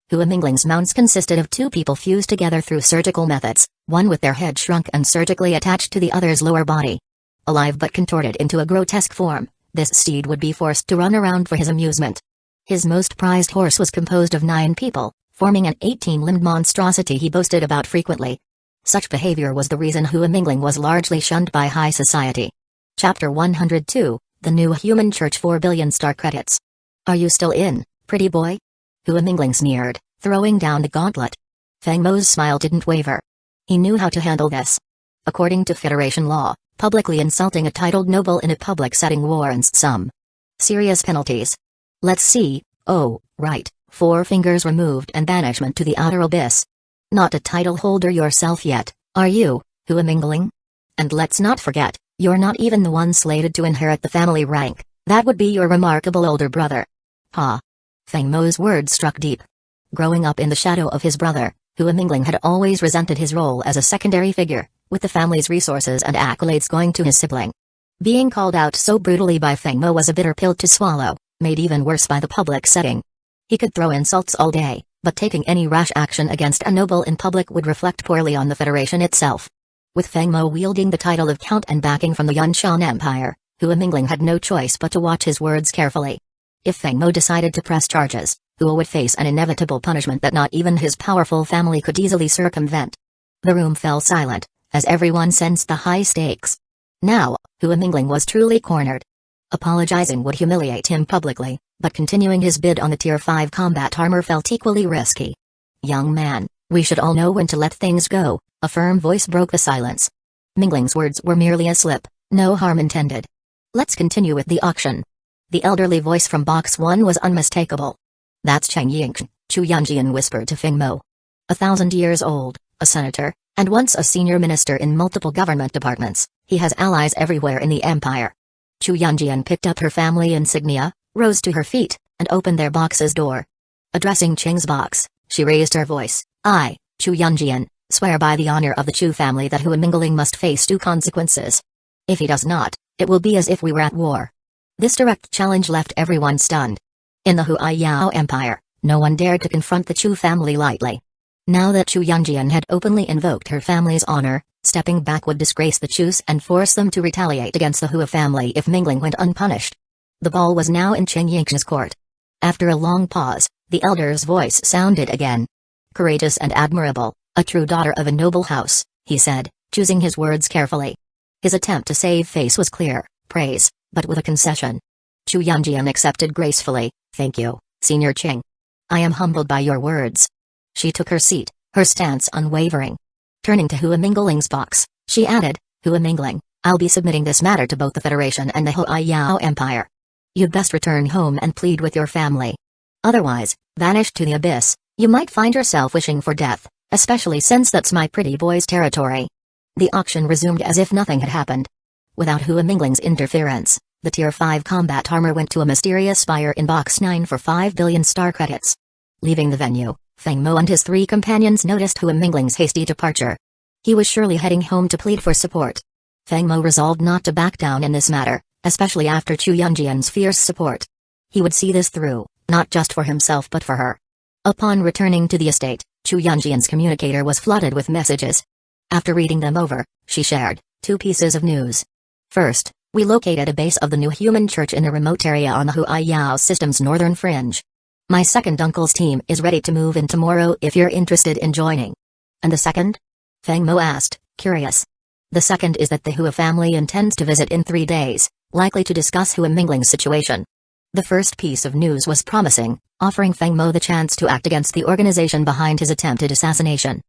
Hua Mingling's mounts consisted of two people fused together through surgical methods, one with their head shrunk and surgically attached to the other's lower body. Alive but contorted into a grotesque form, this steed would be forced to run around for his amusement. His most prized horse was composed of 9 people, forming an 18-limbed monstrosity he boasted about frequently. Such behavior was the reason Hua Mingling was largely shunned by high society. Chapter 102, The New Human Church. 4 billion star credits. Are you still in, pretty boy? Hua Mingling sneered, throwing down the gauntlet. Feng Mo's smile didn't waver. He knew how to handle this. According to Federation law, publicly insulting a titled noble in a public setting warrants some serious penalties. Let's see, oh, right, 4 fingers removed and banishment to the outer abyss. Not a title holder yourself yet, are you, Hua Mingling? And let's not forget, you're not even the one slated to inherit the family rank. That would be your remarkable older brother. Ha! Feng Mo's words struck deep. Growing up in the shadow of his brother, Hua Mingling had always resented his role as a secondary figure, with the family's resources and accolades going to his sibling. Being called out so brutally by Feng Mo was a bitter pill to swallow, made even worse by the public setting. He could throw insults all day, but taking any rash action against a noble in public would reflect poorly on the Federation itself. With Feng Mo wielding the title of Count and backing from the Yunshan Empire, Hua Mingling had no choice but to watch his words carefully. If Feng Mo decided to press charges, Hua would face an inevitable punishment that not even his powerful family could easily circumvent. The room fell silent, as everyone sensed the high stakes. Now, Hua Mingling was truly cornered. Apologizing would humiliate him publicly, but continuing his bid on the Tier 5 combat armor felt equally risky. Young man, we should all know when to let things go, a firm voice broke the silence. Mingling's words were merely a slip, no harm intended. Let's continue with the auction. The elderly voice from Box 1 was unmistakable. That's Cheng Yingchen, Chu Yunjian whispered to Feng Mo. 1,000 years old, a senator, and once a senior minister in multiple government departments, he has allies everywhere in the empire. Chu Yunjian picked up her family insignia, rose to her feet, and opened their box's door. Addressing Cheng's box, she raised her voice. I, Chu Yunjian, swear by the honor of the Chu family that Hua Mingling must face 2 consequences. If he does not, it will be as if we were at war. This direct challenge left everyone stunned. In the Huaiyao Empire, no one dared to confront the Chu family lightly. Now that Chu Yunjian had openly invoked her family's honor, stepping back would disgrace the Chus and force them to retaliate against the Hua family if Mingling went unpunished. The ball was now in Cheng Yingchen's court. After a long pause, the elder's voice sounded again. Courageous and admirable, a true daughter of a noble house, he said, choosing his words carefully. His attempt to save face was clear, praise, but with a concession. Chu Yunjian accepted gracefully, thank you, Senior Cheng. I am humbled by your words. She took her seat, her stance unwavering. Turning to Hua Mingling's box, she added, Hua Mingling, I'll be submitting this matter to both the Federation and the Huaiyao Empire. You'd best return home and plead with your family. Otherwise, vanished to the abyss, you might find yourself wishing for death, especially since that's my pretty boy's territory. The auction resumed as if nothing had happened. Without Hua Mingling's interference, the Tier 5 combat armor went to a mysterious buyer in Box 9 for 5 billion star credits. Leaving the venue, Feng Mo and his 3 companions noticed Hua Mingling's hasty departure. He was surely heading home to plead for support. Feng Mo resolved not to back down in this matter, especially after Chu Yunjian's fierce support. He would see this through, not just for himself but for her. Upon returning to the estate, Chu Yunjian's communicator was flooded with messages. After reading them over, she shared 2 pieces of news. First, we located a base of the new human church in a remote area on the Huaiyao system's northern fringe. My second uncle's team is ready to move in tomorrow if you're interested in joining. And the second? Feng Mo asked, curious. The second is that the Hua family intends to visit in 3 days, likely to discuss Hua Mingling's situation. The first piece of news was promising, offering Feng Mo the chance to act against the organization behind his attempted assassination.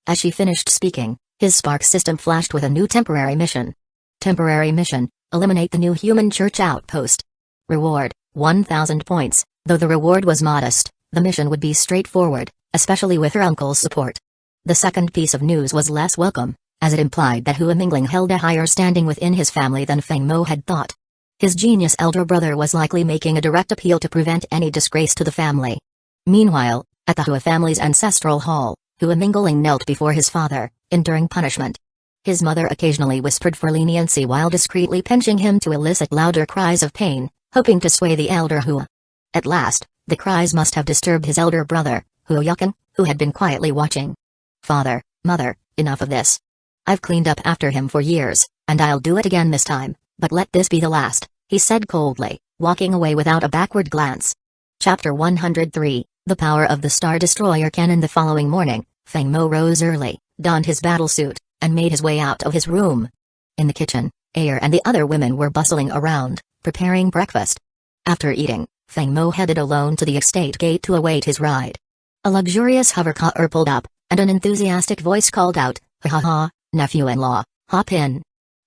As she finished speaking, his Spark system flashed with a new temporary mission. Temporary mission, eliminate the new human church outpost. Reward, 1,000 points, though the reward was modest, the mission would be straightforward, especially with her uncle's support. The second piece of news was less welcome, as it implied that Hua Mingling held a higher standing within his family than Feng Mo had thought. His genius elder brother was likely making a direct appeal to prevent any disgrace to the family. Meanwhile, at the Hua family's ancestral hall, Hua Mingling knelt before his father, enduring punishment. His mother occasionally whispered for leniency while discreetly pinching him to elicit louder cries of pain, hoping to sway the elder Hua. At last, the cries must have disturbed his elder brother, Huoyukan, who had been quietly watching. "Father, Mother, enough of this. I've cleaned up after him for years, and I'll do it again this time, but let this be the last," he said coldly, walking away without a backward glance. Chapter 103, The Power of the Star Destroyer Cannon. The following morning, Feng Mo rose early, donned his battlesuit, and made his way out of his room. In the kitchen, Ayer and the other women were bustling around, preparing breakfast. After eating, Feng Mo headed alone to the estate gate to await his ride. A luxurious hovercar pulled up, and an enthusiastic voice called out, "Ha ha ha, nephew-in-law, hop in.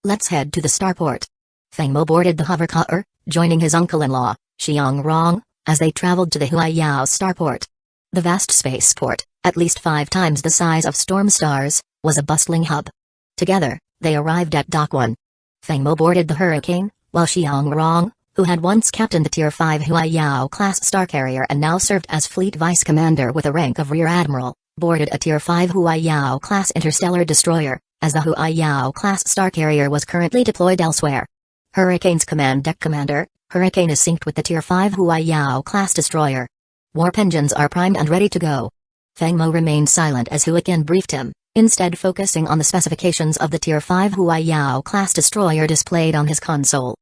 Let's head to the starport." Feng Mo boarded the hovercar, joining his uncle-in-law, Xiang Rong, as they traveled to the Huaiyao starport. The vast spaceport, at least 5 times the size of Storm Star's, was a bustling hub. Together, they arrived at Dock 1. Feng Mo boarded the Hurricane, while Xiang Rong, who had once captained the Tier 5 Huaiyao-class star carrier and now served as fleet vice commander with the rank of Rear Admiral, boarded a Tier 5 Huaiyao-class interstellar destroyer, as the Huaiyao-class star carrier was currently deployed elsewhere. Hurricane's command deck commander, Hurricane is synced with the Tier 5 Huaiyao-class destroyer. Warp engines are primed and ready to go. Feng Mo remained silent as Hurricane briefed him, instead focusing on the specifications of the Tier 5 Huaiyao-class destroyer displayed on his console.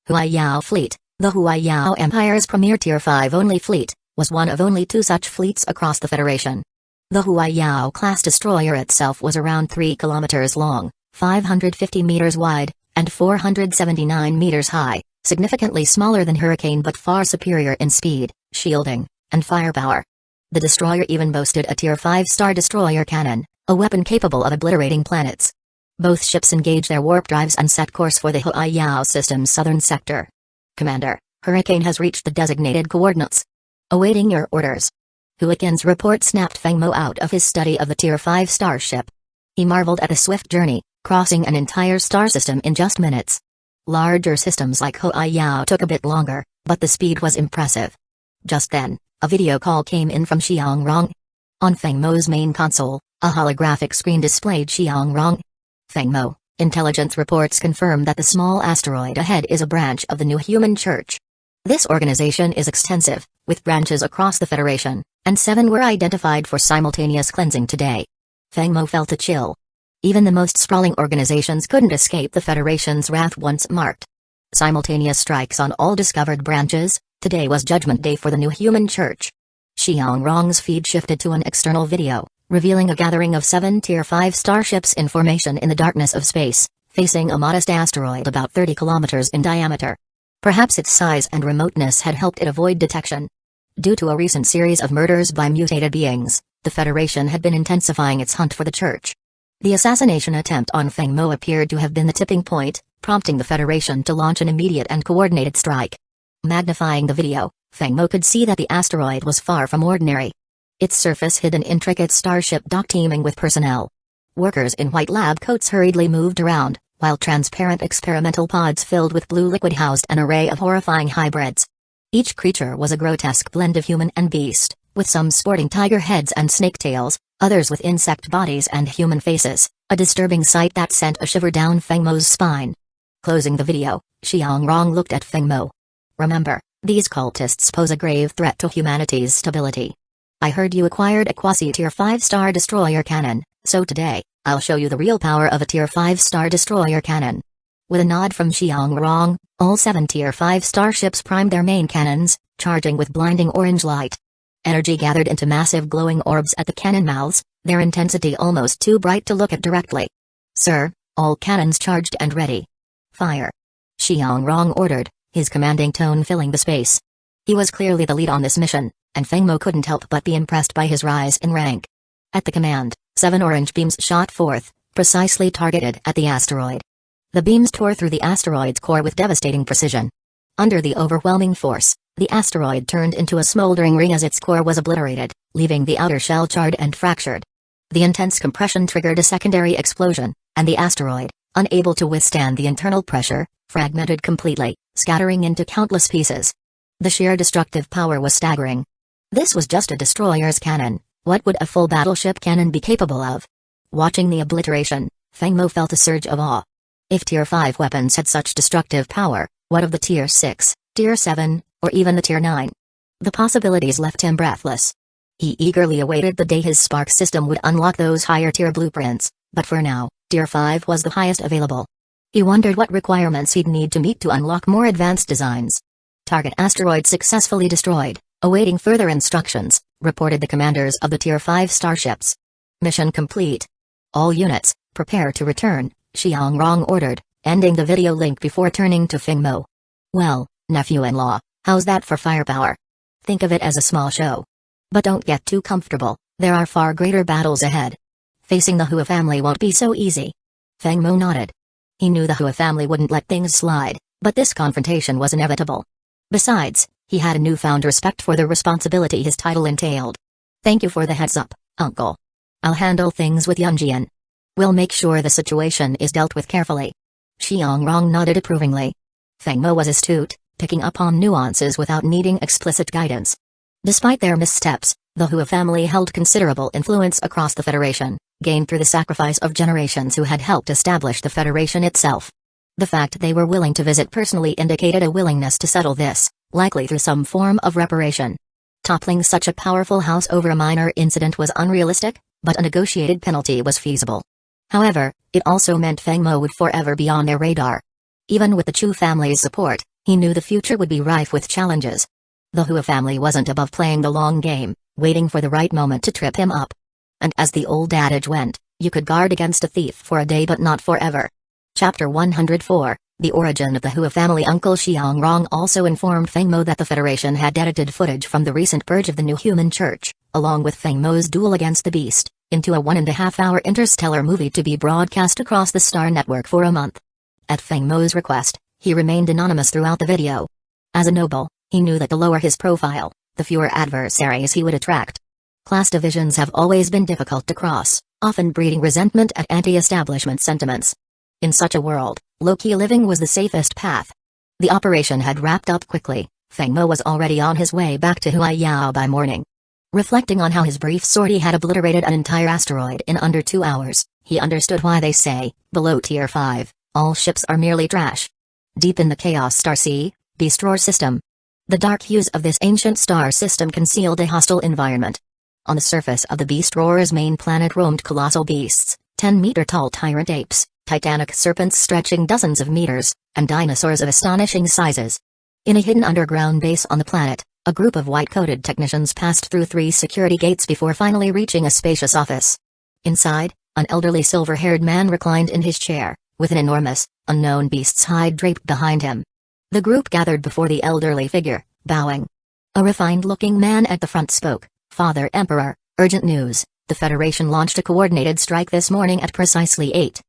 Huaiyao Fleet, the Huaiyao Empire's premier Tier 5 only fleet, was one of only 2 such fleets across the Federation. The Huaiyao-class destroyer itself was around 3 kilometers long, 550 meters wide, and 479 meters high, significantly smaller than Hurricane but far superior in speed, shielding, and firepower. The destroyer even boasted a Tier 5 star destroyer cannon, a weapon capable of obliterating planets. Both ships engaged their warp drives and set course for the Huaiyao system's southern sector. "Commander, Hurricane has reached the designated coordinates. Awaiting your orders." Hurricane's report snapped Feng Mo out of his study of the Tier 5 starship. He marveled at the swift journey, crossing an entire star system in just minutes. Larger systems like Huaiyao took a bit longer, but the speed was impressive. Just then, a video call came in from Xiang Rong. On Feng Mo's main console, a holographic screen displayed Xiang Rong. "Feng Mo, intelligence reports confirm that the small asteroid ahead is a branch of the New Human Church. This organization is extensive, with branches across the Federation, and 7 were identified for simultaneous cleansing today." Feng Mo felt a chill. Even the most sprawling organizations couldn't escape the Federation's wrath once marked. Simultaneous strikes on all discovered branches. Today was Judgment Day for the New Human Church. Xiang Rong's feed shifted to an external video, revealing a gathering of 7 Tier 5 starships in formation in the darkness of space, facing a modest asteroid about 30 kilometers in diameter. Perhaps its size and remoteness had helped it avoid detection. Due to a recent series of murders by mutated beings, the Federation had been intensifying its hunt for the Church. The assassination attempt on Feng Mo appeared to have been the tipping point, prompting the Federation to launch an immediate and coordinated strike. Magnifying the video, Feng Mo could see that the asteroid was far from ordinary. Its surface hid an intricate starship dock teeming with personnel. Workers in white lab coats hurriedly moved around, while transparent experimental pods filled with blue liquid housed an array of horrifying hybrids. Each creature was a grotesque blend of human and beast, with some sporting tiger heads and snake tails, others with insect bodies and human faces, a disturbing sight that sent a shiver down Feng Mo's spine. Closing the video, Xiang Rong looked at Feng Mo. "Remember, these cultists pose a grave threat to humanity's stability. I heard you acquired a quasi-Tier 5 star destroyer cannon, so today, I'll show you the real power of a Tier 5 star destroyer cannon." With a nod from Xiang Rong, all 7 Tier 5 starships primed their main cannons, charging with blinding orange light. Energy gathered into massive glowing orbs at the cannon mouths, their intensity almost too bright to look at directly. "Sir, all cannons charged and ready. Fire!" Xiang Rong ordered, his commanding tone filling the space. He was clearly the lead on this mission, and Feng Mo couldn't help but be impressed by his rise in rank. At the command, 7 orange beams shot forth, precisely targeted at the asteroid. The beams tore through the asteroid's core with devastating precision. Under the overwhelming force, the asteroid turned into a smoldering ring as its core was obliterated, leaving the outer shell charred and fractured. The intense compression triggered a secondary explosion, and the asteroid, unable to withstand the internal pressure, fragmented completely, scattering into countless pieces. The sheer destructive power was staggering. This was just a destroyer's cannon. What would a full battleship cannon be capable of? Watching the obliteration, Feng Mo felt a surge of awe. If Tier 5 weapons had such destructive power, what of the Tier 6, Tier 7, or even the Tier 9? The possibilities left him breathless. He eagerly awaited the day his Spark system would unlock those higher-tier blueprints, but for now, Tier 5 was the highest available. He wondered what requirements he'd need to meet to unlock more advanced designs. Target asteroid successfully destroyed, awaiting further instructions, reported the commanders of the Tier 5 starships. Mission complete. All units, prepare to return, Xiangrong ordered, ending the video link before turning to Fengmo. Well, nephew-in-law, how's that for firepower? Think of it as a small show. But don't get too comfortable, there are far greater battles ahead. Facing the Hua family won't be so easy. Fengmo nodded. He knew the Hua family wouldn't let things slide, but this confrontation was inevitable. Besides, he had a newfound respect for the responsibility his title entailed. Thank you for the heads up, uncle. I'll handle things with Yunjian. We'll make sure the situation is dealt with carefully. Xiangrong nodded approvingly. Fengmo was astute, picking up on nuances without needing explicit guidance. Despite their missteps, the Hua family held considerable influence across the Federation, gained through the sacrifice of generations who had helped establish the Federation itself. The fact they were willing to visit personally indicated a willingness to settle this, likely through some form of reparation. Toppling such a powerful house over a minor incident was unrealistic, but a negotiated penalty was feasible. However, it also meant Fengmo would forever be on their radar. Even with the Chu family's support, he knew the future would be rife with challenges. The Hua family wasn't above playing the long game, waiting for the right moment to trip him up. And as the old adage went, you could guard against a thief for a day but not forever. Chapter 104, The Origin of the Hua Family. Uncle Xiangrong also informed Fengmo that the Federation had edited footage from the recent purge of the New Human Church, along with Fengmo's duel against the Beast, into a 1.5-hour interstellar movie to be broadcast across the Star Network for a month. At Fengmo's request, he remained anonymous throughout the video. As a noble, he knew that the lower his profile, the fewer adversaries he would attract. Class divisions have always been difficult to cross, often breeding resentment and anti-establishment sentiments. In such a world, low-key living was the safest path. The operation had wrapped up quickly. Fengmo was already on his way back to Huaiyao by morning. Reflecting on how his brief sortie had obliterated an entire asteroid in under 2 hours, he understood why they say, below Tier 5, all ships are merely trash. Deep in the Chaos Starsea, Beast Roar system. The dark hues of this ancient star system concealed a hostile environment. On the surface of the Beast Roar's main planet roamed colossal beasts, 10-meter-tall tyrant apes, titanic serpents stretching dozens of meters, and dinosaurs of astonishing sizes. In a hidden underground base on the planet, a group of white-coated technicians passed through 3 security gates before finally reaching a spacious office. Inside, an elderly silver-haired man reclined in his chair, with an enormous, unknown beast's hide draped behind him. The group gathered before the elderly figure, bowing. A refined-looking man at the front spoke, "Father Emperor, urgent news, the Federation launched a coordinated strike this morning at precisely 8.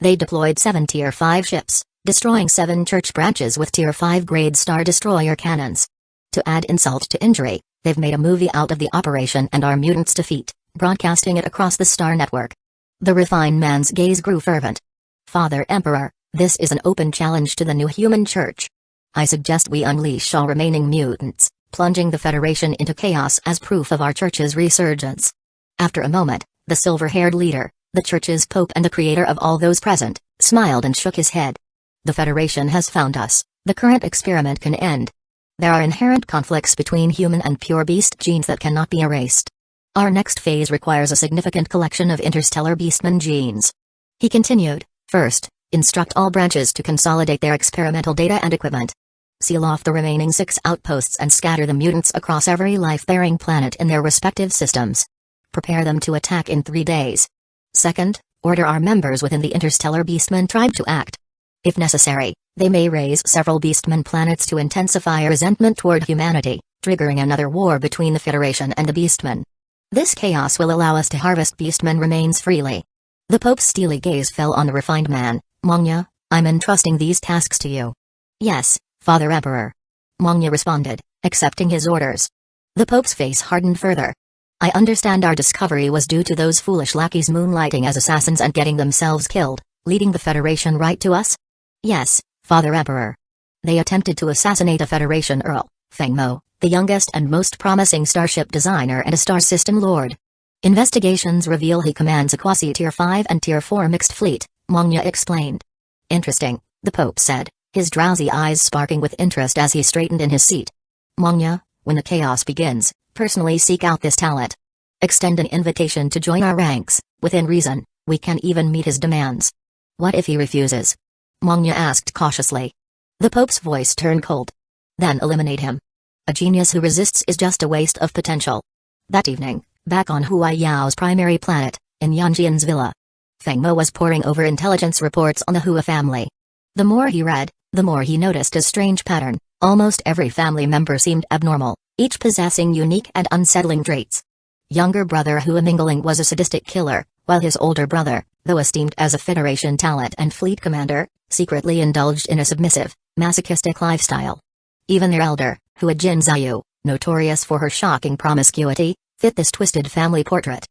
They deployed 7 Tier 5 ships, destroying 7 church branches with Tier 5 grade Star Destroyer cannons. To add insult to injury, they've made a movie out of the operation and our mutants' defeat, broadcasting it across the Star Network." The refined man's gaze grew fervent. "Father Emperor, this is an open challenge to the New Human Church. I suggest we unleash all remaining mutants, plunging the Federation into chaos as proof of our church's resurgence." After a moment, the silver-haired leader, the church's pope and the creator of all those present, smiled and shook his head. "The Federation has found us, the current experiment can end. There are inherent conflicts between human and pure beast genes that cannot be erased. Our next phase requires a significant collection of interstellar beastman genes." He continued, "First, instruct all branches to consolidate their experimental data and equipment. Seal off the remaining 6 outposts and scatter the mutants across every life-bearing planet in their respective systems. Prepare them to attack in 3 days. Second, order our members within the interstellar beastman tribe to act. If necessary, they may raise several beastman planets to intensify resentment toward humanity, triggering another war between the Federation and the beastmen. This chaos will allow us to harvest beastmen remains freely." The Pope's steely gaze fell on the refined man. "Mongya, I'm entrusting these tasks to you." "Yes, Father Emperor." Mongya responded, accepting his orders. The Pope's face hardened further. "I understand our discovery was due to those foolish lackeys moonlighting as assassins and getting themselves killed, leading the Federation right to us?" "Yes, Father Emperor. They attempted to assassinate a Federation Earl, Fengmo, the youngest and most promising starship designer and a star system lord. Investigations reveal he commands a quasi-Tier 5 and Tier 4 mixed fleet," Mongya explained. "Interesting," the Pope said, his drowsy eyes sparking with interest as he straightened in his seat. "Mongya, when the chaos begins, personally seek out this talent. Extend an invitation to join our ranks, within reason. We can even meet his demands. What if he refuses? Mongya asked cautiously. The Pope's voice turned cold. Then eliminate him. A genius who resists is just a waste of potential. That evening, back on Huai Yao's primary planet, in Yanjian's villa, Feng Mo was poring over intelligence reports on the Hua family. The more he read, the more he noticed a strange pattern. Almost every family member seemed abnormal, each possessing unique and unsettling traits. Younger brother Hua Mingling was a sadistic killer, while his older brother, though esteemed as a Federation talent and fleet commander, secretly indulged in a submissive, masochistic lifestyle. Even their elder, Hua Jinzayu, notorious for her shocking promiscuity, fit this twisted family portrait.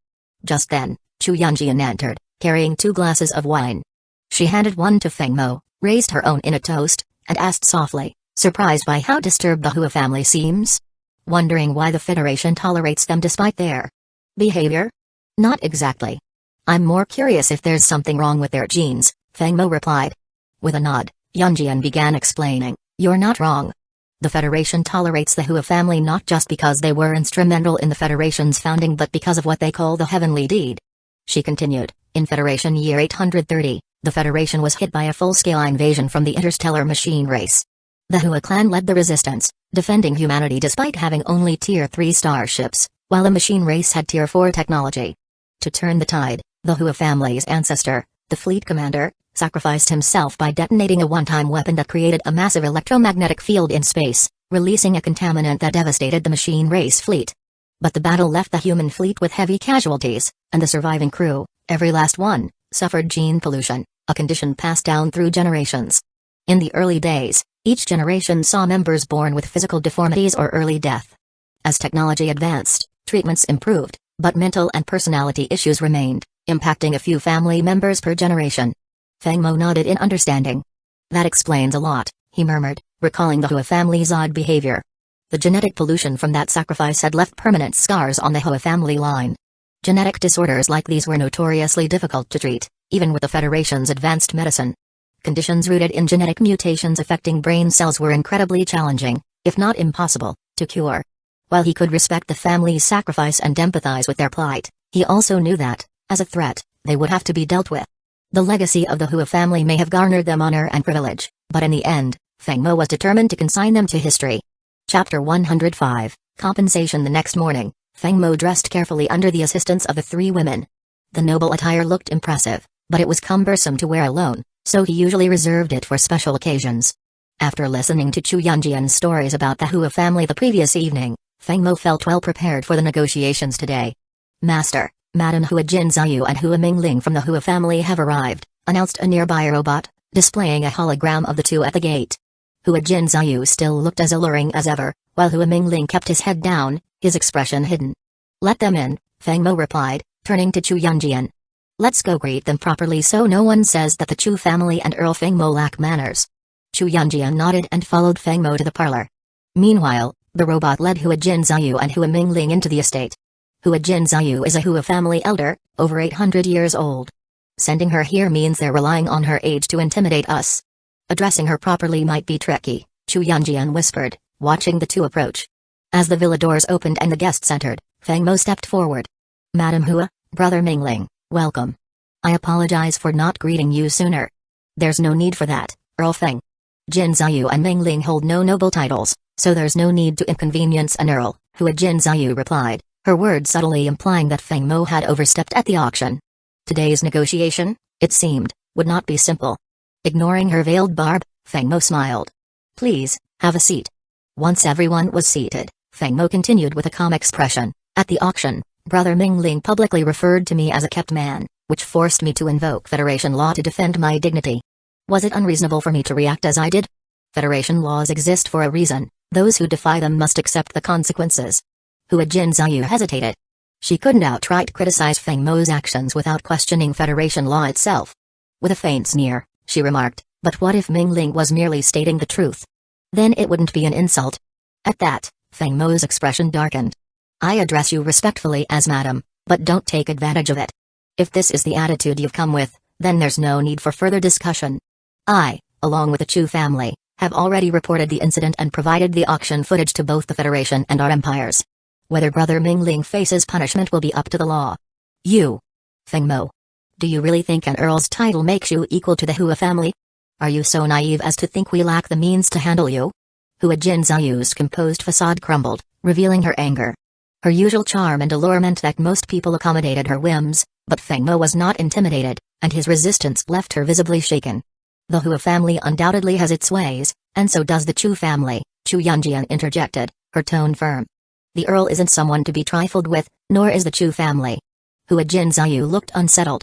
Just then, Chu Yunjian entered, carrying 2 glasses of wine. She handed one to Feng Mo, raised her own in a toast, and asked softly, surprised by how disturbed the Hua family seems? Wondering why the Federation tolerates them despite their behavior? Not exactly. I'm more curious if there's something wrong with their genes, Feng Mo replied. With a nod, Yunjian began explaining, you're not wrong. The Federation tolerates the Hua family not just because they were instrumental in the Federation's founding but because of what they call the heavenly deed. She continued, in Federation year 830, the Federation was hit by a full-scale invasion from the interstellar machine race. The Hua clan led the resistance, defending humanity despite having only Tier 3 starships, while the machine race had Tier 4 technology. To turn the tide, the Hua family's ancestor, the fleet commander, sacrificed himself by detonating a one-time weapon that created a massive electromagnetic field in space, releasing a contaminant that devastated the machine race fleet. But the battle left the human fleet with heavy casualties, and the surviving crew, every last one, suffered gene pollution, a condition passed down through generations. In the early days, each generation saw members born with physical deformities or early death. As technology advanced, treatments improved, but mental and personality issues remained, impacting a few family members per generation. Feng Mo nodded in understanding. That explains a lot, he murmured, recalling the Hua family's odd behavior. The genetic pollution from that sacrifice had left permanent scars on the Hua family line. Genetic disorders like these were notoriously difficult to treat, even with the Federation's advanced medicine. Conditions rooted in genetic mutations affecting brain cells were incredibly challenging, if not impossible, to cure. While he could respect the family's sacrifice and empathize with their plight, he also knew that, as a threat, they would have to be dealt with. The legacy of the Hua family may have garnered them honor and privilege, but in the end, Feng Mo was determined to consign them to history. Chapter 105, Compensation. The next morning, Feng Mo dressed carefully under the assistance of the 3 women. The noble attire looked impressive, but it was cumbersome to wear alone, so he usually reserved it for special occasions. After listening to Chu Yunjian's stories about the Hua family the previous evening, Feng Mo felt well prepared for the negotiations today. Master, Madam Hua Jinzayu and Hua Mingling from the Hua family have arrived, announced a nearby robot, displaying a hologram of the 2 at the gate. Hua Jinzayu still looked as alluring as ever, while Hua Mingling kept his head down, his expression hidden. Let them in, Feng Mo replied, turning to Chu Yunjian. Let's go greet them properly so no one says that the Chu family and Earl Feng Mo lack manners. Chu Yunjian nodded and followed Feng Mo to the parlor. Meanwhile, the robot led Hua Jinzayu and Hua Mingling into the estate. Hua Jinzayu is a Hua family elder, over 800 years old. Sending her here means they're relying on her age to intimidate us. Addressing her properly might be tricky, Chu Yunjian whispered, watching the 2 approach. As the villa doors opened and the guests entered, Feng Mo stepped forward. Madam Hua, Brother Mingling, welcome. I apologize for not greeting you sooner. There's no need for that, Earl Feng. Jinzayu and Mingling hold no noble titles, so there's no need to inconvenience an earl, Hua Jinzayu replied, her words subtly implying that Feng Mo had overstepped at the auction. Today's negotiation, it seemed, would not be simple. Ignoring her veiled barb, Feng Mo smiled. Please, have a seat. Once everyone was seated, Feng Mo continued with a calm expression. At the auction, Brother Mingling publicly referred to me as a kept man, which forced me to invoke Federation law to defend my dignity. Was it unreasonable for me to react as I did? Federation laws exist for a reason, those who defy them must accept the consequences. Hua Jinzayu hesitated. She couldn't outright criticize Feng Mo's actions without questioning Federation law itself. With a faint sneer, she remarked, but what if Mingling was merely stating the truth? Then it wouldn't be an insult. At that, Feng Mo's expression darkened. I address you respectfully as madam, but don't take advantage of it. If this is the attitude you've come with, then there's no need for further discussion. I, along with the Chu family, have already reported the incident and provided the auction footage to both the Federation and our empires. Whether Brother Mingling faces punishment will be up to the law. You, Fengmo. Do you really think an earl's title makes you equal to the Hua family? Are you so naive as to think we lack the means to handle you? Hua Jinzayu's composed facade crumbled, revealing her anger. Her usual charm and allure meant that most people accommodated her whims, but Fengmo was not intimidated, and his resistance left her visibly shaken. The Hua family undoubtedly has its ways, and so does the Chu family, Chu Yunjian interjected, her tone firm. The Earl isn't someone to be trifled with, nor is the Chu family. Hua Jinzayu looked unsettled.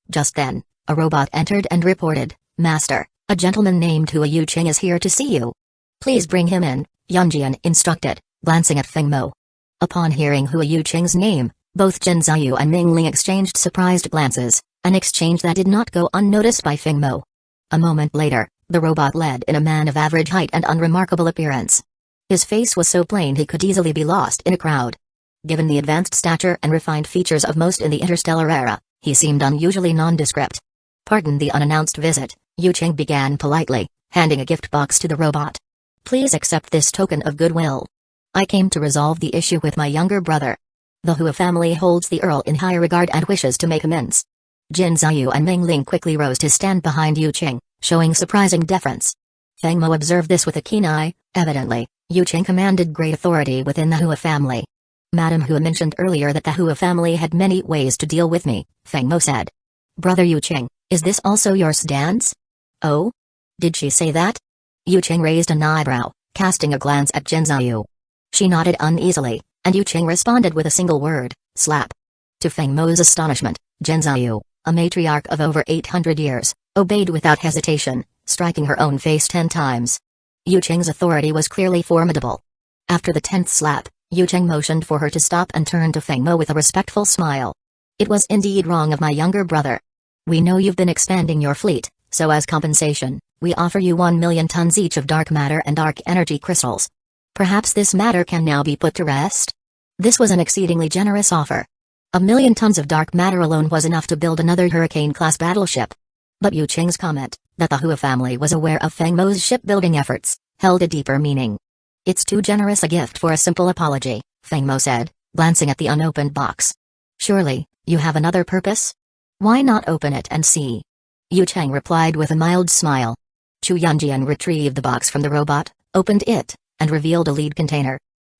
Just then, a robot entered and reported, Master, a gentleman named Hua Yuqing is here to see you. Please bring him in, Yunjian instructed, glancing at Fengmo. Upon hearing Hua Yuqing's name, both Jinzayu and Mingling exchanged surprised glances, an exchange that did not go unnoticed by Fengmo. A moment later, the robot led in a man of average height and unremarkable appearance. His face was so plain he could easily be lost in a crowd. Given the advanced stature and refined features of most in the interstellar era, he seemed unusually nondescript. Pardon the unannounced visit, Yuqing began politely, handing a gift box to the robot. Please accept this token of goodwill. I came to resolve the issue with my younger brother. The Hua family holds the Earl in high regard and wishes to make amends. Jinzayu and Mingling quickly rose to stand behind Yuqing, showing surprising deference. Fengmo observed this with a keen eye. Evidently, Yuqing commanded great authority within the Hua family. Madam Hua mentioned earlier that the Hua family had many ways to deal with me, Fengmo said. Brother Yuqing, is this also your stance? Oh? Did she say that? Yuqing raised an eyebrow, casting a glance at Jinzayu. She nodded uneasily, and Yuqing responded with a single word, slap. To Fengmo's astonishment, Jinzayu, a matriarch of over 800 years, obeyed without hesitation, striking her own face 10 times. Yuqing's authority was clearly formidable. After the 10th slap, Yuqing motioned for her to stop and turned to Fengmo with a respectful smile. It was indeed wrong of my younger brother. We know you've been expanding your fleet, so as compensation, we offer you 1 million tons each of dark matter and dark energy crystals. Perhaps this matter can now be put to rest? This was an exceedingly generous offer. 1 million tons of dark matter alone was enough to build another Hurricane-class battleship. But Yuqing's comment, that the Hua family was aware of Fengmo's shipbuilding efforts, held a deeper meaning. It's too generous a gift for a simple apology, Fengmo said, glancing at the unopened box. Surely, you have another purpose? Why not open it and see? Yuqing replied with a mild smile. Chu Yunjian retrieved the box from the robot, opened it, and revealed a lead container.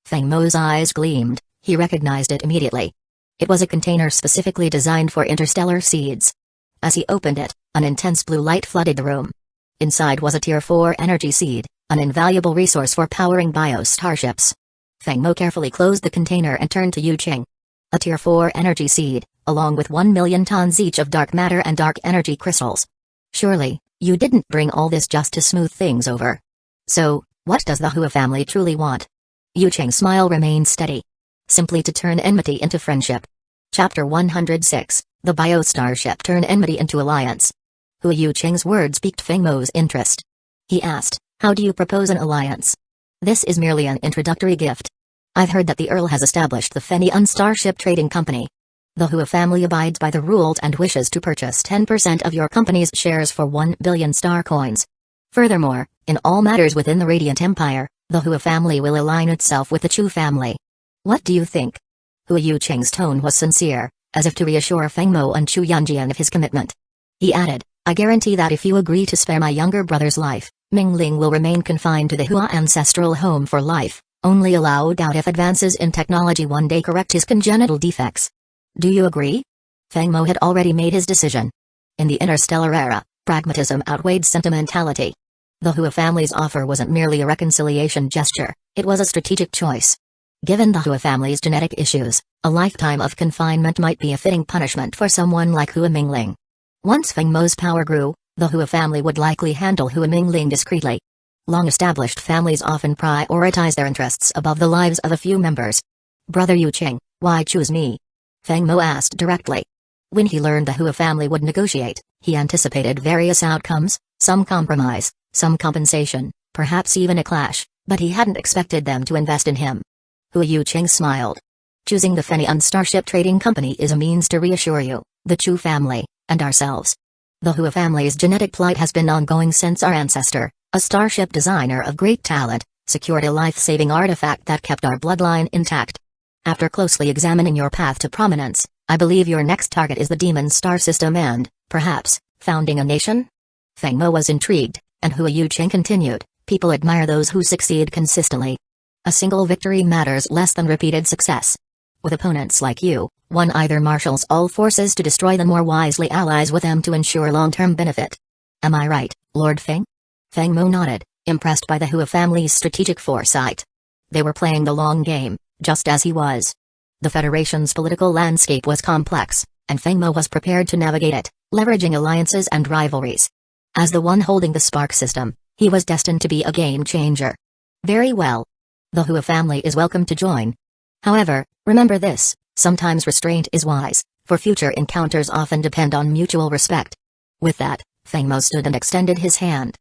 Fengmo's eyes gleamed, he recognized it immediately. It was a container specifically designed for interstellar seeds. As he opened it, an intense blue light flooded the room. Inside was a Tier 4 energy seed, an invaluable resource for powering bio-starships. Fengmo carefully closed the container and turned to Yuqing. A Tier 4 energy seed, along with 1 million tons each of dark matter and dark energy crystals. Surely, you didn't bring all this just to smooth things over. So, what does the Hua family truly want? Yuqing's smile remained steady. Simply to turn enmity into friendship. Chapter 106, The Bio-Starship Turn Enmity into Alliance. Hua Yuqing's words piqued Fengmo's interest. He asked, how do you propose an alliance? This is merely an introductory gift. I've heard that the Earl has established the Pendant Starship Trading Company. The Hua family abides by the rules and wishes to purchase 10% of your company's shares for 1 billion star coins. Furthermore, in all matters within the Radiant Empire, the Hua family will align itself with the Chu family. What do you think? Hua Yuqing's tone was sincere, as if to reassure Fengmo and Chu Yunjian of his commitment. He added, I guarantee that if you agree to spare my younger brother's life, Mingling will remain confined to the Hua ancestral home for life, only allowed out if advances in technology one day correct his congenital defects. Do you agree? Fengmo had already made his decision. In the interstellar era, pragmatism outweighed sentimentality. The Hua family's offer wasn't merely a reconciliation gesture, it was a strategic choice. Given the Hua family's genetic issues, a lifetime of confinement might be a fitting punishment for someone like Hua Mingling. Once Fengmo's power grew, the Hua family would likely handle Hua Mingling discreetly. Long-established families often prioritize their interests above the lives of a few members. Brother Yuqing, why choose me? Fengmo asked directly. When he learned the Hua family would negotiate, he anticipated various outcomes, some compromise, some compensation, perhaps even a clash, but he hadn't expected them to invest in him. Hua Yuqing smiled. Choosing the Pendant Starship Trading Company is a means to reassure you, the Chu family, and ourselves. The Hua family's genetic plight has been ongoing since our ancestor, a starship designer of great talent, secured a life-saving artifact that kept our bloodline intact. After closely examining your path to prominence, I believe your next target is the Demon Star System and, perhaps, founding a nation? Feng Mo was intrigued, and Hua Yuqing continued, people admire those who succeed consistently. A single victory matters less than repeated success. With opponents like you, one either marshals all forces to destroy them or wisely allies with them to ensure long-term benefit. Am I right, Lord Feng? Feng Mo nodded, impressed by the Hua family's strategic foresight. They were playing the long game, just as he was. The Federation's political landscape was complex, and Feng Mo was prepared to navigate it, leveraging alliances and rivalries. As the one holding the Spark system, he was destined to be a game-changer. Very well. The Hua family is welcome to join. However, remember this, sometimes restraint is wise, for future encounters often depend on mutual respect. With that, Feng Mo stood and extended his hand.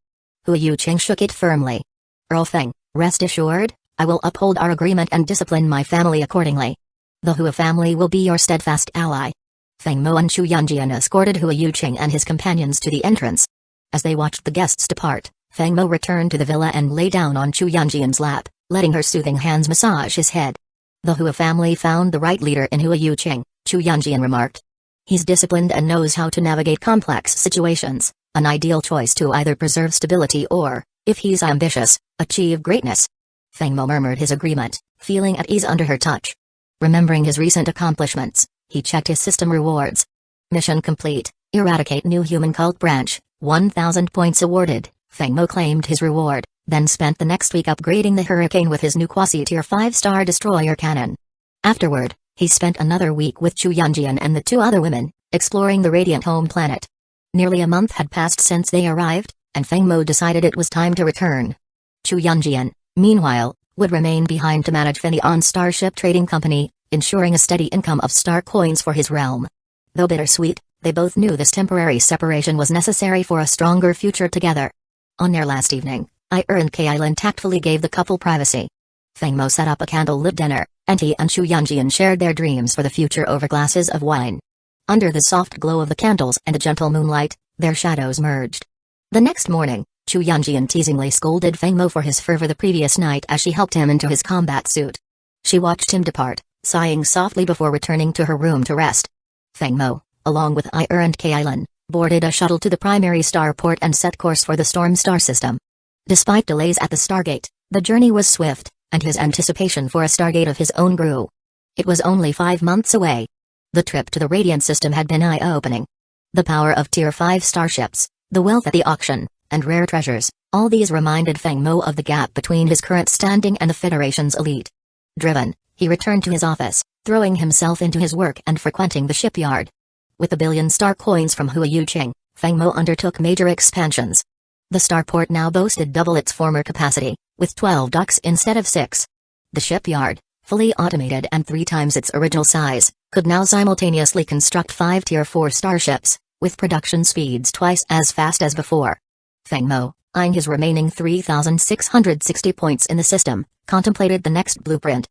Hua Yuqing shook it firmly. Earl Feng, rest assured, I will uphold our agreement and discipline my family accordingly. The Hua family will be your steadfast ally. Feng Mo and Chu Yunjian escorted Hua Yuqing and his companions to the entrance. As they watched the guests depart, Feng Mo returned to the villa and lay down on Chu Yunjian's lap, letting her soothing hands massage his head. The Hua family found the right leader in Hua Yuqing, Chu Yunjian remarked. He's disciplined and knows how to navigate complex situations, an ideal choice to either preserve stability or, if he's ambitious, achieve greatness. Feng Mo murmured his agreement, feeling at ease under her touch. Remembering his recent accomplishments, he checked his system rewards. Mission complete, eradicate new human cult branch, 1,000 points awarded. Feng Mo claimed his reward, then spent the next week upgrading the Hurricane with his new quasi-tier 5-star destroyer cannon. Afterward, he spent another week with Chu Yunjian and the two other women, exploring the radiant home planet. Nearly a month had passed since they arrived, and Feng Mo decided it was time to return. Chu Yunjian, meanwhile, would remain behind to manage Pendant's starship trading company, ensuring a steady income of star coins for his realm. Though bittersweet, they both knew this temporary separation was necessary for a stronger future together. On their last evening, and Kailin tactfully gave the couple privacy. Feng Mo set up a candlelit dinner, and he and Chu Yunjian shared their dreams for the future over glasses of wine. Under the soft glow of the candles and the gentle moonlight, their shadows merged. The next morning, Chu Yunjian teasingly scolded Feng Mo for his fervor the previous night as she helped him into his combat suit. She watched him depart, sighing softly before returning to her room to rest. Feng Mo, along with and Kailin, boarded a shuttle to the primary starport and set course for the Storm Star system. Despite delays at the Stargate, the journey was swift, and his anticipation for a Stargate of his own grew. It was only 5 months away. The trip to the Radiant system had been eye-opening. The power of Tier 5 starships, the wealth at the auction, and rare treasures, all these reminded Feng Mo of the gap between his current standing and the Federation's elite. Driven, he returned to his office, throwing himself into his work and frequenting the shipyard. With a billion star coins from Hua Yuqing, Feng Mo undertook major expansions. The starport now boasted double its former capacity, with 12 docks instead of 6. The shipyard, fully automated and 3 times its original size, could now simultaneously construct 5 Tier 4 starships, with production speeds twice as fast as before. Feng Mo, eyeing his remaining 3,660 points in the system, contemplated the next blueprint.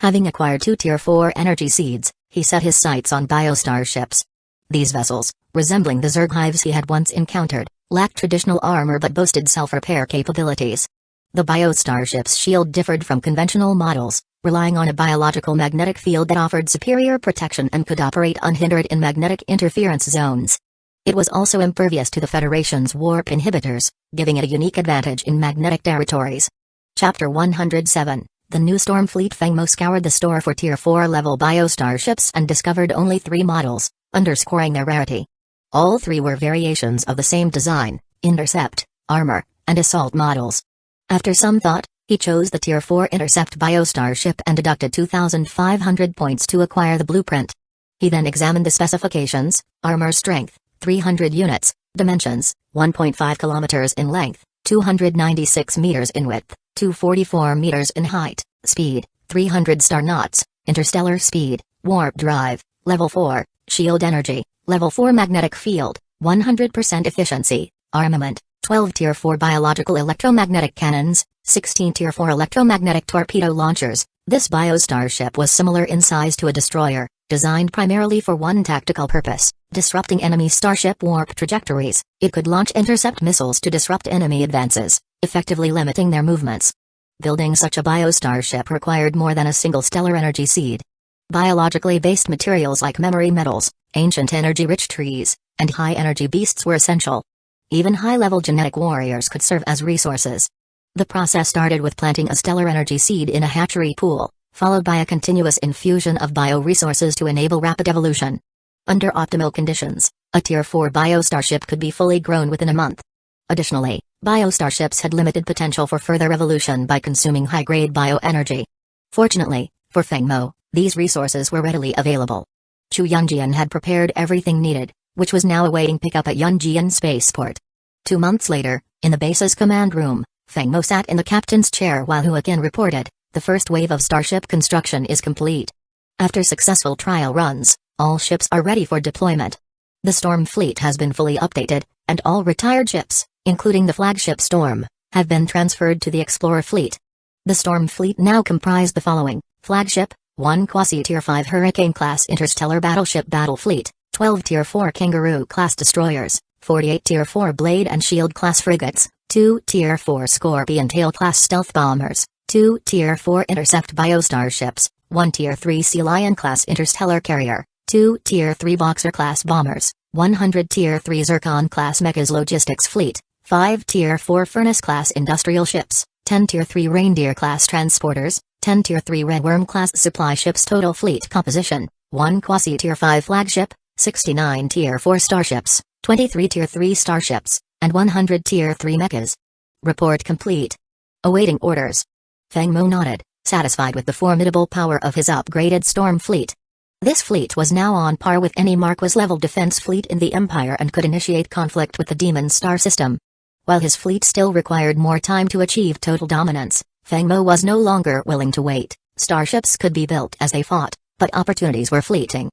Having acquired 2 Tier 4 energy seeds, he set his sights on biostarships. These vessels, resembling the Zerg hives he had once encountered, lacked traditional armor but boasted self-repair capabilities. The biostarships' shield differed from conventional models, relying on a biological magnetic field that offered superior protection and could operate unhindered in magnetic interference zones. It was also impervious to the Federation's warp inhibitors, giving it a unique advantage in magnetic territories. Chapter 107, The New Storm Fleet. Feng Mo scoured the store for Tier 4 level biostarships and discovered only 3 models, underscoring their rarity. All 3 were variations of the same design, intercept, armor, and assault models. After some thought, he chose the Tier 4 intercept biostarship and deducted 2,500 points to acquire the blueprint. He then examined the specifications: armor strength, 300 units, dimensions, 1.5 kilometers in length, 296 meters in width, 244 meters in height, speed, 300 star knots, interstellar speed, warp drive, level 4, shield energy, level 4 magnetic field, 100% efficiency, armament, 12 Tier 4 biological electromagnetic cannons, 16 Tier 4 electromagnetic torpedo launchers. This biostarship was similar in size to a destroyer, designed primarily for one tactical purpose: disrupting enemy starship warp trajectories. It could launch intercept missiles to disrupt enemy advances, effectively limiting their movements. Building such a biostarship required more than a single stellar energy seed. Biologically based materials like memory metals, ancient energy-rich trees, and high-energy beasts were essential. Even high-level genetic warriors could serve as resources. The process started with planting a stellar energy seed in a hatchery pool, followed by a continuous infusion of bioresources to enable rapid evolution. Under optimal conditions, a Tier 4 biostarship could be fully grown within a month. Additionally, biostarships had limited potential for further evolution by consuming high-grade bioenergy. Fortunately, for Fengmo, these resources were readily available. Chu Yunjian had prepared everything needed, which was now awaiting pickup at Yunjian Spaceport. 2 months later, in the base's command room, Fengmo sat in the captain's chair while Huaqian reported, "The first wave of starship construction is complete. After successful trial runs, all ships are ready for deployment. The Storm fleet has been fully updated, and all retired ships, including the flagship Storm, have been transferred to the Explorer fleet." The Storm fleet now comprised the following: flagship, 1 Quasi-Tier 5 Hurricane-class interstellar battleship battle fleet, 12 Tier 4 Kangaroo-class destroyers, 48 Tier 4 Blade and Shield-class frigates, 2 Tier 4 Scorpion Tail-class stealth bombers, 2 Tier 4 intercept biostarships, 1 Tier 3 Sea Lion-class interstellar carrier, 2 Tier 3 Boxer-class bombers, 100 Tier 3 Zircon-class mechas logistics fleet, 5 Tier 4 Furnace-class industrial ships, 10 Tier 3 Reindeer-class transporters, 10 Tier 3 Red Worm-class supply ships. Total fleet composition: 1 Quasi-Tier 5 flagship, 69 Tier 4 starships, 23 Tier 3 starships, and 100 Tier 3 mechas. Report complete. Awaiting orders. Fengmo nodded, satisfied with the formidable power of his upgraded Storm fleet. This fleet was now on par with any Marquis-level defense fleet in the Empire and could initiate conflict with the Demon Star system. While his fleet still required more time to achieve total dominance, Fengmo was no longer willing to wait. Starships could be built as they fought, but opportunities were fleeting.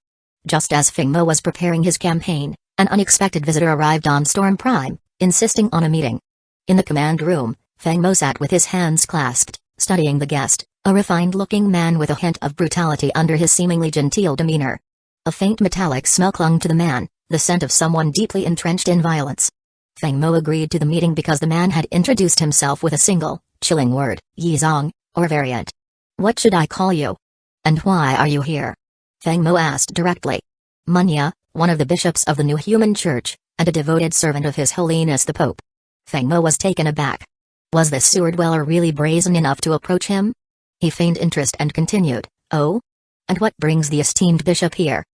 Just as Fengmo was preparing his campaign, an unexpected visitor arrived on Storm Prime, insisting on a meeting. In the command room, Fengmo sat with his hands clasped, studying the guest, a refined-looking man with a hint of brutality under his seemingly genteel demeanor. A faint metallic smell clung to the man, the scent of someone deeply entrenched in violence. Fengmo agreed to the meeting because the man had introduced himself with a single, chilling word, Yizong, or variant. "What should I call you? And why are you here?" Fengmo asked directly. "Munya, one of the bishops of the New Human Church, and a devoted servant of His Holiness the Pope." Fengmo was taken aback. Was this Seward-Dweller really brazen enough to approach him? He feigned interest and continued, "Oh? And what brings the esteemed bishop here?"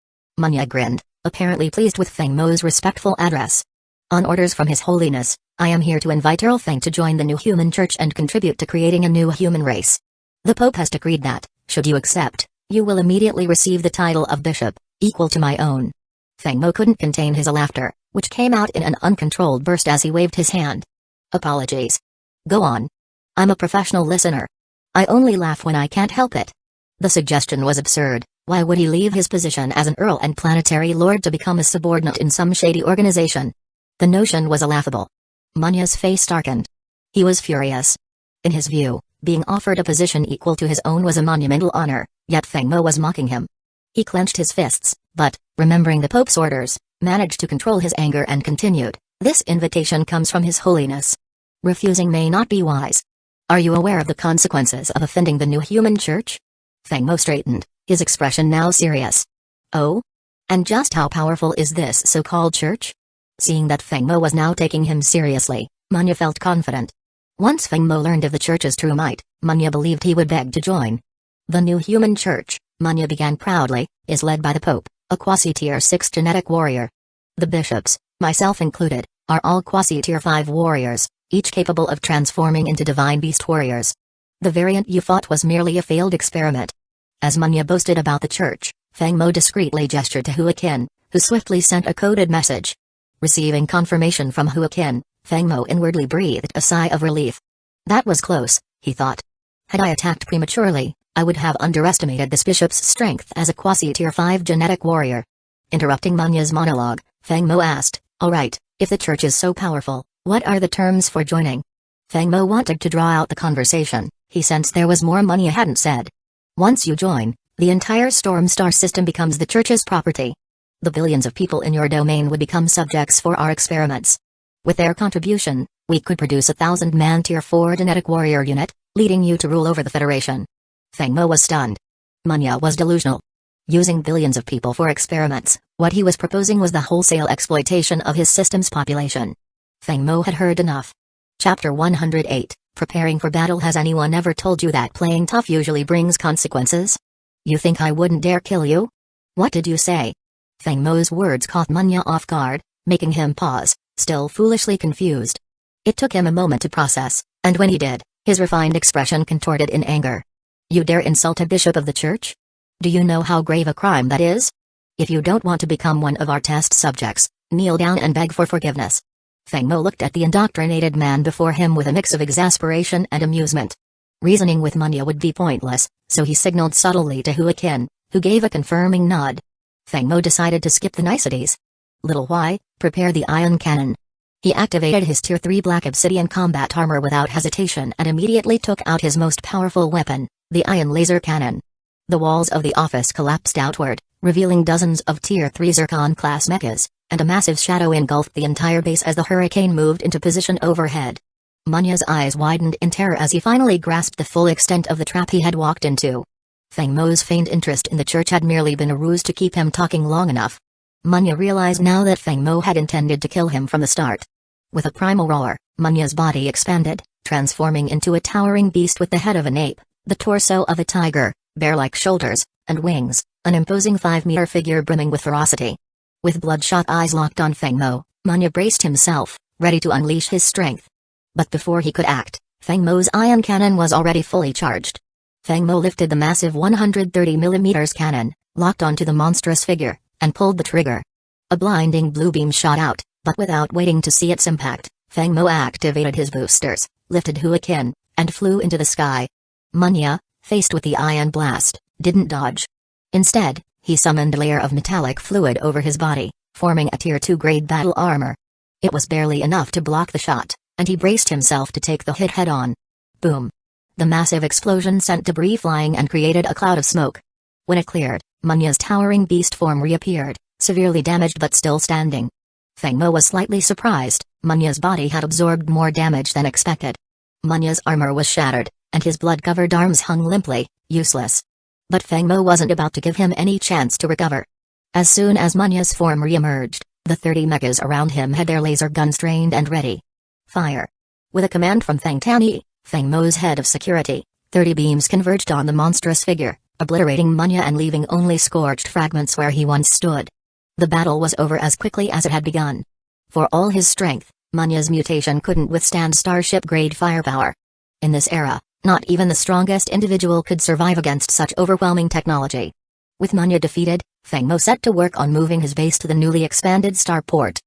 Munya grinned, apparently pleased with Fengmo's respectful address. "On orders from His Holiness, I am here to invite Earl Feng to join the New Human Church and contribute to creating a new human race. The Pope has decreed that, should you accept, you will immediately receive the title of bishop, equal to my own." Fengmo couldn't contain his laughter, which came out in an uncontrolled burst as he waved his hand. "Apologies. Go on. I'm a professional listener. I only laugh when I can't help it." The suggestion was absurd. Why would he leave his position as an earl and planetary lord to become a subordinate in some shady organization? The notion was laughable. Munya's face darkened. He was furious. In his view, being offered a position equal to his own was a monumental honor, yet Fengmo was mocking him. He clenched his fists, but, remembering the Pope's orders, managed to control his anger and continued, "This invitation comes from His Holiness. Refusing may not be wise. Are you aware of the consequences of offending the New Human Church?" Fengmo straightened, his expression now serious. "Oh? And just how powerful is this so-called church?" Seeing that Fengmo was now taking him seriously, Munya felt confident. Once Fengmo learned of the church's true might, Munya believed he would beg to join. The New Human Church, Munya began proudly, is led by the Pope, a quasi-tier 6 genetic warrior. The bishops, myself included, are all quasi-tier 5 warriors, each capable of transforming into divine beast warriors. The variant you fought was merely a failed experiment. As Munya boasted about the church, Fengmo discreetly gestured to Huaqian, who swiftly sent a coded message. Receiving confirmation from Huaqian, Fengmo inwardly breathed a sigh of relief. That was close, he thought. Had I attacked prematurely, I would have underestimated this bishop's strength as a quasi-tier 5 genetic warrior. Interrupting Munya's monologue, Fengmo asked, "Alright, if the church is so powerful, what are the terms for joining?" Fengmo wanted to draw out the conversation. He sensed there was more Munya hadn't said. "Once you join, the entire Storm Star system becomes the church's property. The billions of people in your domain would become subjects for our experiments. With their contribution, we could produce a 1,000-man Tier 4 genetic warrior unit, leading you to rule over the Federation." Fengmo was stunned. Munya was delusional. Using billions of people for experiments, what he was proposing was the wholesale exploitation of his system's population. Feng Mo had heard enough. Chapter 108, Preparing for Battle. Has anyone ever told you that playing tough usually brings consequences? You think I wouldn't dare kill you? What did you say? Feng Mo's words caught Munya off guard, making him pause, still foolishly confused. It took him a moment to process, and when he did, his refined expression contorted in anger. You dare insult a bishop of the church? Do you know how grave a crime that is? If you don't want to become one of our test subjects, kneel down and beg for forgiveness. Feng Mo looked at the indoctrinated man before him with a mix of exasperation and amusement. Reasoning with Munya would be pointless, so he signaled subtly to Hua Qin, who gave a confirming nod. Feng Mo decided to skip the niceties. Little Why, prepare the ion cannon. He activated his Tier 3 black obsidian combat armor without hesitation and immediately took out his most powerful weapon, the ion laser cannon. The walls of the office collapsed outward, revealing dozens of Tier 3 Zircon-class mechas, and a massive shadow engulfed the entire base as the hurricane moved into position overhead. Munya's eyes widened in terror as he finally grasped the full extent of the trap he had walked into. Feng Mo's feigned interest in the church had merely been a ruse to keep him talking long enough. Munya realized now that Feng Mo had intended to kill him from the start. With a primal roar, Munya's body expanded, transforming into a towering beast with the head of an ape, the torso of a tiger, bear-like shoulders, and wings, an imposing 5-meter figure brimming with ferocity. With bloodshot eyes locked on Feng Mo, Munya braced himself, ready to unleash his strength. But before he could act, Feng Mo's ion cannon was already fully charged. Feng Mo lifted the massive 130mm cannon, locked onto the monstrous figure, and pulled the trigger. A blinding blue beam shot out, but without waiting to see its impact, Feng Mo activated his boosters, lifted Hua Qin, and flew into the sky. Munya, faced with the ion blast, didn't dodge. Instead, he summoned a layer of metallic fluid over his body, forming a Tier 2 grade battle armor. It was barely enough to block the shot, and he braced himself to take the hit head-on. Boom! The massive explosion sent debris flying and created a cloud of smoke. When it cleared, Munya's towering beast form reappeared, severely damaged but still standing. Feng Mo was slightly surprised. Munya's body had absorbed more damage than expected. Munya's armor was shattered, and his blood-covered arms hung limply, useless. But Feng Mo wasn't about to give him any chance to recover. As soon as Munya's form re-emerged, the 30 mechas around him had their laser guns trained and ready. Fire! With a command from Feng Tani, Feng Mo's head of security, 30 beams converged on the monstrous figure, obliterating Munya and leaving only scorched fragments where he once stood. The battle was over as quickly as it had begun. For all his strength, Munya's mutation couldn't withstand starship-grade firepower. In this era, not even the strongest individual could survive against such overwhelming technology. With Munya defeated, Feng Mo set to work on moving his base to the newly expanded starport.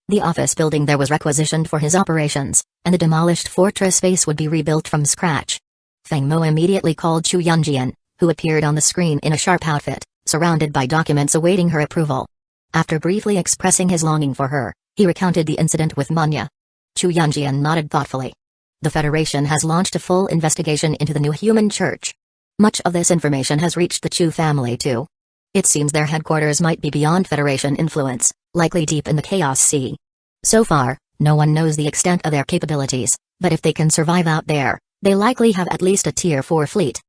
The office building there was requisitioned for his operations, and the demolished fortress base would be rebuilt from scratch. Feng Mo immediately called Chu Yunjian, who appeared on the screen in a sharp outfit, surrounded by documents awaiting her approval. After briefly expressing his longing for her, he recounted the incident with Munya. Chu Yunjian nodded thoughtfully. The Federation has launched a full investigation into the new human church. Much of this information has reached the Chu family too. It seems their headquarters might be beyond Federation influence, likely deep in the Chaos Sea. So far, no one knows the extent of their capabilities, but if they can survive out there, they likely have at least a Tier 4 fleet.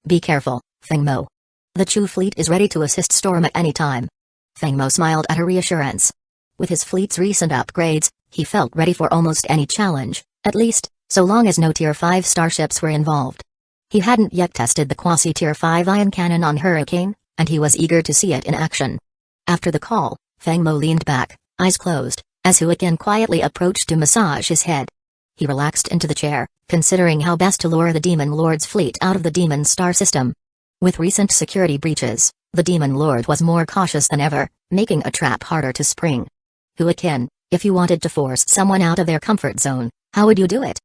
Be careful, Feng Mo. The Chu fleet is ready to assist Storm at any time. Feng Mo smiled at her reassurance. With his fleet's recent upgrades, he felt ready for almost any challenge, at least, so long as no Tier 5 starships were involved. He hadn't yet tested the quasi-Tier 5 ion cannon on Hurricane, and he was eager to see it in action. After the call, Feng Mo leaned back, eyes closed, as Hua Qin quietly approached to massage his head. He relaxed into the chair, considering how best to lure the Demon Lord's fleet out of the Demon Star system. With recent security breaches, the Demon Lord was more cautious than ever, making a trap harder to spring. Hua Qin, if you wanted to force someone out of their comfort zone, how would you do it?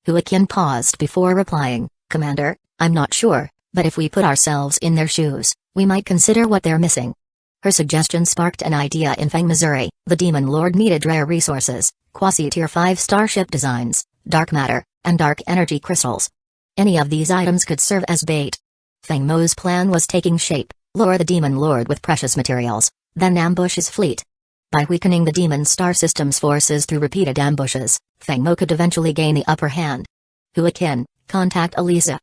Hua Qin paused before replying, Commander, I'm not sure, but if we put ourselves in their shoes, we might consider what they're missing. Her suggestion sparked an idea in Feng Missouri. The Demon Lord needed rare resources, quasi-Tier 5 starship designs, dark matter, and dark energy crystals. Any of these items could serve as bait. Feng Mo's plan was taking shape: lure the Demon Lord with precious materials, then ambush his fleet. By weakening the Demon Star System's forces through repeated ambushes, Feng Mo could eventually gain the upper hand. Hua Qin, contact Elisa.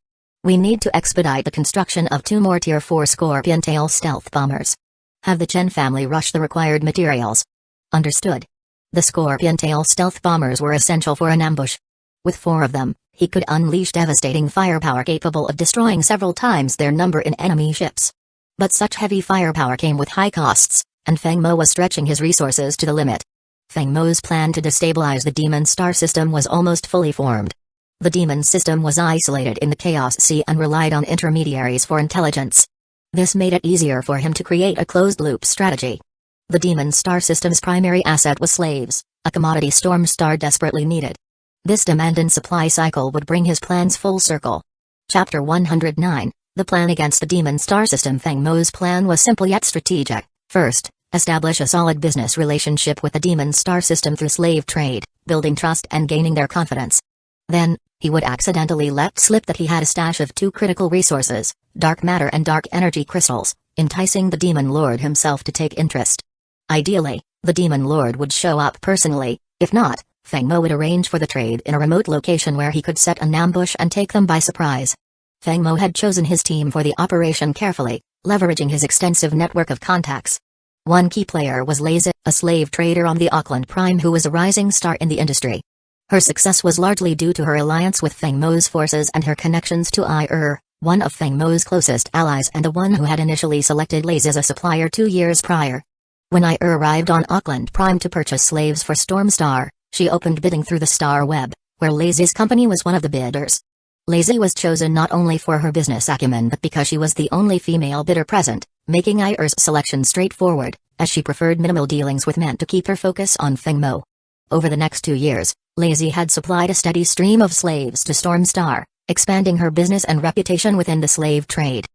We need to expedite the construction of 2 more Tier 4 Scorpion Tail stealth bombers. Have the Chen family rush the required materials. Understood. The Scorpion Tail stealth bombers were essential for an ambush. With 4 of them, he could unleash devastating firepower capable of destroying several times their number in enemy ships. But such heavy firepower came with high costs, and Feng Mo was stretching his resources to the limit. Feng Mo's plan to destabilize the Demon Star system was almost fully formed. The Demon system was isolated in the Chaos Sea and relied on intermediaries for intelligence. This made it easier for him to create a closed-loop strategy. The Demon Star system's primary asset was slaves, a commodity Storm Star desperately needed. This demand and supply cycle would bring his plans full circle. Chapter 109, The Plan Against the Demon Star System. Feng Mo's plan was simple yet strategic. First, establish a solid business relationship with the Demon Star system through slave trade, building trust and gaining their confidence. Then, he would accidentally let slip that he had a stash of 2 critical resources, dark matter and dark energy crystals, enticing the Demon Lord himself to take interest. Ideally, the Demon Lord would show up personally. If not, Feng Mo would arrange for the trade in a remote location where he could set an ambush and take them by surprise. Feng Mo had chosen his team for the operation carefully, leveraging his extensive network of contacts. One key player was Lazy, a slave trader on the Auckland Prime who was a rising star in the industry. Her success was largely due to her alliance with Feng Mo's forces and her connections to one of Feng Mo's closest allies and the one who had initially selected Lazy as a supplier 2 years prior. When arrived on Auckland Prime to purchase slaves for Storm Star, she opened bidding through the Star Web, where Lazy's company was one of the bidders. Lazy was chosen not only for her business acumen but because she was the only female bidder present, making Ir's selection straightforward, as she preferred minimal dealings with men to keep her focus on Feng Mo. Over the next 2 years, Lazy had supplied a steady stream of slaves to Storm Star, expanding her business and reputation within the slave trade.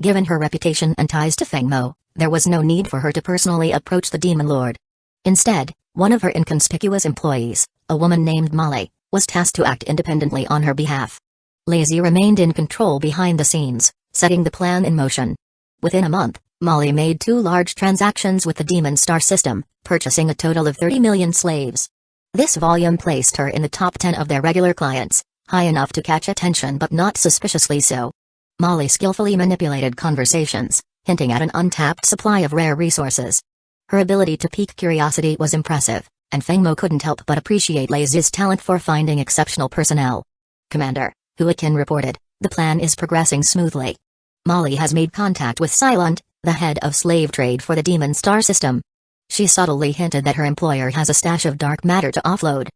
Given her reputation and ties to Feng Mo, there was no need for her to personally approach the Demon Lord. Instead, one of her inconspicuous employees, a woman named Molly, was tasked to act independently on her behalf. Lazy remained in control behind the scenes, setting the plan in motion. Within a month, Molly made 2 large transactions with the Demon Star system, purchasing a total of 30 million slaves. This volume placed her in the top 10 of their regular clients, high enough to catch attention but not suspiciously so. Molly skillfully manipulated conversations, hinting at an untapped supply of rare resources. Her ability to pique curiosity was impressive, and Feng Mo couldn't help but appreciate Lazy's talent for finding exceptional personnel. Commander, Huakin reported, the plan is progressing smoothly. Molly has made contact with Silent, the head of slave trade for the Demon Star system. She subtly hinted that her employer has a stash of dark matter to offload.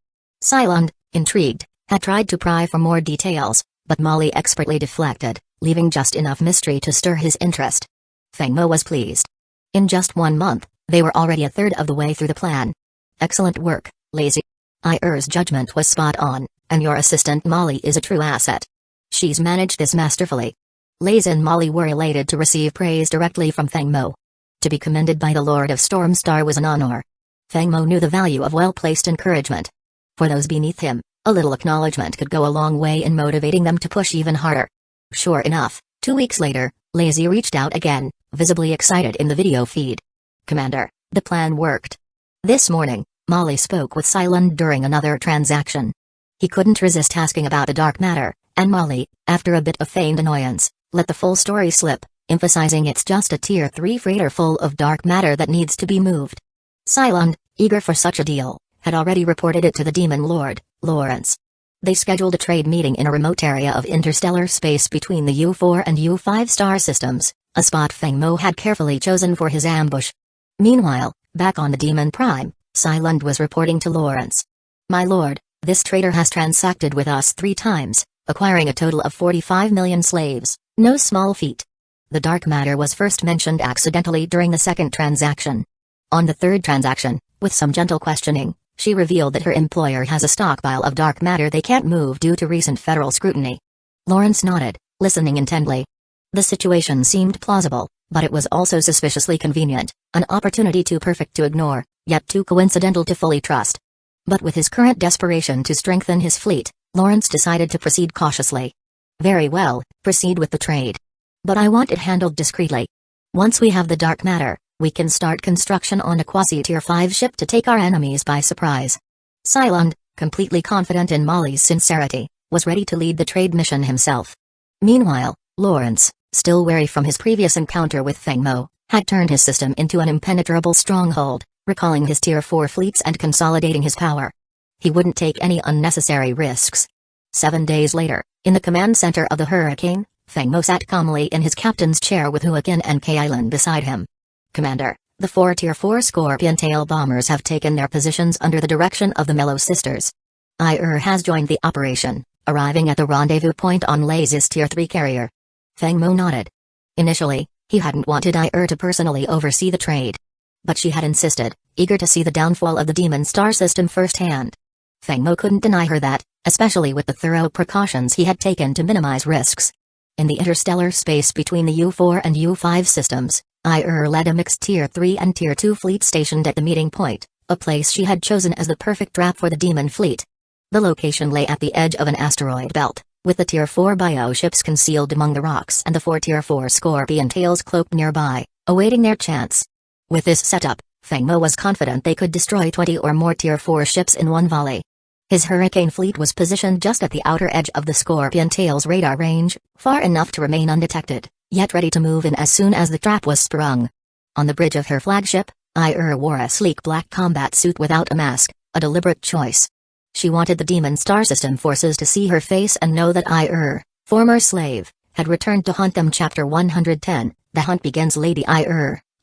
Silent, intrigued, had tried to pry for more details, but Molly expertly deflected, leaving just enough mystery to stir his interest. Feng Mo was pleased. In just 1 month, they were already a third of the way through the plan. Excellent work, Lazy. Ir's judgment was spot on, and your assistant Molly is a true asset. She's managed this masterfully. Lazy and Molly were elated to receive praise directly from Feng Mo. To be commended by the Lord of Storm Star was an honor. Feng Mo knew the value of well-placed encouragement. For those beneath him, a little acknowledgement could go a long way in motivating them to push even harder. Sure enough, 2 weeks later, Lazy reached out again, visibly excited in the video feed. Commander, the plan worked. This morning, Molly spoke with Silent during another transaction. He couldn't resist asking about the dark matter, and Molly, after a bit of feigned annoyance, let the full story slip, emphasizing it's just a Tier 3 freighter full of dark matter that needs to be moved. Silent, eager for such a deal, had already reported it to the Demon Lord, Lawrence. They scheduled a trade meeting in a remote area of interstellar space between the U4 and U5 star systems, a spot Feng Mo had carefully chosen for his ambush. Meanwhile, back on the Demon Prime, Silent was reporting to Lawrence. My lord, this trader has transacted with us 3 times, acquiring a total of 45 million slaves, no small feat. The dark matter was first mentioned accidentally during the second transaction. On the third transaction, with some gentle questioning, she revealed that her employer has a stockpile of dark matter they can't move due to recent federal scrutiny. Lawrence nodded, listening intently. The situation seemed plausible, but it was also suspiciously convenient, an opportunity too perfect to ignore, yet too coincidental to fully trust. But with his current desperation to strengthen his fleet, Lawrence decided to proceed cautiously. Very well, proceed with the trade. But I want it handled discreetly. Once we have the dark matter, we can start construction on a quasi-Tier 5 ship to take our enemies by surprise. Silent, completely confident in Molly's sincerity, was ready to lead the trade mission himself. Meanwhile, Lawrence, still wary from his previous encounter with Feng Mo, had turned his system into an impenetrable stronghold, recalling his Tier 4 fleets and consolidating his power. He wouldn't take any unnecessary risks. 7 days later, in the command center of the Hurricane, Feng Mo sat calmly in his captain's chair with Huaqian and Kailan beside him. "Commander, the 4 Tier 4 Scorpion Tail bombers have taken their positions under the direction of the Mellow Sisters. Has joined the operation, arriving at the rendezvous point on Laze's Tier 3 carrier." Feng Mo nodded. Initially, he hadn't wanted to personally oversee the trade. But she had insisted, eager to see the downfall of the Demon Star system firsthand. Feng Mo couldn't deny her that, especially with the thorough precautions he had taken to minimize risks. In the interstellar space between the U4 and U5 systems, led a mixed Tier 3 and Tier 2 fleet stationed at the meeting point, a place she had chosen as the perfect trap for the Demon fleet. The location lay at the edge of an asteroid belt, with the Tier 4 bioships concealed among the rocks and the 4 Tier 4 Scorpion Tails cloaked nearby, awaiting their chance. With this setup, Feng Mo was confident they could destroy 20 or more Tier 4 ships in one volley. His Hurricane fleet was positioned just at the outer edge of the Scorpion Tail's radar range, far enough to remain undetected, yet ready to move in as soon as the trap was sprung. On the bridge of her flagship, wore a sleek black combat suit without a mask, a deliberate choice. She wanted the Demon Star System forces to see her face and know that former slave, had returned to hunt them. Chapter 110, The Hunt Begins. Lady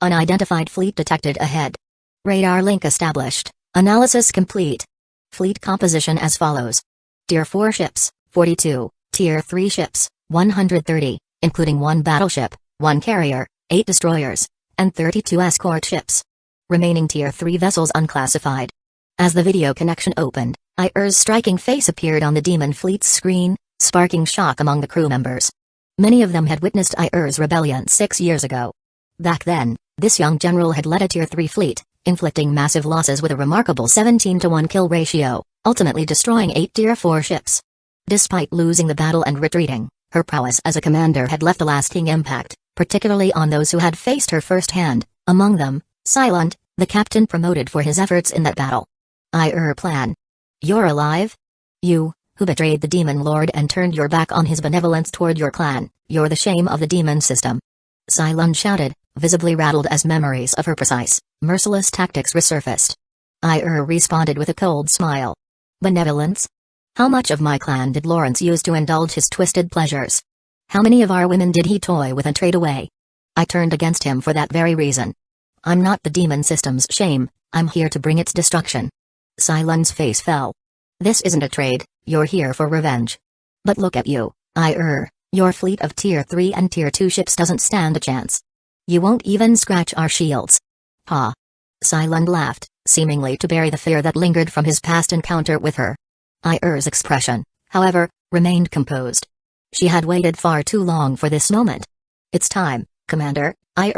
unidentified fleet detected ahead. Radar link established. Analysis complete. Fleet composition as follows. Tier 4 ships, 42, Tier 3 ships, 130, including 1 battleship, 1 carrier, 8 destroyers, and 32 escort ships. Remaining Tier 3 vessels unclassified. As the video connection opened, striking face appeared on the Demon fleet's screen, sparking shock among the crew members. Many of them had witnessed rebellion 6 years ago. Back then, this young general had led a Tier 3 fleet, inflicting massive losses with a remarkable 17-to-1 kill ratio, ultimately destroying 8 Tier 4 ships. Despite losing the battle and retreating, her prowess as a commander had left a lasting impact, particularly on those who had faced her firsthand, among them, Silent, the captain promoted for his efforts in that battle. Plan. You're alive? You, who betrayed the Demon Lord and turned your back on his benevolence toward your clan, you're the shame of the Demon system. Silent shouted, visibly rattled as memories of her precise, merciless tactics resurfaced. Responded with a cold smile. Benevolence? How much of my clan did Lawrence use to indulge his twisted pleasures? How many of our women did he toy with and trade away? I turned against him for that very reason. I'm not the Demon system's shame, I'm here to bring its destruction. Silent's face fell. This isn't a trade, you're here for revenge. But look at you, your fleet of Tier 3 and Tier 2 ships doesn't stand a chance. You won't even scratch our shields. Ha! Silent laughed, seemingly to bury the fear that lingered from his past encounter with her. Expression, however, remained composed. She had waited far too long for this moment. It's time, Commander,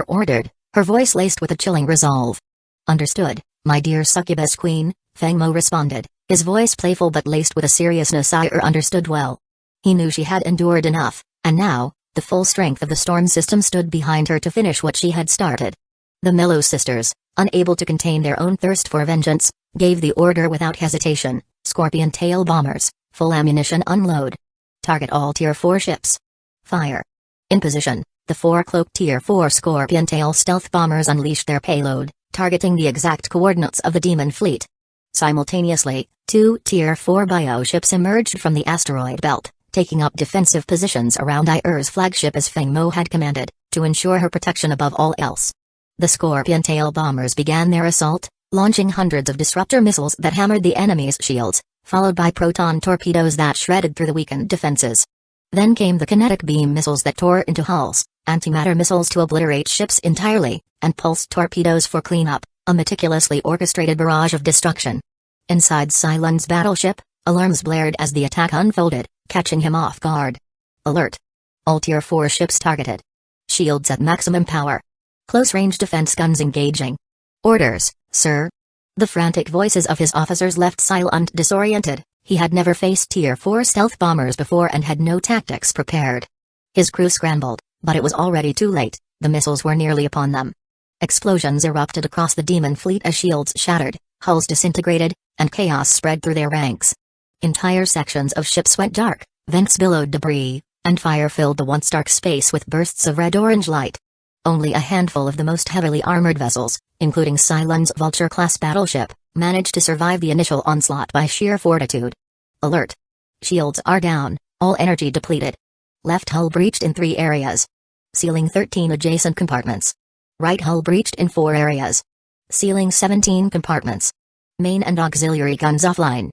ordered, her voice laced with a chilling resolve. Understood, my dear succubus queen, Feng Mo responded, his voice playful but laced with a seriousness understood well. He knew she had endured enough, and now, the full strength of the storm system stood behind her to finish what she had started. The Mellow Sisters, unable to contain their own thirst for vengeance, gave the order without hesitation, Scorpion Tail bombers, full ammunition unload. Target all Tier 4 ships. Fire. In position, the 4 cloaked Tier 4 Scorpion Tail stealth bombers unleashed their payload, targeting the exact coordinates of the Demon fleet. Simultaneously, 2 Tier 4 bioships emerged from the asteroid belt, taking up defensive positions around flagship as Feng Mo had commanded, to ensure her protection above all else. The Scorpion Tail bombers began their assault, launching hundreds of disruptor missiles that hammered the enemy's shields, followed by proton torpedoes that shredded through the weakened defenses. Then came the kinetic beam missiles that tore into hulls, antimatter missiles to obliterate ships entirely, and pulse torpedoes for cleanup, a meticulously orchestrated barrage of destruction. Inside Silent's battleship, alarms blared as the attack unfolded, catching him off guard. Alert! All Tier 4 ships targeted. Shields at maximum power. Close-range defense guns engaging. Orders, sir. The frantic voices of his officers left Silent disoriented. He had never faced Tier 4 stealth bombers before and had no tactics prepared. His crew scrambled, but it was already too late, the missiles were nearly upon them. Explosions erupted across the Demon fleet as shields shattered, hulls disintegrated, and chaos spread through their ranks. Entire sections of ships went dark, vents billowed debris, and fire filled the once dark space with bursts of red-orange light. Only a handful of the most heavily armored vessels, including Cylon's Vulture-class battleship, managed to survive the initial onslaught by sheer fortitude. Alert! Shields are down, all energy depleted. Left hull breached in 3 areas. Sealing 13 adjacent compartments. Right hull breached in 4 areas. Sealing 17 compartments. Main and auxiliary guns offline.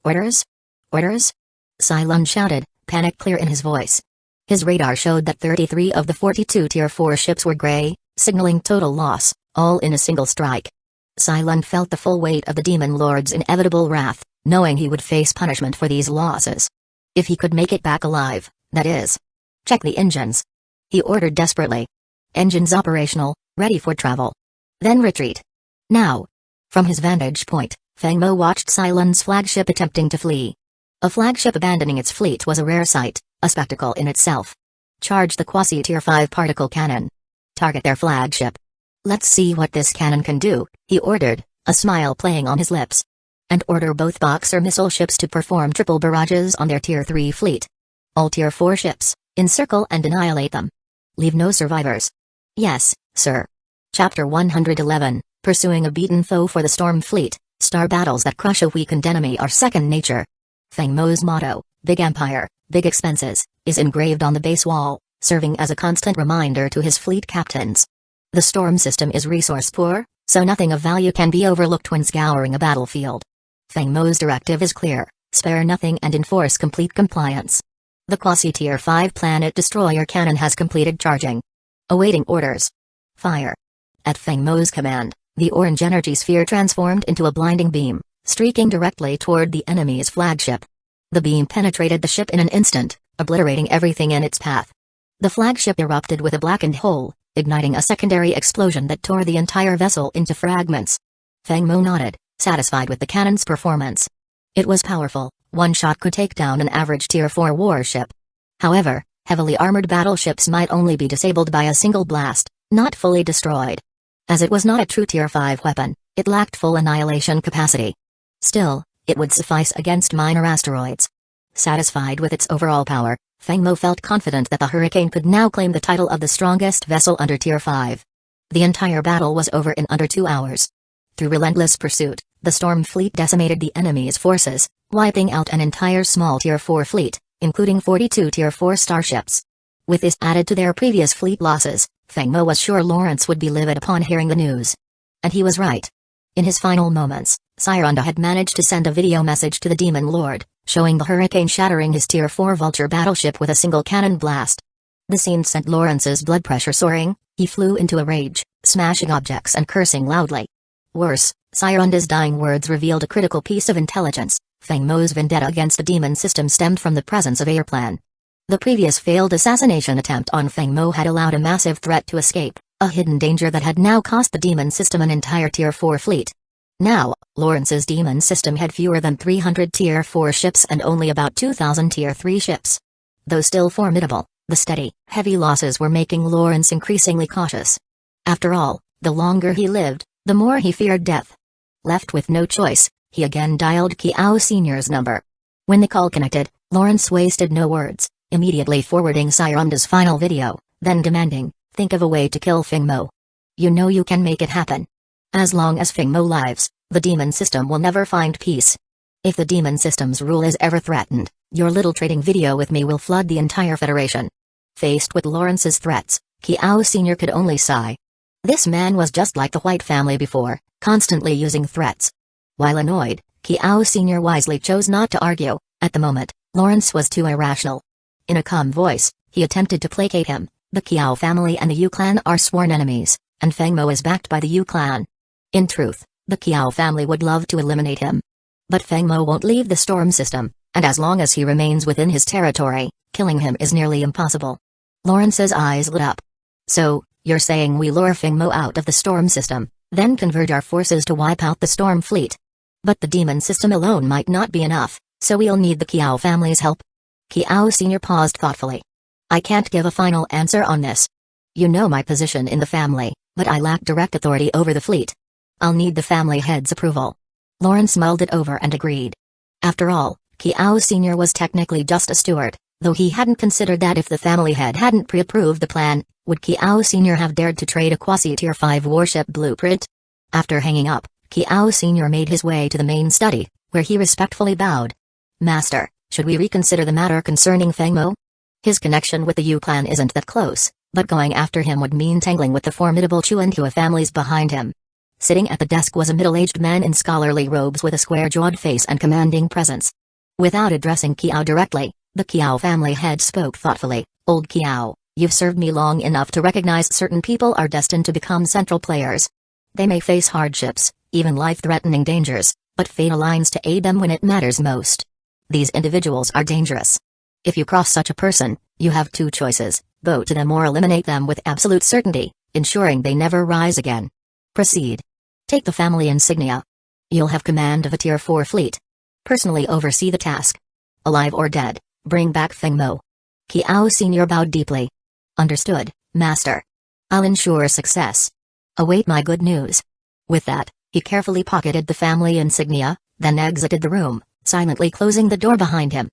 Orders? Orders? Cylon shouted, panic clear in his voice. His radar showed that 33 of the 42 Tier 4 ships were gray, signaling total loss, all in a single strike. Cylon felt the full weight of the Demon Lord's inevitable wrath, knowing he would face punishment for these losses. If he could make it back alive, that is. Check the engines. He ordered desperately. Engines operational, ready for travel. Then retreat. Now. From his vantage point, Feng Mo watched Cylon's flagship attempting to flee. A flagship abandoning its fleet was a rare sight, a spectacle in itself. Charge the quasi-tier 5 particle cannon. Target their flagship. Let's see what this cannon can do, he ordered, a smile playing on his lips. And order both Boxer missile ships to perform triple barrages on their Tier 3 fleet. All Tier 4 ships, encircle and annihilate them. Leave no survivors. Yes, sir. Chapter 111, Pursuing a Beaten Foe for the Storm Fleet, Star battles that crush a weakened enemy are second nature. Feng Mo's motto, Big Empire, Big Expenses, is engraved on the base wall, serving as a constant reminder to his fleet captains. The storm system is resource poor, so nothing of value can be overlooked when scouring a battlefield. Feng Mo's directive is clear, spare nothing and enforce complete compliance. The quasi-tier 5 planet destroyer cannon has completed charging. Awaiting orders. Fire. At Feng Mo's command, the orange energy sphere transformed into a blinding beam, streaking directly toward the enemy's flagship. The beam penetrated the ship in an instant, obliterating everything in its path. The flagship erupted with a blackened hole, igniting a secondary explosion that tore the entire vessel into fragments. Feng Mo nodded, satisfied with the cannon's performance. It was powerful, one shot could take down an average Tier 4 warship. However, heavily armored battleships might only be disabled by a single blast, not fully destroyed. As it was not a true Tier 5 weapon, it lacked full annihilation capacity. Still, it would suffice against minor asteroids. Satisfied with its overall power, Feng Mo felt confident that the Hurricane could now claim the title of the strongest vessel under Tier 5. The entire battle was over in under 2 hours. Through relentless pursuit, the Storm Fleet decimated the enemy's forces, wiping out an entire small Tier 4 fleet, including 42 Tier 4 starships. With this added to their previous fleet losses, Feng Mo was sure Lawrence would be livid upon hearing the news. And he was right. In his final moments, Sironda had managed to send a video message to the Demon Lord, showing the Hurricane shattering his Tier 4 Vulture battleship with a single cannon blast. The scene sent Lawrence's blood pressure soaring. He flew into a rage, smashing objects and cursing loudly. Worse, Sironda's dying words revealed a critical piece of intelligence. Feng Mo's vendetta against the demon system stemmed from the presence of Airplan. The previous failed assassination attempt on Feng Mo had allowed a massive threat to escape, a hidden danger that had now cost the demon system an entire Tier 4 fleet. Now, Lawrence's demon system had fewer than 300 Tier 4 ships and only about 2,000 Tier 3 ships. Though still formidable, the steady, heavy losses were making Lawrence increasingly cautious. After all, the longer he lived, the more he feared death. Left with no choice, he again dialed Kiao Sr.'s number. When the call connected, Lawrence wasted no words, immediately forwarding Sironda's final video, then demanding, "Think of a way to kill Feng Mo. You know you can make it happen. As long as Feng Mo lives, the demon system will never find peace. If the demon system's rule is ever threatened, your little trading video with me will flood the entire Federation." Faced with Lawrence's threats, Kiao Sr. could only sigh. This man was just like the White family before, constantly using threats. While annoyed, Kiao Sr. wisely chose not to argue. At the moment, Lawrence was too irrational. In a calm voice, he attempted to placate him. The Kiao family and the Yu clan are sworn enemies, and Feng Mo is backed by the Yu clan. In truth, the Kiao family would love to eliminate him. But Feng Mo won't leave the storm system, and as long as he remains within his territory, killing him is nearly impossible. Lawrence's eyes lit up. "So, you're saying we lure Feng Mo out of the storm system, then converge our forces to wipe out the storm fleet? But the demon system alone might not be enough, so we'll need the Kiao family's help?" Kiao Sr. paused thoughtfully. "I can't give a final answer on this. You know my position in the family, but I lack direct authority over the fleet. I'll need the family head's approval." Lawrence mulled it over and agreed. After all, Kiao Sr. was technically just a steward, Though he hadn't considered that if the family head hadn't pre-approved the plan, would Kiao Sr. have dared to trade a quasi-tier 5 warship blueprint? After hanging up, Kiao Sr. made his way to the main study, where he respectfully bowed. Master, should we reconsider the matter concerning Fengmo? His connection with the Yu clan isn't that close, but going after him would mean tangling with the formidable Chu and Hua families behind him. Sitting at the desk was a middle-aged man in scholarly robes with a square-jawed face and commanding presence. Without addressing Kiao directly, the Kiao family head spoke thoughtfully. Old Kiao, you've served me long enough to recognize certain people are destined to become central players. They may face hardships, even life-threatening dangers, but fate aligns to aid them when it matters most. These individuals are dangerous. If you cross such a person, you have two choices: bow to them or eliminate them with absolute certainty, ensuring they never rise again. Proceed. Take the family insignia. You'll have command of a Tier 4 fleet. Personally oversee the task. Alive or dead, bring back Fengmo. Kiao Sr. bowed deeply. Understood, Master. I'll ensure success. Await my good news. With that, he carefully pocketed the family insignia, then exited the room, silently closing the door behind him.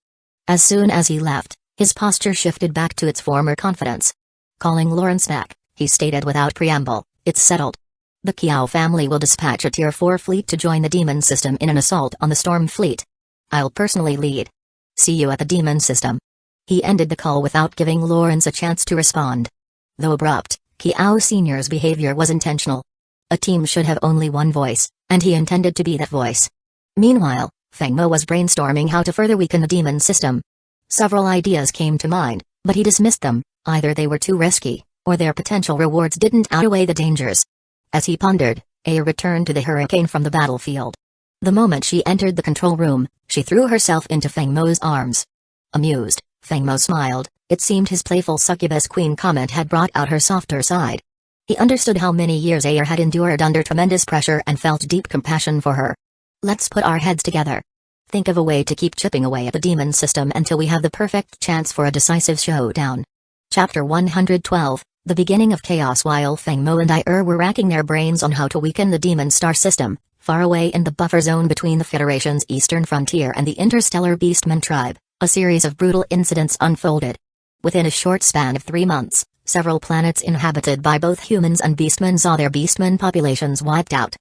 As soon as he left, his posture shifted back to its former confidence. Calling Lawrence back, he stated without preamble, it's settled. The Kiao family will dispatch a Tier 4 fleet to join the Demon System in an assault on the Storm Fleet. I'll personally lead. See you at the Demon System. He ended the call without giving Lawrence a chance to respond. Though abrupt, Kiao Sr.'s behavior was intentional. A team should have only one voice, and he intended to be that voice. Meanwhile, Fengmo was brainstorming how to further weaken the Demon System. Several ideas came to mind, but he dismissed them. Either they were too risky, or their potential rewards didn't outweigh the dangers. As he pondered, Aya returned to the Hurricane from the battlefield. The moment she entered the control room, she threw herself into Fengmo's arms. Amused, Fengmo smiled. It seemed his playful succubus queen comment had brought out her softer side. He understood how many years Aya had endured under tremendous pressure and felt deep compassion for her. Let's put our heads together. Think of a way to keep chipping away at the Demon System until we have the perfect chance for a decisive showdown. Chapter 112, The Beginning of Chaos. While Fengmo and Aya were racking their brains on how to weaken the Demon Star System, far away in the buffer zone between the Federation's eastern frontier and the interstellar Beastmen tribe, a series of brutal incidents unfolded. Within a short span of 3 months, several planets inhabited by both humans and beastmen saw their beastmen populations wiped out.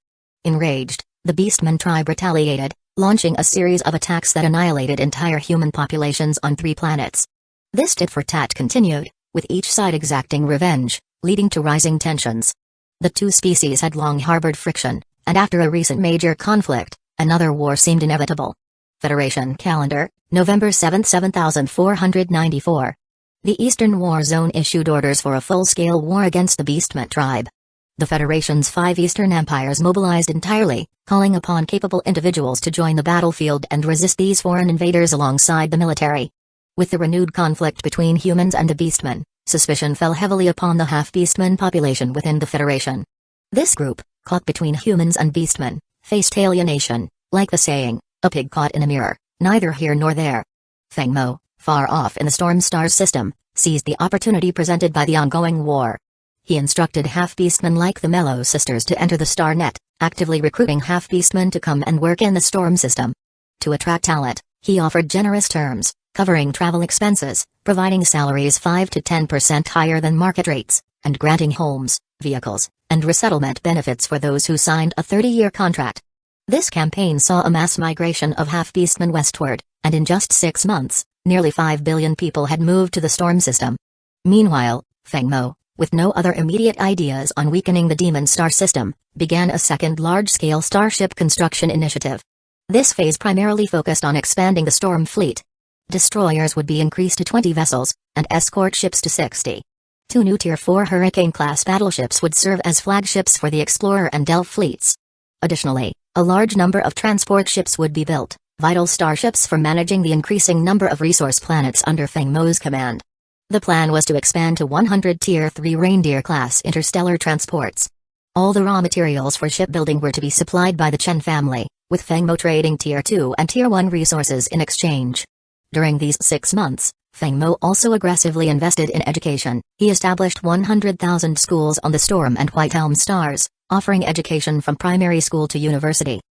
Enraged, the beastmen tribe retaliated, launching a series of attacks that annihilated entire human populations on 3 planets. This tit-for-tat continued, with each side exacting revenge, leading to rising tensions. The two species had long harbored friction, and after a recent major conflict, another war seemed inevitable. Federation Calendar, November 7, 7494. The Eastern War Zone issued orders for a full-scale war against the Beastmen tribe. The Federation's 5 Eastern empires mobilized entirely, calling upon capable individuals to join the battlefield and resist these foreign invaders alongside the military. With the renewed conflict between humans and the Beastmen, suspicion fell heavily upon the half-Beastmen population within the Federation. This group, caught between humans and Beastmen, faced alienation, like the saying, a pig caught in a mirror, neither here nor there. Fengmo, far off in the Storm Star system, seized the opportunity presented by the ongoing war. He instructed half-beastmen like the Mellow Sisters to enter the Star Net, actively recruiting half-beastmen to come and work in the Storm system. To attract talent, he offered generous terms, covering travel expenses, providing salaries 5 to 10% higher than market rates, and granting homes, vehicles, and resettlement benefits for those who signed a 30-year contract. This campaign saw a mass migration of half-beastmen westward, and in just 6 months, nearly 5 billion people had moved to the Storm system. Meanwhile, Fengmo, with no other immediate ideas on weakening the Demon Star system, began a second large-scale starship construction initiative. This phase primarily focused on expanding the Storm fleet. Destroyers would be increased to 20 vessels, and escort ships to 60. 2 new Tier 4 Hurricane-class battleships would serve as flagships for the Explorer and Delve fleets. Additionally, a large number of transport ships would be built, vital starships for managing the increasing number of resource planets under Fengmo's command. The plan was to expand to 100 Tier 3 Reindeer-class interstellar transports. All the raw materials for shipbuilding were to be supplied by the Chen family, with Fengmo trading Tier 2 and Tier 1 resources in exchange. During these 6 months, Fengmo also aggressively invested in education. He established 100,000 schools on the Storm and White Elm stars, offering education from primary school to university.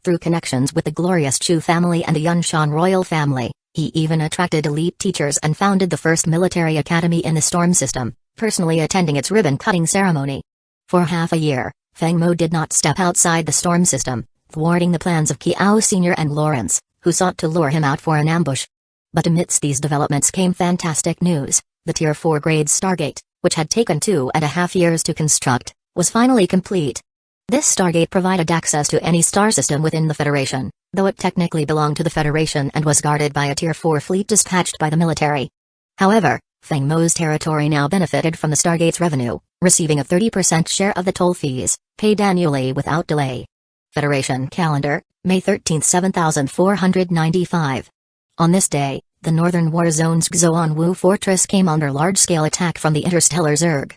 Through connections with the glorious Chu family and the Yunshan royal family, He even attracted elite teachers and founded the first military academy in the storm system, personally attending its ribbon-cutting ceremony. For half a year, Feng Mo did not step outside the storm system, thwarting the plans of Kiao Sr. and Lawrence, who sought to lure him out for an ambush. But amidst these developments came fantastic news. The Tier 4 grade Stargate, which had taken 2.5 years to construct, was finally complete. This Stargate provided access to any star system within the Federation, though it technically belonged to the Federation and was guarded by a Tier 4 fleet dispatched by the military. However, Feng Mo's territory now benefited from the Stargate's revenue, receiving a 30% share of the toll fees, paid annually without delay. Federation Calendar, May 13, 7495. On this day, the northern war zone's Xuanwu fortress came under large-scale attack from the interstellar Zerg.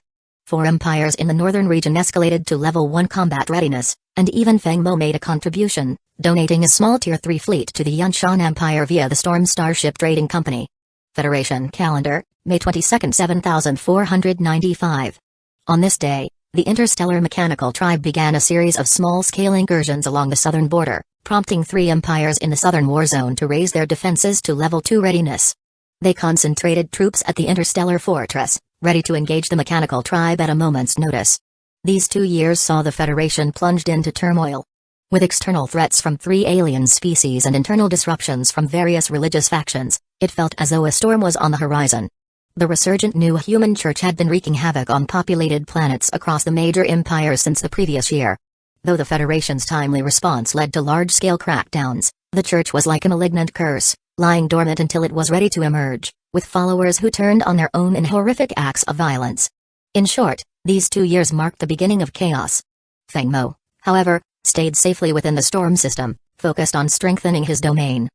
4 empires in the northern region escalated to level 1 combat readiness, and even Feng Mo made a contribution, donating a small Tier 3 fleet to the Yunshan Empire via the Storm Starship Trading Company. Federation Calendar, May 22, 7495. On this day, the interstellar mechanical tribe began a series of small-scale incursions along the southern border, prompting 3 empires in the southern war zone to raise their defenses to level 2 readiness. They concentrated troops at the interstellar fortress, ready to engage the mechanical tribe at a moment's notice. These 2 years saw the Federation plunged into turmoil. With external threats from 3 alien species and internal disruptions from various religious factions, it felt as though a storm was on the horizon. The resurgent new human church had been wreaking havoc on populated planets across the major empires since the previous year. Though the Federation's timely response led to large-scale crackdowns, the church was like a malignant curse, lying dormant until it was ready to emerge, with followers who turned on their own in horrific acts of violence. In short, these 2 years marked the beginning of chaos. Feng Mo, however, stayed safely within the storm system, focused on strengthening his domain.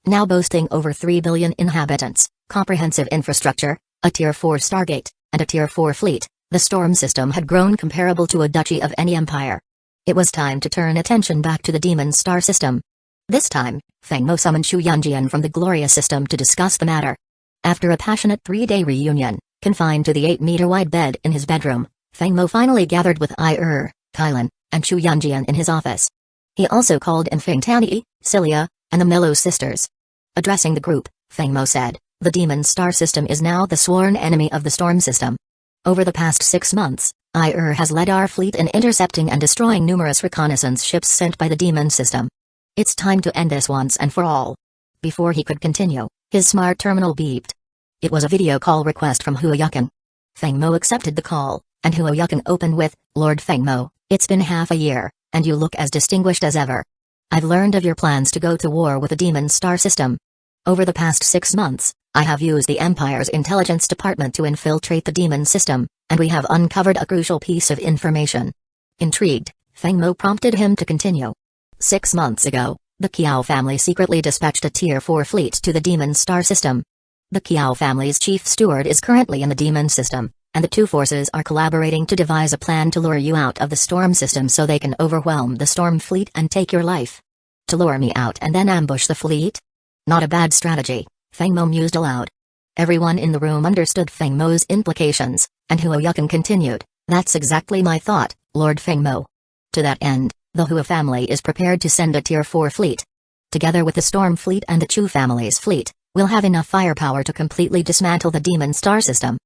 Now boasting over 3 billion inhabitants, comprehensive infrastructure, a Tier 4 Stargate, and a Tier 4 fleet, the storm system had grown comparable to a duchy of any empire. It was time to turn attention back to the Demon Star system. This time, Feng Mo summoned Xu Yanjian from the Gloria system to discuss the matter. After a passionate 3-day reunion, confined to the 8-meter-wide bed in his bedroom, Feng Mo finally gathered with Kylan, and Xu Yanjian in his office. He also called in Feng Tani, Cilia, and the Mellow sisters. Addressing the group, Feng Mo said, "The Demon Star system is now the sworn enemy of the Storm system. Over the past 6 months, has led our fleet in intercepting and destroying numerous reconnaissance ships sent by the Demon system. It's time to end this once and for all." Before he could continue, his smart terminal beeped. It was a video call request from Huoyukan. Feng Mo accepted the call, and Huoyukan opened with, "Lord Feng Mo, it's been half a year, and you look as distinguished as ever. I've learned of your plans to go to war with the Demon Star system. Over the past 6 months, I have used the Empire's intelligence department to infiltrate the Demon system, and we have uncovered a crucial piece of information." Intrigued, Feng Mo prompted him to continue. 6 months ago, the Kiao family secretly dispatched a Tier 4 fleet to the Demon Star system. The Kiao family's chief steward is currently in the Demon system, and the 2 forces are collaborating to devise a plan to lure you out of the Storm system so they can overwhelm the Storm fleet and take your life. To lure me out and then ambush the fleet? Not a bad strategy, Feng Mo mused aloud. Everyone in the room understood Feng Mo's implications, and Huoyukan continued, "That's exactly my thought, Lord Feng Mo. To that end, the Hua family is prepared to send a Tier 4 fleet. Together with the Storm fleet and the Chu family's fleet, we'll have enough firepower to completely dismantle the Demon Star system.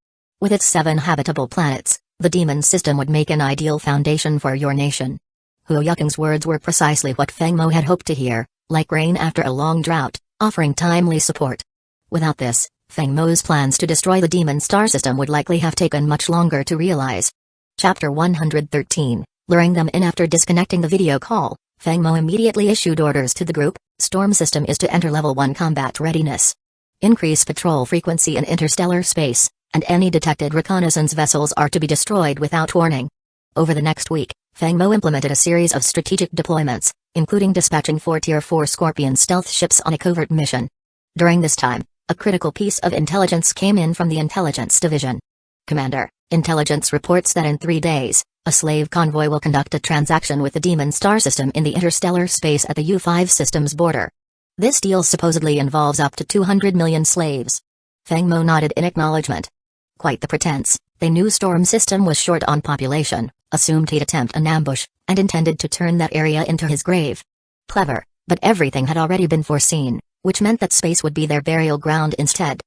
With its 7 habitable planets, the Demon system would make an ideal foundation for your nation." Huoyukan's words were precisely what Feng Mo had hoped to hear, like rain after a long drought, offering timely support. Without this, Feng Mo's plans to destroy the Demon Star system would likely have taken much longer to realize. Chapter 113, luring them in. After disconnecting the video call, Feng Mo immediately issued orders to the group. Storm system is to enter level 1 combat readiness. Increase patrol frequency in interstellar space, and any detected reconnaissance vessels are to be destroyed without warning. Over the next week, Feng Mo implemented a series of strategic deployments, including dispatching 4 Tier 4 Scorpion stealth ships on a covert mission. During this time, a critical piece of intelligence came in from the Intelligence Division. "Commander, intelligence reports that in 3 days, a slave convoy will conduct a transaction with the Demon Star system in the interstellar space at the U5 system's border. This deal supposedly involves up to 200 million slaves." Feng Mo nodded in acknowledgement. Quite the pretense. They knew Storm system was short on population, assumed he'd attempt an ambush, and intended to turn that area into his grave. Clever, but everything had already been foreseen. which meant that space would be their burial ground instead.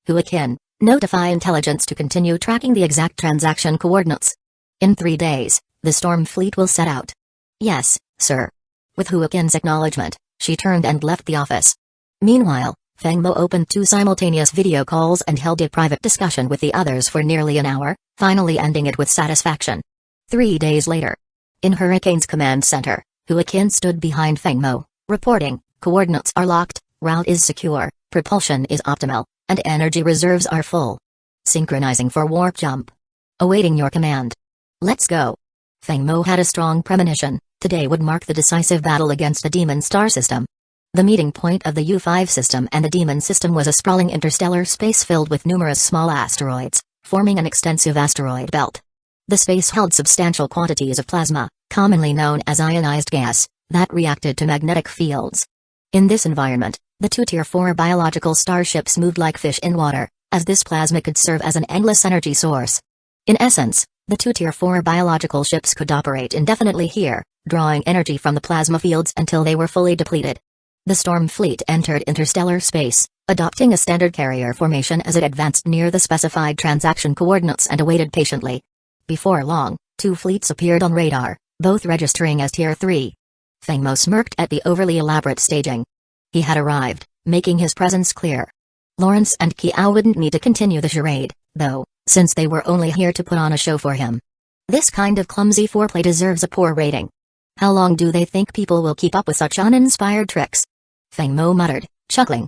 Huakin, notify intelligence to continue tracking the exact transaction coordinates. In 3 days, the storm fleet will set out. Yes, sir. With Huakin's acknowledgement, she turned and left the office. Meanwhile, Feng Mo opened 2 simultaneous video calls and held a private discussion with the others for nearly an hour, finally ending it with satisfaction. 3 days later, in Hurricane's command center, Huakin stood behind Feng Mo, reporting, coordinates are locked, route is secure, propulsion is optimal, and energy reserves are full. Synchronizing for warp jump. Awaiting your command. Let's go. Feng Mo had a strong premonition, today would mark the decisive battle against the Demon Star system. The meeting point of the U-5 system and the Demon system was a sprawling interstellar space filled with numerous small asteroids, forming an extensive asteroid belt. The space held substantial quantities of plasma, commonly known as ionized gas, that reacted to magnetic fields. In this environment, the 2 Tier 4 biological starships moved like fish in water, as this plasma could serve as an endless energy source. In essence, the 2 Tier 4 biological ships could operate indefinitely here, drawing energy from the plasma fields until they were fully depleted. The Storm Fleet entered interstellar space, adopting a standard carrier formation as it advanced near the specified transaction coordinates and awaited patiently. Before long, 2 fleets appeared on radar, both registering as Tier 3. Feng Mo smirked at the overly elaborate staging. He had arrived, making his presence clear. Lawrence and Kiao wouldn't need to continue the charade, though, since they were only here to put on a show for him. This kind of clumsy foreplay deserves a poor rating. How long do they think people will keep up with such uninspired tricks? Feng Mo muttered, chuckling.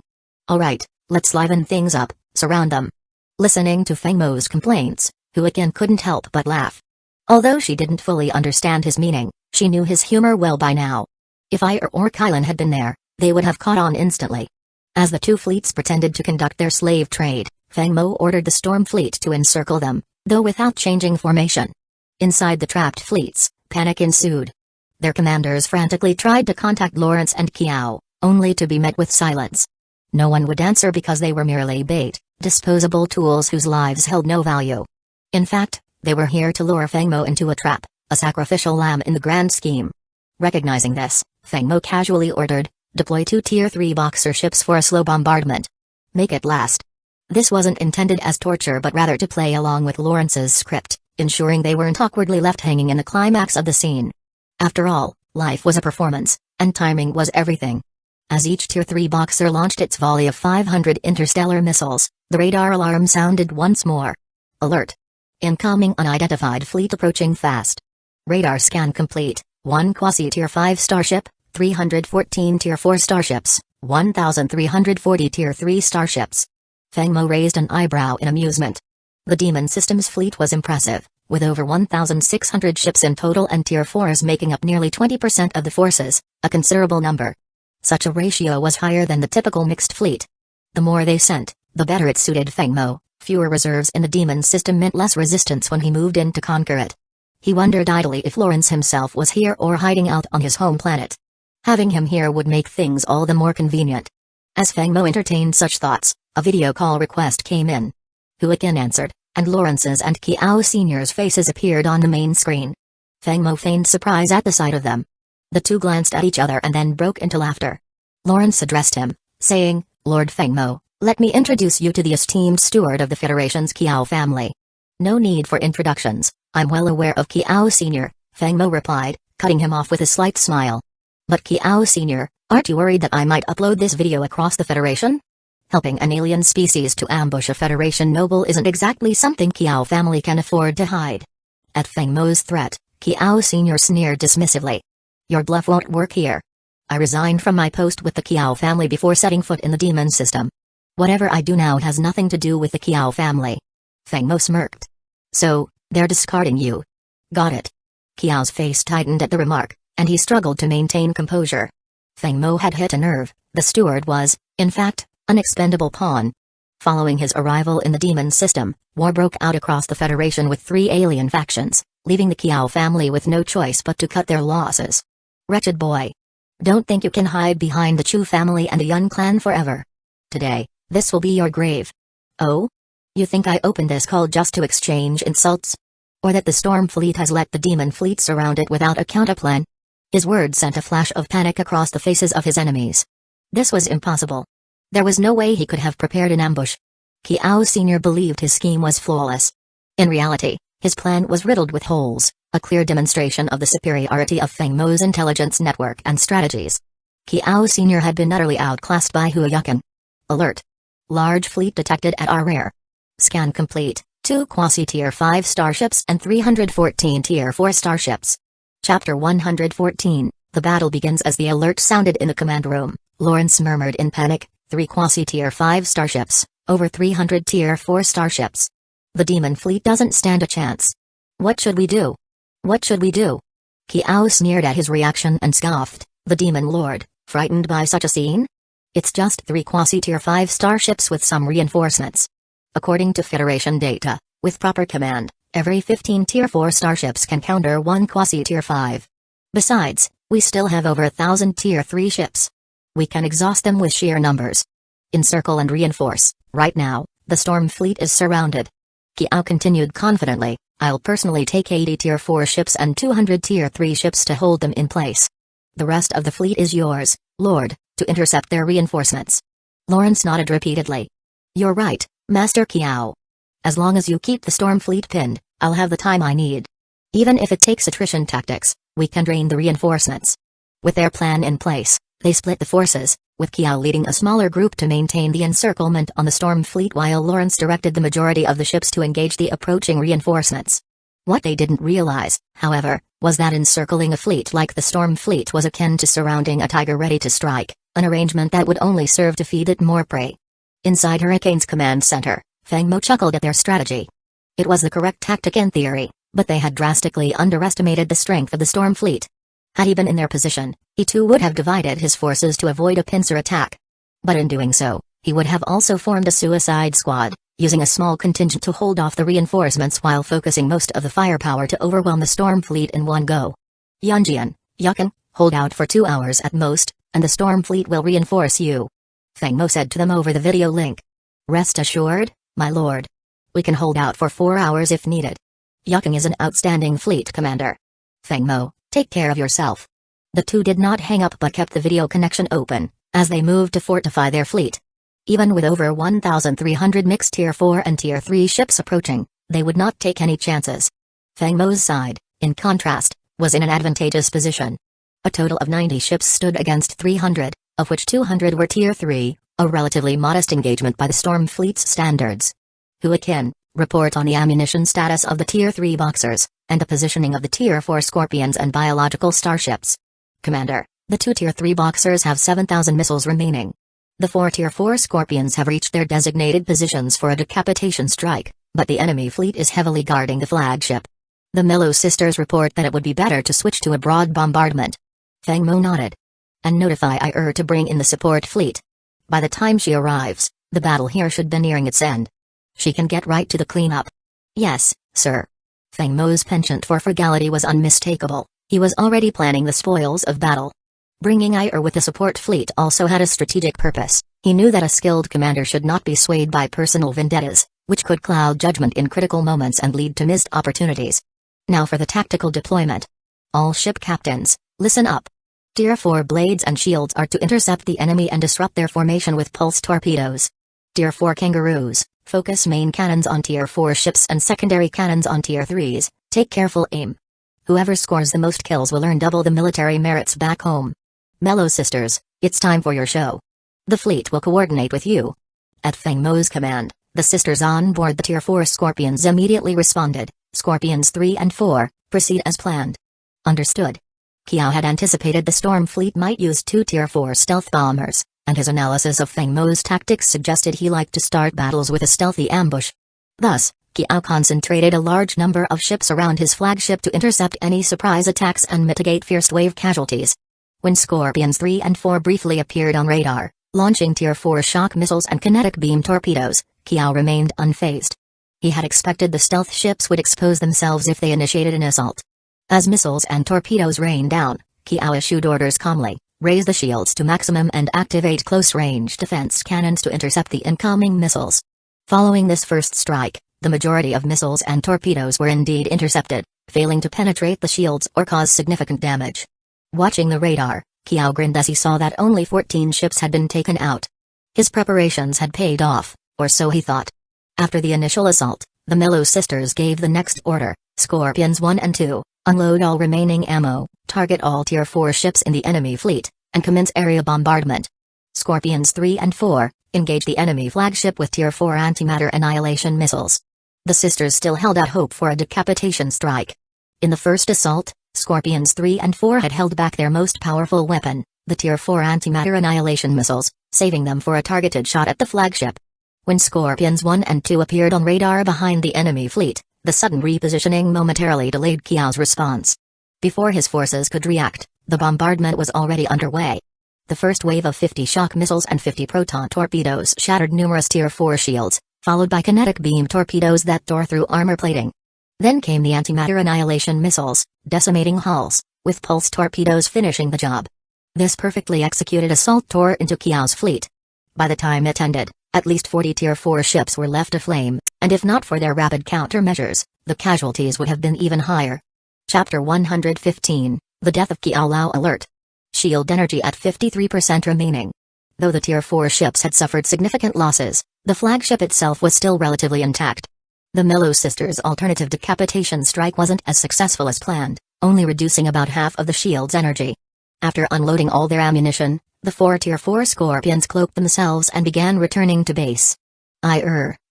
Alright, let's liven things up, surround them. Listening to Feng Mo's complaints, Huakin couldn't help but laugh. Although she didn't fully understand his meaning, she knew his humor well by now. If I or Kylan had been there, they would have caught on instantly. As the 2 fleets pretended to conduct their slave trade, Feng Mo ordered the Storm Fleet to encircle them, though without changing formation. Inside the trapped fleets, panic ensued. Their commanders frantically tried to contact Lawrence and Kiao, only to be met with silence. No one would answer because they were merely bait, disposable tools whose lives held no value. In fact, they were here to lure Feng Mo into a trap, a sacrificial lamb in the grand scheme. Recognizing this, Feng Mo casually ordered, deploy 2 Tier 3 boxer ships for a slow bombardment. Make it last. This wasn't intended as torture but rather to play along with Lawrence's script, ensuring they weren't awkwardly left hanging in the climax of the scene. After all, life was a performance, and timing was everything. As each Tier 3 boxer launched its volley of 500 interstellar missiles, the radar alarm sounded once more. Alert! Incoming unidentified fleet approaching fast. Radar scan complete, 1 quasi-Tier 5 starship, 314 Tier 4 starships, 1,340 Tier 3 starships. Feng Mo raised an eyebrow in amusement. The Demon Systems fleet was impressive, with over 1,600 ships in total and Tier 4s making up nearly 20% of the forces, a considerable number. Such a ratio was higher than the typical mixed fleet. The more they sent, the better it suited Feng Mo. Fewer reserves in the Demon System meant less resistance when he moved in to conquer it. He wondered idly if Lawrence himself was here or hiding out on his home planet. Having him here would make things all the more convenient. As Feng Mo entertained such thoughts, a video call request came in. Huakin answered, and Lawrence's and Kiao Sr.'s faces appeared on the main screen. Feng Mo feigned surprise at the sight of them. The 2 glanced at each other and then broke into laughter. Lawrence addressed him, saying, Lord Feng Mo, let me introduce you to the esteemed steward of the Federation's Kiao family. No need for introductions, I'm well aware of Kiao Sr., Feng Mo replied, cutting him off with a slight smile. But Kiao Sr., aren't you worried that I might upload this video across the Federation? Helping an alien species to ambush a Federation noble isn't exactly something Kiao family can afford to hide. At Feng Mo's threat, Kiao Sr. sneered dismissively. Your bluff won't work here. I resigned from my post with the Kiao family before setting foot in the Demon System. Whatever I do now has nothing to do with the Kiao family. Feng Mo smirked. So, they're discarding you. Got it. Kiao's face tightened at the remark, and he struggled to maintain composure. Feng Mo had hit a nerve. The steward was, in fact, an expendable pawn. Following his arrival in the Demon System, war broke out across the Federation with 3 alien factions, leaving the Kiao family with no choice but to cut their losses. Wretched boy. Don't think you can hide behind the Chu family and the Yun clan forever. Today, this will be your grave. Oh? You think I opened this call just to exchange insults? Or that the Storm Fleet has let the Demon Fleet surround it without a counterplan? His words sent a flash of panic across the faces of his enemies. This was impossible. There was no way he could have prepared an ambush. Kiao Sr. believed his scheme was flawless. In reality, his plan was riddled with holes, a clear demonstration of the superiority of Feng Mo's intelligence network and strategies. Kiao Sr. had been utterly outclassed by Hua Yukin. Alert! Large fleet detected at our rear. Scan complete, 2 quasi-tier 5 starships and 314 tier 4 starships. Chapter 114, the battle begins. As the alert sounded in the command room, Lawrence murmured in panic, 3 quasi-tier 5 starships, over 300 tier 4 starships. The demon fleet doesn't stand a chance. What should we do? What should we do? Kiao sneered at his reaction and scoffed, the demon lord, frightened by such a scene? It's just 3 quasi-tier 5 starships with some reinforcements. According to Federation data, with proper command, every 15 tier 4 starships can counter 1 quasi-tier 5. Besides, we still have over 1,000 tier 3 ships. We can exhaust them with sheer numbers. Encircle and reinforce. Right now, the storm fleet is surrounded. Kiao continued confidently, I'll personally take 80 tier 4 ships and 200 tier 3 ships to hold them in place. The rest of the fleet is yours, Lord, to intercept their reinforcements. Lawrence nodded repeatedly. You're right, Master Kiao. As long as you keep the storm fleet pinned, I'll have the time I need. Even if it takes attrition tactics, we can drain the reinforcements. With their plan in place, they split the forces, with Kiao leading a smaller group to maintain the encirclement on the storm fleet while Lawrence directed the majority of the ships to engage the approaching reinforcements. What they didn't realize, however, was that encircling a fleet like the storm fleet was akin to surrounding a tiger ready to strike, an arrangement that would only serve to feed it more prey. Inside Hurricane's command center, Feng Mo chuckled at their strategy. It was the correct tactic in theory, but they had drastically underestimated the strength of the storm fleet. Had he been in their position, he too would have divided his forces to avoid a pincer attack. But in doing so, he would have also formed a suicide squad, using a small contingent to hold off the reinforcements while focusing most of the firepower to overwhelm the storm fleet in one go. Yunjian, Yukin, hold out for 2 hours at most, and the storm fleet will reinforce you. Feng Mo said to them over the video link. Rest assured, my lord. We can hold out for 4 hours if needed. Yukin is an outstanding fleet commander. Feng Mo, take care of yourself. The two did not hang up but kept the video connection open, as they moved to fortify their fleet. Even with over 1,300 mixed tier 4 and tier 3 ships approaching, they would not take any chances. Feng Mo's side, in contrast, was in an advantageous position. A total of 90 ships stood against 300, of which 200 were tier 3, a relatively modest engagement by the storm fleet's standards. Huakin, report on the ammunition status of the tier 3 boxers, and the positioning of the tier 4 scorpions and biological starships. Commander, the 2 tier 3 boxers have 7,000 missiles remaining. The 4 tier 4 scorpions have reached their designated positions for a decapitation strike, but the enemy fleet is heavily guarding the flagship. The Mellow sisters report that it would be better to switch to a broad bombardment. Feng Mo nodded. And notify IR to bring in the support fleet. By the time she arrives, the battle here should be nearing its end. She can get right to the cleanup. Yes, sir. Feng Mo's penchant for frugality was unmistakable. He was already planning the spoils of battle. Bringing IR with the support fleet also had a strategic purpose. He knew that a skilled commander should not be swayed by personal vendettas, which could cloud judgment in critical moments and lead to missed opportunities. Now for the tactical deployment. All ship captains, listen up. Tier 4 blades and shields are to intercept the enemy and disrupt their formation with pulse torpedoes. Tier 4 kangaroos, focus main cannons on tier 4 ships and secondary cannons on tier 3s, take careful aim. Whoever scores the most kills will earn double the military merits back home. Mellow sisters, it's time for your show. The fleet will coordinate with you. At Feng Mo's command, the sisters on board the tier 4 scorpions immediately responded. Scorpions 3 and 4, proceed as planned. Understood. Kiao had anticipated the storm fleet might use 2 tier 4 stealth bombers, and his analysis of Feng Mo's tactics suggested he liked to start battles with a stealthy ambush. Thus, Kiao concentrated a large number of ships around his flagship to intercept any surprise attacks and mitigate first wave casualties. When Scorpions 3 and 4 briefly appeared on radar, launching tier 4 shock missiles and kinetic beam torpedoes, Kiao remained unfazed. He had expected the stealth ships would expose themselves if they initiated an assault. As missiles and torpedoes rained down, Kiao issued orders calmly, raise the shields to maximum and activate close-range defense cannons to intercept the incoming missiles. Following this first strike, the majority of missiles and torpedoes were indeed intercepted, failing to penetrate the shields or cause significant damage. Watching the radar, Kiao grinned as he saw that only 14 ships had been taken out. His preparations had paid off, or so he thought. After the initial assault, the Mello sisters gave the next order: Scorpions 1 and 2, unload all remaining ammo, target all Tier 4 ships in the enemy fleet, and commence area bombardment. Scorpions 3 and 4, engage the enemy flagship with Tier 4 antimatter annihilation missiles. The sisters still held out hope for a decapitation strike. In the first assault, Scorpions 3 and 4 had held back their most powerful weapon, the Tier 4 antimatter annihilation missiles, saving them for a targeted shot at the flagship. When Scorpions 1 and 2 appeared on radar behind the enemy fleet, the sudden repositioning momentarily delayed Qiao's response. Before his forces could react, the bombardment was already underway. The first wave of 50 shock missiles and 50 proton torpedoes shattered numerous Tier 4 shields, followed by kinetic beam torpedoes that tore through armor plating. Then came the antimatter annihilation missiles, decimating hulls, with pulse torpedoes finishing the job. This perfectly executed assault tore into Qiao's fleet. By the time it ended, at least 40 Tier 4 ships were left aflame, and if not for their rapid countermeasures, the casualties would have been even higher. Chapter 115, The Death of Qiao Lao Alert. Shield energy at 53% remaining. Though the Tier 4 ships had suffered significant losses, the flagship itself was still relatively intact. The Mello sisters' alternative decapitation strike wasn't as successful as planned, only reducing about half of the shield's energy. After unloading all their ammunition, the 4 Tier 4 Scorpions cloaked themselves and began returning to base.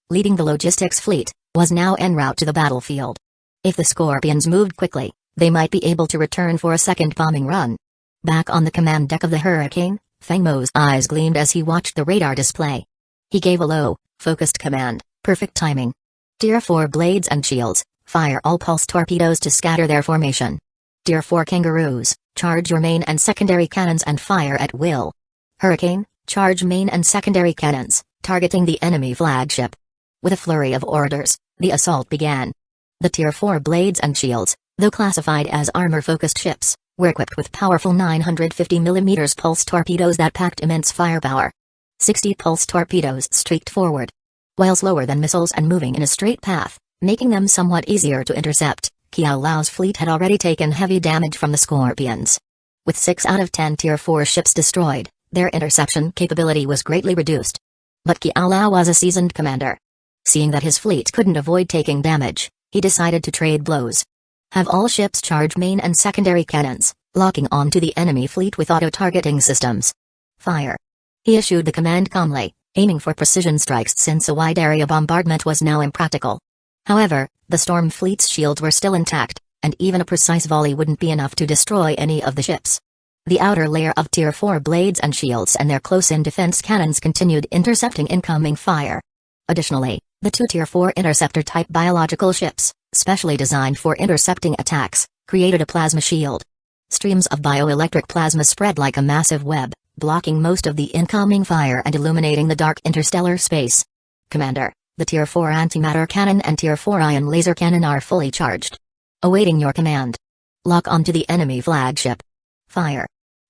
Leading the logistics fleet, was now en route to the battlefield. If the Scorpions moved quickly, they might be able to return for a second bombing run. Back on the command deck of the Hurricane, Feng Mo's eyes gleamed as he watched the radar display. He gave a low, focused command: perfect timing. Tier 4 blades and shields, fire all pulse torpedoes to scatter their formation. Tier 4 kangaroos, charge your main and secondary cannons and fire at will. Hurricane, charge main and secondary cannons, targeting the enemy flagship. With a flurry of orders, the assault began. The Tier 4 blades and shields, though classified as armor-focused ships, were equipped with powerful 950mm pulse torpedoes that packed immense firepower. 60 pulse torpedoes streaked forward. While slower than missiles and moving in a straight path, making them somewhat easier to intercept, Qiao Lao's fleet had already taken heavy damage from the Scorpions. With 6 out of 10 Tier 4 ships destroyed, their interception capability was greatly reduced. But Qiao Lao was a seasoned commander. Seeing that his fleet couldn't avoid taking damage, he decided to trade blows. Have all ships charge main and secondary cannons, locking onto the enemy fleet with auto-targeting systems. Fire. He issued the command calmly, aiming for precision strikes since a wide-area bombardment was now impractical. However, the Storm Fleet's shields were still intact, and even a precise volley wouldn't be enough to destroy any of the ships. The outer layer of Tier 4 blades and shields and their close-in defense cannons continued intercepting incoming fire. Additionally, the 2 Tier 4 interceptor-type biological ships, specially designed for intercepting attacks, created a plasma shield. Streams of bioelectric plasma spread like a massive web, blocking most of the incoming fire and illuminating the dark interstellar space. Commander, the Tier 4 antimatter cannon and Tier 4 ion laser cannon are fully charged. Awaiting your command. Lock onto the enemy flagship. Fire.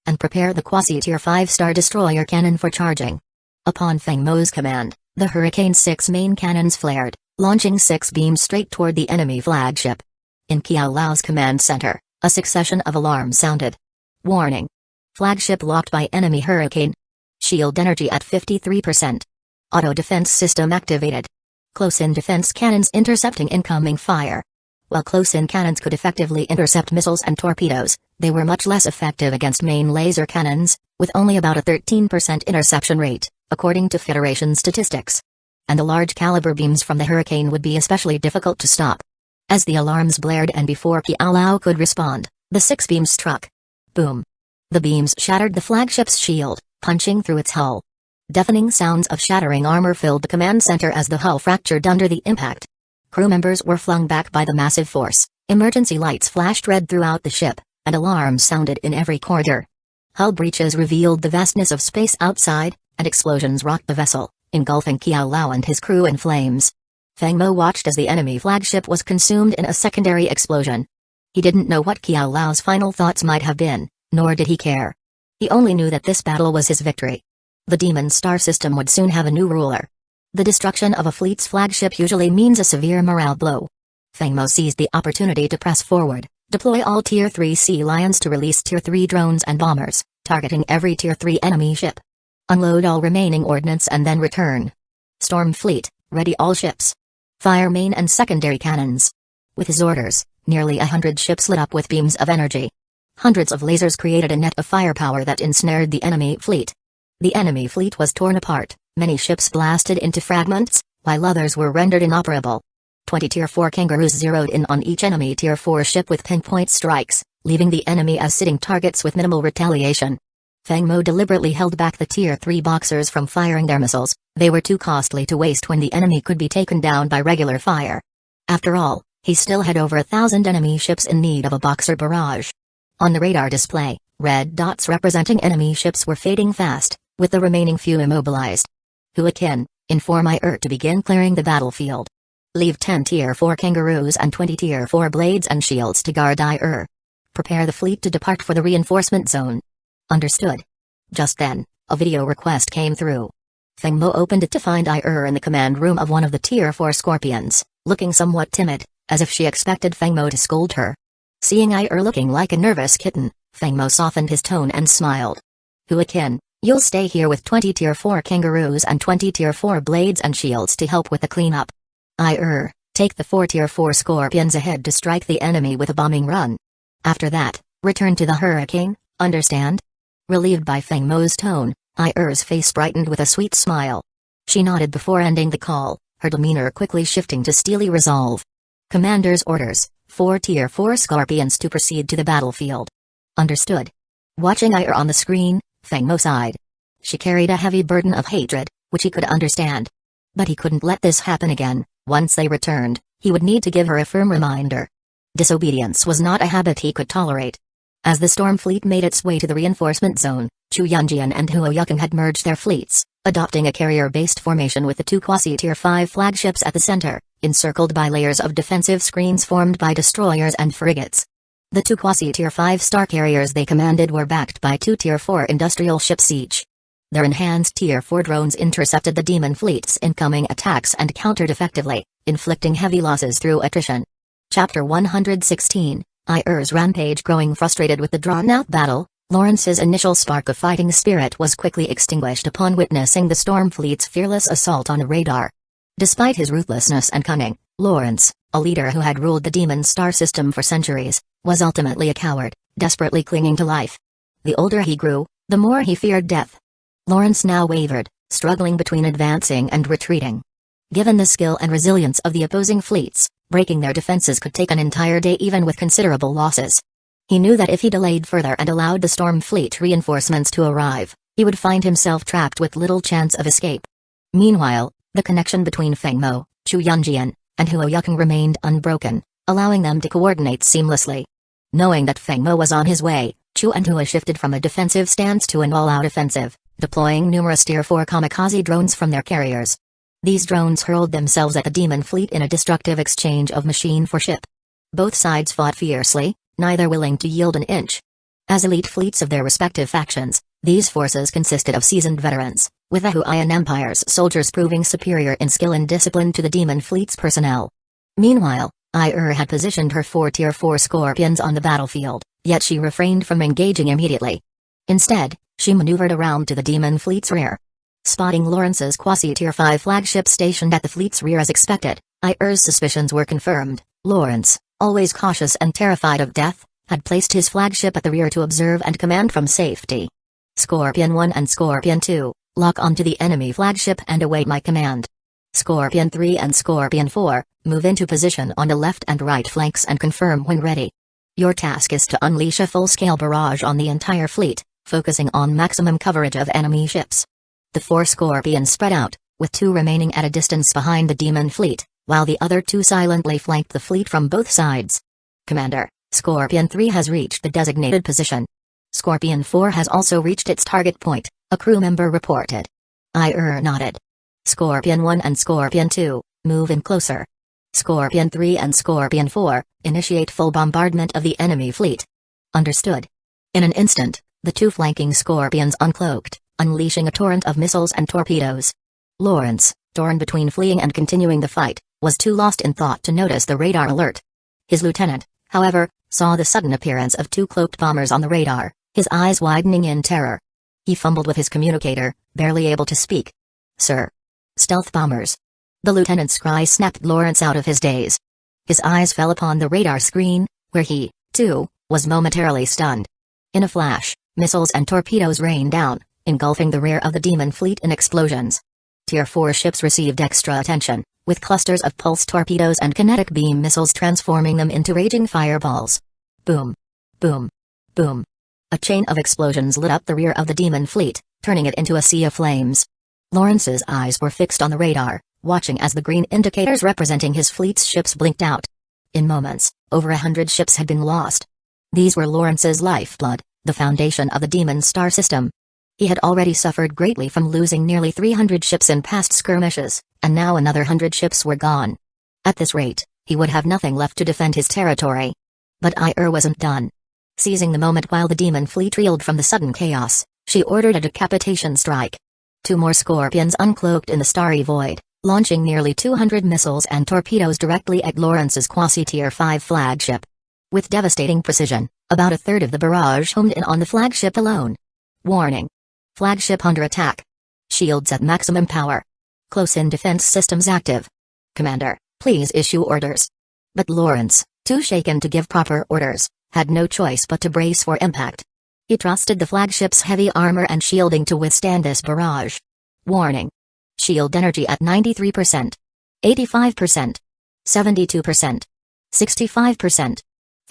And prepare the quasi-Tier 5 Star Destroyer cannon for charging. Upon Feng Mo's command, the Hurricane's 6 main cannons flared, launching 6 beams straight toward the enemy flagship. In Qiao Lao's command center, a succession of alarms sounded. Warning. Flagship locked by enemy Hurricane. Shield energy at 53%. Auto defense system activated. Close-in defense cannons intercepting incoming fire. While close-in cannons could effectively intercept missiles and torpedoes, they were much less effective against main laser cannons, with only about a 13% interception rate, according to Federation statistics. And the large-caliber beams from the Hurricane would be especially difficult to stop. As the alarms blared and before Qiao Lao could respond, the 6 beams struck. Boom. The beams shattered the flagship's shield, punching through its hull. Deafening sounds of shattering armor filled the command center as the hull fractured under the impact. Crew members were flung back by the massive force, emergency lights flashed red throughout the ship, and alarms sounded in every corridor. Hull breaches revealed the vastness of space outside, and explosions rocked the vessel, engulfing Qiao Lao and his crew in flames. Feng Mo watched as the enemy flagship was consumed in a secondary explosion. He didn't know what Qiao Lao's final thoughts might have been, nor did he care. He only knew that this battle was his victory. The Demon Star system would soon have a new ruler. The destruction of a fleet's flagship usually means a severe morale blow. Feng Mo seized the opportunity to press forward, deploy all Tier 3 Sea Lions to release Tier 3 drones and bombers, targeting every Tier 3 enemy ship. Unload all remaining ordnance and then return. Storm Fleet, ready all ships. Fire main and secondary cannons. With his orders, nearly 100 ships lit up with beams of energy. Hundreds of lasers created a net of firepower that ensnared the enemy fleet. The enemy fleet was torn apart, many ships blasted into fragments, while others were rendered inoperable. 20 Tier 4 kangaroos zeroed in on each enemy Tier 4 ship with pinpoint strikes, leaving the enemy as sitting targets with minimal retaliation. Feng Mo deliberately held back the Tier 3 boxers from firing their missiles. They were too costly to waste when the enemy could be taken down by regular fire. After all, he still had over 1,000 enemy ships in need of a boxer barrage. On the radar display, red dots representing enemy ships were fading fast, with the remaining few immobilized. Huakin, inform IR to begin clearing the battlefield. Leave 10 Tier 4 kangaroos and 20 Tier 4 blades and shields to guard IR. Prepare the fleet to depart for the reinforcement zone. Understood. Just then, a video request came through. Feng Mo opened it to find IR in the command room of one of the Tier 4 scorpions, looking somewhat timid, as if she expected Feng Mo to scold her. Seeing IR looking like a nervous kitten, Feng Mo softened his tone and smiled. Huakin, you'll stay here with 20 Tier 4 kangaroos and 20 Tier 4 blades and shields to help with the cleanup. IR, take the 4 Tier 4 scorpions ahead to strike the enemy with a bombing run. After that, return to the hurricane, understand? Relieved by Feng Mo's tone, IR's face brightened with a sweet smile. She nodded before ending the call, her demeanor quickly shifting to steely resolve. Commander's orders, 4 Tier 4 scorpions to proceed to the battlefield. Understood. Watching IR on the screen, Feng Mo sighed. She carried a heavy burden of hatred, which he could understand. But he couldn't let this happen again. Once they returned, he would need to give her a firm reminder. Disobedience was not a habit he could tolerate. As the storm fleet made its way to the reinforcement zone, Chu Yunjian and Huo Yukong had merged their fleets, adopting a carrier-based formation with the two quasi-Tier 5 flagships at the center, encircled by layers of defensive screens formed by destroyers and frigates. The two quasi-Tier 5 star carriers they commanded were backed by two Tier 4 industrial ships each. Their enhanced Tier 4 drones intercepted the demon fleet's incoming attacks and countered effectively, inflicting heavy losses through attrition. Chapter 116, IR's rampage. Growing frustrated with the drawn-out battle, Lawrence's initial spark of fighting spirit was quickly extinguished upon witnessing the storm fleet's fearless assault on a radar. Despite his ruthlessness and cunning, Lawrence, a leader who had ruled the demon star system for centuries, was ultimately a coward, desperately clinging to life. The older he grew, the more he feared death. Lawrence now wavered, struggling between advancing and retreating. Given the skill and resilience of the opposing fleets, breaking their defenses could take an entire day even with considerable losses. He knew that if he delayed further and allowed the storm fleet reinforcements to arrive, he would find himself trapped with little chance of escape. Meanwhile, the connection between Feng Mo, Chu Yunjian, and Huo Yukong remained unbroken, allowing them to coordinate seamlessly. Knowing that Feng Mo was on his way, Chu and Huo shifted from a defensive stance to an all-out offensive, deploying numerous Tier 4 kamikaze drones from their carriers. These drones hurled themselves at the demon fleet in a destructive exchange of machine for ship. Both sides fought fiercely, neither willing to yield an inch. As elite fleets of their respective factions, these forces consisted of seasoned veterans, with the Huayan Empire's soldiers proving superior in skill and discipline to the demon fleet's personnel. Meanwhile, IR had positioned her 4 Tier 4 scorpions on the battlefield, yet she refrained from engaging immediately. Instead, she maneuvered around to the demon fleet's rear. Spotting Lawrence's quasi-Tier 5 flagship stationed at the fleet's rear as expected, IR's suspicions were confirmed. Lawrence, always cautious and terrified of death, had placed his flagship at the rear to observe and command from safety. Scorpion 1 and Scorpion 2, lock onto the enemy flagship and await my command. Scorpion 3 and Scorpion 4, move into position on the left and right flanks and confirm when ready. Your task is to unleash a full-scale barrage on the entire fleet, focusing on maximum coverage of enemy ships. The 4 Scorpions spread out, with 2 remaining at a distance behind the demon fleet, while the other 2 silently flanked the fleet from both sides. Commander, Scorpion 3 has reached the designated position. Scorpion 4 has also reached its target point, a crew member reported. IR nodded. Scorpion 1 and Scorpion 2, move in closer. Scorpion 3 and Scorpion 4, initiate full bombardment of the enemy fleet. Understood. In an instant, the 2 flanking Scorpions uncloaked, unleashing a torrent of missiles and torpedoes. Lawrence, torn between fleeing and continuing the fight, was too lost in thought to notice the radar alert. His lieutenant, however, saw the sudden appearance of 2 cloaked bombers on the radar, his eyes widening in terror. He fumbled with his communicator, barely able to speak. "Sir." "Stealth bombers." The lieutenant's cry snapped Lawrence out of his daze. His eyes fell upon the radar screen, where he, too, was momentarily stunned. In a flash, missiles and torpedoes rained down, engulfing the rear of the demon fleet in explosions. Tier 4 ships received extra attention, with clusters of pulse torpedoes and kinetic beam missiles transforming them into raging fireballs. Boom. Boom. Boom. A chain of explosions lit up the rear of the demon fleet, turning it into a sea of flames. Lawrence's eyes were fixed on the radar, watching as the green indicators representing his fleet's ships blinked out. In moments, over 100 ships had been lost. These were Lawrence's lifeblood, the foundation of the demon star system. He had already suffered greatly from losing nearly 300 ships in past skirmishes, and now another 100 ships were gone. At this rate, he would have nothing left to defend his territory. But Ire wasn't done. Seizing the moment while the demon fleet reeled from the sudden chaos, she ordered a decapitation strike. 2 more scorpions uncloaked in the starry void, launching nearly 200 missiles and torpedoes directly at Lawrence's quasi-tier 5 flagship. With devastating precision, about a third of the barrage homed in on the flagship alone. Warning. Flagship under attack. Shields at maximum power. Close-in defense systems active. Commander, please issue orders. But Lawrence, too shaken to give proper orders, had no choice but to brace for impact. He trusted the flagship's heavy armor and shielding to withstand this barrage. Warning. Shield energy at 93%. 85%. 72%. 65%.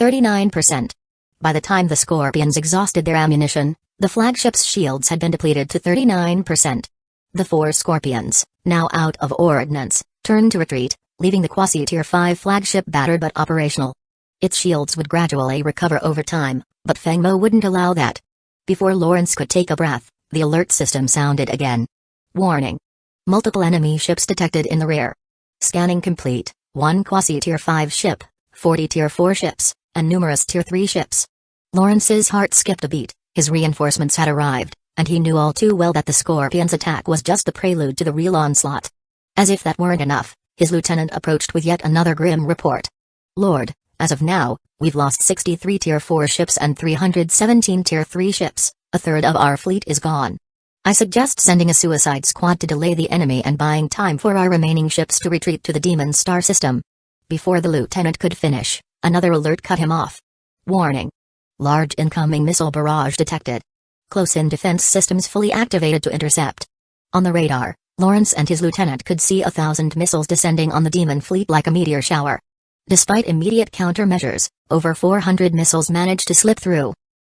39%. By the time the Scorpions exhausted their ammunition, the flagship's shields had been depleted to 39%. The 4 Scorpions, now out of ordnance, turned to retreat, leaving the quasi-tier 5 flagship battered but operational. Its shields would gradually recover over time, but Feng Mo wouldn't allow that. Before Lawrence could take a breath, the alert system sounded again. Warning. Multiple enemy ships detected in the rear. Scanning complete, 1 quasi-tier 5 ship, 40 tier 4 ships, and numerous tier 3 ships. Lawrence's heart skipped a beat. His reinforcements had arrived, and he knew all too well that the Scorpion's attack was just the prelude to the real onslaught. As if that weren't enough, his lieutenant approached with yet another grim report. Lord, as of now, we've lost 63 tier 4 ships and 317 tier 3 ships, a third of our fleet is gone. I suggest sending a suicide squad to delay the enemy and buying time for our remaining ships to retreat to the demon star system. Before the lieutenant could finish, another alert cut him off. Warning. Large incoming missile barrage detected. Close-in defense systems fully activated to intercept. On the radar, Lawrence and his lieutenant could see 1,000 missiles descending on the demon fleet like a meteor shower. Despite immediate countermeasures, over 400 missiles managed to slip through.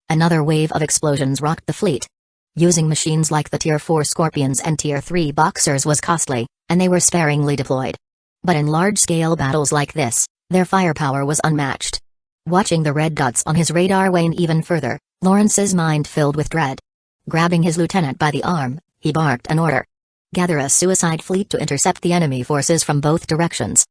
Another wave of explosions rocked the fleet. Using machines like the Tier 4 Scorpions and Tier 3 Boxers was costly, and they were sparingly deployed. But in large-scale battles like this, their firepower was unmatched. Watching the red dots on his radar wane even further, Lawrence's mind filled with dread. Grabbing his lieutenant by the arm, he barked an order. Gather a suicide fleet to intercept the enemy forces from both directions.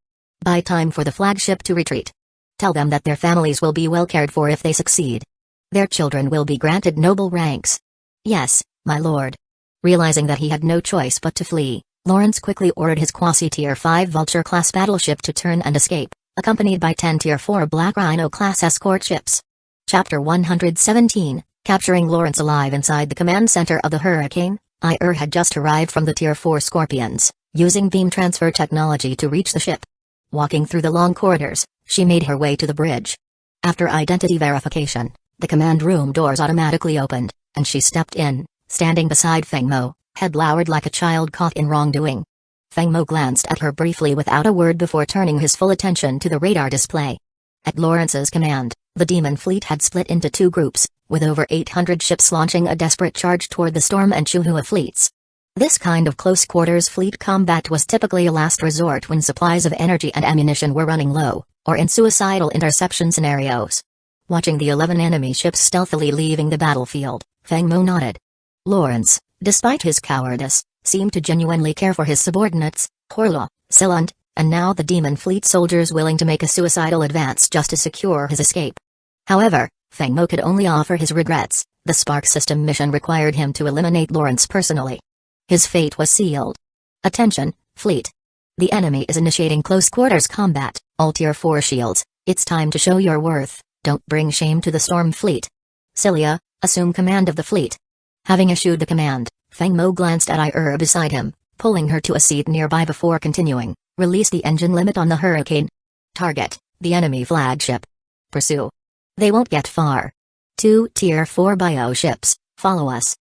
Buy time for the flagship to retreat. Tell them that their families will be well cared for if they succeed. Their children will be granted noble ranks. Yes, my lord. Realizing that he had no choice but to flee, Lawrence quickly ordered his quasi-tier 5 Vulture-class battleship to turn and escape, accompanied by 10 tier 4 Black Rhino-class escort ships. Chapter 117, Capturing Lawrence alive inside the command center of the Hurricane. Ire had just arrived from the Tier 4 Scorpions, using beam transfer technology to reach the ship. Walking through the long corridors, she made her way to the bridge. After identity verification, the command room doors automatically opened, and she stepped in, standing beside Feng Mo, head lowered like a child caught in wrongdoing. Feng Mo glanced at her briefly without a word before turning his full attention to the radar display. At Lawrence's command, the demon fleet had split into 2 groups, with over 800 ships launching a desperate charge toward the Storm and Chuhua fleets. This kind of close-quarters fleet combat was typically a last resort when supplies of energy and ammunition were running low, or in suicidal interception scenarios. Watching the 11 enemy ships stealthily leaving the battlefield, Feng Mo nodded. Lawrence, despite his cowardice, seemed to genuinely care for his subordinates, Horla, Silant, and now the demon fleet soldiers willing to make a suicidal advance just to secure his escape. However, Feng Mo could only offer his regrets. The Spark system mission required him to eliminate Lawrence personally. His fate was sealed. Attention, fleet. The enemy is initiating close-quarters combat, all Tier 4 shields. It's time to show your worth, don't bring shame to the Storm fleet. Cilia, assume command of the fleet. Having issued the command, Feng Mo glanced at beside him, pulling her to a seat nearby before continuing. Release the engine limit on the Hurricane. Target, the enemy flagship. Pursue. They won't get far. 2 Tier 4 bio ships, follow us.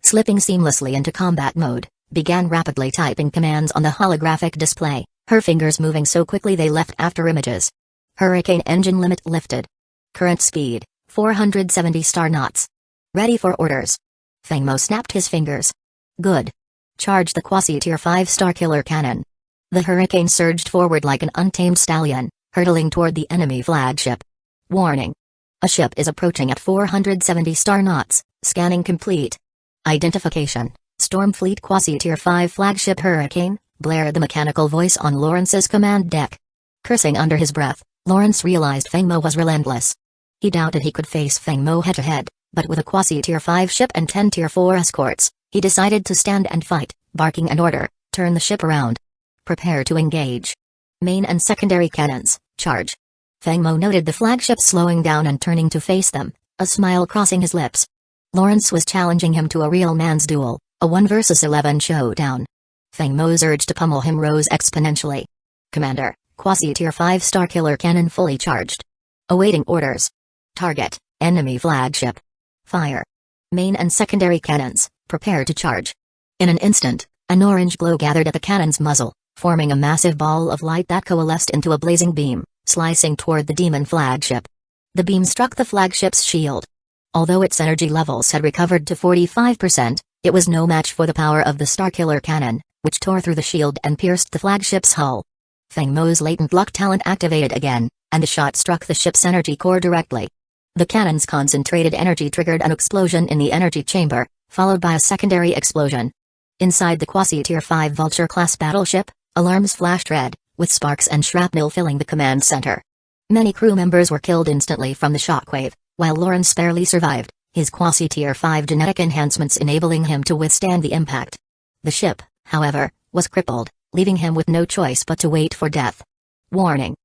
Slipping seamlessly into combat mode, began rapidly typing commands on the holographic display, her fingers moving so quickly they left after images. Hurricane engine limit lifted. Current speed, 470 star knots. Ready for orders. Feng Mo snapped his fingers. Good. Charge the quasi-tier 5 Starkiller cannon. The Hurricane surged forward like an untamed stallion, hurtling toward the enemy flagship. Warning. A ship is approaching at 470 star knots, scanning complete. Identification, Stormfleet Quasi-Tier 5 Flagship Hurricane, blared the mechanical voice on Lawrence's command deck. Cursing under his breath, Lawrence realized Feng Mo was relentless. He doubted he could face Feng Mo head-to-head, but with a Quasi-Tier 5 ship and 10 Tier 4 escorts, he decided to stand and fight, barking an order, turn the ship around. Prepare to engage. Main and secondary cannons, charge. Feng Mo noted the flagship slowing down and turning to face them, a smile crossing his lips. Lawrence was challenging him to a real man's duel, a 1 versus 11 showdown. Feng Mo's urge to pummel him rose exponentially. Commander, Quasi-Tier 5 Starkiller cannon fully charged. Awaiting orders. Target, enemy flagship. Fire. Main and secondary cannons, prepare to charge. In an instant, an orange glow gathered at the cannon's muzzle, forming a massive ball of light that coalesced into a blazing beam, slicing toward the demon flagship. The beam struck the flagship's shield. Although its energy levels had recovered to 45%, it was no match for the power of the Starkiller cannon, which tore through the shield and pierced the flagship's hull. Feng Mo's latent luck talent activated again, and the shot struck the ship's energy core directly. The cannon's concentrated energy triggered an explosion in the energy chamber, followed by a secondary explosion. Inside the Quasi-Tier 5 Vulture-class battleship, alarms flashed red, with sparks and shrapnel filling the command center. Many crew members were killed instantly from the shockwave, while Lawrence barely survived, his Quasi-Tier 5 genetic enhancements enabling him to withstand the impact. The ship, however, was crippled, leaving him with no choice but to wait for death. Warning.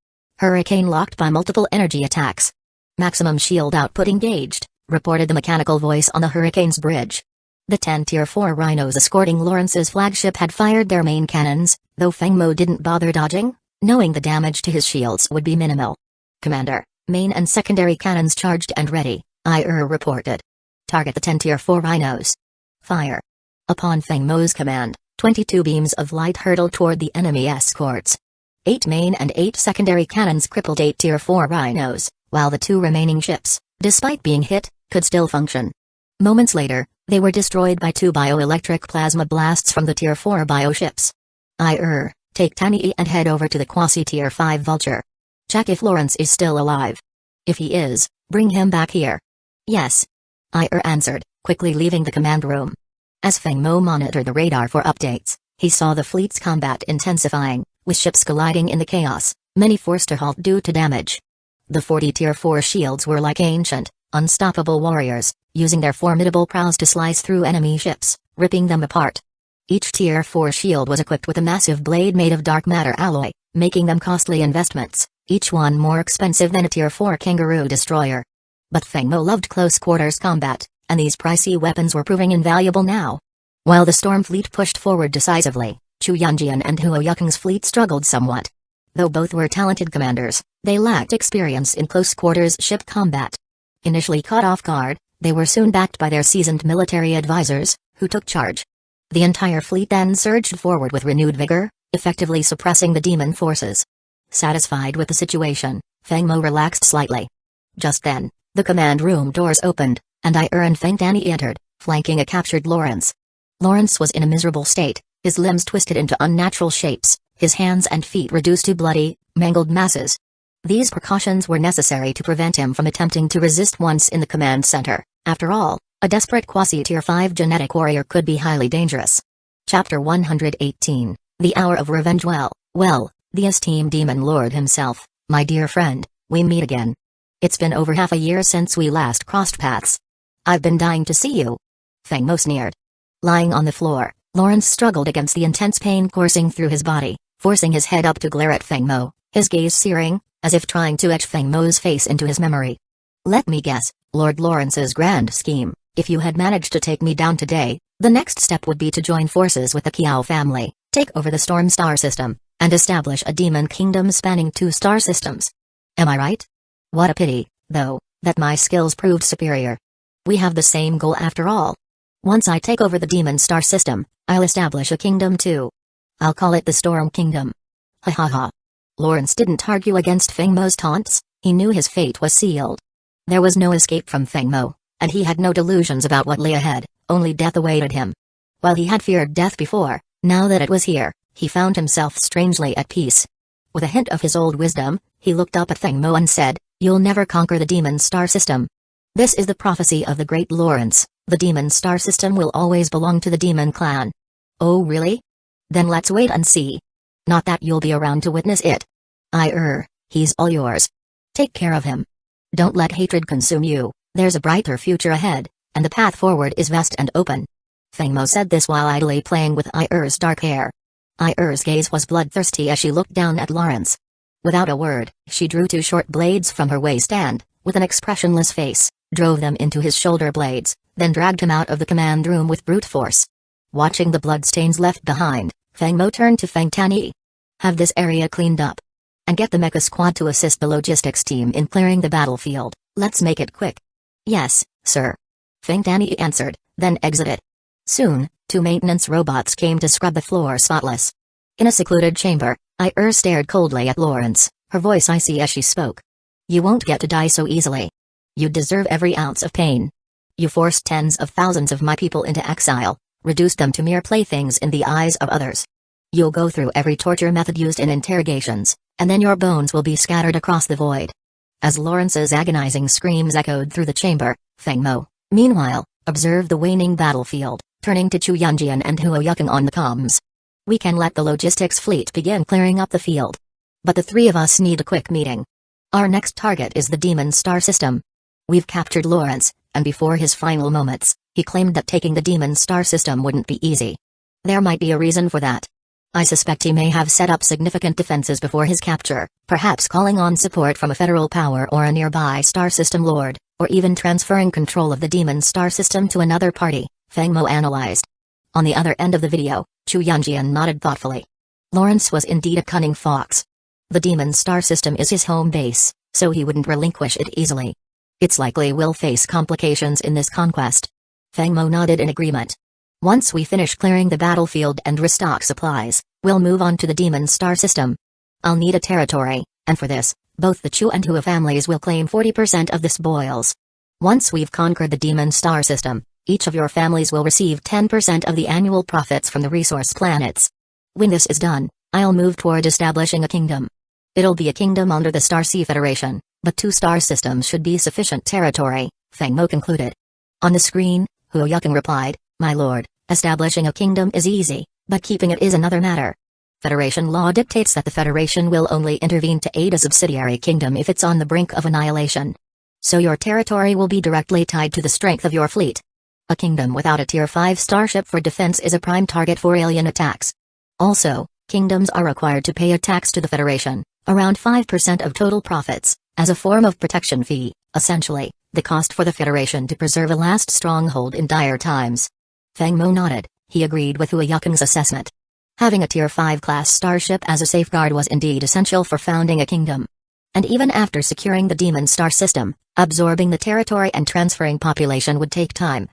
Hurricane locked by multiple energy attacks. Maximum shield output engaged, reported the mechanical voice on the Hurricane's bridge. The 10 Tier 4 rhinos escorting Lawrence's flagship had fired their main cannons, though Feng Mo didn't bother dodging, knowing the damage to his shields would be minimal. Commander, main and secondary cannons charged and ready, reported. Target the 10 Tier 4 rhinos. Fire. Upon Feng Mo's command, 22 beams of light hurtled toward the enemy escorts. 8 main and 8 secondary cannons crippled 8 Tier 4 rhinos, while the 2 remaining ships, despite being hit, could still function. Moments later, they were destroyed by 2 bioelectric plasma blasts from the Tier 4 bioships. Take Tani and head over to the Quasi-Tier 5 Vulture. Check if Lawrence is still alive. If he is, bring him back here. Yes. Answered, quickly leaving the command room. As Feng Mo monitored the radar for updates, he saw the fleet's combat intensifying, with ships colliding in the chaos, many forced to halt due to damage. The 40 Tier 4 shields were like ancient, unstoppable warriors, using their formidable prows to slice through enemy ships, ripping them apart. Each Tier 4 shield was equipped with a massive blade made of dark matter alloy, making them costly investments, each one more expensive than a Tier 4 Kangaroo destroyer. But Feng Mo loved close-quarters combat, and these pricey weapons were proving invaluable now. While the Storm Fleet pushed forward decisively, Chu Yunjian and Huo Yukeng's fleet struggled somewhat. Though both were talented commanders, they lacked experience in close-quarters ship combat. Initially caught off guard, they were soon backed by their seasoned military advisors, who took charge. The entire fleet then surged forward with renewed vigor, effectively suppressing the demon forces. Satisfied with the situation, Feng Mo relaxed slightly. Just then, the command room doors opened, and and Feng Danny entered, flanking a captured Lawrence. Lawrence was in a miserable state, his limbs twisted into unnatural shapes, his hands and feet reduced to bloody, mangled masses. These precautions were necessary to prevent him from attempting to resist once in the command center. After all, a desperate Quasi-Tier 5 genetic warrior could be highly dangerous. Chapter 118, The Hour of Revenge. Well, the esteemed demon lord himself, my dear friend, we meet again. It's been over half a year since we last crossed paths. I've been dying to see you. Feng Mo sneered. Lying on the floor, Lawrence struggled against the intense pain coursing through his body, forcing his head up to glare at Feng Mo, his gaze searing, as if trying to etch Feng Mo's face into his memory. Let me guess, Lord Lawrence's grand scheme, If you had managed to take me down today, the next step would be to join forces with the Kiao family, take over the Storm Star system, and establish a demon kingdom spanning 2 star systems. Am I right? What a pity, though, that my skills proved superior. We have the same goal after all. Once I take over the demon star system, I'll establish a kingdom too. I'll call it the Storm Kingdom. Ha ha ha. Lawrence didn't argue against Feng Mo's taunts. He knew his fate was sealed. There was no escape from Feng Mo, and he had no delusions about what lay ahead, only death awaited him. While he had feared death before, now that it was here, he found himself strangely at peace. With a hint of his old wisdom, he looked up at Feng Mo and said, "You'll never conquer the demon star system. This is the prophecy of the great Lawrence, the demon star system will always belong to the demon clan." "Oh really? Then let's wait and see. Not that you'll be around to witness it. He's all yours. Take care of him. Don't let hatred consume you, there's a brighter future ahead, and the path forward is vast and open." Feng Mo said this while idly playing with Ir's dark hair. Ir's gaze was bloodthirsty as she looked down at Lawrence. Without a word, she drew 2 short blades from her waist and, with an expressionless face, drove them into his shoulder blades, then dragged him out of the command room with brute force. Watching the bloodstains left behind, Feng Mo turned to Feng Tani. "Have this area cleaned up. And get the mecha squad to assist the logistics team in clearing the battlefield. Let's make it quick." "Yes, sir." Feng Tani answered, then exited. Soon, 2 maintenance robots came to scrub the floor spotless. In a secluded chamber, stared coldly at Lawrence, her voice icy as she spoke. "You won't get to die so easily. You deserve every ounce of pain. You forced tens of thousands of my people into exile, reduced them to mere playthings in the eyes of others. You'll go through every torture method used in interrogations, and then your bones will be scattered across the void." As Lawrence's agonizing screams echoed through the chamber, Feng Mo, meanwhile, observed the waning battlefield, turning to Chu Yunjian and Huo Yukong on the comms. "We can let the logistics fleet begin clearing up the field. But the 3 of us need a quick meeting. Our next target is the demon star system. We've captured Lawrence, and before his final moments, he claimed that taking the demon star system wouldn't be easy. There might be a reason for that. I suspect he may have set up significant defenses before his capture, perhaps calling on support from a federal power or a nearby star system lord, or even transferring control of the demon star system to another party," Feng Mo analyzed. On the other end of the video, Chu Yunjian nodded thoughtfully. Lawrence was indeed a cunning fox. The demon star system is his home base, so he wouldn't relinquish it easily. It's likely we'll face complications in this conquest. Feng Mo nodded in agreement. "Once we finish clearing the battlefield and restock supplies, we'll move on to the demon star system. I'll need a territory, and for this, both the Chu and Hua families will claim 40% of the spoils. Once we've conquered the demon star system, each of your families will receive 10% of the annual profits from the resource planets. When this is done, I'll move toward establishing a kingdom. It'll be a kingdom under the Starsea Federation, but 2 star systems should be sufficient territory," Feng Mo concluded. On the screen, Huo Yukong replied, "My lord, establishing a kingdom is easy, but keeping it is another matter. Federation law dictates that the Federation will only intervene to aid a subsidiary kingdom if it's on the brink of annihilation. So your territory will be directly tied to the strength of your fleet. A kingdom without a Tier 5 starship for defense is a prime target for alien attacks. Also, kingdoms are required to pay a tax to the Federation, around 5% of total profits, as a form of protection fee, essentially, the cost for the Federation to preserve a last stronghold in dire times." Feng Mo nodded, he agreed with Huo Yukong's assessment. Having a Tier 5 class starship as a safeguard was indeed essential for founding a kingdom. And even after securing the demon star system, absorbing the territory and transferring population would take time.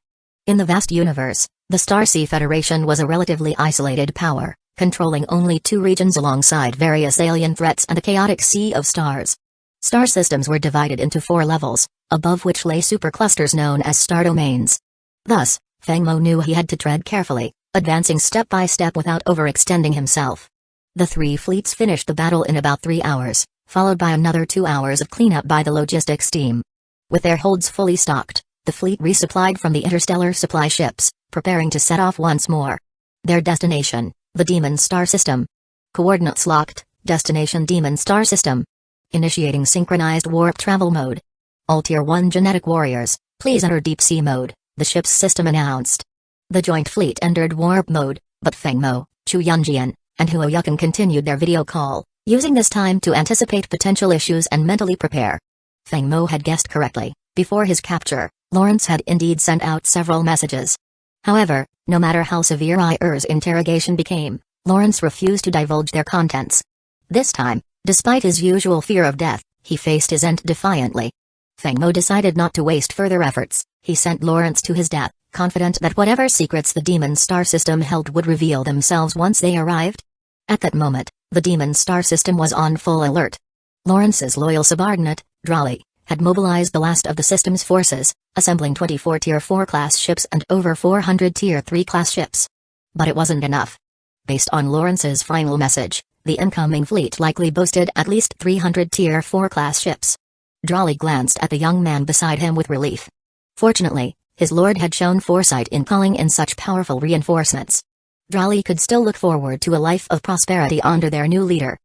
In the vast universe, the Starsea Federation was a relatively isolated power, controlling only 2 regions alongside various alien threats and a chaotic sea of stars. Star systems were divided into 4 levels, above which lay superclusters known as star domains. Thus, Feng Mo knew he had to tread carefully, advancing step by step without overextending himself. The 3 fleets finished the battle in about 3 hours, followed by another 2 hours of cleanup by the logistics team. With their holds fully stocked, the fleet resupplied from the interstellar supply ships, preparing to set off once more. Their destination, the Demon Star System. Coordinates locked, destination Demon Star System. Initiating synchronized warp travel mode. All Tier 1 genetic warriors, please enter deep sea mode, the ship's system announced. The joint fleet entered warp mode, but Feng Mo, Chu Yunjian, and Huo Yukong continued their video call, using this time to anticipate potential issues and mentally prepare. Feng Mo had guessed correctly. Before his capture, Lawrence had indeed sent out several messages. However, no matter how severe I's interrogation became, Lawrence refused to divulge their contents. This time, despite his usual fear of death, he faced his end defiantly. Feng Mo decided not to waste further efforts. He sent Lawrence to his death, confident that whatever secrets the demon star system held would reveal themselves once they arrived. At that moment, the demon star system was on full alert. Lawrence's loyal subordinate, Drolly, had mobilized the last of the system's forces, assembling 24 Tier 4 class ships and over 400 Tier 3 class ships. But it wasn't enough. Based on Lawrence's final message, the incoming fleet likely boasted at least 300 Tier 4 class ships. Drolly glanced at the young man beside him with relief. Fortunately, his lord had shown foresight in calling in such powerful reinforcements. Drolly could still look forward to a life of prosperity under their new leader.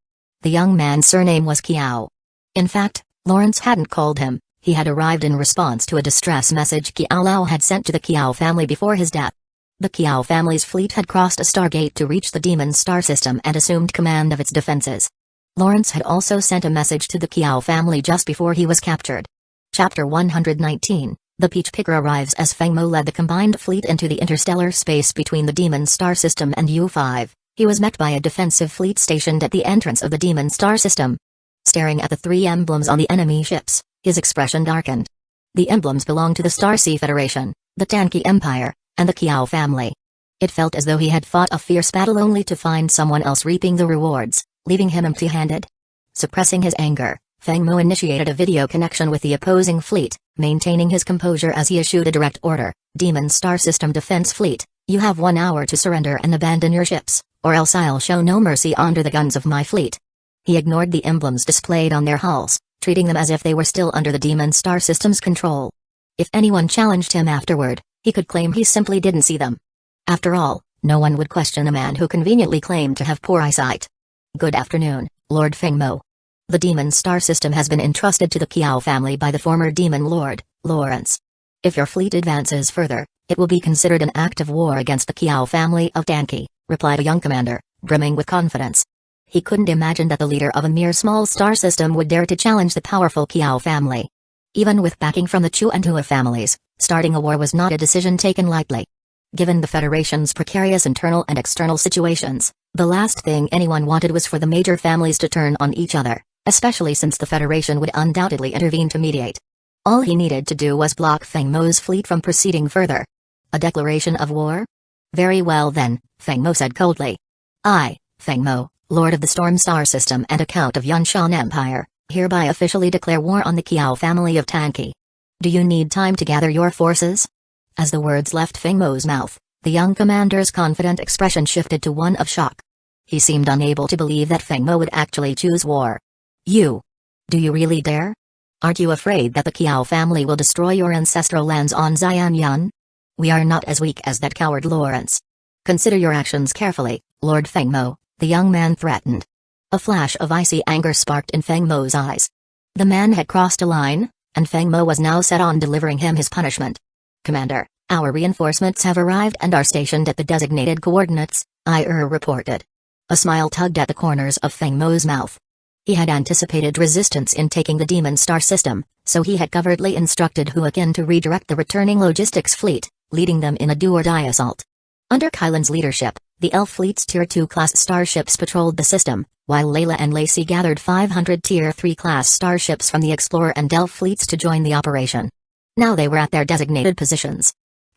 The young man's surname was Kiao. In fact, Lawrence hadn't called him. He had arrived in response to a distress message Kiao Lao had sent to the Kiao family before his death. The Kiao family's fleet had crossed a stargate to reach the demon star system and assumed command of its defenses. Lawrence had also sent a message to the Kiao family just before he was captured. Chapter 119, The Peach Picker arrives as Feng Mo led the combined fleet into the interstellar space between the demon star system and U-5. He was met by a defensive fleet stationed at the entrance of the demon star system. Staring at the three emblems on the enemy ships, his expression darkened. The emblems belonged to the Starsea Federation, the Tanki Empire, and the Kiao family. It felt as though he had fought a fierce battle only to find someone else reaping the rewards, leaving him empty-handed. Suppressing his anger, Feng Mo initiated a video connection with the opposing fleet, maintaining his composure as he issued a direct order. Demon Star System Defense Fleet, you have 1 hour to surrender and abandon your ships, or else I'll show no mercy under the guns of my fleet. He ignored the emblems displayed on their hulls, treating them as if they were still under the Demon Star System's control. If anyone challenged him afterward, he could claim he simply didn't see them. After all, no one would question a man who conveniently claimed to have poor eyesight. Good afternoon, Lord Feng Mo. The Demon Star System has been entrusted to the Kiao family by the former Demon Lord, Lawrence. If your fleet advances further, it will be considered an act of war against the Kiao family of Tanki, replied a young commander, brimming with confidence. He couldn't imagine that the leader of a mere small star system would dare to challenge the powerful Kiao family. Even with backing from the Chu and Hua families, starting a war was not a decision taken lightly. Given the Federation's precarious internal and external situations, the last thing anyone wanted was for the major families to turn on each other, especially since the Federation would undoubtedly intervene to mediate. All he needed to do was block Feng Mo's fleet from proceeding further. A declaration of war? Very well then, Feng Mo said coldly. I, Feng Mo, Lord of the Storm Star System and a Count of Yunshan Empire, hereby officially declare war on the Kiao family of Tanki. Do you need time to gather your forces? As the words left Feng Mo's mouth, the young commander's confident expression shifted to one of shock. He seemed unable to believe that Feng Mo would actually choose war. You? Do you really dare? Aren't you afraid that the Kiao family will destroy your ancestral lands on Xianyuan? We are not as weak as that coward Lawrence. Consider your actions carefully, Lord Feng Mo, the young man threatened. A flash of icy anger sparked in Feng Mo's eyes. The man had crossed a line, and Feng Mo was now set on delivering him his punishment. Commander, our reinforcements have arrived and are stationed at the designated coordinates, reported. A smile tugged at the corners of Feng Mo's mouth. He had anticipated resistance in taking the Demon Star System, so he had covertly instructed Huakin to redirect the returning logistics fleet, leading them in a do-or-die assault. Under Kylan's leadership, the Elf Fleet's Tier 2 class starships patrolled the system, while Layla and Lacey gathered 500 Tier 3 class starships from the Explorer and Elf fleets to join the operation. Now they were at their designated positions.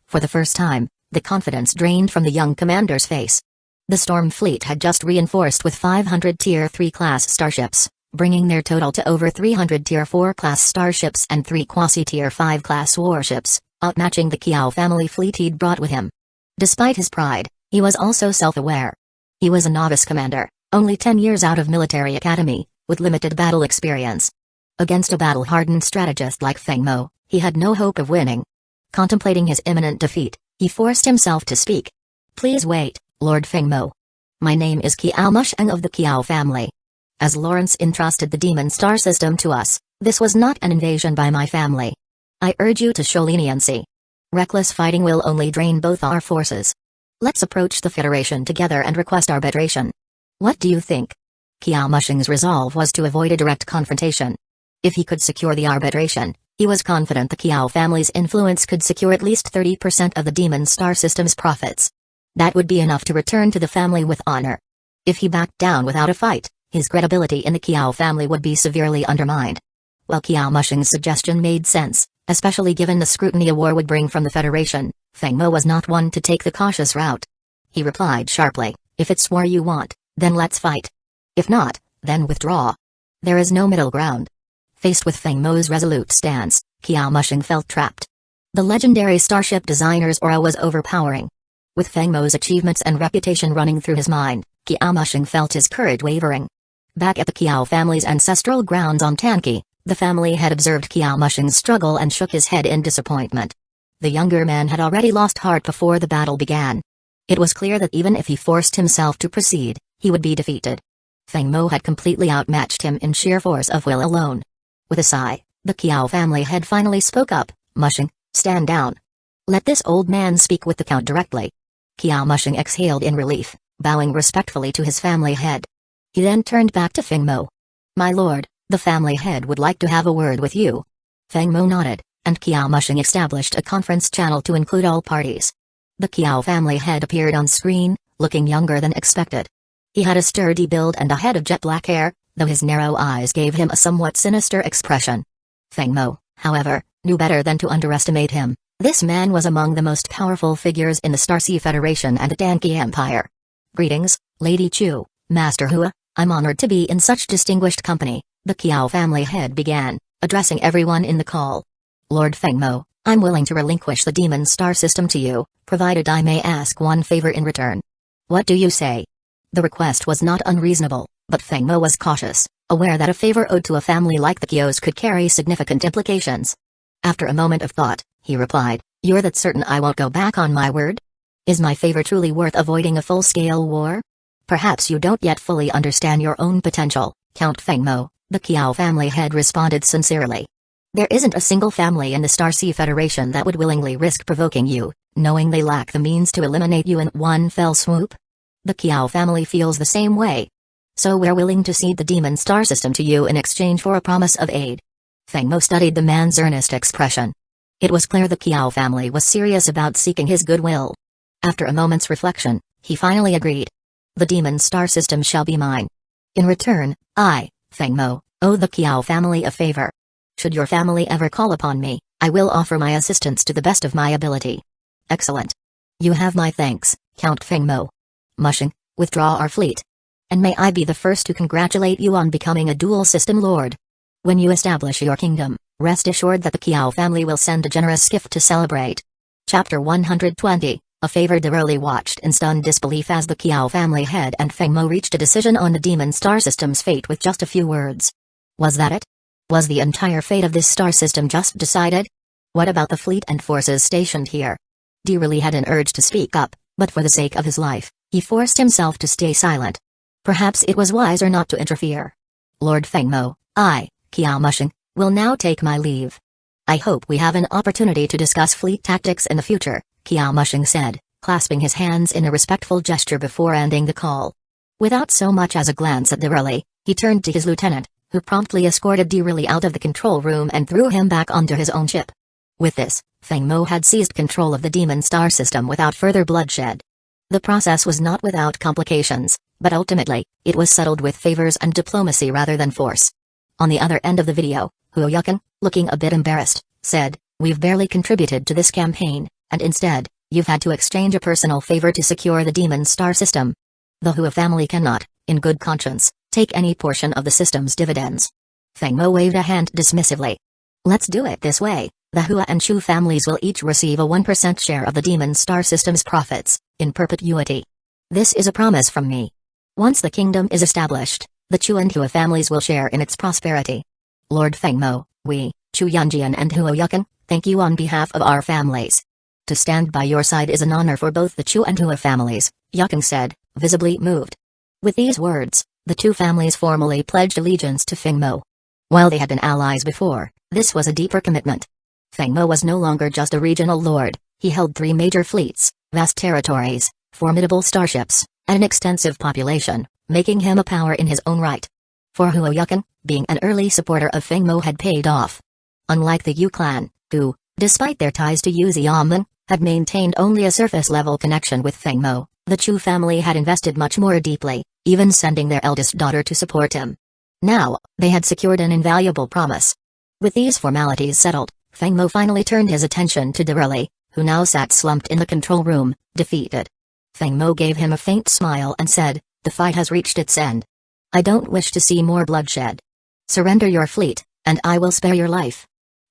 For the first time, the confidence drained from the young commander's face. The Storm Fleet had just reinforced with 500 Tier 3 class starships, bringing their total to over 300 Tier 4 class starships and 3 quasi-Tier 5 class warships, outmatching the Kiao family fleet he'd brought with him. Despite his pride, he was also self-aware. He was a novice commander, only 10 years out of military academy, with limited battle experience. Against a battle-hardened strategist like Feng Mo, he had no hope of winning. Contemplating his imminent defeat, he forced himself to speak. Please wait, Lord Feng Mo. My name is Kiao Musheng of the Kiao family. As Lawrence entrusted the Demon Star System to us, this was not an invasion by my family. I urge you to show leniency. Reckless fighting will only drain both our forces. Let's approach the Federation together and request arbitration. What do you think? Kiao Musheng's resolve was to avoid a direct confrontation. If he could secure the arbitration, He was confident the Qiao family's influence could secure at least 30% of the Demon Star System's profits. That would be enough to return to the family with honor. If he backed down without a fight, his credibility in the Qiao family would be severely undermined. While Qiao Mushing's suggestion made sense, especially given the scrutiny a war would bring from the Federation, Feng Mo was not one to take the cautious route. He replied sharply, "If it's war you want, then let's fight. If not, then withdraw. There is no middle ground." Faced with Feng Mo's resolute stance, Qiao Mushing felt trapped. The legendary starship designer's aura was overpowering. With Feng Mo's achievements and reputation running through his mind, Qiao Mushing felt his courage wavering. Back at the Qiao family's ancestral grounds on Tanqi, the family had observed Qiao Mushing's struggle and shook his head in disappointment. The younger man had already lost heart before the battle began. It was clear that even if he forced himself to proceed, he would be defeated. Feng Mo had completely outmatched him in sheer force of will alone. With a sigh, the Qiao family head finally spoke up, "Mushing, stand down. Let this old man speak with the count directly." Qiao Mushing exhaled in relief, bowing respectfully to his family head. He then turned back to Feng Mo. "My lord, the family head would like to have a word with you." Feng Mo nodded, and Qiao Mushing established a conference channel to include all parties. The Qiao family head appeared on screen, looking younger than expected. He had a sturdy build and a head of jet black hair, though his narrow eyes gave him a somewhat sinister expression. Feng Mo, however, knew better than to underestimate him. This man was among the most powerful figures in the Starsea Federation and the Tanqi Empire. "Greetings, Lady Chu, Master Hua, I'm honored to be in such distinguished company," the Qiao family head began, addressing everyone in the call. "Lord Feng Mo, I'm willing to relinquish the Demon Star System to you, provided I may ask one favor in return. What do you say?" The request was not unreasonable, but Feng Mo was cautious, aware that a favor owed to a family like the Qios could carry significant implications. After a moment of thought, he replied, "You're that certain I won't go back on my word? Is my favor truly worth avoiding a full-scale war? Perhaps you don't yet fully understand your own potential, Count Feng Mo," the Qiao family head responded sincerely. "There isn't a single family in the Starsea Federation that would willingly risk provoking you, knowing they lack the means to eliminate you in one fell swoop. The Qiao family feels the same way. So we're willing to cede the Demon Star System to you in exchange for a promise of aid." Feng Mo studied the man's earnest expression. It was clear the Qiao family was serious about seeking his goodwill. After a moment's reflection, he finally agreed. "The Demon Star System shall be mine. In return, I, Feng Mo, owe the Qiao family a favor. Should your family ever call upon me, I will offer my assistance to the best of my ability." "Excellent. You have my thanks, Count Feng Mo. Mushing, withdraw our fleet. And may I be the first to congratulate you on becoming a dual-system lord. When you establish your kingdom, rest assured that the Qiao family will send a generous gift to celebrate." Chapter 120, A Favor. Diroli watched in stunned disbelief as the Qiao family head and Feng Mo reached a decision on the Demon Star System's fate with just a few words. Was that it? Was the entire fate of this star system just decided? What about the fleet and forces stationed here? Diroli had an urge to speak up, but for the sake of his life, he forced himself to stay silent. Perhaps it was wiser not to interfere. "Lord Feng Mo, I, Qiao Mushing, will now take my leave. I hope we have an opportunity to discuss fleet tactics in the future," Qiao Mushing said, clasping his hands in a respectful gesture before ending the call. Without so much as a glance at Diroli, he turned to his lieutenant, who promptly escorted Diroli out of the control room and threw him back onto his own ship. With this, Feng Mo had seized control of the Demon Star System without further bloodshed. The process was not without complications, but ultimately, it was settled with favors and diplomacy rather than force. On the other end of the video, Huo Yukan, looking a bit embarrassed, said, "We've barely contributed to this campaign, and instead, you've had to exchange a personal favor to secure the Demon Star System. The Hua family cannot, in good conscience, take any portion of the system's dividends." Feng Mo waved a hand dismissively. "Let's do it this way. The Hua and Chu families will each receive a 1% share of the Demon Star System's profits, in perpetuity. This is a promise from me. Once the kingdom is established, the Chu and Hua families will share in its prosperity. Lord Feng Mo, we, Chu Yunjian and Huo Yukan, thank you on behalf of our families. To stand by your side is an honor for both the Chu and Hua families," Yukan said, visibly moved. With these words, the two families formally pledged allegiance to Feng Mo. While they had been allies before, this was a deeper commitment. Feng Mo was no longer just a regional lord, he held 3 major fleets, vast territories, formidable starships, and an extensive population, making him a power in his own right. For Huo Yukan, being an early supporter of Feng Mo had paid off. Unlike the Yu clan, who, despite their ties to Yu Xiaoman, had maintained only a surface-level connection with Feng Mo, the Chu family had invested much more deeply, even sending their eldest daughter to support him. Now, they had secured an invaluable promise. With these formalities settled, Feng Mo finally turned his attention to Durali, who now sat slumped in the control room, defeated. Feng Mo gave him a faint smile and said, "The fight has reached its end. I don't wish to see more bloodshed. Surrender your fleet, and I will spare your life."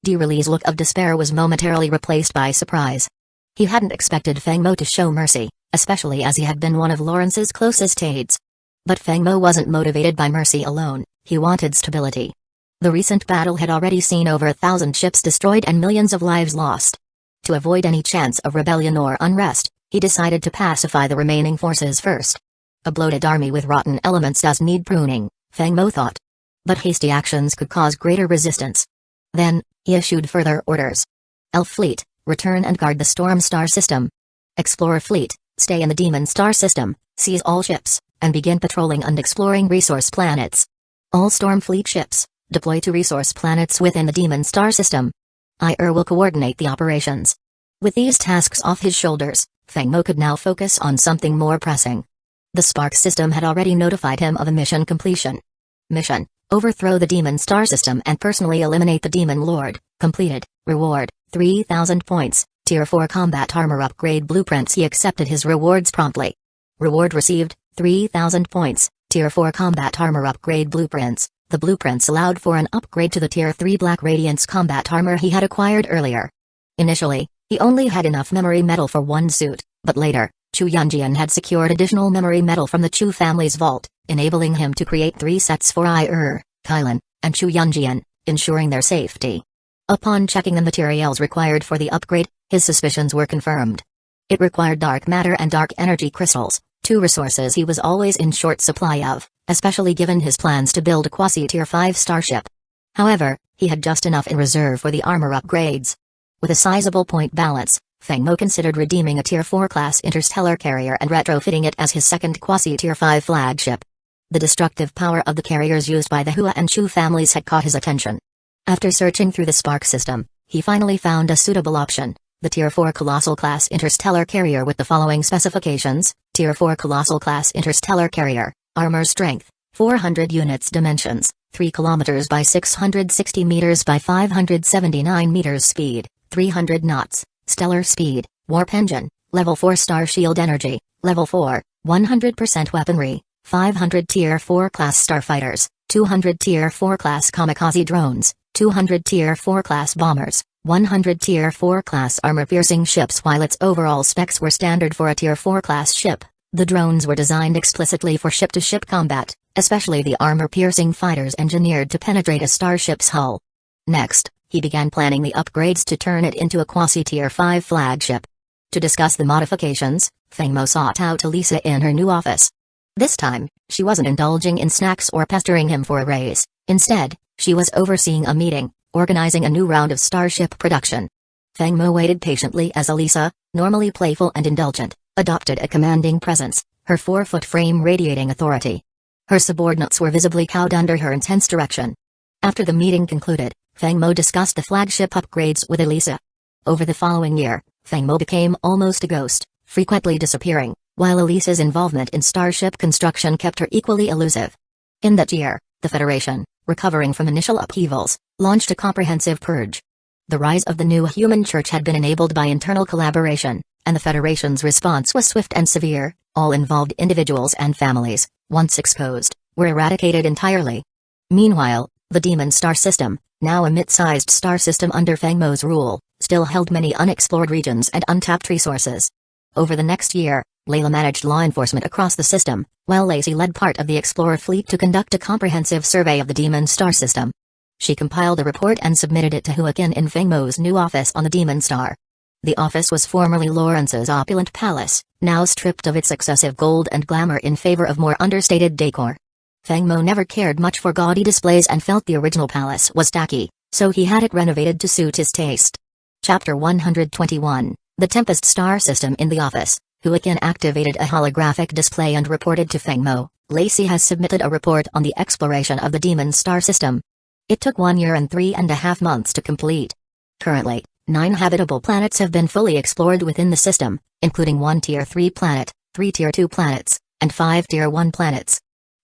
Durali's look of despair was momentarily replaced by surprise. He hadn't expected Feng Mo to show mercy, especially as he had been one of Lawrence's closest aides. But Feng Mo wasn't motivated by mercy alone, he wanted stability. The recent battle had already seen over 1,000 ships destroyed and millions of lives lost. To avoid any chance of rebellion or unrest, he decided to pacify the remaining forces first. A bloated army with rotten elements does need pruning, Feng Mo thought. But hasty actions could cause greater resistance. Then, he issued further orders. Elf Fleet, return and guard the Storm Star system. Explorer Fleet, stay in the Demon Star system, seize all ships, and begin patrolling and exploring resource planets. All Storm Fleet ships, deploy to resource planets within the Demon Star system. I will coordinate the operations. With these tasks off his shoulders, Feng Mo could now focus on something more pressing. The Spark system had already notified him of a mission completion. Mission: overthrow the Demon Star system and personally eliminate the Demon Lord. Completed. Reward: 3,000 points, Tier 4 combat armor upgrade blueprints. He accepted his rewards promptly. Reward received: 3,000 points, Tier 4 combat armor upgrade blueprints. The blueprints allowed for an upgrade to the Tier 3 Black Radiance combat armor he had acquired earlier. Initially, he only had enough memory metal for one suit, but later, Chu Yunjian had secured additional memory metal from the Chu family's vault, enabling him to create 3 sets for Kailan, and Chu Yunjian, ensuring their safety. Upon checking the materials required for the upgrade, his suspicions were confirmed. It required dark matter and dark energy crystals, 2 resources he was always in short supply of, especially given his plans to build a quasi-Tier 5 starship. However, he had just enough in reserve for the armor upgrades. With a sizable point balance, Feng Mo considered redeeming a Tier 4 class interstellar carrier and retrofitting it as his second quasi-Tier 5 flagship. The destructive power of the carriers used by the Hua and Chu families had caught his attention. After searching through the Spark system, he finally found a suitable option: the Tier 4 Colossal Class Interstellar Carrier with the following specifications: Tier 4 Colossal Class Interstellar Carrier, Armor Strength, 400 units. Dimensions, 3 kilometers by 660 meters by 579 meters. Speed, 300 knots. Stellar Speed, Warp Engine, Level 4 Star Shield Energy, Level 4, 100% Weaponry, 500 Tier 4 Class Starfighters, 200 Tier 4 Class Kamikaze Drones, 200 Tier 4 Class Bombers, 100 Tier 4 Class Armor-Piercing Ships. While its overall specs were standard for a Tier 4 Class ship, the drones were designed explicitly for ship-to-ship combat, especially the armor-piercing fighters engineered to penetrate a starship's hull. Next, he began planning the upgrades to turn it into a quasi-Tier 5 flagship. To discuss the modifications, Feng Mo sought out Elisa in her new office. This time, she wasn't indulging in snacks or pestering him for a raise. Instead, she was overseeing a meeting, organizing a new round of starship production. Feng Mo waited patiently as Elisa, normally playful and indulgent, adopted a commanding presence, her 4-foot frame radiating authority. Her subordinates were visibly cowed under her intense direction. After the meeting concluded, Feng Mo discussed the flagship upgrades with Elisa. Over the following year, Feng Mo became almost a ghost, frequently disappearing, while Elisa's involvement in starship construction kept her equally elusive. In that year, the Federation, recovering from initial upheavals, launched a comprehensive purge. The rise of the new human church had been enabled by internal collaboration, and the Federation's response was swift and severe. All involved individuals and families, once exposed, were eradicated entirely. Meanwhile, the Demon Star System, now a mid-sized star system under Feng Mo's rule, still held many unexplored regions and untapped resources. Over the next year, Layla managed law enforcement across the system, while Lacey led part of the Explorer fleet to conduct a comprehensive survey of the Demon Star System. She compiled a report and submitted it to Huakin in Feng Mo's new office on the Demon Star. The office was formerly Lawrence's opulent palace, now stripped of its excessive gold and glamour in favor of more understated decor. Feng Mo never cared much for gaudy displays and felt the original palace was tacky, so he had it renovated to suit his taste. Chapter 121, The Tempest Star System. In the office, Huakin activated a holographic display and reported to Feng Mo, Lacey has submitted a report on the exploration of the Demon Star System. It took 1 year and 3.5 months to complete. Currently, 9 habitable planets have been fully explored within the system, including 1 Tier 3 planet, 3 Tier 2 planets, and 5 Tier 1 planets.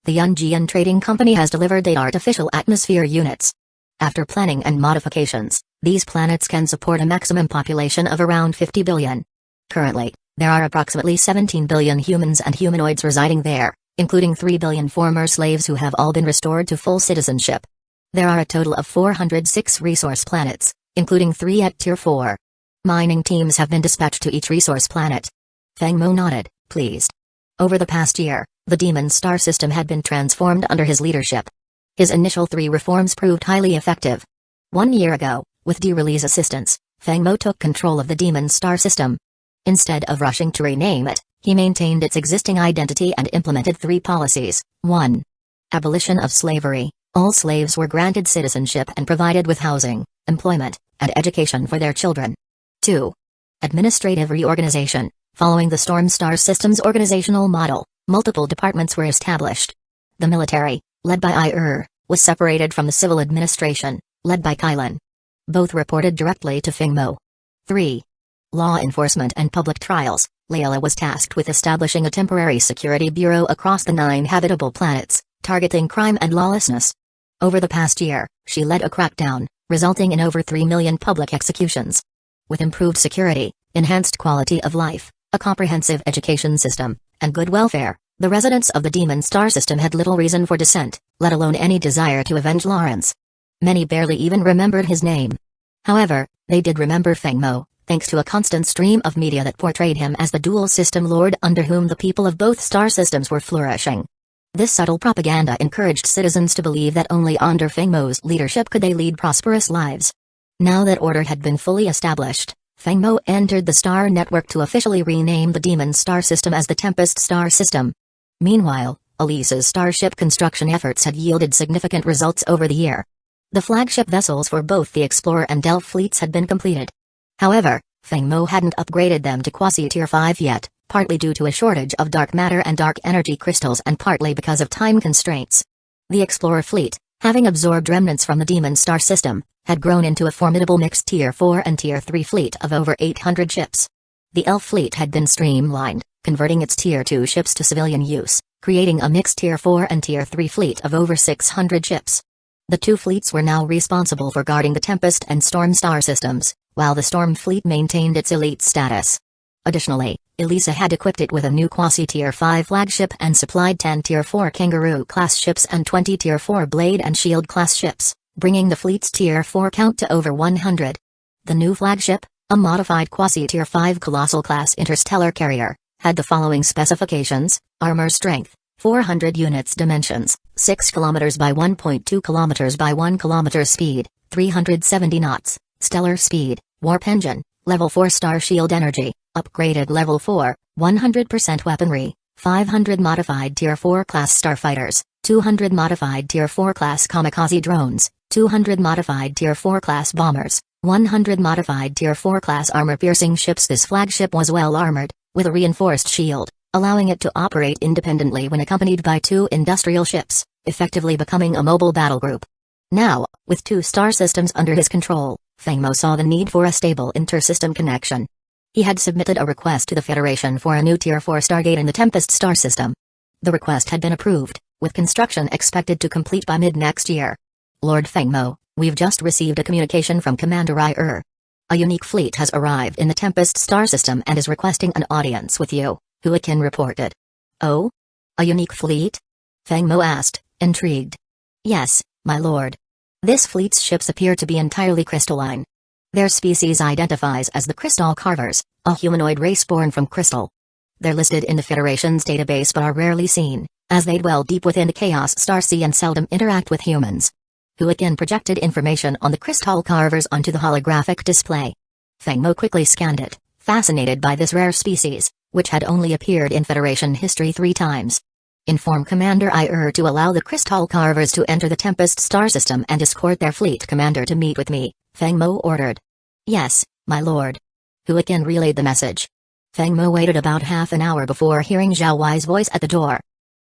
The Yunjian Trading Company has delivered 8 artificial atmosphere units. After planning and modifications, these planets can support a maximum population of around 50 billion. Currently, there are approximately 17 billion humans and humanoids residing there, including 3 billion former slaves who have all been restored to full citizenship. There are a total of 406 resource planets, including 3 at Tier 4. Mining teams have been dispatched to each resource planet. Feng Mo nodded, pleased. Over the past year, the Demon Star system had been transformed under his leadership. His initial 3 reforms proved highly effective. 1 year ago, with De-Release assistance, Feng Mo took control of the Demon Star system. Instead of rushing to rename it, he maintained its existing identity and implemented 3 policies. 1. Abolition of slavery. All slaves were granted citizenship and provided with housing, employment, and education for their children. 2. Administrative reorganization. Following the Storm Star system's organizational model, multiple departments were established. The military, led by Ir, was separated from the civil administration, led by Kylan. Both reported directly to Feng Mo. 3. Law enforcement and public trials. Layla was tasked with establishing a temporary security bureau across the 9 habitable planets, targeting crime and lawlessness. Over the past year, she led a crackdown, resulting in over 3 million public executions. With improved security, enhanced quality of life, a comprehensive education system, and good welfare, the residents of the Demon Star system had little reason for dissent, let alone any desire to avenge Lawrence. Many barely even remembered his name. However, they did remember Feng Mo, thanks to a constant stream of media that portrayed him as the dual system lord under whom the people of both star systems were flourishing. This subtle propaganda encouraged citizens to believe that only under Feng Mo's leadership could they lead prosperous lives. Now that order had been fully established, Feng Mo entered the Star Network to officially rename the Demon Star system as the Tempest Star system. Meanwhile, Elise's starship construction efforts had yielded significant results over the year. The flagship vessels for both the Explorer and Delph fleets had been completed. However, Feng Mo hadn't upgraded them to Quasi-Tier 5 yet, partly due to a shortage of dark matter and dark energy crystals and partly because of time constraints. The Explorer fleet, having absorbed remnants from the Demon Star system, had grown into a formidable mixed Tier 4 and Tier 3 fleet of over 800 ships. The Elf fleet had been streamlined, converting its Tier 2 ships to civilian use, creating a mixed Tier 4 and Tier 3 fleet of over 600 ships. The 2 fleets were now responsible for guarding the Tempest and Storm Star systems, while the Storm fleet maintained its elite status. Additionally, Elisa had equipped it with a new Quasi-Tier 5 flagship and supplied 10 Tier 4 Kangaroo-class ships and 20 Tier 4 Blade and Shield-class ships, bringing the fleet's Tier 4 count to over 100. The new flagship, a modified Quasi-Tier 5 Colossal-class interstellar carrier, had the following specifications: armor strength, 400 units, dimensions, 6 km by 1.2 km by 1 km, speed, 370 knots, stellar speed, warp engine, level 4 star shield energy, upgraded level 4, 100% weaponry, 500 modified Tier 4 class starfighters, 200 modified Tier 4 class kamikaze drones, 200 modified Tier 4 class bombers, 100 modified Tier 4 class armor-piercing ships. This flagship was well armored, with a reinforced shield, allowing it to operate independently when accompanied by 2 industrial ships, effectively becoming a mobile battle group. Now, with 2 star systems under his control, Feng Mo saw the need for a stable inter-system connection. He had submitted a request to the Federation for a new Tier 4 Stargate in the Tempest Star system. The request had been approved, with construction expected to complete by mid-next year. Lord Feng Mo, we've just received a communication from Commander Ir. A unique fleet has arrived in the Tempest Star system and is requesting an audience with you, Huakin reported. Oh? A unique fleet? Feng Mo asked, intrigued. Yes, my lord. This fleet's ships appear to be entirely crystalline. Their species identifies as the Crystal Carvers, a humanoid race born from crystal. They're listed in the Federation's database but are rarely seen, as they dwell deep within the Chaos Starsea and seldom interact with humans. Huakin projected information on the Crystal Carvers onto the holographic display. Feng Mo quickly scanned it, fascinated by this rare species, which had only appeared in Federation history 3 times. Inform Commander Ir to allow the Crystal Carvers to enter the Tempest Star system and escort their fleet commander to meet with me, Feng Mo ordered. Yes, my lord. Huakin relayed the message. Feng Mo waited about half an hour before hearing Zhao Wei's voice at the door.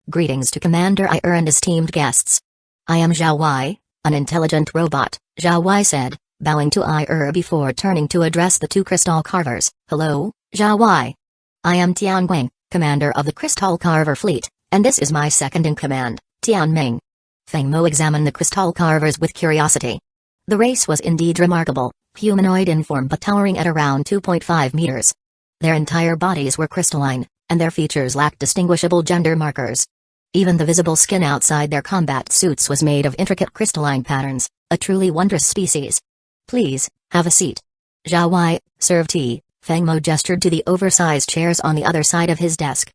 Greetings to Commander Ir and esteemed guests. I am Zhao Wei, An intelligent robot, Zhao Wei said, bowing to before turning to address the two crystal carvers. Hello, Zhao Wei. I am Tian Wang, commander of the Crystal Carver Fleet, and this is my second in command, Tian Ming. Feng Mo examined the Crystal Carvers with curiosity. The race was indeed remarkable, humanoid in form but towering at around 2.5 meters. Their entire bodies were crystalline, and their features lacked distinguishable gender markers. Even the visible skin outside their combat suits was made of intricate crystalline patterns, a truly wondrous species. Please, have a seat. Zhao Wei, serve tea. Feng Mo gestured to the oversized chairs on the other side of his desk.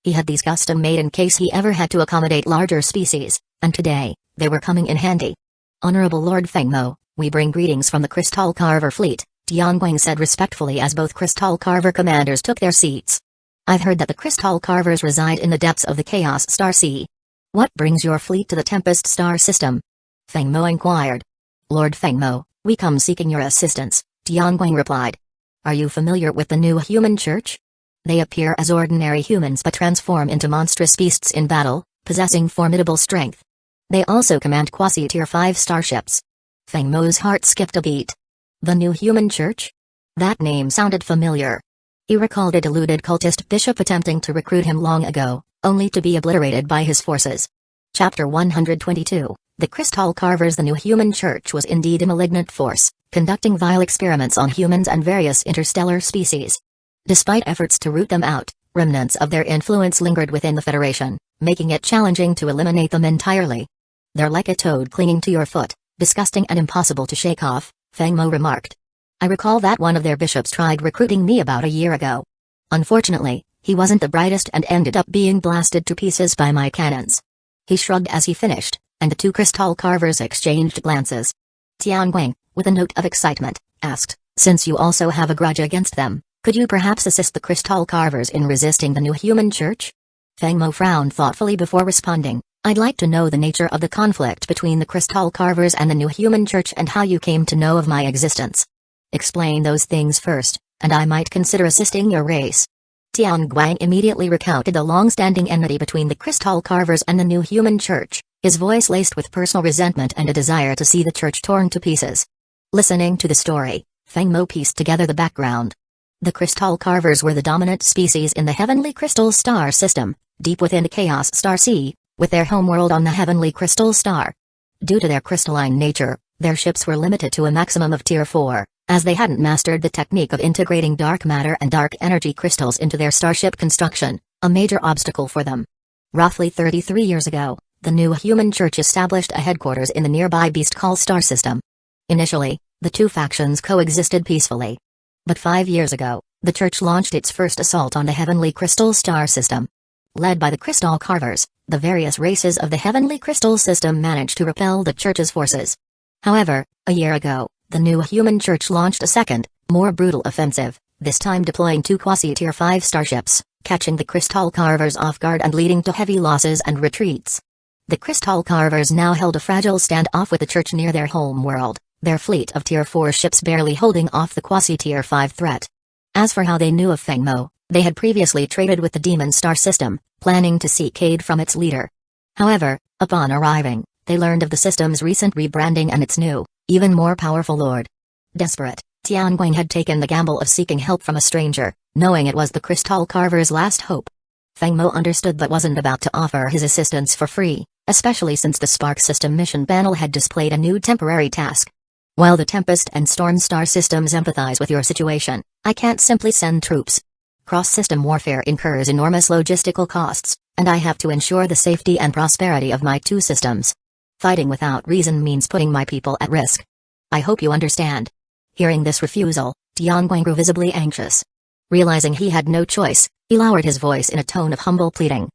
He had these custom made in case he ever had to accommodate larger species, and today, they were coming in handy. Honorable Lord Feng Mo, we bring greetings from the Crystal Carver Fleet, Tian Guang said respectfully as both Crystal Carver commanders took their seats. I've heard that the Crystal Carvers reside in the depths of the Chaos Starsea. What brings your fleet to the Tempest Star system? Feng Mo inquired. Lord Feng Mo, we come seeking your assistance, Tian Guang replied. Are you familiar with the new human church? They appear as ordinary humans but transform into monstrous beasts in battle, possessing formidable strength. They also command quasi-tier 5 starships. Feng Mo's heart skipped a beat. The new human church? That name sounded familiar. He recalled a deluded cultist bishop attempting to recruit him long ago, only to be obliterated by his forces. Chapter 122, The Crystal Carvers. The new human church was indeed a malignant force, conducting vile experiments on humans and various interstellar species. Despite efforts to root them out, remnants of their influence lingered within the Federation, making it challenging to eliminate them entirely. They're like a toad clinging to your foot, disgusting and impossible to shake off, Feng Mo remarked. I recall that one of their bishops tried recruiting me about a year ago. Unfortunately, he wasn't the brightest and ended up being blasted to pieces by my cannons. He shrugged as he finished, and the two Crystal Carvers exchanged glances. Tian Guang, with a note of excitement, asked, since you also have a grudge against them, could you perhaps assist the Crystal Carvers in resisting the new human church? Feng Mo frowned thoughtfully before responding. I'd like to know the nature of the conflict between the Crystal Carvers and the new human church and how you came to know of my existence. Explain those things first, and I might consider assisting your race. Tian Guang immediately recounted the long-standing enmity between the Crystal Carvers and the new human church, his voice laced with personal resentment and a desire to see the church torn to pieces. Listening to the story, Feng Mo pieced together the background. The Crystal Carvers were the dominant species in the Heavenly Crystal Star system, deep within the Chaos Starsea, with their homeworld on the Heavenly Crystal Star. Due to their crystalline nature, their ships were limited to a maximum of Tier 4, as they hadn't mastered the technique of integrating dark matter and dark energy crystals into their starship construction, a major obstacle for them. Roughly 33 years ago, the new human church established a headquarters in the nearby Beast-Call star system. Initially, the two factions coexisted peacefully. But 5 years ago, the church launched its first assault on the Heavenly Crystal Star system. Led by the Crystal Carvers, the various races of the Heavenly Crystal system managed to repel the church's forces. However, a year ago, the new human church launched a second, more brutal offensive, this time deploying 2 quasi-tier 5 starships, catching the Crystal Carvers off guard and leading to heavy losses and retreats. The Crystal Carvers now held a fragile standoff with the church near their home world, their fleet of Tier 4 ships barely holding off the quasi-Tier 5 threat. As for how they knew of Feng Mo, they had previously traded with the Demon Star system, planning to seek aid from its leader. However, upon arriving, they learned of the system's recent rebranding and its new, even more powerful lord. Desperate, Tian Guang had taken the gamble of seeking help from a stranger, knowing it was the Crystal Carver's last hope. Feng Mo understood but wasn't about to offer his assistance for free, especially since the Spark System mission panel had displayed a new temporary task. While the Tempest and Storm Star systems empathize with your situation, I can't simply send troops. Cross-system warfare incurs enormous logistical costs, and I have to ensure the safety and prosperity of my two systems. Fighting without reason means putting my people at risk. I hope you understand. Hearing this refusal, Tian Guang grew visibly anxious. Realizing he had no choice, he lowered his voice in a tone of humble pleading.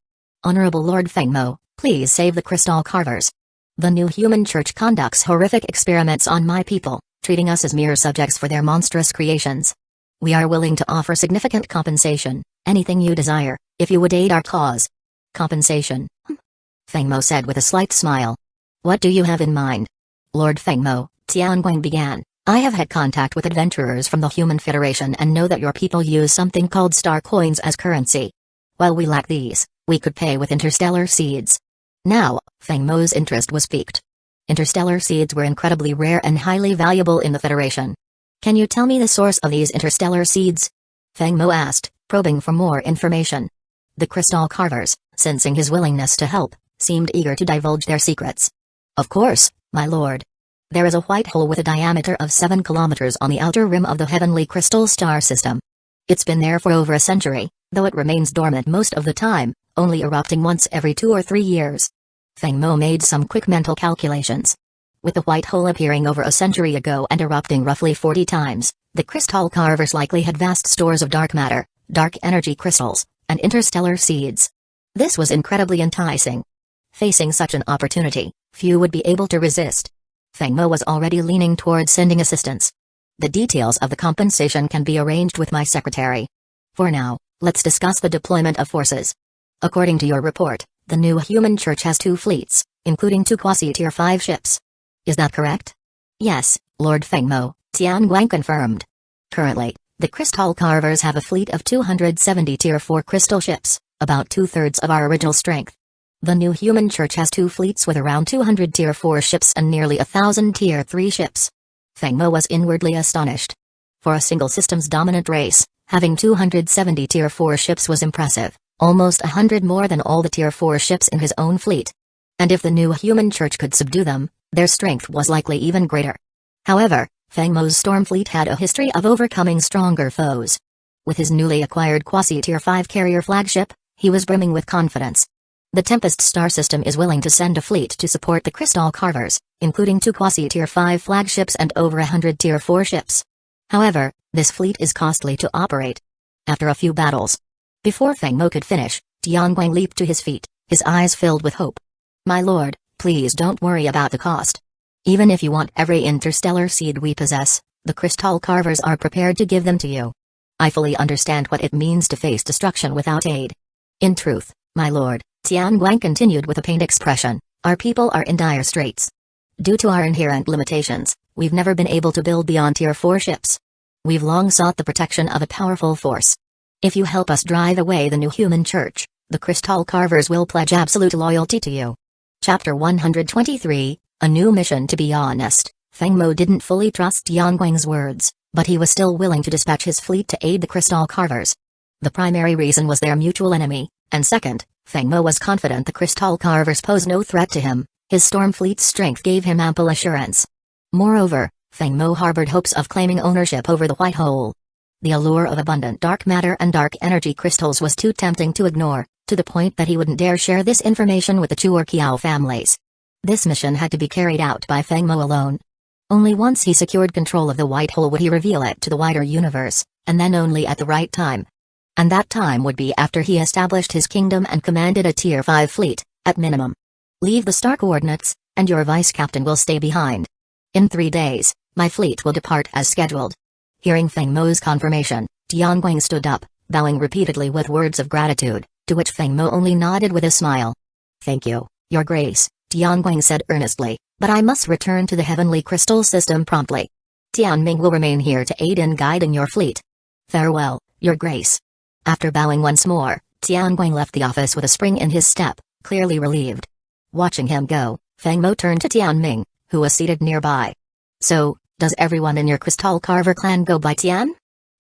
Honorable Lord Feng Mo, please save the Crystal Carvers. The new human church conducts horrific experiments on my people, treating us as mere subjects for their monstrous creations. We are willing to offer significant compensation, anything you desire, if you would aid our cause. Compensation? Feng Mo said with a slight smile. What do you have in mind? Lord Feng Mo, Tian Guang began, I have had contact with adventurers from the Human Federation and know that your people use something called star coins as currency. While we lack these, we could pay with interstellar seeds. Now, Feng Mo's interest was piqued. Interstellar seeds were incredibly rare and highly valuable in the Federation. Can you tell me the source of these interstellar seeds? Feng Mo asked, probing for more information. The crystal carvers, sensing his willingness to help, seemed eager to divulge their secrets. Of course, my lord. There is a white hole with a diameter of 7 kilometers on the outer rim of the heavenly crystal star system. It's been there for over a century, though it remains dormant most of the time, only erupting once every 2 or 3 years. Feng Mo made some quick mental calculations. With the white hole appearing over a century ago and erupting roughly 40 times, the crystal carvers likely had vast stores of dark matter, dark energy crystals, and interstellar seeds. This was incredibly enticing. Facing such an opportunity, few would be able to resist. Feng Mo was already leaning towards sending assistance. The details of the compensation can be arranged with my secretary. For now, let's discuss the deployment of forces. According to your report, the new human church has 2 fleets, including 2 quasi-tier 5 ships. Is that correct? Yes, Lord Feng Mo, Tian Guang confirmed. Currently, the crystal carvers have a fleet of 270 tier 4 crystal ships, about 2/3 of our original strength. The new human church has 2 fleets with around 200 tier 4 ships and nearly 1,000 tier 3 ships. Feng Mo was inwardly astonished. For a single systems dominant race, having 270 tier 4 ships was impressive, almost 100 more than all the tier 4 ships in his own fleet. And if the new human church could subdue them, their strength was likely even greater. However, Feng Mo's storm fleet had a history of overcoming stronger foes. With his newly acquired quasi-tier 5 carrier flagship, he was brimming with confidence. The Tempest star system is willing to send a fleet to support the crystal carvers, including 2 quasi-tier 5 flagships and over 100 tier 4 ships. However, this fleet is costly to operate. After a few battles, before Feng Mo could finish, Tianguang leaped to his feet, his eyes filled with hope. My lord, please don't worry about the cost. Even if you want every interstellar seed we possess, the crystal carvers are prepared to give them to you. I fully understand what it means to face destruction without aid. In truth, my lord, Tianguang continued with a pained expression, our people are in dire straits. Due to our inherent limitations, we've never been able to build beyond tier 4 ships. We've long sought the protection of a powerful force. If you help us drive away the new human church, the crystal carvers will pledge absolute loyalty to you. Chapter 123, A New Mission. To be honest, Feng Mo didn't fully trust Tianguang's words, but he was still willing to dispatch his fleet to aid the crystal carvers. The primary reason was their mutual enemy, and second, Feng Mo was confident the crystal carvers pose no threat to him. His storm fleet's strength gave him ample assurance. Moreover, Feng Mo harbored hopes of claiming ownership over the white hole. The allure of abundant dark matter and dark energy crystals was too tempting to ignore, to the point that he wouldn't dare share this information with the Chu or Kiao families. This mission had to be carried out by Feng Mo alone. Only once he secured control of the white hole would he reveal it to the wider universe, and then only at the right time. And that time would be after he established his kingdom and commanded a tier 5 fleet, at minimum. Leave the star coordinates, and your vice captain will stay behind. In 3 days, my fleet will depart as scheduled. Hearing Feng Mo's confirmation, Tianguang stood up, bowing repeatedly with words of gratitude, to which Feng Mo only nodded with a smile. Thank you, Your Grace, Tianguang said earnestly, but I must return to the heavenly crystal system promptly. Tianming will remain here to aid in guiding your fleet. Farewell, Your Grace. After bowing once more, Tianguang left the office with a spring in his step, clearly relieved. Watching him go, Feng Mo turned to Tianming, who was seated nearby. So, does everyone in your crystal carver clan go by Tian?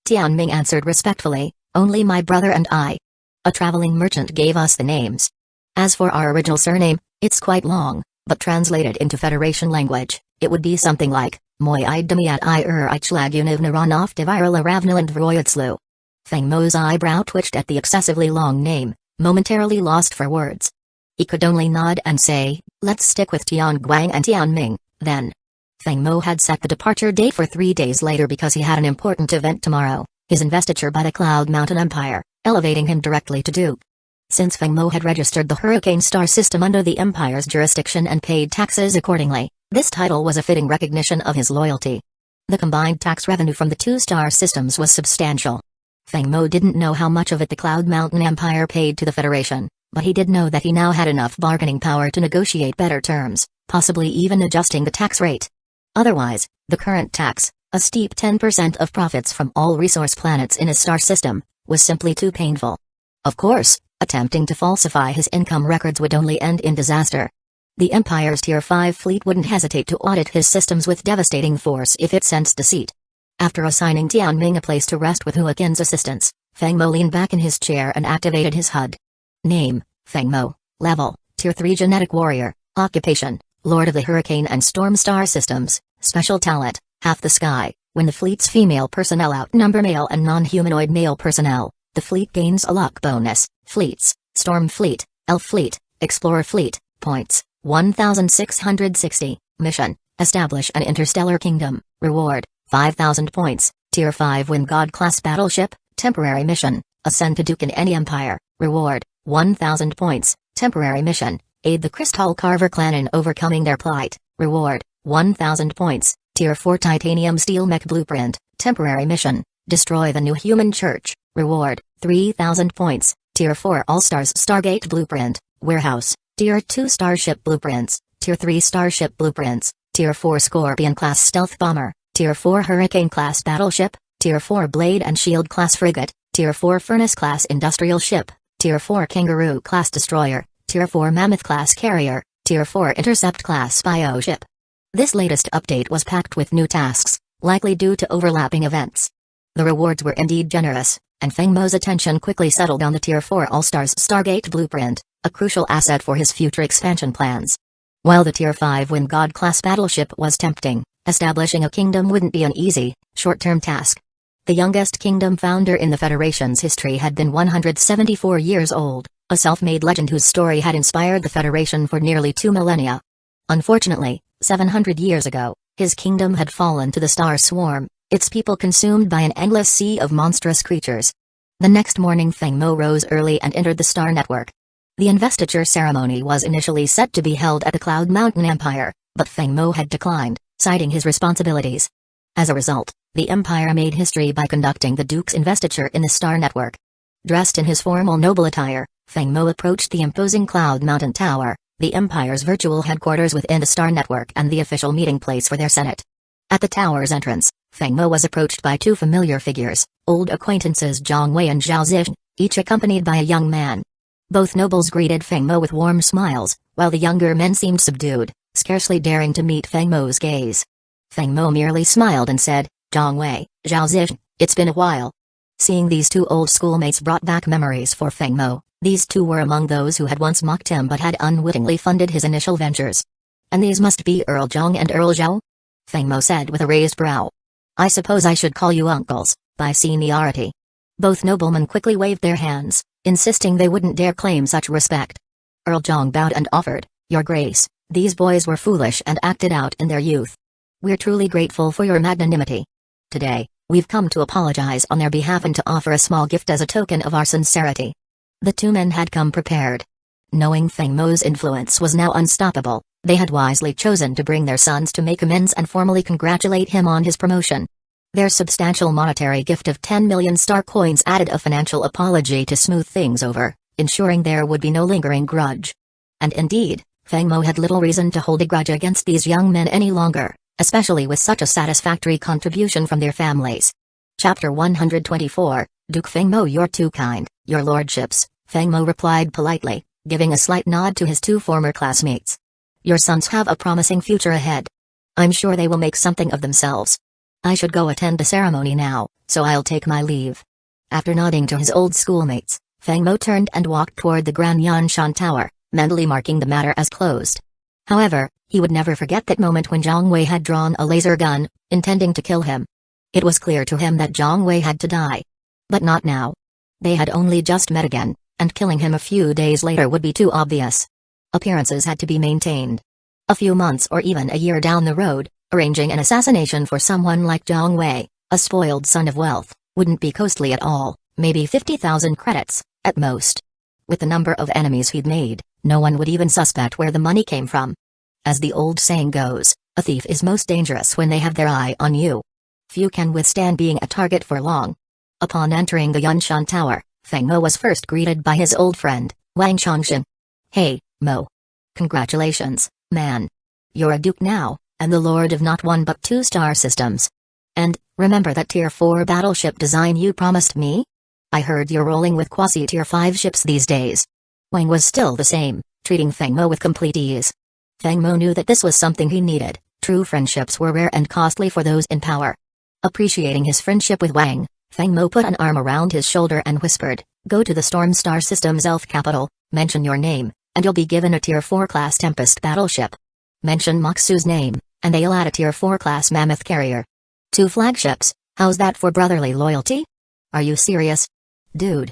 Tianming answered respectfully, only my brother and I. A traveling merchant gave us the names. As for our original surname, it's quite long, but translated into Federation language, it would be something like, Moi Idemiat I Ichlaguniv Naranov Devirala Ravniland Vroyatslu. Feng Mo's eyebrow twitched at the excessively long name, momentarily lost for words. He could only nod and say, let's stick with Tianguang and Tianming, then. Feng Mo had set the departure date for 3 days later because he had an important event tomorrow, his investiture by the Cloud Mountain Empire, elevating him directly to Duke. Since Feng Mo had registered the Hurricane Star system under the Empire's jurisdiction and paid taxes accordingly, this title was a fitting recognition of his loyalty. The combined tax revenue from the 2 star systems was substantial. Feng Mo didn't know how much of it the Cloud Mountain Empire paid to the Federation, but he did know that he now had enough bargaining power to negotiate better terms, possibly even adjusting the tax rate. Otherwise, the current tax, a steep 10% of profits from all resource planets in his star system, was simply too painful. Of course, attempting to falsify his income records would only end in disaster. The Empire's Tier 5 fleet wouldn't hesitate to audit his systems with devastating force if it sensed deceit. After assigning Tianming a place to rest with Huaqian's assistance, Feng Mo leaned back in his chair and activated his HUD. Name, Feng Mo. Level, Tier 3 Genetic Warrior. Occupation, Lord of the Hurricane and Storm Star Systems. Special talent, Half the Sky. When the fleet's female personnel outnumber male and non-humanoid male personnel, the fleet gains a luck bonus. Fleets, Storm Fleet, Elf Fleet, Explorer Fleet. Points, 1,660. Mission, Establish an Interstellar Kingdom. Reward, 5,000 points. Tier 5 Wind God Class Battleship. Temporary mission, Ascend to Duke in any empire. Reward, 1,000 points. Temporary mission, Aid the Crystal Carver clan in overcoming their plight. Reward, 1,000 points. Tier 4 Titanium Steel Mech Blueprint. Temporary mission, Destroy the New Human Church. Reward, 3,000 points. Tier 4 All-Stars Stargate Blueprint. Warehouse. Tier 2 Starship Blueprints. Tier 3 Starship Blueprints. Tier 4 Scorpion Class Stealth Bomber. Tier 4 Hurricane Class Battleship. Tier 4 Blade and Shield Class Frigate. Tier 4 Furnace Class Industrial Ship. Tier 4 Kangaroo Class Destroyer. Tier 4 Mammoth Class Carrier. Tier 4 Intercept Class Spyo Ship. This latest update was packed with new tasks, likely due to overlapping events. The rewards were indeed generous, and Feng Mo's attention quickly settled on the Tier 4 All-Stars Stargate Blueprint, a crucial asset for his future expansion plans. While the Tier 5 Wind God Class Battleship was tempting, establishing a kingdom wouldn't be an easy, short-term task. The youngest kingdom founder in the Federation's history had been 174 years old, a self-made legend whose story had inspired the Federation for nearly 2 millennia. Unfortunately, 700 years ago, his kingdom had fallen to the star swarm, its people consumed by an endless sea of monstrous creatures. The next morning Feng Mo rose early and entered the Star Network. The investiture ceremony was initially set to be held at the Cloud Mountain Empire, but Feng Mo had declined, citing his responsibilities. As a result, the Empire made history by conducting the Duke's investiture in the Star Network. Dressed in his formal noble attire, Feng Mo approached the imposing Cloud Mountain Tower, the Empire's virtual headquarters within the Star Network and the official meeting place for their Senate. At the tower's entrance, Feng Mo was approached by two familiar figures, old acquaintances Zhang Wei and Zhao Zixin, each accompanied by a young man. Both nobles greeted Feng Mo with warm smiles, while the younger men seemed subdued, scarcely daring to meet Feng Mo's gaze. Feng Mo merely smiled and said, "Zhang Wei, Zhao Zixin, it's been a while." Seeing these two old schoolmates brought back memories for Feng Mo. These two were among those who had once mocked him but had unwittingly funded his initial ventures. "And these must be Earl Zhang and Earl Zhao?" Feng Mo said with a raised brow. "I suppose I should call you uncles, by seniority." Both noblemen quickly waved their hands, insisting they wouldn't dare claim such respect. Earl Zhang bowed and offered, "Your Grace, these boys were foolish and acted out in their youth. We're truly grateful for your magnanimity. Today, we've come to apologize on their behalf and to offer a small gift as a token of our sincerity." The two men had come prepared. Knowing Feng Mo's influence was now unstoppable, they had wisely chosen to bring their sons to make amends and formally congratulate him on his promotion. Their substantial monetary gift of 10 million star coins added a financial apology to smooth things over, ensuring there would be no lingering grudge. And indeed, Feng Mo had little reason to hold a grudge against these young men any longer, especially with such a satisfactory contribution from their families. Chapter 124, Duke Feng Mo, "You're too kind, your lordships," Feng Mo replied politely, giving a slight nod to his two former classmates. "Your sons have a promising future ahead. I'm sure they will make something of themselves. I should go attend the ceremony now, so I'll take my leave." After nodding to his old schoolmates, Feng Mo turned and walked toward the Grand Yanshan Tower, mentally marking the matter as closed. However, he would never forget that moment when Zhang Wei had drawn a laser gun, intending to kill him. It was clear to him that Zhang Wei had to die. But not now. They had only just met again, and killing him a few days later would be too obvious. Appearances had to be maintained. A few months or even a year down the road, arranging an assassination for someone like Zhang Wei, a spoiled son of wealth, wouldn't be costly at all, maybe 50,000 credits, at most. With the number of enemies he'd made, no one would even suspect where the money came from. As the old saying goes, a thief is most dangerous when they have their eye on you. Few can withstand being a target for long. Upon entering the Yanshan Tower, Feng Mo was first greeted by his old friend, Wang Chongxin. "Hey, Mo. Congratulations, man. You're a duke now, and the lord of not one but two star systems. And, remember that Tier 4 battleship design you promised me? I heard you're rolling with quasi-Tier 5 ships these days." Wang was still the same, treating Feng Mo with complete ease. Feng Mo knew that this was something he needed. True friendships were rare and costly for those in power. Appreciating his friendship with Wang, Feng Mo put an arm around his shoulder and whispered, "Go to the Storm Star System's elf capital, mention your name, and you'll be given a Tier 4 class Tempest battleship. Mention Moxu's name, and they'll add a Tier 4 class Mammoth carrier. 2 flagships, how's that for brotherly loyalty? Are you serious? Dude.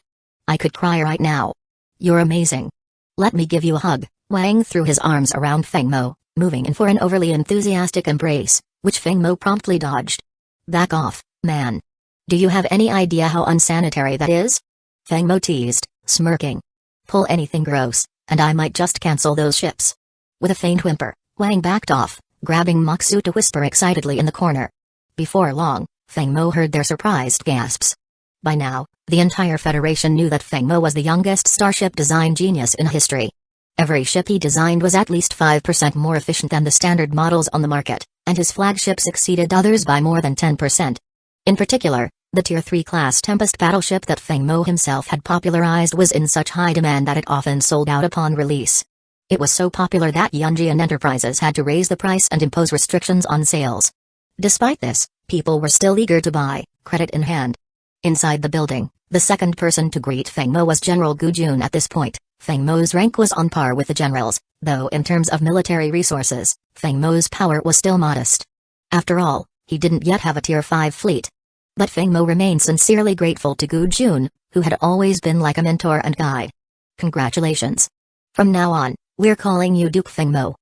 I could cry right now. You're amazing. Let me give you a hug." Wang threw his arms around Feng Mo, moving in for an overly enthusiastic embrace, which Feng Mo promptly dodged. "Back off, man. Do you have any idea how unsanitary that is?" Feng Mo teased, smirking. "Pull anything gross, and I might just cancel those ships." With a faint whimper, Wang backed off, grabbing Moxu to whisper excitedly in the corner. Before long, Feng Mo heard their surprised gasps. By now, the entire Federation knew that Feng Mo was the youngest starship design genius in history. Every ship he designed was at least 5% more efficient than the standard models on the market, and his flagships exceeded others by more than 10%. In particular, the Tier 3 class Tempest battleship that Feng Mo himself had popularized was in such high demand that it often sold out upon release. It was so popular that Yunjian Enterprises had to raise the price and impose restrictions on sales. Despite this, people were still eager to buy, credit in hand. Inside the building, the second person to greet Feng Mo was General Gu Jun. At this point, Feng Mo's rank was on par with the generals, though in terms of military resources, Feng Mo's power was still modest. After all, he didn't yet have a Tier 5 fleet. But Feng Mo remained sincerely grateful to Gu Jun, who had always been like a mentor and guide. "Congratulations. From now on, we're calling you Duke Feng Mo."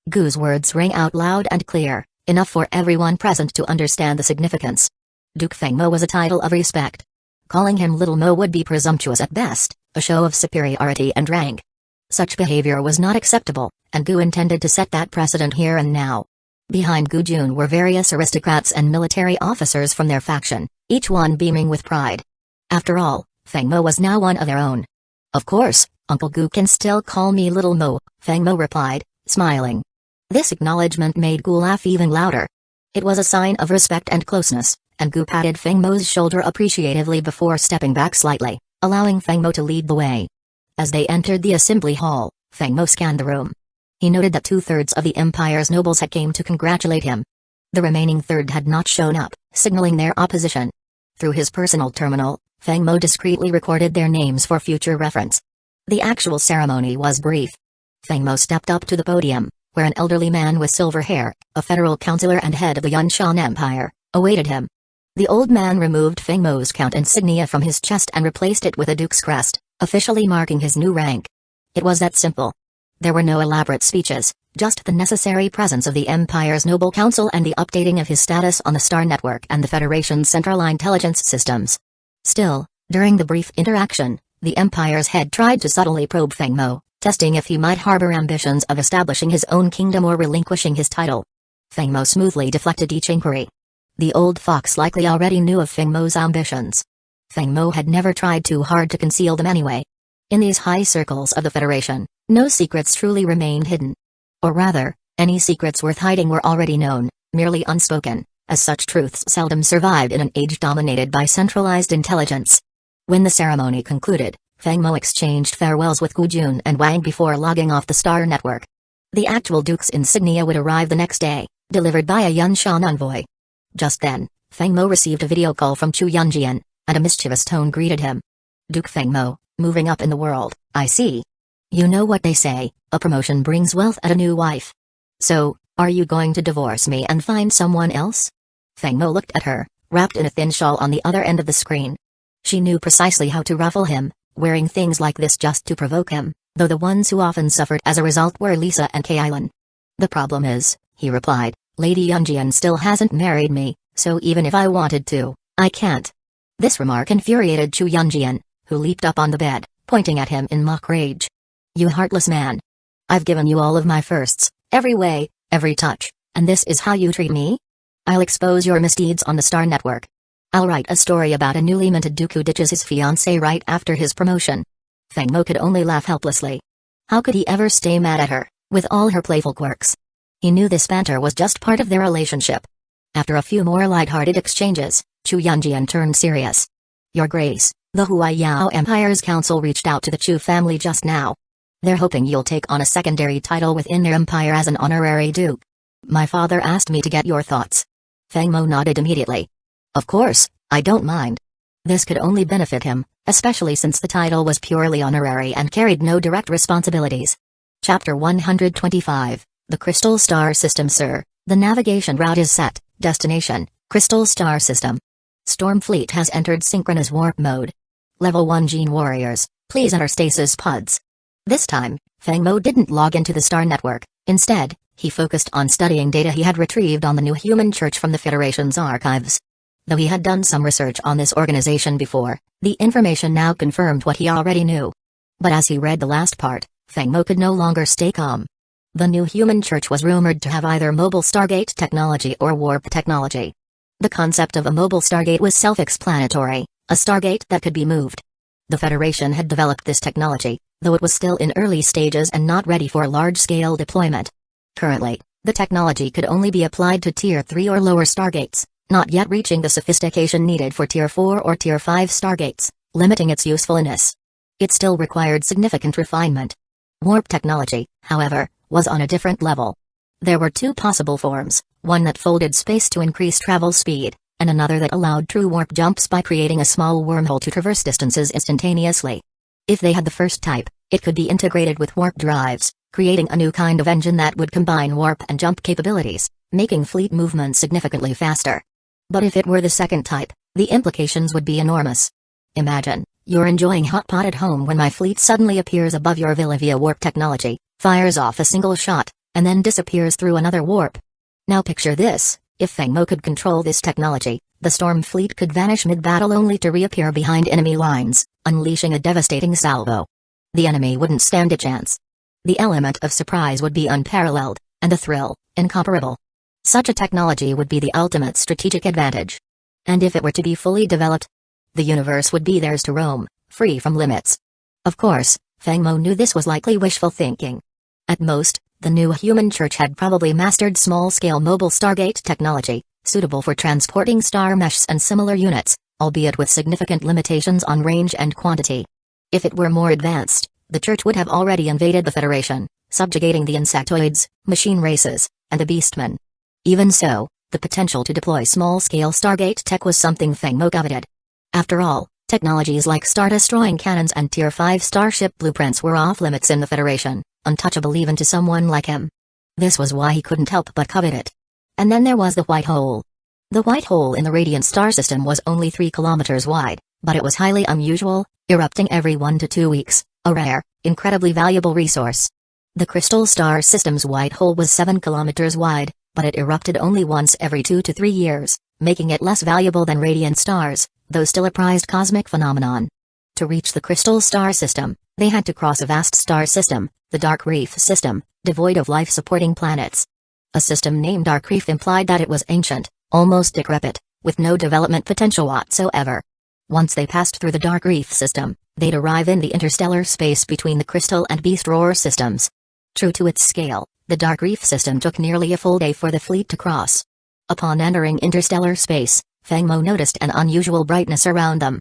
Gu's words rang out loud and clear, enough for everyone present to understand the significance. Duke Feng Mo was a title of respect. Calling him Little Mo would be presumptuous at best, a show of superiority and rank. Such behavior was not acceptable, and Gu intended to set that precedent here and now. Behind Gu Jun were various aristocrats and military officers from their faction, each one beaming with pride. After all, Feng Mo was now one of their own. "Of course, Uncle Gu can still call me Little Mo," Feng Mo replied, smiling. This acknowledgement made Gu laugh even louder. It was a sign of respect and closeness, and Gu patted Feng Mo's shoulder appreciatively before stepping back slightly, allowing Feng Mo to lead the way. As they entered the assembly hall, Feng Mo scanned the room. He noted that 2/3 of the Empire's nobles had come to congratulate him. The remaining third had not shown up, signaling their opposition. Through his personal terminal, Feng Mo discreetly recorded their names for future reference. The actual ceremony was brief. Feng Mo stepped up to the podium, where an elderly man with silver hair, a federal counselor and head of the Yunshan Empire, awaited him. The old man removed Feng Mo's count insignia from his chest and replaced it with a duke's crest, officially marking his new rank. It was that simple. There were no elaborate speeches, just the necessary presence of the Empire's Noble Council and the updating of his status on the Star Network and the Federation's central intelligence systems. Still, during the brief interaction, the Empire's head tried to subtly probe Feng Mo, testing if he might harbor ambitions of establishing his own kingdom or relinquishing his title. Feng Mo smoothly deflected each inquiry. The old fox likely already knew of Feng Mo's ambitions. Feng Mo had never tried too hard to conceal them anyway. In these high circles of the Federation, no secrets truly remained hidden. Or rather, any secrets worth hiding were already known, merely unspoken, as such truths seldom survived in an age dominated by centralized intelligence. When the ceremony concluded, Feng Mo exchanged farewells with Gu Jun and Wang before logging off the Star Network. The actual Duke's insignia would arrive the next day, delivered by a Yunshan envoy. Just then, Feng Mo received a video call from Chu Yunjian, and a mischievous tone greeted him. "Duke Feng Mo, moving up in the world, I see. You know what they say, a promotion brings wealth and a new wife. So, are you going to divorce me and find someone else?" Feng Mo looked at her, wrapped in a thin shawl on the other end of the screen. She knew precisely how to ruffle him, wearing things like this just to provoke him, though the ones who often suffered as a result were Lisa and Kailin. "The problem is," he replied, "Lady Yunjian still hasn't married me, so even if I wanted to, I can't." This remark infuriated Chu Yunjian, who leaped up on the bed, pointing at him in mock rage. "You heartless man. I've given you all of my firsts, every way, every touch, and this is how you treat me? I'll expose your misdeeds on the Star Network. I'll write a story about a newly minted duke who ditches his fiancée right after his promotion." Feng Mo could only laugh helplessly. How could he ever stay mad at her, with all her playful quirks? He knew this banter was just part of their relationship. After a few more light-hearted exchanges, Chu Yunjian turned serious. "Your Grace, the Huaiyao Empire's council reached out to the Chu family just now. They're hoping you'll take on a secondary title within their empire as an honorary duke. My father asked me to get your thoughts. Feng Mo nodded immediately. Of course, I don't mind. This could only benefit him, especially since the title was purely honorary and carried no direct responsibilities. Chapter 125, The Crystal Star System. Sir, the navigation route is set. Destination, Crystal Star System. Stormfleet has entered synchronous warp mode. Level 1 Gene Warriors, please enter stasis pods. This time, Feng Mo didn't log into the Star Network. Instead, he focused on studying data he had retrieved on the New Human Church from the Federation's archives. Though he had done some research on this organization before, the information now confirmed what he already knew. But as he read the last part, Feng Mo could no longer stay calm. The New Human Church was rumored to have either mobile Stargate technology or warp technology. The concept of a mobile Stargate was self-explanatory, a Stargate that could be moved. The Federation had developed this technology, though it was still in early stages and not ready for large-scale deployment. Currently, the technology could only be applied to Tier 3 or lower Stargates, not yet reaching the sophistication needed for Tier 4 or Tier 5 Stargates, limiting its usefulness. It still required significant refinement. Warp technology, however, was on a different level. There were two possible forms, one that folded space to increase travel speed, and another that allowed true warp jumps by creating a small wormhole to traverse distances instantaneously. If they had the first type, it could be integrated with warp drives, creating a new kind of engine that would combine warp and jump capabilities, making fleet movement significantly faster. But if it were the second type, the implications would be enormous. Imagine, you're enjoying hot pot at home when my fleet suddenly appears above your villa via warp technology, fires off a single shot, and then disappears through another warp. Now picture this, if Feng Mo could control this technology, the storm fleet could vanish mid-battle only to reappear behind enemy lines, unleashing a devastating salvo. The enemy wouldn't stand a chance. The element of surprise would be unparalleled, and the thrill, incomparable. Such a technology would be the ultimate strategic advantage. And if it were to be fully developed, the universe would be theirs to roam, free from limits. Of course, Feng Mo knew this was likely wishful thinking. At most, the New Human Church had probably mastered small-scale mobile Stargate technology, suitable for transporting star meshes and similar units, albeit with significant limitations on range and quantity. If it were more advanced, the Church would have already invaded the Federation, subjugating the insectoids, machine races, and the beastmen. Even so, the potential to deploy small-scale Stargate tech was something Feng Mo coveted. After all, technologies like star-destroying cannons and Tier 5 starship blueprints were off-limits in the Federation, untouchable even to someone like him. This was why he couldn't help but covet it. And then there was the white hole. The white hole in the radiant star system was only 3 kilometers wide, but it was highly unusual, erupting every 1 to 2 weeks, a rare, incredibly valuable resource. The crystal star system's white hole was 7 kilometers wide, but it erupted only once every 2 to 3 years, making it less valuable than radiant stars, though still a prized cosmic phenomenon. To reach the crystal star system, they had to cross a vast star system, the Dark Reef system, devoid of life-supporting planets. A system named Dark Reef implied that it was ancient, almost decrepit, with no development potential whatsoever. Once they passed through the Dark Reef system, they'd arrive in the interstellar space between the Crystal and Beast Roar systems. True to its scale, the Dark Reef system took nearly a full day for the fleet to cross. Upon entering interstellar space, Feng Mo noticed an unusual brightness around them.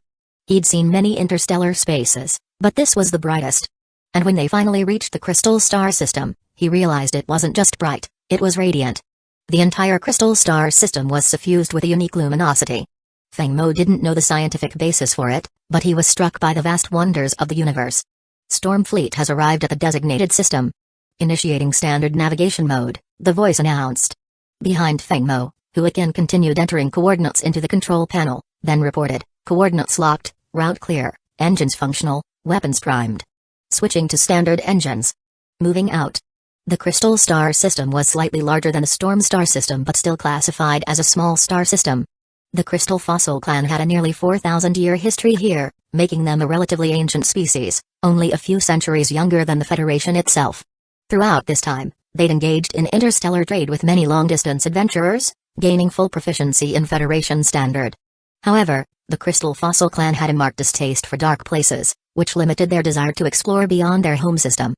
He'd seen many interstellar spaces, but this was the brightest. And when they finally reached the crystal star system, he realized it wasn't just bright, it was radiant. The entire crystal star system was suffused with a unique luminosity. Feng Mo didn't know the scientific basis for it, but he was struck by the vast wonders of the universe. Stormfleet has arrived at the designated system. Initiating standard navigation mode, the voice announced. Behind Feng Mo, who again continued entering coordinates into the control panel, then reported, coordinates locked, route clear, engines functional, weapons primed. Switching to standard engines. Moving out. The crystal star system was slightly larger than the storm star system but still classified as a small star system. The crystal fossil clan had a nearly 4,000-year history here, making them a relatively ancient species, only a few centuries younger than the Federation itself. Throughout this time, they'd engaged in interstellar trade with many long-distance adventurers, gaining full proficiency in Federation standard. However, the Crystal Fossil clan had a marked distaste for dark places, which limited their desire to explore beyond their home system.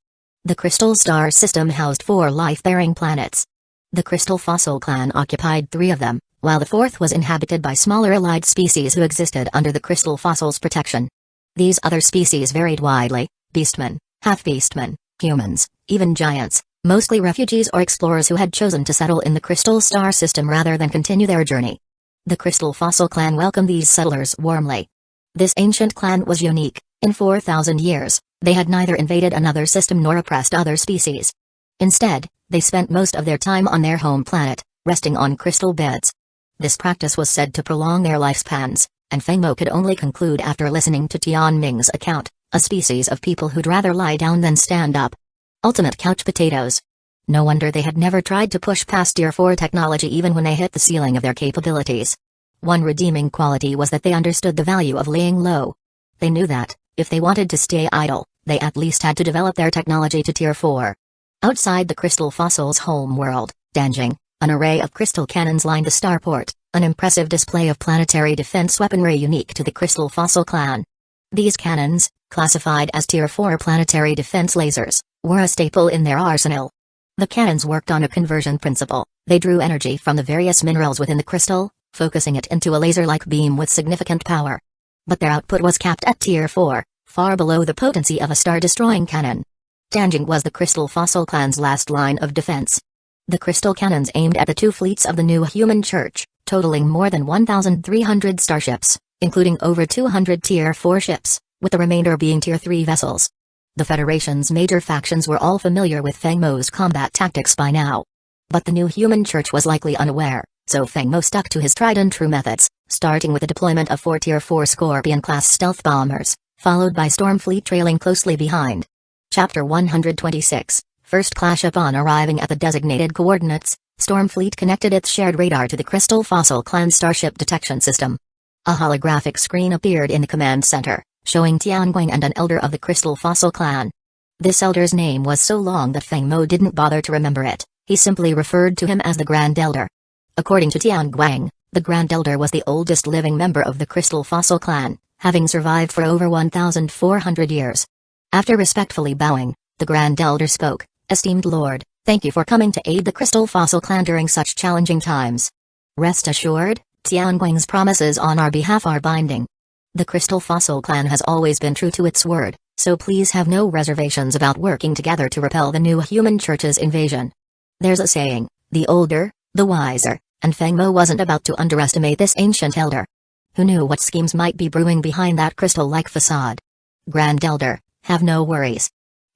The Crystal Star system housed 4 life-bearing planets. The Crystal Fossil clan occupied 3 of them, while the 4th was inhabited by smaller allied species who existed under the Crystal Fossil's protection. These other species varied widely: beastmen, half-beastmen, Humans, even giants, mostly refugees or explorers who had chosen to settle in the Crystal Star System rather than continue their journey. The Crystal Fossil clan welcomed these settlers warmly. This ancient clan was unique. In 4,000 years, they had neither invaded another system nor oppressed other species. Instead, they spent most of their time on their home planet, resting on crystal beds. This practice was said to prolong their lifespans, and Feng Mo could only conclude after listening to Tian Ming's account, a species of people who'd rather lie down than stand up. Ultimate couch potatoes. No wonder they had never tried to push past Tier 4 technology even when they hit the ceiling of their capabilities. One redeeming quality was that they understood the value of laying low. They knew that, if they wanted to stay idle, they at least had to develop their technology to Tier 4. Outside the Crystal Fossil's home world, Danjing, an array of crystal cannons lined the starport, an impressive display of planetary defense weaponry unique to the Crystal Fossil clan. These cannons, classified as Tier 4 planetary defense lasers, were a staple in their arsenal. The cannons worked on a conversion principle. They drew energy from the various minerals within the crystal, focusing it into a laser-like beam with significant power. But their output was capped at Tier 4, far below the potency of a star-destroying cannon. Danjing was the Crystal Fossil clan's last line of defense. The crystal cannons aimed at the two fleets of the New Human Church, totaling more than 1,300 starships, including over 200 Tier 4 ships, with the remainder being Tier 3 vessels. The Federation's major factions were all familiar with Feng Mo's combat tactics by now. But the New Human Church was likely unaware, so Feng Mo stuck to his tried-and-true methods, starting with the deployment of 4 Tier 4 Scorpion-class stealth bombers, followed by Storm Fleet trailing closely behind. Chapter 126, First Clash. Upon arriving at the designated coordinates, Storm Fleet connected its shared radar to the Crystal Fossil clan starship detection system. A holographic screen appeared in the command center, showing Tianguang and an elder of the Crystal Fossil clan. This elder's name was so long that Feng Mo didn't bother to remember it. He simply referred to him as the Grand Elder. According to Tianguang, the Grand Elder was the oldest living member of the Crystal Fossil clan, having survived for over 1,400 years. After respectfully bowing, the Grand Elder spoke, "Esteemed Lord, thank you for coming to aid the Crystal Fossil clan during such challenging times. Rest assured, Tianguang's promises on our behalf are binding. The Crystal Fossil clan has always been true to its word, so please have no reservations about working together to repel the New Human Church's invasion." There's a saying, the older, the wiser, and Feng Mo wasn't about to underestimate this ancient elder. Who knew what schemes might be brewing behind that crystal-like facade? Grand Elder, have no worries.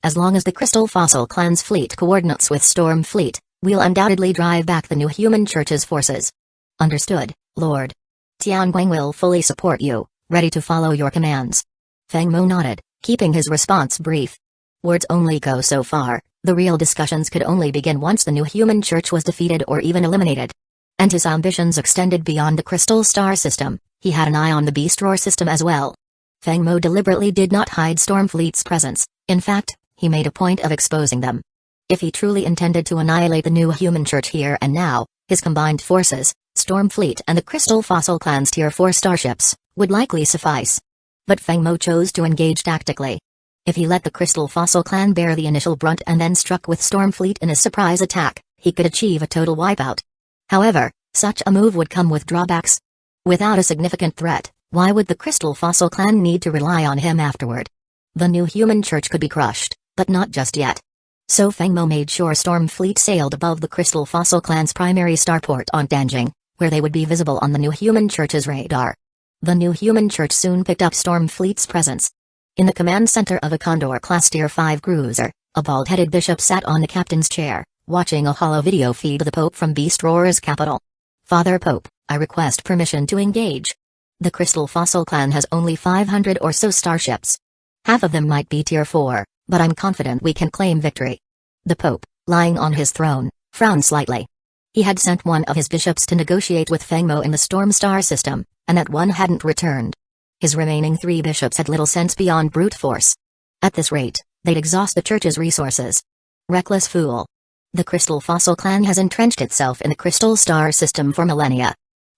As long as the Crystal Fossil clan's fleet coordinates with Storm Fleet, we'll undoubtedly drive back the New Human Church's forces. Understood, Lord. Tianguang will fully support you, ready to follow your commands. Feng Mo nodded, keeping his response brief. Words only go so far. The real discussions could only begin once the New Human Church was defeated or even eliminated. And his ambitions extended beyond the Crystal Star System. He had an eye on the Beast Roar system as well. Feng Mo deliberately did not hide Stormfleet's presence. In fact, he made a point of exposing them. If he truly intended to annihilate the New Human Church here and now, his combined forces, Stormfleet and the Crystal Fossil clan's Tier 4 starships, would likely suffice. But Feng Mo chose to engage tactically. If he let the Crystal Fossil clan bear the initial brunt and then struck with Stormfleet in a surprise attack, he could achieve a total wipeout. However, such a move would come with drawbacks. Without a significant threat, why would the Crystal Fossil clan need to rely on him afterward? The New Human Church could be crushed, but not just yet. So Feng Mo made sure Stormfleet sailed above the Crystal Fossil clan's primary starport on Danjing, where they would be visible on the New Human Church's radar. The New Human Church soon picked up Stormfleet's presence. In the command center of a Condor-class Tier 5 cruiser, a bald-headed bishop sat on the captain's chair, watching a holo video feed of the Pope from Beast Roar's capital. "Father Pope, I request permission to engage. The Crystal Fossil clan has only 500 or so starships. Half of them might be Tier 4, but I'm confident we can claim victory." The Pope, lying on his throne, frowned slightly. He had sent one of his bishops to negotiate with Feng Mo in the Storm Star system, and that one hadn't returned. His remaining 3 bishops had little sense beyond brute force. At this rate, they'd exhaust the church's resources. Reckless fool. The Crystal Fossil clan has entrenched itself in the Crystal Star system for millennia.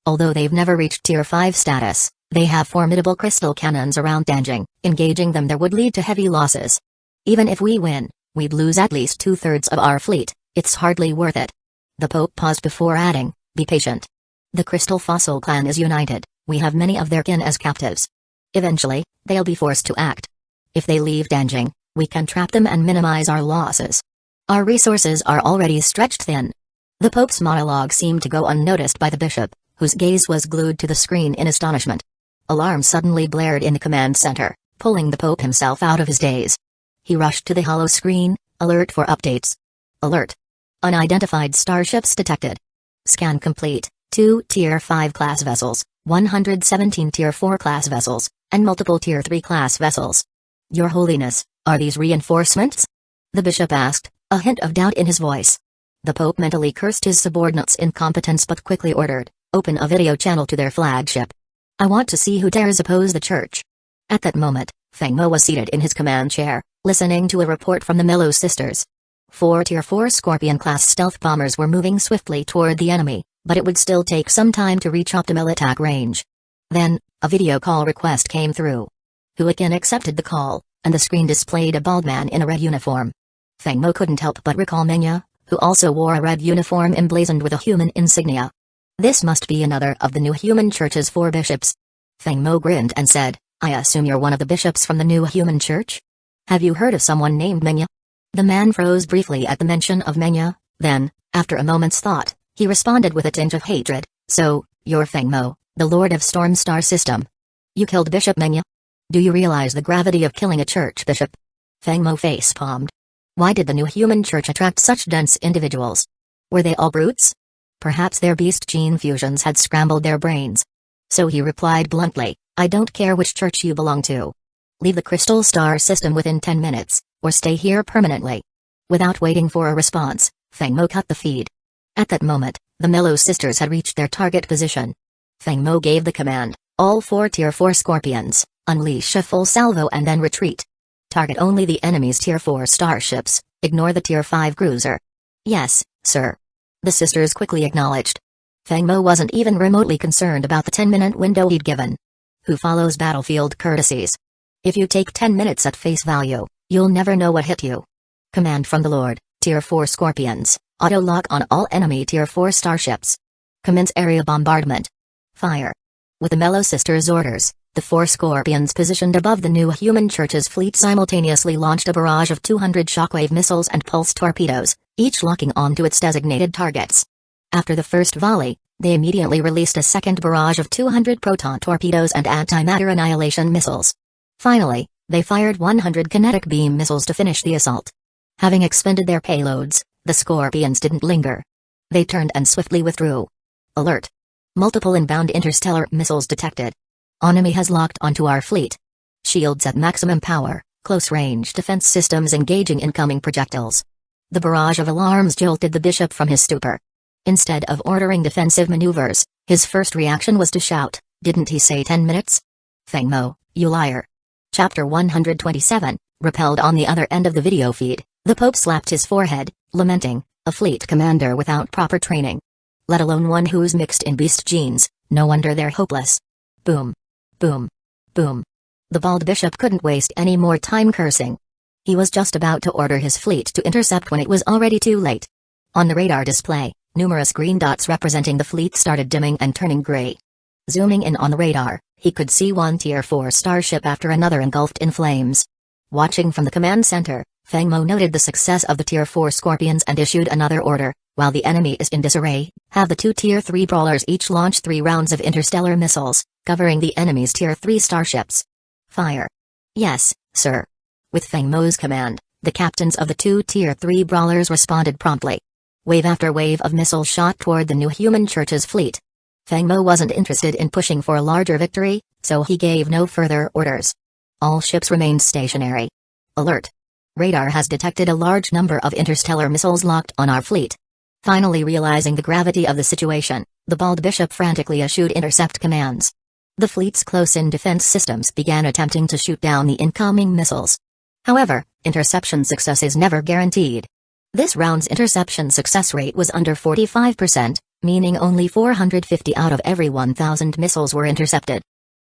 Although they've never reached Tier 5 status, they have formidable crystal cannons around Danjing. Engaging them there would lead to heavy losses. Even if we win, we'd lose at least 2/3 of our fleet. It's hardly worth it. The Pope paused before adding, "Be patient. The Crystal Fossil clan is united. We have many of their kin as captives. Eventually, they'll be forced to act. If they leave Danjing, We can trap them and minimize our losses. Our resources are already stretched thin. The Pope's monologue seemed to go unnoticed by the bishop, whose gaze was glued to the screen in astonishment. Alarm suddenly blared in the command center, pulling the Pope himself out of his daze. He rushed to the hollow screen, alert for updates. Alert. Unidentified starships detected. Scan complete. 2 Tier 5 class vessels, 117 Tier 4 class vessels, and multiple Tier 3 class vessels. Your Holiness, are these reinforcements? The bishop asked, a hint of doubt in his voice. The Pope mentally cursed his subordinates' incompetence but quickly ordered, open a video channel to their flagship. I want to see who dares oppose the church. At that moment, Feng Mo was seated in his command chair, listening to a report from the Mellow Sisters. 4 Tier 4 Scorpion-class stealth bombers were moving swiftly toward the enemy, but it would still take some time to reach optimal attack range. Then, a video call request came through. Huakin accepted the call, and the screen displayed a bald man in a red uniform. Feng Mo couldn't help but recall Menya, who also wore a red uniform emblazoned with a human insignia. This must be another of the new human church's 4 bishops. Feng Mo grinned and said, I assume you're one of the bishops from the new human church? Have you heard of someone named Menya? The man froze briefly at the mention of Menya, then, after a moment's thought, he responded with a tinge of hatred, so, you're Feng Mo, the Lord of Storm Star System. You killed Bishop Menya? Do you realize the gravity of killing a church bishop? Feng Mo face-palmed. Why did the new human church attract such dense individuals? Were they all brutes? Perhaps their beast gene fusions had scrambled their brains. So he replied bluntly, I don't care which church you belong to. Leave the Crystal Star System within 10 minutes, or stay here permanently. Without waiting for a response, Feng Mo cut the feed. At that moment, the Mellow Sisters had reached their target position. Feng Mo gave the command, all 4 Tier 4 Scorpions, unleash a full salvo and then retreat. Target only the enemy's Tier 4 starships, ignore the Tier 5 cruiser. Yes, sir. The sisters quickly acknowledged. Feng Mo wasn't even remotely concerned about the 10-minute window he'd given. Who follows battlefield courtesies? If you take 10 minutes at face value, you'll never know what hit you. Command from the Lord, Tier 4 Scorpions, auto-lock on all enemy Tier 4 starships. Commence area bombardment. Fire. With the Mellow Sisters' orders, the 4 Scorpions positioned above the new human church's fleet simultaneously launched a barrage of 200 shockwave missiles and pulse torpedoes, each locking onto its designated targets. After the first volley, they immediately released a second barrage of 200 proton torpedoes and antimatter annihilation missiles. Finally, they fired 100 kinetic beam missiles to finish the assault. Having expended their payloads, the Scorpions didn't linger. They turned and swiftly withdrew. Alert. Multiple inbound interstellar missiles detected. Enemy has locked onto our fleet. Shields at maximum power, close-range defense systems engaging incoming projectiles. The barrage of alarms jolted the bishop from his stupor. Instead of ordering defensive maneuvers, his first reaction was to shout, didn't he say 10 minutes? Feng Mo, you liar. Chapter 127, repelled on the other end of the video feed, the Pope slapped his forehead, lamenting, a fleet commander without proper training. Let alone one who's mixed in beast genes, no wonder they're hopeless. Boom. Boom. Boom. The bald bishop couldn't waste any more time cursing. He was just about to order his fleet to intercept when it was already too late. On the radar display, numerous green dots representing the fleet started dimming and turning gray. Zooming in on the radar, he could see one Tier 4 starship after another engulfed in flames. Watching from the command center, Feng Mo noted the success of the Tier 4 Scorpions and issued another order, while the enemy is in disarray, have the 2 Tier 3 brawlers each launch 3 rounds of interstellar missiles, covering the enemy's Tier 3 starships. Fire. Yes, sir. With Feng Mo's command, the captains of the 2 Tier 3 brawlers responded promptly. Wave after wave of missiles shot toward the new human church's fleet. Feng Mo wasn't interested in pushing for a larger victory, so he gave no further orders. All ships remained stationary. Alert. Radar has detected a large number of interstellar missiles locked on our fleet. Finally realizing the gravity of the situation, the bald bishop frantically issued intercept commands. The fleet's close-in defense systems began attempting to shoot down the incoming missiles. However, interception success is never guaranteed. This round's interception success rate was under 45%, meaning only 450 out of every 1,000 missiles were intercepted.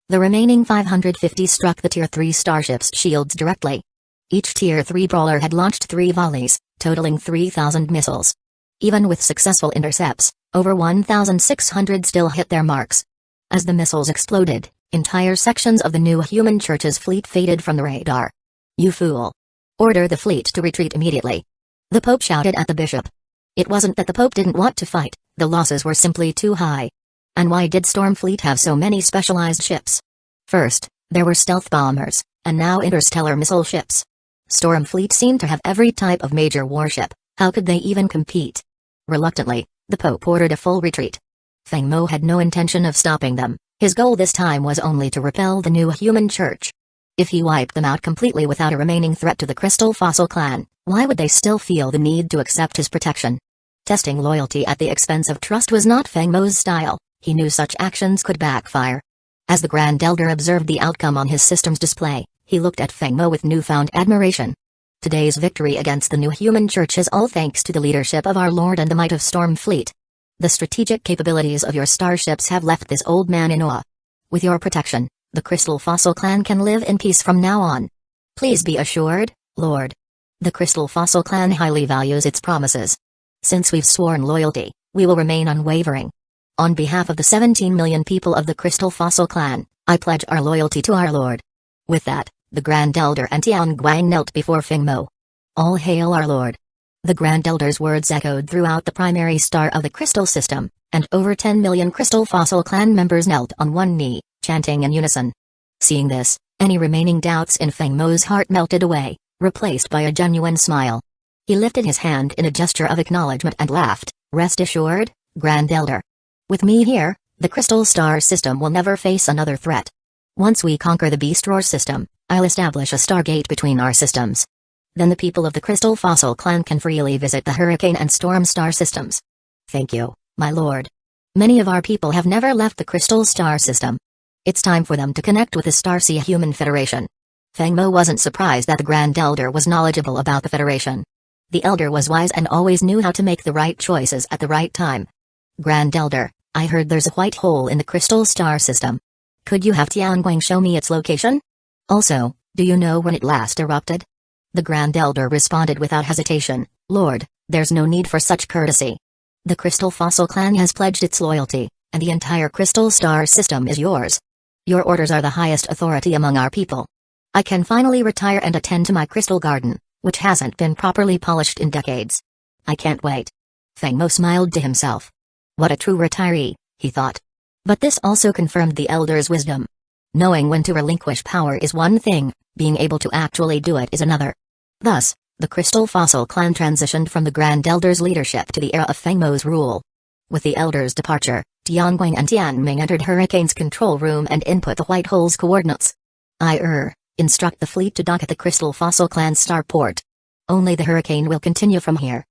The remaining 550 struck the Tier 3 starships' shields directly. Each Tier 3 brawler had launched 3 volleys, totaling 3,000 missiles. Even with successful intercepts, over 1,600 still hit their marks. As the missiles exploded, entire sections of the new human church's fleet faded from the radar. You fool. Order the fleet to retreat immediately. The Pope shouted at the bishop. It wasn't that the Pope didn't want to fight, the losses were simply too high. And why did Stormfleet have so many specialized ships? First, there were stealth bombers, and now interstellar missile ships. Stormfleet seemed to have every type of major warship. How could they even compete? Reluctantly, the Pope ordered a full retreat. Feng Mo had no intention of stopping them. His goal this time was only to repel the new human church. If he wiped them out completely without a remaining threat to the Crystal Fossil clan, why would they still feel the need to accept his protection? Testing loyalty at the expense of trust was not Feng Mo's style. He knew such actions could backfire. As the Grand Elder observed the outcome on his system's display, he looked at Feng Mo with newfound admiration. Today's victory against the new human church is all thanks to the leadership of our Lord and the might of Stormfleet. The strategic capabilities of your starships have left this old man in awe. With your protection, the Crystal Fossil clan can live in peace from now on. Please be assured, Lord. The Crystal Fossil clan highly values its promises. Since we've sworn loyalty, we will remain unwavering. On behalf of the 17 million people of the Crystal Fossil clan, I pledge our loyalty to our Lord. With that, the Grand Elder and Tianguang knelt before Feng Mo. All hail our Lord. The Grand Elder's words echoed throughout the primary star of the crystal system, and over 10 million Crystal Fossil clan members knelt on one knee, chanting in unison. Seeing this, any remaining doubts in Feng Mo's heart melted away, replaced by a genuine smile. He lifted his hand in a gesture of acknowledgement and laughed. Rest assured, Grand Elder. With me here, the Crystal Star system will never face another threat. Once we conquer the Beast Roar system, I'll establish a stargate between our systems. Then the people of the Crystal Fossil clan can freely visit the Hurricane and Storm Star systems. Thank you, my lord. Many of our people have never left the Crystal Star system. It's time for them to connect with the Starsea Human Federation. Feng Mo wasn't surprised that the Grand Elder was knowledgeable about the Federation. The Elder was wise and always knew how to make the right choices at the right time. Grand Elder, I heard there's a white hole in the Crystal Star system. Could you have Tianguang show me its location? Also, do you know when it last erupted? The Grand Elder responded without hesitation, Lord, there's no need for such courtesy. The Crystal Fossil clan has pledged its loyalty, and the entire Crystal Star system is yours. Your orders are the highest authority among our people. I can finally retire and attend to my crystal garden, which hasn't been properly polished in decades. I can't wait. Feng Mo smiled to himself. What a true retiree, he thought. But this also confirmed the Elder's wisdom. Knowing when to relinquish power is one thing, being able to actually do it is another. Thus, the Crystal Fossil clan transitioned from the Grand Elder's leadership to the era of Feng Mo's rule. With the Elder's departure, Tianguang and Tianming entered Hurricane's control room and input the White Hole's coordinates. Instruct the fleet to dock at the Crystal Fossil clan's starport. Only the Hurricane will continue from here.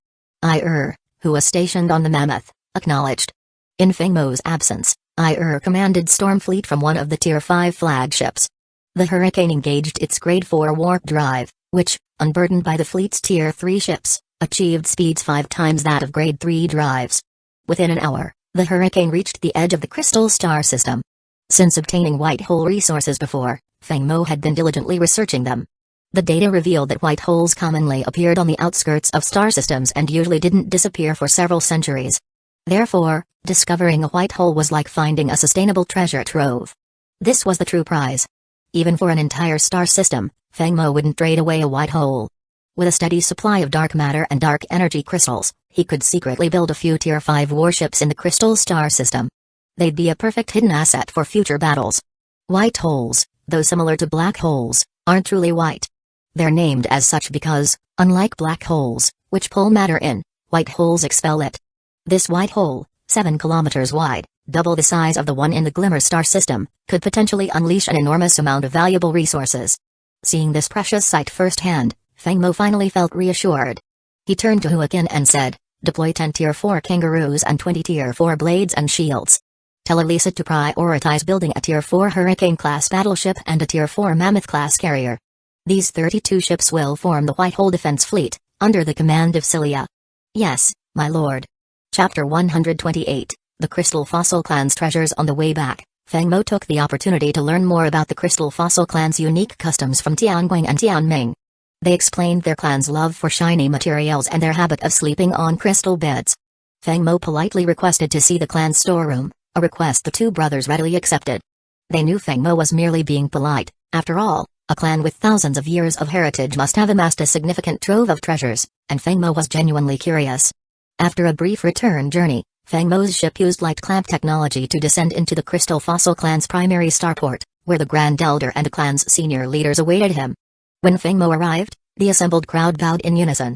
Who was stationed on the Mammoth, acknowledged. In Feng Mo's absence, commanded Stormfleet from one of the Tier 5 flagships. The Hurricane engaged its Grade 4 warp drive, which, unburdened by the fleet's Tier 3 ships, achieved speeds 5 times that of Grade 3 drives. Within an hour, the Hurricane reached the edge of the Crystal Star system. Since obtaining White Hole resources before, Feng Mo had been diligently researching them. The data revealed that white holes commonly appeared on the outskirts of star systems and usually didn't disappear for several centuries. Therefore, discovering a white hole was like finding a sustainable treasure trove. This was the true prize. Even for an entire star system, Feng Mo wouldn't trade away a white hole. With a steady supply of dark matter and dark energy crystals, he could secretly build a few Tier 5 warships in the Crystal Star system. They'd be a perfect hidden asset for future battles. White holes, though similar to black holes, aren't truly white. They're named as such because, unlike black holes, which pull matter in, white holes expel it. This white hole, 7 kilometers wide, double the size of the one in the Glimmer Star system, could potentially unleash an enormous amount of valuable resources. Seeing this precious sight firsthand, Feng Mo finally felt reassured. He turned to Huaqian and said, deploy 10 Tier 4 kangaroos and 20 Tier 4 blades and shields. Tell Elisa to prioritize building a Tier 4 Hurricane-class battleship and a Tier 4 Mammoth-class carrier. These 32 ships will form the White Hole Defense Fleet, under the command of Cilia. Yes, my lord. Chapter 128, The Crystal Fossil Clan's Treasures. On the way back, Feng Mo took the opportunity to learn more about the Crystal Fossil Clan's unique customs from Tianguang and Tianming. They explained their clan's love for shiny materials and their habit of sleeping on crystal beds. Feng Mo politely requested to see the clan's storeroom, a request the two brothers readily accepted. They knew Feng Mo was merely being polite. After all, A clan with thousands of years of heritage must have amassed a significant trove of treasures, and Feng Mo was genuinely curious. After a brief return journey, Feng Mo's ship used light clamp technology to descend into the Crystal Fossil clan's primary starport, where the Grand Elder and the clan's senior leaders awaited him. When Feng Mo arrived, the assembled crowd bowed in unison.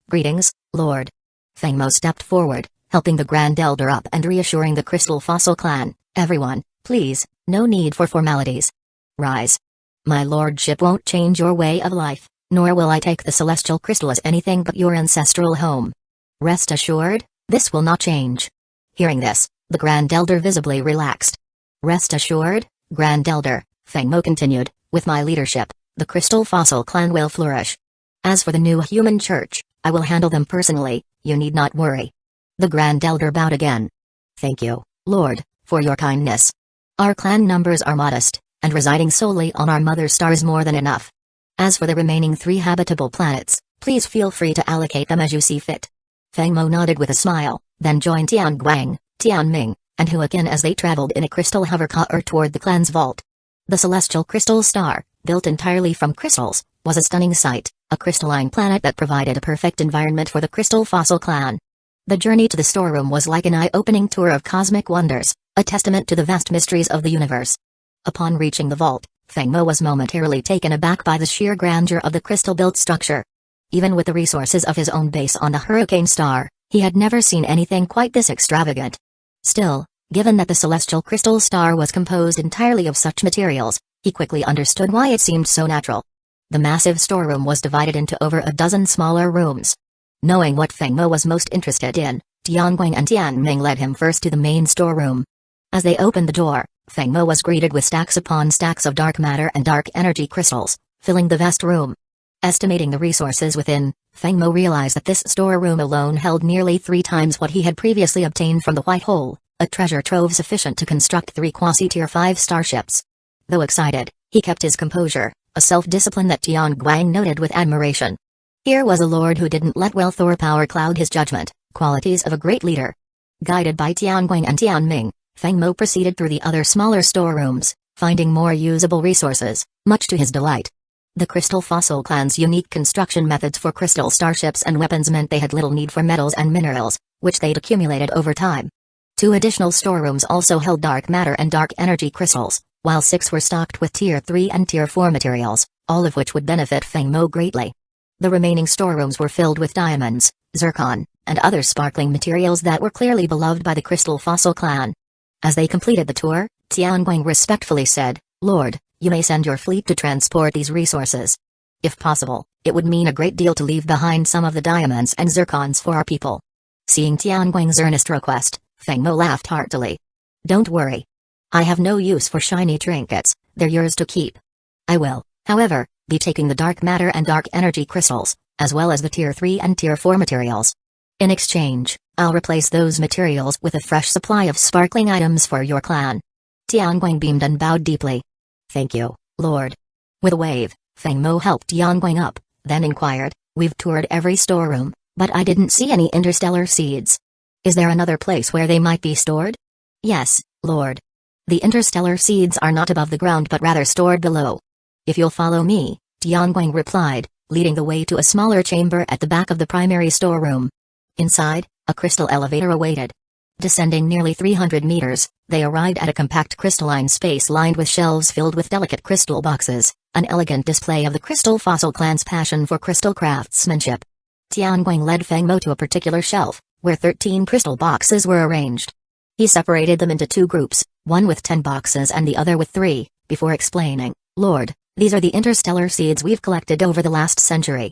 "Greetings, Lord." Feng Mo stepped forward, helping the Grand Elder up and reassuring the Crystal Fossil clan, "Everyone, please, no need for formalities. Rise. My lordship won't change your way of life, nor will I take the celestial crystal as anything but your ancestral home. Rest assured, this will not change." Hearing this, the Grand Elder visibly relaxed. "Rest assured, Grand Elder," Feng Mo continued, "with my leadership, the Crystal Fossil clan will flourish. As for the new human church, I will handle them personally, you need not worry." The Grand Elder bowed again. "Thank you, Lord, for your kindness. Our clan numbers are modest, and residing solely on our mother star is more than enough. As for the remaining 3 habitable planets, please feel free to allocate them as you see fit." Feng Mo nodded with a smile, then joined Tian Guang, Tian Ming, and Huaqian as they traveled in a crystal hovercar toward the clan's vault. The celestial crystal star, built entirely from crystals, was a stunning sight, a crystalline planet that provided a perfect environment for the Crystal Fossil clan. The journey to the storeroom was like an eye-opening tour of cosmic wonders, a testament to the vast mysteries of the universe. Upon reaching the vault, Feng Mo was momentarily taken aback by the sheer grandeur of the crystal-built structure. Even with the resources of his own base on the Hurricane Star, he had never seen anything quite this extravagant. Still, given that the celestial crystal star was composed entirely of such materials, he quickly understood why it seemed so natural. The massive storeroom was divided into over a dozen smaller rooms. Knowing what Feng Mo was most interested in, Tianguang and Tianming led him first to the main storeroom. As they opened the door, Feng Mo was greeted with stacks upon stacks of dark matter and dark energy crystals, filling the vast room. Estimating the resources within, Feng Mo realized that this storeroom alone held nearly 3 times what he had previously obtained from the White Hole, a treasure trove sufficient to construct 3 quasi-tier 5 starships. Though excited, he kept his composure, a self-discipline that Tian Guang noted with admiration. Here was a lord who didn't let wealth or power cloud his judgment, qualities of a great leader. Guided by Tian Guang and Tian Ming, Feng Mo proceeded through the other smaller storerooms, finding more usable resources, much to his delight. The Crystal Fossil clan's unique construction methods for crystal starships and weapons meant they had little need for metals and minerals, which they'd accumulated over time. 2 additional storerooms also held dark matter and dark energy crystals, while 6 were stocked with Tier 3 and Tier 4 materials, all of which would benefit Feng Mo greatly. The remaining storerooms were filled with diamonds, zircon, and other sparkling materials that were clearly beloved by the Crystal Fossil clan. As they completed the tour, Tianguang respectfully said, "Lord, you may send your fleet to transport these resources. If possible, it would mean a great deal to leave behind some of the diamonds and zircons for our people." Seeing Tianguang's earnest request, Feng Mo laughed heartily. "Don't worry. I have no use for shiny trinkets, they're yours to keep. I will, however, be taking the dark matter and dark energy crystals, as well as the Tier 3 and Tier 4 materials. In exchange, I'll replace those materials with a fresh supply of sparkling items for your clan." Tianguang beamed and bowed deeply. "Thank you, Lord." With a wave, Feng Mo helped Tianguang up, then inquired, "We've toured every storeroom, but I didn't see any interstellar seeds. Is there another place where they might be stored?" "Yes, Lord. The interstellar seeds are not above the ground but rather stored below. If you'll follow me," Tianguang replied, leading the way to a smaller chamber at the back of the primary storeroom. Inside, a crystal elevator awaited. Descending nearly 300 meters, they arrived at a compact crystalline space lined with shelves filled with delicate crystal boxes, an elegant display of the Crystal Fossil clan's passion for crystal craftsmanship. Tianguang led Feng Mo to a particular shelf, where 13 crystal boxes were arranged. He separated them into 2 groups, one with 10 boxes and the other with 3, before explaining, "Lord, these are the interstellar seeds we've collected over the last century.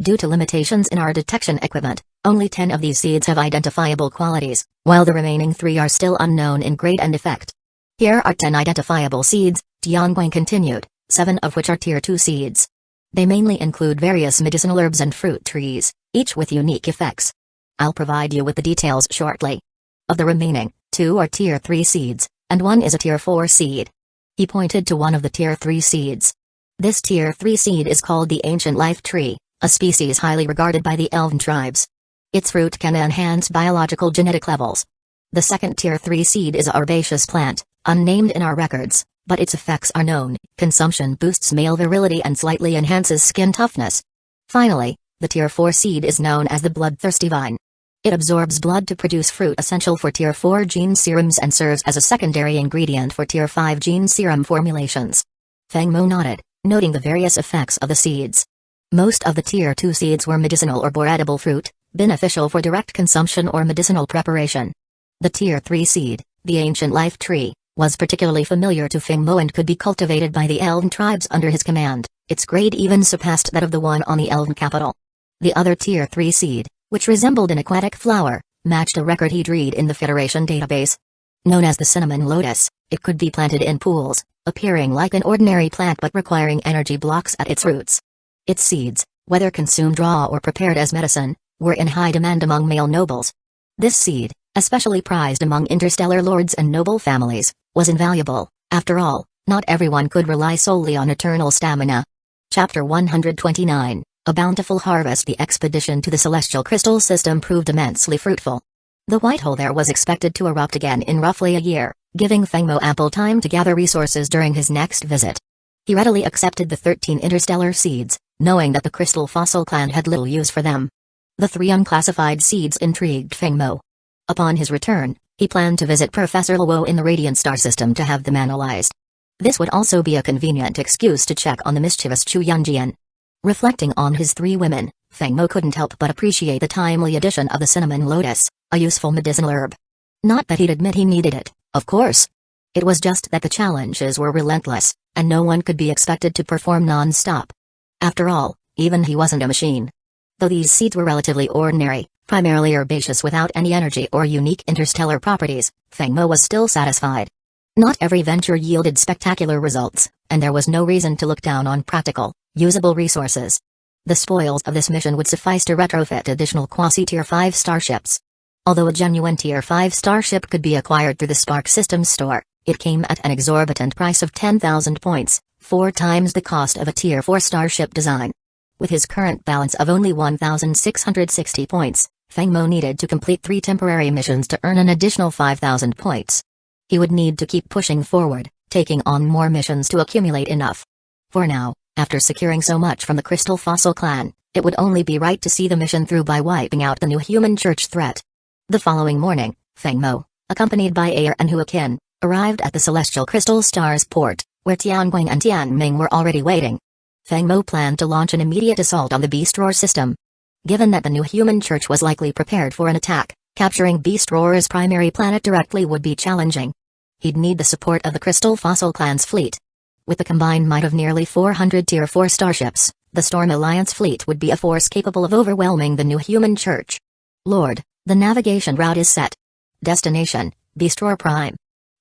Due to limitations in our detection equipment, only 10 of these seeds have identifiable qualities, while the remaining 3 are still unknown in grade and effect. Here are 10 identifiable seeds," Tianguang continued, 7 of which are Tier 2 seeds. They mainly include various medicinal herbs and fruit trees, each with unique effects. I'll provide you with the details shortly. Of the remaining, 2 are Tier 3 seeds, and 1 is a Tier 4 seed. He pointed to one of the Tier 3 seeds. This Tier 3 seed is called the Ancient Life Tree, a species highly regarded by the elven tribes. Its fruit can enhance biological genetic levels. The second Tier 3 seed is a herbaceous plant, unnamed in our records, but its effects are known. Consumption boosts male virility and slightly enhances skin toughness. Finally, the Tier 4 seed is known as the bloodthirsty vine. It absorbs blood to produce fruit essential for Tier 4 gene serums and serves as a secondary ingredient for Tier 5 gene serum formulations. Feng Mo nodded, noting the various effects of the seeds. Most of the Tier 2 seeds were medicinal or edible fruit, beneficial for direct consumption or medicinal preparation. The Tier 3 seed, the ancient life tree, was particularly familiar to Feng Mo and could be cultivated by the Elven tribes under his command. Its grade even surpassed that of the one on the Elven capital. The other Tier 3 seed, which resembled an aquatic flower, matched a record he'd read in the Federation database. Known as the cinnamon lotus, it could be planted in pools, appearing like an ordinary plant but requiring energy blocks at its roots. Its seeds, whether consumed raw or prepared as medicine, were in high demand among male nobles. This seed, especially prized among interstellar lords and noble families, was invaluable. After all, not everyone could rely solely on eternal stamina. Chapter 129, A Bountiful Harvest. The expedition to the Celestial Crystal System proved immensely fruitful. The white hole there was expected to erupt again in roughly a year, giving Feng Mo ample time to gather resources during his next visit. He readily accepted the 13 interstellar seeds, knowing that the Crystal Fossil clan had little use for them. The 3 unclassified seeds intrigued Feng Mo. Upon his return, he planned to visit Professor Luo in the Radiant Star System to have them analyzed. This would also be a convenient excuse to check on the mischievous Chu Yunjian. Reflecting on his 3 women, Feng Mo couldn't help but appreciate the timely addition of the cinnamon lotus, a useful medicinal herb. Not that he'd admit he needed it, of course. It was just that the challenges were relentless, and no one could be expected to perform non-stop. After all, even he wasn't a machine. Though these seeds were relatively ordinary, primarily herbaceous without any energy or unique interstellar properties, Feng Mo was still satisfied. Not every venture yielded spectacular results, and there was no reason to look down on practical, usable resources. The spoils of this mission would suffice to retrofit additional quasi-Tier 5 starships. Although a genuine Tier 5 starship could be acquired through the Spark Systems store, it came at an exorbitant price of 10,000 points, 4 times the cost of a Tier 4 starship design. With his current balance of only 1,660 points, Feng Mo needed to complete 3 temporary missions to earn an additional 5,000 points. He would need to keep pushing forward, taking on more missions to accumulate enough. For now, after securing so much from the Crystal Fossil clan, it would only be right to see the mission through by wiping out the new human church threat. The following morning, Feng Mo, accompanied by Ayer and Huakin, arrived at the Celestial Crystal Stars port, where Tianguang and Tianming were already waiting. Feng Mo planned to launch an immediate assault on the Beast Roar system. Given that the new human church was likely prepared for an attack, capturing Beast Roar's primary planet directly would be challenging. He'd need the support of the Crystal Fossil clan's fleet. With the combined might of nearly 400 Tier 4 starships, the Storm Alliance fleet would be a force capable of overwhelming the new human church. Lord, the navigation route is set. Destination, Beast Roar Prime.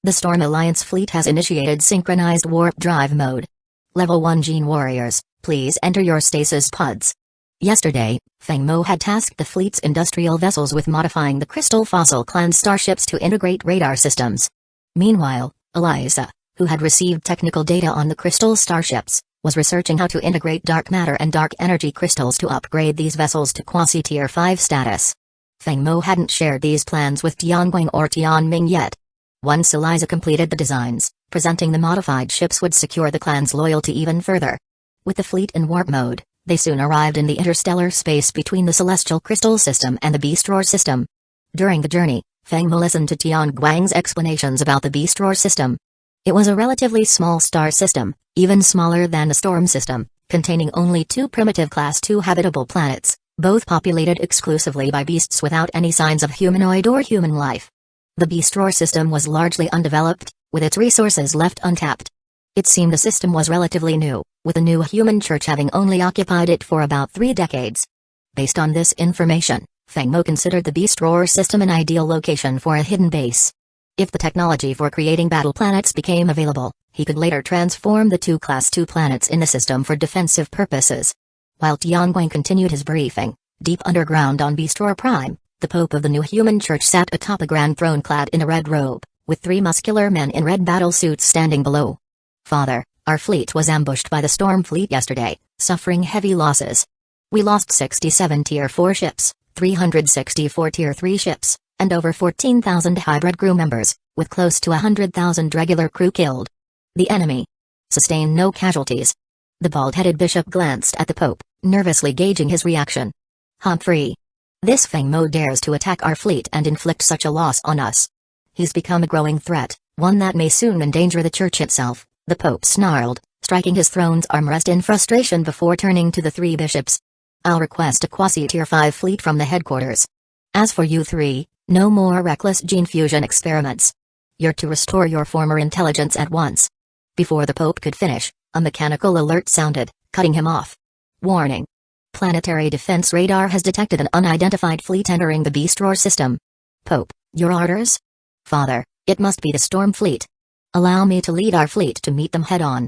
The Storm Alliance fleet has initiated synchronized warp drive mode. Level 1 Gene Warriors, please enter your stasis pods. Yesterday, Feng Mo had tasked the fleet's industrial vessels with modifying the Crystal Fossil clan starships to integrate radar systems. Meanwhile, Eliza, who had received technical data on the Crystal starships, was researching how to integrate dark matter and dark energy crystals to upgrade these vessels to quasi-Tier 5 status. Feng Mo hadn't shared these plans with Tianguang or Tianming yet. Once Eliza completed the designs, presenting the modified ships would secure the clan's loyalty even further. With the fleet in warp mode, they soon arrived in the interstellar space between the Celestial Crystal System and the Beast Roar system. During the journey, Feng Mo listened to Tianguang's explanations about the Beast Roar system. It was a relatively small star system, even smaller than the Storm system, containing only 2 primitive Class 2 habitable planets, both populated exclusively by beasts without any signs of humanoid or human life. The Beast Roar system was largely undeveloped, with its resources left untapped. It seemed the system was relatively new, with the new human church having only occupied it for about 3 decades. Based on this information, Feng Mo considered the Beast Roar system an ideal location for a hidden base. If the technology for creating battle planets became available, he could later transform the 2 Class 2 planets in the system for defensive purposes. While Tianguang continued his briefing, deep underground on Beast Roar Prime, the Pope of the new human church sat atop a grand throne clad in a red robe, with 3 muscular men in red battle suits standing below. Father, our fleet was ambushed by the Storm fleet yesterday, suffering heavy losses. We lost 67 Tier 4 ships, 364 Tier 3 ships, and over 14,000 hybrid crew members, with close to 100,000 regular crew killed. The enemy sustained no casualties. The bald-headed bishop glanced at the Pope, nervously gauging his reaction. Humphrey. This Feng Mo dares to attack our fleet and inflict such a loss on us. He's become a growing threat, one that may soon endanger the church itself, the Pope snarled, striking his throne's armrest in frustration before turning to the three bishops. I'll request a quasi-tier 5 fleet from the headquarters. As for you three, no more reckless gene fusion experiments. You're to restore your former intelligence at once. Before the Pope could finish, a mechanical alert sounded, cutting him off. Warning. Planetary Defense Radar has detected an unidentified fleet entering the Beast Roar system. Pope, your orders? Father, it must be the Storm Fleet. Allow me to lead our fleet to meet them head-on.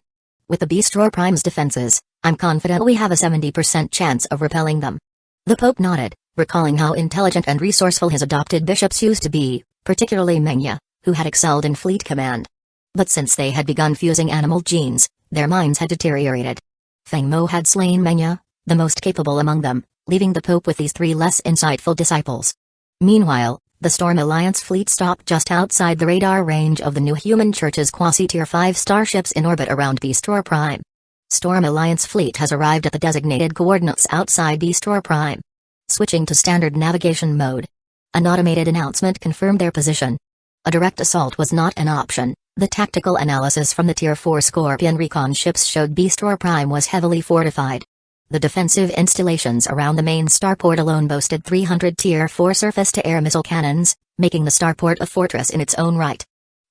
With the Beast Roar Prime's defenses, I'm confident we have a 70% chance of repelling them. The Pope nodded, recalling how intelligent and resourceful his adopted bishops used to be, particularly Menge, who had excelled in fleet command. But since they had begun fusing animal genes, their minds had deteriorated. Feng Mo had slain Menge, the most capable among them, leaving the Pope with these three less insightful disciples. Meanwhile, the Storm Alliance fleet stopped just outside the radar range of the New Human Church's quasi-tier 5 starships in orbit around Beast Roar Prime. Storm Alliance fleet has arrived at the designated coordinates outside Beast Roar Prime. Switching to standard navigation mode. An automated announcement confirmed their position. A direct assault was not an option. The tactical analysis from the Tier 4 Scorpion recon ships showed Beast Roar Prime was heavily fortified. The defensive installations around the main starport alone boasted 300 Tier 4 surface-to-air missile cannons, making the starport a fortress in its own right.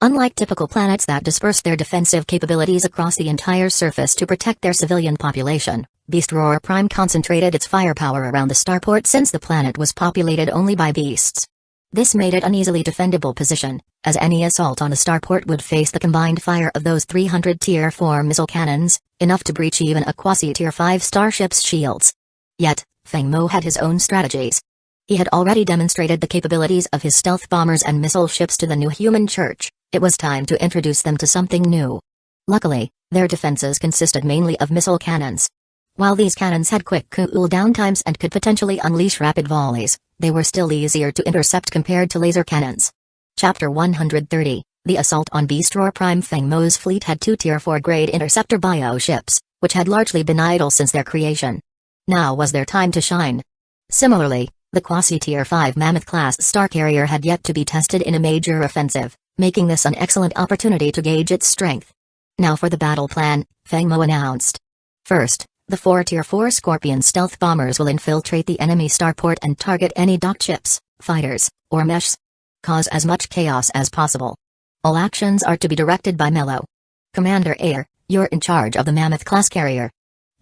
Unlike typical planets that disperse their defensive capabilities across the entire surface to protect their civilian population, Beast Roar Prime concentrated its firepower around the starport since the planet was populated only by beasts. This made it an easily defendable position, as any assault on the starport would face the combined fire of those 300 Tier 4 missile cannons, enough to breach even a quasi-Tier 5 starship's shields. Yet, Feng Mo had his own strategies. He had already demonstrated the capabilities of his stealth bombers and missile ships to the New Human Church. It was time to introduce them to something new. Luckily, their defenses consisted mainly of missile cannons. While these cannons had quick cool-down times and could potentially unleash rapid volleys, they were still easier to intercept compared to laser cannons. Chapter 130, The Assault on Beast Roar Prime. Feng Mo's fleet had two Tier 4 grade interceptor bio ships, which had largely been idle since their creation. Now was their time to shine. Similarly, the quasi-Tier 5 Mammoth-class star carrier had yet to be tested in a major offensive, making this an excellent opportunity to gauge its strength. Now for the battle plan, Feng Mo announced. First, the 4 Tier 4 Scorpion stealth bombers will infiltrate the enemy starport and target any docked ships, fighters, or meshes. Cause as much chaos as possible. All actions are to be directed by Mello. Commander Ayer, you're in charge of the Mammoth-class carrier.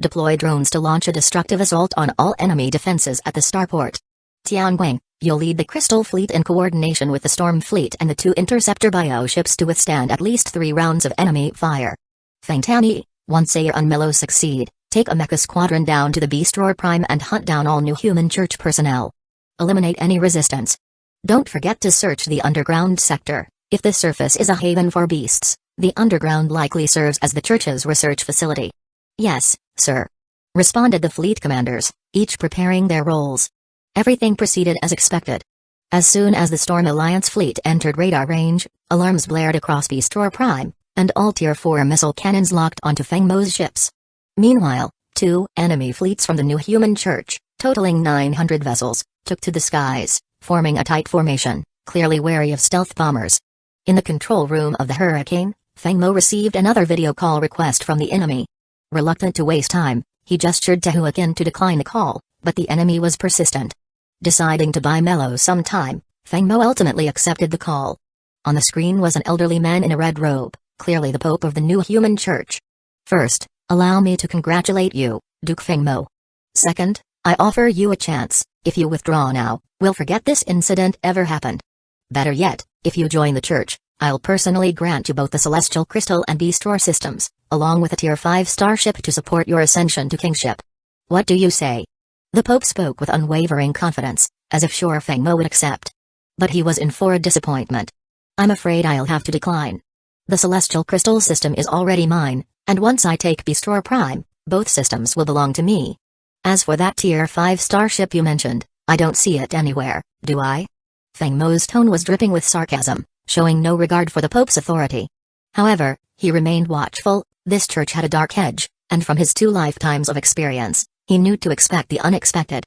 Deploy drones to launch a destructive assault on all enemy defenses at the starport. Tianguang, you'll lead the Crystal Fleet in coordination with the Storm Fleet and the 2 interceptor bio ships to withstand at least 3 rounds of enemy fire. Feng Tani, once Ayer and Mello succeed, take a mecha squadron down to the Beast Roar Prime and hunt down all New Human Church personnel. Eliminate any resistance. Don't forget to search the underground sector. If the surface is a haven for beasts, the underground likely serves as the church's research facility. Yes, sir. Responded the fleet commanders, each preparing their roles. Everything proceeded as expected. As soon as the Storm Alliance fleet entered radar range, alarms blared across Beast Roar Prime, and all Tier 4 missile cannons locked onto Feng Mo's ships. Meanwhile, 2 enemy fleets from the New Human Church, totaling 900 vessels, took to the skies, forming a tight formation, clearly wary of stealth bombers. In the control room of the Hurricane, Feng Mo received another video call request from the enemy. Reluctant to waste time, he gestured to Huakin to decline the call, but the enemy was persistent. Deciding to buy Mello some time, Feng Mo ultimately accepted the call. On the screen was an elderly man in a red robe, clearly the Pope of the New Human Church. First, allow me to congratulate you, Duke Feng Mo. Second, I offer you a chance. If you withdraw now, we'll forget this incident ever happened. Better yet, if you join the church, I'll personally grant you both the Celestial Crystal and Beast Roar systems, along with a Tier 5 starship to support your ascension to kingship. What do you say? The Pope spoke with unwavering confidence, as if sure Feng Mo would accept. But he was in for a disappointment. I'm afraid I'll have to decline. The Celestial Crystal system is already mine, and once I take Beast Roar Prime, both systems will belong to me. As for that Tier 5 starship you mentioned, I don't see it anywhere, do I? Feng Mo's tone was dripping with sarcasm, showing no regard for the Pope's authority. However, He remained watchful. This church had a dark edge, and from his 2 lifetimes of experience, he knew to expect the unexpected.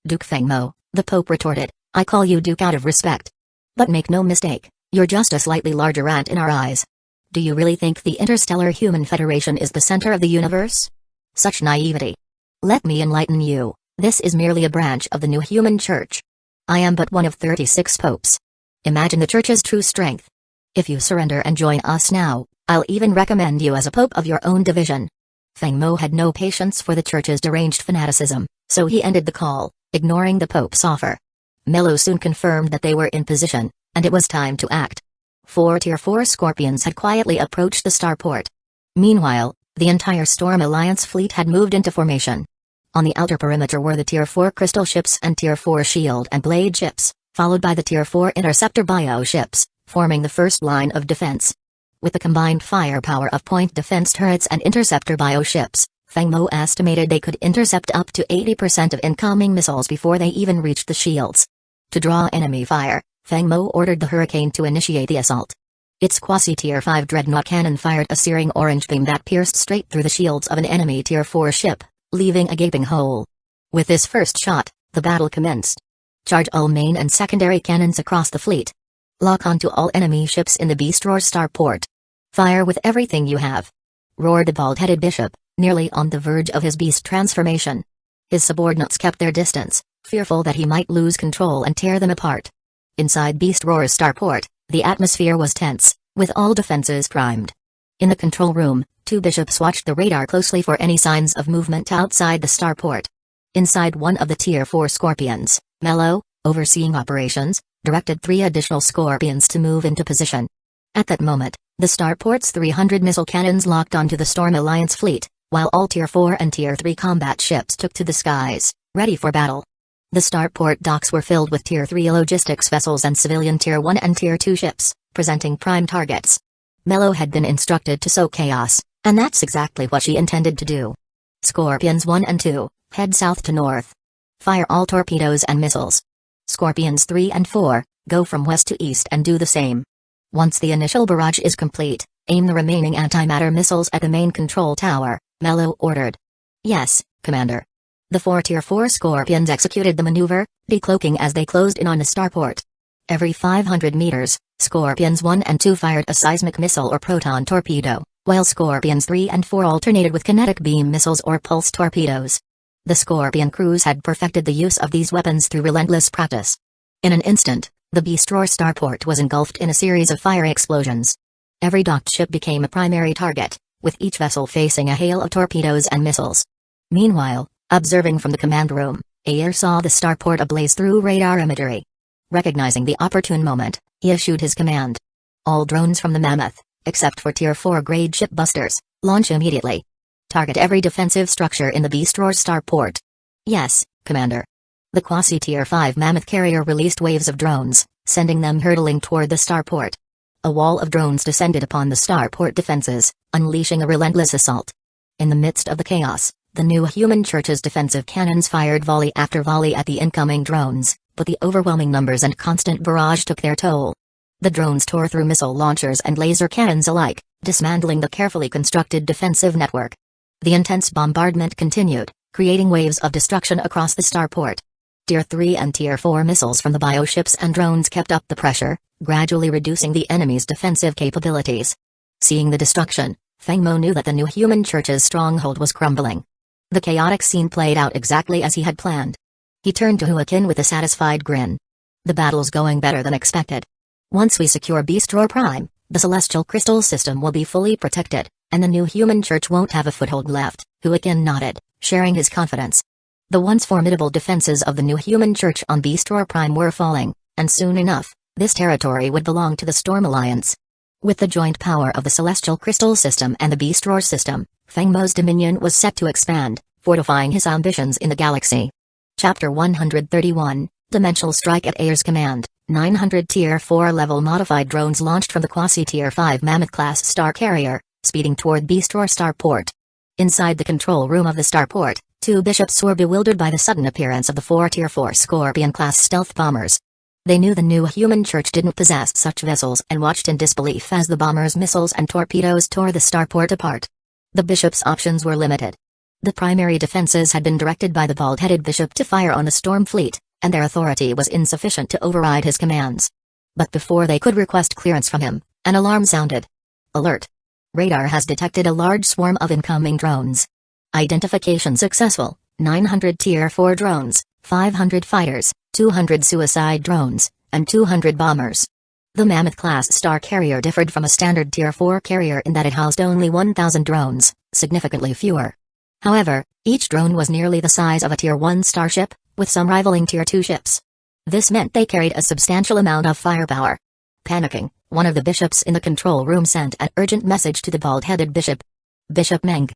Duke Fengmo, the Pope retorted, I call you Duke out of respect. But make no mistake, you're just a slightly larger ant in our eyes. Do you really think the Interstellar Human Federation is the center of the universe? Such naivety. Let me enlighten you, this is merely a branch of the New Human Church. I am but one of 36 popes. Imagine the church's true strength. If you surrender and join us now, I'll even recommend you as a pope of your own division. Fengmo had no patience for the church's deranged fanaticism, so he ended the call, ignoring the pope's offer. Mello soon confirmed that they were in position, and it was time to act. 4 Tier 4 Scorpions had quietly approached the starport. Meanwhile, the entire Storm Alliance fleet had moved into formation. On the outer perimeter were the Tier 4 Crystal ships and Tier 4 Shield and Blade ships, followed by the Tier 4 Interceptor Bio ships, forming the first line of defense. With the combined firepower of point defense turrets and interceptor bio ships, Fengmo estimated they could intercept up to 80% of incoming missiles before they even reached the shields. To draw enemy fire, Fengmo ordered the Hurricane to initiate the assault. Its quasi-Tier 5 dreadnought cannon fired a searing orange beam that pierced straight through the shields of an enemy Tier 4 ship, leaving a gaping hole. With this first shot, the battle commenced. Charge all main and secondary cannons across the fleet. Lock onto all enemy ships in the Beast Roar starport. Fire with everything you have, roared the bald-headed bishop, nearly on the verge of his beast transformation. His subordinates kept their distance, fearful that he might lose control and tear them apart. Inside Beast Roar's starport, the atmosphere was tense, with all defenses primed. In the control room, 2 bishops watched the radar closely for any signs of movement outside the starport. Inside one of the Tier 4 Scorpions, Mello, overseeing operations, directed 3 additional Scorpions to move into position. At that moment, the starport's 300 missile cannons locked onto the Storm Alliance fleet, while all Tier 4 and Tier 3 combat ships took to the skies, ready for battle. The starport docks were filled with Tier 3 logistics vessels and civilian Tier 1 and Tier 2 ships, presenting prime targets. Mello had been instructed to sow chaos, and that's exactly what she intended to do. Scorpions 1 and 2, head south to north. Fire all torpedoes and missiles. Scorpions 3 and 4, go from west to east and do the same. Once the initial barrage is complete, aim the remaining antimatter missiles at the main control tower, Mello ordered. Yes, Commander. The 4 Tier 4 Scorpions executed the maneuver, decloaking as they closed in on the starport. Every 500 meters, Scorpions 1 and 2 fired a seismic missile or proton torpedo, while Scorpions 3 and 4 alternated with kinetic beam missiles or pulse torpedoes. The Scorpion crews had perfected the use of these weapons through relentless practice. In an instant, the Beast Roar starport was engulfed in a series of fiery explosions. Every docked ship became a primary target, with each vessel facing a hail of torpedoes and missiles. Meanwhile, observing from the command room, Ayer saw the starport ablaze through radar imagery. Recognizing the opportune moment, he issued his command. All drones from the Mammoth, except for Tier 4 grade ship busters, launch immediately. Target every defensive structure in the Beast Roar starport. Yes, Commander. The quasi-Tier 5 Mammoth carrier released waves of drones, sending them hurtling toward the starport. A wall of drones descended upon the starport defenses, unleashing a relentless assault. In the midst of the chaos, the New Human Church's defensive cannons fired volley after volley at the incoming drones, but the overwhelming numbers and constant barrage took their toll. The drones tore through missile launchers and laser cannons alike, dismantling the carefully constructed defensive network. The intense bombardment continued, creating waves of destruction across the starport. Tier 3 and Tier 4 missiles from the bioships and drones kept up the pressure, gradually reducing the enemy's defensive capabilities. Seeing the destruction, Fengmo knew that the New Human Church's stronghold was crumbling. The chaotic scene played out exactly as he had planned. He turned to Huakin with a satisfied grin. The battle's going better than expected. Once we secure Beast Roar Prime, the Celestial Crystal System will be fully protected, and the New Human Church won't have a foothold left. Huakin nodded, sharing his confidence. The once formidable defenses of the New Human Church on Beast Roar Prime were falling, and soon enough, this territory would belong to the Storm Alliance. With the joint power of the Celestial Crystal System and the Beast Roar System, Fengmo's dominion was set to expand, fortifying his ambitions in the galaxy. Chapter 131, Dimensional Strike at Ayer's command. 900 Tier 4 level modified drones launched from the quasi-Tier 5 Mammoth-class star carrier, speeding toward Beast Roar starport. Inside the control room of the starport, 2 bishops were bewildered by the sudden appearance of the 4 Tier 4 Scorpion-class stealth bombers. They knew the new human church didn't possess such vessels and watched in disbelief as the bombers' missiles and torpedoes tore the starport apart. The bishop's options were limited. The primary defenses had been directed by the bald-headed bishop to fire on the storm fleet, and their authority was insufficient to override his commands. But before they could request clearance from him, an alarm sounded. Alert! Radar has detected a large swarm of incoming drones. Identification successful. 900 Tier 4 drones, 500 fighters, 200 suicide drones, and 200 bombers. The Mammoth-class star carrier differed from a standard Tier 4 carrier in that it housed only 1,000 drones, significantly fewer. However, each drone was nearly the size of a Tier 1 starship, with some rivaling Tier 2 ships. This meant they carried a substantial amount of firepower. Panicking, one of the bishops in the control room sent an urgent message to the bald-headed bishop. Bishop Meng.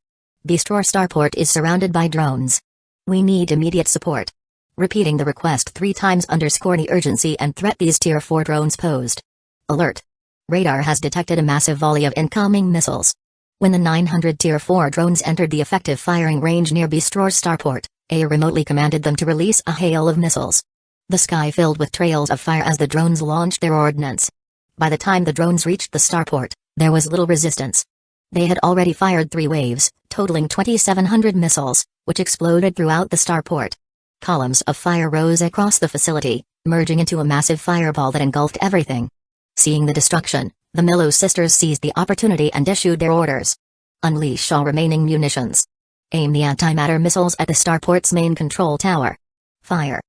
Beastroar starport is surrounded by drones. We need immediate support. Repeating the request 3 times underscored the urgency and threat these Tier 4 drones posed. Alert! Radar has detected a massive volley of incoming missiles. When the 900 Tier 4 drones entered the effective firing range near Beastroar starport, A remotely commanded them to release a hail of missiles. The sky filled with trails of fire as the drones launched their ordnance. By the time the drones reached the starport, there was little resistance. They had already fired 3 waves, totaling 2,700 missiles, which exploded throughout the starport. Columns of fire rose across the facility, merging into a massive fireball that engulfed everything. Seeing the destruction, the Milo sisters seized the opportunity and issued their orders. Unleash all remaining munitions. Aim the antimatter missiles at the starport's main control tower. Fire.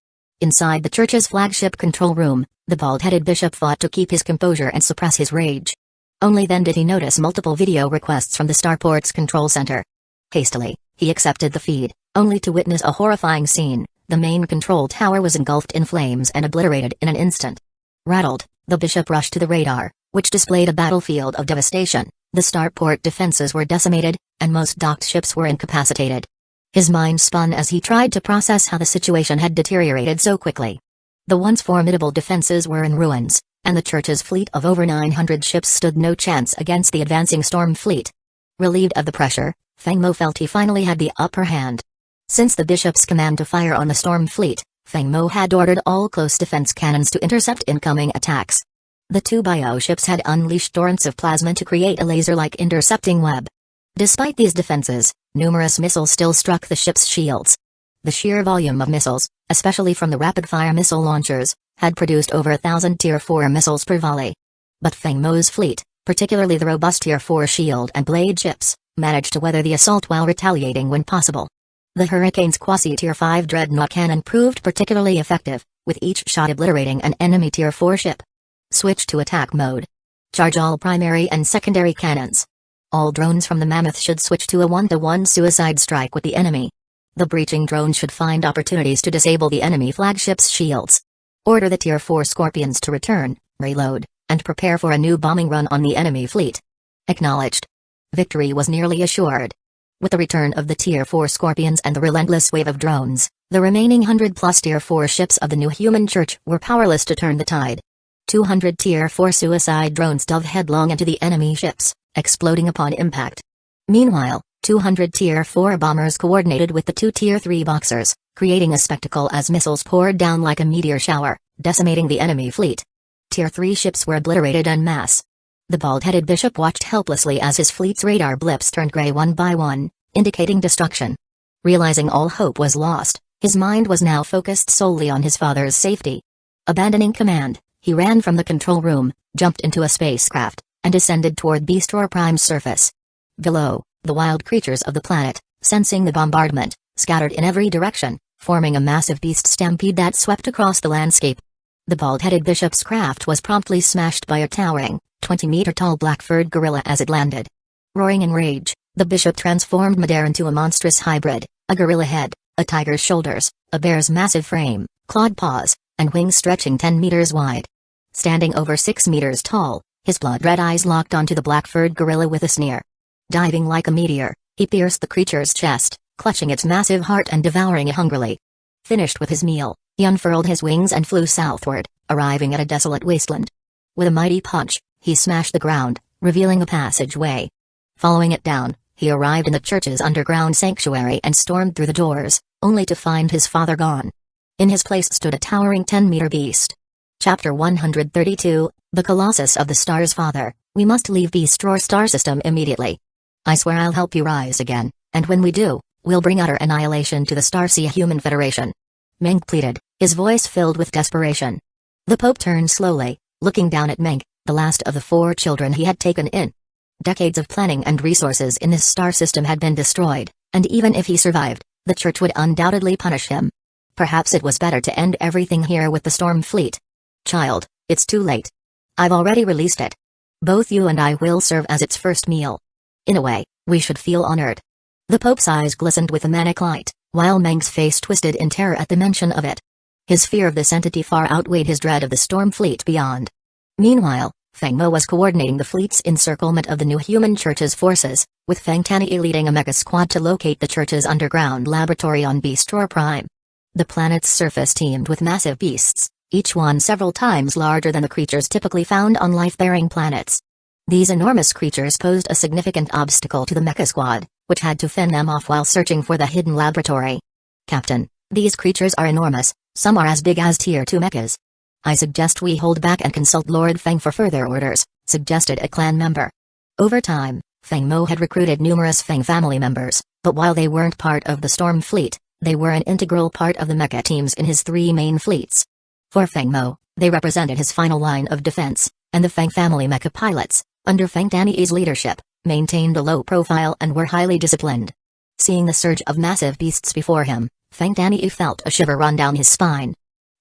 Inside the church's flagship control room, the bald-headed bishop fought to keep his composure and suppress his rage. Only then did he notice multiple video requests from the starport's control center. Hastily, he accepted the feed, only to witness a horrifying scene. The main control tower was engulfed in flames and obliterated in an instant. Rattled, the bishop rushed to the radar, which displayed a battlefield of devastation. The starport defenses were decimated, and most docked ships were incapacitated. His mind spun as he tried to process how the situation had deteriorated so quickly. The once formidable defenses were in ruins, and the church's fleet of over 900 ships stood no chance against the advancing storm fleet. Relieved of the pressure, Feng Mo felt he finally had the upper hand. Since the bishop's command to fire on the storm fleet, Feng Mo had ordered all close defense cannons to intercept incoming attacks. The 2 bioships had unleashed torrents of plasma to create a laser-like intercepting web. Despite these defenses, numerous missiles still struck the ship's shields. The sheer volume of missiles, especially from the rapid-fire missile launchers, had produced over 1,000 Tier 4 missiles per volley. But Feng Mo's fleet, particularly the robust Tier 4 shield and blade ships, managed to weather the assault while retaliating when possible. The Hurricane's quasi-Tier 5 dreadnought cannon proved particularly effective, with each shot obliterating an enemy Tier 4 ship. Switch to attack mode. Charge all primary and secondary cannons. All drones from the Mammoth should switch to a 1-to-1 suicide strike with the enemy. The breaching drone should find opportunities to disable the enemy flagship's shields. Order the Tier 4 Scorpions to return, reload, and prepare for a new bombing run on the enemy fleet. Acknowledged. Victory was nearly assured. With the return of the Tier 4 Scorpions and the relentless wave of drones, the remaining 100-plus Tier 4 ships of the new human church were powerless to turn the tide. 200 Tier 4 suicide drones dove headlong into the enemy ships, exploding upon impact. Meanwhile, 200 Tier 4 bombers coordinated with the 2 Tier 3 boxers, creating a spectacle as missiles poured down like a meteor shower, decimating the enemy fleet. Tier 3 ships were obliterated en masse. The bald-headed bishop watched helplessly as his fleet's radar blips turned gray one by one, indicating destruction. Realizing all hope was lost, his mind was now focused solely on his father's safety. Abandoning command, he ran from the control room, jumped into a spacecraft, and descended toward Beastroar Prime's surface. Below, the wild creatures of the planet, sensing the bombardment, scattered in every direction, forming a massive beast stampede that swept across the landscape. The bald-headed bishop's craft was promptly smashed by a towering, 20-meter-tall black-furred gorilla as it landed. Roaring in rage, the bishop transformed Madare into a monstrous hybrid, a gorilla head, a tiger's shoulders, a bear's massive frame, clawed paws, and wings stretching 10 meters wide. Standing over 6 meters tall, his blood-red eyes locked onto the black-furred gorilla with a sneer. Diving like a meteor, he pierced the creature's chest, clutching its massive heart and devouring it hungrily. Finished with his meal, he unfurled his wings and flew southward, arriving at a desolate wasteland. With a mighty punch, he smashed the ground, revealing a passageway. Following it down, he arrived in the church's underground sanctuary and stormed through the doors, only to find his father gone. In his place stood a towering 10-meter beast. Chapter 132, The Colossus of the Stars. Father, we must leave Beast Roar star system immediately. I swear I'll help you rise again, and when we do, we'll bring utter annihilation to the Starsea Human Federation. Meng pleaded, his voice filled with desperation. The Pope turned slowly, looking down at Meng, the last of the 4 children he had taken in. Decades of planning and resources in this star system had been destroyed, and even if he survived, the Church would undoubtedly punish him. Perhaps it was better to end everything here with the Storm Fleet. Child, it's too late. I've already released it. Both you and I will serve as its first meal. In a way, we should feel honored. The Pope's eyes glistened with a manic light, while Meng's face twisted in terror at the mention of it. His fear of this entity far outweighed his dread of the Storm Fleet beyond. Meanwhile, Feng Mo was coordinating the fleet's encirclement of the new human Church's forces, with Feng Tani leading a mega squad to locate the Church's underground laboratory on Beast Roar Prime. The planet's surface teemed with massive beasts, each one several times larger than the creatures typically found on life-bearing planets. These enormous creatures posed a significant obstacle to the mecha squad, which had to fend them off while searching for the hidden laboratory. Captain, these creatures are enormous, some are as big as Tier 2 mechas. I suggest we hold back and consult Lord Feng for further orders, suggested a clan member. Over time, Feng Mo had recruited numerous Feng family members, but while they weren't part of the Storm Fleet, they were an integral part of the mecha teams in his 3 main fleets. For Feng Mo, they represented his final line of defense, and the Feng family mecha pilots, under Feng Tani's leadership, maintained a low profile and were highly disciplined. Seeing the surge of massive beasts before him, Feng Tani felt a shiver run down his spine.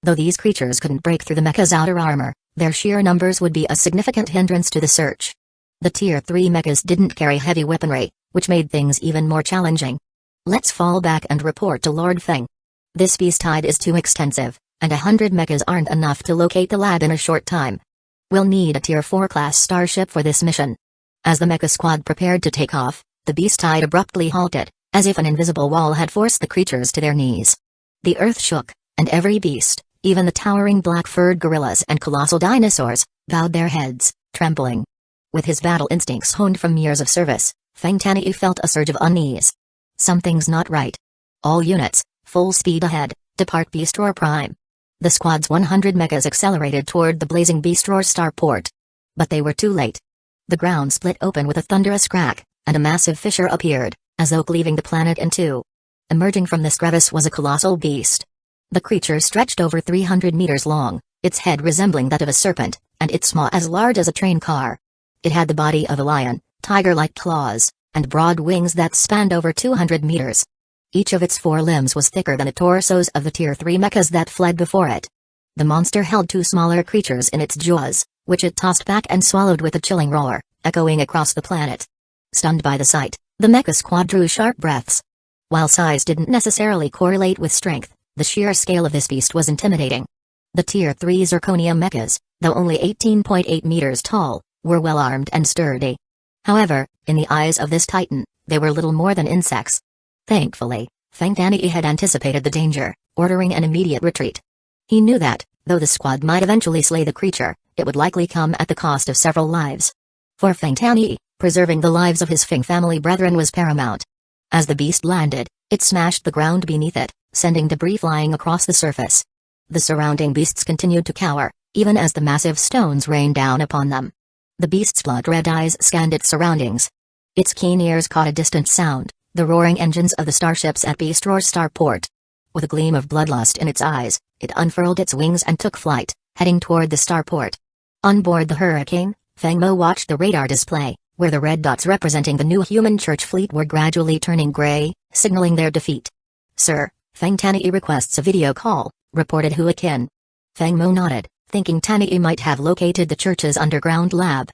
Though these creatures couldn't break through the mecha's outer armor, their sheer numbers would be a significant hindrance to the search. The Tier 3 mechas didn't carry heavy weaponry, which made things even more challenging. Let's fall back and report to Lord Feng. This beast tide is too extensive, and 100 mechas aren't enough to locate the lab in a short time. We'll need a Tier 4 class starship for this mission. As the mecha squad prepared to take off, the beast tide abruptly halted, as if an invisible wall had forced the creatures to their knees. The earth shook, and every beast, even the towering black-furred gorillas and colossal dinosaurs, bowed their heads, trembling. With his battle instincts honed from years of service, Feng Tani felt a surge of unease. Something's not right. All units, full speed ahead, depart Beast Roar Prime. The squad's 100 mechas accelerated toward the blazing Beast Roar starport. But they were too late. The ground split open with a thunderous crack, and a massive fissure appeared, as though cleaving the planet in two. Emerging from this crevice was a colossal beast. The creature stretched over 300 meters long, its head resembling that of a serpent, and its maw as large as a train car. It had the body of a lion, tiger-like claws, and broad wings that spanned over 200 meters. Each of its 4 limbs was thicker than the torsos of the Tier 3 mechas that fled before it. The monster held 2 smaller creatures in its jaws, which it tossed back and swallowed with a chilling roar, echoing across the planet. Stunned by the sight, the mecha squad drew sharp breaths. While size didn't necessarily correlate with strength, the sheer scale of this beast was intimidating. The Tier 3 zirconium mechas, though only 18.8 meters tall, were well-armed and sturdy. However, in the eyes of this titan, they were little more than insects. Thankfully, Feng Tani had anticipated the danger, ordering an immediate retreat. He knew that, though the squad might eventually slay the creature, it would likely come at the cost of several lives. For Feng Tani, preserving the lives of his Feng family brethren was paramount. As the beast landed, it smashed the ground beneath it, sending debris flying across the surface. The surrounding beasts continued to cower, even as the massive stones rained down upon them. The beast's blood-red eyes scanned its surroundings. Its keen ears caught a distant sound, the roaring engines of the starships at Beast Roar starport. With a gleam of bloodlust in its eyes, it unfurled its wings and took flight, heading toward the starport. On board the Hurricane, Feng Mo watched the radar display, where the red dots representing the new human church fleet were gradually turning gray, signaling their defeat. Sir, Feng Tani requests a video call, reported Hurricane. Feng Mo nodded, thinking Tani might have located the church's underground lab.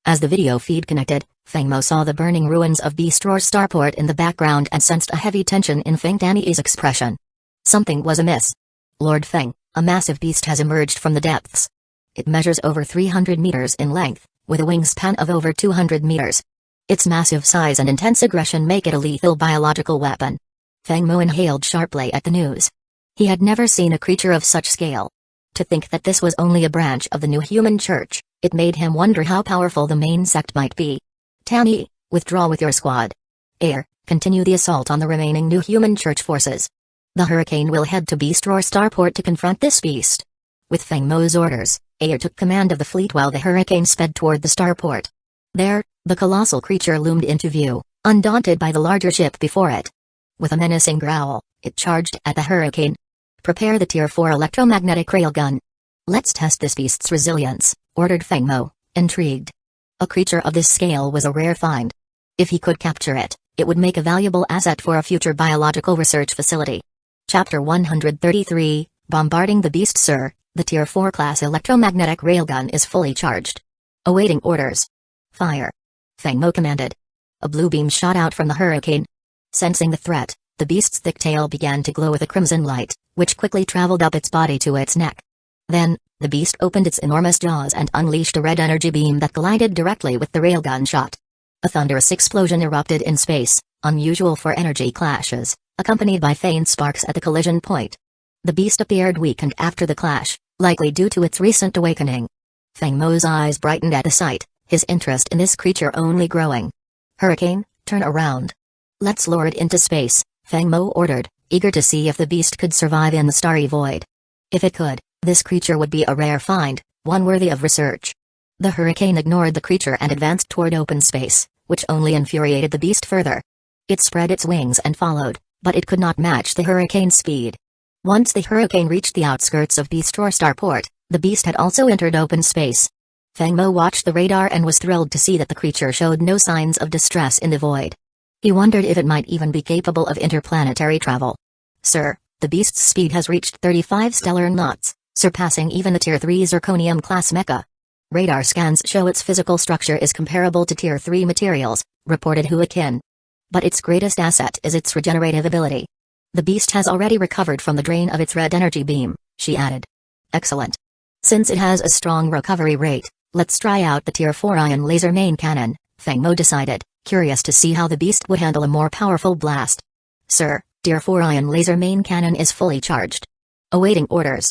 As the video feed connected, Feng Mo saw the burning ruins of Beast Roar starport in the background and sensed a heavy tension in Feng Tani's expression. Something was amiss. Lord Feng, a massive beast has emerged from the depths. It measures over 300 meters in length, with a wingspan of over 200 meters. Its massive size and intense aggression make it a lethal biological weapon. Feng Mo inhaled sharply at the news. He had never seen a creature of such scale. To think that this was only a branch of the new human church, it made him wonder how powerful the main sect might be. Tani, withdraw with your squad. Air, continue the assault on the remaining new human church forces. The Hurricane will head to Beast Roar starport to confront this beast. With Feng Mo's orders, Ayer took command of the fleet while the hurricane sped toward the starport. There, the colossal creature loomed into view, undaunted by the larger ship before it. With a menacing growl, it charged at the hurricane. "Prepare the Tier 4 electromagnetic railgun. Let's test this beast's resilience," ordered Feng Mo, intrigued. A creature of this scale was a rare find. If he could capture it, it would make a valuable asset for a future biological research facility. Chapter 133, Bombarding the Beast. Sir, the Tier 4 class electromagnetic railgun is fully charged. Awaiting orders. Fire. Feng Mo commanded. A blue beam shot out from the hurricane. Sensing the threat, the beast's thick tail began to glow with a crimson light, which quickly traveled up its body to its neck. Then, the beast opened its enormous jaws and unleashed a red energy beam that collided directly with the railgun shot. A thunderous explosion erupted in space, unusual for energy clashes, accompanied by faint sparks at the collision point. The beast appeared weakened after the clash, likely due to its recent awakening. Feng Mo's eyes brightened at the sight, his interest in this creature only growing. "Hurricane, turn around. Let's lure it into space," Feng Mo ordered, eager to see if the beast could survive in the starry void. If it could, this creature would be a rare find, one worthy of research. The hurricane ignored the creature and advanced toward open space, which only infuriated the beast further. It spread its wings and followed, but it could not match the hurricane's speed. Once the hurricane reached the outskirts of Beastroar Starport, the beast had also entered open space. Feng Mo watched the radar and was thrilled to see that the creature showed no signs of distress in the void. He wondered if it might even be capable of interplanetary travel. "Sir, the beast's speed has reached 35 stellar knots, surpassing even the Tier 3 Zirconium-class mecha. Radar scans show its physical structure is comparable to Tier 3 materials," reported Huakin. "But its greatest asset is its regenerative ability. The beast has already recovered from the drain of its red energy beam," she added. "Excellent. Since it has a strong recovery rate, let's try out the Tier 4 ion laser main cannon," Feng Mo decided, curious to see how the beast would handle a more powerful blast. "Sir, Tier 4 ion laser main cannon is fully charged. Awaiting orders."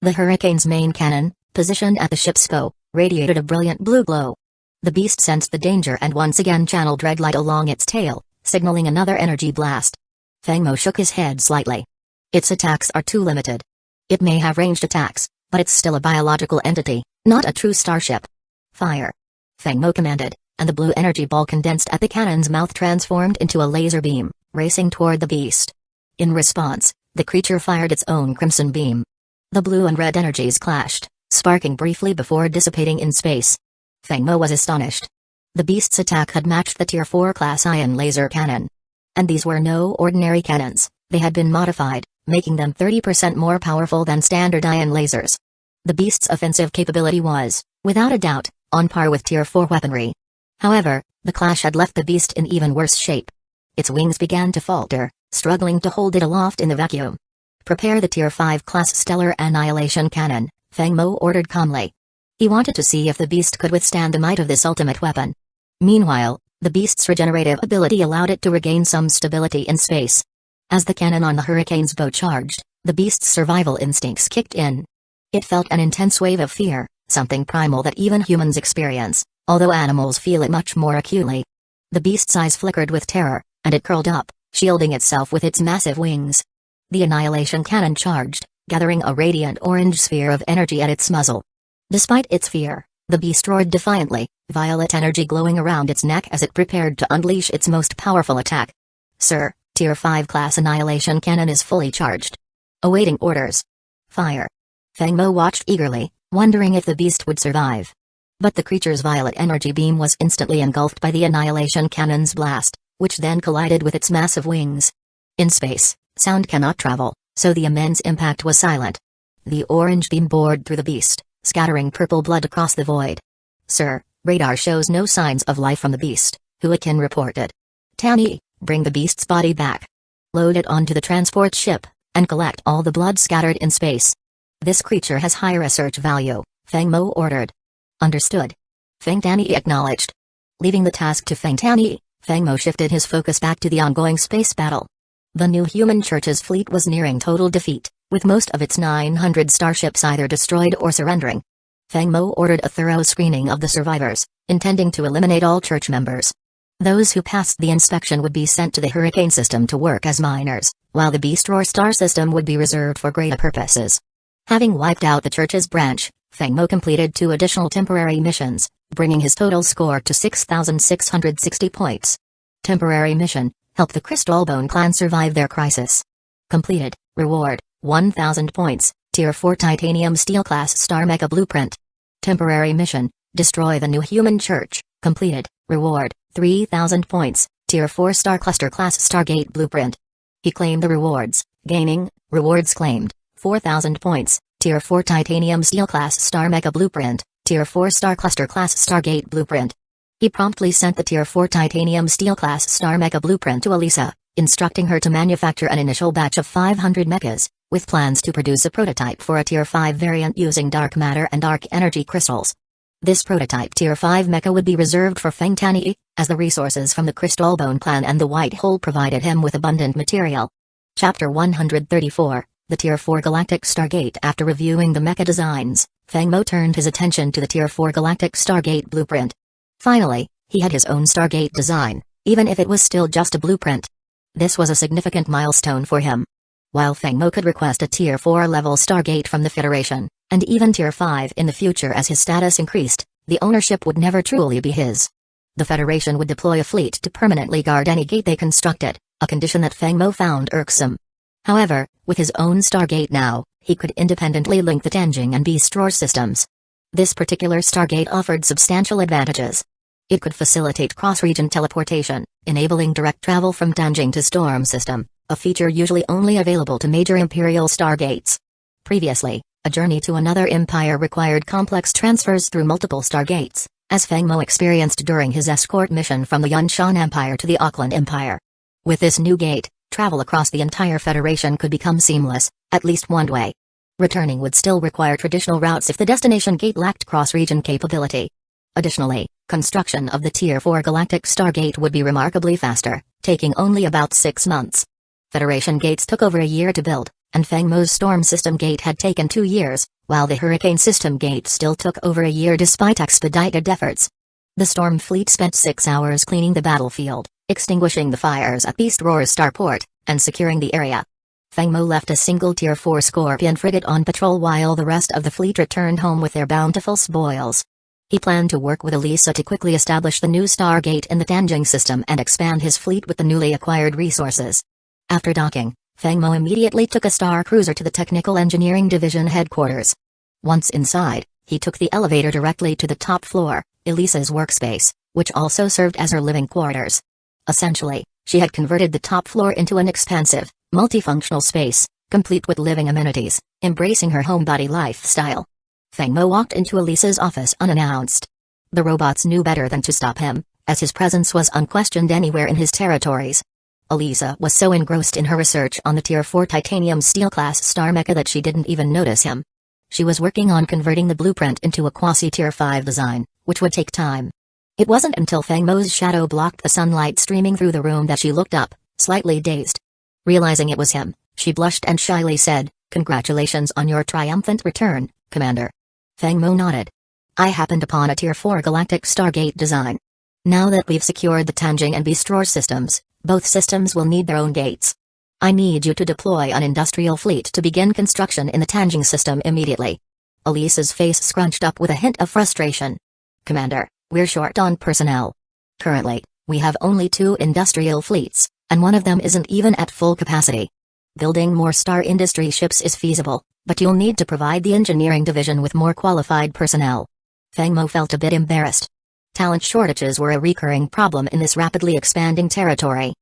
The Hurricane's main cannon, positioned at the ship's bow, radiated a brilliant blue glow. The beast sensed the danger and once again channeled red light along its tail, signaling another energy blast. Feng Mo shook his head slightly. Its attacks are too limited. It may have ranged attacks, but it's still a biological entity, not a true starship. "Fire!" Feng Mo commanded, and the blue energy ball condensed at the cannon's mouth transformed into a laser beam, racing toward the beast. In response, the creature fired its own crimson beam. The blue and red energies clashed, sparking briefly before dissipating in space. Feng Mo was astonished. The beast's attack had matched the Tier 4 class ion laser cannon. And these were no ordinary cannons, they had been modified, making them 30% more powerful than standard ion lasers. The beast's offensive capability was, without a doubt, on par with Tier 4 weaponry. However, the clash had left the beast in even worse shape. Its wings began to falter, struggling to hold it aloft in the vacuum. "Prepare the Tier 5 class stellar annihilation cannon," Feng Mo ordered calmly. He wanted to see if the beast could withstand the might of this ultimate weapon. Meanwhile, the beast's regenerative ability allowed it to regain some stability in space. As the cannon on the Hurricane's bow charged, the beast's survival instincts kicked in. It felt an intense wave of fear, something primal that even humans experience, although animals feel it much more acutely. The beast's eyes flickered with terror, and it curled up, shielding itself with its massive wings. The annihilation cannon charged, gathering a radiant orange sphere of energy at its muzzle. Despite its fear, the beast roared defiantly, violet energy glowing around its neck as it prepared to unleash its most powerful attack. "Sir, Tier 5 class annihilation cannon is fully charged. Awaiting orders. Fire." Feng Mo watched eagerly, wondering if the beast would survive. But the creature's violet energy beam was instantly engulfed by the annihilation cannon's blast, which then collided with its massive wings. In space, sound cannot travel, so the immense impact was silent. The orange beam bored through the beast, scattering purple blood across the void. "Sir, radar shows no signs of life from the beast," Huakin reported. "Tani, bring the beast's body back. Load it onto the transport ship, and collect all the blood scattered in space. This creature has high research value," Feng Mo ordered. "Understood." Feng Tani acknowledged. Leaving the task to Feng Tani, Feng Mo shifted his focus back to the ongoing space battle. The new human church's fleet was nearing total defeat, with most of its 900 starships either destroyed or surrendering. Feng Mo ordered a thorough screening of the survivors, intending to eliminate all church members. Those who passed the inspection would be sent to the Hurricane system to work as miners, while the Beastroar star system would be reserved for greater purposes. Having wiped out the church's branch, Feng Mo completed 2 additional temporary missions, bringing his total score to 6,660 points. Temporary mission: help the Crystal Bone clan survive their crisis. Completed. Reward: 1,000 points, Tier 4 Titanium Steel Class Star Mecha Blueprint. Temporary mission: destroy the New Human Church. Completed. Reward: 3,000 points, Tier 4 Star Cluster Class Stargate Blueprint. He claimed the rewards, gaining: rewards claimed, 4,000 points, Tier 4 Titanium Steel Class Star Mecha Blueprint, Tier 4 Star Cluster Class Stargate Blueprint. He promptly sent the Tier 4 Titanium Steel Class Star Mecha Blueprint to Elisa, instructing her to manufacture an initial batch of 500 mechas, with plans to produce a prototype for a Tier 5 variant using dark matter and dark energy crystals. This prototype Tier 5 mecha would be reserved for Feng Tani, as the resources from the Crystal Bone clan and the White Hole provided him with abundant material. Chapter 134, the Tier 4 Galactic Stargate. After reviewing the mecha designs, Feng Mo turned his attention to the Tier 4 Galactic Stargate Blueprint. Finally, he had his own Stargate design, even if it was still just a blueprint. This was a significant milestone for him. While Feng Mo could request a Tier 4 level Stargate from the Federation, and even Tier 5 in the future as his status increased, the ownership would never truly be his. The Federation would deploy a fleet to permanently guard any gate they constructed, a condition that Feng Mo found irksome. However, with his own Stargate now, he could independently link the Tanjing and Beast Roar systems. This particular Stargate offered substantial advantages. It could facilitate cross-region teleportation, enabling direct travel from Tanjing to Storm System, a feature usually only available to major Imperial Stargates. Previously, a journey to another empire required complex transfers through multiple Stargates, as Feng Mo experienced during his escort mission from the Yunshan Empire to the Auckland Empire. With this new gate, travel across the entire Federation could become seamless, at least one way. Returning would still require traditional routes if the destination gate lacked cross-region capability. Additionally, construction of the Tier 4 Galactic Stargate would be remarkably faster, taking only about 6 months. Federation gates took over a year to build, and Feng Mo's Storm System Gate had taken 2 years, while the Hurricane System Gate still took over a year despite expedited efforts. The Storm Fleet spent 6 hours cleaning the battlefield, extinguishing the fires at Beast Roar's starport, and securing the area. Feng Mo left a single Tier 4 Scorpion frigate on patrol while the rest of the fleet returned home with their bountiful spoils. He planned to work with Elisa to quickly establish the new Stargate in the Tanjing system and expand his fleet with the newly acquired resources. After docking, Feng Mo immediately took a Star Cruiser to the Technical Engineering Division headquarters. Once inside, he took the elevator directly to the top floor, Elisa's workspace, which also served as her living quarters. Essentially, she had converted the top floor into an expansive, multifunctional space, complete with living amenities, embracing her homebody lifestyle. Feng Mo walked into Elisa's office unannounced. The robots knew better than to stop him, as his presence was unquestioned anywhere in his territories. Elisa was so engrossed in her research on the Tier 4 Titanium Steel Class Star Mecha that she didn't even notice him. She was working on converting the blueprint into a quasi-Tier 5 design, which would take time. It wasn't until Feng Mo's shadow blocked the sunlight streaming through the room that she looked up, slightly dazed. Realizing it was him, she blushed and shyly said, "Congratulations on your triumphant return, Commander." Feng Mo nodded. "I happened upon a Tier 4 Galactic Stargate design. Now that we've secured the Tanjing and Beast Roar systems, both systems will need their own gates. I need you to deploy an industrial fleet to begin construction in the Tanjing system immediately." Elisa's face scrunched up with a hint of frustration. "Commander, we're short on personnel. Currently, we have only 2 industrial fleets, and one of them isn't even at full capacity. Building more Star Industry ships is feasible, but you'll need to provide the engineering division with more qualified personnel." Feng Mo felt a bit embarrassed. Talent shortages were a recurring problem in this rapidly expanding territory.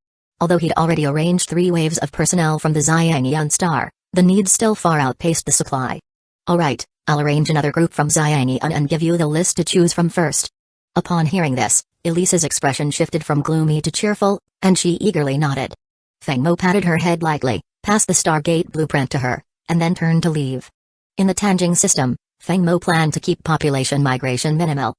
Although he'd already arranged 3 waves of personnel from the Xiangyun Star, the need still far outpaced the supply. "Alright, I'll arrange another group from Xiangyun and give you the list to choose from first." Upon hearing this, Elisa's expression shifted from gloomy to cheerful, and she eagerly nodded. Feng Mo patted her head lightly, passed the Stargate blueprint to her, and then turned to leave. In the Tanjing system, Feng Mo planned to keep population migration minimal.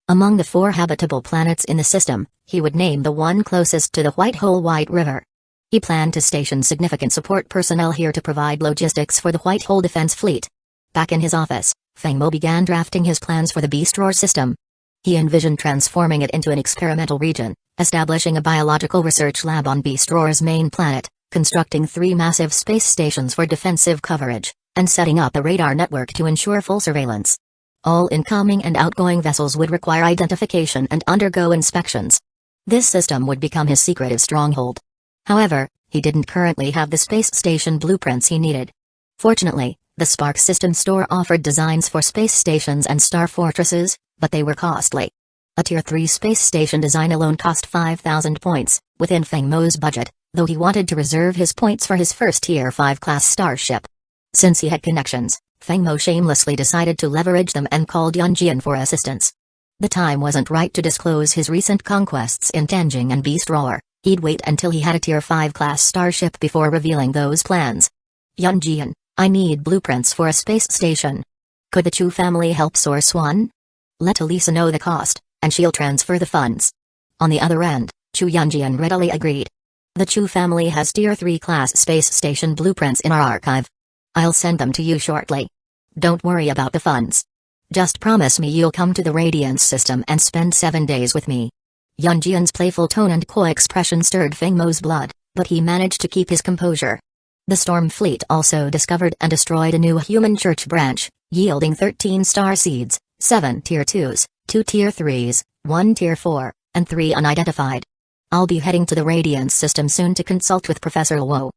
Among the 4 habitable planets in the system, he would name the one closest to the White Hole White River. He planned to station significant support personnel here to provide logistics for the White Hole Defense Fleet. Back in his office, Feng Mo began drafting his plans for the Beast Roar system. He envisioned transforming it into an experimental region, establishing a biological research lab on Beast Roar's main planet, constructing 3 massive space stations for defensive coverage, and setting up a radar network to ensure full surveillance. All incoming and outgoing vessels would require identification and undergo inspections. This system would become his secretive stronghold. However, he didn't currently have the space station blueprints he needed. Fortunately, the Spark System store offered designs for space stations and star fortresses, but they were costly. A Tier 3 space station design alone cost 5,000 points, within Feng Mo's budget, though he wanted to reserve his points for his first Tier 5 class starship. Since he had connections, Feng Mo shamelessly decided to leverage them and called Yunjian for assistance. The time wasn't right to disclose his recent conquests in Tanjing and Beast Roar. He'd wait until he had a Tier 5 class starship before revealing those plans. Yunjian, I need blueprints for a space station. Could the Chu family help source one? Let Elisa know the cost, and she'll transfer the funds. On the other end, Chu Yunjian readily agreed. The Chu family has Tier 3 class space station blueprints in our archive. I'll send them to you shortly. Don't worry about the funds. Just promise me you'll come to the Radiance system and spend 7 days with me. Yunjian's playful tone and coy expression stirred Feng Mo's blood, but he managed to keep his composure. The Storm Fleet also discovered and destroyed a new human church branch, yielding 13 star seeds, 7 Tier 2s, 2 Tier 3s, 1 Tier 4, and 3 unidentified. I'll be heading to the Radiance system soon to consult with Professor Luo.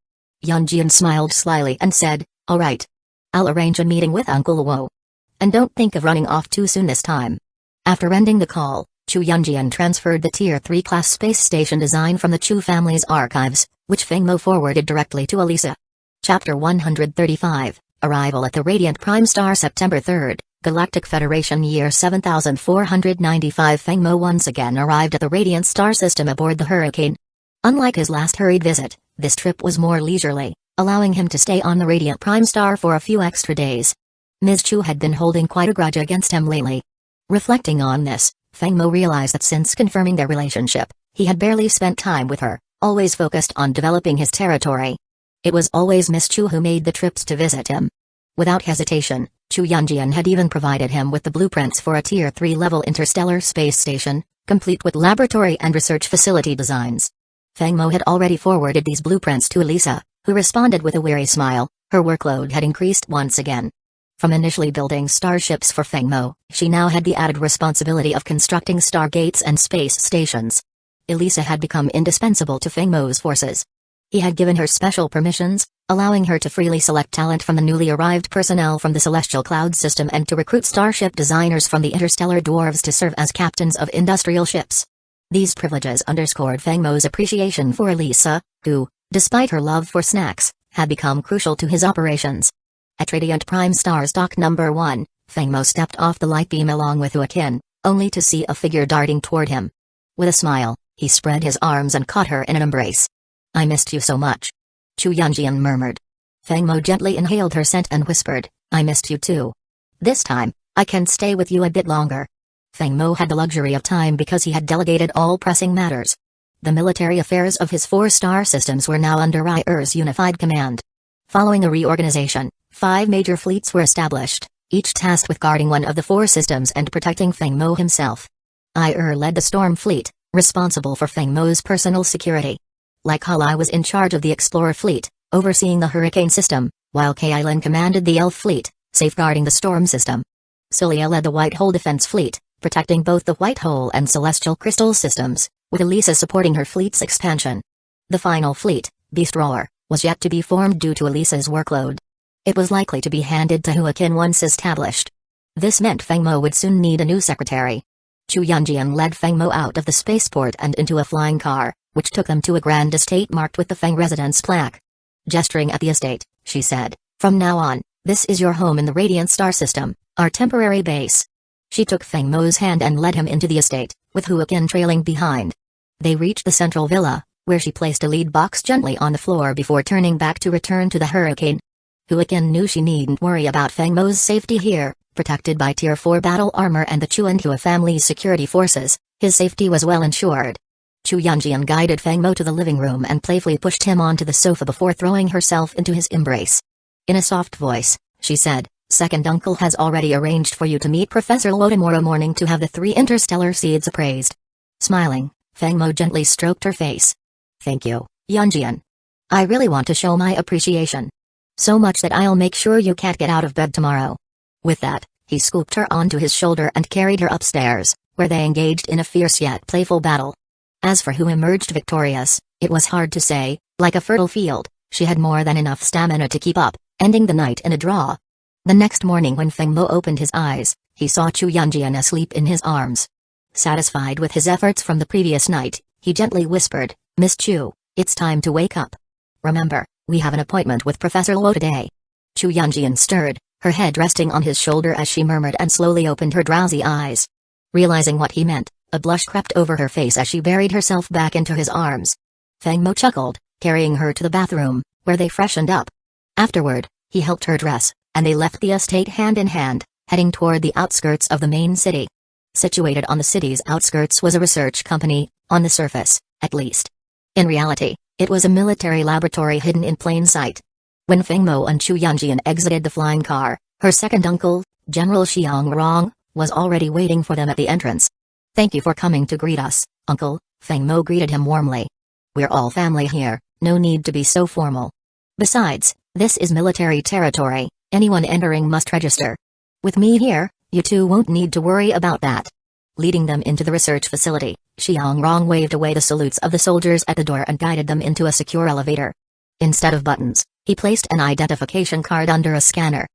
Yunjian smiled slyly and said, all right. I'll arrange a meeting with Uncle Luo. And don't think of running off too soon this time. After ending the call, Chu Yunjian transferred the Tier 3 class space station design from the Chu family's archives, which Feng Mo forwarded directly to Elisa. Chapter 135, Arrival at the Radiant Prime Star September 3, Galactic Federation Year 7495. Feng Mo once again arrived at the Radiant Star System aboard the Hurricane. Unlike his last hurried visit, this trip was more leisurely, allowing him to stay on the Radiant Prime Star for a few extra days. Ms. Chu had been holding quite a grudge against him lately. Reflecting on this, Feng Mo realized that since confirming their relationship, he had barely spent time with her, always focused on developing his territory. It was always Miss Chu who made the trips to visit him. Without hesitation, Chu Yunjian had even provided him with the blueprints for a Tier 3 level interstellar space station, complete with laboratory and research facility designs. Feng Mo had already forwarded these blueprints to Elisa, who responded with a weary smile. Her workload had increased once again. From initially building starships for Feng Mo, she now had the added responsibility of constructing stargates and space stations. Elisa had become indispensable to Feng Mo's forces. He had given her special permissions, allowing her to freely select talent from the newly arrived personnel from the Celestial Cloud system and to recruit starship designers from the interstellar dwarves to serve as captains of industrial ships. These privileges underscored Feng Mo's appreciation for Elisa, who, despite her love for snacks, had become crucial to his operations. At Radiant Prime Star's Dock Number 1, Feng Mo stepped off the light beam along with Huakin, only to see a figure darting toward him. With a smile, he spread his arms and caught her in an embrace. I missed you so much. Chu Yunjian murmured. Feng Mo gently inhaled her scent and whispered, I missed you too. This time, I can stay with you a bit longer. Feng Mo had the luxury of time because he had delegated all pressing matters. The military affairs of his 4-star systems were now under Ryer's unified command. Following a reorganization, 5 major fleets were established, each tasked with guarding one of the 4 systems and protecting Feng Mo himself. Ryer led the Storm Fleet, responsible for Feng Mo's personal security. Like Hali was in charge of the Explorer Fleet, overseeing the Hurricane system, while Kailin commanded the Elf Fleet, safeguarding the Storm system. Celia led the White Hole Defense Fleet, protecting both the White Hole and Celestial Crystal systems, with Elisa supporting her fleet's expansion. The final fleet, Beast Roar, was yet to be formed due to Elisa's workload. It was likely to be handed to Huakin once established. This meant Feng Mo would soon need a new secretary. Chu Yunjian led Feng Mo out of the spaceport and into a flying car, which took them to a grand estate marked with the Feng residence plaque. Gesturing at the estate, she said, from now on, this is your home in the Radiant Star System, our temporary base. She took Feng Mo's hand and led him into the estate, with Huakin trailing behind. They reached the central villa, where she placed a lead box gently on the floor before turning back to return to the Hurricane. Huakin knew she needn't worry about Feng Mo's safety here, protected by Tier 4 battle armor and the Chu and Hua family's security forces. His safety was well ensured. Chu Yunjian guided Feng Mo to the living room and playfully pushed him onto the sofa before throwing herself into his embrace. In a soft voice, she said, Second Uncle has already arranged for you to meet Professor Luo tomorrow morning to have the 3 interstellar seeds appraised. Smiling, Feng Mo gently stroked her face. Thank you, Yunjian. I really want to show my appreciation. So much that I'll make sure you can't get out of bed tomorrow." With that, he scooped her onto his shoulder and carried her upstairs, where they engaged in a fierce yet playful battle. As for who emerged victorious, it was hard to say. Like a fertile field, she had more than enough stamina to keep up, ending the night in a draw. The next morning when Feng Mo opened his eyes, he saw Chu Yunjian asleep in his arms. Satisfied with his efforts from the previous night, he gently whispered, "Miss Chu, it's time to wake up. Remember, we have an appointment with Professor Luo today." Chu Yunjian stirred, her head resting on his shoulder as she murmured and slowly opened her drowsy eyes. Realizing what he meant, a blush crept over her face as she buried herself back into his arms. Feng Mo chuckled, carrying her to the bathroom, where they freshened up. Afterward, he helped her dress, and they left the estate hand in hand, heading toward the outskirts of the main city. Situated on the city's outskirts was a research company, on the surface, at least. In reality, it was a military laboratory hidden in plain sight. When Feng Mo and Chu Yunjian exited the flying car, her second uncle, General Xiang Rong, was already waiting for them at the entrance. "Thank you for coming to greet us, Uncle," Feng Mo greeted him warmly. "We're all family here, no need to be so formal. Besides, this is military territory, anyone entering must register. With me here, you two won't need to worry about that." Leading them into the research facility, Xiang Rong waved away the salutes of the soldiers at the door and guided them into a secure elevator. Instead of buttons, he placed an identification card under a scanner.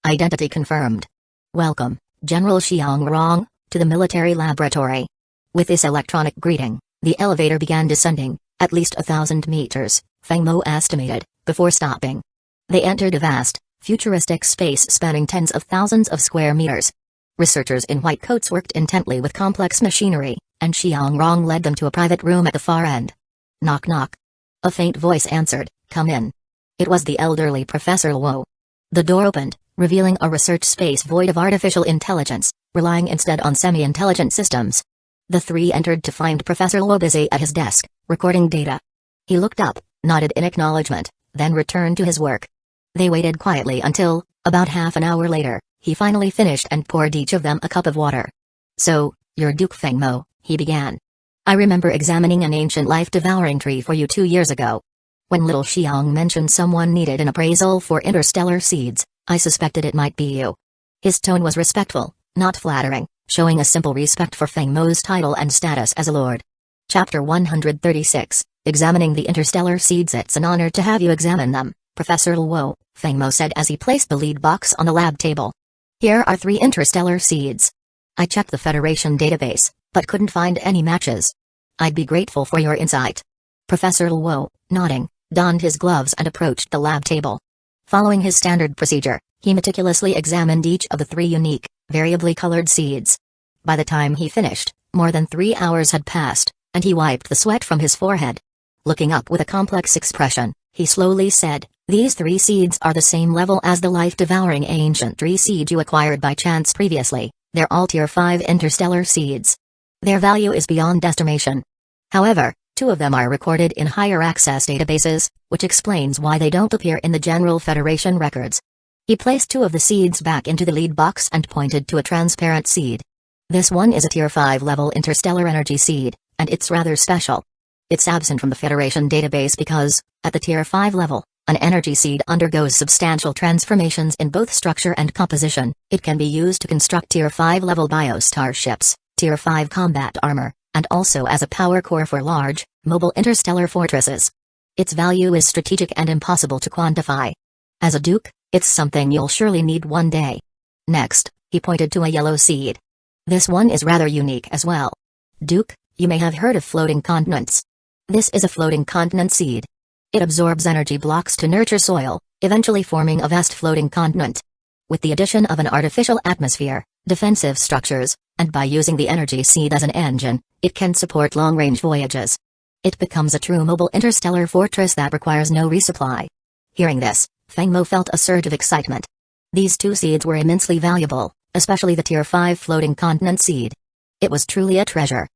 Identity confirmed. "Welcome, General Xiang Rong, to the military laboratory." With this electronic greeting, the elevator began descending, at least 1,000 meters, Feng Mo estimated, before stopping. They entered a vast, futuristic space spanning tens of thousands of square meters. Researchers in white coats worked intently with complex machinery, and Xiang Rong led them to a private room at the far end. Knock knock. A faint voice answered, "Come in." It was the elderly Professor Luo. The door opened, revealing a research space void of artificial intelligence, relying instead on semi-intelligent systems. The three entered to find Professor Luo busy at his desk, recording data. He looked up, nodded in acknowledgement, then returned to his work. They waited quietly until, about half an hour later, he finally finished and poured each of them a cup of water. "So, you're Duke Feng Mo," he began. "I remember examining an ancient life-devouring tree for you 2 years ago. When little Xiang mentioned someone needed an appraisal for interstellar seeds, I suspected it might be you." His tone was respectful, not flattering, showing a simple respect for Feng Mo's title and status as a lord. Chapter 136, Examining the Interstellar Seeds. "It's an honor to have you examine them, Professor Luo," Feng Mo said as he placed the lead box on the lab table. "Here are 3 interstellar seeds. I checked the Federation database, but couldn't find any matches. I'd be grateful for your insight." Professor Luo, nodding, donned his gloves and approached the lab table. Following his standard procedure, he meticulously examined each of the 3 unique, variably colored seeds. By the time he finished, more than 3 hours had passed, and he wiped the sweat from his forehead. Looking up with a complex expression, he slowly said, "These 3 seeds are the same level as the life-devouring ancient tree seed you acquired by chance previously. They're all Tier 5 interstellar seeds. Their value is beyond estimation. However, 2 of them are recorded in higher access databases, which explains why they don't appear in the General Federation records." He placed 2 of the seeds back into the lead box and pointed to a transparent seed. "This one is a Tier 5 level interstellar energy seed, and it's rather special. It's absent from the Federation database because, at the Tier 5 level, an energy seed undergoes substantial transformations in both structure and composition. It can be used to construct Tier 5 level biostarships, Tier 5 combat armor, and also as a power core for large, mobile interstellar fortresses. Its value is strategic and impossible to quantify. As a duke, it's something you'll surely need one day." Next, he pointed to a yellow seed. "This one is rather unique as well. Duke, you may have heard of floating continents. This is a floating continent seed. It absorbs energy blocks to nurture soil, eventually forming a vast floating continent. With the addition of an artificial atmosphere, defensive structures, and by using the energy seed as an engine, it can support long-range voyages. It becomes a true mobile interstellar fortress that requires no resupply." Hearing this, Feng Mo felt a surge of excitement. These 2 seeds were immensely valuable, especially the Tier 5 floating continent seed. It was truly a treasure.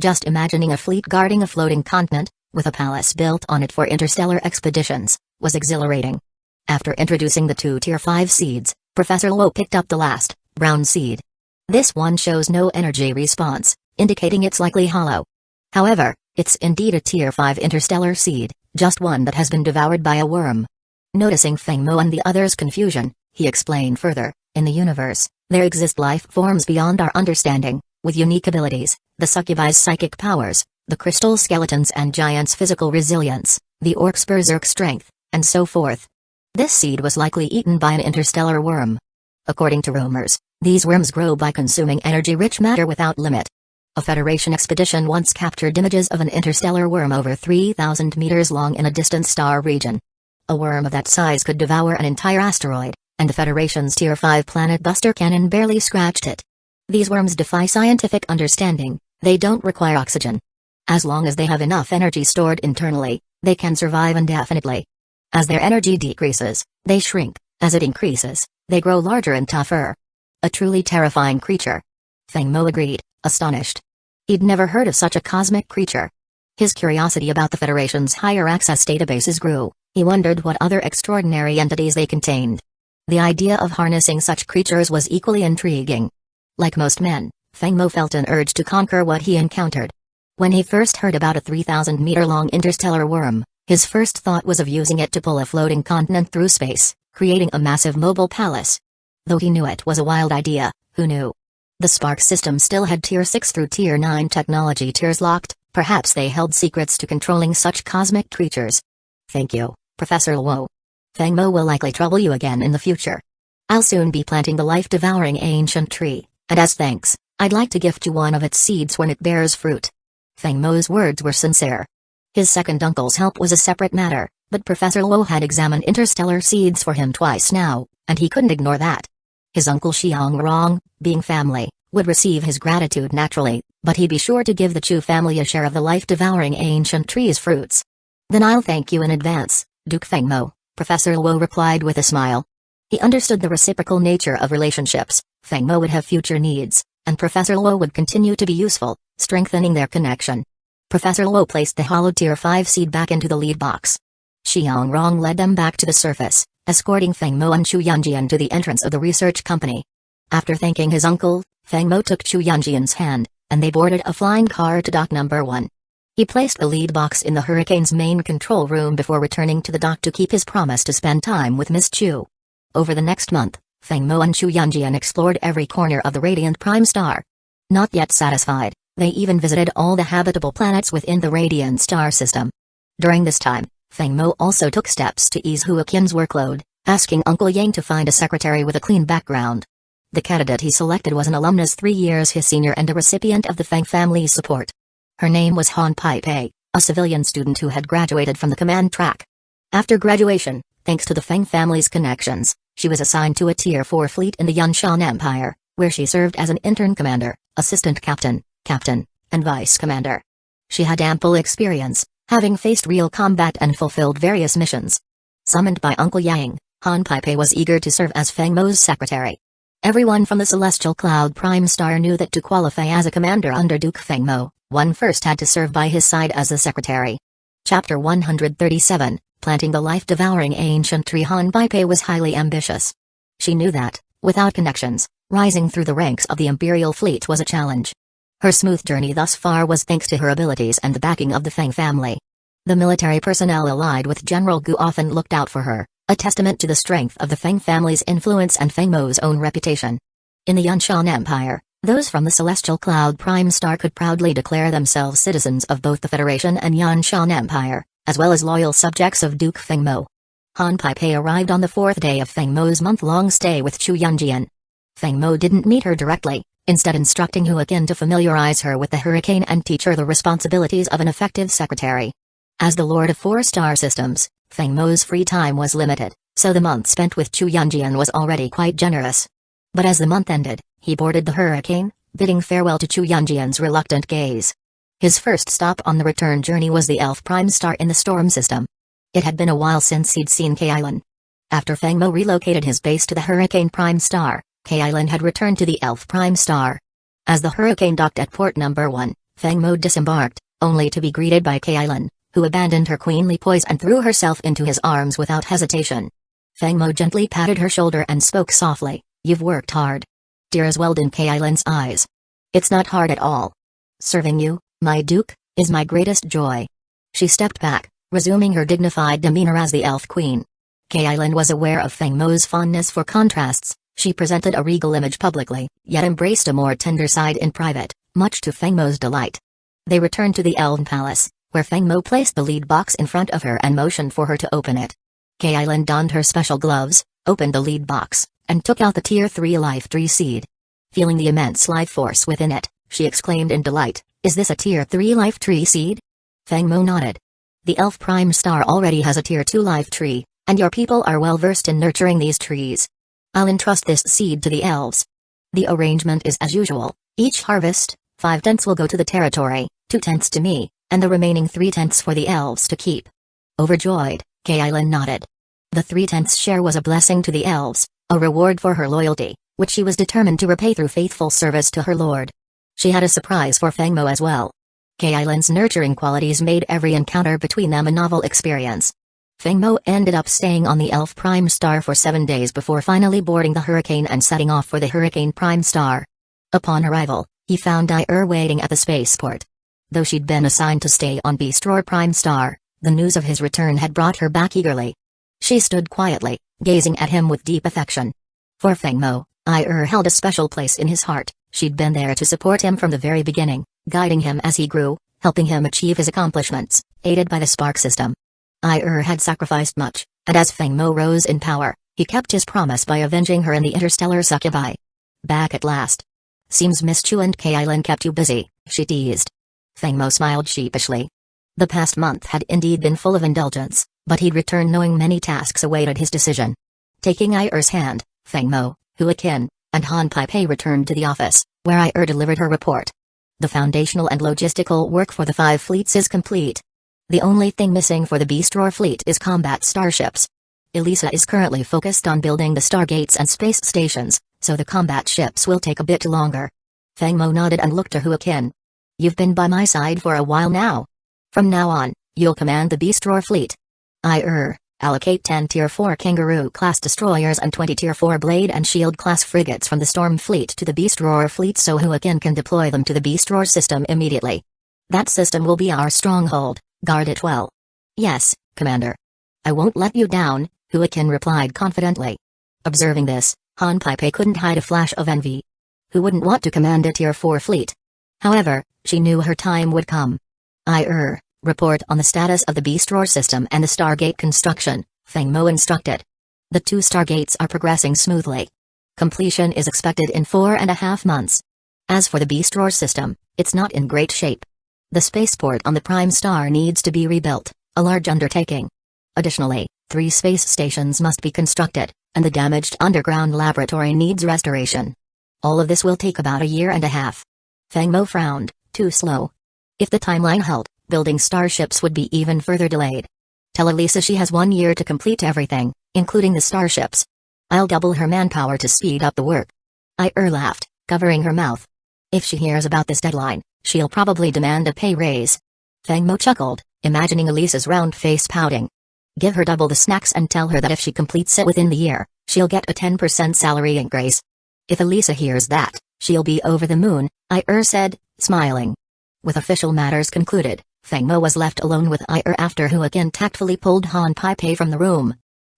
Just imagining a fleet guarding a floating continent, with a palace built on it for interstellar expeditions, was exhilarating. After introducing the 2 Tier 5 seeds, Professor Luo picked up the last, brown seed. This one shows no energy response, indicating it's likely hollow. However, it's indeed a Tier 5 interstellar seed, just one that has been devoured by a worm. Noticing Feng Mo and the others' confusion, he explained further, in the universe, there exist life forms beyond our understanding, with unique abilities, the succubi's psychic powers, the crystal skeletons and giants' physical resilience, the orc's berserk strength, and so forth. This seed was likely eaten by an interstellar worm. According to rumors, these worms grow by consuming energy-rich matter without limit. A Federation expedition once captured images of an interstellar worm over 3,000 meters long in a distant star region. A worm of that size could devour an entire asteroid, and the Federation's Tier 5 planet buster cannon barely scratched it. These worms defy scientific understanding. They don't require oxygen. As long as they have enough energy stored internally, they can survive indefinitely. As their energy decreases, they shrink. As it increases, they grow larger and tougher. A truly terrifying creature. Feng Mo agreed, astonished. He'd never heard of such a cosmic creature. His curiosity about the Federation's higher access databases grew. He wondered what other extraordinary entities they contained. The idea of harnessing such creatures was equally intriguing. Like most men, Feng Mo felt an urge to conquer what he encountered. When he first heard about a 3,000-meter-long interstellar worm, his first thought was of using it to pull a floating continent through space, creating a massive mobile palace. Though he knew it was a wild idea, who knew? The Spark system still had Tier 6 through Tier 9 technology tiers locked. Perhaps they held secrets to controlling such cosmic creatures. Thank you, Professor Luo. Feng Mo will likely trouble you again in the future. I'll soon be planting the life-devouring ancient tree, and as thanks, I'd like to gift you one of its seeds when it bears fruit. Feng Mo's words were sincere. His second uncle's help was a separate matter, but Professor Luo had examined interstellar seeds for him twice now, and he couldn't ignore that. His uncle Xiang Rong, being family, would receive his gratitude naturally, but he'd be sure to give the Chu family a share of the life-devouring ancient tree's fruits. Then I'll thank you in advance, Duke Feng Mo, Professor Luo replied with a smile. He understood the reciprocal nature of relationships. Feng Mo would have future needs, and Professor Luo would continue to be useful, strengthening their connection. Professor Luo placed the hollow Tier 5 seed back into the lead box. Xiang Rong led them back to the surface, escorting Feng Mo and Chu Yunjian to the entrance of the research company. After thanking his uncle, Feng Mo took Chu Yunjian's hand, and they boarded a flying car to dock number 1. He placed the lead box in the Hurricane's main control room before returning to the dock to keep his promise to spend time with Miss Chu. Over the next month, Feng Mo and Chu Yunjian explored every corner of the radiant prime star. Not yet satisfied, they even visited all the habitable planets within the radiant star system. During this time, Feng Mo also took steps to ease Hua Qian's workload, asking Uncle Yang to find a secretary with a clean background. The candidate he selected was an alumnus 3 years his senior and a recipient of the Feng family's support. Her name was Han Pei, a civilian student who had graduated from the command track. After graduation, thanks to the Feng family's connections, she was assigned to a Tier 4 fleet in the Yunshan Empire, where she served as an intern commander, assistant captain, and vice commander. She had ample experience, having faced real combat and fulfilled various missions. Summoned by Uncle Yang, Han Pei was eager to serve as Feng Mo's secretary. Everyone from the celestial cloud prime star knew that to qualify as a commander under Duke Feng Mo, one first had to serve by his side as a secretary. Chapter 137, Planting the Life-Devouring Ancient Tree. Han Pei was highly ambitious. She knew that, without connections, rising through the ranks of the Imperial fleet was a challenge. Her smooth journey thus far was thanks to her abilities and the backing of the Feng family. The military personnel allied with General Gu often looked out for her, a testament to the strength of the Feng family's influence and Feng Mo's own reputation. In the Yunshan Empire, those from the Celestial Cloud Prime Star could proudly declare themselves citizens of both the Federation and Yunshan Empire, as well as loyal subjects of Duke Feng Mo. Han Pei arrived on the 4th day of Feng Mo's month-long stay with Chu Yunjian. Feng Mo didn't meet her directly, instead instructing Hua Qian to familiarize her with the Hurricane and teach her the responsibilities of an effective secretary. As the Lord of 4 star systems, Feng Mo's free time was limited, so the month spent with Chu Yunjian was already quite generous. But as the month ended, he boarded the Hurricane, bidding farewell to Chu Yunjian's reluctant gaze. His first stop on the return journey was the Elf Prime Star in the Storm system. It had been a while since he'd seen K-Island. After Feng Mo relocated his base to the Hurricane Prime Star, K-Island had returned to the Elf Prime Star. As the Hurricane docked at port number 1, Feng Mo disembarked, only to be greeted by K-Island, who abandoned her queenly poise and threw herself into his arms without hesitation. Feng Mo gently patted her shoulder and spoke softly, "You've worked hard." Tears welled in K-Island's eyes. "It's not hard at all. Serving you, my duke, is my greatest joy." She stepped back, resuming her dignified demeanor as the elf queen. Kailin was aware of Feng Mo's fondness for contrasts. She presented a regal image publicly, yet embraced a more tender side in private, much to Feng Mo's delight. They returned to the Elven Palace, where Feng Mo placed the lead box in front of her and motioned for her to open it. Kailin donned her special gloves, opened the lead box, and took out the Tier 3 life tree seed. Feeling the immense life force within it, she exclaimed in delight, "Is this a Tier 3 life tree seed?" Feng Mo nodded. "The Elf Prime Star already has a Tier 2 life tree, and your people are well versed in nurturing these trees. I'll entrust this seed to the elves. The arrangement is as usual. Each harvest, 5/10 will go to the territory, 2/10 to me, and the remaining 3/10 for the elves to keep." Overjoyed, Kailin nodded. The 3/10 share was a blessing to the elves, a reward for her loyalty, which she was determined to repay through faithful service to her lord. She had a surprise for Feng Mo as well. Kailin's nurturing qualities made every encounter between them a novel experience. Feng Mo ended up staying on the Elf Prime Star for 7 days before finally boarding the Hurricane and setting off for the Hurricane Prime Star. Upon arrival, he found waiting at the spaceport. Though she'd been assigned to stay on Beastroar Prime Star, the news of his return had brought her back eagerly. She stood quietly, gazing at him with deep affection. For Feng Mo, held a special place in his heart. She'd been there to support him from the very beginning, guiding him as he grew, helping him achieve his accomplishments, aided by the spark system. Had sacrificed much, and as Feng Mo rose in power, he kept his promise by avenging her and the interstellar succubi. Back at last. "Seems Miss Chu and Kailin kept you busy," she teased. Feng Mo smiled sheepishly. The past month had indeed been full of indulgence, but he'd returned knowing many tasks awaited his decision. Taking Ir's hand, Feng Mo, Huakin, and Han Pei returned to the office, where delivered her report. "The foundational and logistical work for the 5 fleets is complete. The only thing missing for the Beastroar fleet is combat starships. Elisa is currently focused on building the stargates and space stations, so the combat ships will take a bit longer." Feng Mo nodded and looked to Huakin. "You've been by my side for a while now. From now on, you'll command the Beastroar fleet. Allocate 10 Tier 4 Kangaroo-class destroyers and 20 Tier 4 Blade and Shield-class frigates from the Storm fleet to the Beastroar fleet so Huakin can deploy them to the Beastroar system immediately. That system will be our stronghold. Guard it well." "Yes, Commander. I won't let you down," Huakin replied confidently. Observing this, Han Pei couldn't hide a flash of envy. Who wouldn't want to command a Tier 4 fleet? However, she knew her time would come. Report on the status of the Beastroar system and the Stargate construction," Feng Mo instructed. "The 2 Stargates are progressing smoothly. Completion is expected in 4.5 months. As for the Beastroar system, it's not in great shape. The spaceport on the Prime Star needs to be rebuilt, a large undertaking. Additionally, 3 space stations must be constructed, and the damaged underground laboratory needs restoration. All of this will take about a year and a half." Feng Mo frowned. Too slow. If the timeline held, building starships would be even further delayed. "Tell Elisa she has 1 year to complete everything, including the starships. I'll double her manpower to speed up the work." Laughed, covering her mouth. "If she hears about this deadline, she'll probably demand a pay raise." Feng Mo chuckled, imagining Elisa's round face pouting. "Give her double the snacks and tell her that if she completes it within the year, she'll get a 10% salary increase." "If Elisa hears that, she'll be over the moon," said, smiling. With official matters concluded, Feng Mo was left alone with after Huakin tactfully pulled Han Pei from the room.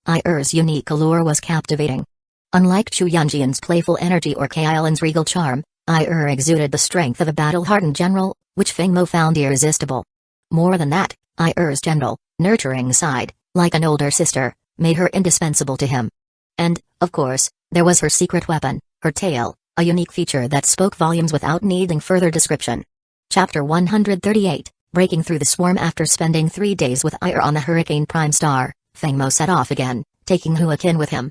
Ir's unique allure was captivating. Unlike Chu Yunjian's playful energy or Kailin's regal charm, exuded the strength of a battle-hardened general, which Feng Mo found irresistible. More than that, Ir's gentle, nurturing side, like an older sister, made her indispensable to him. And, of course, there was her secret weapon, her tail, a unique feature that spoke volumes without needing further description. Chapter 138, Breaking Through the Swarm. After spending 3 days with on the Hurricane Prime Star, Feng Mo set off again, taking Huakin with him.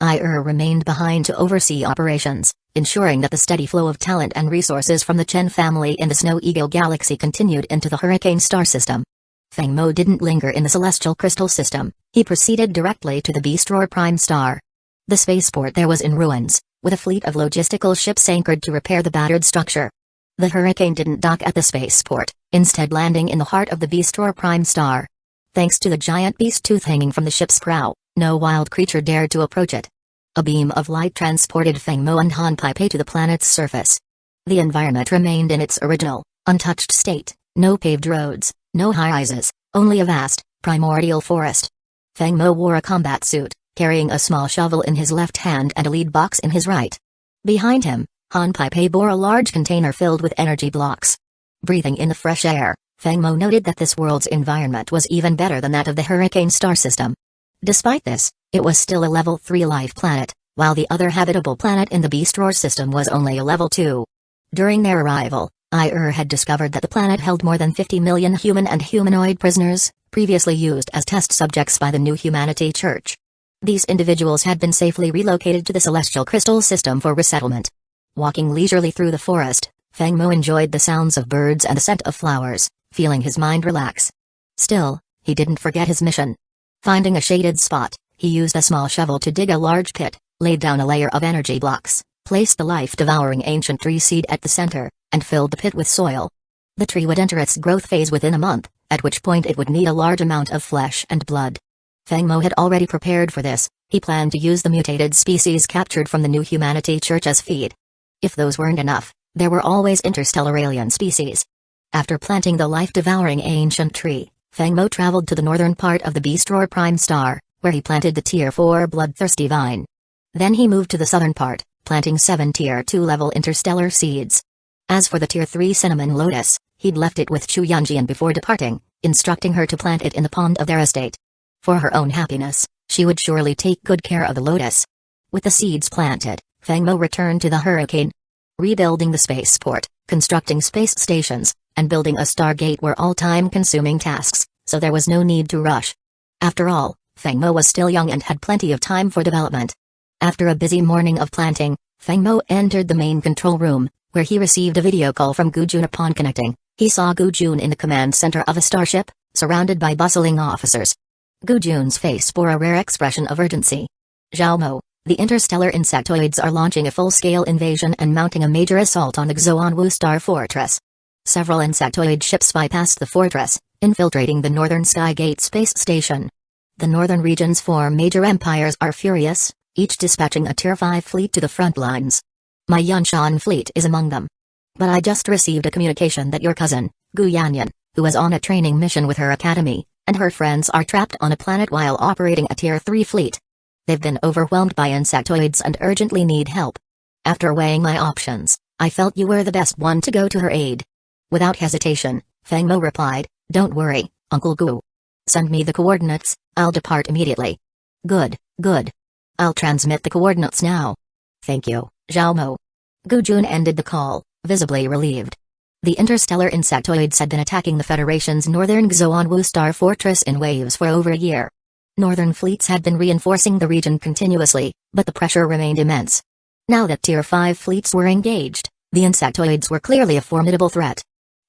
Remained behind to oversee operations, ensuring that the steady flow of talent and resources from the Chen family in the Snow Eagle Galaxy continued into the Hurricane Star system. Feng Mo didn't linger in the Celestial Crystal system, he proceeded directly to the Beastroar Prime Star. The spaceport there was in ruins, with a fleet of logistical ships anchored to repair the battered structure. The Hurricane didn't dock at the spaceport, instead landing in the heart of the Beastroar Prime Star. Thanks to the giant beast tooth hanging from the ship's prow, no wild creature dared to approach it. A beam of light transported Feng Mo and Han Pei to the planet's surface. The environment remained in its original, untouched state, no paved roads, no high-rises, only a vast, primordial forest. Feng Mo wore a combat suit, carrying a small shovel in his left hand and a lead box in his right. Behind him, Han Pei bore a large container filled with energy blocks. Breathing in the fresh air, Feng Mo noted that this world's environment was even better than that of the Hurricane star system. Despite this, it was still a level 3 life planet, while the other habitable planet in the Beast Roar system was only a level 2. During their arrival, had discovered that the planet held more than 50 million human and humanoid prisoners, previously used as test subjects by the New Humanity Church. These individuals had been safely relocated to the Celestial Crystal System for resettlement. Walking leisurely through the forest, Feng Mo enjoyed the sounds of birds and the scent of flowers, feeling his mind relax. Still, he didn't forget his mission. Finding a shaded spot, he used a small shovel to dig a large pit, laid down a layer of energy blocks, placed the life-devouring ancient tree seed at the center, and filled the pit with soil. The tree would enter its growth phase within a month, at which point it would need a large amount of flesh and blood. Feng Mo had already prepared for this. He planned to use the mutated species captured from the New Humanity Church as feed. If those weren't enough, there were always interstellar alien species. After planting the life-devouring ancient tree, Feng Mo traveled to the northern part of the Beast Roar Prime Star, where he planted the Tier 4 bloodthirsty vine. Then he moved to the southern part, planting 7 Tier 2 level interstellar seeds. As for the Tier 3 cinnamon lotus, he'd left it with Chu Yunjian before departing, instructing her to plant it in the pond of their estate. For her own happiness, she would surely take good care of the lotus. With the seeds planted, Feng Mo returned to the Hurricane. Rebuilding the spaceport, constructing space stations, and building a stargate were all time-consuming tasks, so there was no need to rush. After all, Feng Mo was still young and had plenty of time for development. After a busy morning of planting, Feng Mo entered the main control room, where he received a video call from Gu Jun. Upon connecting, he saw Gu Jun in the command center of a starship, surrounded by bustling officers. Gu Jun's face bore a rare expression of urgency. "Zhao Mo, the interstellar insectoids are launching a full-scale invasion and mounting a major assault on the Xuanwu Star Fortress." Several insectoid ships bypassed the fortress, infiltrating the northern Skygate space station. The northern region's 4 major empires are furious, each dispatching a Tier 5 fleet to the front lines. My Yunshan fleet is among them. But I just received a communication that your cousin, Gu Yanyan, who was on a training mission with her academy, and her friends are trapped on a planet while operating a Tier 3 fleet. They've been overwhelmed by insectoids and urgently need help. After weighing my options, I felt you were the best one to go to her aid. Without hesitation, Feng Mo replied, "Don't worry, Uncle Gu. Send me the coordinates, I'll depart immediately." Good, good. I'll transmit the coordinates now. Thank you, Zhao Mo. Gu Jun ended the call, visibly relieved. The interstellar insectoids had been attacking the Federation's northern Xuanwu Star Fortress in waves for over a year. Northern fleets had been reinforcing the region continuously, but the pressure remained immense. Now that Tier 5 fleets were engaged, the insectoids were clearly a formidable threat.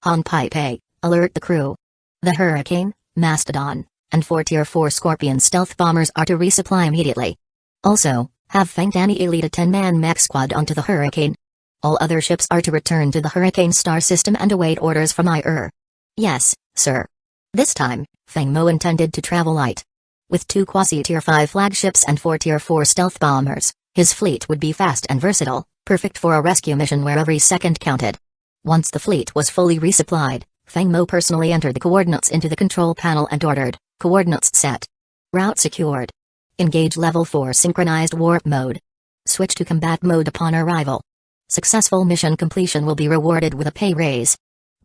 Han Pei, alert the crew. The Hurricane, Mastodon, and 4 Tier 4 Scorpion stealth bombers are to resupply immediately. Also, have Feng Danny lead a 10-man mech squad onto the Hurricane. All other ships are to return to the Hurricane star system and await orders from Yes, sir. This time, Feng Mo intended to travel light. With 2 quasi-Tier 5 flagships and 4 Tier 4 stealth bombers, his fleet would be fast and versatile, perfect for a rescue mission where every second counted. Once the fleet was fully resupplied, Feng Mo personally entered the coordinates into the control panel and ordered, "Coordinates set. Route secured. Engage Level 4 synchronized warp mode. Switch to combat mode upon arrival. Successful mission completion will be rewarded with a pay raise."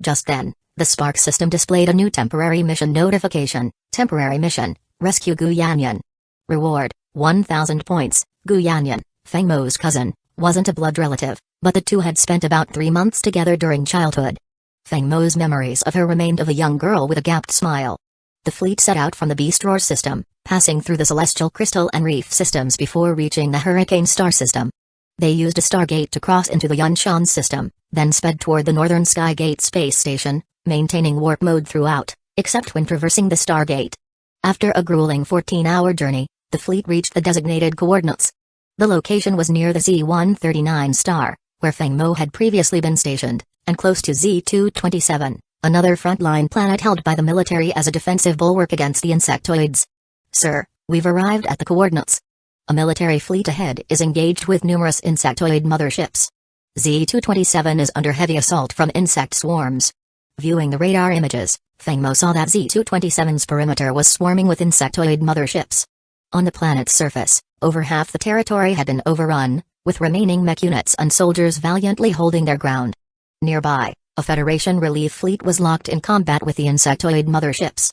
Just then, the Spark system displayed a new temporary mission notification. Temporary mission, rescue Gu Yanyan. Reward, 1,000 points. Gu Yanyan, Feng Mo's cousin, wasn't a blood relative, but the two had spent about 3 months together during childhood. Feng Mo's memories of her remained of a young girl with a gapped smile. The fleet set out from the Beast Roar system, passing through the Celestial Crystal and Reef systems before reaching the Hurricane star system. They used a stargate to cross into the Yunshan system, then sped toward the northern Skygate space station, maintaining warp mode throughout, except when traversing the stargate. After a grueling 14-hour journey, the fleet reached the designated coordinates. The location was near the Z-139 star, where Feng Mo had previously been stationed, and close to Z-227, another frontline planet held by the military as a defensive bulwark against the insectoids. "Sir, we've arrived at the coordinates. A military fleet ahead is engaged with numerous insectoid motherships. Z-227 is under heavy assault from insect swarms." Viewing the radar images, Fengmo saw that Z-227's perimeter was swarming with insectoid motherships. On the planet's surface, over half the territory had been overrun, with remaining mech units and soldiers valiantly holding their ground. Nearby, a Federation relief fleet was locked in combat with the insectoid motherships.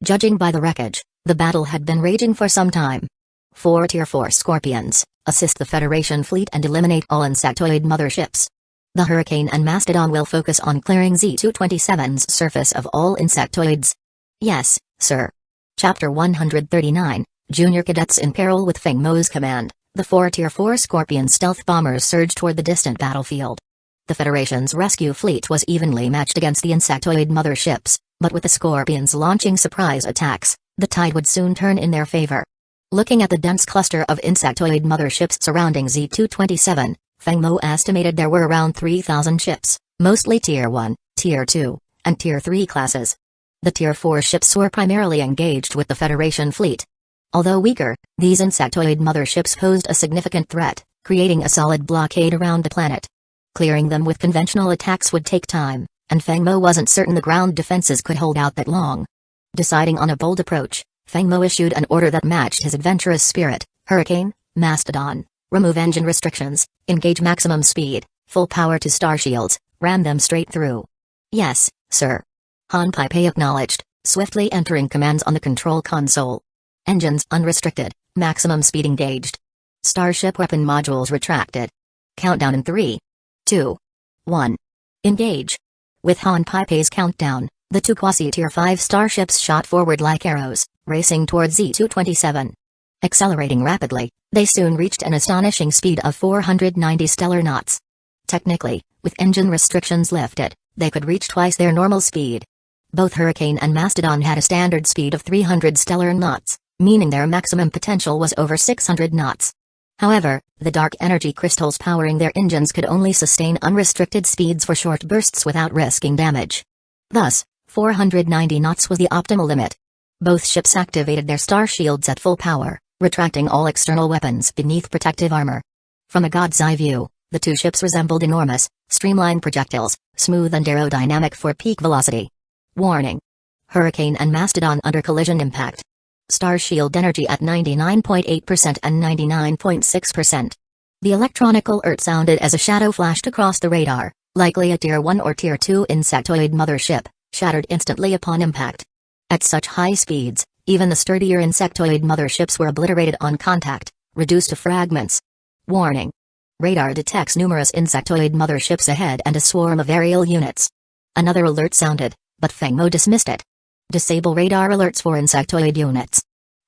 Judging by the wreckage, the battle had been raging for some time. 4 Tier 4 Scorpions assist the Federation fleet and eliminate all insectoid motherships. The Hurricane and Mastodon will focus on clearing Z-227's surface of all insectoids. Yes, sir. Chapter 139, Junior Cadets in Peril. With Fengmo's command, the 4 Tier 4 Scorpion stealth bombers surged toward the distant battlefield. The Federation's rescue fleet was evenly matched against the insectoid motherships, but with the Scorpions launching surprise attacks, the tide would soon turn in their favor. Looking at the dense cluster of insectoid motherships surrounding Z-227, Fengmo estimated there were around 3,000 ships, mostly Tier 1, Tier 2, and Tier 3 classes. The Tier 4 ships were primarily engaged with the Federation fleet. Although weaker, these insectoid motherships posed a significant threat, creating a solid blockade around the planet. Clearing them with conventional attacks would take time, and Fengmo wasn't certain the ground defenses could hold out that long. Deciding on a bold approach, Fengmo issued an order that matched his adventurous spirit: Hurricane, Mastodon, remove engine restrictions, engage maximum speed, full power to star shields, ram them straight through. Yes, sir. Han Peipai acknowledged, swiftly entering commands on the control console. Engines unrestricted, maximum speed engaged. Starship weapon modules retracted. Countdown in 3, 2, 1. Engage. With Han Peipai's countdown, the 2 quasi-tier 5 starships shot forward like arrows, racing towards Z-227. Accelerating rapidly, they soon reached an astonishing speed of 490 stellar knots. Technically, with engine restrictions lifted, they could reach twice their normal speed. Both Hurricane and Mastodon had a standard speed of 300 stellar knots, meaning their maximum potential was over 600 knots. However, the dark energy crystals powering their engines could only sustain unrestricted speeds for short bursts without risking damage. Thus, 490 knots was the optimal limit. Both ships activated their star shields at full power, retracting all external weapons beneath protective armor. From a god's eye view, the 2 ships resembled enormous, streamlined projectiles, smooth and aerodynamic for peak velocity. Warning. Hurricane and Mastodon under collision impact. Star shield energy at 99.8% and 99.6%. The electronic alert sounded as a shadow flashed across the radar, likely a Tier 1 or Tier 2 insectoid mothership, shattered instantly upon impact. At such high speeds, even the sturdier insectoid motherships were obliterated on contact, reduced to fragments. Warning. Radar detects numerous insectoid motherships ahead and a swarm of aerial units. Another alert sounded, but Fengmo dismissed it. Disable radar alerts for insectoid units.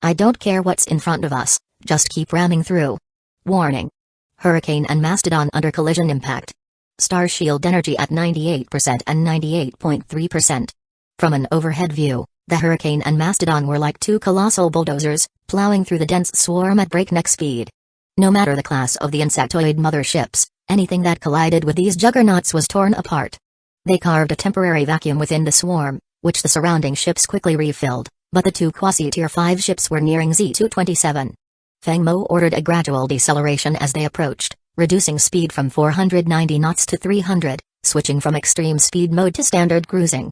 I don't care what's in front of us, just keep ramming through. Warning. Hurricane and Mastodon under collision impact. Star shield energy at 98% and 98.3%. From an overhead view, the Hurricane and Mastodon were like 2 colossal bulldozers, plowing through the dense swarm at breakneck speed. No matter the class of the insectoid motherships, anything that collided with these juggernauts was torn apart. They carved a temporary vacuum within the swarm, which the surrounding ships quickly refilled, but the 2 quasi-tier 5 ships were nearing Z-227. Fengmo ordered a gradual deceleration as they approached, reducing speed from 490 knots to 300, switching from extreme speed mode to standard cruising.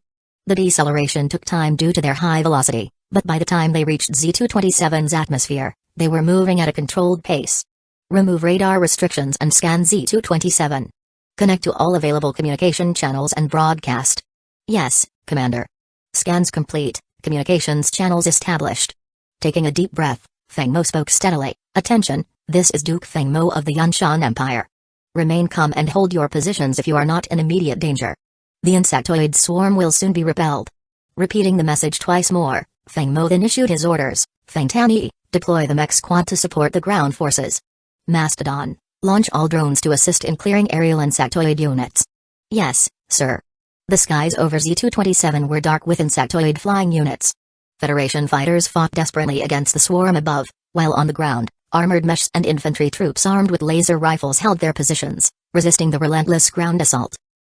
The deceleration took time due to their high velocity, but by the time they reached Z-227's atmosphere, they were moving at a controlled pace. Remove radar restrictions and scan Z-227. Connect to all available communication channels and broadcast. Yes, Commander. Scans complete, communications channels established. Taking a deep breath, Fengmo spoke steadily. Attention, this is Duke Fengmo of the Yunshan Empire. Remain calm and hold your positions if you are not in immediate danger. The insectoid swarm will soon be repelled. Repeating the message twice more, Fengmo then issued his orders. Fengtani, deploy the mech squad to support the ground forces. Mastodon, launch all drones to assist in clearing aerial insectoid units. Yes, sir. The skies over Z-227 were dark with insectoid flying units. Federation fighters fought desperately against the swarm above, while on the ground, armored mesh and infantry troops armed with laser rifles held their positions, resisting the relentless ground assault.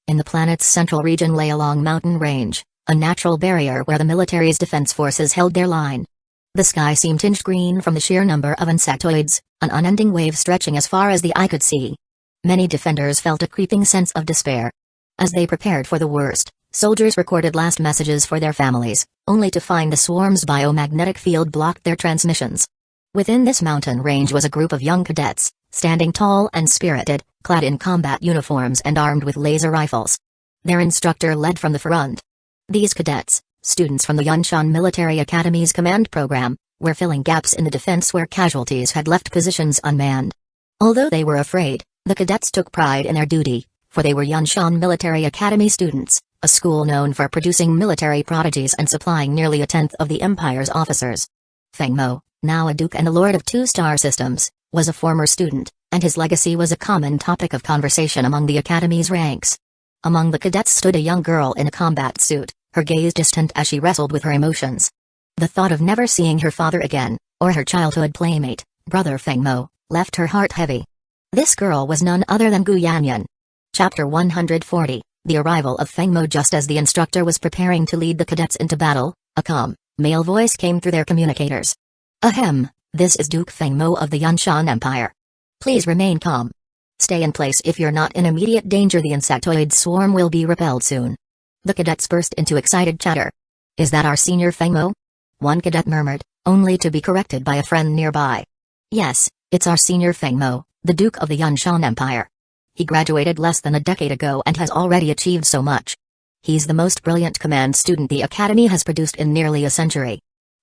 In the planet's central region lay a long mountain range, a natural barrier where the military's defense forces held their line. The sky seemed tinged green from the sheer number of insectoids, an unending wave stretching as far as the eye could see. Many defenders felt a creeping sense of despair. As they prepared for the worst, soldiers recorded last messages for their families, only to find the swarm's biomagnetic field blocked their transmissions. Within this mountain range was a group of young cadets, standing tall and spirited, clad in combat uniforms and armed with laser rifles. Their instructor led from the front. These cadets, students from the Yunshan Military Academy's command program, were filling gaps in the defense where casualties had left positions unmanned. Although they were afraid, the cadets took pride in their duty, for they were Yunshan Military Academy students, a school known for producing military prodigies and supplying nearly a tenth of the Empire's officers. Feng Mo, now a duke and a lord of 2-star systems, was a former student, and his legacy was a common topic of conversation among the Academy's ranks. Among the cadets stood a young girl in a combat suit, her gaze distant as she wrestled with her emotions. The thought of never seeing her father again, or her childhood playmate, brother Feng Mo, left her heart heavy. This girl was none other than Gu Yanyan. Chapter 140, The Arrival of Feng Mo. Just as the instructor was preparing to lead the cadets into battle, a calm, male voice came through their communicators. Ahem, this is Duke Feng Mo of the Yunshan Empire. Please remain calm. Stay in place if you're not in immediate danger. The insectoid swarm will be repelled soon. The cadets burst into excited chatter. Is that our senior Feng Mo? One cadet murmured, only to be corrected by a friend nearby. Yes, it's our senior Feng Mo, the Duke of the Yunshan Empire. He graduated less than a decade ago and has already achieved so much. He's the most brilliant command student the Academy has produced in nearly a century.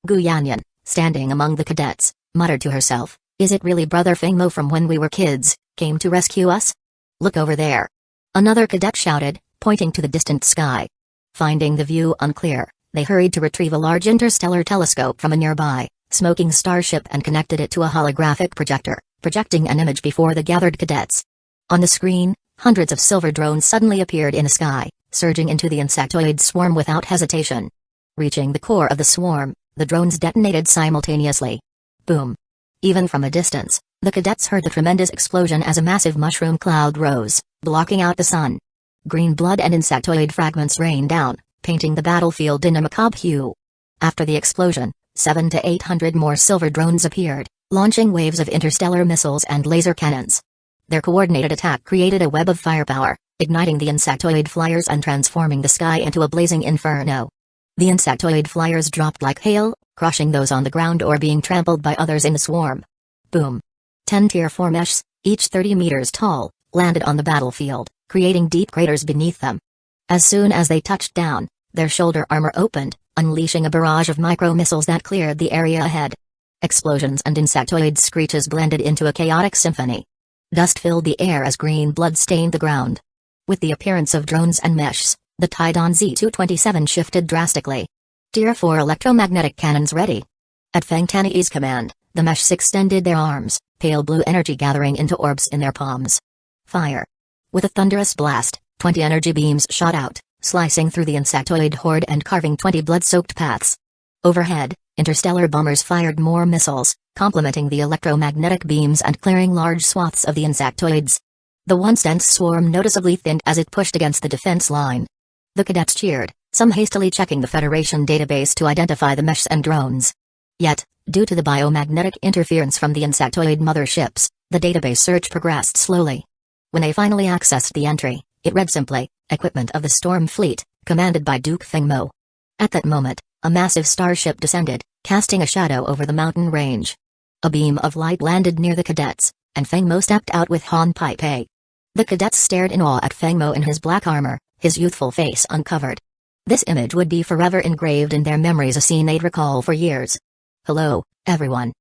Gu Yanyan, standing among the cadets, muttered to herself, is it really brother Feng Mo from when we were kids, came to rescue us? Look over there. Another cadet shouted, pointing to the distant sky. Finding the view unclear, they hurried to retrieve a large interstellar telescope from a nearby, smoking starship and connected it to a holographic projector, projecting an image before the gathered cadets. On the screen, hundreds of silver drones suddenly appeared in the sky, surging into the insectoid swarm without hesitation. Reaching the core of the swarm, the drones detonated simultaneously. Boom. Even from a distance, the cadets heard the tremendous explosion as a massive mushroom cloud rose, blocking out the sun. Green blood and insectoid fragments rained down, painting the battlefield in a macabre hue. After the explosion, 700 to 800 more silver drones appeared, launching waves of interstellar missiles and laser cannons. Their coordinated attack created a web of firepower, igniting the insectoid flyers and transforming the sky into a blazing inferno. The insectoid flyers dropped like hail, crushing those on the ground or being trampled by others in the swarm. Boom. 10 Tier 4 meshes, each 30 meters tall, landed on the battlefield, creating deep craters beneath them. As soon as they touched down, their shoulder armor opened, unleashing a barrage of micro-missiles that cleared the area ahead. Explosions and insectoid screeches blended into a chaotic symphony. Dust filled the air as green blood stained the ground. With the appearance of drones and meshes, the Tidon Z-227 shifted drastically. Tier 4 electromagnetic cannons ready. At Feng Tani's command, the meshes extended their arms, pale blue energy gathering into orbs in their palms. Fire. With a thunderous blast, 20 energy beams shot out, slicing through the insectoid horde and carving 20 blood-soaked paths. Overhead, interstellar bombers fired more missiles, complementing the electromagnetic beams and clearing large swaths of the insectoids. The once dense swarm noticeably thinned as it pushed against the defense line. The cadets cheered, some hastily checking the Federation database to identify the meshes and drones. Yet, due to the biomagnetic interference from the insectoid motherships, the database search progressed slowly. When they finally accessed the entry, it read simply, Equipment of the Storm Fleet, commanded by Duke Feng Mo. At that moment, a massive starship descended, casting a shadow over the mountain range. A beam of light landed near the cadets, and Feng Mo stepped out with Han Pai Pei. The cadets stared in awe at Feng Mo in his black armor, his youthful face uncovered. This image would be forever engraved in their memories, a scene they'd recall for years. Hello, everyone.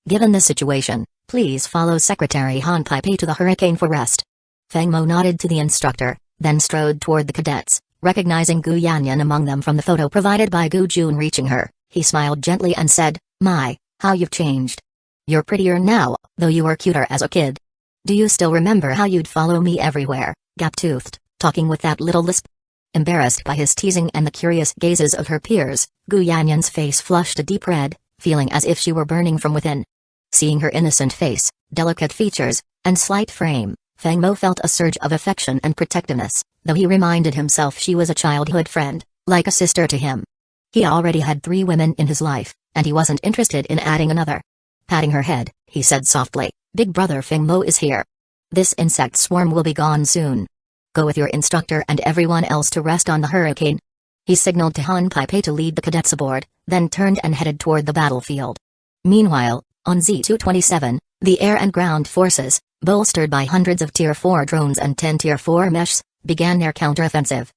Given the situation, please follow Secretary Han Pai Pei to the hurricane for rest. Feng Mo nodded to the instructor, then strode toward the cadets, recognizing Gu Yanyan among them from the photo provided by Gu Jun. Reaching her, he smiled gently and said, My, how you've changed. You're prettier now, though you were cuter as a kid. Do you still remember how you'd follow me everywhere, gap-toothed, talking with that little lisp? Embarrassed by his teasing and the curious gazes of her peers, Gu Yanyan's face flushed a deep red, feeling as if she were burning from within. Seeing her innocent face, delicate features, and slight frame, Feng Mo felt a surge of affection and protectiveness, though he reminded himself she was a childhood friend, like a sister to him. He already had 3 women in his life, and he wasn't interested in adding another. Patting her head, he said softly, Big brother Feng Mo is here. This insect swarm will be gone soon. Go with your instructor and everyone else to rest on the hurricane." He signaled to Han Pei to lead the cadets aboard, then turned and headed toward the battlefield. Meanwhile, on Z-227, the air and ground forces, bolstered by hundreds of Tier 4 drones and 10 Tier 4 mechs, began their counteroffensive.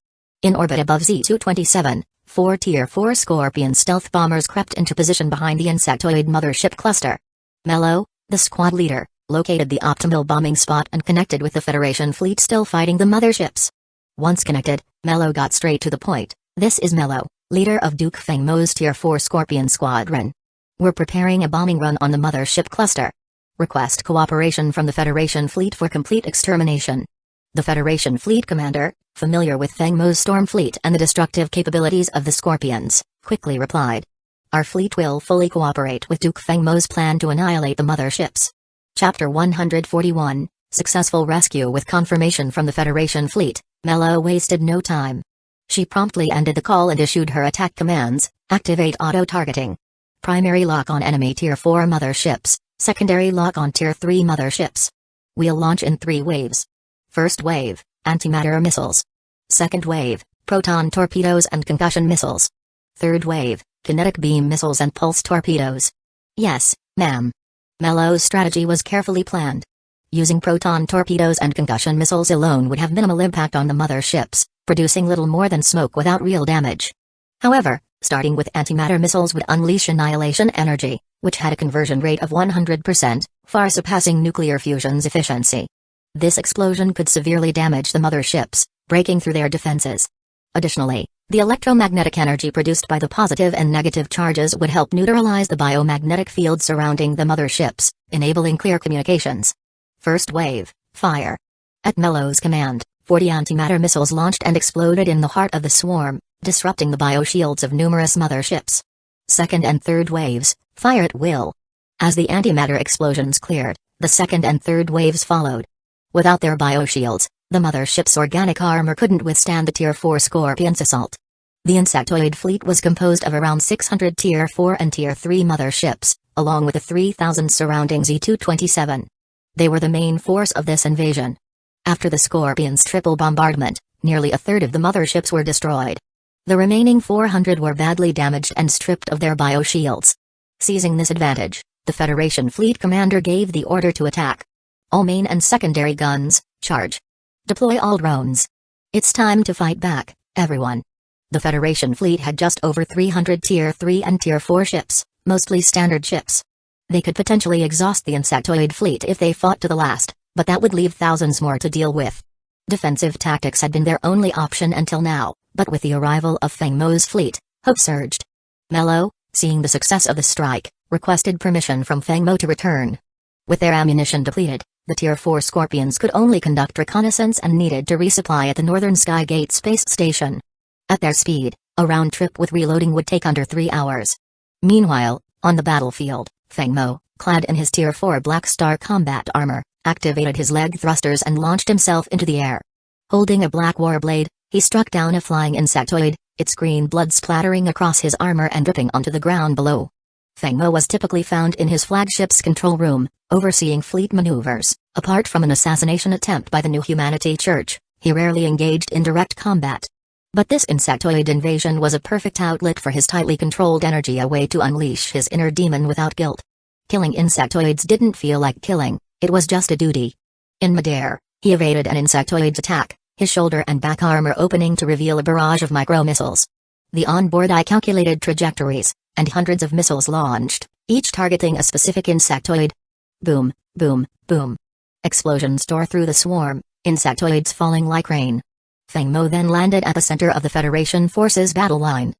In orbit above Z-227, 4 Tier 4 Scorpion stealth bombers crept into position behind the insectoid mothership cluster. Mello, the squad leader, located the optimal bombing spot and connected with the Federation fleet still fighting the motherships. Once connected, Mello got straight to the point. "This is Mello, leader of Duke Fengmo's Tier 4 Scorpion Squadron. We're preparing a bombing run on the mothership cluster. Request cooperation from the Federation fleet for complete extermination." The Federation fleet commander, familiar with Fengmo's storm fleet and the destructive capabilities of the Scorpions, quickly replied. "Our fleet will fully cooperate with Duke Fengmo's plan to annihilate the motherships." Chapter 141, Successful Rescue. With confirmation from the Federation fleet, Mello wasted no time. She promptly ended the call and issued her attack commands: activate auto-targeting. Primary lock on enemy Tier 4 motherships, secondary lock on Tier 3 motherships. We'll launch in 3 waves. First wave, antimatter missiles. Second wave, proton torpedoes and concussion missiles. Third wave, kinetic beam missiles and pulse torpedoes. "Yes, ma'am." Mello's strategy was carefully planned. Using proton torpedoes and concussion missiles alone would have minimal impact on the motherships, producing little more than smoke without real damage. However, starting with antimatter missiles would unleash annihilation energy, which had a conversion rate of 100%, far surpassing nuclear fusion's efficiency. This explosion could severely damage the motherships, breaking through their defenses. Additionally, the electromagnetic energy produced by the positive and negative charges would help neutralize the biomagnetic field surrounding the motherships, enabling clear communications. First wave, fire. At Mello's command, 40 antimatter missiles launched and exploded in the heart of the swarm, disrupting the bioshields of numerous motherships. Second and third waves, fire at will. As the antimatter explosions cleared, the second and third waves followed. Without their bioshields, the mothership's organic armor couldn't withstand the Tier 4 Scorpion's assault. The insectoid fleet was composed of around 600 Tier 4 and Tier 3 motherships, along with the 3,000 surrounding Z-227. They were the main force of this invasion. After the Scorpion's triple bombardment, nearly a third of the motherships were destroyed. The remaining 400 were badly damaged and stripped of their bioshields. Seizing this advantage, the Federation fleet commander gave the order to attack. "All main and secondary guns, charge. Deploy all drones. It's time to fight back, everyone." The Federation fleet had just over 300 Tier 3 and Tier 4 ships, mostly standard ships. They could potentially exhaust the insectoid fleet if they fought to the last, but that would leave thousands more to deal with. Defensive tactics had been their only option until now, but with the arrival of Fengmo's fleet, hope surged. Mello, seeing the success of the strike, requested permission from Fengmo to return. With their ammunition depleted, the Tier 4 Scorpions could only conduct reconnaissance and needed to resupply at the Northern Skygate space station. At their speed, a round trip with reloading would take under 3 hours. Meanwhile, on the battlefield, Fengmo, clad in his Tier 4 Black Star combat armor, activated his leg thrusters and launched himself into the air. Holding a black war blade, he struck down a flying insectoid, its green blood splattering across his armor and dripping onto the ground below. Fengmo was typically found in his flagship's control room, overseeing fleet maneuvers. Apart from an assassination attempt by the New Humanity Church, he rarely engaged in direct combat. But this insectoid invasion was a perfect outlet for his tightly controlled energy, a way to unleash his inner demon without guilt. Killing insectoids didn't feel like killing, it was just a duty. In midair, he evaded an insectoid's attack, his shoulder and back armor opening to reveal a barrage of micro-missiles. The onboard eye calculated trajectories, and hundreds of missiles launched, each targeting a specific insectoid. Boom, boom, boom. Explosions tore through the swarm, insectoids falling like rain. Fengmo then landed at the center of the Federation forces battle line.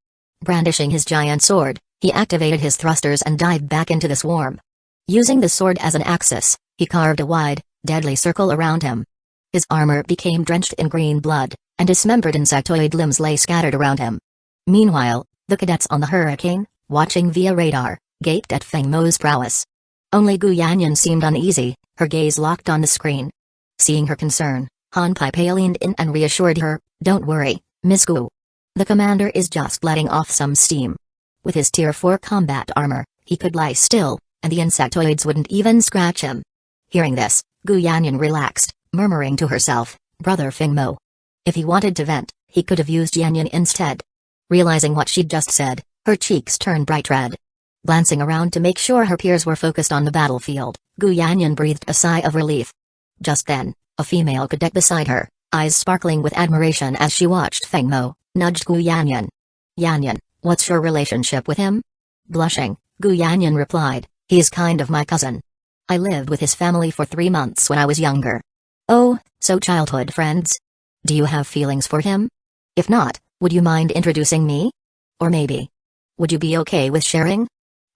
Brandishing his giant sword, he activated his thrusters and dived back into the swarm. Using the sword as an axis, he carved a wide, deadly circle around him. His armor became drenched in green blood, and dismembered insectoid limbs lay scattered around him. Meanwhile, the cadets on the Hurricane, watching via radar, gaped at Fengmo's prowess. Only Gu Yanyan seemed uneasy, her gaze locked on the screen. Seeing her concern, Han Pei leaned in and reassured her, "Don't worry, Miss Gu. The commander is just letting off some steam." With his Tier 4 combat armor, he could lie still, and the insectoids wouldn't even scratch him. Hearing this, Gu Yanyan relaxed, murmuring to herself, "Brother Fengmo, If he wanted to vent, he could have used Yanyan instead. Realizing what she'd just said, her cheeks turned bright red. Glancing around to make sure her peers were focused on the battlefield, Gu Yanyan breathed a sigh of relief. Just then, a female cadet beside her, eyes sparkling with admiration as she watched Feng Mo, nudged Gu Yanyan. "Yanyan, what's your relationship with him?" Blushing, Gu Yanyan replied, "He's kind of my cousin. I lived with his family for 3 months when I was younger." "Oh, so childhood friends? Do you have feelings for him? If not, would you mind introducing me? Or maybe, would you be okay with sharing?"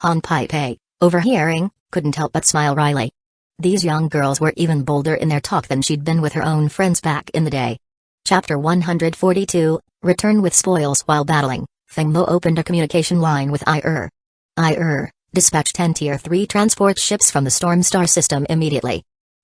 Han Pai, overhearing, couldn't help but smile wryly. These young girls were even bolder in their talk than she'd been with her own friends back in the day. Chapter 142, Return with Spoils. While battling, Feng Mo opened a communication line with dispatch 10 Tier 3 transport ships from the Storm Star system immediately.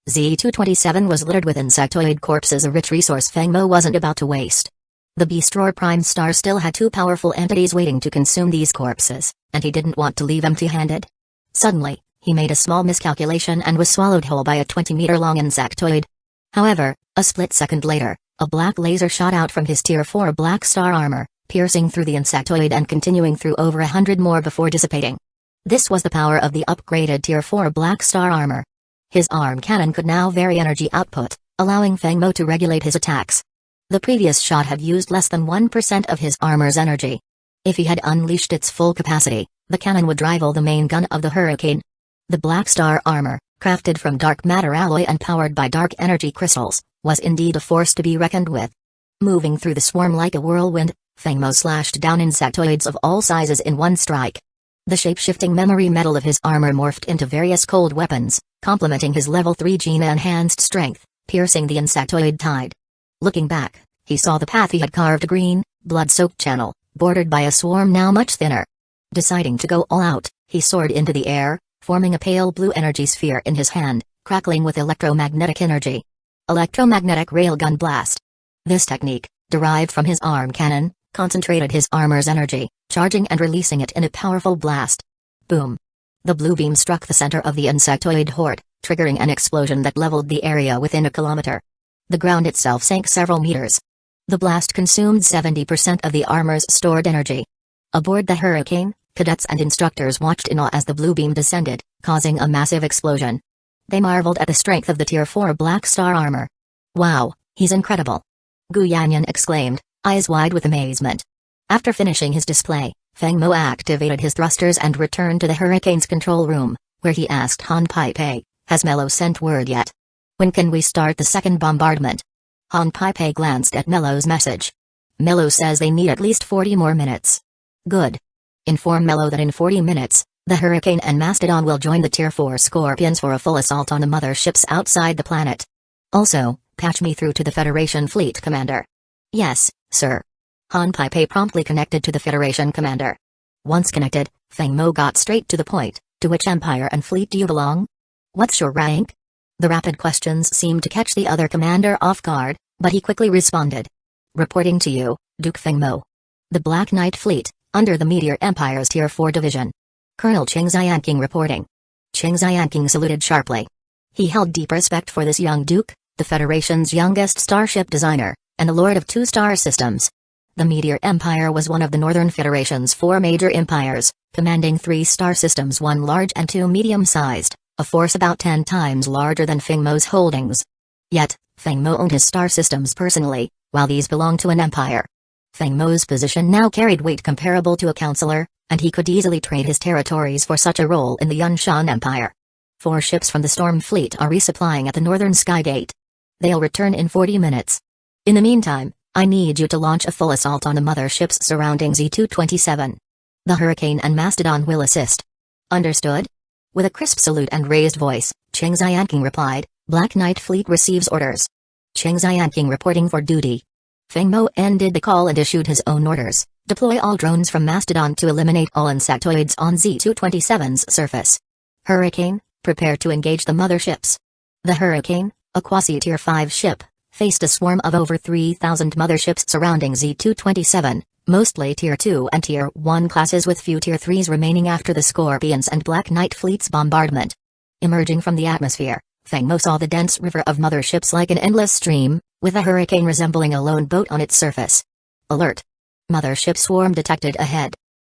Z-227 was littered with insectoid corpses, a rich resource Feng Mo wasn't about to waste. The Beastroar Prime Star still had 2 powerful entities waiting to consume these corpses, and he didn't want to leave empty-handed. Suddenly, he made a small miscalculation and was swallowed whole by a 20-meter-long insectoid. However, a split second later, a black laser shot out from his Tier 4 Black Star armor, piercing through the insectoid and continuing through over 100 more before dissipating. This was the power of the upgraded Tier 4 Black Star armor. His arm cannon could now vary energy output, allowing Feng Mo to regulate his attacks. The previous shot had used less than 1% of his armor's energy. If he had unleashed its full capacity, the cannon would rival the main gun of the Hurricane. The Black Star armor, crafted from dark matter alloy and powered by dark energy crystals, was indeed a force to be reckoned with. Moving through the swarm like a whirlwind, Feng Mo slashed down insectoids of all sizes in one strike. The shape-shifting memory metal of his armor morphed into various cold weapons, complementing his level 3 gene-enhanced strength, piercing the insectoid tide. Looking back, he saw the path he had carved, a green, blood-soaked channel, bordered by a swarm now much thinner. Deciding to go all out, he soared into the air, forming a pale blue energy sphere in his hand, crackling with electromagnetic energy. Electromagnetic railgun blast. This technique, derived from his arm cannon, concentrated his armor's energy, charging and releasing it in a powerful blast. Boom. The blue beam struck the center of the insectoid horde, triggering an explosion that leveled the area within a kilometer. The ground itself sank several meters. The blast consumed 70% of the armor's stored energy. Aboard the Hurricane, cadets and instructors watched in awe as the blue beam descended, causing a massive explosion. They marveled at the strength of the Tier 4 Black Star armor. "Wow, he's incredible!" Gu Yanyan exclaimed, eyes wide with amazement. After finishing his display, Feng Mo activated his thrusters and returned to the Hurricane's control room, where he asked Han Pai, "Has Mello sent word yet? When can we start the second bombardment?" Han Pai glanced at Mello's message. "Mello says they need at least 40 more minutes." "Good. Inform Mello that in 40 minutes, the Hurricane and Mastodon will join the Tier 4 Scorpions for a full assault on the mother ships outside the planet. Also, patch me through to the Federation Fleet Commander." "Yes, sir." Han Pai promptly connected to the Federation Commander. Once connected, Feng Mo got straight to the point. "To which empire and fleet do you belong? What's your rank?" The rapid questions seemed to catch the other commander off guard, but he quickly responded. "Reporting to you, Duke Feng Mo. The Black Knight Fleet, under the Meteor Empire's Tier 4 Division. Colonel Cheng Xianqing reporting." Cheng Xianqing saluted sharply. He held deep respect for this young duke, the Federation's youngest starship designer, and the lord of 2 star systems. The Meteor Empire was one of the Northern Federation's 4 major empires, commanding 3 star systems, 1 large and 2 medium-sized, a force about 10 times larger than Feng Mo's holdings. Yet, Feng Mo owned his star systems personally, while these belonged to an empire. Feng Mo's position now carried weight comparable to a counselor, and he could easily trade his territories for such a role in the Yunshan Empire. 4 ships from the Storm Fleet are resupplying at the Northern Sky Gate. They'll return in 40 minutes. In the meantime, I need you to launch a full assault on the mother ships surrounding Z-227. The Hurricane and Mastodon will assist. Understood? With a crisp salute and raised voice, Cheng Xianqing replied, "Black Knight Fleet receives orders." Cheng Xianqing reporting for duty. Feng Mo ended the call and issued his own orders. "Deploy all drones from Mastodon to eliminate all insectoids on Z-227's surface. Hurricane, prepare to engage the mother ships." The Hurricane, a quasi-Tier 5 ship, faced a swarm of over 3,000 motherships surrounding Z-227, mostly Tier 2 and Tier 1 classes, with few Tier 3s remaining after the Scorpions and Black Knight Fleet's bombardment. Emerging from the atmosphere, Feng Mo saw the dense river of motherships like an endless stream, with a hurricane resembling a lone boat on its surface. Alert! Mothership swarm detected ahead.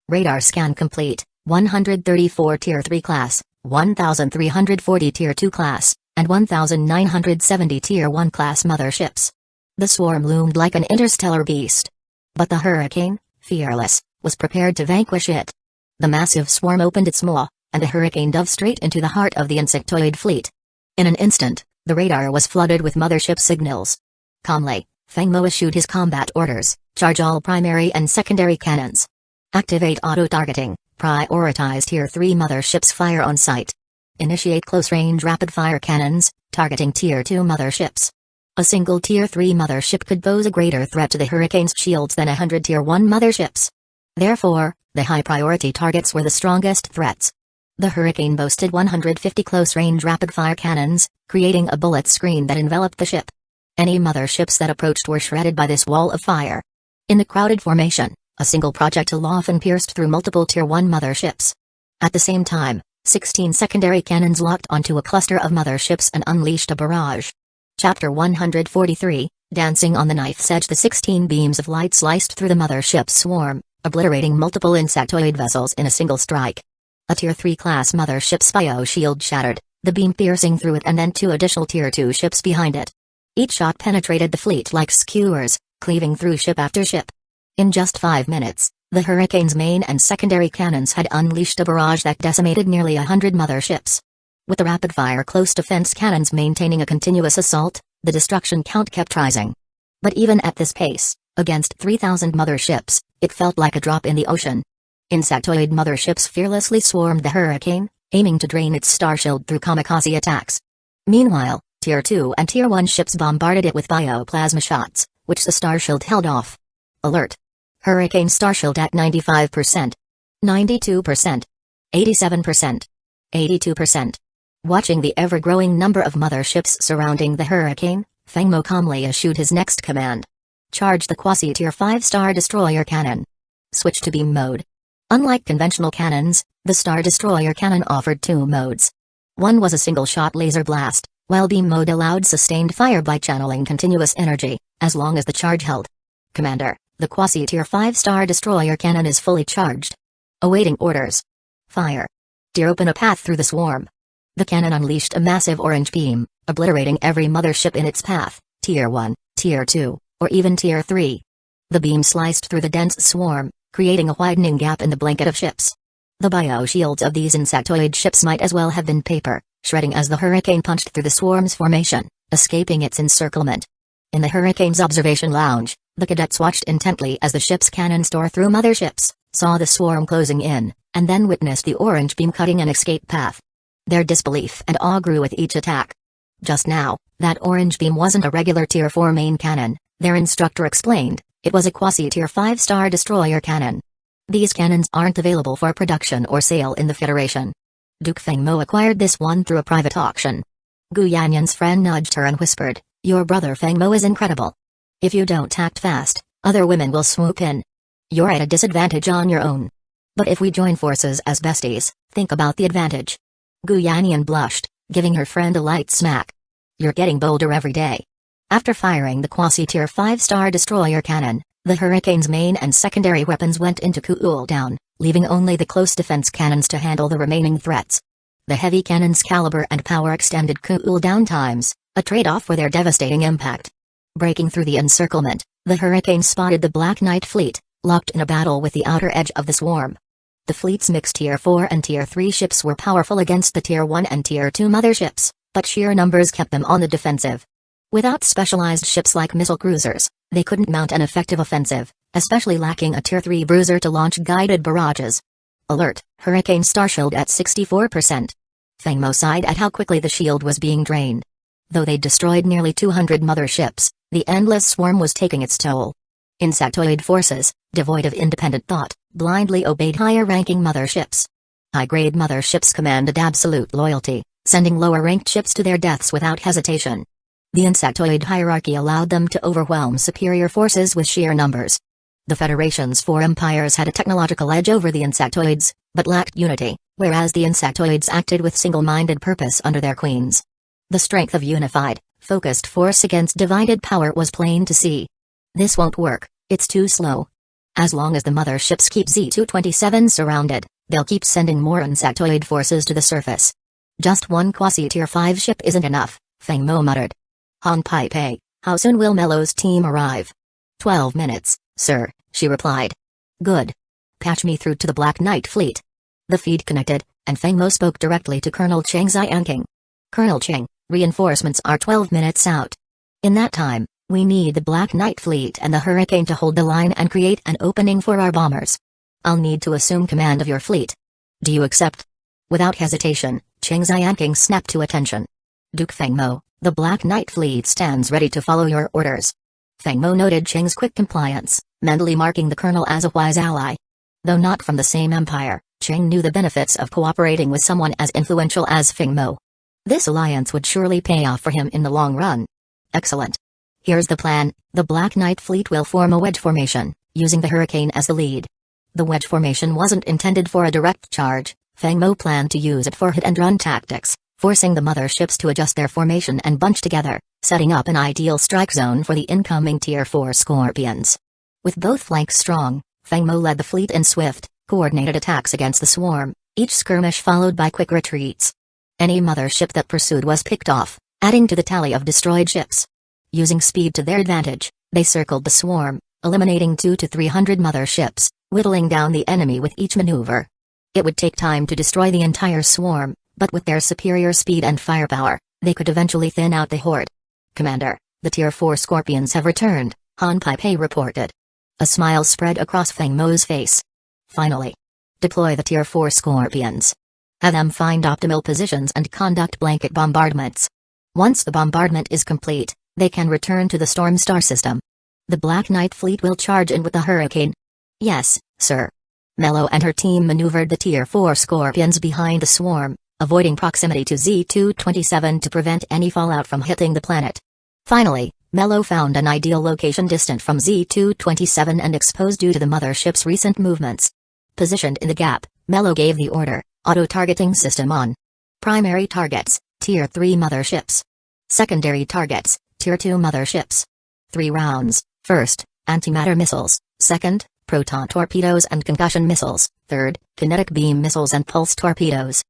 Radar scan complete. 134 Tier 3 class, 1,340 Tier 2 class, and 1,970 Tier 1 class motherships. The swarm loomed like an interstellar beast. But the hurricane, fearless, was prepared to vanquish it. The massive swarm opened its maw, and the hurricane dove straight into the heart of the insectoid fleet. In an instant, the radar was flooded with mothership signals. Calmly, Feng Mo issued his combat orders: charge all primary and secondary cannons. Activate auto-targeting, prioritize Tier 3 motherships, fire on sight. Initiate close-range rapid-fire cannons, targeting Tier 2 motherships. A single Tier 3 mothership could pose a greater threat to the hurricane's shields than 100 Tier 1 motherships. Therefore, the high-priority targets were the strongest threats. The hurricane boasted 150 close-range rapid-fire cannons, creating a bullet screen that enveloped the ship. Any motherships that approached were shredded by this wall of fire. In the crowded formation, a single projectile often pierced through multiple Tier 1 motherships. At the same time, 16 secondary cannons locked onto a cluster of motherships and unleashed a barrage. Chapter 143, Dancing on the Knife's Edge. The 16 beams of light sliced through the mothership's swarm, obliterating multiple insectoid vessels in a single strike. A Tier 3 class mothership's bio shield shattered, the beam piercing through it and then 2 additional Tier 2 ships behind it. Each shot penetrated the fleet like skewers, cleaving through ship after ship. In just 5 minutes, the hurricane's main and secondary cannons had unleashed a barrage that decimated nearly 100 motherships. With the rapid-fire close defense cannons maintaining a continuous assault, the destruction count kept rising. But even at this pace, against 3,000 motherships, it felt like a drop in the ocean. Insectoid motherships fearlessly swarmed the hurricane, aiming to drain its star shield through kamikaze attacks. Meanwhile, Tier 2 and Tier 1 ships bombarded it with bioplasma shots, which the star shield held off. Alert! Hurricane star shield at 95%. 92%. 87%. 82%. Watching the ever-growing number of motherships surrounding the hurricane, Feng Mo calmly issued his next command. Charge the quasi-Tier 5 Star Destroyer cannon. Switch to beam mode. Unlike conventional cannons, the Star Destroyer cannon offered 2 modes. One was a single-shot laser blast, while beam mode allowed sustained fire by channeling continuous energy, as long as the charge held. Commander, the quasi-Tier 5 Star Destroyer cannon is fully charged. Awaiting orders. Fire. Dear, open a path through the swarm. The cannon unleashed a massive orange beam, obliterating every mothership in its path, Tier 1, Tier 2, or even Tier 3. The beam sliced through the dense swarm, creating a widening gap in the blanket of ships. The bioshields of these insectoid ships might as well have been paper, shredding as the hurricane punched through the swarm's formation, escaping its encirclement. In the hurricane's observation lounge, the cadets watched intently as the ship's cannons tore through motherships, saw the swarm closing in, and then witnessed the orange beam cutting an escape path. Their disbelief and awe grew with each attack. Just now, that orange beam wasn't a regular Tier 4 main cannon, their instructor explained, it was a quasi-Tier 5 Star Destroyer cannon. These cannons aren't available for production or sale in the Federation. Duke Feng Mo acquired this one through a private auction. Gu Yanyan's friend nudged her and whispered, your brother Feng Mo is incredible. If you don't act fast, other women will swoop in. You're at a disadvantage on your own. But if we join forces as besties, think about the advantage. Gu Yanyan blushed, giving her friend a light smack. You're getting bolder every day. After firing the quasi-Tier 5 Star Destroyer cannon, the hurricane's main and secondary weapons went into cool down, leaving only the close defense cannons to handle the remaining threats. The heavy cannons' caliber and power extended cool down times, a trade-off for their devastating impact. Breaking through the encirclement, the hurricane spotted the Black Knight fleet, locked in a battle with the outer edge of the swarm. The fleet's mixed Tier 4 and Tier 3 ships were powerful against the Tier 1 and Tier 2 motherships, but sheer numbers kept them on the defensive. Without specialized ships like missile cruisers, they couldn't mount an effective offensive, especially lacking a Tier 3 bruiser to launch guided barrages. Alert, Hurricane Starshield at 64%. Feng Mo sighed at how quickly the shield was being drained. Though they destroyed nearly 200 motherships, the endless swarm was taking its toll. Insectoid forces, devoid of independent thought, blindly obeyed higher-ranking motherships. High-grade motherships commanded absolute loyalty, sending lower-ranked ships to their deaths without hesitation. The insectoid hierarchy allowed them to overwhelm superior forces with sheer numbers. The Federation's 4 empires had a technological edge over the insectoids, but lacked unity, whereas the insectoids acted with single-minded purpose under their queens. The strength of unified, Focused force against divided power was plain to see. This won't work, it's too slow. As long as the motherships keep Z-227 surrounded, they'll keep sending more insectoid forces to the surface. Just one quasi-tier 5 ship isn't enough, Feng Mo muttered. Han Pai, how soon will Melo's team arrive? 12 minutes, sir, she replied. Good. Patch me through to the Black Knight fleet. The feed connected, and Feng Mo spoke directly to Colonel Cheng Xianqing. Colonel Cheng, reinforcements are 12 minutes out. In that time, we need the Black Knight fleet and the Hurricane to hold the line and create an opening for our bombers. I'll need to assume command of your fleet. Do you accept? Without hesitation, Cheng Xianqing snapped to attention. Duke Feng Mo, the Black Knight fleet stands ready to follow your orders. Feng Mo noted Cheng's quick compliance, mentally marking the colonel as a wise ally. Though not from the same empire, Cheng knew the benefits of cooperating with someone as influential as Feng Mo. This alliance would surely pay off for him in the long run. Excellent. Here's the plan, the Black Knight fleet will form a wedge formation, using the Hurricane as the lead. The wedge formation wasn't intended for a direct charge, Feng Mo planned to use it for hit-and-run tactics, forcing the motherships to adjust their formation and bunch together, setting up an ideal strike zone for the incoming Tier 4 Scorpions. With both flanks strong, Feng Mo led the fleet in swift, coordinated attacks against the swarm, each skirmish followed by quick retreats. Any mothership that pursued was picked off, adding to the tally of destroyed ships. Using speed to their advantage, they circled the swarm, eliminating 200 to 300 motherships, whittling down the enemy with each maneuver. It would take time to destroy the entire swarm, but with their superior speed and firepower, they could eventually thin out the horde. Commander, the Tier 4 Scorpions have returned, Han Pai reported. A smile spread across Feng Mo's face. Finally. Deploy the Tier 4 Scorpions. Have them find optimal positions and conduct blanket bombardments. Once the bombardment is complete, they can return to the Storm Star system. The Black Knight fleet will charge in with the Hurricane. Yes, sir. Melo and her team maneuvered the Tier 4 Scorpions behind the swarm, avoiding proximity to Z-227 to prevent any fallout from hitting the planet. Finally, Melo found an ideal location distant from Z-227 and exposed due to the mothership's recent movements. Positioned in the gap, Melo gave the order, auto-targeting system on. Primary targets, Tier 3 motherships. Secondary targets, Tier 2 motherships. 3 rounds, first, antimatter missiles, second, proton torpedoes and concussion missiles, third, kinetic beam missiles and pulse torpedoes.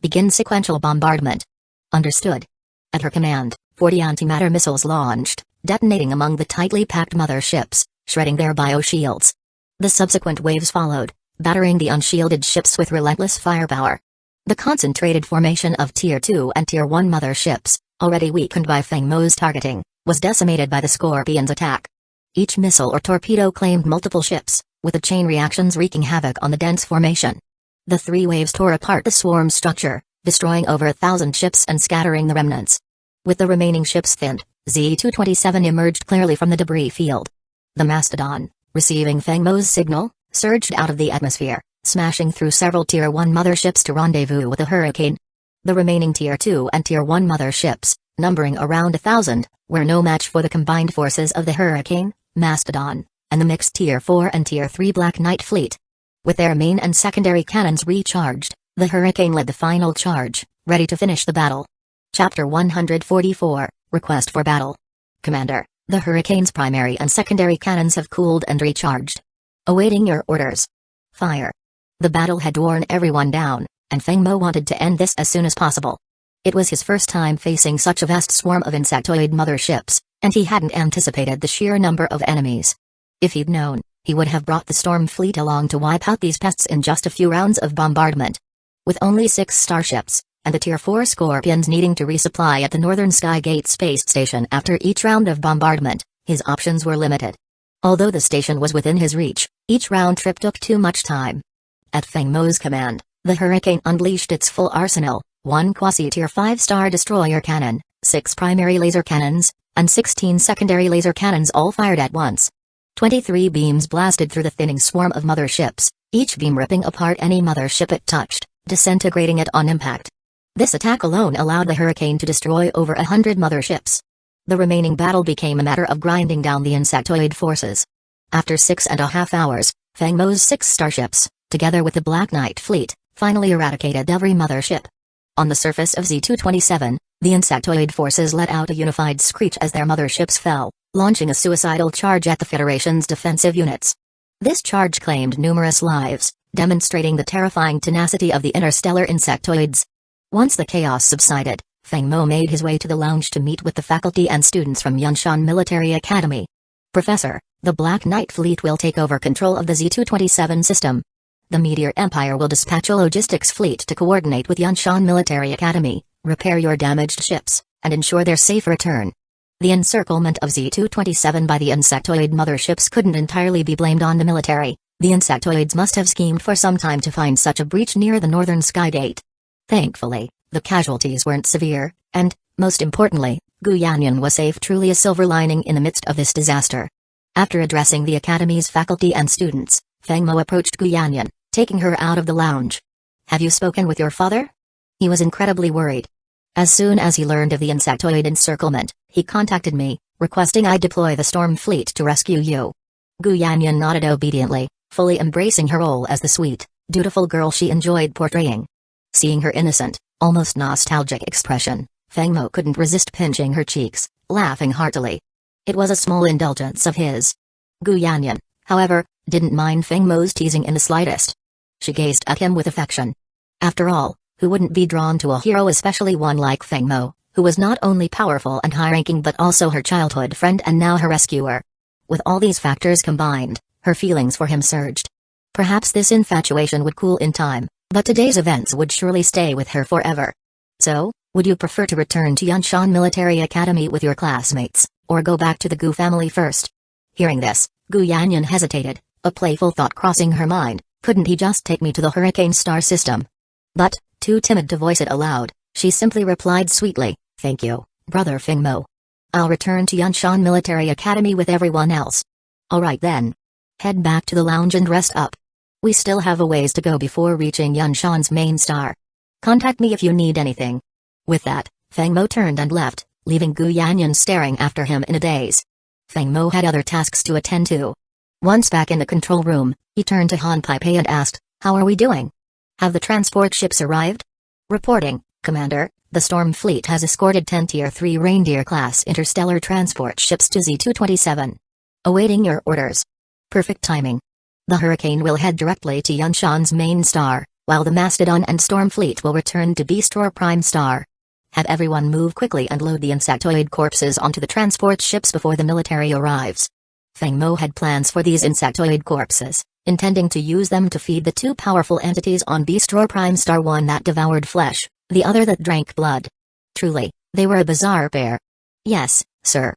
Begin sequential bombardment. Understood. At her command, 40 antimatter missiles launched, detonating among the tightly packed motherships, shredding their bioshields. The subsequent waves followed, battering the unshielded ships with relentless firepower. The concentrated formation of Tier 2 and Tier 1 motherships, already weakened by Feng Mo's targeting, was decimated by the Scorpion's attack. Each missile or torpedo claimed multiple ships, with the chain reactions wreaking havoc on the dense formation. The 3 waves tore apart the swarm structure, destroying over 1,000 ships and scattering the remnants. With the remaining ships thinned, Z-227 emerged clearly from the debris field. The Mastodon, receiving Feng Mo's signal, surged out of the atmosphere, smashing through several Tier 1 motherships to rendezvous with the Hurricane. The remaining Tier 2 and Tier 1 motherships, numbering around 1,000, were no match for the combined forces of the Hurricane, Mastodon, and the mixed Tier 4 and Tier 3 Black Knight fleet. With their main and secondary cannons recharged, the Hurricane led the final charge, ready to finish the battle. Chapter 144, Request for Battle. Commander, the Hurricane's primary and secondary cannons have cooled and recharged. Awaiting your orders. Fire. The battle had worn everyone down, and Feng Mo wanted to end this as soon as possible. It was his first time facing such a vast swarm of insectoid motherships, and he hadn't anticipated the sheer number of enemies. If he'd known, he would have brought the Storm Fleet along to wipe out these pests in just a few rounds of bombardment. With only 6 starships, and the Tier 4 Scorpions needing to resupply at the Northern Skygate space station after each round of bombardment, his options were limited. Although the station was within his reach, each round trip took too much time. At Feng Mo's command, the Hurricane unleashed its full arsenal, 1 quasi-tier 5-star destroyer cannon, 6 primary laser cannons, and 16 secondary laser cannons all fired at once. 23 beams blasted through the thinning swarm of motherships, each beam ripping apart any mothership it touched, disintegrating it on impact. This attack alone allowed the Hurricane to destroy over 100 motherships. The remaining battle became a matter of grinding down the insectoid forces. After 6.5 hours, Feng Mo's 6 starships, together with the Black Knight fleet, finally eradicated every mothership. On the surface of Z-227, The insectoid forces let out a unified screech as their motherships fell, launching a suicidal charge at the Federation's defensive units. This charge claimed numerous lives, demonstrating the terrifying tenacity of the interstellar insectoids. Once the chaos subsided, Feng Mo made his way to the lounge to meet with the faculty and students from Yunshan Military Academy. "Professor, the Black Knight Fleet will take over control of the Z-227 system. The Meteor Empire will dispatch a logistics fleet to coordinate with Yunshan Military Academy, repair your damaged ships, and ensure their safe return." The encirclement of Z-227 by the insectoid motherships couldn't entirely be blamed on the military. The insectoids must have schemed for some time to find such a breach near the northern skygate. Thankfully, the casualties weren't severe, and, most importantly, Gu Yanyan was safe, truly a silver lining in the midst of this disaster. After addressing the Academy's faculty and students, Feng Mo approached Gu Yanyan, taking her out of the lounge. "Have you spoken with your father?" He was incredibly worried. "As soon as he learned of the insectoid encirclement, he contacted me, requesting I deploy the storm fleet to rescue you." Gu Yanyan nodded obediently, fully embracing her role as the sweet, dutiful girl she enjoyed portraying. Seeing her innocent, almost nostalgic expression, Feng Mo couldn't resist pinching her cheeks, laughing heartily. It was a small indulgence of his. Gu Yanyan, however, didn't mind Feng Mo's teasing in the slightest. She gazed at him with affection. After all, who wouldn't be drawn to a hero, especially one like Feng Mo, who was not only powerful and high-ranking but also her childhood friend and now her rescuer? With all these factors combined, her feelings for him surged. Perhaps this infatuation would cool in time, but today's events would surely stay with her forever. "So, would you prefer to return to Yunshan Military Academy with your classmates, or go back to the Gu family first?" Hearing this, Gu Yanyan hesitated, a playful thought crossing her mind. Couldn't he just take me to the Hurricane Star system? But, too timid to voice it aloud, she simply replied sweetly, "Thank you, Brother Feng Mo. I'll return to Yunshan Military Academy with everyone else." "Alright then. Head back to the lounge and rest up. We still have a ways to go before reaching Yunshan's main star. Contact me if you need anything." With that, Feng Mo turned and left, leaving Gu Yanyan staring after him in a daze. Feng Mo had other tasks to attend to. Once back in the control room, he turned to Han Pei and asked, "How are we doing? Have the transport ships arrived?" "Reporting, Commander, the Storm Fleet has escorted 10 Tier 3 Reindeer-class interstellar transport ships to Z-227. Awaiting your orders." Perfect timing. The Hurricane will head directly to Yunshan's main star, while the Mastodon and Storm Fleet will return to Beastor Prime Star. Have everyone move quickly and load the insectoid corpses onto the transport ships before the military arrives. Feng Mo had plans for these insectoid corpses, intending to use them to feed the two powerful entities on Beastor Prime Star, one that devoured flesh, the other that drank blood. Truly, they were a bizarre pair. "Yes, sir."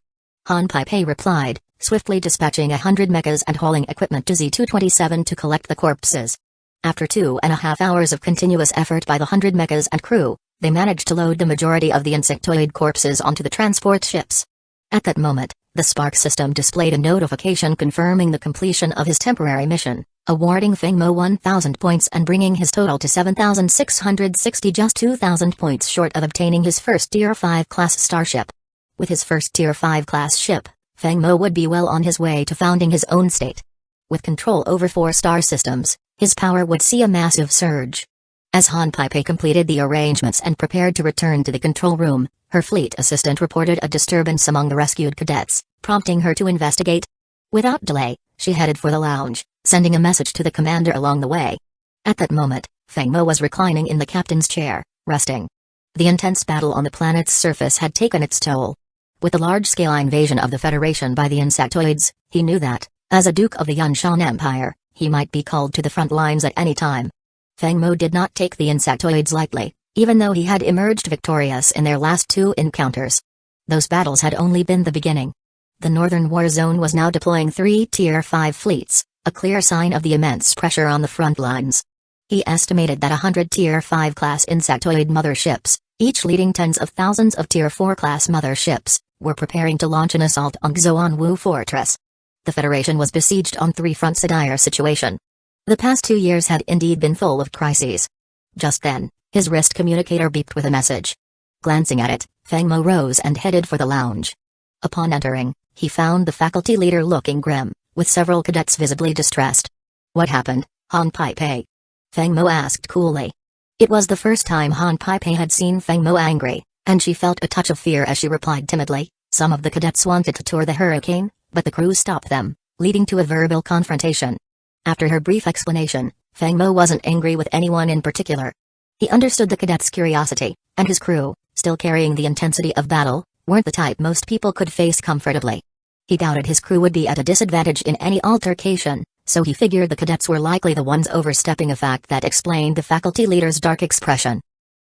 Han Pei replied, swiftly dispatching 100 mechas and hauling equipment to Z-227 to collect the corpses. After 2.5 hours of continuous effort by the 100 mechas and crew, they managed to load the majority of the insectoid corpses onto the transport ships. At that moment, the Spark system displayed a notification confirming the completion of his temporary mission, awarding Feng Mo 1,000 points and bringing his total to 7,660, just 2,000 points short of obtaining his first Tier 5 class starship. With his first Tier 5 class ship, Feng Mo would be well on his way to founding his own state. With control over 4 star systems, his power would see a massive surge. As Han Pei completed the arrangements and prepared to return to the control room, her fleet assistant reported a disturbance among the rescued cadets, prompting her to investigate. Without delay, she headed for the lounge, sending a message to the commander along the way. At that moment, Feng Mo was reclining in the captain's chair, resting. The intense battle on the planet's surface had taken its toll. With the large-scale invasion of the Federation by the insectoids, he knew that, as a Duke of the Yunshan Empire, he might be called to the front lines at any time. Feng Mo did not take the insectoids lightly, even though he had emerged victorious in their last 2 encounters. Those battles had only been the beginning. The Northern War Zone was now deploying 3 Tier 5 fleets, a clear sign of the immense pressure on the front lines. He estimated that 100 Tier 5 class insectoid motherships, each leading tens of thousands of Tier 4 class motherships, were preparing to launch an assault on Xuanwu Fortress. The Federation was besieged on 3 fronts, a dire situation. The past 2 years had indeed been full of crises. Just then, his wrist communicator beeped with a message. Glancing at it, Feng Mo rose and headed for the lounge. Upon entering, he found the faculty leader looking grim, with several cadets visibly distressed. "What happened, Han Pei?" Feng Mo asked coolly. It was the first time Han Pei had seen Feng Mo angry, And she felt a touch of fear as she replied timidly, "Some of the cadets wanted to tour the hurricane, but the crew stopped them, leading to a verbal confrontation." After her brief explanation, Feng Mo wasn't angry with anyone in particular. He understood the cadets' curiosity, and his crew, still carrying the intensity of battle, weren't the type most people could face comfortably. He doubted his crew would be at a disadvantage in any altercation, so he figured the cadets were likely the ones overstepping, a fact that explained the faculty leader's dark expression.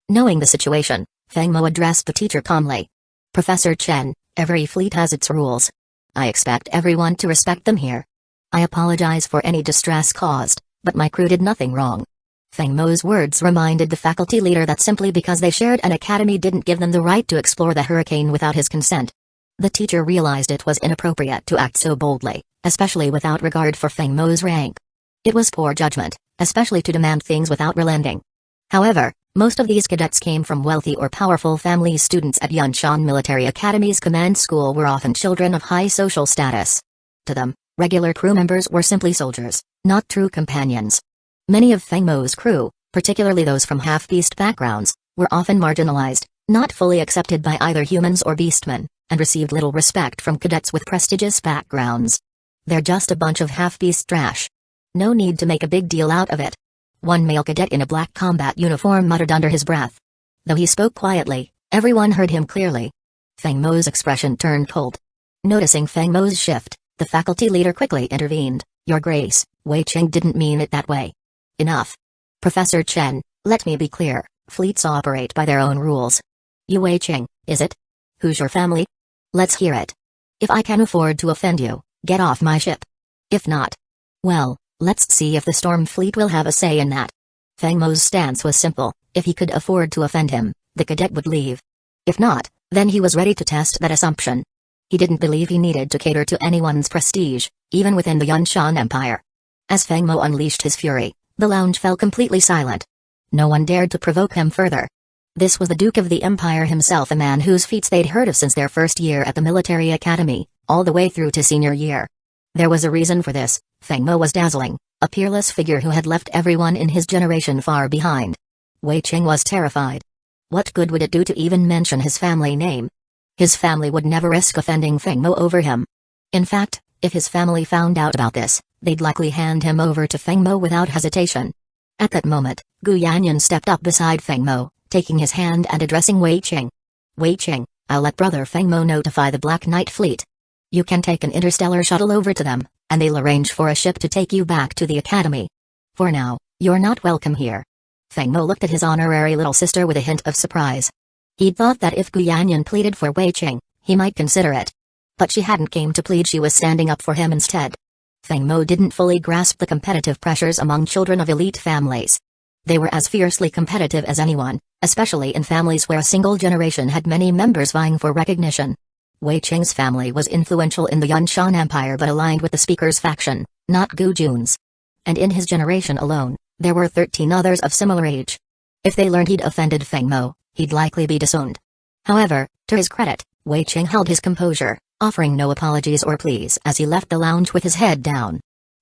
Knowing the situation, Feng Mo addressed the teacher calmly. "Professor Chen, every fleet has its rules. I expect everyone to respect them here. I apologize for any distress caused, but my crew did nothing wrong." Feng Mo's words reminded the faculty leader that simply because they shared an academy didn't give them the right to explore the hurricane without his consent. The teacher realized it was inappropriate to act so boldly, especially without regard for Feng Mo's rank. It was poor judgment, especially to demand things without relenting. However, most of these cadets came from wealthy or powerful families. Students at Yunshan Military Academy's command school were often children of high social status. To them, regular crew members were simply soldiers, not true companions. Many of Feng Mo's crew, particularly those from half-beast backgrounds, were often marginalized, not fully accepted by either humans or beastmen, and received little respect from cadets with prestigious backgrounds. "They're just a bunch of half-beast trash. No need to make a big deal out of it," one male cadet in a black combat uniform muttered under his breath. Though he spoke quietly, everyone heard him clearly. Feng Mo's expression turned cold. Noticing Feng Mo's shift, the faculty leader quickly intervened. "Your Grace, Wei Cheng didn't mean it that way." "Enough. Professor Chen, let me be clear, fleets operate by their own rules. You Wei Cheng, is it? Who's your family? Let's hear it. If I can afford to offend you, get off my ship. If not, well, let's see if the Storm Fleet will have a say in that." Feng Mo's stance was simple: if he could afford to offend him, the cadet would leave. If not, then he was ready to test that assumption. He didn't believe he needed to cater to anyone's prestige, even within the Yunshan Empire. As Feng Mo unleashed his fury, the lounge fell completely silent. No one dared to provoke him further. This was the Duke of the Empire himself, a man whose feats they'd heard of since their first year at the military academy, all the way through to senior year. There was a reason for this. Feng Mo was dazzling, a peerless figure who had left everyone in his generation far behind. Wei Cheng was terrified. What good would it do to even mention his family name? His family would never risk offending Feng Mo over him. In fact, if his family found out about this, they'd likely hand him over to Feng Mo without hesitation. At that moment, Gu Yanyan stepped up beside Feng Mo, taking his hand and addressing Wei Cheng. "Wei Cheng, I'll let Brother Feng Mo notify the Black Knight Fleet. You can take an interstellar shuttle over to them, and they'll arrange for a ship to take you back to the academy. For now, you're not welcome here." Feng Mo looked at his honorary little sister with a hint of surprise. He'd thought that if Gu Yanyan pleaded for Wei Cheng, he might consider it. But she hadn't came to plead, she was standing up for him instead. Feng Mo didn't fully grasp the competitive pressures among children of elite families. They were as fiercely competitive as anyone, especially in families where a single generation had many members vying for recognition. Wei Cheng's family was influential in the Yunshan Empire but aligned with the speaker's faction, not Gu Jun's. And in his generation alone, there were 13 others of similar age. If they learned he'd offended Feng Mo, he'd likely be disowned. However, to his credit, Wei Cheng held his composure, offering no apologies or pleas as he left the lounge with his head down.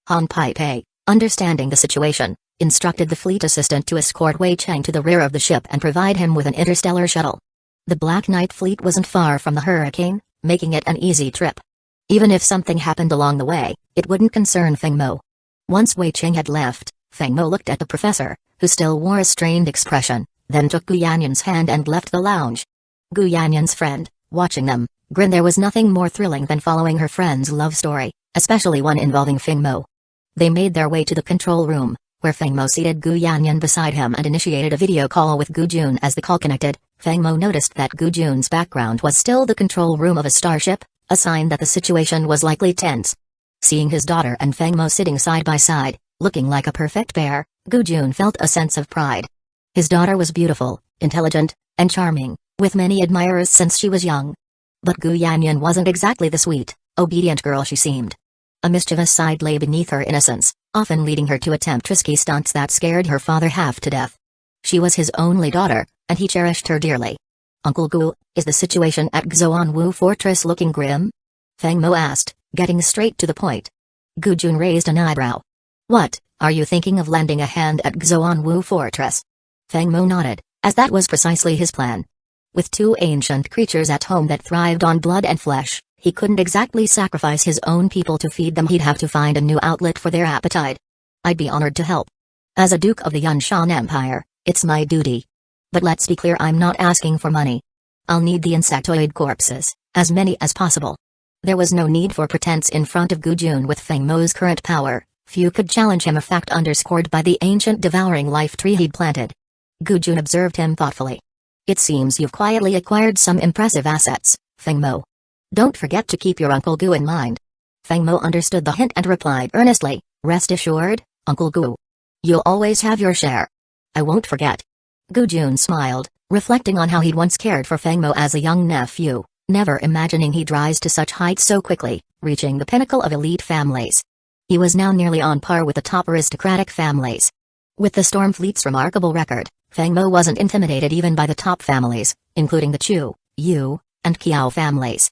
Han Pai, understanding the situation, instructed the fleet assistant to escort Wei Cheng to the rear of the ship and provide him with an interstellar shuttle. The Black Knight Fleet wasn't far from the hurricane, making it an easy trip. Even if something happened along the way, it wouldn't concern Feng Mo. Once Wei Cheng had left, Feng Mo looked at the professor, who still wore a strained expression, then took Gu Yanyan's hand and left the lounge. Gu Yanyan's friend, watching them, grinned. There was nothing more thrilling than following her friend's love story, especially one involving Feng Mo. They made their way to the control room, where Feng Mo seated Gu Yanyan beside him and initiated a video call with Gu Jun. As the call connected, Feng Mo noticed that Gu Jun's background was still the control room of a starship, a sign that the situation was likely tense. Seeing his daughter and Feng Mo sitting side by side, looking like a perfect pair, Gu Jun felt a sense of pride. His daughter was beautiful, intelligent, and charming, with many admirers since she was young. But Gu Yanyan wasn't exactly the sweet, obedient girl she seemed. A mischievous side lay beneath her innocence, often leading her to attempt risky stunts that scared her father half to death. She was his only daughter, and he cherished her dearly. "Uncle Gu, is the situation at Xuanwu Fortress looking grim?" Feng Mo asked, getting straight to the point. Gu Jun raised an eyebrow. "What, are you thinking of lending a hand at Xuanwu Fortress?" Feng Mo nodded, as that was precisely his plan. With two ancient creatures at home that thrived on blood and flesh, he couldn't exactly sacrifice his own people to feed them. He'd have to find a new outlet for their appetite. I'd be honored to help. As a Duke of the Yunshan Empire, it's my duty. But let's be clear, I'm not asking for money. I'll need the insectoid corpses, as many as possible. There was no need for pretense in front of Gu Jun. With Feng Mo's current power, few could challenge him, a fact underscored by the ancient devouring life tree he'd planted. Gu Jun observed him thoughtfully. It seems you've quietly acquired some impressive assets, Feng Mo. Don't forget to keep your Uncle Gu in mind. Feng Mo understood the hint and replied earnestly, rest assured, Uncle Gu. You'll always have your share. I won't forget. Gu Jun smiled, reflecting on how he'd once cared for Feng Mo as a young nephew, never imagining he'd rise to such heights so quickly, reaching the pinnacle of elite families. He was now nearly on par with the top aristocratic families. With the Stormfleet's remarkable record, Feng Mo wasn't intimidated even by the top families, including the Chu, Yu, and Qiao families.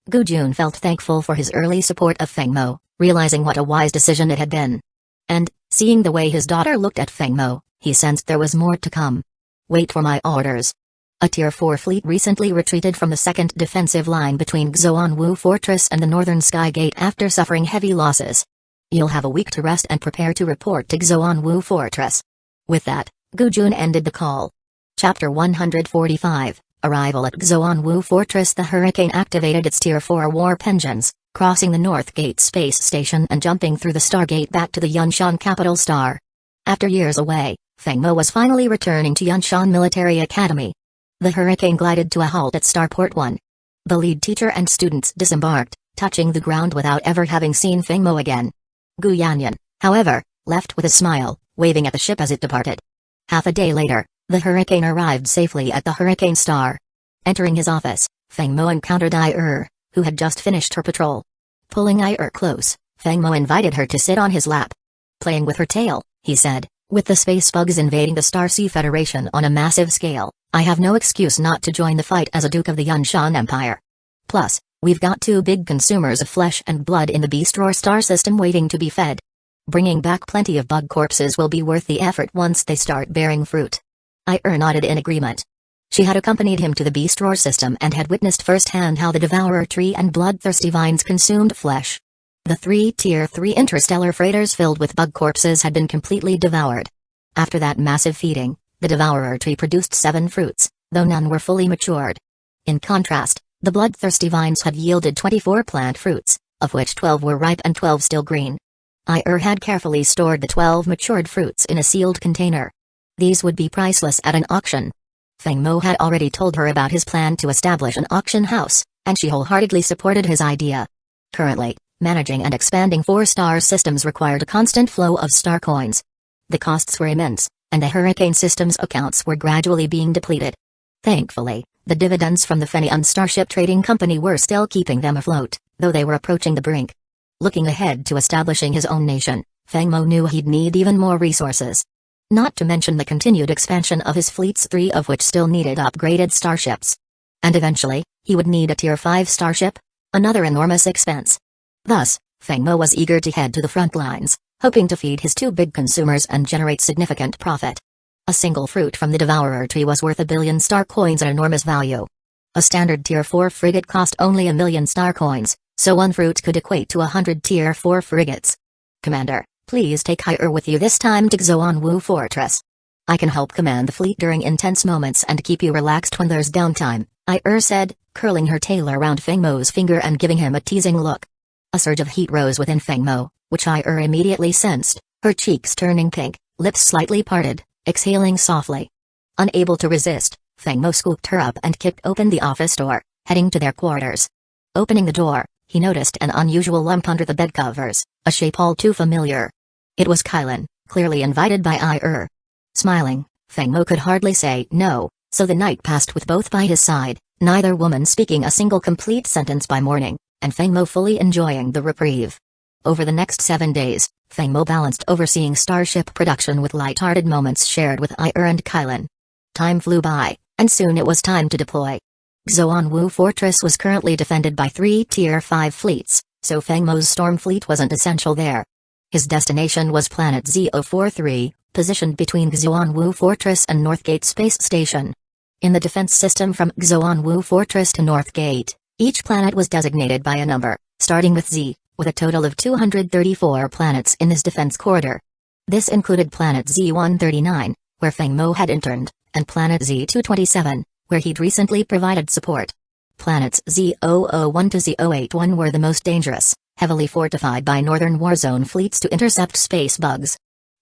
Gu Jun felt thankful for his early support of Feng Mo, realizing what a wise decision it had been. And, seeing the way his daughter looked at Feng Mo, he sensed there was more to come. Wait for my orders. A Tier 4 fleet recently retreated from the second defensive line between Xuanwu Fortress and the Northern Sky Gate after suffering heavy losses. You'll have a week to rest and prepare to report to Xuanwu Fortress. With that, Gu Jun ended the call. Chapter 145, Arrival at Xuanwu Fortress. The Hurricane activated its Tier 4 warp engines, crossing the North Gate space station and jumping through the Stargate back to the Yunshan capital Star. After years away, Feng Mo was finally returning to Yunshan Military Academy. The Hurricane glided to a halt at Starport 1. The lead teacher and students disembarked, touching the ground without ever having seen Feng Mo again. Gu Yanyan, however, left with a smile, waving at the ship as it departed. Half a day later, the Hurricane arrived safely at the Hurricane Star. Entering his office, Feng Mo encountered who had just finished her patrol. Pulling close, Feng Mo invited her to sit on his lap. Playing with her tail, he said, with the space bugs invading the Starsea Federation on a massive scale, I have no excuse not to join the fight as a Duke of the Yunshan Empire. Plus, we've got two big consumers of flesh and blood in the Beast Roar star system waiting to be fed. Bringing back plenty of bug corpses will be worth the effort once they start bearing fruit. Nodded in agreement. She had accompanied him to the Beast Roar system and had witnessed firsthand how the Devourer tree and bloodthirsty vines consumed flesh. The 3 Tier 3 interstellar freighters filled with bug corpses had been completely devoured. After that massive feeding, the Devourer tree produced 7 fruits, though none were fully matured. In contrast, the bloodthirsty vines had yielded 24 plant fruits, of which 12 were ripe and 12 still green. Had carefully stored the 12 matured fruits in a sealed container. These would be priceless at an auction. Feng Mo had already told her about his plan to establish an auction house, and she wholeheartedly supported his idea. Currently, managing and expanding 4-star systems required a constant flow of star coins. The costs were immense, and the Hurricane system's accounts were gradually being depleted. Thankfully, the dividends from the Fenian Starship Trading Company were still keeping them afloat, though they were approaching the brink. Looking ahead to establishing his own nation, Feng Mo knew he'd need even more resources. Not to mention the continued expansion of his fleets, 3 of which still needed upgraded starships. And eventually, he would need a Tier 5 starship, another enormous expense. Thus, Feng Mo was eager to head to the front lines, hoping to feed his 2 big consumers and generate significant profit. A single fruit from the Devourer tree was worth 1 billion star coins, an enormous value. A standard Tier 4 frigate cost only 1 million star coins, so 1 fruit could equate to 100 Tier 4 frigates. Commander, please take with you this time to Xuanwu Fortress. I can help command the fleet during intense moments and keep you relaxed when there's downtime, said, curling her tail around Feng Mo's finger and giving him a teasing look. A surge of heat rose within Feng Mo, which immediately sensed, her cheeks turning pink, lips slightly parted, exhaling softly. Unable to resist, Feng Mo scooped her up and kicked open the office door, heading to their quarters. Opening the door, he noticed an unusual lump under the bed covers, a shape all too familiar. It was Kylan, clearly invited by Smiling, Feng Mo could hardly say no, so the night passed with both by his side, neither woman speaking a single complete sentence by morning, and Feng Mo fully enjoying the reprieve. Over the next 7 days, Feng Mo balanced overseeing starship production with light-hearted moments shared with and Kylan. Time flew by, and soon it was time to deploy. Xuanwu Fortress was currently defended by 3 Tier 5 fleets, so Feng Mo's storm fleet wasn't essential there. His destination was Planet Z043, positioned between Xuanwu Fortress and Northgate Space Station. In the defense system from Xuanwu Fortress to North Gate, each planet was designated by a number, starting with Z, with a total of 234 planets in this defense corridor. This included planet Z-139, where Feng Mo had interned, and planet Z-227, where he'd recently provided support. Planets Z-001 to Z-081 were the most dangerous, heavily fortified by Northern Warzone fleets to intercept space bugs.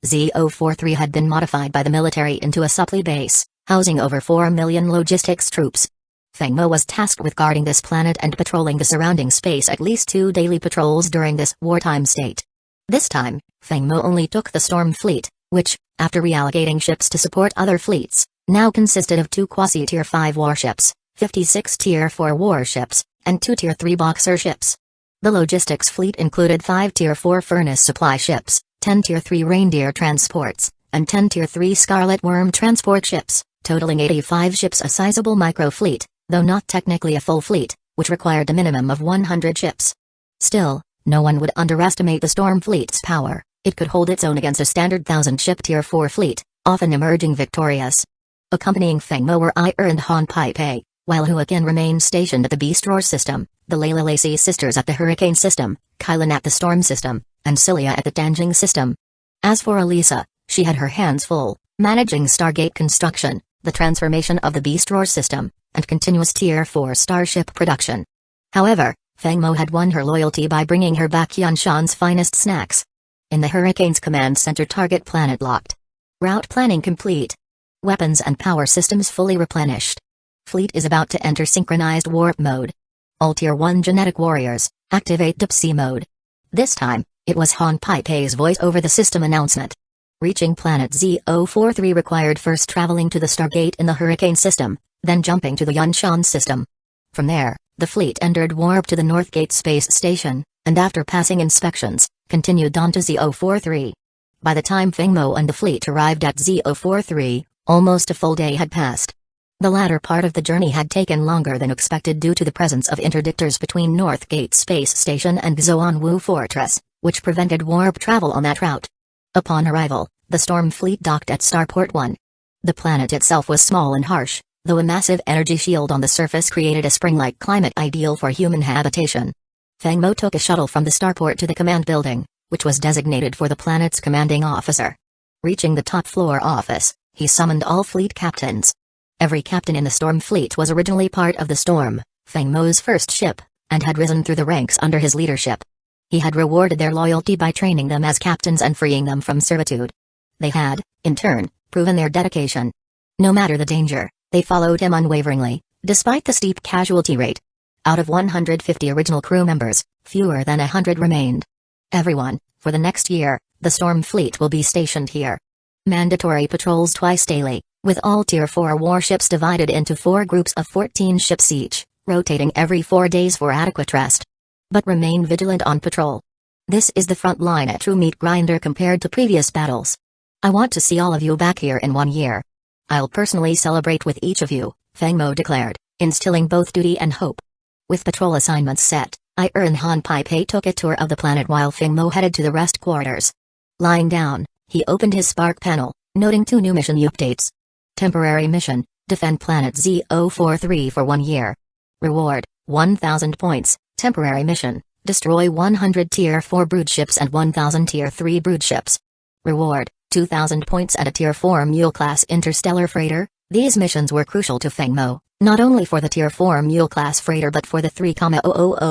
Z-043 had been modified by the military into a supply base, housing over 4 million logistics troops. Feng Mo was tasked with guarding this planet and patrolling the surrounding space at least 2 daily patrols during this wartime state. This time, Feng Mo only took the Storm Fleet, which, after reallocating ships to support other fleets, now consisted of 2 quasi-Tier 5 warships, 56 Tier 4 warships, and 2 Tier 3 boxer ships. The logistics fleet included 5 Tier 4 furnace supply ships, 10 Tier 3 reindeer transports, and 10 Tier 3 Scarlet Worm transport ships, totaling 85 ships, a sizable micro-fleet, though not technically a full fleet, which required a minimum of 100 ships. Still, no one would underestimate the Storm Fleet's power. It could hold its own against a standard 1,000-ship Tier 4 fleet, often emerging victorious. Accompanying Feng Mo were Ai and Han Pei, while Huaqian remained stationed at the Beast Roar system, the Layla Lacey sisters at the Hurricane system, Kylan at the Storm system, and Cilia at the Danjing system. As for Elisa, she had her hands full, managing Stargate construction, the transformation of the Beast Roar system, and continuous Tier 4 starship production. However, Feng Mo had won her loyalty by bringing her back Yanshan's finest snacks. In the Hurricane's command center, target planet locked. Route planning complete. Weapons and power systems fully replenished. Fleet is about to enter synchronized warp mode. All Tier 1 genetic warriors, activate Deep Sea mode. This time, it was Han Pei's voice over the system announcement. Reaching planet Z-043 required first traveling to the Stargate in the Hurricane system, then jumping to the Yanshan system. From there, the fleet entered warp to the Northgate space station, and after passing inspections, continued on to Z-043. By the time Feng Mo and the fleet arrived at Z-043, almost a full day had passed. The latter part of the journey had taken longer than expected due to the presence of interdictors between Northgate space station and Xuanwu Fortress, which prevented warp travel on that route. Upon arrival, the Storm Fleet docked at Starport 1. The planet itself was small and harsh, though a massive energy shield on the surface created a spring-like climate ideal for human habitation. Feng Mo took a shuttle from the starport to the command building, which was designated for the planet's commanding officer. Reaching the top floor office, he summoned all fleet captains. Every captain in the Storm Fleet was originally part of the Storm, Feng Mo's first ship, and had risen through the ranks under his leadership. He had rewarded their loyalty by training them as captains and freeing them from servitude. They had, in turn, proven their dedication. No matter the danger, they followed him unwaveringly, despite the steep casualty rate. Out of 150 original crew members, fewer than 100 remained. Everyone, for the next year, the Storm Fleet will be stationed here. Mandatory patrols twice daily, with all Tier 4 warships divided into 4 groups of 14 ships each, rotating every 4 days for adequate rest. But remain vigilant on patrol. This is the front line, a true meat grinder compared to previous battles. I want to see all of you back here in 1 year. I'll personally celebrate with each of you, Feng Mo declared, instilling both duty and hope. With patrol assignments set, Ai and Han Pei took a tour of the planet while Feng Mo headed to the rest quarters. Lying down, he opened his Spark panel, noting 2 new mission updates. Temporary mission, defend planet Z-043 for 1 year. Reward, 1,000 points. Temporary mission, destroy 100 Tier 4 broodships and 1,000 Tier 3 broodships. Reward, 2,000 points and a Tier 4 Mule-class interstellar freighter. These missions were crucial to Feng Mo, not only for the Tier 4 Mule-class freighter but for the 3,000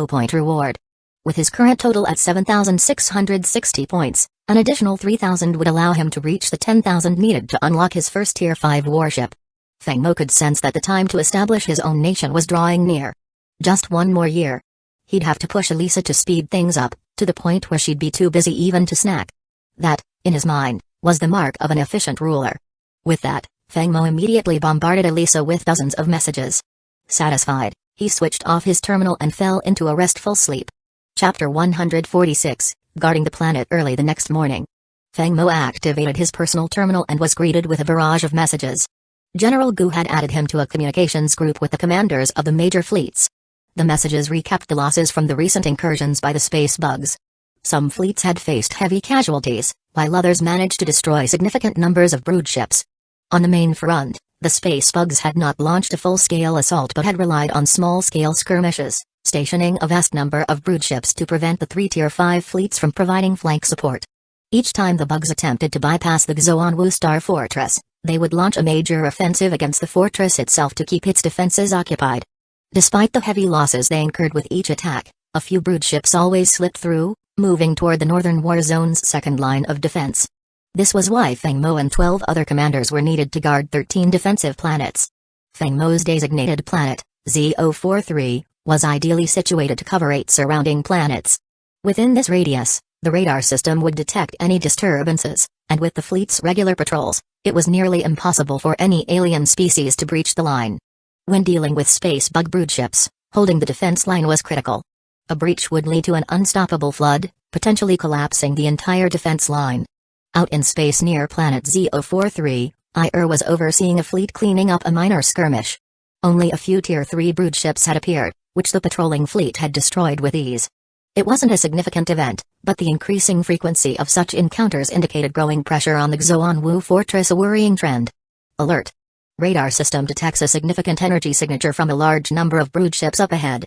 point reward. With his current total at 7,660 points, an additional 3,000 would allow him to reach the 10,000 needed to unlock his first Tier 5 warship. Feng Mo could sense that the time to establish his own nation was drawing near. Just 1 more year. He'd have to push Elisa to speed things up, to the point where she'd be too busy even to snack. That, in his mind, was the mark of an efficient ruler. With that, Feng Mo immediately bombarded Elisa with dozens of messages. Satisfied, he switched off his terminal and fell into a restful sleep. Chapter 146, Guarding the Planet. Early the next morning, Feng Mo activated his personal terminal and was greeted with a barrage of messages. General Gu had added him to a communications group with the commanders of the major fleets. The messages recapped the losses from the recent incursions by the space bugs. Some fleets had faced heavy casualties, while others managed to destroy significant numbers of broodships. On the main front, The space bugs had not launched a full-scale assault but had relied on small-scale skirmishes, stationing a vast number of brood ships to prevent the 3 Tier 5 fleets from providing flank support. Each time the bugs attempted to bypass the Xuanwu Star Fortress, they would launch a major offensive against the fortress itself to keep its defenses occupied. Despite the heavy losses they incurred with each attack, a few brood ships always slipped through, moving toward the Northern War Zone's second line of defense. This was why Feng Mo and 12 other commanders were needed to guard 13 defensive planets. Feng Mo's designated planet, Z043, was ideally situated to cover 8 surrounding planets. Within this radius, the radar system would detect any disturbances, and with the fleet's regular patrols, it was nearly impossible for any alien species to breach the line. When dealing with space bug brood ships, holding the defense line was critical. A breach would lead to an unstoppable flood, potentially collapsing the entire defense line. Out in space near planet Z043, IR was overseeing a fleet cleaning up a minor skirmish. Only a few Tier 3 brood ships had appeared, which the patrolling fleet had destroyed with ease. It wasn't a significant event, but the increasing frequency of such encounters indicated growing pressure on the Xuanwu fortress, a worrying trend. Alert! Radar system detects a significant energy signature from a large number of brood ships up ahead.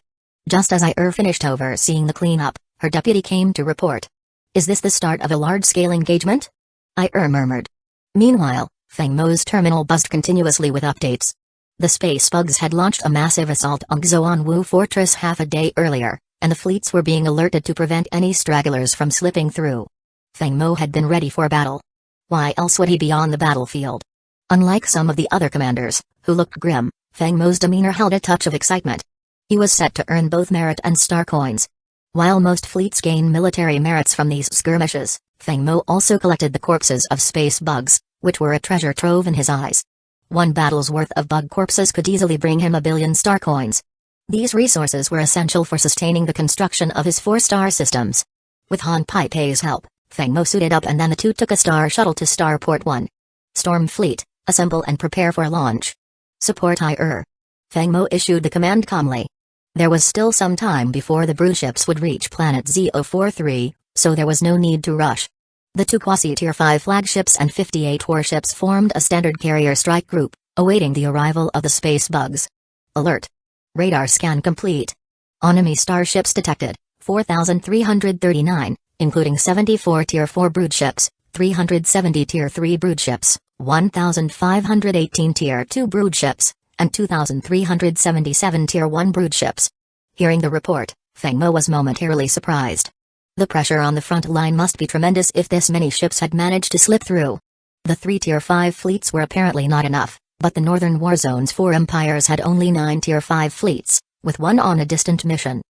Just as IR finished overseeing the cleanup, her deputy came to report. Is this the start of a large-scale engagement? IR murmured. Meanwhile, Feng Mo's terminal buzzed continuously with updates. The space bugs had launched a massive assault on Xuanwu fortress half a day earlier, and the fleets were being alerted to prevent any stragglers from slipping through. Feng Mo had been ready for battle. Why else would he be on the battlefield? Unlike some of the other commanders, who looked grim, Feng Mo's demeanor held a touch of excitement. He was set to earn both merit and star coins. While most fleets gain military merits from these skirmishes, Feng Mo also collected the corpses of space bugs, which were a treasure trove in his eyes. One battle's worth of bug corpses could easily bring him 1,000,000,000 star coins. These resources were essential for sustaining the construction of his 4-star systems. With Han Pei's help, Feng Mo suited up and then the two took a star shuttle to Starport 1. Storm Fleet, assemble and prepare for launch. Support IR. Feng Mo issued the command calmly. There was still some time before the brood ships would reach planet Z043, so there was no need to rush. The 2 quasi-tier 5 flagships and 58 warships formed a standard carrier strike group, awaiting the arrival of the space bugs. Alert! Radar scan complete. Enemy starships detected, 4,339, including 74 Tier 4 brood ships, 370 Tier 3 brood ships, 1,518 Tier 2 brood ships, and 2,377 Tier 1 brood ships. Hearing the report, Feng Mo was momentarily surprised. The pressure on the front line must be tremendous if this many ships had managed to slip through. The 3 Tier 5 fleets were apparently not enough, but the Northern War Zone's 4 empires had only 9 Tier 5 fleets, with 1 on a distant mission.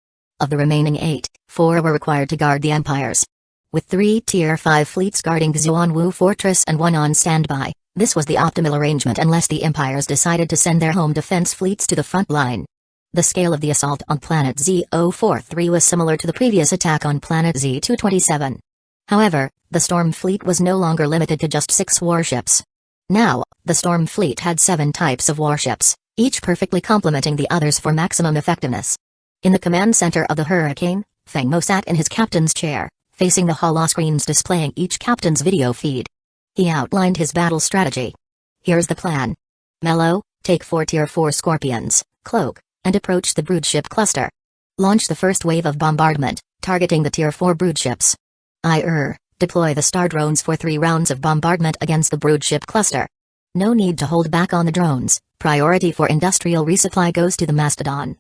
Of the remaining 8, 4 were required to guard the empires. With 3 Tier 5 fleets guarding Xuanwu Fortress and 1 on standby, this was the optimal arrangement unless the empires decided to send their home defense fleets to the front line. The scale of the assault on planet Z043 was similar to the previous attack on planet Z227. However, the Storm Fleet was no longer limited to just 6 warships. Now, the Storm Fleet had 7 types of warships, each perfectly complementing the others for maximum effectiveness. In the command center of the Hurricane, Feng Mo sat in his captain's chair, facing the holoscreens displaying each captain's video feed. He outlined his battle strategy. Here's the plan. Mello, take 4 Tier 4 Scorpions, Cloak, and approach the broodship cluster. Launch the first wave of bombardment, targeting the Tier 4 broodships. Deploy the star drones for 3 rounds of bombardment against the broodship cluster. No need to hold back on the drones, priority for industrial resupply goes to the Mastodon.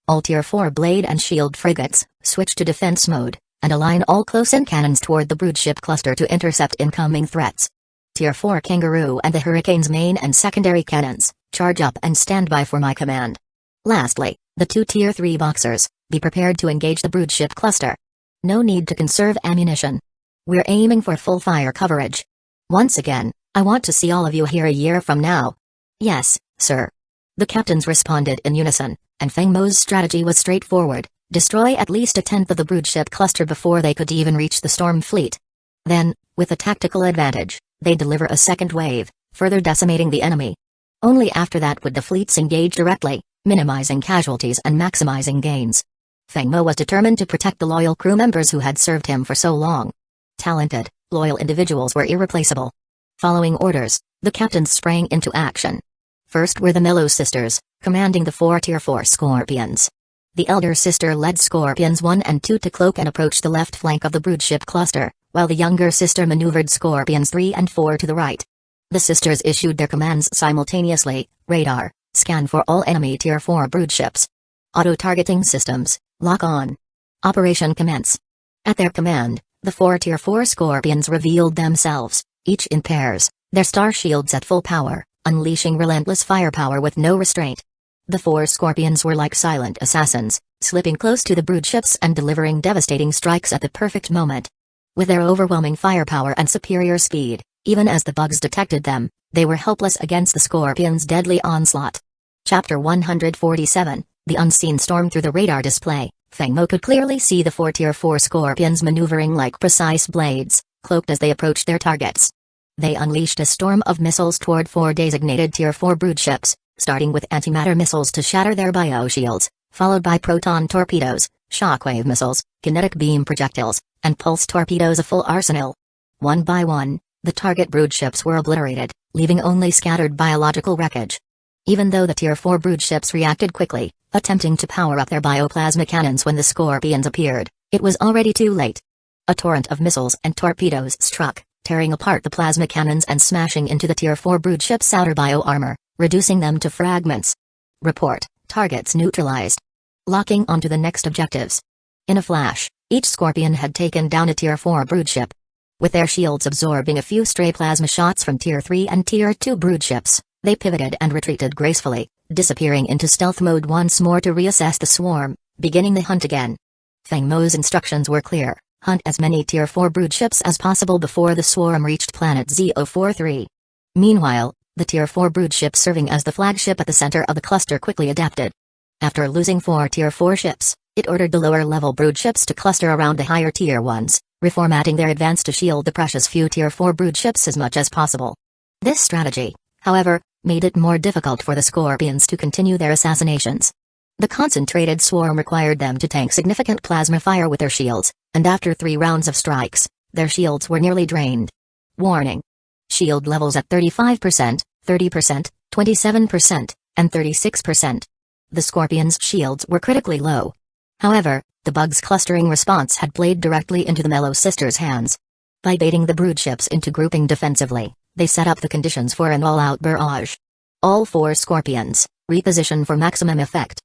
All Tier 4 blade and shield frigates, switch to defense mode, and align all close-in cannons toward the broodship cluster to intercept incoming threats. Tier 4 Kangaroo and the Hurricane's main and secondary cannons, charge up and stand by for my command. Lastly, the 2 Tier 3 Boxers, be prepared to engage the broodship cluster. No need to conserve ammunition. We're aiming for full fire coverage. Once again, I want to see all of you here a year from now. Yes, sir. The captains responded in unison, and Feng Mo's strategy was straightforward: destroy at least a tenth of the broodship cluster before they could even reach the Storm Fleet. Then, with a tactical advantage, they'd deliver a second wave, further decimating the enemy. Only after that would the fleets engage directly, minimizing casualties and maximizing gains. Feng Mo was determined to protect the loyal crew members who had served him for so long. Talented, loyal individuals were irreplaceable. Following orders, the captains sprang into action. First were the Mellow Sisters, commanding the 4 Tier 4 Scorpions. The elder sister led Scorpions 1 and 2 to cloak and approach the left flank of the broodship cluster, while the younger sister maneuvered Scorpions 3 and 4 to the right. The sisters issued their commands simultaneously: radar, scan for all enemy Tier 4 broodships. Auto-targeting systems, lock on. Operation commence. At their command, the 4 Tier 4 Scorpions revealed themselves, each in pairs, their star shields at full power, unleashing relentless firepower with no restraint. The 4 Scorpions were like silent assassins, slipping close to the broodships and delivering devastating strikes at the perfect moment. With their overwhelming firepower and superior speed, even as the bugs detected them, they were helpless against the Scorpions' deadly onslaught. Chapter 147, The Unseen Storm. Through the radar display, Feng Mo could clearly see the 4 Tier 4 Scorpions maneuvering like precise blades, cloaked as they approached their targets. They unleashed a storm of missiles toward 4 designated Tier 4 broodships, starting with antimatter missiles to shatter their bioshields, followed by proton torpedoes, shockwave missiles, kinetic beam projectiles, and pulse torpedoes, a full arsenal. One by one, the target broodships were obliterated, leaving only scattered biological wreckage. Even though the Tier 4 broodships reacted quickly, attempting to power up their bioplasma cannons when the Scorpions appeared, it was already too late. A torrent of missiles and torpedoes struck, tearing apart the plasma cannons and smashing into the Tier 4 broodships' outer bio-armor, reducing them to fragments. Report, targets neutralized. Locking onto the next objectives. In a flash, each Scorpion had taken down a Tier 4 broodship. With their shields absorbing a few stray plasma shots from Tier 3 and Tier 2 broodships, they pivoted and retreated gracefully, disappearing into stealth mode once more to reassess the swarm, beginning the hunt again. Feng Mo's instructions were clear: hunt as many Tier 4 broodships as possible before the swarm reached planet Z043. Meanwhile, the Tier 4 broodship serving as the flagship at the center of the cluster quickly adapted. After losing 4 Tier 4 ships, it ordered the lower-level broodships to cluster around the higher Tier 1s, reformatting their advance to shield the precious few Tier 4 broodships as much as possible. This strategy, however, made it more difficult for the Scorpions to continue their assassinations. The concentrated swarm required them to tank significant plasma fire with their shields, and after 3 rounds of strikes, their shields were nearly drained. Warning. Shield levels at 35%, 30%, 27%, and 36%. The Scorpions' shields were critically low. However, the bugs' clustering response had played directly into the Mellow Sisters' hands. By baiting the broodships into grouping defensively, they set up the conditions for an all-out barrage. All 4 Scorpions, reposition for maximum effect.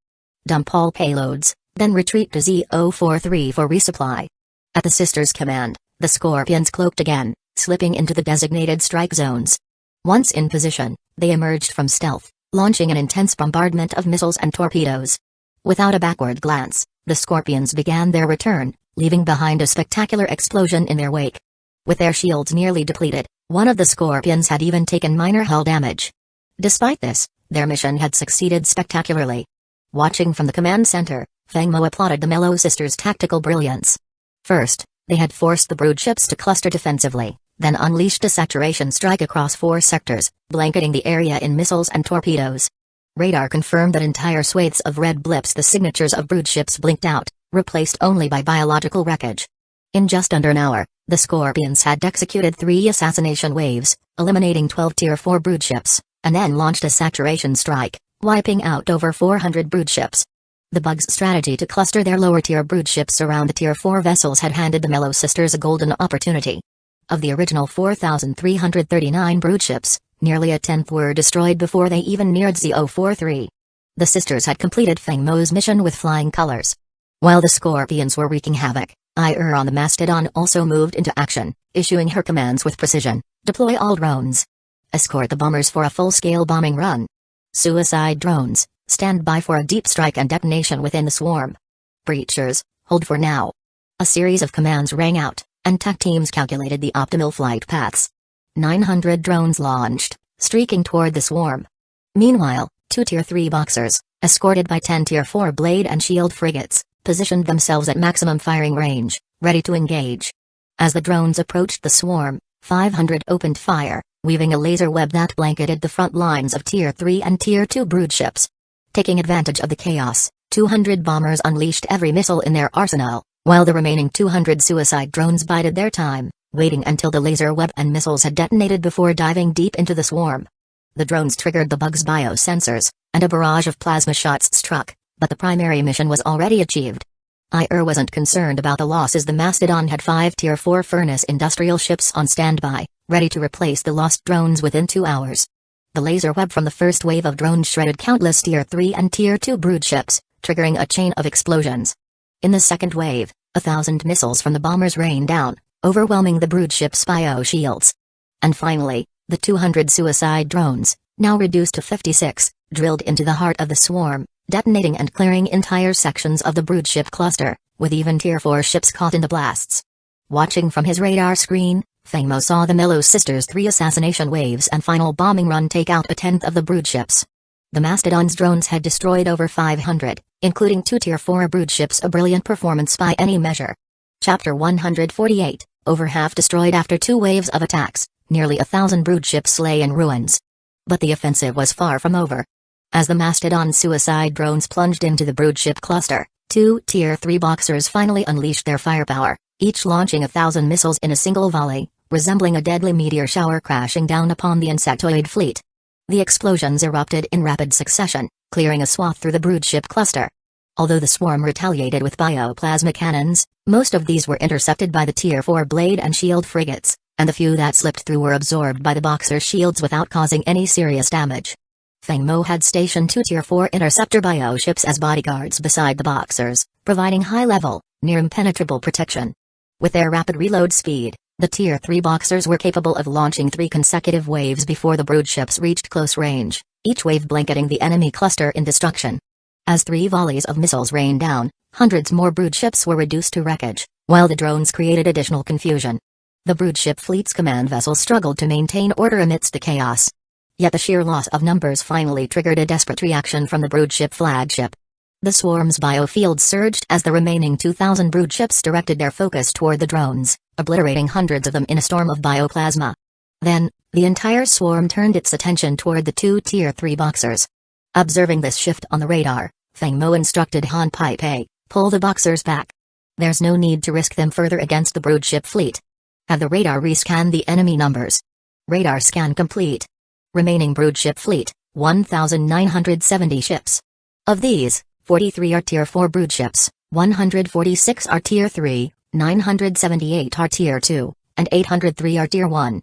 Dump all payloads, then retreat to Z043 for resupply. At the sisters' command, the Scorpions cloaked again, slipping into the designated strike zones. Once in position, they emerged from stealth, launching an intense bombardment of missiles and torpedoes. Without a backward glance, the Scorpions began their return, leaving behind a spectacular explosion in their wake. With their shields nearly depleted, one of the Scorpions had even taken minor hull damage. Despite this, their mission had succeeded spectacularly. Watching from the command center, Feng Mo applauded the Mellow Sisters' tactical brilliance. First, they had forced the broodships to cluster defensively, then unleashed a saturation strike across 4 sectors, blanketing the area in missiles and torpedoes. Radar confirmed that entire swathes of red blips, the signatures of broodships, blinked out, replaced only by biological wreckage. In just under an hour, the Scorpions had executed 3 assassination waves, eliminating 12 Tier 4 broodships, and then launched a saturation strike, wiping out over 400 broodships. The bugs' strategy to cluster their lower-tier broodships around the Tier 4 vessels had handed the Mellow Sisters a golden opportunity. Of the original 4,339 broodships, nearly a tenth were destroyed before they even neared Z043. The sisters had completed Feng Mo's mission with flying colors. While the Scorpions were wreaking havoc, Ir on the Mastodon also moved into action, issuing her commands with precision: deploy all drones. Escort the bombers for a full-scale bombing run. Suicide drones, stand by for a deep strike and detonation within the swarm. Breachers, hold for now. A series of commands rang out, and TAC teams calculated the optimal flight paths. 900 drones launched, streaking toward the swarm. Meanwhile, 2 Tier 3 boxers, escorted by 10 Tier 4 blade and shield frigates, positioned themselves at maximum firing range, ready to engage. As the drones approached the swarm, 500 opened fire, weaving a laser web that blanketed the front lines of Tier 3 and Tier 2 broodships. Taking advantage of the chaos, 200 bombers unleashed every missile in their arsenal, while the remaining 200 suicide drones bided their time, waiting until the laser web and missiles had detonated before diving deep into the swarm. The drones triggered the bug's biosensors, and a barrage of plasma shots struck, but the primary mission was already achieved. Wasn't concerned about the losses. The Mastodon had 5 Tier 4 furnace industrial ships on standby, ready to replace the lost drones within 2 hours. The laser web from the first wave of drones shredded countless Tier 3 and Tier 2 brood ships, triggering a chain of explosions. In the second wave, 1,000 missiles from the bombers rained down, overwhelming the brood ship's bio shields. And finally, the 200 suicide drones, now reduced to 56, drilled into the heart of the swarm, detonating and clearing entire sections of the brood ship cluster, with even Tier 4 ships caught in the blasts. Watching from his radar screen, Fengmo saw the Mello sisters' 3 assassination waves and final bombing run take out a tenth of the brood ships. The Mastodon's drones had destroyed over 500, including 2 Tier 4 brood ships, a brilliant performance by any measure. Chapter 148, over half destroyed after 2 waves of attacks, nearly 1,000 brood ships lay in ruins. But the offensive was far from over. As the Mastodon suicide drones plunged into the brood ship cluster, 2 Tier 3 boxers finally unleashed their firepower, each launching 1,000 missiles in a single volley, resembling a deadly meteor shower crashing down upon the insectoid fleet. The explosions erupted in rapid succession, clearing a swath through the brood ship cluster. Although the swarm retaliated with bioplasma cannons, most of these were intercepted by the Tier 4 blade and shield frigates, and the few that slipped through were absorbed by the boxer shields without causing any serious damage. Fengmo had stationed 2 Tier 4 interceptor bioships as bodyguards beside the boxers, providing high-level, near-impenetrable protection. With their rapid reload speed, the Tier 3 boxers were capable of launching 3 consecutive waves before the brood ships reached close range, each wave blanketing the enemy cluster in destruction. As 3 volleys of missiles rained down, hundreds more brood ships were reduced to wreckage, while the drones created additional confusion. The brood ship fleet's command vessels struggled to maintain order amidst the chaos. Yet the sheer loss of numbers finally triggered a desperate reaction from the brood ship flagship. The swarm's biofield surged as the remaining 2,000 brood ships directed their focus toward the drones, obliterating hundreds of them in a storm of bioplasma. Then, the entire swarm turned its attention toward the 2 Tier 3 boxers. Observing this shift on the radar, Fengmo instructed Han Pei, pull the boxers back. There's no need to risk them further against the brood ship fleet. Have the radar rescan the enemy numbers. Radar scan complete. Remaining brood ship fleet, 1,970 ships. Of these, 43 are Tier 4 brood ships, 146 are Tier 3, 978 are Tier 2, and 803 are Tier 1.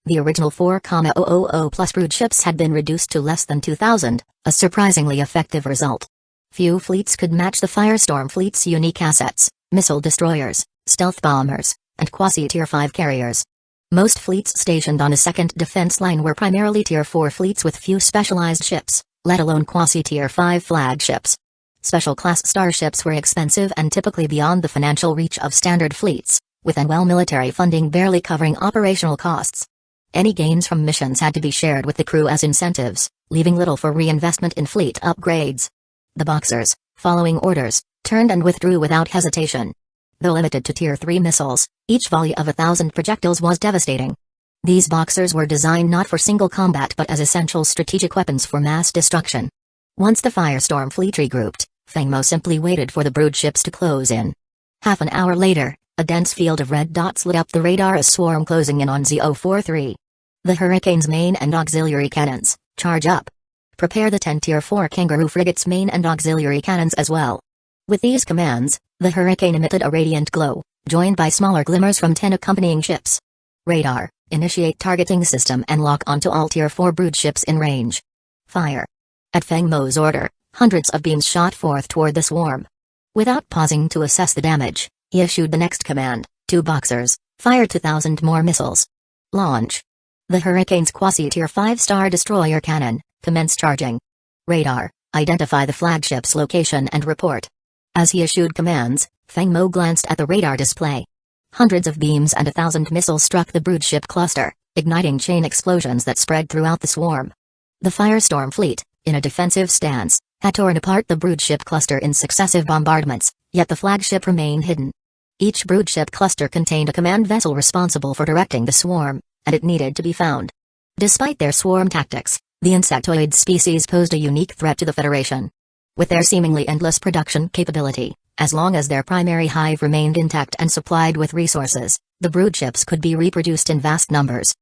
The original 4,000 plus brood ships had been reduced to less than 2,000, a surprisingly effective result. Few fleets could match the Firestorm fleet's unique assets, missile destroyers, stealth bombers, and quasi-Tier 5 carriers. Most fleets stationed on a second defense line were primarily Tier 4 fleets with few specialized ships, let alone quasi-Tier 5 flagships. Special-class starships were expensive and typically beyond the financial reach of standard fleets, with annual military funding barely covering operational costs. Any gains from missions had to be shared with the crew as incentives, leaving little for reinvestment in fleet upgrades. The boxers, following orders, turned and withdrew without hesitation. Though limited to Tier 3 missiles, each volley of 1,000 projectiles was devastating. These boxers were designed not for single combat but as essential strategic weapons for mass destruction. Once the Firestorm fleet regrouped, Fengmo simply waited for the brood ships to close in. Half an hour later, a dense field of red dots lit up the radar as swarm closing in on Z043. The Hurricane's main and auxiliary cannons, charge up. Prepare the 10 Tier 4 Kangaroo frigate's main and auxiliary cannons as well. With these commands, the Hurricane emitted a radiant glow, joined by smaller glimmers from 10 accompanying ships. Radar, initiate targeting system and lock onto all Tier 4 brood ships in range. Fire. At Fengmo's order, hundreds of beams shot forth toward the swarm. Without pausing to assess the damage, he issued the next command: 2 boxers, fire 2,000 more missiles. Launch. The Hurricane's quasi-Tier 5 Star Destroyer cannon commenced charging. Radar, identify the flagship's location and report. As he issued commands, Fengmo glanced at the radar display. Hundreds of beams and 1,000 missiles struck the brood ship cluster, igniting chain explosions that spread throughout the swarm. The Firestorm fleet, in a defensive stance, had torn apart the brood ship cluster in successive bombardments, yet the flagship remained hidden. Each brood ship cluster contained a command vessel responsible for directing the swarm, and it needed to be found. Despite their swarm tactics, the insectoid species posed a unique threat to the Federation. With their seemingly endless production capability, as long as their primary hive remained intact and supplied with resources, the brood ships could be reproduced in vast numbers.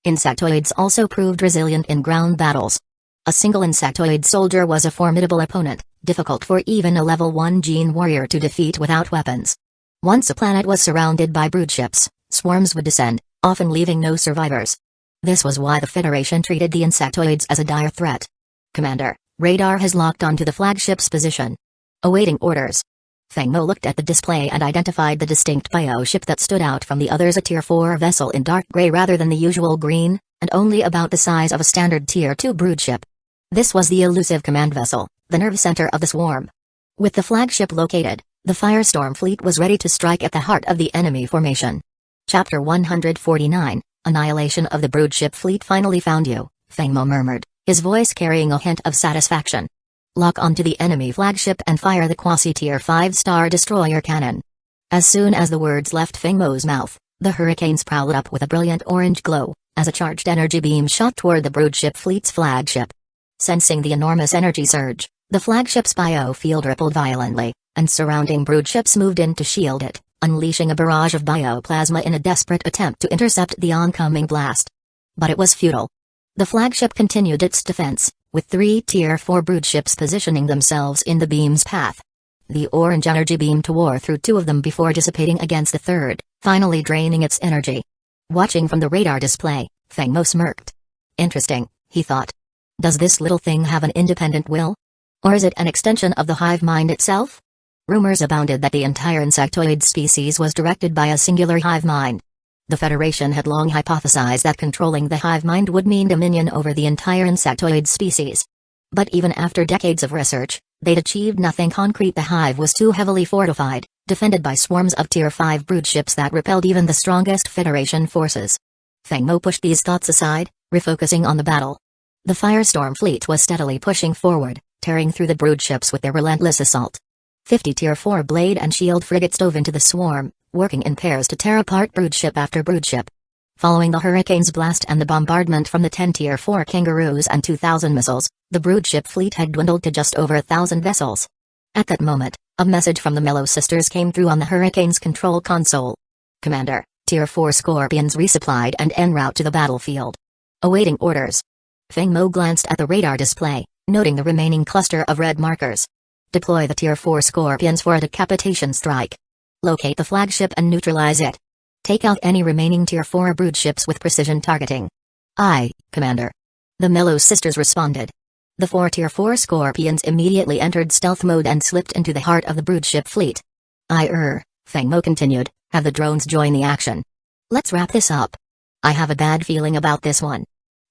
Insectoids also proved resilient in ground battles. A single insectoid soldier was a formidable opponent, difficult for even a level 1 gene warrior to defeat without weapons. Once a planet was surrounded by broodships, swarms would descend, often leaving no survivors. This was why the Federation treated the insectoids as a dire threat. Commander, radar has locked onto the flagship's position. Awaiting orders. Feng Mo looked at the display and identified the distinct bioship that stood out from the others, a Tier 4 vessel in dark gray rather than the usual green, and only about the size of a standard Tier 2 broodship. This was the elusive command vessel, the nerve center of the swarm. With the flagship located, the Firestorm fleet was ready to strike at the heart of the enemy formation. Chapter 149, Annihilation of the broodship fleet finally found you, Feng Mo murmured, his voice carrying a hint of satisfaction. Lock onto the enemy flagship and fire the quasi-tier 5-star destroyer cannon. As soon as the words left Feng Mo's mouth, the hurricanes prowled up with a brilliant orange glow, as a charged energy beam shot toward the broodship fleet's flagship. Sensing the enormous energy surge, the flagship's biofield rippled violently, and surrounding broodships moved in to shield it, unleashing a barrage of bioplasma in a desperate attempt to intercept the oncoming blast. But it was futile. The flagship continued its defense, with 3 Tier 4 broodships positioning themselves in the beam's path. The orange energy beam tore through 2 of them before dissipating against the third, finally draining its energy. Watching from the radar display, Feng Mo smirked. Interesting, he thought. Does this little thing have an independent will? Or is it an extension of the hive mind itself? Rumors abounded that the entire insectoid species was directed by a singular hive mind. The Federation had long hypothesized that controlling the hive mind would mean dominion over the entire insectoid species. But even after decades of research, they'd achieved nothing concrete. The hive was too heavily fortified, defended by swarms of Tier 5 broodships that repelled even the strongest Federation forces. Feng Mo pushed these thoughts aside, refocusing on the battle. The Firestorm fleet was steadily pushing forward, tearing through the broodships with their relentless assault. 50 Tier 4 blade and shield frigates dove into the swarm, working in pairs to tear apart broodship after broodship. Following the hurricane's blast and the bombardment from the 10 Tier 4 kangaroos and 2,000 missiles, the broodship fleet had dwindled to just over 1,000 vessels. At that moment, a message from the Mellow Sisters came through on the hurricane's control console. Commander, Tier 4 Scorpions resupplied and en route to the battlefield. Awaiting orders. Feng Mo glanced at the radar display, noting the remaining cluster of red markers. Deploy the Tier 4 Scorpions for a decapitation strike. Locate the flagship and neutralize it. Take out any remaining Tier 4 broodships with precision targeting. Aye, Commander. The Mellow Sisters responded. The 4 Tier 4 Scorpions immediately entered stealth mode and slipped into the heart of the broodship fleet. Feng Mo continued, have the drones join the action. Let's wrap this up. I have a bad feeling about this one.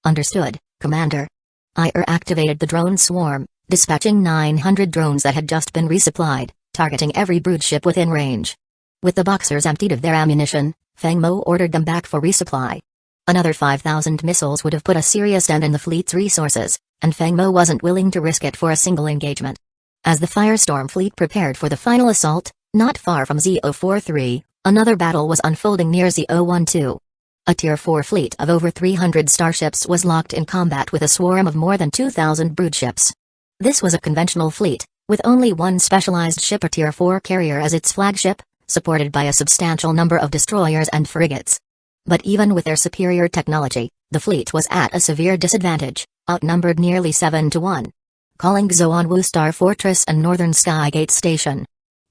Understood, Commander. Activated the drone swarm, dispatching 900 drones that had just been resupplied, targeting every broodship within range. With the boxers emptied of their ammunition, Feng Mo ordered them back for resupply. Another 5,000 missiles would have put a serious dent in the fleet's resources, and Feng Mo wasn't willing to risk it for a single engagement. As the Firestorm fleet prepared for the final assault, not far from Z043, another battle was unfolding near Z012. A Tier 4 fleet of over 300 starships was locked in combat with a swarm of more than 2,000 broodships. This was a conventional fleet, with only one specialized ship, a Tier 4 carrier, as its flagship, supported by a substantial number of destroyers and frigates. But even with their superior technology, the fleet was at a severe disadvantage, outnumbered nearly 7 to 1. Calling Xuanwu Star Fortress and Northern Skygate Station.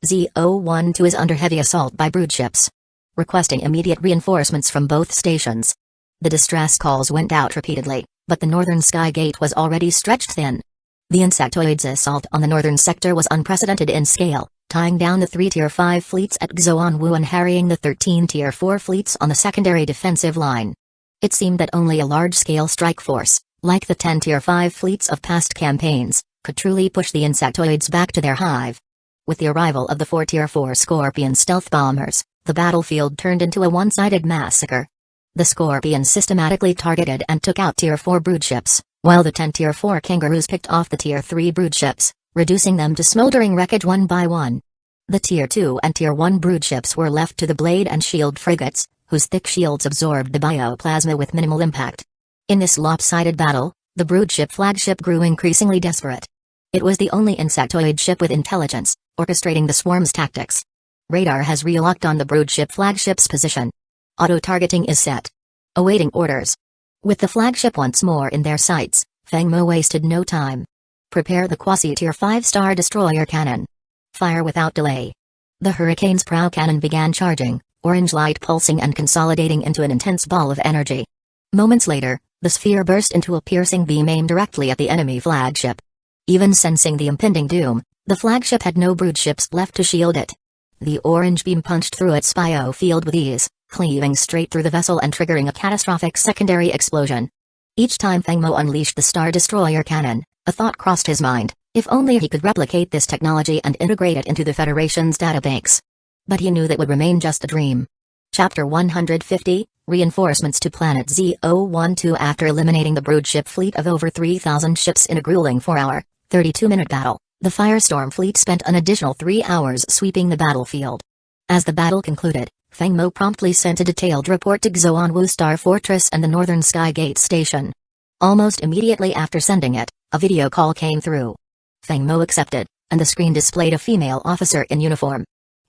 Z012 is under heavy assault by broodships. Requesting immediate reinforcements from both stations. The distress calls went out repeatedly, but the Northern Skygate was already stretched thin. The insectoids' assault on the northern sector was unprecedented in scale, tying down the 3 Tier 5 fleets at Xuanwu and harrying the 13 Tier 4 fleets on the secondary defensive line. It seemed that only a large-scale strike force, like the 10 Tier 5 fleets of past campaigns, could truly push the insectoids back to their hive. With the arrival of the 4 Tier 4 Scorpion stealth bombers, the battlefield turned into a one-sided massacre. The Scorpions systematically targeted and took out Tier 4 broodships, while the 10 Tier 4 kangaroos picked off the Tier 3 broodships, reducing them to smoldering wreckage one by one. The Tier 2 and Tier 1 broodships were left to the blade and shield frigates, whose thick shields absorbed the bioplasma with minimal impact. In this lopsided battle, the broodship flagship grew increasingly desperate. It was the only insectoid ship with intelligence, orchestrating the swarm's tactics. Radar has relocked on the broodship flagship's position. Auto-targeting is set. Awaiting orders. With the flagship once more in their sights, Feng Mo wasted no time. Prepare the quasi-tier 5-star destroyer cannon. Fire without delay. The Hurricane's prow cannon began charging, orange light pulsing and consolidating into an intense ball of energy. Moments later, the sphere burst into a piercing beam aimed directly at the enemy flagship. Even sensing the impending doom, the flagship had no brood ships left to shield it. The orange beam punched through its biofield with ease, cleaving straight through the vessel and triggering a catastrophic secondary explosion. Each time Feng Mo unleashed the Star Destroyer cannon, a thought crossed his mind: if only he could replicate this technology and integrate it into the Federation's databanks. But he knew that would remain just a dream. Chapter 150, Reinforcements to Planet Z012. After eliminating the brood ship fleet of over 3,000 ships in a grueling 4-hour, 32-minute battle, the Firestorm fleet spent an additional 3 hours sweeping the battlefield. As the battle concluded, Feng Mo promptly sent a detailed report to Xuanwu Star Fortress and the Northern Sky Gate Station. Almost immediately after sending it, a video call came through. Feng Mo accepted, and the screen displayed a female officer in uniform.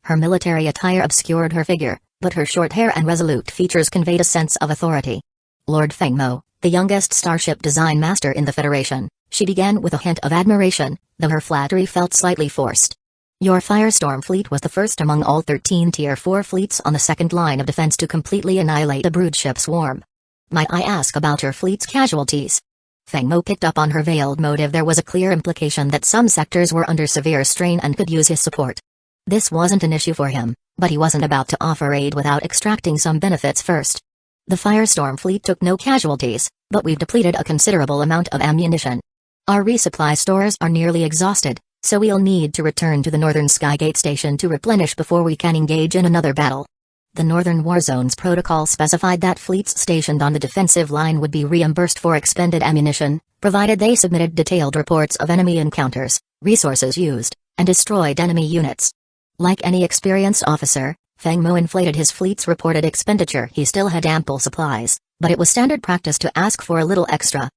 Her military attire obscured her figure, but her short hair and resolute features conveyed a sense of authority. Lord Feng Mo, the youngest starship design master in the Federation, she began with a hint of admiration, though her flattery felt slightly forced. Your Firestorm fleet was the first among all 13 Tier 4 fleets on the second line of defense to completely annihilate a brood ship swarm. Might I ask about your fleet's casualties? Feng Mo picked up on her veiled motive. There was a clear implication that some sectors were under severe strain and could use his support. This wasn't an issue for him, but he wasn't about to offer aid without extracting some benefits first. The Firestorm fleet took no casualties, but we've depleted a considerable amount of ammunition. Our resupply stores are nearly exhausted, so we'll need to return to the Northern Skygate Station to replenish before we can engage in another battle. The Northern War Zone's protocol specified that fleets stationed on the defensive line would be reimbursed for expended ammunition, provided they submitted detailed reports of enemy encounters, resources used, and destroyed enemy units. Like any experienced officer, Feng Mo inflated his fleet's reported expenditure. He still had ample supplies, but it was standard practice to ask for a little extra.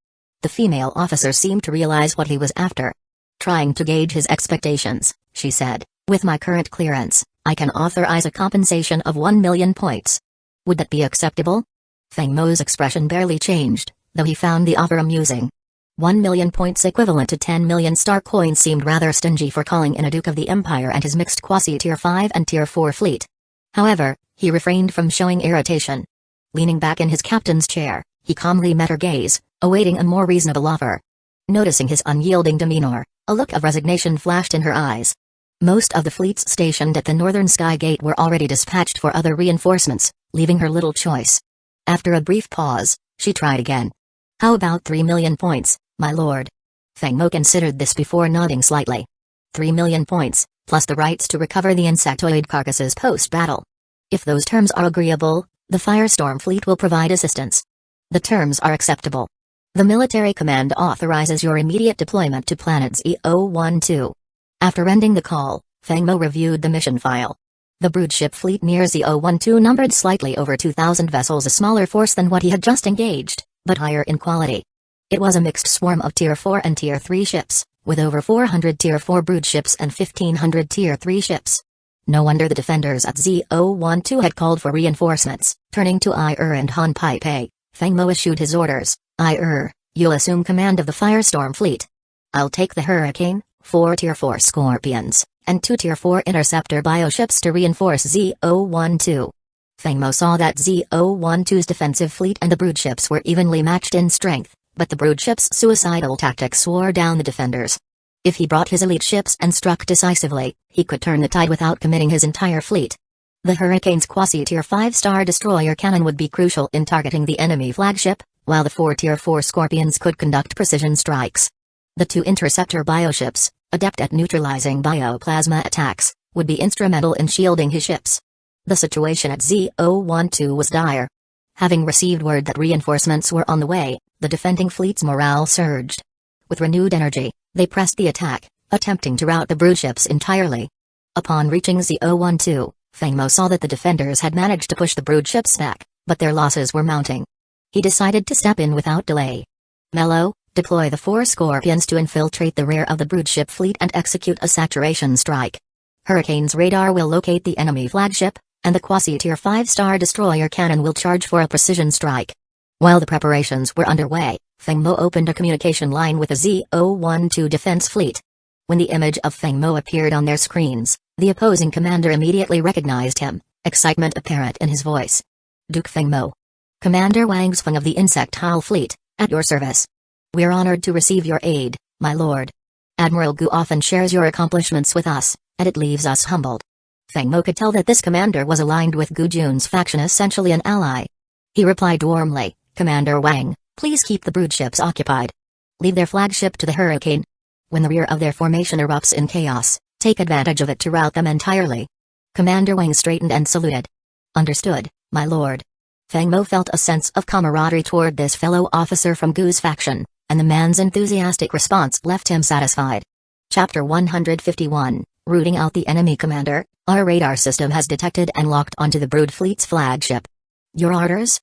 The female officer seemed to realize what he was after. Trying to gauge his expectations, she said, with my current clearance, I can authorize a compensation of 1 million points. Would that be acceptable? Feng Mo's expression barely changed, though he found the offer amusing. 1 million points equivalent to 10 million star coins seemed rather stingy for calling in a Duke of the Empire and his mixed quasi-Tier 5 and Tier 4 fleet. However, he refrained from showing irritation. Leaning back in his captain's chair, he calmly met her gaze, awaiting a more reasonable offer. Noticing his unyielding demeanor, a look of resignation flashed in her eyes. Most of the fleets stationed at the Northern Sky Gate were already dispatched for other reinforcements, leaving her little choice. After a brief pause, she tried again. How about 3 million points, my lord? Feng Mo considered this before nodding slightly. 3 million points, plus the rights to recover the insectoid carcasses post-battle. If those terms are agreeable, the Firestorm fleet will provide assistance. The terms are acceptable. The military command authorizes your immediate deployment to Planet Z012. After ending the call, Feng Mo reviewed the mission file. The broodship fleet near Z012 numbered slightly over 2,000 vessels, a smaller force than what he had just engaged, but higher in quality. It was a mixed swarm of Tier 4 and Tier 3 ships, with over 400 Tier 4 broodships and 1,500 Tier 3 ships. No wonder the defenders at Z012 had called for reinforcements. Turning to Ir and Han Pai, Feng Mo issued his orders. Ir, you'll assume command of the Firestorm fleet. I'll take the Hurricane, 4 Tier 4 Scorpions, and 2 Tier 4 Interceptor bioships to reinforce Z012. Feng Mo saw that Z012's defensive fleet and the broodships were evenly matched in strength, but the broodships' suicidal tactics wore down the defenders. If he brought his elite ships and struck decisively, he could turn the tide without committing his entire fleet. The Hurricane's quasi-Tier 5-star destroyer cannon would be crucial in targeting the enemy flagship, while the 4 Tier 4 Scorpions could conduct precision strikes. The 2 interceptor bioships, adept at neutralizing bioplasma attacks, would be instrumental in shielding his ships. The situation at Z012 was dire. Having received word that reinforcements were on the way, the defending fleet's morale surged. With renewed energy, they pressed the attack, attempting to rout the broodships entirely. Upon reaching Z012, Feng Mo saw that the defenders had managed to push the broodships back, but their losses were mounting. He decided to step in without delay. Mello, deploy the 4 Scorpions to infiltrate the rear of the broodship fleet and execute a saturation strike. Hurricane's radar will locate the enemy flagship, and the quasi-Tier 5-star destroyer cannon will charge for a precision strike. While the preparations were underway, Feng Mo opened a communication line with the Z-012 Defense Fleet. When the image of Feng Mo appeared on their screens, the opposing commander immediately recognized him, excitement apparent in his voice. Duke Feng Mo. Commander Wang Zfeng of the Insectile Fleet, at your service. We're honored to receive your aid, my lord. Admiral Gu often shares your accomplishments with us, and it leaves us humbled. Feng Mo could tell that this commander was aligned with Gu Jun's faction, essentially an ally. He replied warmly, Commander Wang, please keep the broodships occupied. Leave their flagship to the hurricane. When the rear of their formation erupts in chaos, take advantage of it to rout them entirely. Commander Wang straightened and saluted. Understood, my lord. Feng Mo felt a sense of camaraderie toward this fellow officer from Gu's faction, and the man's enthusiastic response left him satisfied. Chapter 151, Rooting Out the Enemy Commander. Our radar system has detected and locked onto the Brood Fleet's flagship. Your orders?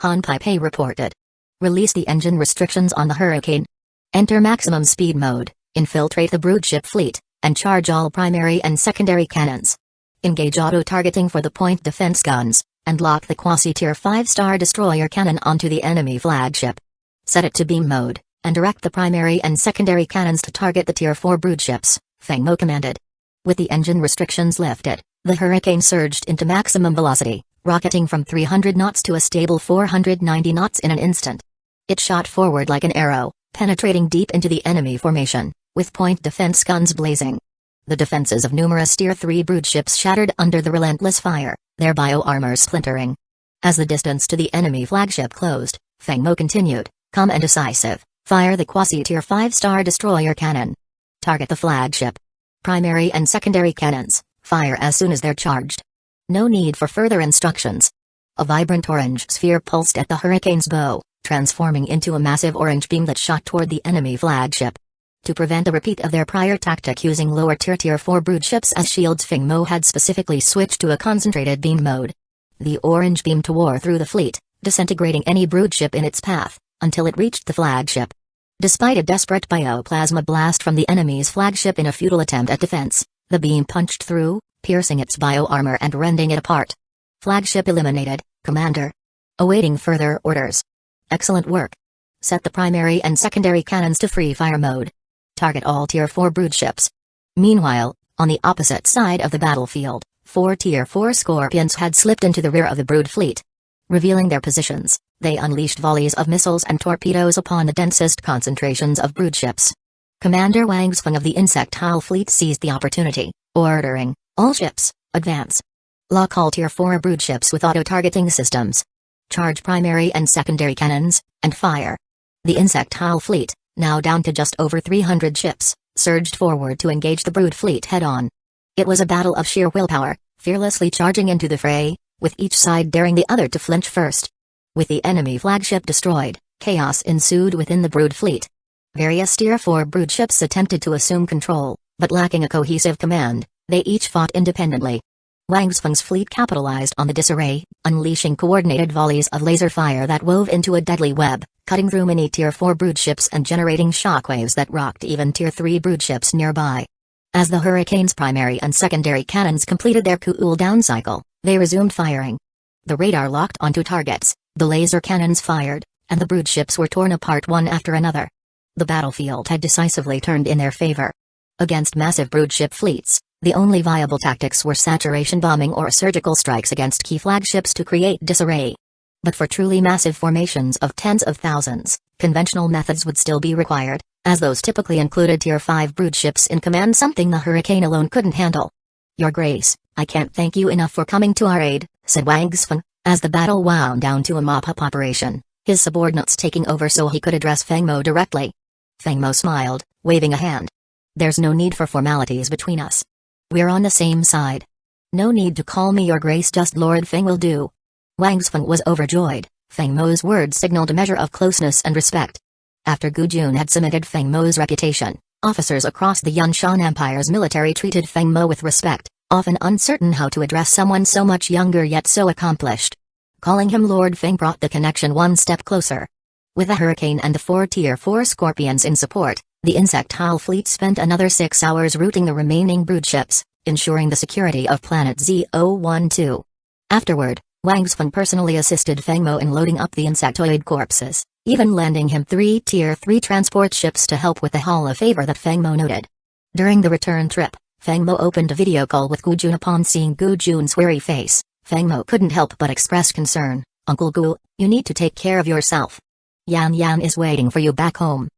Han Pei reported. Release the engine restrictions on the Hurricane. Enter maximum speed mode, infiltrate the broodship fleet, and charge all primary and secondary cannons. Engage auto-targeting for the point defense guns, and lock the quasi-tier 5-star destroyer cannon onto the enemy flagship. Set it to beam mode, and direct the primary and secondary cannons to target the tier 4 broodships, Feng Mo commanded. With the engine restrictions lifted, the Hurricane surged into maximum velocity, rocketing from 300 knots to a stable 490 knots in an instant. It shot forward like an arrow, penetrating deep into the enemy formation, with point defense guns blazing. The defenses of numerous tier 3 broodships shattered under the relentless fire, their bio-armor splintering. As the distance to the enemy flagship closed, Feng Mo continued, calm and decisive, fire the quasi-tier 5-star destroyer cannon. Target the flagship. Primary and secondary cannons, fire as soon as they're charged. No need for further instructions. A vibrant orange sphere pulsed at the Hurricane's bow, transforming into a massive orange beam that shot toward the enemy flagship. To prevent a repeat of their prior tactic using lower-tier tier 4 broodships as shields, Feng Mo had specifically switched to a concentrated beam mode. The orange beam tore through the fleet, disintegrating any broodship in its path, until it reached the flagship. Despite a desperate bioplasma blast from the enemy's flagship in a futile attempt at defense, the beam punched through, piercing its bio-armor and rending it apart. Flagship eliminated, Commander. Awaiting further orders. Excellent work. Set the primary and secondary cannons to free fire mode. Target all tier 4 broodships. Meanwhile, on the opposite side of the battlefield, 4 tier 4 Scorpions had slipped into the rear of the brood fleet. Revealing their positions, they unleashed volleys of missiles and torpedoes upon the densest concentrations of broodships. Commander Wang Zfeng of the Insectile Fleet seized the opportunity, ordering, all ships, advance. Lock all tier 4 broodships with auto-targeting systems. Charge primary and secondary cannons, and fire. The Insectile Fleet, now down to just over 300 ships, surged forward to engage the brood fleet head-on. It was a battle of sheer willpower, fearlessly charging into the fray, with each side daring the other to flinch first. With the enemy flagship destroyed, chaos ensued within the brood fleet. Various tier 4 broodships attempted to assume control, but lacking a cohesive command, they each fought independently. Wang Zfeng's fleet capitalized on the disarray, unleashing coordinated volleys of laser fire that wove into a deadly web, cutting through many tier 4 broodships and generating shockwaves that rocked even tier 3 broodships nearby. As the Hurricane's primary and secondary cannons completed their cool-down cycle, they resumed firing. The radar locked onto targets, the laser cannons fired, and the broodships were torn apart one after another. The battlefield had decisively turned in their favor. Against massive broodship fleets, the only viable tactics were saturation bombing or surgical strikes against key flagships to create disarray. But for truly massive formations of tens of thousands, conventional methods would still be required, as those typically included tier 5 broodships in command, something the Hurricane alone couldn't handle. Your Grace, I can't thank you enough for coming to our aid, said Wang Zfeng, as the battle wound down to a mop-up operation, his subordinates taking over so he could address Feng Mo directly. Feng Mo smiled, waving a hand. There's no need for formalities between us. We're on the same side. No need to call me Your Grace, just Lord Feng will do. Wang Zfeng was overjoyed. Feng Mo's words signaled a measure of closeness and respect. After Gu Jun had cemented Feng Mo's reputation, officers across the Yunshan Empire's military treated Feng Mo with respect, often uncertain how to address someone so much younger yet so accomplished. Calling him Lord Feng brought the connection one step closer. With the Hurricane and the 4 tier 4 Scorpions in support, the Insectile Fleet spent another 6 hours routing the remaining broodships, ensuring the security of planet Z012. Afterward, Wang Zfen personally assisted Feng Mo in loading up the insectoid corpses, even lending him 3 Tier 3 transport ships to help with the haul, a favor that Feng Mo noted. During the return trip, Feng Mo opened a video call with Gu Jun. Upon seeing Gu Jun's weary face, Feng Mo couldn't help but express concern. "Uncle Gu, you need to take care of yourself. Yan Yan is waiting for you back home."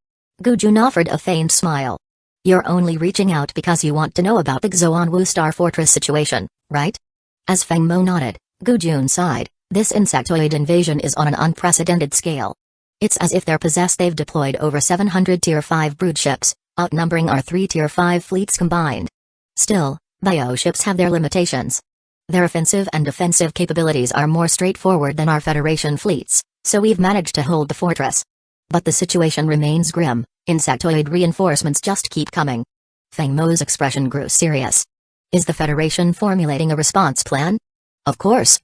Gu Jun offered a faint smile. "You're only reaching out because you want to know about the Xuanwu Star Fortress situation, right?" As Feng Mo nodded, Gu Jun sighed. "This insectoid invasion is on an unprecedented scale. It's as if they've deployed over 700 Tier 5 brood ships, outnumbering our 3 Tier 5 fleets combined. Still, bio ships have their limitations. Their offensive and defensive capabilities are more straightforward than our Federation fleets, so we've managed to hold the fortress. But the situation remains grim. Insectoid reinforcements just keep coming." Feng Mo's expression grew serious. "Is the Federation formulating a response plan?" "Of course.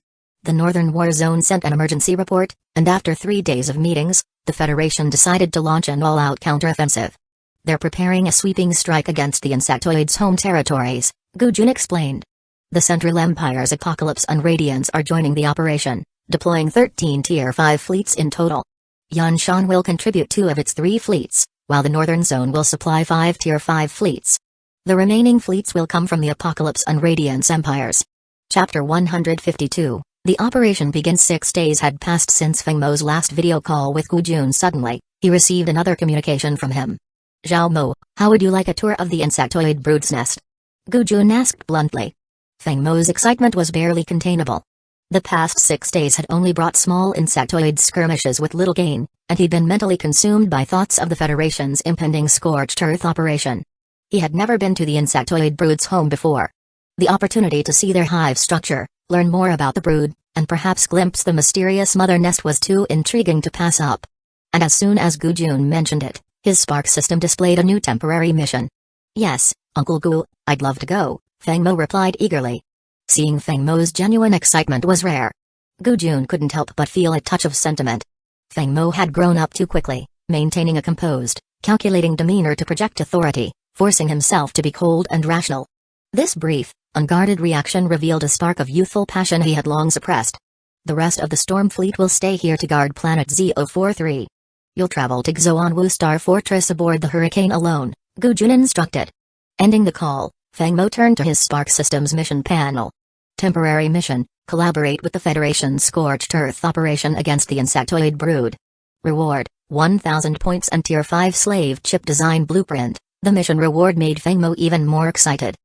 The Northern War Zone sent an emergency report, and after 3 days of meetings, the Federation decided to launch an all-out counteroffensive. They're preparing a sweeping strike against the insectoids' home territories," Gu Jun explained. "The Central Empire's Apocalypse and Radiance are joining the operation, deploying 13 Tier 5 fleets in total. Yanshan will contribute 2 of its 3 fleets, while the Northern Zone will supply 5 Tier 5 fleets. The remaining fleets will come from the Apocalypse and Radiance Empires." Chapter 152. The operation begins. 6 days had passed since Feng Mo's last video call with Gu Jun. Suddenly, he received another communication from him. "Zhao Mo, how would you like a tour of the insectoid brood's nest?" Gu Jun asked bluntly. Feng Mo's excitement was barely containable. The past 6 days had only brought small insectoid skirmishes with little gain, and he'd been mentally consumed by thoughts of the Federation's impending scorched earth operation. He had never been to the insectoid brood's home before. The opportunity to see their hive structure, learn more about the brood, and perhaps glimpse the mysterious mother nest was too intriguing to pass up. And as soon as Gu Jun mentioned it, his spark system displayed a new temporary mission. "Yes, Uncle Gu, I'd love to go," Feng Mo replied eagerly. Seeing Feng Mo's genuine excitement was rare. Gu Jun couldn't help but feel a touch of sentiment. Feng Mo had grown up too quickly, maintaining a composed, calculating demeanor to project authority, forcing himself to be cold and rational. This brief, unguarded reaction revealed a spark of youthful passion he had long suppressed. "The rest of the Storm Fleet will stay here to guard Planet Z043. You'll travel to Xuanwu Star Fortress aboard the Hurricane alone," Gu Jun instructed. Ending the call, Feng Mo turned to his Spark Systems mission panel. Temporary mission: collaborate with the Federation's Scorched Earth operation against the insectoid brood. Reward: 1,000 points and Tier 5 slave chip design blueprint. The mission reward made Feng Mo even more excited.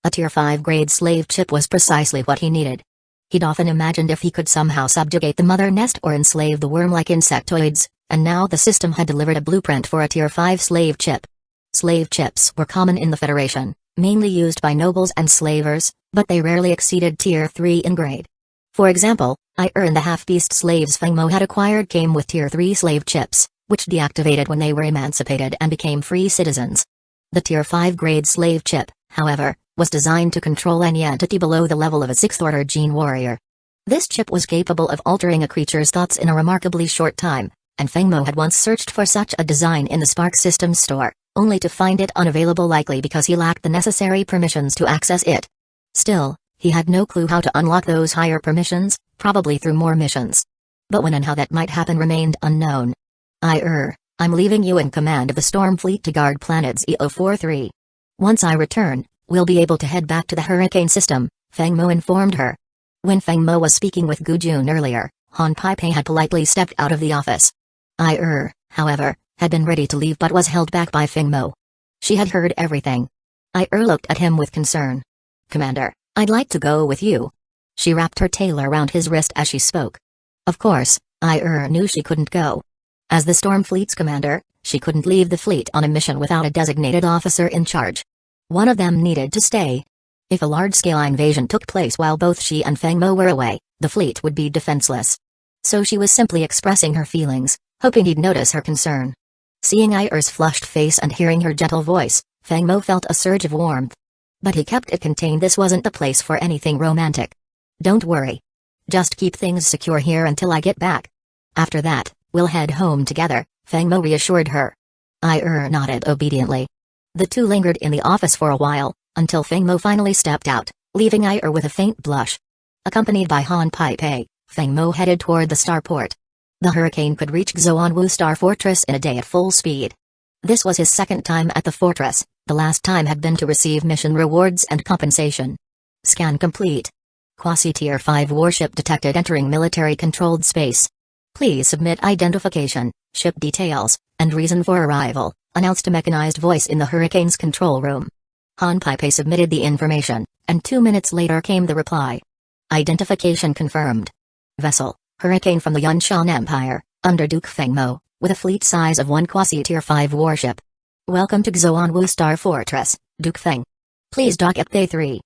A Tier 5 grade slave chip was precisely what he needed. He'd often imagined if he could somehow subjugate the mother nest or enslave the worm-like insectoids, and now the system had delivered a blueprint for a Tier 5 slave chip. Slave chips were common in the Federation, mainly used by nobles and slavers, but they rarely exceeded Tier 3 in grade. For example, and the half-beast slaves Feng Mo had acquired came with Tier 3 slave chips, which deactivated when they were emancipated and became free citizens. The Tier 5 grade slave chip, however, was designed to control any entity below the level of a 6th-order gene warrior. This chip was capable of altering a creature's thoughts in a remarkably short time, and Feng Mo had once searched for such a design in the Spark Systems store, only to find it unavailable, likely because he lacked the necessary permissions to access it. Still, he had no clue how to unlock those higher permissions, probably through more missions. But when and how that might happen remained unknown. I'm leaving you in command of the Storm Fleet to guard Planet Z043. Once I return, we'll be able to head back to the Hurricane system, Feng Mo informed her. When Feng Mo was speaking with Gu Jun earlier, Han Paipei had politely stepped out of the office. However, had been ready to leave but was held back by Feng Mo. She had heard everything. Looked at him with concern. "Commander, I'd like to go with you." She wrapped her tail around his wrist as she spoke. Of course, knew she couldn't go. As the Storm Fleet's commander, she couldn't leave the fleet on a mission without a designated officer in charge. One of them needed to stay. If a large-scale invasion took place while both she and Feng Mo were away, the fleet would be defenseless. So she was simply expressing her feelings, hoping he'd notice her concern. Seeing Ire's flushed face and hearing her gentle voice, Feng Mo felt a surge of warmth. But he kept it contained. This wasn't the place for anything romantic. "Don't worry. Just keep things secure here until I get back. After that, we'll head home together," Feng Mo reassured her. Nodded obediently. The two lingered in the office for a while, until Feng Mo finally stepped out, leaving with a faint blush. Accompanied by Han Paipei, Feng Mo headed toward the starport. The hurricane could reach Xuanwu Star Fortress in a day at full speed. This was his second time at the fortress, the last time had been to receive mission rewards and compensation. Scan complete. Quasi-Tier 5 warship detected entering military-controlled space. Please submit identification, ship details, and reason for arrival, announced a mechanized voice in the Hurricane's control room. Han Peipe submitted the information, and 2 minutes later came the reply. Identification confirmed. Vessel, Hurricane from the Yunshan Empire, under Duke Feng Mo, with a fleet size of 1 Quasi-Tier 5 warship. Welcome to Xuanwu Star Fortress, Duke Feng. Please dock at Bay 3.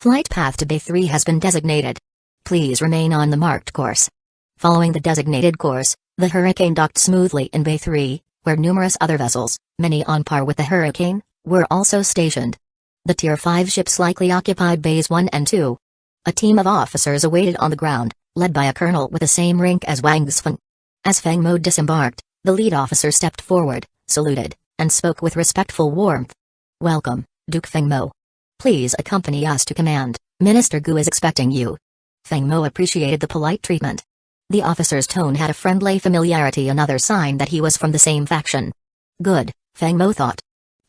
Flight path to Bay 3 has been designated. Please remain on the marked course. Following the designated course, the Hurricane docked smoothly in Bay 3, where numerous other vessels, many on par with the Hurricane, were also stationed. The Tier 5 ships likely occupied Bays 1 and 2. A team of officers awaited on the ground, led by a colonel with the same rank as Wang Xifeng. As Feng Mo disembarked, the lead officer stepped forward, saluted, and spoke with respectful warmth. Welcome, Duke Feng Mo. Please accompany us to command, Minister Gu is expecting you. Feng Mo appreciated the polite treatment. The officer's tone had a friendly familiarity, another sign that he was from the same faction. Good, Feng Mo thought.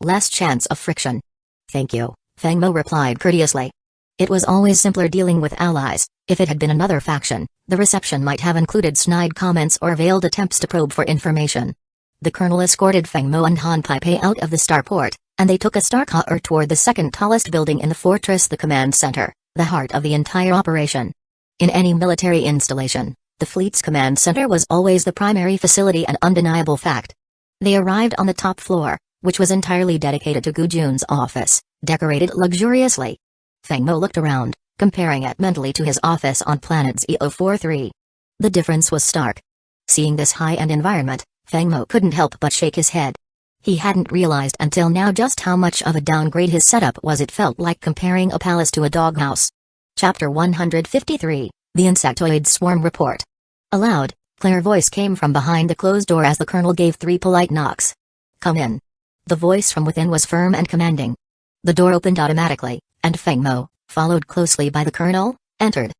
Less chance of friction. Thank you, Feng Mo replied courteously. It was always simpler dealing with allies. If it had been another faction, the reception might have included snide comments or veiled attempts to probe for information. The colonel escorted Feng Mo and Han Peipe out of the starport, and they took a star car toward the second tallest building in the fortress, the command center, the heart of the entire operation. In any military installation, the fleet's command center was always the primary facility, an undeniable fact. They arrived on the top floor, which was entirely dedicated to Gu Jun's office, decorated luxuriously. Feng Mo looked around, comparing it mentally to his office on planet Z043. The difference was stark. Seeing this high-end environment, Feng Mo couldn't help but shake his head. He hadn't realized until now just how much of a downgrade his setup was. It felt like comparing a palace to a doghouse. Chapter 153, The Insectoid Swarm Report. A loud, clear voice came from behind the closed door as the colonel gave 3 polite knocks. Come in. The voice from within was firm and commanding. The door opened automatically, and Feng Mo, followed closely by the colonel, entered.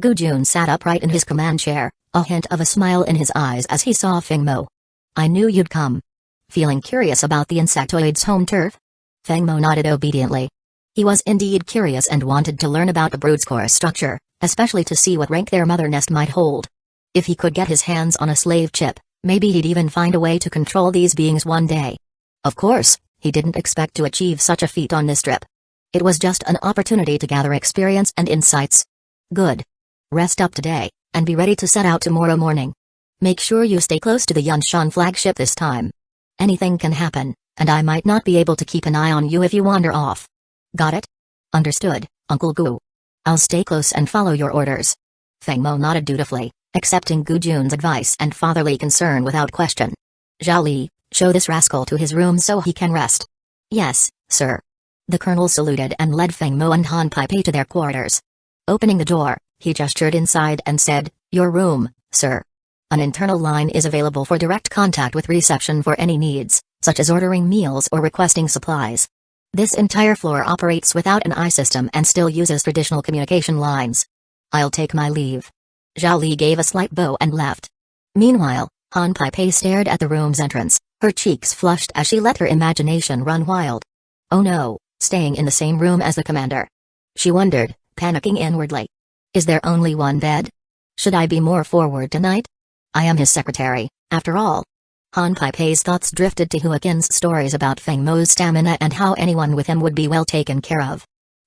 Gu Jun sat upright in his command chair, a hint of a smile in his eyes as he saw Feng Mo. I knew you'd come. Feeling curious about the insectoid's home turf? Feng Mo nodded obediently. He was indeed curious and wanted to learn about the brood's core structure, especially to see what rank their mother nest might hold. If he could get his hands on a slave chip, maybe he'd even find a way to control these beings one day. Of course, he didn't expect to achieve such a feat on this trip. It was just an opportunity to gather experience and insights. Good. Rest up today, and be ready to set out tomorrow morning. Make sure you stay close to the Yunshan flagship this time. Anything can happen, and I might not be able to keep an eye on you if you wander off. Got it? Understood, Uncle Gu. I'll stay close and follow your orders. Feng Mo nodded dutifully, accepting Gu Jun's advice and fatherly concern without question. Zhao Li, show this rascal to his room so he can rest. Yes, sir. The colonel saluted and led Feng Mo and Han Peipe to their quarters. Opening the door, he gestured inside and said, Your room, sir. An internal line is available for direct contact with reception for any needs, such as ordering meals or requesting supplies. This entire floor operates without an eye system and still uses traditional communication lines. I'll take my leave. Zhao Li gave a slight bow and left. Meanwhile, Han Peipe stared at the room's entrance, her cheeks flushed as she let her imagination run wild. Oh no, staying in the same room as the commander. She wondered, panicking inwardly. Is there only one bed? Should I be more forward tonight? I am his secretary, after all. Han Peipe's thoughts drifted to Huakin's stories about Feng Mo's stamina and how anyone with him would be well taken care of.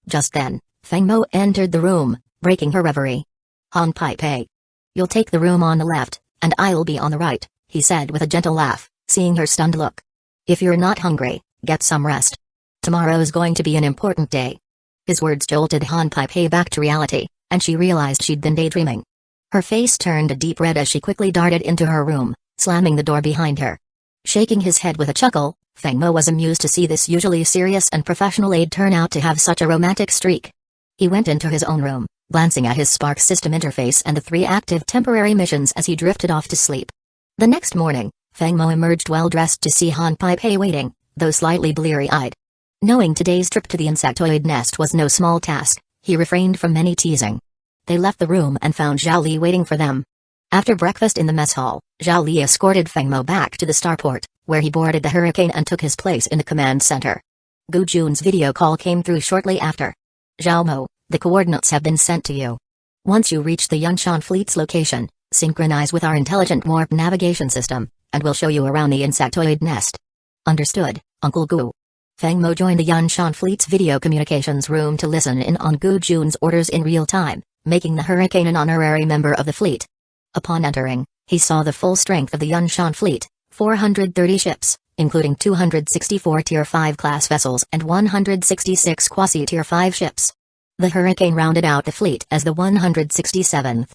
Just then, Feng Mo entered the room, breaking her reverie. Han Peipe. You'll take the room on the left, and I'll be on the right, he said with a gentle laugh, seeing her stunned look. If you're not hungry, get some rest. Tomorrow's going to be an important day. His words jolted Han Peipe back to reality, and she realized she'd been daydreaming. Her face turned a deep red as she quickly darted into her room, slamming the door behind her. Shaking his head with a chuckle, Feng Mo was amused to see this usually serious and professional aide turn out to have such a romantic streak. He went into his own room, glancing at his Spark system interface and the 3 active temporary missions as he drifted off to sleep. The next morning, Feng Mo emerged well-dressed to see Han Peipe waiting, though slightly bleary-eyed. Knowing today's trip to the insectoid nest was no small task, he refrained from any teasing. They left the room and found Zhao Li waiting for them. After breakfast in the mess hall, Zhao Li escorted Feng Mo back to the starport, where he boarded the Hurricane and took his place in the command center. Gu Jun's video call came through shortly after. Zhao Mo, the coordinates have been sent to you. Once you reach the Yunshan fleet's location, synchronize with our intelligent warp navigation system, and we'll show you around the insectoid nest. Understood, Uncle Gu. Feng Mo joined the Yunshan fleet's video communications room to listen in on Gu Jun's orders in real time, making the Hurricane an honorary member of the fleet. Upon entering, he saw the full strength of the Yunshan fleet, 430 ships, including 264 Tier 5 class vessels and 166 quasi-Tier 5 ships. The Hurricane rounded out the fleet as the 167th.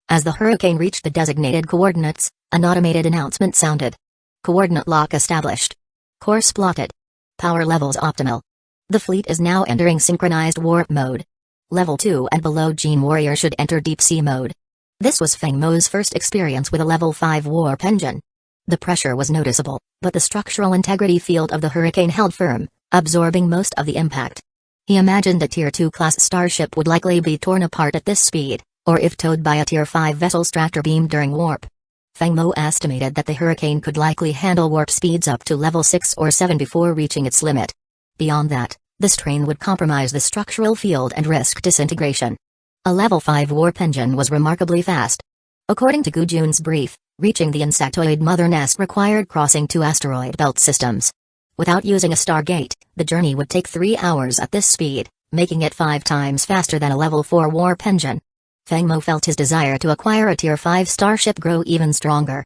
As the Hurricane reached the designated coordinates, an automated announcement sounded. Coordinate lock established. Course plotted. Power levels optimal. The fleet is now entering synchronized warp mode. Level 2 and below Gene Warrior should enter deep sea mode. This was Feng Mo's first experience with a level 5 warp engine. The pressure was noticeable, but the structural integrity field of the Hurricane held firm, absorbing most of the impact. He imagined a Tier 2 class starship would likely be torn apart at this speed, or if towed by a Tier 5 vessel's tractor beam during warp. Feng Mo estimated that the Hurricane could likely handle warp speeds up to level 6 or 7 before reaching its limit. Beyond that, the strain would compromise the structural field and risk disintegration. A level 5 warp engine was remarkably fast. According to Gu Jun's brief, reaching the insectoid mother nest required crossing 2 asteroid belt systems. Without using a stargate, the journey would take 3 hours at this speed, making it 5 times faster than a level 4 warp engine. Feng Mo felt his desire to acquire a Tier 5 starship grow even stronger.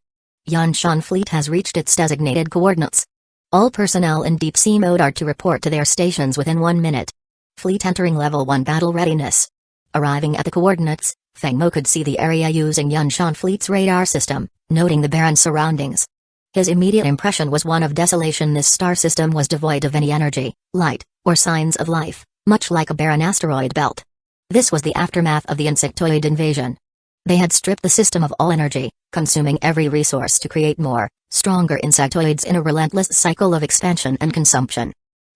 Yunshan fleet has reached its designated coordinates. All personnel in deep sea mode are to report to their stations within 1 minute. Fleet entering level 1 battle readiness. Arriving at the coordinates, Feng Mo could see the area using Yunshan fleet's radar system, noting the barren surroundings. His immediate impression was one of desolation. This star system was devoid of any energy, light, or signs of life, much like a barren asteroid belt. This was the aftermath of the insectoid invasion. They had stripped the system of all energy, consuming every resource to create more, stronger insectoids in a relentless cycle of expansion and consumption.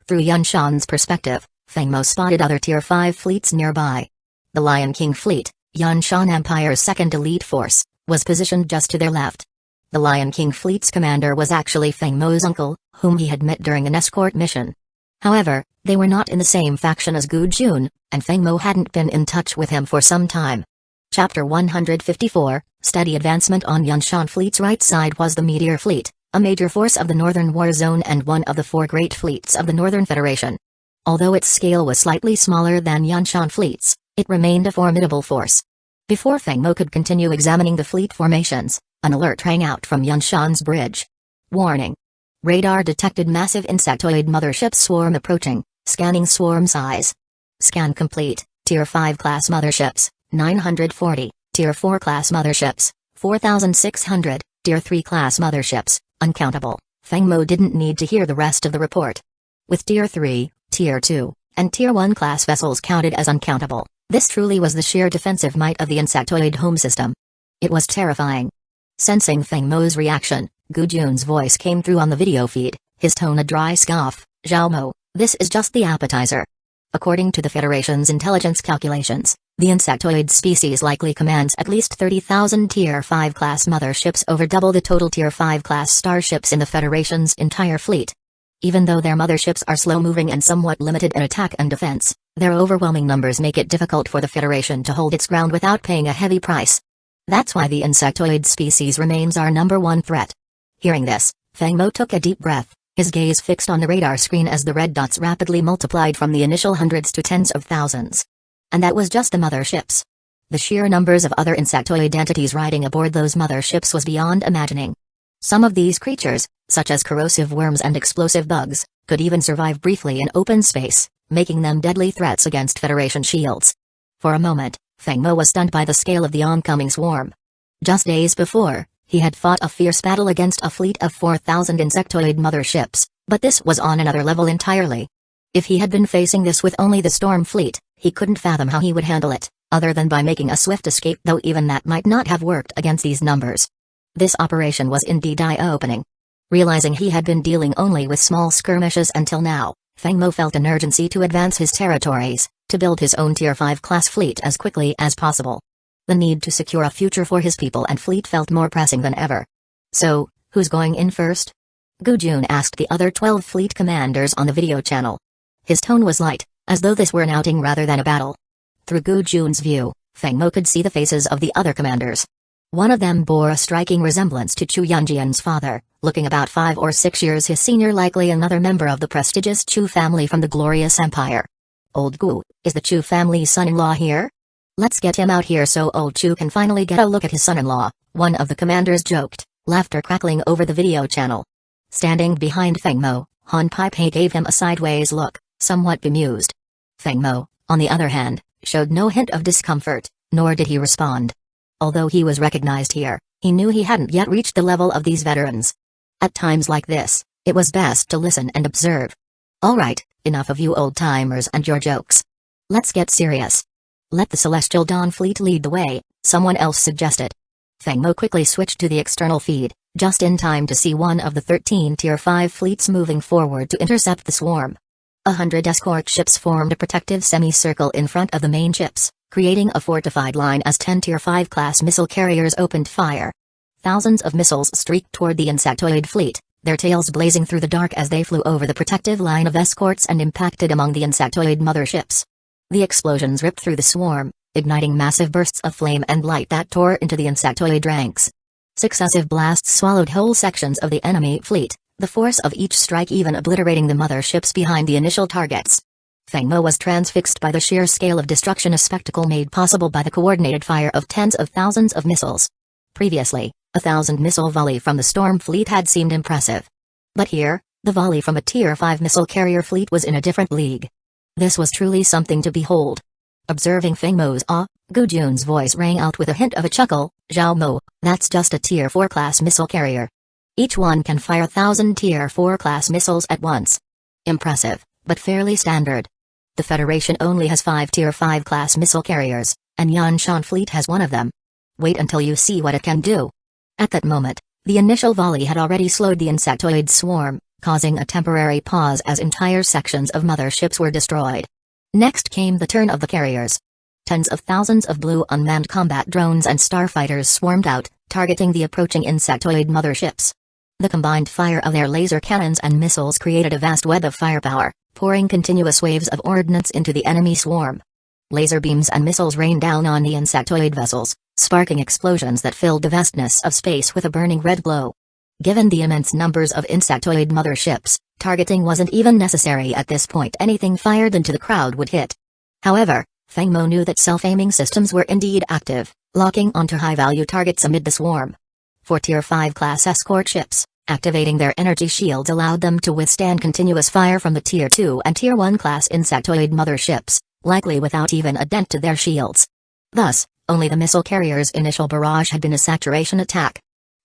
Through Yunshan's perspective, Feng Mo spotted other Tier 5 fleets nearby. The Lion King fleet, Yunshan Empire's second elite force, was positioned just to their left. The Lion King fleet's commander was actually Feng Mo's uncle, whom he had met during an escort mission. However, they were not in the same faction as Gu Jun, and Feng Mo hadn't been in touch with him for some time. Chapter 154, Steady advancement. On Yunshan fleet's right side was the Meteor fleet, a major force of the Northern War Zone and one of the 4 great fleets of the Northern Federation. Although its scale was slightly smaller than Yunshan fleet's, it remained a formidable force. Before Feng Mo could continue examining the fleet formations, an alert rang out from Yunshan's bridge. Warning. Radar detected massive insectoid mothership swarm approaching, scanning swarm size. Scan complete, Tier 5 class motherships, 940, Tier 4 class motherships, 4,600, Tier 3 class motherships, uncountable. Feng Mo didn't need to hear the rest of the report. With Tier 3, Tier 2, and Tier 1 class vessels counted as uncountable, this truly was the sheer defensive might of the insectoid home system. It was terrifying. Sensing Feng Mo's reaction, Gu Jun's voice came through on the video feed, his tone a dry scoff. Zhao Mo, this is just the appetizer. According to the Federation's intelligence calculations, the insectoid species likely commands at least 30,000 Tier 5 class motherships, over double the total Tier 5 class starships in the Federation's entire fleet. Even though their motherships are slow-moving and somewhat limited in attack and defense, their overwhelming numbers make it difficult for the Federation to hold its ground without paying a heavy price. That's why the insectoid species remains our number 1 threat. Hearing this, Feng Mo took a deep breath, his gaze fixed on the radar screen as the red dots rapidly multiplied from the initial hundreds to tens of thousands. And that was just the motherships. The sheer numbers of other insectoid entities riding aboard those motherships was beyond imagining. Some of these creatures, such as corrosive worms and explosive bugs, could even survive briefly in open space, making them deadly threats against Federation shields. For a moment, Feng Mo was stunned by the scale of the oncoming swarm. Just days before, he had fought a fierce battle against a fleet of 4,000 insectoid motherships, but this was on another level entirely. If he had been facing this with only the Storm fleet, he couldn't fathom how he would handle it, other than by making a swift escape, though even that might not have worked against these numbers. This operation was indeed eye-opening. Realizing he had been dealing only with small skirmishes until now, Feng Mo felt an urgency to advance his territories, to build his own Tier 5 class fleet as quickly as possible. The need to secure a future for his people and fleet felt more pressing than ever. So, who's going in first? Gu Jun asked the other 12 fleet commanders on the video channel. His tone was light, as though this were an outing rather than a battle. Through Gu Jun's view, Feng Mo could see the faces of the other commanders. One of them bore a striking resemblance to Chu Yunjian's father, looking about 5 or 6 years his senior, likely another member of the prestigious Chu family from the glorious empire. Old Gu, is the Chu family's son-in-law here? Let's get him out here so old Chu can finally get a look at his son-in-law, one of the commanders joked, laughter crackling over the video channel. Standing behind Feng Mo, Han Pei gave him a sideways look, somewhat bemused. Feng Mo, on the other hand, showed no hint of discomfort, nor did he respond. Although he was recognized here, he knew he hadn't yet reached the level of these veterans. At times like this, it was best to listen and observe. Alright, enough of you old-timers and your jokes. Let's get serious. Let the Celestial Dawn fleet lead the way, someone else suggested. Feng Mo quickly switched to the external feed, just in time to see one of the 13 Tier 5 fleets moving forward to intercept the swarm. 100 escort ships formed a protective semicircle in front of the main ships, creating a fortified line as 10 Tier 5 class missile carriers opened fire. Thousands of missiles streaked toward the insectoid fleet, their tails blazing through the dark as they flew over the protective line of escorts and impacted among the insectoid motherships. The explosions ripped through the swarm, igniting massive bursts of flame and light that tore into the insectoid ranks. Successive blasts swallowed whole sections of the enemy fleet, the force of each strike even obliterating the motherships behind the initial targets. Feng Mo was transfixed by the sheer scale of destruction, a spectacle made possible by the coordinated fire of tens of thousands of missiles. Previously, 1,000-missile volley from the storm fleet had seemed impressive. But here, the volley from a Tier 5 missile carrier fleet was in a different league. This was truly something to behold. Observing Feng Mo's awe, Gu Jun's voice rang out with a hint of a chuckle. Zhao Mo, that's just a Tier 4 class missile carrier. Each one can fire 1,000 Tier 4 class missiles at once. Impressive, but fairly standard. The Federation only has 5 Tier 5 class missile carriers, and Yanshan fleet has one of them. Wait until you see what it can do. At that moment, the initial volley had already slowed the insectoid swarm, causing a temporary pause as entire sections of motherships were destroyed. Next came the turn of the carriers. Tens of thousands of blue unmanned combat drones and starfighters swarmed out, targeting the approaching insectoid motherships. The combined fire of their laser cannons and missiles created a vast web of firepower, pouring continuous waves of ordnance into the enemy swarm. Laser beams and missiles rained down on the insectoid vessels, sparking explosions that filled the vastness of space with a burning red glow. Given the immense numbers of insectoid motherships, targeting wasn't even necessary at this point. Anything fired into the crowd would hit. However, Feng Mo knew that self-aiming systems were indeed active, locking onto high-value targets amid the swarm. For Tier 5 class escort ships, activating their energy shields allowed them to withstand continuous fire from the Tier 2 and Tier 1 class insectoid motherships, likely without even a dent to their shields. Thus, only the missile carrier's initial barrage had been a saturation attack.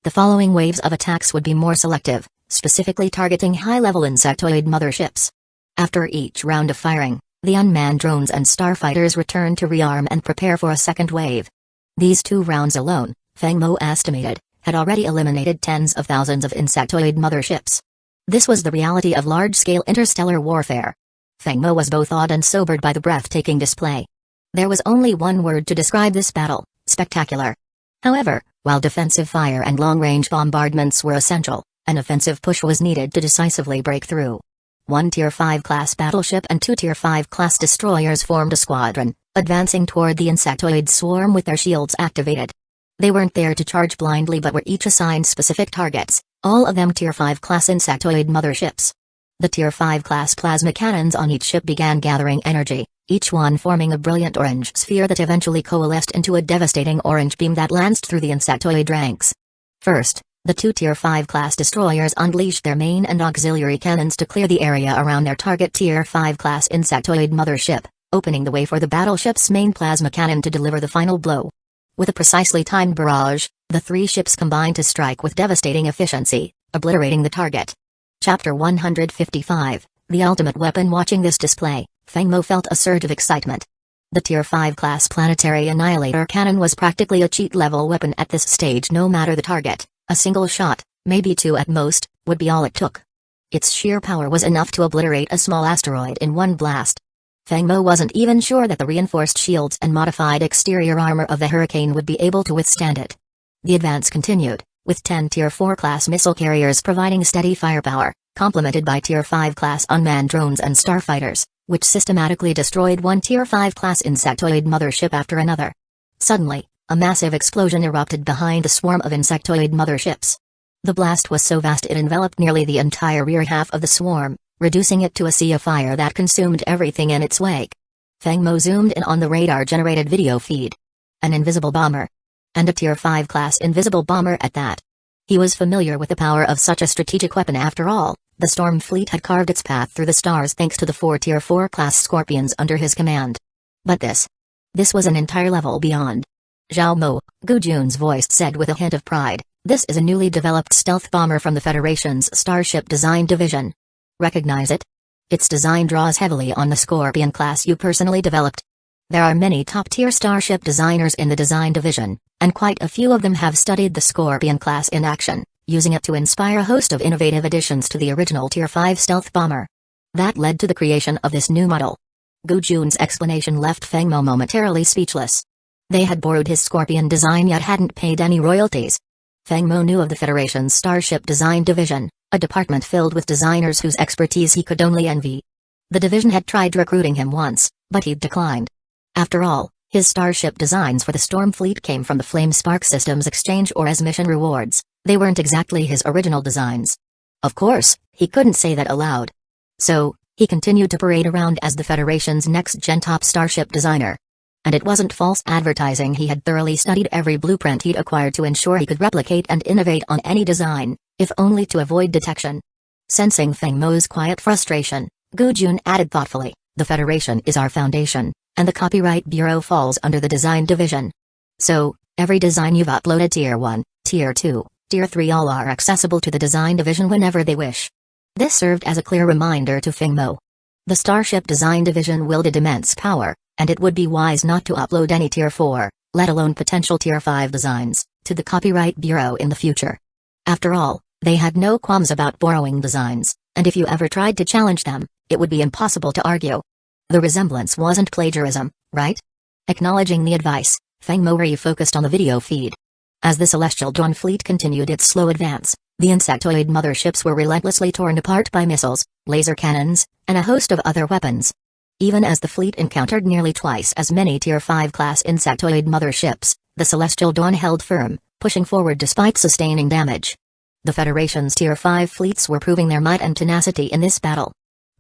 The following waves of attacks would be more selective, specifically targeting high-level insectoid motherships. After each round of firing, the unmanned drones and starfighters returned to rearm and prepare for a second wave. These 2 rounds alone, Feng Mo estimated, had already eliminated tens of thousands of insectoid motherships. This was the reality of large-scale interstellar warfare. Feng Mo was both awed and sobered by the breathtaking display. There was only one word to describe this battle: spectacular. However, while defensive fire and long-range bombardments were essential, an offensive push was needed to decisively break through. 1 Tier 5 class battleship and 2 Tier 5 class destroyers formed a squadron, advancing toward the insectoid swarm with their shields activated. They weren't there to charge blindly but were each assigned specific targets, all of them Tier 5 class insectoid motherships. The Tier 5 class plasma cannons on each ship began gathering energy, each one forming a brilliant orange sphere that eventually coalesced into a devastating orange beam that lanced through the insectoid ranks. First, the 2 Tier 5 class destroyers unleashed their main and auxiliary cannons to clear the area around their target Tier 5 class insectoid mothership, opening the way for the battleship's main plasma cannon to deliver the final blow. With a precisely timed barrage, the 3 ships combined to strike with devastating efficiency, obliterating the target. Chapter 155, The Ultimate Weapon. Watching this display, Feng Mo felt a surge of excitement. The Tier 5 class planetary annihilator cannon was practically a cheat-level weapon at this stage. No matter the target, a single shot, maybe 2 at most, would be all it took. Its sheer power was enough to obliterate a small asteroid in one blast. Feng Mo wasn't even sure that the reinforced shields and modified exterior armor of the Hurricane would be able to withstand it. The advance continued, with 10 Tier 4 class missile carriers providing steady firepower, complemented by Tier 5 class unmanned drones and starfighters, which systematically destroyed one Tier 5 class insectoid mothership after another. Suddenly, a massive explosion erupted behind the swarm of insectoid motherships. The blast was so vast it enveloped nearly the entire rear half of the swarm, reducing it to a sea of fire that consumed everything in its wake. Feng Mo zoomed in on the radar-generated video feed. An invisible bomber. And a Tier 5 class invisible bomber at that. He was familiar with the power of such a strategic weapon after all. The Storm Fleet had carved its path through the stars thanks to the 4 Tier 4 class Scorpions under his command. But this was an entire level beyond. Zhao Mo, Gu Jun's voice said with a hint of pride, this is a newly developed stealth bomber from the Federation's Starship Design Division. Recognize it? Its design draws heavily on the Scorpion class you personally developed. There are many top-tier starship designers in the design division, and quite a few of them have studied the Scorpion class in action, using it to inspire a host of innovative additions to the original Tier 5 stealth bomber. That led to the creation of this new model. Gu Jun's explanation left Feng Mo momentarily speechless. They had borrowed his Scorpion design yet hadn't paid any royalties. Feng Mo knew of the Federation's Starship Design Division, a department filled with designers whose expertise he could only envy. The division had tried recruiting him once, but he'd declined. After all, his starship designs for the Storm Fleet came from the Flame Spark Systems exchange or as mission rewards. They weren't exactly his original designs. Of course, he couldn't say that aloud. So, he continued to parade around as the Federation's next-gen top starship designer. And it wasn't false advertising. He had thoroughly studied every blueprint he'd acquired to ensure he could replicate and innovate on any design, if only to avoid detection. Sensing Feng Mo's quiet frustration, Gu Jun added thoughtfully, the Federation is our foundation, and the Copyright Bureau falls under the Design Division. So, every design you've uploaded Tier 1, Tier 2, Tier 3 all are accessible to the Design Division whenever they wish. This served as a clear reminder to Feng Mo. The Starship Design Division wielded immense power, and it would be wise not to upload any Tier 4, let alone potential Tier 5 designs, to the Copyright Bureau in the future. After all, they had no qualms about borrowing designs, and if you ever tried to challenge them, it would be impossible to argue. The resemblance wasn't plagiarism, right? Acknowledging the advice, Feng Mo refocused on the video feed. As the Celestial Dawn fleet continued its slow advance, the insectoid motherships were relentlessly torn apart by missiles, laser cannons, and a host of other weapons. Even as the fleet encountered nearly twice as many Tier 5 class insectoid motherships, the Celestial Dawn held firm, pushing forward despite sustaining damage. The Federation's Tier 5 fleets were proving their might and tenacity in this battle.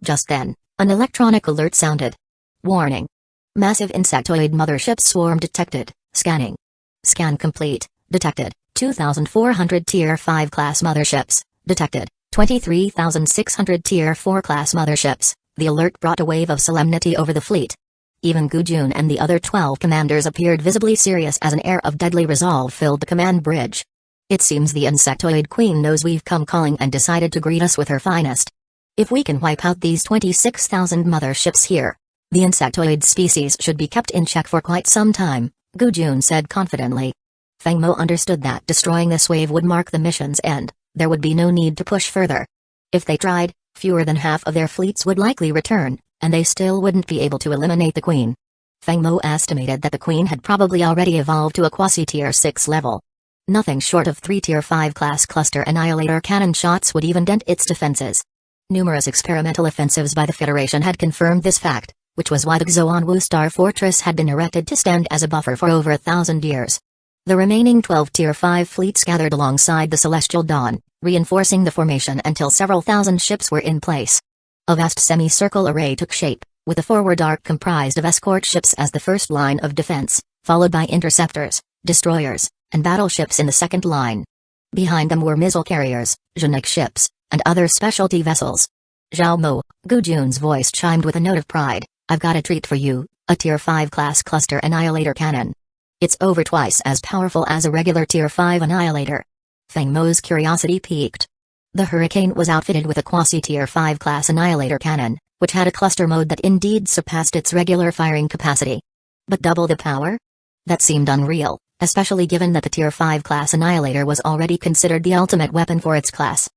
Just then, an electronic alert sounded. Warning. Massive insectoid mothership swarm detected, scanning. Scan complete, detected, 2,400 Tier 5 class motherships, detected, 23,600 Tier 4 class motherships. The alert brought a wave of solemnity over the fleet. Even Gu Jun and the other 12 commanders appeared visibly serious as an air of deadly resolve filled the command bridge. It seems the Insectoid Queen knows we've come calling and decided to greet us with her finest. If we can wipe out these 26,000 motherships here, the insectoid species should be kept in check for quite some time, Gu Jun said confidently. Feng Mo understood that destroying this wave would mark the mission's end. There would be no need to push further. If they tried, fewer than half of their fleets would likely return, and they still wouldn't be able to eliminate the Queen. Feng Mo estimated that the Queen had probably already evolved to a quasi-Tier 6 level. Nothing short of 3 Tier 5 class cluster annihilator cannon shots would even dent its defenses. Numerous experimental offensives by the Federation had confirmed this fact, which was why the Xuanwu Star Fortress had been erected to stand as a buffer for over 1,000 years. The remaining 12 Tier 5 fleets gathered alongside the Celestial Dawn, reinforcing the formation until several thousand ships were in place. A vast semicircle array took shape, with the forward arc comprised of escort ships as the first line of defense, followed by interceptors, destroyers, and battleships in the second line. Behind them were missile carriers, Genetic ships, and other specialty vessels. Zhao Mo, Gu Jun's voice chimed with a note of pride. I've got a treat for you, a Tier 5 class cluster annihilator cannon. It's over twice as powerful as a regular Tier 5 annihilator. Feng Mo's curiosity piqued. The Hurricane was outfitted with a quasi-Tier 5 class annihilator cannon, which had a cluster mode that indeed surpassed its regular firing capacity. But double the power? That seemed unreal, especially given that the Tier 5 class annihilator was already considered the ultimate weapon for its class.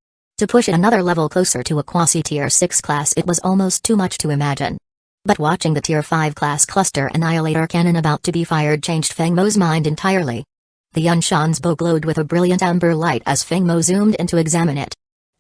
To push it another level closer to a quasi-tier 6 class, it was almost too much to imagine. But watching the tier 5 class cluster annihilator cannon about to be fired changed Feng Mo's mind entirely. The Yunshan's bow glowed with a brilliant amber light as Feng Mo zoomed in to examine it.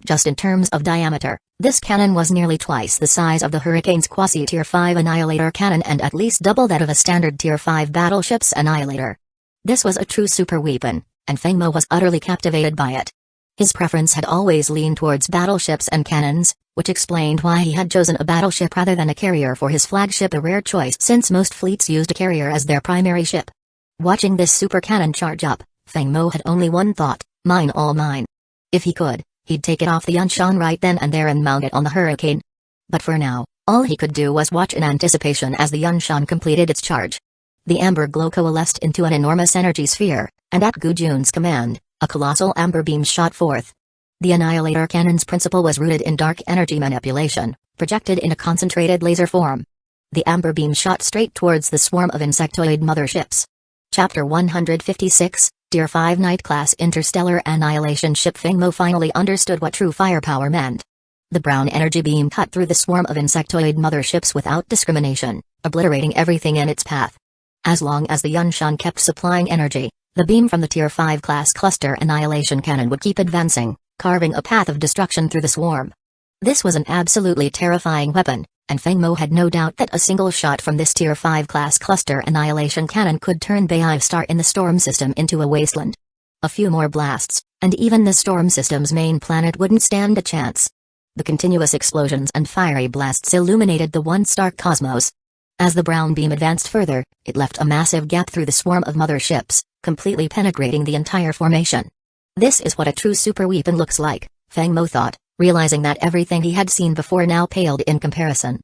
Just in terms of diameter, this cannon was nearly twice the size of the Hurricane's quasi-tier 5 annihilator cannon and at least double that of a standard tier 5 battleship's annihilator. This was a true super weapon, and Feng Mo was utterly captivated by it. His preference had always leaned towards battleships and cannons, which explained why he had chosen a battleship rather than a carrier for his flagship, a rare choice since most fleets used a carrier as their primary ship. Watching this super cannon charge up, Feng Mo had only one thought: mine, all mine. If he could, he'd take it off the Yunshan right then and there and mount it on the Hurricane. But for now, all he could do was watch in anticipation as the Yunshan completed its charge. The amber glow coalesced into an enormous energy sphere, and at Gu Jun's command, a colossal amber beam shot forth. The annihilator cannon's principle was rooted in dark energy manipulation, projected in a concentrated laser form. The amber beam shot straight towards the swarm of insectoid motherships. Chapter 156, Tier 5 Night Class Interstellar Annihilation Ship. Feng Mo finally understood what true firepower meant. The brown energy beam cut through the swarm of insectoid motherships without discrimination, obliterating everything in its path. As long as the Yunshan kept supplying energy, the beam from the Tier 5 class cluster annihilation cannon would keep advancing, carving a path of destruction through the swarm. This was an absolutely terrifying weapon, and Feng Mo had no doubt that a single shot from this Tier 5 class cluster annihilation cannon could turn Bayhive Star in the storm system into a wasteland. A few more blasts, and even the storm system's main planet wouldn't stand a chance. The continuous explosions and fiery blasts illuminated the once dark cosmos. As the brown beam advanced further, it left a massive gap through the swarm of motherships, completely penetrating the entire formation. This is what a true super weapon looks like, Feng Mo thought, realizing that everything he had seen before now paled in comparison.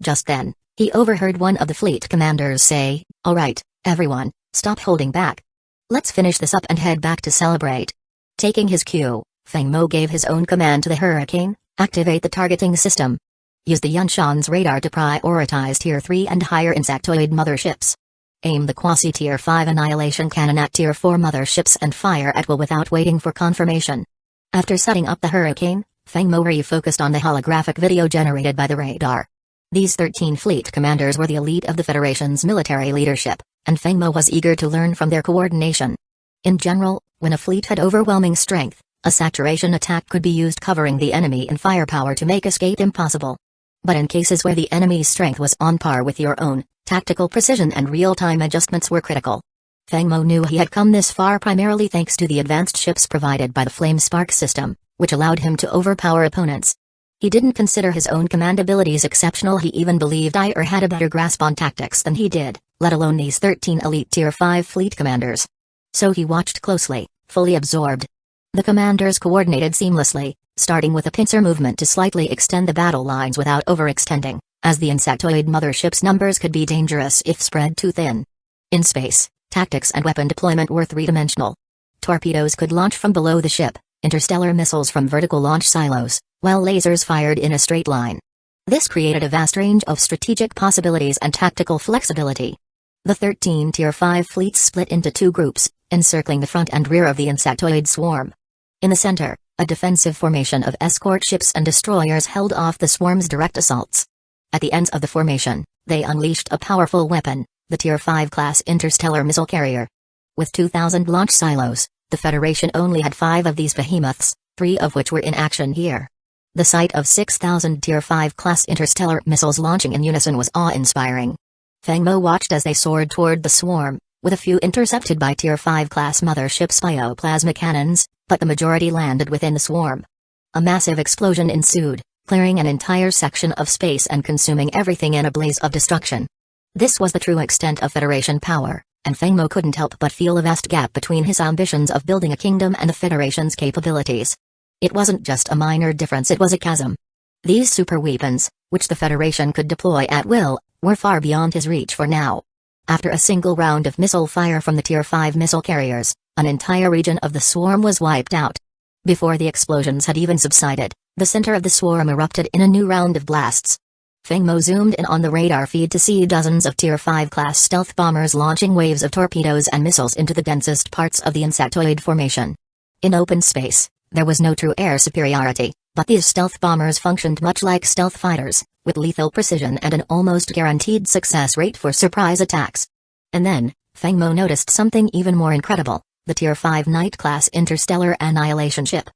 Just then, he overheard one of the fleet commanders say, "All right, everyone, stop holding back. Let's finish this up and head back to celebrate." Taking his cue, Feng Mo gave his own command to the Hurricane: activate the targeting system. Use the Yunshan's radar to prioritize Tier 3 and higher insectoid motherships. Aim the quasi-Tier 5 annihilation cannon at Tier 4 motherships and fire at will without waiting for confirmation. After setting up the Hurricane, Feng Mo refocused on the holographic video generated by the radar. These 13 fleet commanders were the elite of the Federation's military leadership, and Feng Mo was eager to learn from their coordination. In general, when a fleet had overwhelming strength, a saturation attack could be used, covering the enemy in firepower to make escape impossible. But in cases where the enemy's strength was on par with your own, tactical precision and real-time adjustments were critical. Feng Mo knew he had come this far primarily thanks to the advanced ships provided by the Flame Spark system, which allowed him to overpower opponents. He didn't consider his own command abilities exceptional. He even believed Iyer had a better grasp on tactics than he did, let alone these 13 elite Tier 5 fleet commanders. So he watched closely, fully absorbed. The commanders coordinated seamlessly, starting with a pincer movement to slightly extend the battle lines without overextending, as the insectoid motherships' numbers could be dangerous if spread too thin. In space, tactics and weapon deployment were three-dimensional. Torpedoes could launch from below the ship, interstellar missiles from vertical launch silos, while lasers fired in a straight line. This created a vast range of strategic possibilities and tactical flexibility. The 13 Tier 5 fleets split into two groups, encircling the front and rear of the insectoid swarm. In the center, a defensive formation of escort ships and destroyers held off the swarm's direct assaults. At the ends of the formation, they unleashed a powerful weapon, the Tier 5 class interstellar missile carrier. With 2,000 launch silos, the Federation only had 5 of these behemoths, 3 of which were in action here. The sight of 6,000 Tier 5 class interstellar missiles launching in unison was awe-inspiring. Feng Mo watched as they soared toward the swarm, with a few intercepted by Tier 5 class motherships' bioplasma cannons, but the majority landed within the swarm. A massive explosion ensued, clearing an entire section of space and consuming everything in a blaze of destruction. This was the true extent of Federation power, and Feng Mo couldn't help but feel a vast gap between his ambitions of building a kingdom and the Federation's capabilities. It wasn't just a minor difference, it was a chasm. These super weapons, which the Federation could deploy at will, were far beyond his reach for now. After a single round of missile fire from the Tier 5 missile carriers, an entire region of the swarm was wiped out. Before the explosions had even subsided, the center of the swarm erupted in a new round of blasts. Feng Mo zoomed in on the radar feed to see dozens of Tier 5 class stealth bombers launching waves of torpedoes and missiles into the densest parts of the insectoid formation. In open space, there was no true air superiority, But these stealth bombers functioned much like stealth fighters, with lethal precision and an almost guaranteed success rate for surprise attacks. And then, Feng Mo noticed something even more incredible: the Tier 5 Knight-class interstellar annihilation ship.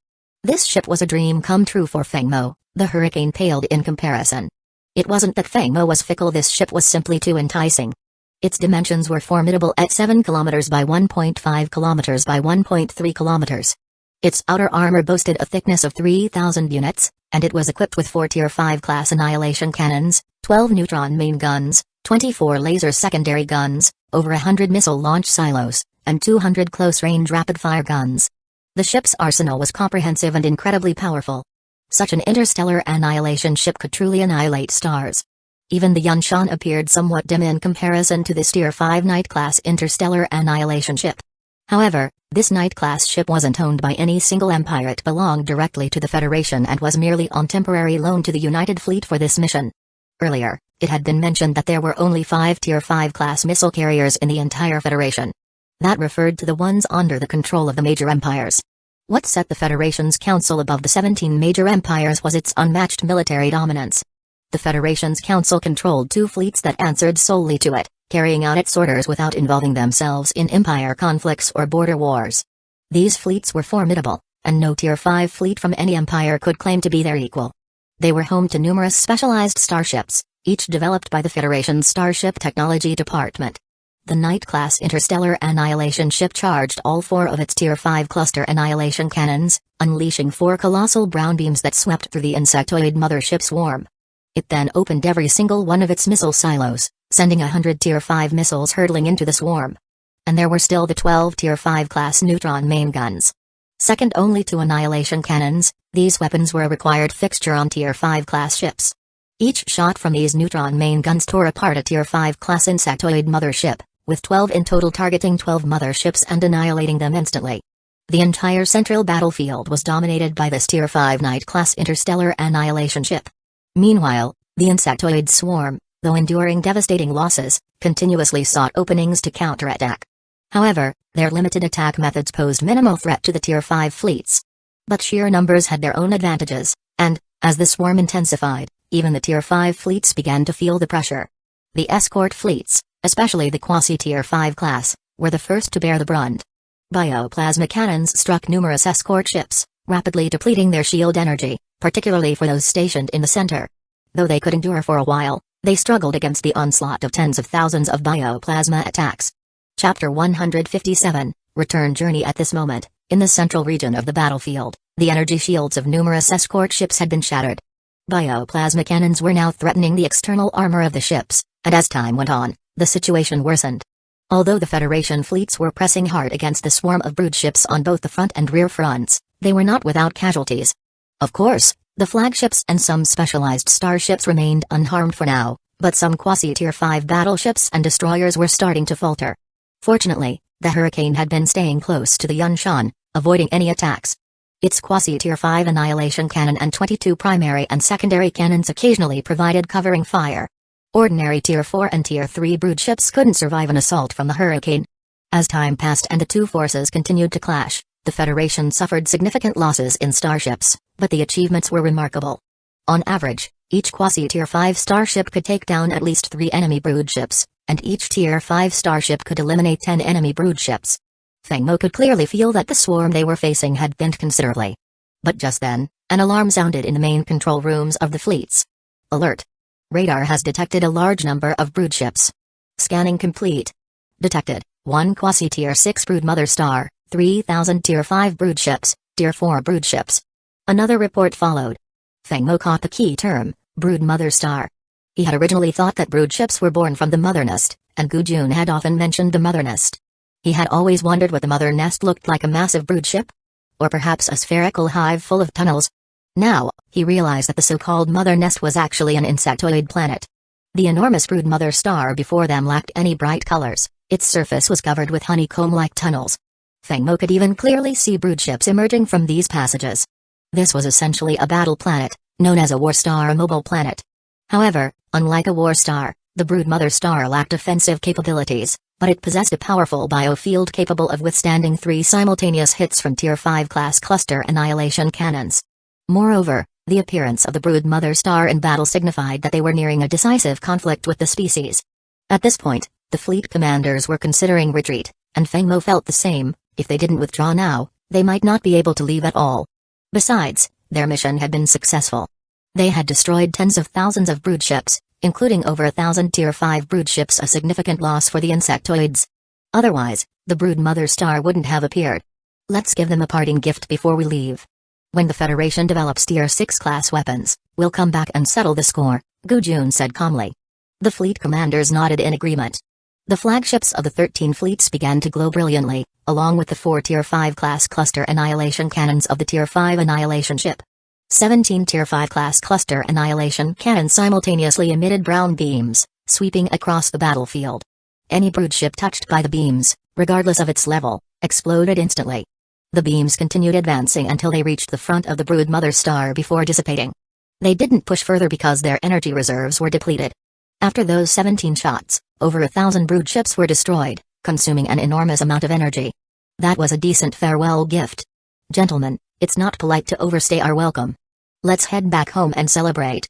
This ship was a dream come true for Feng Mo. The Hurricane paled in comparison. It wasn't that Feng Mo was fickle, this ship was simply too enticing. Its dimensions were formidable at 7 kilometers by 1.5 kilometers by 1.3 kilometers. Its outer armor boasted a thickness of 3,000 units, and it was equipped with 4 Tier 5 class annihilation cannons, 12 neutron main guns, 24 laser secondary guns, over 100 missile launch silos, and 200 close-range rapid-fire guns. The ship's arsenal was comprehensive and incredibly powerful. Such an interstellar annihilation ship could truly annihilate stars. Even the Yunshan appeared somewhat dim in comparison to this Tier 5 Knight-class interstellar annihilation ship. However, this Knight-class ship wasn't owned by any single empire. It belonged directly to the Federation and was merely on temporary loan to the United Fleet for this mission. Earlier, it had been mentioned that there were only 5 Tier 5 class missile carriers in the entire Federation. That referred to the ones under the control of the major empires. What set the Federation's council above the 17 major empires was its unmatched military dominance. The Federation's council controlled 2 fleets that answered solely to it, carrying out its orders without involving themselves in empire conflicts or border wars. These fleets were formidable, and no Tier 5 fleet from any empire could claim to be their equal. They were home to numerous specialized starships, each developed by the Federation's Starship Technology Department. The Knight-class interstellar annihilation ship charged all 4 of its Tier 5 cluster annihilation cannons, unleashing 4 colossal brown beams that swept through the insectoid mothership swarm. It then opened every single one of its missile silos, sending 100 Tier 5 missiles hurtling into the swarm. And there were still the 12 Tier 5 class neutron main guns. Second only to annihilation cannons, these weapons were a required fixture on Tier 5 class ships. Each shot from these neutron main guns tore apart a Tier 5 class insectoid mothership, with 12 in total targeting 12 motherships and annihilating them instantly. The entire central battlefield was dominated by this Tier 5 Knight-class interstellar annihilation ship. Meanwhile, the insectoid swarm, though enduring devastating losses, continuously sought openings to counterattack. However, their limited attack methods posed minimal threat to the Tier 5 fleets. But sheer numbers had their own advantages, and, as the swarm intensified, even the Tier 5 fleets began to feel the pressure. The escort fleets, especially the quasi-Tier 5 class, were the first to bear the brunt. Bioplasma cannons struck numerous escort ships, rapidly depleting their shield energy, particularly for those stationed in the center. Though they could endure for a while, they struggled against the onslaught of tens of thousands of bioplasma attacks. Chapter 157, Return Journey. At this moment, in the central region of the battlefield, the energy shields of numerous escort ships had been shattered. Bioplasma cannons were now threatening the external armor of the ships, and as time went on, the situation worsened. Although the Federation fleets were pressing hard against the swarm of brood ships on both the front and rear fronts, they were not without casualties. Of course, the flagships and some specialized starships remained unharmed for now, but some quasi-Tier 5 battleships and destroyers were starting to falter. Fortunately, the Hurricane had been staying close to the Yunshan, avoiding any attacks. Its quasi-Tier 5 annihilation cannon and 22 primary and secondary cannons occasionally provided covering fire. Ordinary Tier 4 and Tier 3 brood ships couldn't survive an assault from the Hurricane. As time passed and the two forces continued to clash, the Federation suffered significant losses in starships, but the achievements were remarkable. On average, each quasi-Tier 5 starship could take down at least 3 enemy brood ships, and each Tier 5 starship could eliminate 10 enemy brood ships. Feng Mo could clearly feel that the swarm they were facing had thinned considerably. But just then, an alarm sounded in the main control rooms of the fleets. Alert! Radar has detected a large number of brood ships. Scanning complete. Detected 1 quasi-Tier 6 brood mother star, 3,000 Tier 5 brood ships, Tier 4 brood ships. Another report followed. Feng Mo caught the key term, brood mother star. He had originally thought that brood ships were born from the mother nest, and Gu Jun had often mentioned the mother nest. He had always wondered what the mother nest looked like, a massive brood ship? Or perhaps a spherical hive full of tunnels? Now, he realized that the so-called mother nest was actually an insectoid planet. The enormous brood mother star before them lacked any bright colors, its surface was covered with honeycomb-like tunnels. Feng Mo could even clearly see brood ships emerging from these passages. This was essentially a battle planet, known as a war star, a mobile planet. However, unlike a war star, the brood mother star lacked offensive capabilities, but it possessed a powerful biofield capable of withstanding 3 simultaneous hits from Tier 5 class cluster annihilation cannons. Moreover, the appearance of the brood mother star in battle signified that they were nearing a decisive conflict with the species. At this point, the fleet commanders were considering retreat, and Feng Mo felt the same. If they didn't withdraw now, they might not be able to leave at all. Besides, their mission had been successful. They had destroyed tens of thousands of brood ships, including over 1,000 Tier 5 brood ships, a significant loss for the insectoids. Otherwise, the brood mother star wouldn't have appeared. Let's give them a parting gift before we leave. When the Federation develops Tier 6 class weapons, we'll come back and settle the score, Gu Jun said calmly. The fleet commanders nodded in agreement. The flagships of the 13 fleets began to glow brilliantly, along with the 4 Tier 5 class cluster annihilation cannons of the Tier 5 annihilation ship. 17 Tier 5 class cluster annihilation cannons simultaneously emitted brown beams, sweeping across the battlefield. Any brood ship touched by the beams, regardless of its level, exploded instantly. The beams continued advancing until they reached the front of the brood mother star before dissipating. They didn't push further because their energy reserves were depleted. After those 17 shots, over 1,000 brood ships were destroyed, consuming an enormous amount of energy. That was a decent farewell gift. Gentlemen, it's not polite to overstay our welcome. Let's head back home and celebrate,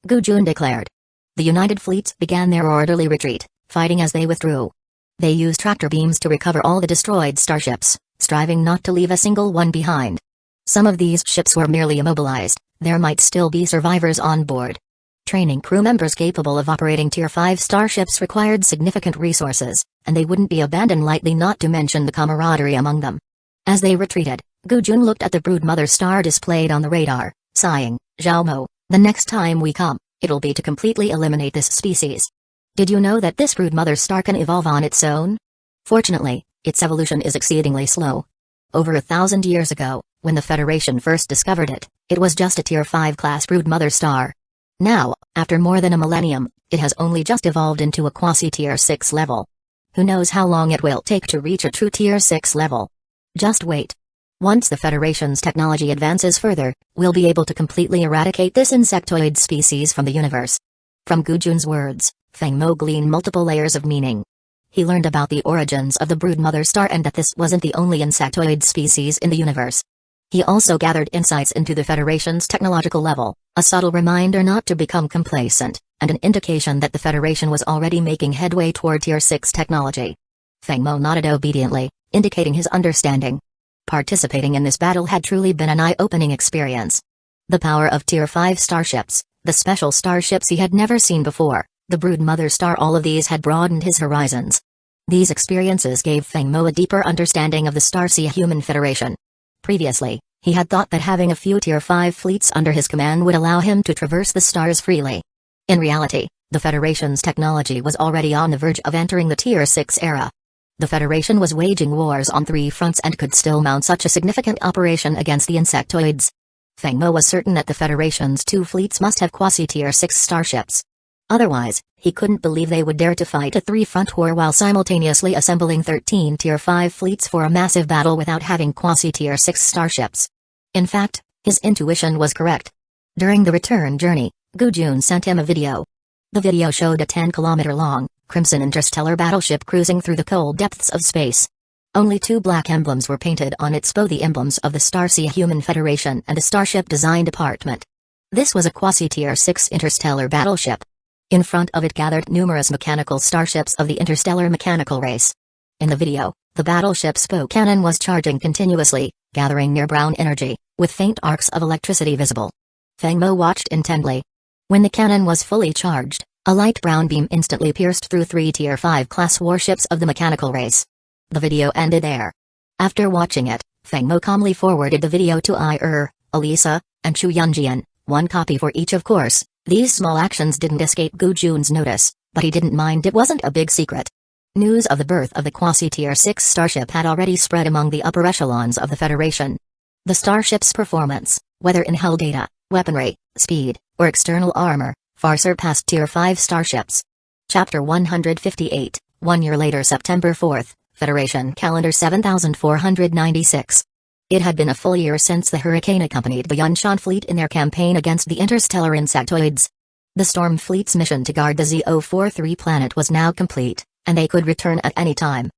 Gu Jun declared. The United Fleets began their orderly retreat, fighting as they withdrew. They used tractor beams to recover all the destroyed starships, striving not to leave a single one behind. Some of these ships were merely immobilized. There might still be survivors on board. Training crew members capable of operating Tier 5 starships required significant resources, and they wouldn't be abandoned lightly, not to mention the camaraderie among them. As they retreated, Gu Jun looked at the brood mother star displayed on the radar, sighing, "Zhao Mo, the next time we come, it'll be to completely eliminate this species. Did you know that this brood mother star can evolve on its own? Fortunately, its evolution is exceedingly slow. Over 1,000 years ago, when the Federation first discovered it, it was just a Tier 5 class brood mother star. Now, after more than a millennium, it has only just evolved into a quasi-Tier 6 level. Who knows how long it will take to reach a true Tier 6 level? Just wait. Once the Federation's technology advances further, we'll be able to completely eradicate this insectoid species from the universe." From Gu Jun's words, Feng Mo gleaned multiple layers of meaning. He learned about the origins of the brood mother star and that this wasn't the only insectoid species in the universe. He also gathered insights into the Federation's technological level, a subtle reminder not to become complacent, and an indication that the Federation was already making headway toward Tier 6 technology. Feng Mo nodded obediently, indicating his understanding. Participating in this battle had truly been an eye-opening experience. The power of Tier 5 starships, the special starships he had never seen before, the brood mother star, all of these had broadened his horizons. These experiences gave Feng Mo a deeper understanding of the Starsea Human Federation. Previously, he had thought that having a few Tier 5 fleets under his command would allow him to traverse the stars freely. In reality, the Federation's technology was already on the verge of entering the Tier 6 era. The Federation was waging wars on 3 fronts and could still mount such a significant operation against the insectoids. Feng Mo was certain that the Federation's 2 fleets must have quasi-Tier 6 starships. Otherwise, he couldn't believe they would dare to fight a 3-front war while simultaneously assembling 13 Tier 5 fleets for a massive battle without having quasi-Tier 6 starships. In fact, his intuition was correct. During the return journey, Gu Jun sent him a video. The video showed a 10-kilometer-long, crimson interstellar battleship cruising through the cold depths of space. Only 2 black emblems were painted on its bow, the emblems of the Starsea Human Federation and the Starship Design Department. This was a quasi-Tier 6 interstellar battleship. In front of it gathered numerous mechanical starships of the interstellar mechanical race. In the video, the battleship's bow cannon was charging continuously, gathering near brown energy, with faint arcs of electricity visible. Feng Mo watched intently. When the cannon was fully charged, a light brown beam instantly pierced through 3 Tier 5 class warships of the mechanical race. The video ended there. After watching it, Feng Mo calmly forwarded the video to Elisa, and Chu Yunjian, 1 copy for each of course. These small actions didn't escape Gu Jun's notice, but he didn't mind, it wasn't a big secret. News of the birth of the quasi-Tier 6 starship had already spread among the upper echelons of the Federation. The starship's performance, whether in hull data, weaponry, speed, or external armor, far surpassed Tier 5 starships. Chapter 158, 1 year later, September 4th, Federation calendar 7496. It had been a full year since the Hurricane accompanied the Yunshan fleet in their campaign against the interstellar insectoids. The Storm fleet's mission to guard the Z043 planet was now complete, and they could return at any time.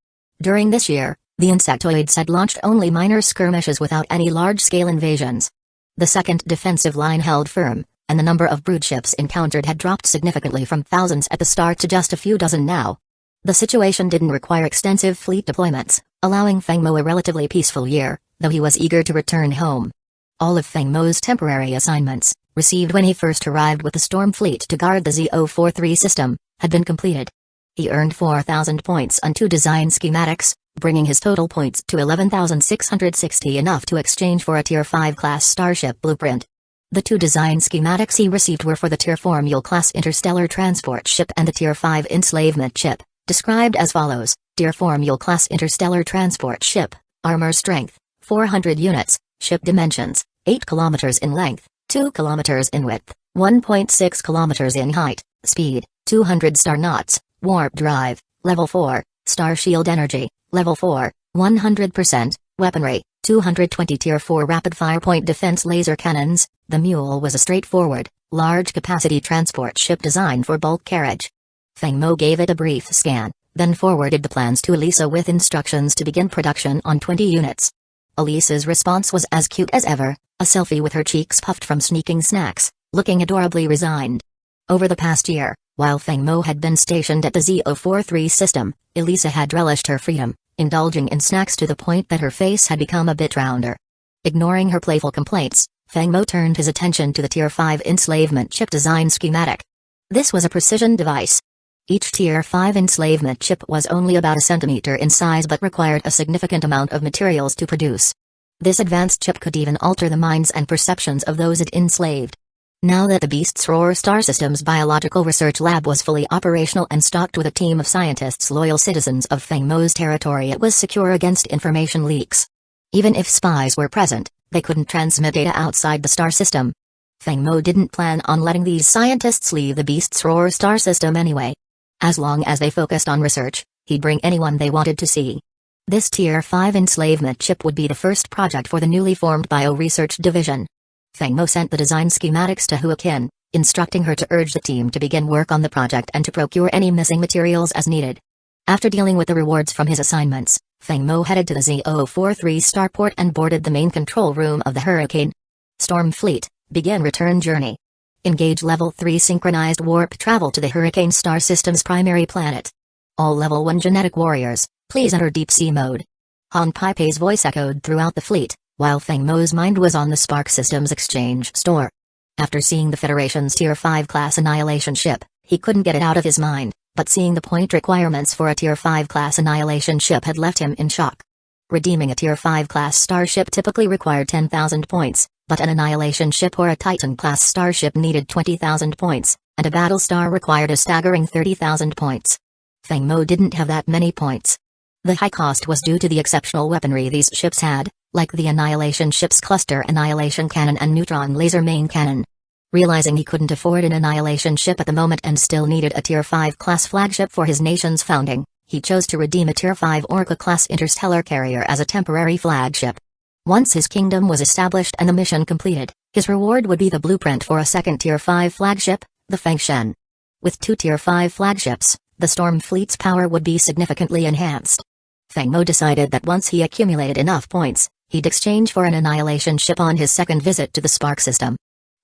During this year, the insectoids had launched only minor skirmishes without any large-scale invasions. The second defensive line held firm, and the number of brood ships encountered had dropped significantly from thousands at the start to just a few dozen now. The situation didn't require extensive fleet deployments, allowing Feng Mo a relatively peaceful year, though he was eager to return home. All of Feng Mo's temporary assignments, received when he first arrived with the Storm Fleet to guard the Z043 system, had been completed. He earned 4,000 points on 2 design schematics, bringing his total points to 11,660, enough to exchange for a Tier 5 class starship blueprint. The 2 design schematics he received were for the Tier 4 Mule class interstellar transport ship and the Tier 5 enslavement ship, described as follows: Tier 4 Mule class interstellar transport ship, armor strength, 400 units, ship dimensions, 8 kilometers in length, 2 kilometers in width, 1.6 kilometers in height, speed, 200 star knots, warp drive, level 4, star shield energy, level 4, 100%, weaponry, 220 Tier 4 rapid-fire point defense laser cannons. The Mule was a straightforward, large-capacity transport ship designed for bulk carriage. Feng Mo gave it a brief scan, then forwarded the plans to Elisa with instructions to begin production on 20 units. Elisa's response was as cute as ever, a selfie with her cheeks puffed from sneaking snacks, looking adorably resigned. Over the past year, while Feng Mo had been stationed at the Z043 system, Elisa had relished her freedom, indulging in snacks to the point that her face had become a bit rounder. Ignoring her playful complaints, Feng Mo turned his attention to the Tier 5 enslavement chip design schematic. This was a precision device. Each Tier 5 enslavement chip was only about a centimeter in size but required a significant amount of materials to produce. This advanced chip could even alter the minds and perceptions of those it enslaved. Now that the Beast's Roar Star Systems Biological Research Lab was fully operational and stocked with a team of scientists loyal citizens of Feng Mo's territory, it was secure against information leaks. Even if spies were present, they couldn't transmit data outside the star system. Feng Mo didn't plan on letting these scientists leave the Beast's Roar Star System anyway. As long as they focused on research, he'd bring anyone they wanted to see. This Tier 5 enslavement chip would be the first project for the newly formed Bio-Research Division. Feng Mo sent the design schematics to Hua Qin, instructing her to urge the team to begin work on the project and to procure any missing materials as needed. After dealing with the rewards from his assignments, Feng Mo headed to the Z043 starport and boarded the main control room of the Hurricane. Storm Fleet, begin return journey. Engage Level 3 synchronized warp travel to the Hurricane Star System's primary planet. All Level 1 genetic warriors, please enter deep sea mode. Han Pei's voice echoed throughout the fleet, while Feng Mo's mind was on the Spark Systems exchange store. After seeing the Federation's Tier 5 class annihilation ship, he couldn't get it out of his mind, but seeing the point requirements for a Tier 5 class annihilation ship had left him in shock. Redeeming a Tier 5 class starship typically required 10,000 points, but an annihilation ship or a Titan class starship needed 20,000 points, and a battle star required a staggering 30,000 points. Feng Mo didn't have that many points. The high cost was due to the exceptional weaponry these ships had, like the annihilation ship's cluster annihilation cannon and neutron laser main cannon. Realizing he couldn't afford an annihilation ship at the moment and still needed a Tier 5 class flagship for his nation's founding, he chose to redeem a Tier 5 Orca class interstellar carrier as a temporary flagship. Once his kingdom was established and the mission completed, his reward would be the blueprint for a second Tier 5 flagship, the Fengshen. With 2 Tier 5 flagships, the Storm Fleet's power would be significantly enhanced. Feng Mo decided that once he accumulated enough points, he'd exchange for an annihilation ship on his second visit to the Spark system.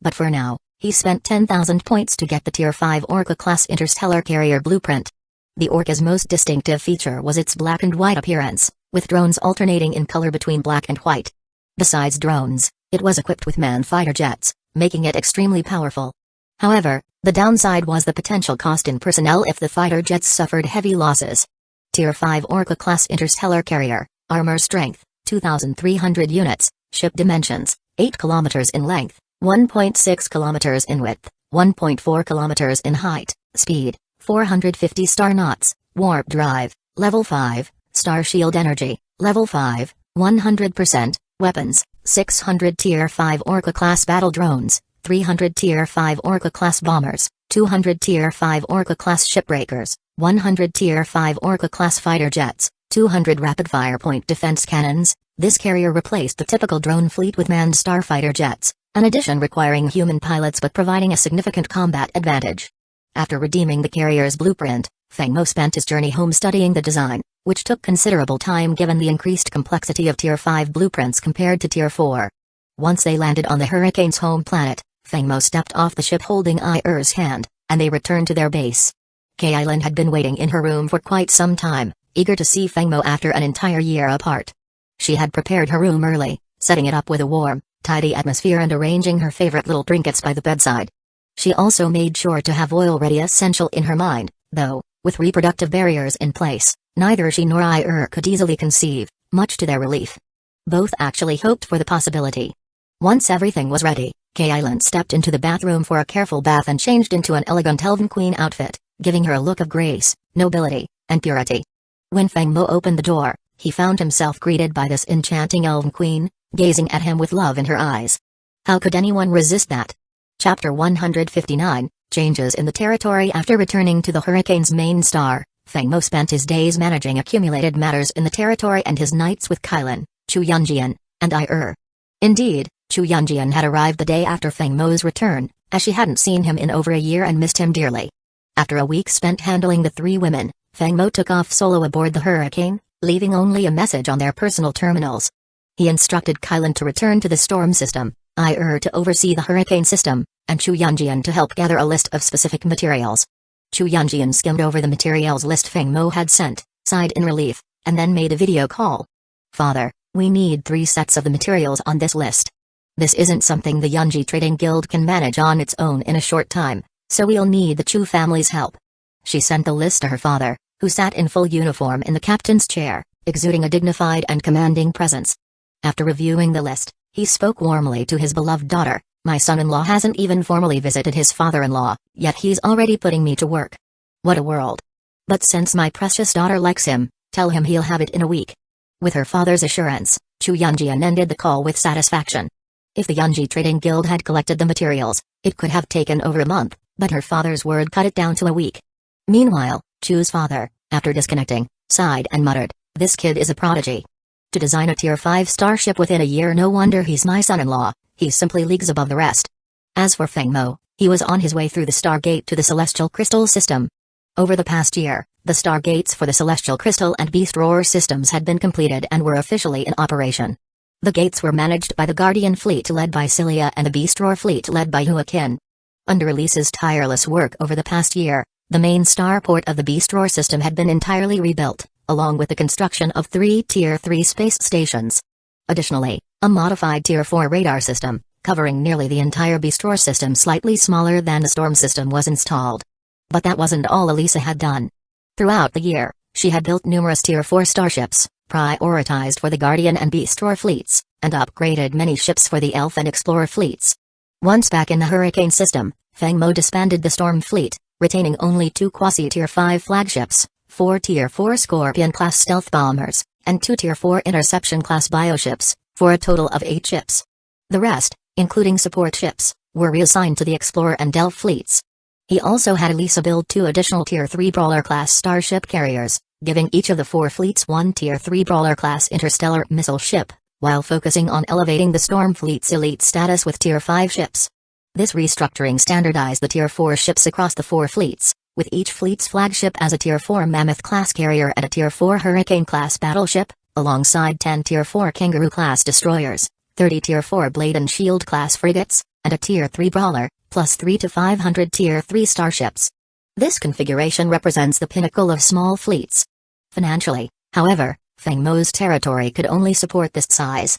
But for now, he spent 10,000 points to get the Tier 5 Orca-class interstellar carrier blueprint. The Orca's most distinctive feature was its black and white appearance, with drones alternating in color between black and white. Besides drones, it was equipped with manned fighter jets, making it extremely powerful. However, the downside was the potential cost in personnel if the fighter jets suffered heavy losses. Tier 5 Orca-class interstellar carrier, armor strength, 2,300 units, ship dimensions, 8 kilometers in length, 1.6 kilometers in width, 1.4 kilometers in height, speed, 450 star knots, warp drive, level 5, star shield energy, level 5, 100%, weapons, 600 Tier 5 Orca-class battle drones, 300 Tier 5 Orca-class bombers, 200 Tier 5 Orca-class shipbreakers, 100 Tier 5 Orca-class fighter jets, 200 rapid-fire point defense cannons. This carrier replaced the typical drone fleet with manned starfighter jets, an addition requiring human pilots but providing a significant combat advantage. After redeeming the carrier's blueprint, Feng Mo spent his journey home studying the design, which took considerable time given the increased complexity of Tier 5 blueprints compared to Tier 4. Once they landed on the hurricane's home planet, Fengmo stepped off the ship holding I's hand, and they returned to their base. Kailin had been waiting in her room for quite some time, eager to see Fengmo after an entire year apart. She had prepared her room early, setting it up with a warm, tidy atmosphere and arranging her favorite little trinkets by the bedside. She also made sure to have oil-ready essential in her mind, though, with reproductive barriers in place, neither she nor I could easily conceive, much to their relief. Both actually hoped for the possibility. Once everything was ready, Kailin stepped into the bathroom for a careful bath and changed into an elegant Elven Queen outfit, giving her a look of grace, nobility, and purity. When Fengmo opened the door, he found himself greeted by this enchanting Elven Queen, gazing at him with love in her eyes. How could anyone resist that? Chapter 159, Changes in the Territory. After returning to the Hurricane's main star, Fengmo spent his days managing accumulated matters in the territory and his nights with Kailin, Chu Yunjian, and I. Indeed, Chu Yunjian had arrived the day after Fengmo's return, as she hadn't seen him in over a year and missed him dearly. After a week spent handling the three women, Fengmo took off solo aboard the Hurricane, leaving only a message on their personal terminals. He instructed Kailin to return to the storm system, I to oversee the hurricane system, and Chu Yunjian to help gather a list of specific materials. Chu Yunjian skimmed over the materials list Fengmo had sent, sighed in relief, and then made a video call. "Father, we need 3 sets of the materials on this list. This isn't something the Yunji Trading Guild can manage on its own in a short time, so we'll need the Chu family's help." She sent the list to her father, who sat in full uniform in the captain's chair, exuding a dignified and commanding presence. After reviewing the list, he spoke warmly to his beloved daughter. "My son-in-law hasn't even formally visited his father-in-law, yet he's already putting me to work. What a world. But since my precious daughter likes him, tell him he'll have it in a week." With her father's assurance, Chu Yunjian ended the call with satisfaction. If the Yunji Trading Guild had collected the materials, it could have taken over a month, but her father's word cut it down to a week. Meanwhile, Chu's father, after disconnecting, sighed and muttered, "This kid is a prodigy. To design a Tier 5 starship within a year, no wonder he's my son-in-law, he's simply leagues above the rest." As for Fengmo, he was on his way through the Stargate to the Celestial Crystal system. Over the past year, the Stargates for the Celestial Crystal and Beast Roar systems had been completed and were officially in operation. The gates were managed by the Guardian Fleet led by Cilia and the Beast Roar Fleet led by Huakin. Under Elise's tireless work over the past year, the main starport of the Beast Roar system had been entirely rebuilt, along with the construction of 3 Tier 3 space stations. Additionally, a modified Tier 4 radar system, covering nearly the entire Beast Roar system slightly smaller than the Storm system, was installed. But that wasn't all Elisa had done. Throughout the year, she had built numerous Tier 4 starships, prioritized for the Guardian and Beast Roar fleets, and upgraded many ships for the Elf and Explorer fleets. Once back in the Hurricane system, Fengmo disbanded the Storm fleet, retaining only 2 quasi-Tier 5 flagships, 4 Tier 4 Scorpion-class stealth bombers, and 2 Tier 4 interception-class bioships, for a total of 8 ships. The rest, including support ships, were reassigned to the Explorer and Delph fleets. He also had Elisa build 2 additional Tier 3 Brawler-class starship carriers, giving each of the 4 fleets 1 Tier 3 Brawler-class interstellar missile ship, while focusing on elevating the Storm fleet's elite status with Tier 5 ships. This restructuring standardized the Tier 4 ships across the 4 fleets, with each fleet's flagship as a Tier 4 Mammoth-class carrier and a Tier 4 Hurricane-class battleship, alongside 10 Tier 4 Kangaroo-class destroyers, 30 Tier 4 Blade and Shield-class frigates, and a Tier 3 Brawler, plus 3 to 500 Tier 3 starships. This configuration represents the pinnacle of small fleets. Financially, however, Fengmo's territory could only support this size.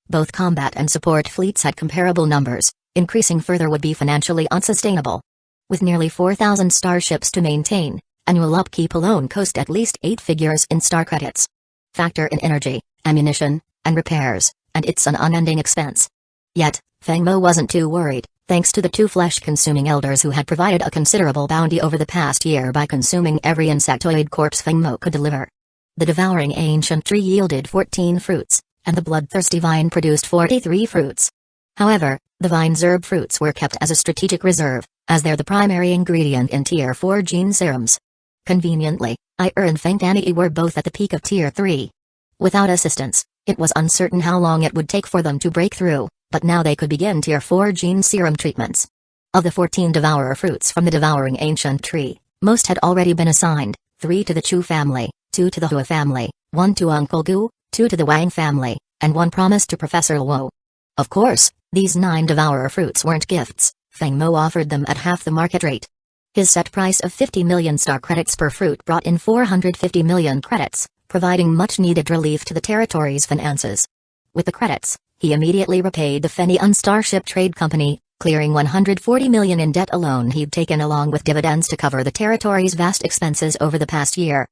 Both combat and support fleets had comparable numbers. Increasing further would be financially unsustainable. With nearly 4,000 starships to maintain, annual upkeep alone cost at least 8 figures in star credits. Factor in energy, ammunition, and repairs, and it's an unending expense. Yet, Fengmo wasn't too worried, thanks to the 2 flesh-consuming elders who had provided a considerable bounty over the past year by consuming every insectoid corpse Fengmo could deliver. The devouring ancient tree yielded 14 fruits, and the bloodthirsty vine produced 43 fruits. However, the vine's herb fruits were kept as a strategic reserve, as they're the primary ingredient in Tier 4 gene serums. Conveniently, and Fengtani were both at the peak of Tier 3. Without assistance, it was uncertain how long it would take for them to break through, but now they could begin Tier 4 gene serum treatments. Of the 14 devourer fruits from the devouring ancient tree, most had already been assigned, 3 to the Chu family, 2 to the Hua family, 1 to Uncle Gu, 2 to the Wang family, and 1 promised to Professor Luo. Of course, these 9 devourer fruits weren't gifts. Feng Mo offered them at half the market rate. His set price of 50 million star credits per fruit brought in 450 million credits, providing much-needed relief to the territory's finances. With the credits, he immediately repaid the Fenian Starship Trade Company, clearing 140 million in debt alone he'd taken along with dividends to cover the territory's vast expenses over the past year.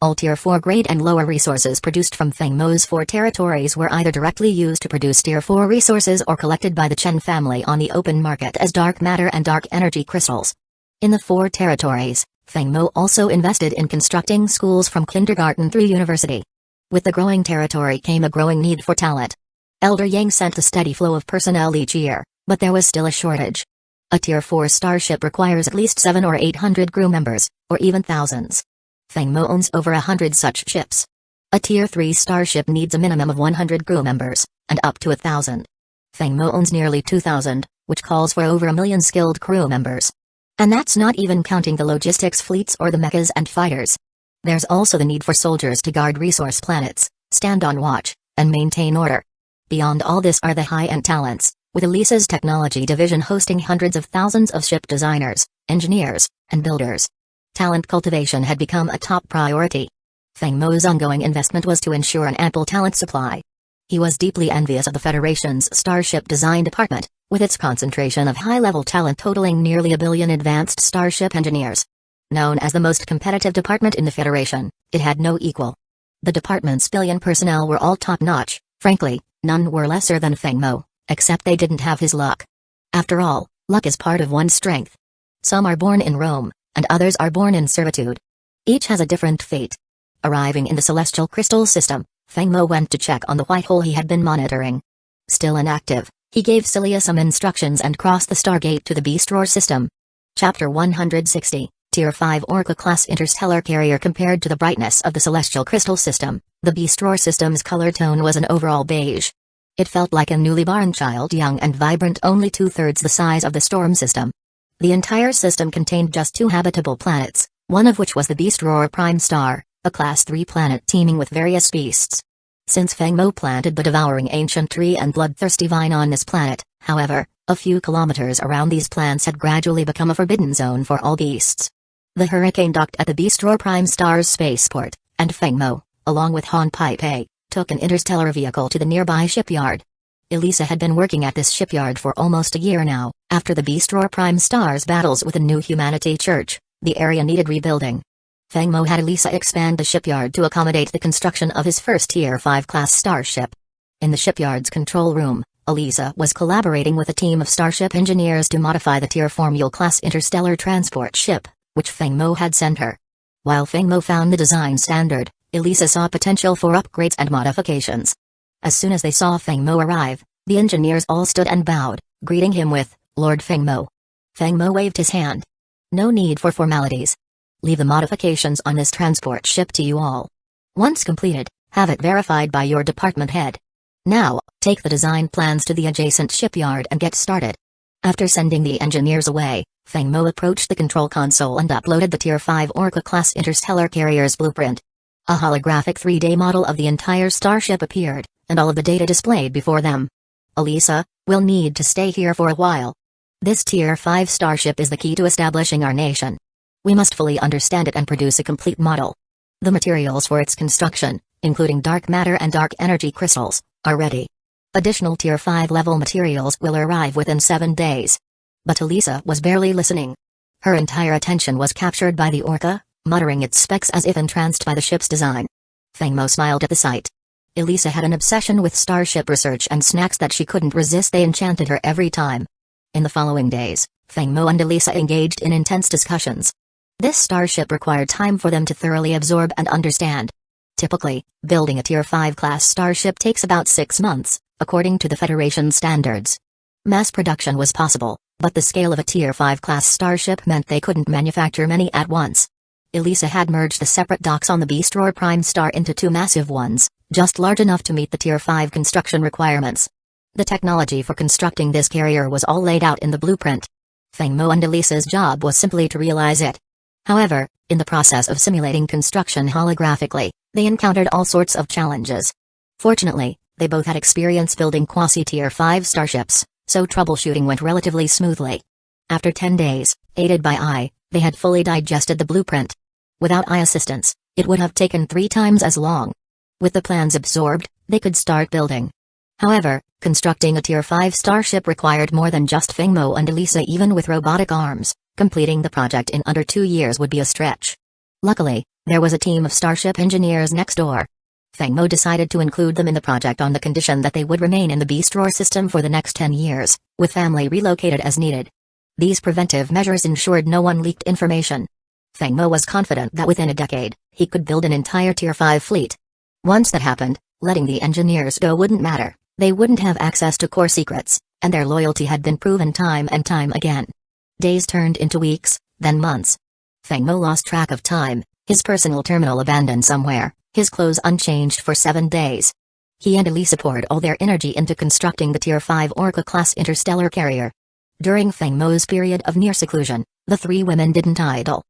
All Tier 4 grade and lower resources produced from Feng Mo's 4 territories were either directly used to produce Tier 4 resources or collected by the Chen family on the open market as dark matter and dark energy crystals. In the 4 territories, Feng Mo also invested in constructing schools from kindergarten through university. With the growing territory came a growing need for talent. Elder Yang sent a steady flow of personnel each year, but there was still a shortage. A Tier 4 starship requires at least 700 or 800 crew members, or even thousands. Feng Mo owns over 100 such ships. A Tier 3 starship needs a minimum of 100 crew members, and up to 1,000. Feng Mo owns nearly 2,000, which calls for over 1 million skilled crew members. And that's not even counting the logistics fleets or the mechas and fighters. There's also the need for soldiers to guard resource planets, stand on watch, and maintain order. Beyond all this are the high-end talents, with Elisa's technology division hosting hundreds of thousands of ship designers, engineers, and builders. Talent cultivation had become a top priority. Feng Mo's ongoing investment was to ensure an ample talent supply. He was deeply envious of the Federation's Starship Design Department, with its concentration of high-level talent totaling nearly 1 billion advanced starship engineers. Known as the most competitive department in the Federation, it had no equal. The department's billion personnel were all top-notch. Frankly, none were lesser than Feng Mo, except they didn't have his luck. After all, luck is part of one's strength. Some are born in Rome, and others are born in servitude. Each has a different fate. Arriving in the celestial crystal system, Feng Mo went to check on the white hole he had been monitoring. Still inactive, he gave Celia some instructions and crossed the Stargate to the Beast Roar system. Chapter 160, Tier 5 Orca-class interstellar carrier. Compared to the brightness of the celestial crystal system, the Beast Roar system's color tone was an overall beige. It felt like a newly born child, young and vibrant, only 2/3 the size of the Storm system. The entire system contained just 2 habitable planets, one of which was the Beast Roar Prime Star, a Class 3 planet teeming with various beasts. Since Feng Mo planted the devouring ancient tree and bloodthirsty vine on this planet, however, a few kilometers around these plants had gradually become a forbidden zone for all beasts. The Hurricane docked at the Beast Roar Prime Star's spaceport, and Feng Mo, along with Han Pai, took an interstellar vehicle to the nearby shipyard. Elisa had been working at this shipyard for almost a year now. After the Beast Roar Prime Star's battles with the New Humanity Church, the area needed rebuilding. Feng Mo had Elisa expand the shipyard to accommodate the construction of his first Tier 5 class starship. In the shipyard's control room, Elisa was collaborating with a team of starship engineers to modify the Tier 4 Mule-class interstellar transport ship, which Feng Mo had sent her. While Feng Mo found the design standard, Elisa saw potential for upgrades and modifications. As soon as they saw Feng Mo arrive, the engineers all stood and bowed, greeting him with, "Lord Feng Mo." Feng Mo waved his hand. "No need for formalities. Leave the modifications on this transport ship to you all. Once completed, have it verified by your department head. Now, take the design plans to the adjacent shipyard and get started." After sending the engineers away, Feng Mo approached the control console and uploaded the Tier 5 Orca-class interstellar carrier's blueprint. A holographic 3D model of the entire starship appeared, and all of the data displayed before them. "Elisa, we'll need to stay here for a while. This Tier 5 starship is the key to establishing our nation. We must fully understand it and produce a complete model. The materials for its construction, including dark matter and dark energy crystals, are ready. Additional Tier 5 level materials will arrive within 7 days." But Elisa was barely listening. Her entire attention was captured by the Orca, muttering its specs as if entranced by the ship's design. Feng Mo smiled at the sight. Elisa had an obsession with starship research and snacks that she couldn't resist. They enchanted her every time. In the following days, Feng Mo and Elisa engaged in intense discussions. This starship required time for them to thoroughly absorb and understand. Typically, building a Tier 5 class starship takes about 6 months, according to the Federation standards. Mass production was possible, but the scale of a Tier 5 class starship meant they couldn't manufacture many at once. Elisa had merged the separate docks on the Beast Roar Prime Star into 2 massive ones, just large enough to meet the Tier 5 construction requirements. The technology for constructing this carrier was all laid out in the blueprint. Feng Mo and Elisa's job was simply to realize it. However, in the process of simulating construction holographically, they encountered all sorts of challenges. Fortunately, They both had experience building quasi-tier 5 starships, so troubleshooting went relatively smoothly. After 10 days, aided by I, they had fully digested the blueprint. Without I assistance, it would have taken 3 times as long. With the plans absorbed, they could start building. However, constructing a tier 5 starship required more than just Fengmo and Elisa even with robotic arms. Completing the project in under 2 years would be a stretch. Luckily, there was a team of starship engineers next door. Fengmo decided to include them in the project on the condition that they would remain in the Beast Roar system for the next 10 years, with family relocated as needed. These preventive measures ensured no one leaked information. Fengmo was confident that within a decade, he could build an entire Tier 5 fleet. Once that happened, letting the engineers go wouldn't matter, they wouldn't have access to core secrets, and their loyalty had been proven time and time again. Days turned into weeks, then months. Fengmo lost track of time, his personal terminal abandoned somewhere, his clothes unchanged for 7 days. He and Elisa poured all their energy into constructing the Tier 5 Orca-class interstellar carrier. During Fengmo's period of near seclusion, the 3 women didn't idle.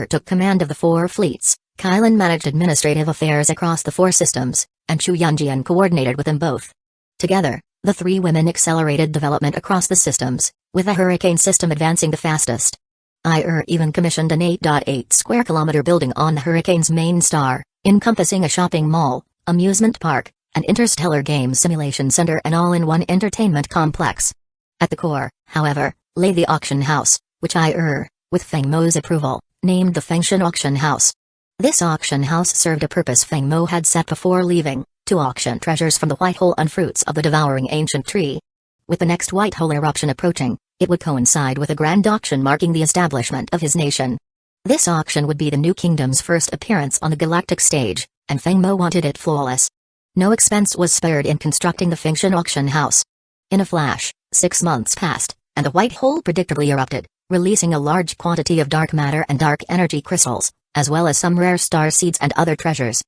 took command of the 4 fleets, Kylan managed administrative affairs across the 4 systems, and Chu Yunjian coordinated with them both. Together, the 3 women accelerated development across the systems, with the Hurricane system advancing the fastest. even commissioned an 8.8 square kilometer building on the Hurricane's main star, encompassing a shopping mall, amusement park, an interstellar game simulation center and all-in-one entertainment complex. At the core, however, lay the auction house, which with Fengmo's approval, named the Fengshan Auction House. This auction house served a purpose Fengmo had set before leaving, to auction treasures from the white hole and fruits of the devouring ancient tree. With the next white hole eruption approaching, it would coincide with a grand auction marking the establishment of his nation. This auction would be the new kingdom's first appearance on the galactic stage, and Fengmo wanted it flawless. No expense was spared in constructing the Fengshan Auction House. In a flash, 6 months passed, and the white hole predictably erupted, releasing a large quantity of dark matter and dark energy crystals, as well as some rare star seeds and other treasures.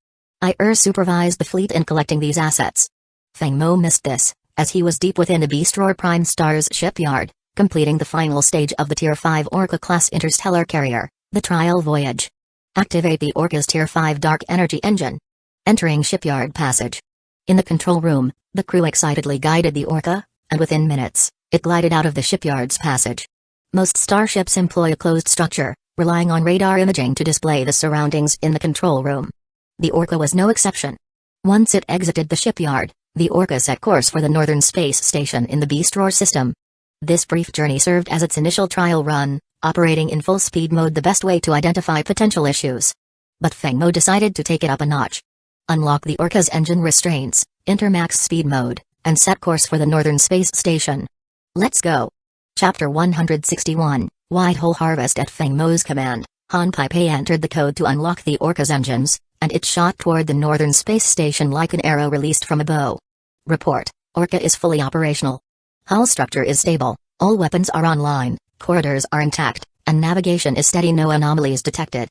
Supervised the fleet in collecting these assets. Fengmo missed this, as he was deep within the Beast Roar Prime Star's shipyard, completing the final stage of the Tier 5 Orca-class interstellar carrier, the trial voyage. Activate the Orca's Tier 5 dark energy engine. Entering shipyard passage. In the control room, the crew excitedly guided the Orca, and within minutes, it glided out of the shipyard's passage. Most starships employ a closed structure, relying on radar imaging to display the surroundings in the control room. The Orca was no exception. Once it exited the shipyard, the Orca set course for the northern space station in the Beast Roar system. This brief journey served as its initial trial run, operating in full speed mode, the best way to identify potential issues. But Fengmo decided to take it up a notch. Unlock the Orca's engine restraints, enter max speed mode, and set course for the northern space station. Let's go. Chapter 161, White Hole Harvest. At Fengmo's command, Han Pei entered the code to unlock the Orca's engines, and it shot toward the northern space station like an arrow released from a bow. Report: Orca is fully operational. Hull structure is stable, all weapons are online, corridors are intact, and navigation is steady, no anomalies detected.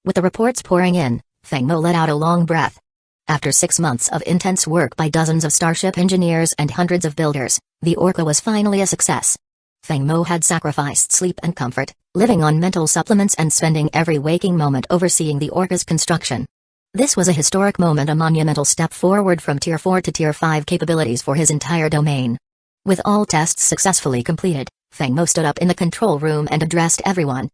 With the reports pouring in, Fengmo let out a long breath. After 6 months of intense work by dozens of starship engineers and hundreds of builders, the Orca was finally a success. Fengmo had sacrificed sleep and comfort, living on mental supplements and spending every waking moment overseeing the Orca's construction. This was a historic moment, a monumental step forward from Tier 4 to Tier 5 capabilities for his entire domain. With all tests successfully completed, Fengmo stood up in the control room and addressed everyone,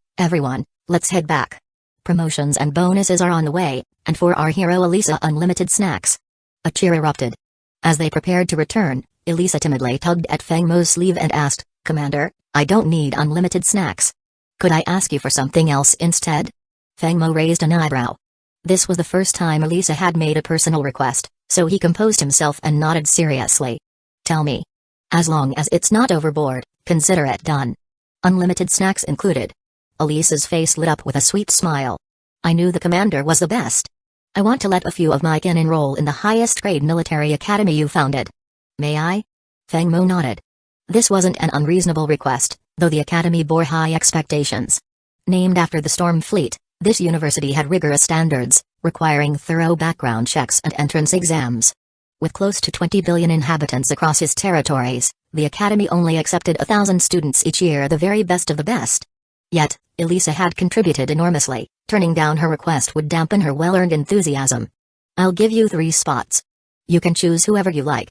let's head back. Promotions and bonuses are on the way, and for our hero Elisa, unlimited snacks. A cheer erupted. As they prepared to return, Elisa timidly tugged at Fengmo's sleeve and asked, "Commander, I don't need unlimited snacks. Could I ask you for something else instead?" Fengmo raised an eyebrow. This was the first time Elisa had made a personal request, so he composed himself and nodded seriously. "Tell me. As long as it's not overboard, consider it done. Unlimited snacks included." Elisa's face lit up with a sweet smile. "I knew the commander was the best. I want to let a few of my kin enroll in the highest grade military academy you founded. May I?" Fengmo nodded. This wasn't an unreasonable request, though the academy bore high expectations. Named after the Storm Fleet, this university had rigorous standards, requiring thorough background checks and entrance exams. With close to 20 billion inhabitants across its territories, the academy only accepted 1,000 students each year, the very best of the best. Yet, Elisa had contributed enormously. Turning down her request would dampen her well-earned enthusiasm. "I'll give you 3 spots. You can choose whoever you like.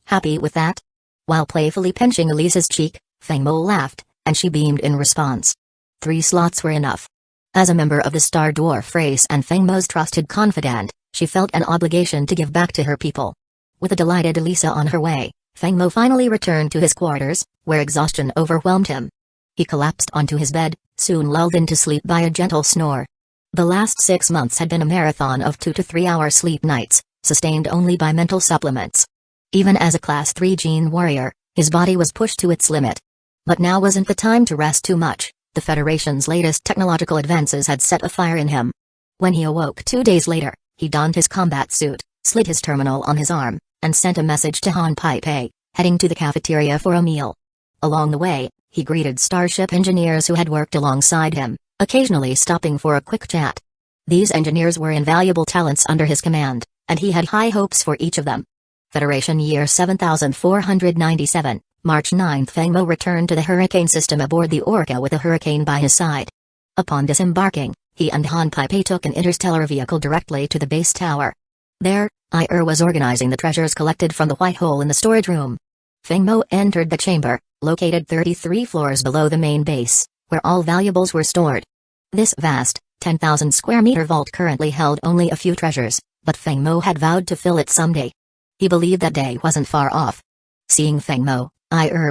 Happy with that? While playfully pinching Elise's cheek, Feng Mo laughed, and she beamed in response. 3 slots were enough. As a member of the Star Dwarf race and Feng Mo's trusted confidant, she felt an obligation to give back to her people. With a delighted Elisa on her way, Feng Mo finally returned to his quarters, where exhaustion overwhelmed him. He collapsed onto his bed, soon lulled into sleep by a gentle snore. The last 6 months had been a marathon of 2 to 3 hour sleep nights, sustained only by mental supplements. Even as a Class 3 gene warrior, his body was pushed to its limit. But now wasn't the time to rest too much. The Federation's latest technological advances had set a fire in him. When he awoke 2 days later, he donned his combat suit, slid his terminal on his arm, and sent a message to Han Pai, heading to the cafeteria for a meal. Along the way, he greeted starship engineers who had worked alongside him, occasionally stopping for a quick chat. These engineers were invaluable talents under his command, and he had high hopes for each of them. Federation Year 7497, March 9. Feng Mo returned to the Hurricane system aboard the Orca with a hurricane by his side. Upon disembarking, he and Han Pai took an interstellar vehicle directly to the base tower. There, was organizing the treasures collected from the white hole in the storage room. Feng Mo entered the chamber, located 33 floors below the main base, where all valuables were stored. This vast, 10,000 square meter vault currently held only a few treasures, but Feng Mo had vowed to fill it someday. He believed that day wasn't far off. Seeing Feng Mo,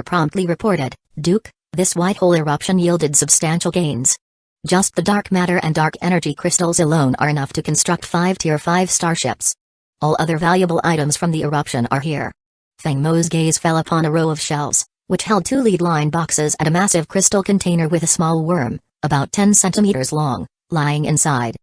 promptly reported, "Duke, this white hole eruption yielded substantial gains. Just the dark matter and dark energy crystals alone are enough to construct 5 Tier 5 starships. All other valuable items from the eruption are here." Feng Mo's gaze fell upon a row of shelves, which held 2 lead-line boxes and a massive crystal container with a small worm, about 10 centimeters long, lying inside.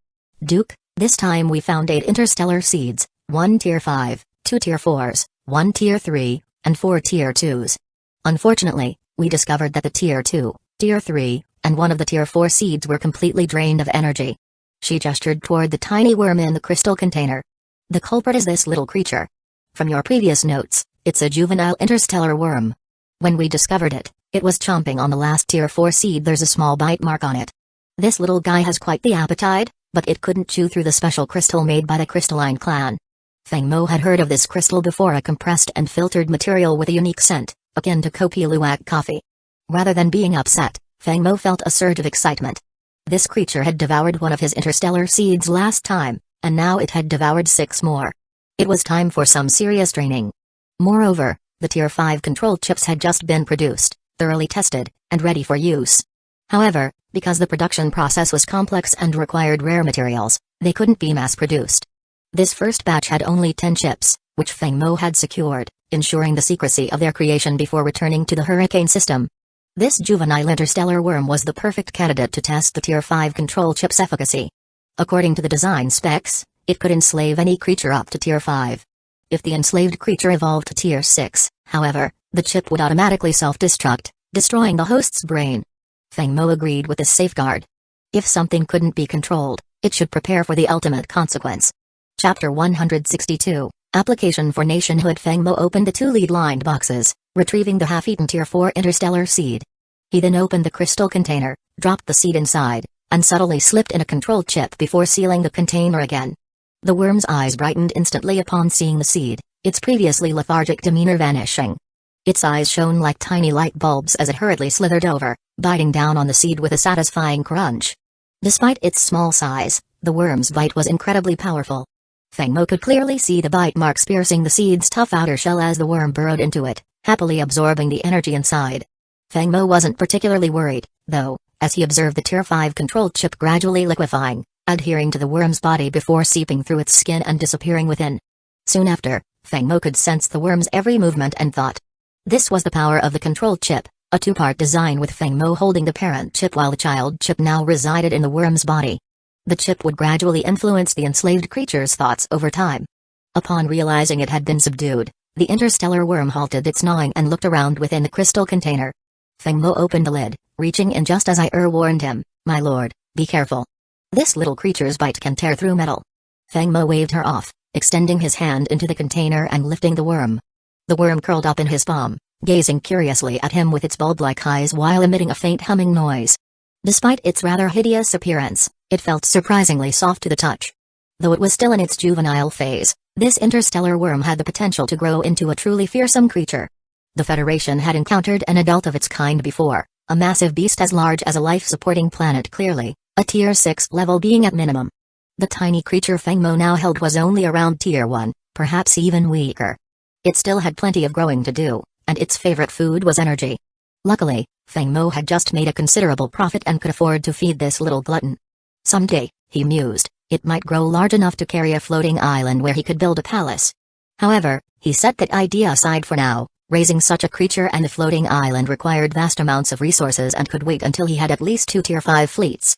"Duke, this time we found 8 interstellar seeds, 1 Tier 5, 2 Tier 4s, 1 Tier 3, and 4 Tier 2s. Unfortunately, we discovered that the Tier 2, Tier 3, and one of the Tier 4 seeds were completely drained of energy." She gestured toward the tiny worm in the crystal container. "The culprit is this little creature. From your previous notes, it's a juvenile interstellar worm. When we discovered it, it was chomping on the last Tier 4 seed. There's a small bite mark on it. This little guy has quite the appetite, but it couldn't chew through the special crystal made by the Crystalline clan." Feng Mo had heard of this crystal before, a compressed and filtered material with a unique scent, akin to Kopi Luwak coffee. Rather than being upset, Feng Mo felt a surge of excitement. This creature had devoured one of his interstellar seeds last time, and now it had devoured 6 more. It was time for some serious training. Moreover, the Tier 5 control chips had just been produced, thoroughly tested, and ready for use. However, because the production process was complex and required rare materials, they couldn't be mass-produced. This first batch had only 10 chips, which Feng Mo had secured, ensuring the secrecy of their creation before returning to the Hurricane system. This juvenile interstellar worm was the perfect candidate to test the Tier 5 control chip's efficacy. According to the design specs, it could enslave any creature up to Tier 5. If the enslaved creature evolved to Tier 6, however, the chip would automatically self-destruct, destroying the host's brain. Feng Mo agreed with this safeguard. If something couldn't be controlled, it should prepare for the ultimate consequence. Chapter 162, Application for Nationhood. Feng Mo opened the 2 lead-lined boxes, retrieving the half-eaten Tier 4 interstellar seed. He then opened the crystal container, dropped the seed inside, and subtly slipped in a control chip before sealing the container again. The worm's eyes brightened instantly upon seeing the seed, its previously lethargic demeanor vanishing. Its eyes shone like tiny light bulbs as it hurriedly slithered over, biting down on the seed with a satisfying crunch. Despite its small size, the worm's bite was incredibly powerful. Feng Mo could clearly see the bite marks piercing the seed's tough outer shell as the worm burrowed into it, happily absorbing the energy inside. Feng Mo wasn't particularly worried, though, as he observed the Tier 5 control chip gradually liquefying, adhering to the worm's body before seeping through its skin and disappearing within. Soon after, Feng Mo could sense the worm's every movement and thought. This was the power of the control chip, a 2-part design with Feng Mo holding the parent chip while the child chip now resided in the worm's body. The chip would gradually influence the enslaved creature's thoughts over time. Upon realizing it had been subdued, the interstellar worm halted its gnawing and looked around within the crystal container. Feng Mo opened the lid, reaching in just as warned him, "My lord, be careful. This little creature's bite can tear through metal." Feng Mo waved her off, extending his hand into the container and lifting the worm. The worm curled up in his palm, gazing curiously at him with its bulb-like eyes while emitting a faint humming noise. Despite its rather hideous appearance, it felt surprisingly soft to the touch. Though it was still in its juvenile phase, This interstellar worm had the potential to grow into a truly fearsome creature. The Federation had encountered an adult of its kind before, a massive beast as large as a life-supporting planet, clearly, a Tier 6 level being at minimum. The tiny creature Fengmo now held was only around Tier 1, perhaps even weaker. It still had plenty of growing to do, and its favorite food was energy. Luckily, Fengmo had just made a considerable profit and could afford to feed this little glutton. Someday, he mused, it might grow large enough to carry a floating island where he could build a palace. However, he set that idea aside for now. Raising such a creature and the floating island required vast amounts of resources and could wait until he had at least 2 Tier 5 fleets.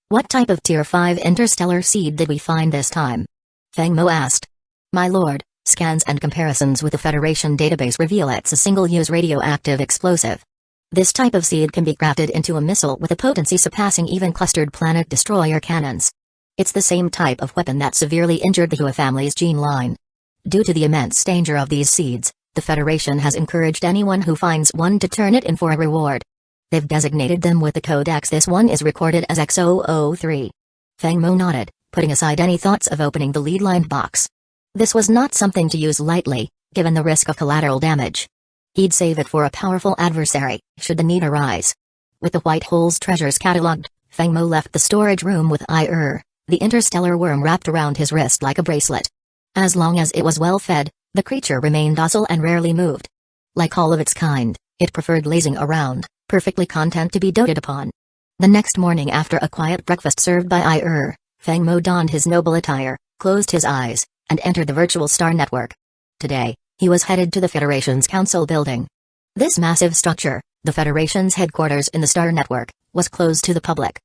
What type of Tier 5 interstellar seed did we find this time? Fengmo asked. My lord, scans and comparisons with the Federation database reveal it's a single-use radioactive explosive. This type of seed can be crafted into a missile with a potency surpassing even clustered planet destroyer cannons. It's the same type of weapon that severely injured the Hua family's gene line. Due to the immense danger of these seeds, the Federation has encouraged anyone who finds one to turn it in for a reward. They've designated them with the codex. This one is recorded as X003. Fengmo nodded, putting aside any thoughts of opening the lead-lined box. This was not something to use lightly, given the risk of collateral damage. He'd save it for a powerful adversary, should the need arise. With the White Hole's treasures catalogued, Fengmo left the storage room with the interstellar worm wrapped around his wrist like a bracelet. As long as it was well fed, the creature remained docile and rarely moved. Like all of its kind, it preferred lazing around, perfectly content to be doted upon. The next morning, after a quiet breakfast served by Fengmo donned his noble attire, closed his eyes, and entered the virtual star network. Today, he was headed to the Federation's council building. This massive structure, the Federation's headquarters in the star network, was closed to the public.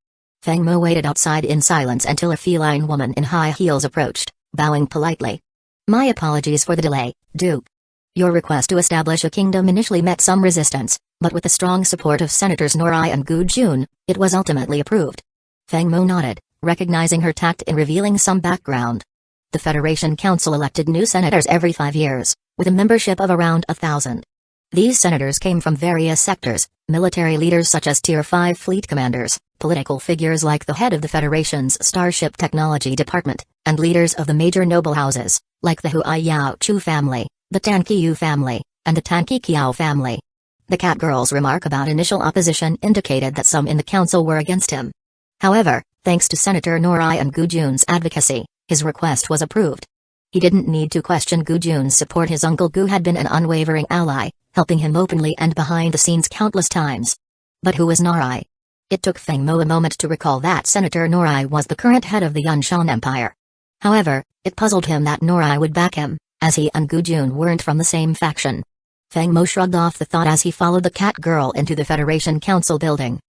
Fengmo waited outside in silence until a feline woman in high heels approached, bowing politely. My apologies for the delay, Duke. Your request to establish a kingdom initially met some resistance, but with the strong support of Senators Norai and Gu Jun, it was ultimately approved. Fengmo nodded, recognizing her tact in revealing some background. The Federation Council elected new senators every 5 years, with a membership of around 1,000. These senators came from various sectors, military leaders such as Tier 5 fleet commanders, political figures like the head of the Federation's Starship Technology Department, and leaders of the major noble houses, like the Huai Chu family, the Tan Qiu family, and the Tan Kiao family. The cat girl's remark about initial opposition indicated that some in the council were against him. However, thanks to Senator Norai and Gu Jun's advocacy, his request was approved. He didn't need to question Gu Jun's support. His uncle Gu had been an unwavering ally, helping him openly and behind the scenes countless times. But who was Norai? It took Fengmo a moment to recall that Senator Norai was the current head of the Yunshan Empire. However, it puzzled him that Norai would back him, as he and Gu Jun weren't from the same faction. Fengmo shrugged off the thought as he followed the cat girl into the Federation Council building.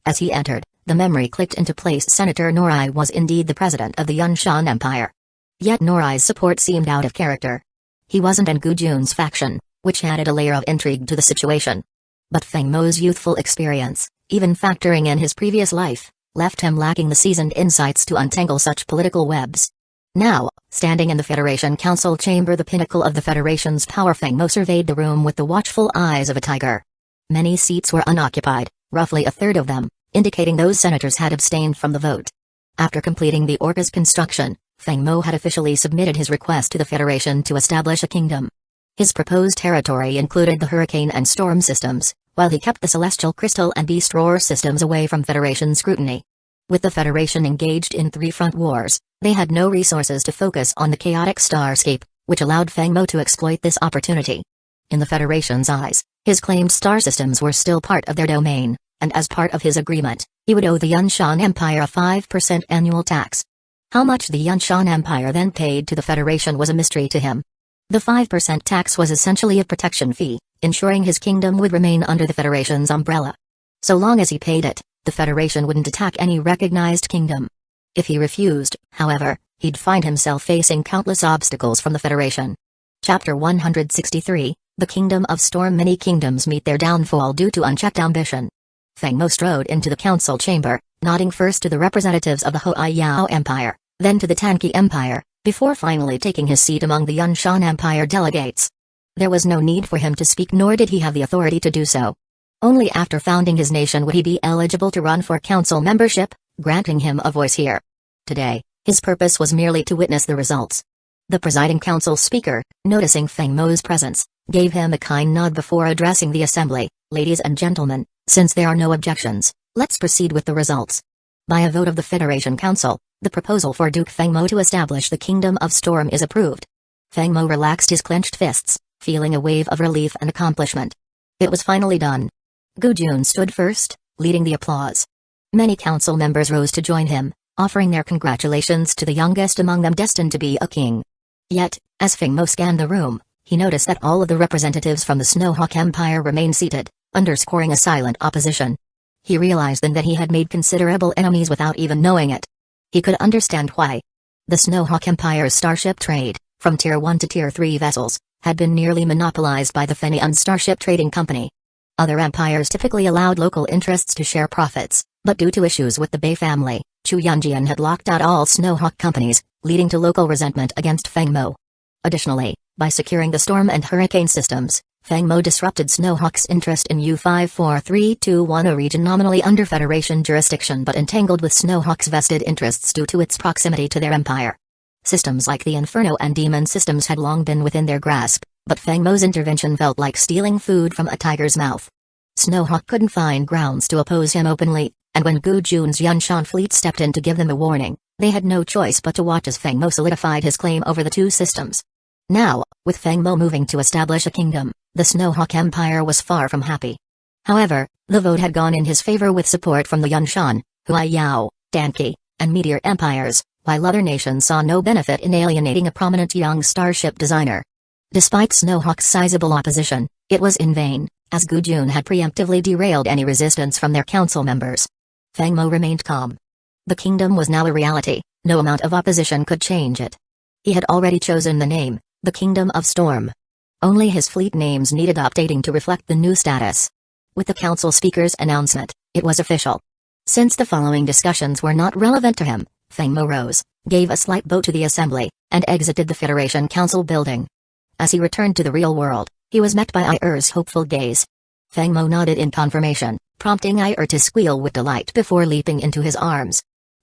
As he entered, the memory clicked into place. Senator Norai was indeed the president of the Yunshan Empire. Yet Norai's support seemed out of character. He wasn't in Gu Jun's faction, which added a layer of intrigue to the situation. But Fengmo's youthful experience, even factoring in his previous life, left him lacking the seasoned insights to untangle such political webs. Now, standing in the Federation Council chamber, the pinnacle of the Federation's power, Fengmo surveyed the room with the watchful eyes of a tiger. Many seats were unoccupied, roughly a third of them, indicating those senators had abstained from the vote. After completing the Orca's construction, Fengmo had officially submitted his request to the Federation to establish a kingdom. His proposed territory included the Hurricane and Storm systems, while he kept the Celestial Crystal and Beast Roar systems away from Federation scrutiny. With the Federation engaged in 3 front wars, they had no resources to focus on the chaotic starscape, which allowed Fengmo to exploit this opportunity. In the Federation's eyes, his claimed star systems were still part of their domain, and as part of his agreement, he would owe the Yunshan Empire a 5% annual tax. How much the Yunshan Empire then paid to the Federation was a mystery to him. The 5% tax was essentially a protection fee, ensuring his kingdom would remain under the Federation's umbrella. So long as he paid it, the Federation wouldn't attack any recognized kingdom. If he refused, however, he'd find himself facing countless obstacles from the Federation. Chapter 163, The Kingdom of Storm. Many kingdoms meet their downfall due to unchecked ambition. Fengmo strode into the council chamber, nodding first to the representatives of the Huai Empire, then to the Tanki Empire, before finally taking his seat among the Yunshan Empire delegates. There was no need for him to speak, nor did he have the authority to do so. Only after founding his nation would he be eligible to run for council membership, granting him a voice here. Today, his purpose was merely to witness the results. The presiding council speaker, noticing Feng Mo's presence, gave him a kind nod before addressing the assembly. Ladies and gentlemen, since there are no objections, let's proceed with the results. By a vote of the Federation Council, the proposal for Duke Feng Mo to establish the Kingdom of Storm is approved. Feng Mo relaxed his clenched fists, feeling a wave of relief and accomplishment. It was finally done. Gu Jun stood first, leading the applause. Many council members rose to join him, offering their congratulations to the youngest among them destined to be a king. Yet, as Feng Mo scanned the room, he noticed that all of the representatives from the Snowhawk Empire remained seated, underscoring a silent opposition. He realized then that he had made considerable enemies without even knowing it. He could understand why. The Snowhawk Empire's starship trade, from Tier 1 to Tier 3 vessels, had been nearly monopolized by the Fenian Starship Trading Company. Other empires typically allowed local interests to share profits, but due to issues with the Bei family, Chu Yunjian had locked out all Snowhawk companies, leading to local resentment against Feng Mo. Additionally, by securing the storm and hurricane systems, Feng Mo disrupted Snowhawk's interest in U54321, a region nominally under Federation jurisdiction but entangled with Snowhawk's vested interests due to its proximity to their empire. Systems like the Inferno and Demon systems had long been within their grasp, but Feng Mo's intervention felt like stealing food from a tiger's mouth. Snowhawk couldn't find grounds to oppose him openly, and when Gu Jun's Yunshan fleet stepped in to give them a warning, they had no choice but to watch as Feng Mo solidified his claim over the two systems. Now, with Feng Mo moving to establish a kingdom, the Snowhawk Empire was far from happy. However, the vote had gone in his favor with support from the Yunshan, Huaiyao, Danqi, and Meteor empires, while other nations saw no benefit in alienating a prominent young starship designer. Despite Snowhawk's sizable opposition, it was in vain, as Gu Jun had preemptively derailed any resistance from their council members. Feng Mo remained calm. The kingdom was now a reality, no amount of opposition could change it. He had already chosen the name, the Kingdom of Storm. Only his fleet names needed updating to reflect the new status. With the council speaker's announcement, it was official. Since the following discussions were not relevant to him, Feng Mo rose, gave a slight bow to the assembly, and exited the Federation Council building. As he returned to the real world, he was met by I's hopeful gaze. Feng Mo nodded in confirmation, prompting Ir to squeal with delight before leaping into his arms.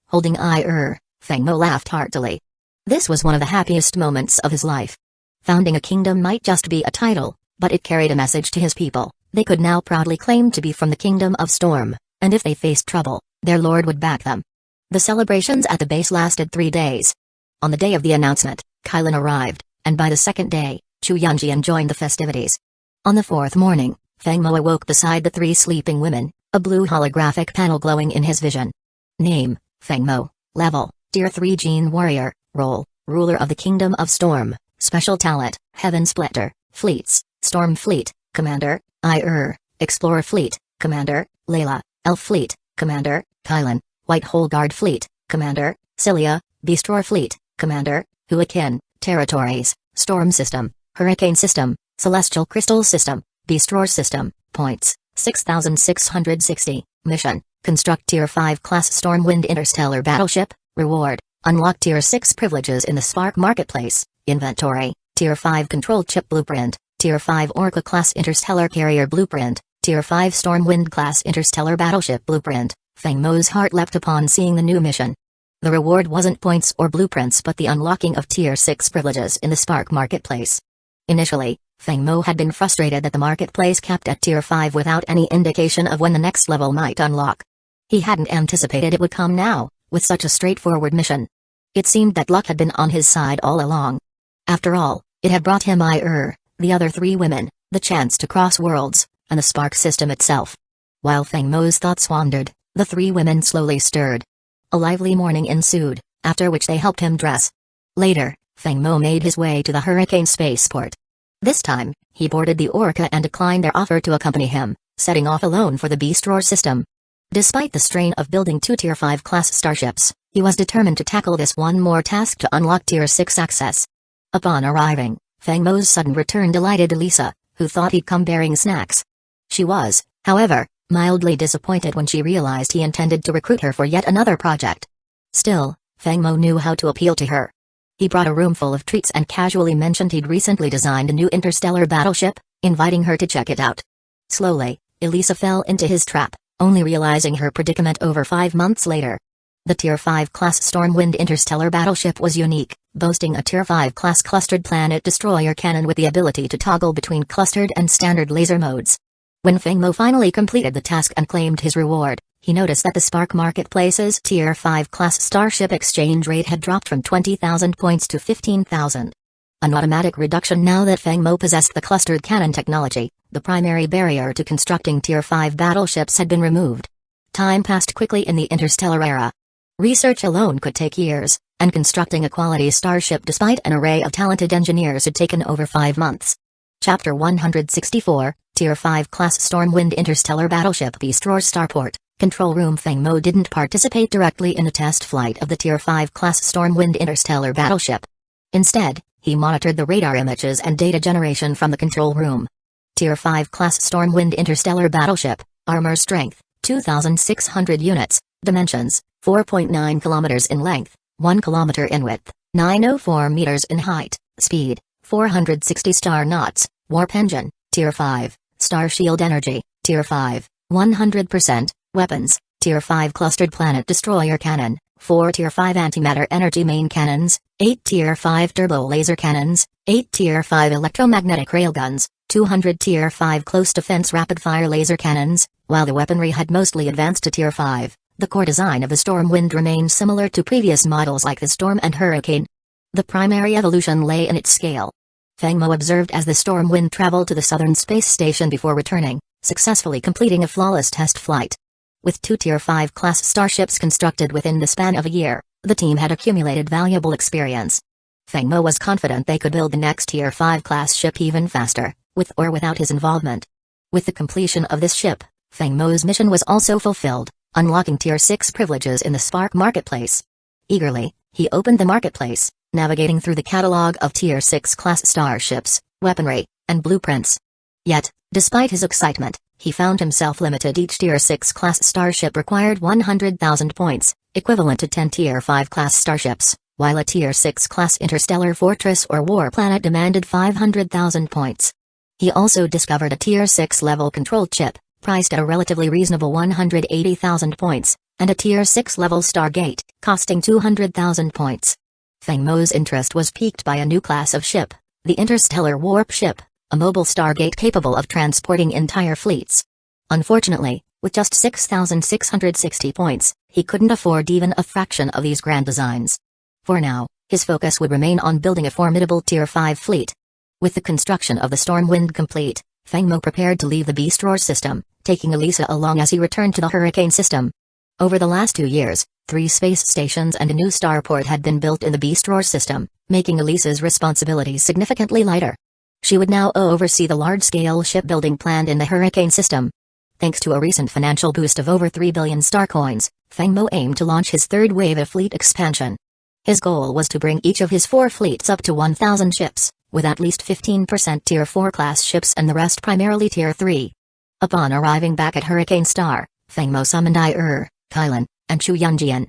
Holding Ir, Feng Mo laughed heartily. This was one of the happiest moments of his life. Founding a kingdom might just be a title, but it carried a message to his people. They could now proudly claim to be from the Kingdom of Storm, and if they faced trouble, their lord would back them. The celebrations at the base lasted 3 days. On the day of the announcement, Kylan arrived, and by the second day, Chu Yunjian joined the festivities. On the fourth morning, Feng Mo awoke beside the 3 sleeping women, a blue holographic panel glowing in his vision. Name, Feng Mo. Level, Tier 3 Gene Warrior. Role, Ruler of the Kingdom of Storm. Special talent, Heaven Splitter. Fleets, Storm Fleet, Commander, Ir. Explorer Fleet, Commander, Layla. Elf Fleet, Commander, Kylan. White Hole Guard Fleet, Commander, Cilia. Beastroar Fleet, Commander, Huakin. Territories, Storm System, Hurricane System, Celestial Crystal System, Beastroar System. Points, 6,660. Mission, construct Tier 5 class Stormwind Interstellar Battleship. Reward, unlock Tier 6 privileges in the Spark Marketplace. Inventory, Tier 5 Control Chip Blueprint, Tier 5 Orca Class Interstellar Carrier Blueprint, Tier 5 Stormwind Class Interstellar Battleship Blueprint. Feng Mo's heart leapt upon seeing the new mission. The reward wasn't points or blueprints but the unlocking of Tier 6 privileges in the Spark Marketplace. Initially, Feng Mo had been frustrated that the marketplace capped at Tier 5 without any indication of when the next level might unlock. He hadn't anticipated it would come now, with such a straightforward mission. It seemed that luck had been on his side all along. After all, it had brought him Ir, the other 3 women, the chance to cross worlds, and the Spark system itself. While Feng Mo's thoughts wandered, the 3 women slowly stirred. A lively morning ensued, after which they helped him dress. Later, Feng Mo made his way to the Hurricane spaceport. This time, he boarded the Orca and declined their offer to accompany him, setting off alone for the Beastroar system. Despite the strain of building 2 Tier 5 class starships, he was determined to tackle this one more task to unlock Tier 6 access. Upon arriving, Feng Mo's sudden return delighted Elisa, who thought he'd come bearing snacks. She was, however, mildly disappointed when she realized he intended to recruit her for yet another project. Still, Feng Mo knew how to appeal to her. He brought a room full of treats and casually mentioned he'd recently designed a new interstellar battleship, inviting her to check it out. Slowly, Elisa fell into his trap, only realizing her predicament over 5 months later. The Tier 5 class Stormwind interstellar battleship was unique, boasting a Tier 5 class clustered planet destroyer cannon with the ability to toggle between clustered and standard laser modes. When Feng Mo finally completed the task and claimed his reward, he noticed that the Spark Marketplace's Tier 5 class starship exchange rate had dropped from 20,000 points to 15,000. An automatic reduction now that Feng Mo possessed the clustered cannon technology. The primary barrier to constructing Tier 5 battleships had been removed. Time passed quickly in the interstellar era. Research alone could take years, and constructing a quality starship despite an array of talented engineers had taken over 5 months. Chapter 164, Tier 5 Class Stormwind Interstellar Battleship Beast Roar Starport, Control Room. Feng Mo didn't participate directly in the test flight of the Tier 5 Class Stormwind Interstellar Battleship. Instead, he monitored the radar images and data generation from the control room. Tier 5 Class Stormwind Interstellar Battleship, Armor Strength, 2,600 units, Dimensions, 4.9 kilometers in length, 1 kilometer in width, 904 meters in height, Speed, 460 star knots, Warp Engine, Tier 5, Star Shield Energy, Tier 5, 100%, Weapons, Tier 5 Clustered Planet Destroyer Cannon, 4 Tier 5 Antimatter Energy Main Cannons, 8 Tier 5 Turbo Laser Cannons, 8 Tier 5 Electromagnetic Railguns, 200 Tier 5 Close Defense Rapid-Fire Laser Cannons. While the weaponry had mostly advanced to Tier 5, the core design of the Stormwind remained similar to previous models like the Storm and Hurricane. The primary evolution lay in its scale. Feng Mo observed as the Stormwind traveled to the southern space station before returning, successfully completing a flawless test flight. With 2 Tier 5 class starships constructed within the span of a year, the team had accumulated valuable experience. Feng Mo was confident they could build the next Tier 5 class ship even faster, with or without his involvement. With the completion of this ship, Feng Mo's mission was also fulfilled, unlocking Tier 6 privileges in the Spark Marketplace. Eagerly, he opened the marketplace, navigating through the catalog of Tier 6 class starships, weaponry, and blueprints. Yet, despite his excitement, he found himself limited. Each Tier 6 class starship required 100,000 points, equivalent to 10 Tier 5 class starships, while a Tier 6 class interstellar fortress or war planet demanded 500,000 points. He also discovered a Tier 6 level control chip, priced at a relatively reasonable 180,000 points, and a Tier 6 level Stargate, costing 200,000 points. Feng Mo's interest was piqued by a new class of ship, the Interstellar Warp Ship, a mobile Stargate capable of transporting entire fleets. Unfortunately, with just 6,660 points, he couldn't afford even a fraction of these grand designs. For now, his focus would remain on building a formidable Tier 5 fleet. With the construction of the Stormwind complete, Feng Mo prepared to leave the Beast Roar system, taking Elisa along as he returned to the Hurricane system. Over the last 2 years, 3 space stations and a new starport had been built in the Beast Roar system, making Elisa's responsibilities significantly lighter. She would now oversee the large-scale shipbuilding planned in the Hurricane system. Thanks to a recent financial boost of over 3 billion star coins, Feng Mo aimed to launch his third wave of fleet expansion. His goal was to bring each of his 4 fleets up to 1,000 ships, with at least 15% Tier 4 class ships and the rest primarily Tier 3. Upon arriving back at Hurricane Star, Feng Mo summoned Kylan, and Chu Yunjian.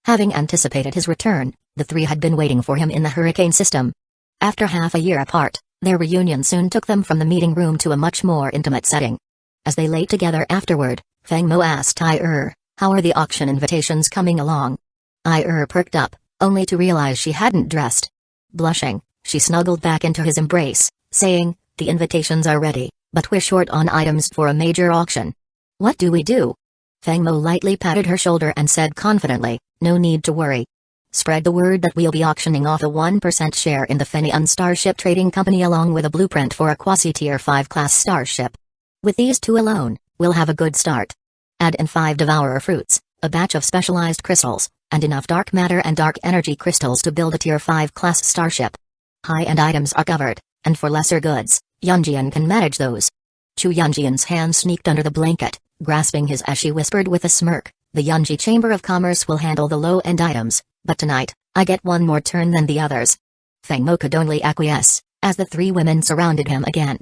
Having anticipated his return, the 3 had been waiting for him in the Hurricane system. After half a year apart, their reunion soon took them from the meeting room to a much more intimate setting. As they lay together afterward, Feng Mo asked how are the auction invitations coming along? Perked up, only to realize she hadn't dressed. Blushing, she snuggled back into his embrace, saying, the invitations are ready, but we're short on items for a major auction. What do we do? Feng Mo lightly patted her shoulder and said confidently, no need to worry. Spread the word that we'll be auctioning off a 1% share in the Fenian Starship Trading Company along with a blueprint for a quasi-Tier 5 class starship. With these 2 alone, we'll have a good start. Add in 5 Devourer fruits, a batch of specialized crystals, and enough dark matter and dark energy crystals to build a Tier 5 class starship. High-end items are covered, and for lesser goods, Yunjian can manage those. Chu Yunjian's hand sneaked under the blanket, grasping his as she whispered with a smirk, the Yunji Chamber of Commerce will handle the low-end items, but tonight, I get one more turn than the others. Feng Mo could only acquiesce, as the 3 women surrounded him again.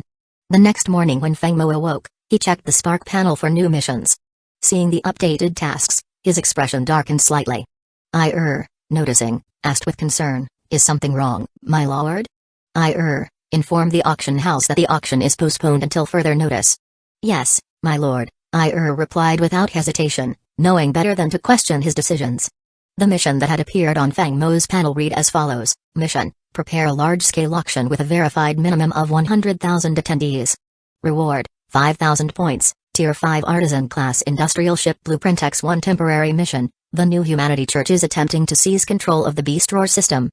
The next morning when Feng Mo awoke, he checked the Spark panel for new missions. Seeing the updated tasks, his expression darkened slightly. Noticing, asked with concern, is something wrong, my lord? Inform the auction house that the auction is postponed until further notice. Yes, my lord, replied without hesitation, knowing better than to question his decisions. The mission that had appeared on Feng Mo's panel read as follows: Mission: prepare a large-scale auction with a verified minimum of 100,000 attendees. Reward: 5,000 points, Tier 5 Artisan Class Industrial Ship Blueprint X1 Temporary Mission: the New Humanity Church is attempting to seize control of the Beast Roar system.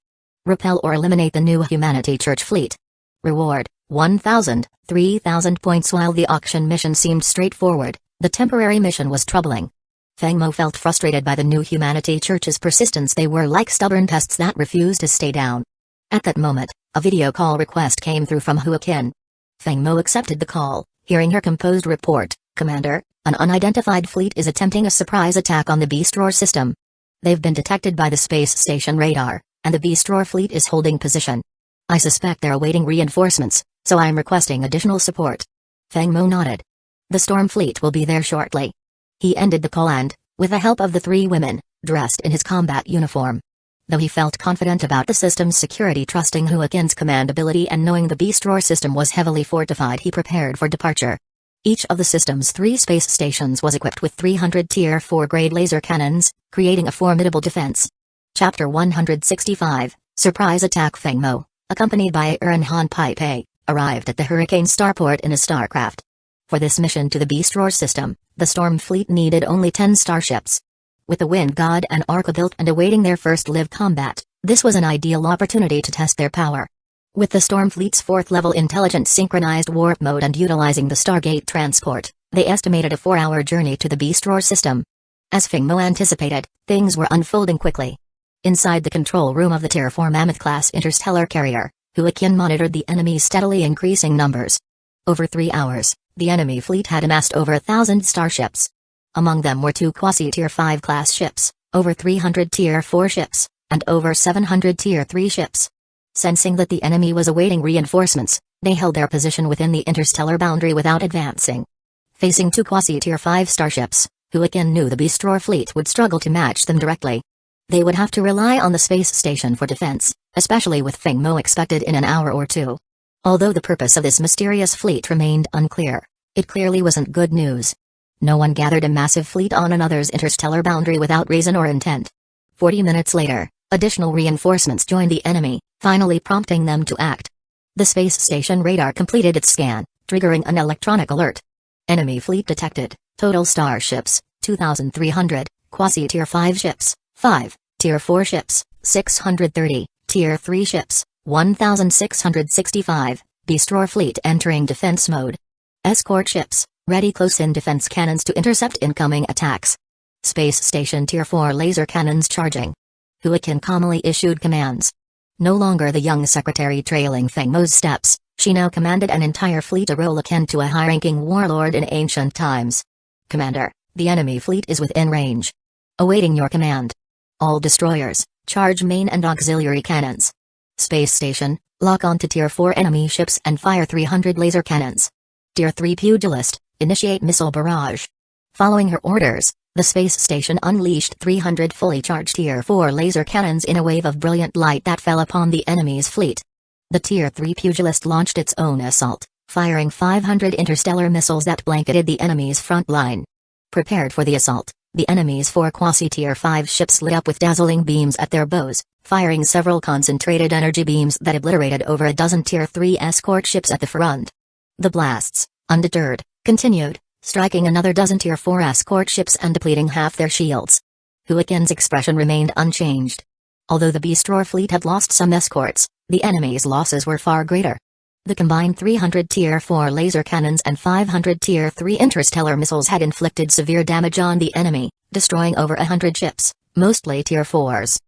Repel or eliminate the New Humanity Church fleet. Reward: 1,000, 3,000 points. While the auction mission seemed straightforward, the temporary mission was troubling. Feng Mo felt frustrated by the New Humanity Church's persistence. They were like stubborn pests that refused to stay down. At that moment, a video call request came through from Huakin. Feng Mo accepted the call, hearing her composed report: Commander, an unidentified fleet is attempting a surprise attack on the Beast Roar system. They've been detected by the space station radar, and the Beast Roar fleet is holding position. I suspect they're awaiting reinforcements, so I'm requesting additional support. Feng Mo nodded. The Storm fleet will be there shortly. He ended the call and, with the help of the three women, dressed in his combat uniform. Though he felt confident about the system's security, trusting Huakin's command ability and knowing the Beast Roar system was heavily fortified, he prepared for departure. Each of the system's 3 space stations was equipped with 300 Tier 4 grade laser cannons, creating a formidable defense. Chapter 165, Surprise Attack. Feng Mo, accompanied by Eren Han Pei, arrived at the Hurricane Starport in a starcraft. For this mission to the Beast Roar system, the Storm fleet needed only 10 starships. With the Wind God and Arca built and awaiting their first live combat, this was an ideal opportunity to test their power. With the Storm fleet's 4th-level intelligent synchronized warp mode and utilizing the Stargate transport, they estimated a 4-hour journey to the Beast Roar system. As Feng Mo anticipated, things were unfolding quickly. Inside the control room of the Tier 4 Mammoth-class interstellar carrier, Huakin monitored the enemy's steadily increasing numbers. Over 3 hours, the enemy fleet had amassed over 1,000 starships. Among them were 2 quasi-Tier 5 class ships, over 300 Tier 4 ships, and over 700 Tier 3 ships. Sensing that the enemy was awaiting reinforcements, they held their position within the interstellar boundary without advancing. Facing 2 quasi-Tier 5 starships, Huakin knew the Beast Roar fleet would struggle to match them directly. They would have to rely on the space station for defense, especially with Feng Mo expected in an hour or 2. Although the purpose of this mysterious fleet remained unclear, it clearly wasn't good news. No one gathered a massive fleet on another's interstellar boundary without reason or intent. 40 minutes later, additional reinforcements joined the enemy, finally prompting them to act. The space station radar completed its scan, triggering an electronic alert. Enemy fleet detected, total starships, 2,300, quasi-Tier 5 ships, 5, Tier 4 ships, 630, Tier 3 ships, 1,665, Beast Roar fleet entering defense mode. Escort ships, ready close-in defense cannons to intercept incoming attacks. Space station Tier 4 laser cannons charging. Huakin calmly issued commands. No longer the young secretary trailing Feng Mo's steps, she now commanded an entire fleet, a role akin to a high-ranking warlord in ancient times. Commander, the enemy fleet is within range. Awaiting your command. All destroyers, charge main and auxiliary cannons. Space station, lock onto Tier 4 enemy ships and fire 300 laser cannons. Tier 3 pugilist, initiate missile barrage. Following her orders, the space station unleashed 300 fully charged Tier 4 laser cannons in a wave of brilliant light that fell upon the enemy's fleet. The Tier 3 pugilist launched its own assault, firing 500 interstellar missiles that blanketed the enemy's front line. Prepared for the assault, the enemy's 4 quasi-Tier 5 ships lit up with dazzling beams at their bows, firing several concentrated energy beams that obliterated over a dozen Tier 3 escort ships at the front. The blasts, undeterred, continued, striking another dozen Tier 4 escort ships and depleting half their shields. Huakin's expression remained unchanged. Although the Beast Roar fleet had lost some escorts, the enemy's losses were far greater. The combined 300 Tier 4 laser cannons and 500 Tier 3 interstellar missiles had inflicted severe damage on the enemy, destroying over 100 ships, mostly Tier 4s.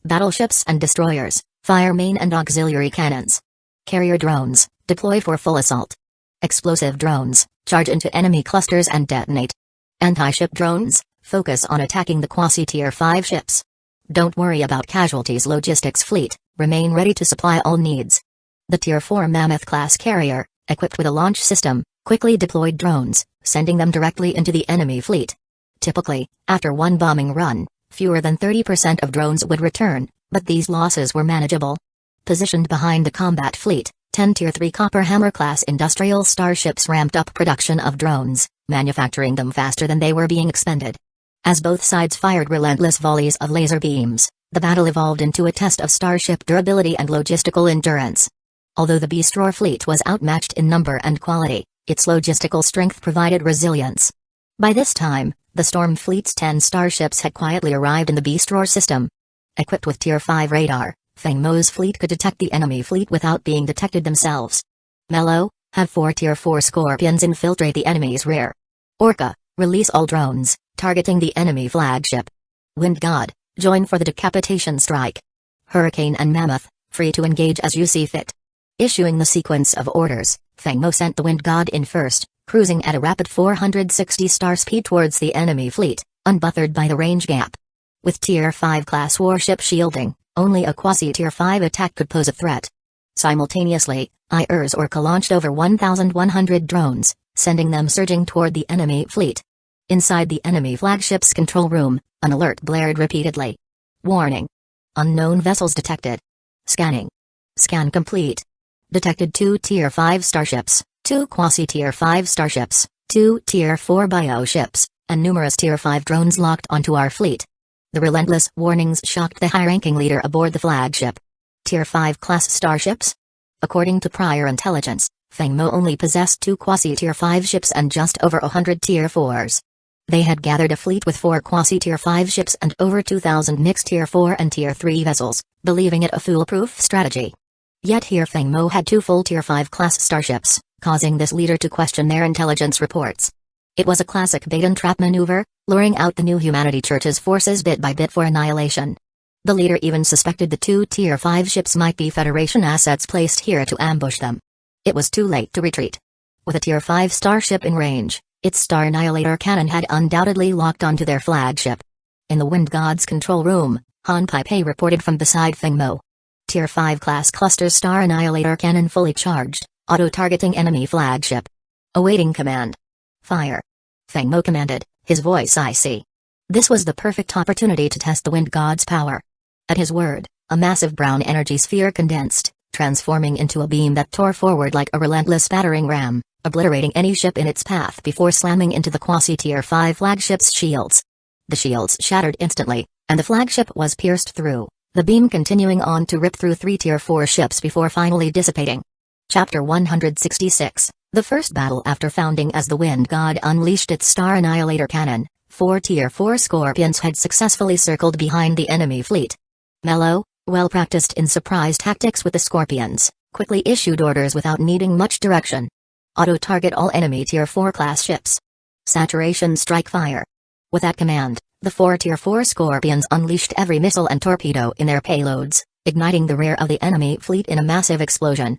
Battleships and destroyers, fire main and auxiliary cannons. Carrier drones, deploy for full assault. Explosive drones, charge into enemy clusters and detonate. Anti-ship drones, focus on attacking the quasi-Tier 5 ships. Don't worry about casualties. Logistics fleet, remain ready to supply all needs. The Tier 4 Mammoth-class carrier, equipped with a launch system, quickly deployed drones, sending them directly into the enemy fleet. Typically, after one bombing run, fewer than 30% of drones would return, but these losses were manageable. Positioned behind the combat fleet, 10 Tier 3 Copper Hammer-class industrial starships ramped up production of drones, manufacturing them faster than they were being expended. As both sides fired relentless volleys of laser beams, the battle evolved into a test of starship durability and logistical endurance. Although the Beastroar fleet was outmatched in number and quality, its logistical strength provided resilience. By this time, the Storm Fleet's 10 starships had quietly arrived in the Beastroar system. Equipped with Tier 5 radar, Feng Mo's fleet could detect the enemy fleet without being detected themselves. Mello, have 4 Tier 4 Scorpions infiltrate the enemy's rear. Orca, release all drones, targeting the enemy flagship. Wind God, join for the decapitation strike. Hurricane and Mammoth, free to engage as you see fit. Issuing the sequence of orders, Feng Mo sent the Wind God in first, cruising at a rapid 460 star speed towards the enemy fleet, unbuffered by the range gap. With Tier 5 class warship shielding, only a quasi-Tier 5 attack could pose a threat. Simultaneously, IR's Orca launched over 1,100 drones, sending them surging toward the enemy fleet. Inside the enemy flagship's control room, an alert blared repeatedly. Warning. Unknown vessels detected. Scanning. Scan complete. Detected 2 Tier 5 starships, 2 quasi-Tier 5 starships, 2 Tier 4 bioships, and numerous Tier 5 drones locked onto our fleet. The relentless warnings shocked the high-ranking leader aboard the flagship. Tier 5 class starships? According to prior intelligence, Feng Mo only possessed 2 quasi-Tier 5 ships and just over 100 Tier 4s. They had gathered a fleet with 4 quasi-Tier 5 ships and over 2,000 mixed Tier 4 and Tier 3 vessels, believing it a foolproof strategy. Yet here Feng Mo had 2 full Tier 5 class starships, causing this leader to question their intelligence reports. It was a classic bait-and-trap maneuver, luring out the new humanity church's forces bit by bit for annihilation. The leader even suspected the 2 Tier 5 ships might be Federation assets placed here to ambush them. It was too late to retreat. With a Tier 5 starship in range, its Star Annihilator cannon had undoubtedly locked onto their flagship. In the Wind God's control room, Han Pei reported from beside Feng Mo. Tier 5 class cluster Star Annihilator cannon fully charged, auto-targeting enemy flagship. Awaiting command. Fire. Feng Mo commanded, his voice icy. This was the perfect opportunity to test the Wind God's power. At his word, a massive brown energy sphere condensed, transforming into a beam that tore forward like a relentless battering ram, obliterating any ship in its path before slamming into the quasi-Tier 5 flagship's shields. The shields shattered instantly, and the flagship was pierced through, the beam continuing on to rip through 3 Tier 4 ships before finally dissipating. Chapter 166, the first battle after founding as the Wind God unleashed its Star Annihilator cannon. 4 Tier 4 Scorpions had successfully circled behind the enemy fleet. Mello, well practiced in surprise tactics with the Scorpions, quickly issued orders without needing much direction. Auto-target all enemy Tier 4 class ships. Saturation strike fire. With that command, the 4 Tier 4 Scorpions unleashed every missile and torpedo in their payloads, igniting the rear of the enemy fleet in a massive explosion.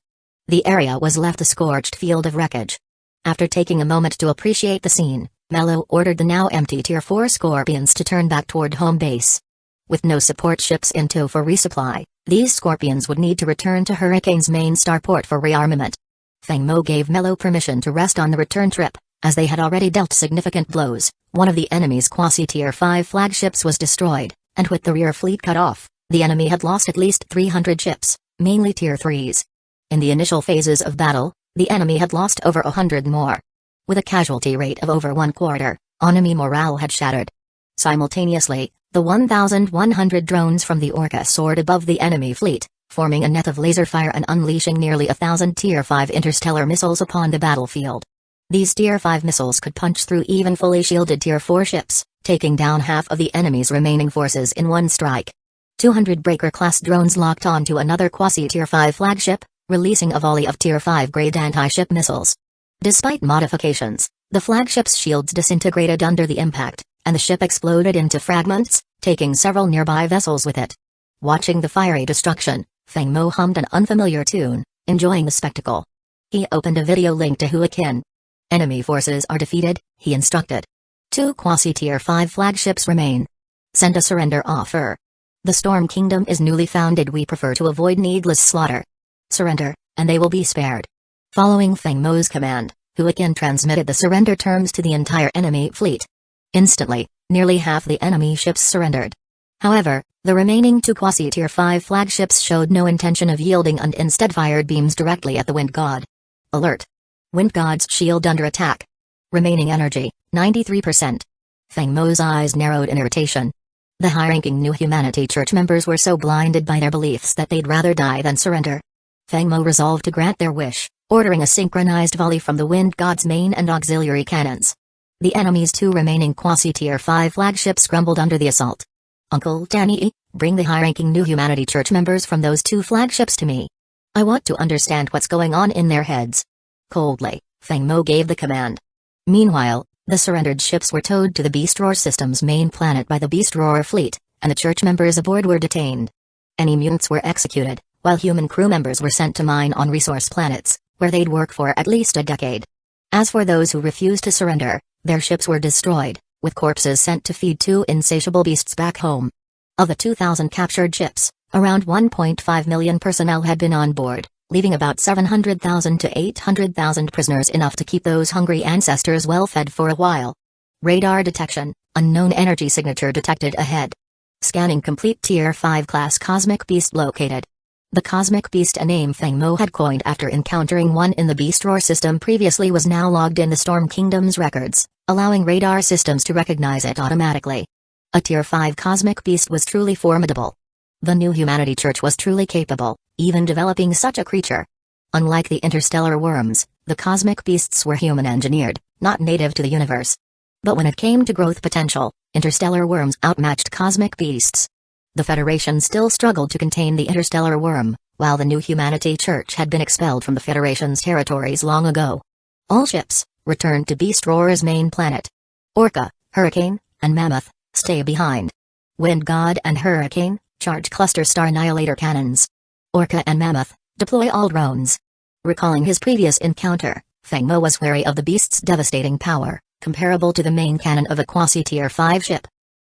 The area was left a scorched field of wreckage. After taking a moment to appreciate the scene, Mello ordered the now empty Tier 4 Scorpions to turn back toward home base. With no support ships in tow for resupply, these Scorpions would need to return to Hurricane's main starport for rearmament. Feng Mo gave Mello permission to rest on the return trip, as they had already dealt significant blows. One of the enemy's quasi-Tier 5 flagships was destroyed, and with the rear fleet cut off, the enemy had lost at least 300 ships, mainly Tier 3s. In the initial phases of battle, the enemy had lost over 100 more. With a casualty rate of over 1/4, enemy morale had shattered. Simultaneously, the 1,100 drones from the Orca soared above the enemy fleet, forming a net of laser fire and unleashing nearly 1,000 Tier 5 interstellar missiles upon the battlefield. These Tier 5 missiles could punch through even fully shielded Tier 4 ships, taking down half of the enemy's remaining forces in one strike. 200 Breaker-class drones locked onto another quasi-Tier 5 flagship, releasing a volley of Tier 5-grade anti-ship missiles. Despite modifications, the flagship's shields disintegrated under the impact, and the ship exploded into fragments, taking several nearby vessels with it. Watching the fiery destruction, Feng Mo hummed an unfamiliar tune, enjoying the spectacle. He opened a video link to Huaqian. Enemy forces are defeated, he instructed. 2 quasi-Tier 5 flagships remain. Send a surrender offer. The Storm Kingdom is newly founded. We prefer to avoid needless slaughter. Surrender, and they will be spared. Following Feng Mo's command, Huaqian transmitted the surrender terms to the entire enemy fleet. Instantly, nearly half the enemy ships surrendered. However, the remaining 2 quasi-Tier 5 flagships showed no intention of yielding and instead fired beams directly at the Wind God. Alert! Wind God's shield under attack. Remaining energy, 93%. Feng Mo's eyes narrowed in irritation. The high-ranking New Humanity Church members were so blinded by their beliefs that they'd rather die than surrender. Feng Mo resolved to grant their wish, ordering a synchronized volley from the Wind God's main and auxiliary cannons. The enemy's 2 remaining quasi-tier 5 flagships crumbled under the assault. Uncle Danny, bring the high-ranking New Humanity Church members from those 2 flagships to me. I want to understand what's going on in their heads. Coldly, Feng Mo gave the command. Meanwhile, the surrendered ships were towed to the Beast Roar system's main planet by the Beast Roar fleet, and the church members aboard were detained. Any mutants were executed, while human crew members were sent to mine on resource planets, where they'd work for at least a decade. As for those who refused to surrender, their ships were destroyed, with corpses sent to feed 2 insatiable beasts back home. Of the 2,000 captured ships, around 1.5 million personnel had been on board, leaving about 700,000 to 800,000 prisoners, enough to keep those hungry ancestors well fed for a while. Radar detection, unknown energy signature detected ahead. Scanning complete Tier 5 class cosmic beast located. The cosmic beast, a name Feng Mo had coined after encountering one in the Beast Roar system previously, was now logged in the Storm Kingdom's records, allowing radar systems to recognize it automatically. A Tier 5 cosmic beast was truly formidable. The New Humanity Church was truly capable, even developing such a creature. Unlike the interstellar worms, the cosmic beasts were human-engineered, not native to the universe. But when it came to growth potential, interstellar worms outmatched cosmic beasts. The Federation still struggled to contain the interstellar worm, while the New Humanity Church had been expelled from the Federation's territories long ago. All ships, returned to Beast Roar's main planet. Orca, Hurricane, and Mammoth, stay behind. Wind God and Hurricane, charge cluster star annihilator cannons. Orca and Mammoth, deploy all drones. Recalling his previous encounter, Feng Mo was wary of the beast's devastating power, comparable to the main cannon of a quasi-tier 5 ship.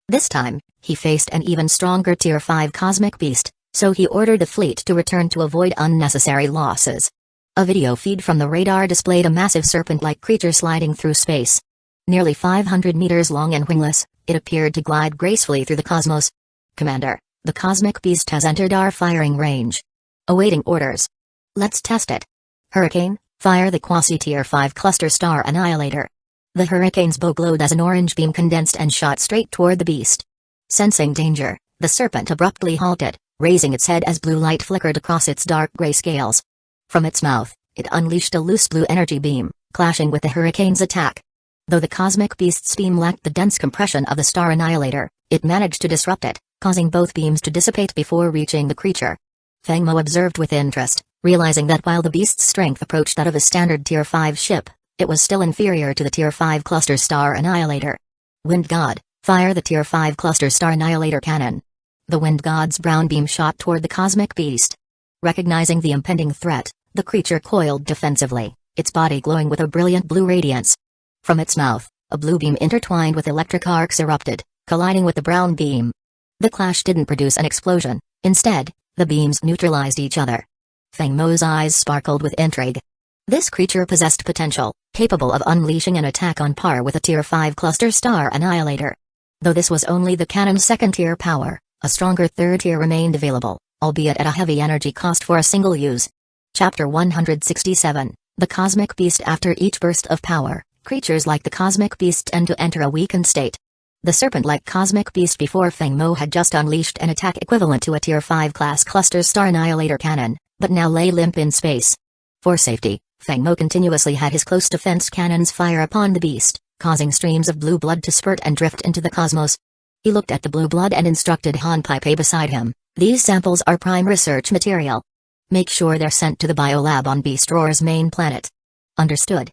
This time, he faced an even stronger Tier 5 cosmic beast, so he ordered the fleet to return to avoid unnecessary losses. A video feed from the radar displayed a massive serpent-like creature sliding through space. Nearly 500 meters long and wingless, it appeared to glide gracefully through the cosmos. Commander, the cosmic beast has entered our firing range. Awaiting orders. Let's test it. Hurricane, fire the quasi-tier 5 cluster star annihilator. The Hurricane's bow glowed as an orange beam condensed and shot straight toward the beast. Sensing danger, the serpent abruptly halted, raising its head as blue light flickered across its dark gray scales. From its mouth, it unleashed a loose blue energy beam, clashing with the Hurricane's attack. Though the cosmic beast's beam lacked the dense compression of the star annihilator, it managed to disrupt it, causing both beams to dissipate before reaching the creature. Feng Mo observed with interest, realizing that while the beast's strength approached that of a standard Tier 5 ship, it was still inferior to the Tier 5 cluster star annihilator. Wind God, fire the Tier 5 cluster star annihilator cannon. The Wind God's brown beam shot toward the cosmic beast. Recognizing the impending threat, the creature coiled defensively, its body glowing with a brilliant blue radiance. From its mouth, a blue beam intertwined with electric arcs erupted, colliding with the brown beam. The clash didn't produce an explosion, instead, the beams neutralized each other. Feng Mo's eyes sparkled with intrigue. This creature possessed potential, capable of unleashing an attack on par with a Tier 5 cluster star annihilator. Though this was only the cannon's second-tier power, a stronger third tier remained available, albeit at a heavy energy cost for a single use. Chapter 167, The Cosmic Beast. After each burst of power, creatures like the cosmic beast tend to enter a weakened state. The serpent-like cosmic beast before Feng Mo had just unleashed an attack equivalent to a Tier 5 class cluster star annihilator cannon, but now lay limp in space. For safety, Feng Mo continuously had his close defense cannons fire upon the beast, causing streams of blue blood to spurt and drift into the cosmos. He looked at the blue blood and instructed Han Pei beside him, "These samples are prime research material. Make sure they're sent to the biolab on Beast Roar's main planet." Understood.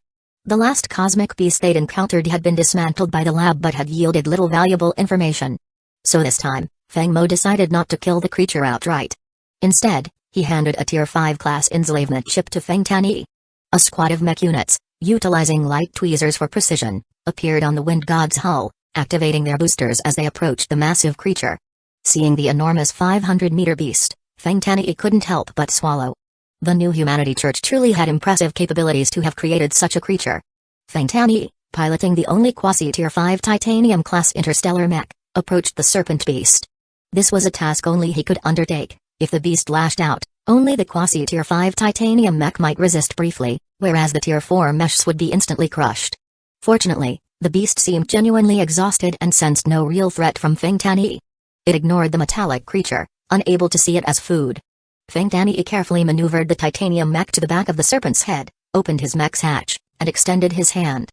The last cosmic beast they'd encountered had been dismantled by the lab but had yielded little valuable information. So this time, Feng Mo decided not to kill the creature outright. Instead, he handed a Tier 5 class enslavement ship to Feng Tani. A squad of mech units, utilizing light tweezers for precision, appeared on the Wind God's hull, activating their boosters as they approached the massive creature. Seeing the enormous 500-meter beast, Feng Tani couldn't help but swallow. The New Humanity Church truly had impressive capabilities to have created such a creature. Feng Tani, piloting the only quasi-tier 5 titanium-class interstellar mech, approached the serpent beast. This was a task only he could undertake. If the beast lashed out, only the quasi-tier 5 titanium mech might resist briefly, whereas the Tier 4 mechs would be instantly crushed. Fortunately, The beast seemed genuinely exhausted and sensed no real threat from Feng Tani. It ignored the metallic creature, unable to see it as food. Feng Tani carefully maneuvered the titanium mech to the back of the serpent's head, opened his mech's hatch, and extended his hand.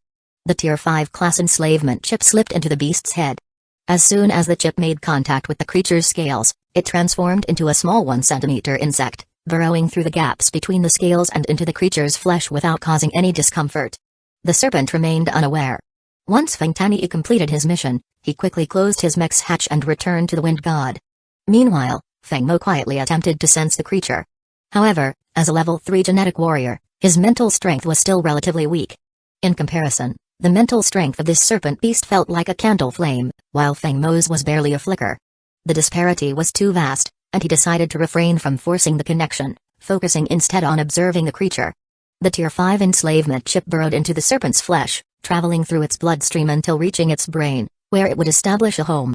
The Tier 5 class enslavement chip slipped into the beast's head. As soon as the chip made contact with the creature's scales, it transformed into a small 1 centimeter insect, burrowing through the gaps between the scales and into the creature's flesh without causing any discomfort. The serpent remained unaware. Once Feng Tani completed his mission, he quickly closed his mech's hatch and returned to the wind god. Meanwhile, Feng Mo quietly attempted to sense the creature. However, as a level 3 genetic warrior, his mental strength was still relatively weak. In comparison, the mental strength of this serpent beast felt like a candle flame, while Feng Mo's was barely a flicker. The disparity was too vast, and he decided to refrain from forcing the connection, focusing instead on observing the creature. The Tier 5 enslavement chip burrowed into the serpent's flesh, traveling through its bloodstream until reaching its brain, where it would establish a home.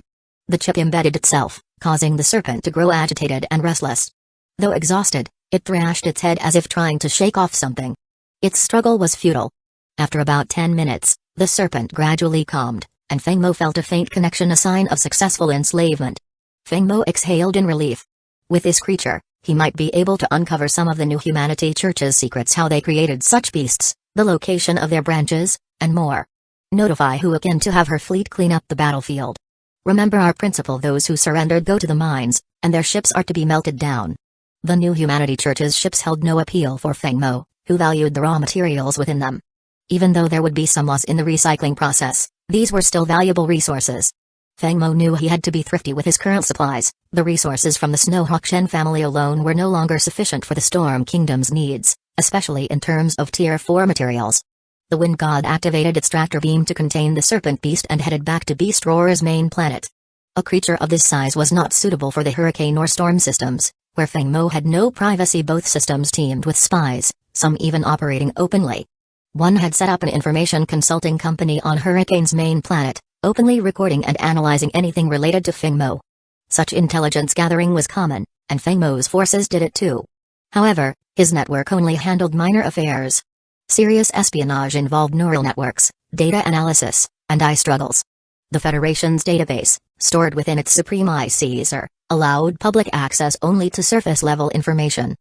The chip embedded itself, causing the serpent to grow agitated and restless. Though exhausted, it thrashed its head as if trying to shake off something. Its struggle was futile. After about 10 minutes, the serpent gradually calmed, and Feng Mo felt a faint connection, a sign of successful enslavement. Feng Mo exhaled in relief. With this creature, he might be able to uncover some of the New Humanity Church's secrets, how they created such beasts, the location of their branches, and more. Notify Huakin to have her fleet clean up the battlefield. Remember our principle: those who surrendered go to the mines, and their ships are to be melted down. The New Humanity Church's ships held no appeal for Feng Mo, who valued the raw materials within them. Even though there would be some loss in the recycling process, these were still valuable resources. Feng Mo knew he had to be thrifty with his current supplies. The resources from the Snowhawk Shen family alone were no longer sufficient for the Storm Kingdom's needs, especially in terms of Tier 4 materials. The Wind God activated its tractor beam to contain the serpent beast and headed back to Beast Roar's main planet. A creature of this size was not suitable for the hurricane or storm systems, where Feng Mo had no privacy. Both systems teemed with spies, some even operating openly. One had set up an information consulting company on Hurricane's main planet, openly recording and analyzing anything related to Feng Mo. Such intelligence gathering was common, and Feng Mo's forces did it too. However, his network only handled minor affairs. Serious espionage involved neural networks, data analysis, and eye struggles. The Federation's database, stored within its Supreme Eye Caesar, allowed public access only to surface-level information.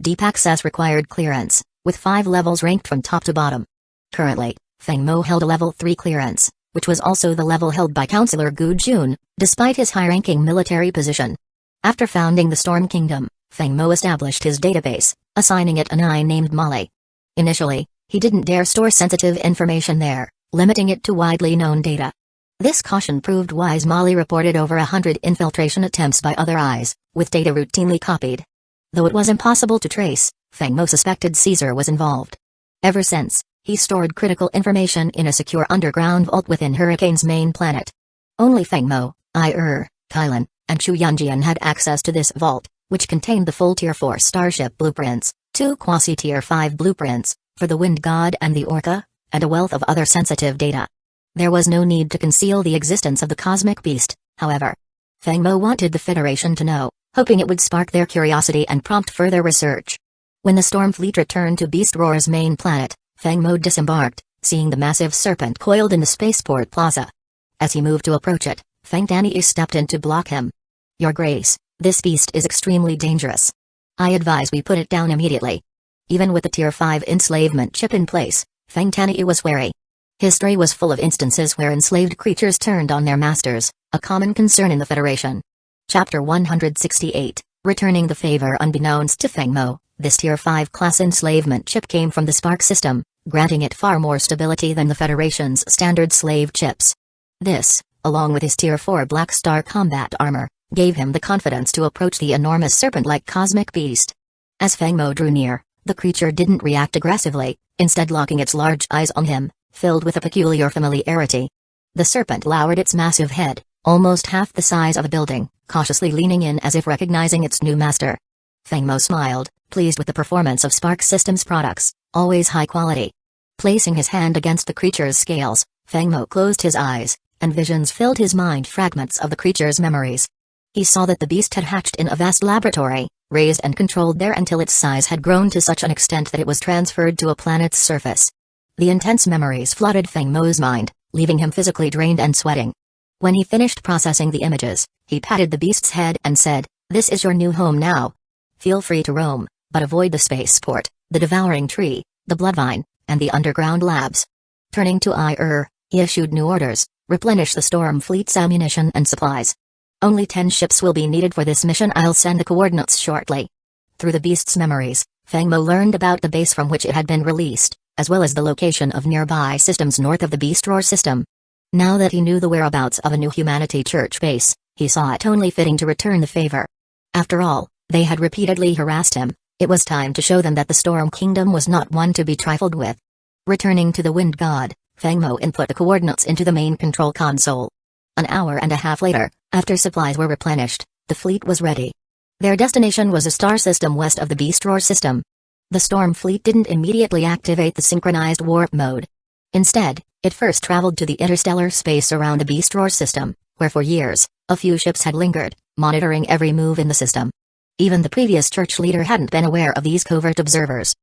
Deep access required clearance, with 5 levels ranked from top to bottom. Currently, Feng Mo held a level 3 clearance, which was also the level held by Councillor Gu Jun, despite his high-ranking military position. After founding the Storm Kingdom, Feng Mo established his database, assigning it a 9 named Molly. Initially, he didn't dare store sensitive information there, limiting it to widely known data. This caution proved wise. Molly reported over 100 infiltration attempts by other eyes, with data routinely copied. Though it was impossible to trace, Feng Mo suspected Caesar was involved. Ever since, he stored critical information in a secure underground vault within Hurricane's main planet. Only Feng Mo, Kailan, and Chu Yunjian had access to this vault, which contained the full Tier 4 starship blueprints, 2 quasi-Tier 5 blueprints, for the Wind God and the Orca, and a wealth of other sensitive data. There was no need to conceal the existence of the cosmic beast, however. Feng Mo wanted the Federation to know, hoping it would spark their curiosity and prompt further research. When the Storm Fleet returned to Beast Roar's main planet, Feng Mo disembarked, seeing the massive serpent coiled in the spaceport plaza. As he moved to approach it, Feng Tani stepped in to block him. "Your Grace, this beast is extremely dangerous. I advise we put it down immediately." Even with the Tier 5 enslavement chip in place, Feng Tani was wary. History was full of instances where enslaved creatures turned on their masters, a common concern in the Federation. Chapter 168, Returning the Favor. Unbeknownst to Feng Mo, this Tier 5 class enslavement chip came from the Spark system, granting it far more stability than the Federation's standard slave chips. This, along with his Tier 4 Black Star combat armor, gave him the confidence to approach the enormous serpent-like cosmic beast. As Feng Mo drew near, the creature didn't react aggressively, instead locking its large eyes on him, filled with a peculiar familiarity. The serpent lowered its massive head, almost half the size of a building, cautiously leaning in as if recognizing its new master. Feng Mo smiled, pleased with the performance of Spark Systems products, always high quality. Placing his hand against the creature's scales, Feng Mo closed his eyes, and visions filled his mind, fragments of the creature's memories. He saw that the beast had hatched in a vast laboratory, raised and controlled there until its size had grown to such an extent that it was transferred to a planet's surface. The intense memories flooded Feng Mo's mind, leaving him physically drained and sweating. When he finished processing the images, he patted the beast's head and said, "This is your new home now. Feel free to roam, but avoid the spaceport, the devouring tree, the bloodvine, and the underground labs." Turning to Ir, he issued new orders: replenish the storm fleet's ammunition and supplies. Only 10 ships will be needed for this mission. I'll send the coordinates shortly. Through the beast's memories, Feng Mo learned about the base from which it had been released, as well as the location of nearby systems north of the Beast Roar system. Now that he knew the whereabouts of a new Humanity Church base, he saw it only fitting to return the favor. After all, they had repeatedly harassed him. It was time to show them that the Storm Kingdom was not one to be trifled with. Returning to the Wind God, Feng Mo input the coordinates into the main control console. An hour and a half later, after supplies were replenished, the fleet was ready. Their destination was a star system west of the Beast Roar system. The Storm Fleet didn't immediately activate the synchronized warp mode. Instead, it first traveled to the interstellar space around the Beast Roar system, where for years, a few ships had lingered, monitoring every move in the system. Even the previous church leader hadn't been aware of these covert observers.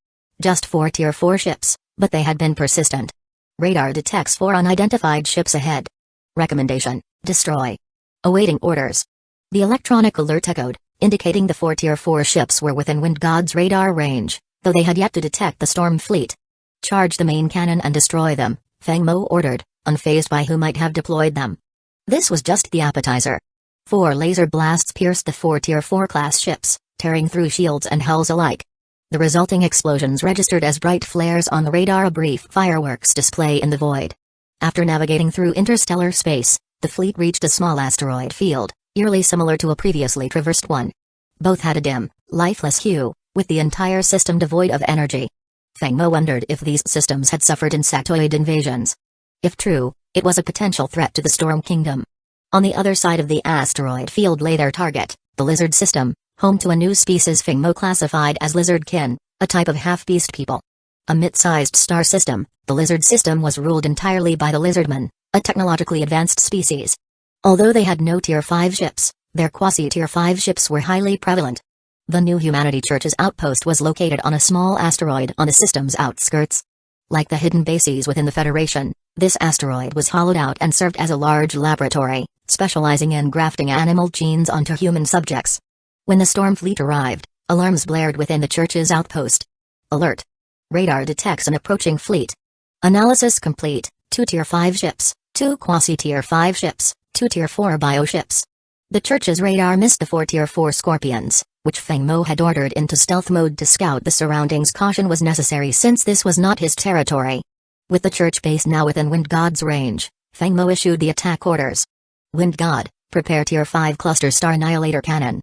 Just 4 Tier 4 ships, but they had been persistent. Radar detects 4 unidentified ships ahead. Recommendation: destroy. Awaiting orders. The electronic alert echoed, indicating the 4 Tier 4 ships were within Wind God's radar range, though they had yet to detect the Storm Fleet. Charge the main cannon and destroy them, Feng Mo ordered, unfazed by who might have deployed them. This was just the appetizer. 4 laser blasts pierced the 4 Tier 4 class ships, tearing through shields and hulls alike. The resulting explosions registered as bright flares on the radar, a brief fireworks display in the void. After navigating through interstellar space, the fleet reached a small asteroid field, eerily similar to a previously traversed one. Both had a dim, lifeless hue, with the entire system devoid of energy. Feng Mo wondered if these systems had suffered insectoid invasions. If true, it was a potential threat to the Storm Kingdom. On the other side of the asteroid field lay their target, the Lizard System, home to a new species Feng Mo classified as Lizardkin, a type of half-beast people. A mid-sized star system, the Lizard System was ruled entirely by the Lizardmen, a technologically advanced species. Although they had no Tier 5 ships, their quasi-Tier 5 ships were highly prevalent. The new Humanity Church's outpost was located on a small asteroid on the system's outskirts. Like the hidden bases within the Federation, this asteroid was hollowed out and served as a large laboratory, specializing in grafting animal genes onto human subjects. When the Storm Fleet arrived, alarms blared within the Church's outpost. Alert! Radar detects an approaching fleet. Analysis complete: 2 Tier 5 ships, 2 quasi-Tier 5 ships, 2 Tier 4 bioships. The Church's radar missed the 4 Tier 4 Scorpions, which Feng Mo had ordered into stealth mode to scout the surroundings. Caution was necessary since this was not his territory. With the Church base now within Wind God's range, Feng Mo issued the attack orders. Wind God, prepare Tier 5 Cluster Star Annihilator Cannon.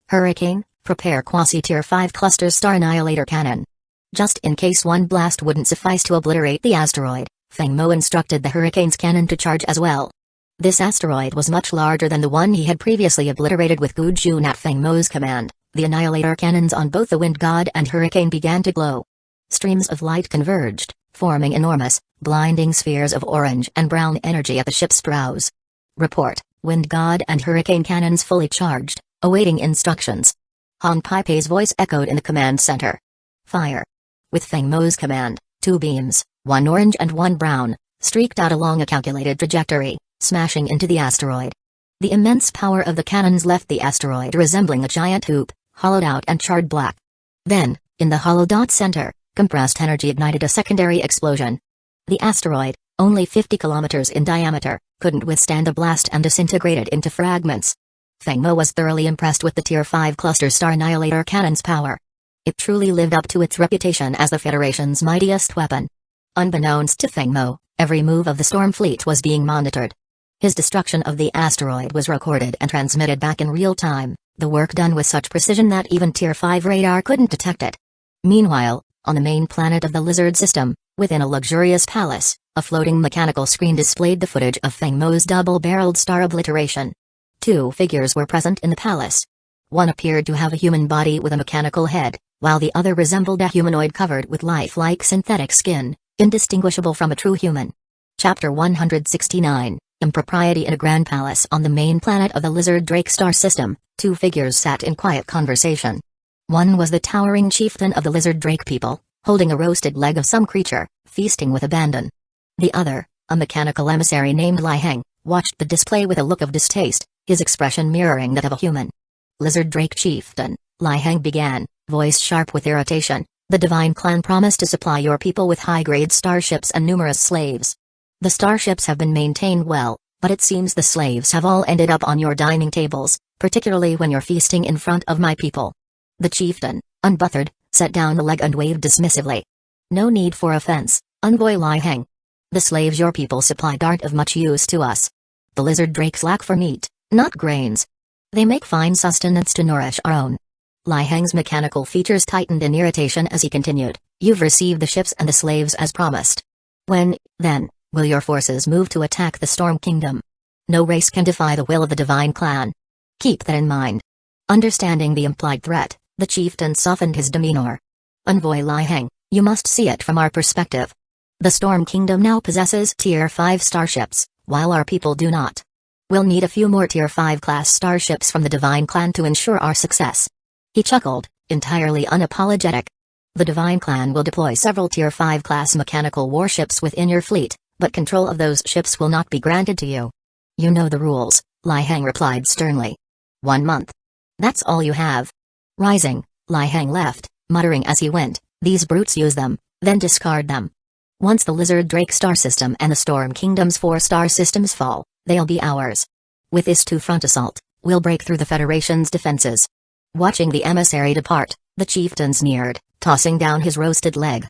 Hurricane, prepare Quasi-Tier 5 Cluster Star Annihilator Cannon. Just in case one blast wouldn't suffice to obliterate the asteroid, Feng Mo instructed the Hurricane's cannon to charge as well. This asteroid was much larger than the one he had previously obliterated with Gu Jun at Feng Mo's command. The Annihilator cannons on both the Wind God and Hurricane began to glow. Streams of light converged, forming enormous, blinding spheres of orange and brown energy at the ship's prows. Report: Wind God and Hurricane cannons fully charged, awaiting instructions. Han Pei's voice echoed in the command center. Fire! With Feng Mo's command, 2 beams, one orange and one brown, streaked out along a calculated trajectory, smashing into the asteroid. The immense power of the cannons left the asteroid resembling a giant hoop, hollowed out and charred black. Then, in the hollow dot center, compressed energy ignited a secondary explosion. The asteroid, only 50 kilometers in diameter, couldn't withstand the blast and disintegrated into fragments. Feng Mo was thoroughly impressed with the Tier 5 Cluster Star Annihilator cannon's power. It truly lived up to its reputation as the Federation's mightiest weapon. Unbeknownst to Feng Mo, every move of the Storm Fleet was being monitored. His destruction of the asteroid was recorded and transmitted back in real time, the work done with such precision that even Tier 5 radar couldn't detect it. Meanwhile, on the main planet of the Lizard System, within a luxurious palace, a floating mechanical screen displayed the footage of Feng Mo's double-barreled star obliteration. 2 figures were present in the palace. One appeared to have a human body with a mechanical head, while the other resembled a humanoid covered with lifelike synthetic skin, indistinguishable from a true human. Chapter 169, Impropriety in a Grand Palace. On the main planet of the Lizard Drake star system, 2 figures sat in quiet conversation. One was the towering chieftain of the Lizard Drake people, holding a roasted leg of some creature, feasting with abandon. The other, A mechanical emissary named Lai Heng watched the display with a look of distaste, his expression mirroring that of a human. Lizard Drake Chieftain, Lai Heng began, voice sharp with irritation, the Divine Clan promised to supply your people with high-grade starships and numerous slaves. The starships have been maintained well, but it seems the slaves have all ended up on your dining tables, particularly when you're feasting in front of my people. The chieftain, unbothered, set down the leg and waved dismissively. No need for offense, Envoy Lai Heng. The slaves your people supplied aren't of much use to us. The lizard drakes lack for meat, not grains. They make fine sustenance to nourish our own. Lai Heng's mechanical features tightened in irritation as he continued, you've received the ships and the slaves as promised. When, then, will your forces move to attack the Storm Kingdom? No race can defy the will of the Divine Clan. Keep that in mind. Understanding the implied threat, the chieftain softened his demeanor. Envoy Lai Heng, you must see it from our perspective. The Storm Kingdom now possesses Tier 5 starships, while our people do not. We'll need a few more Tier 5 class starships from the Divine Clan to ensure our success. He chuckled, entirely unapologetic. The Divine Clan will deploy several Tier 5 class mechanical warships within your fleet, but control of those ships will not be granted to you. You know the rules, Lai Heng replied sternly. 1 month. That's all you have. Rising, Lai Heng left, muttering as he went, these brutes use them, then discard them. Once the Lizard Drake star system and the Storm Kingdom's 4 star systems fall, they'll be ours. With this two-front assault, we'll break through the Federation's defenses. Watching the emissary depart, the chieftain sneered, tossing down his roasted leg.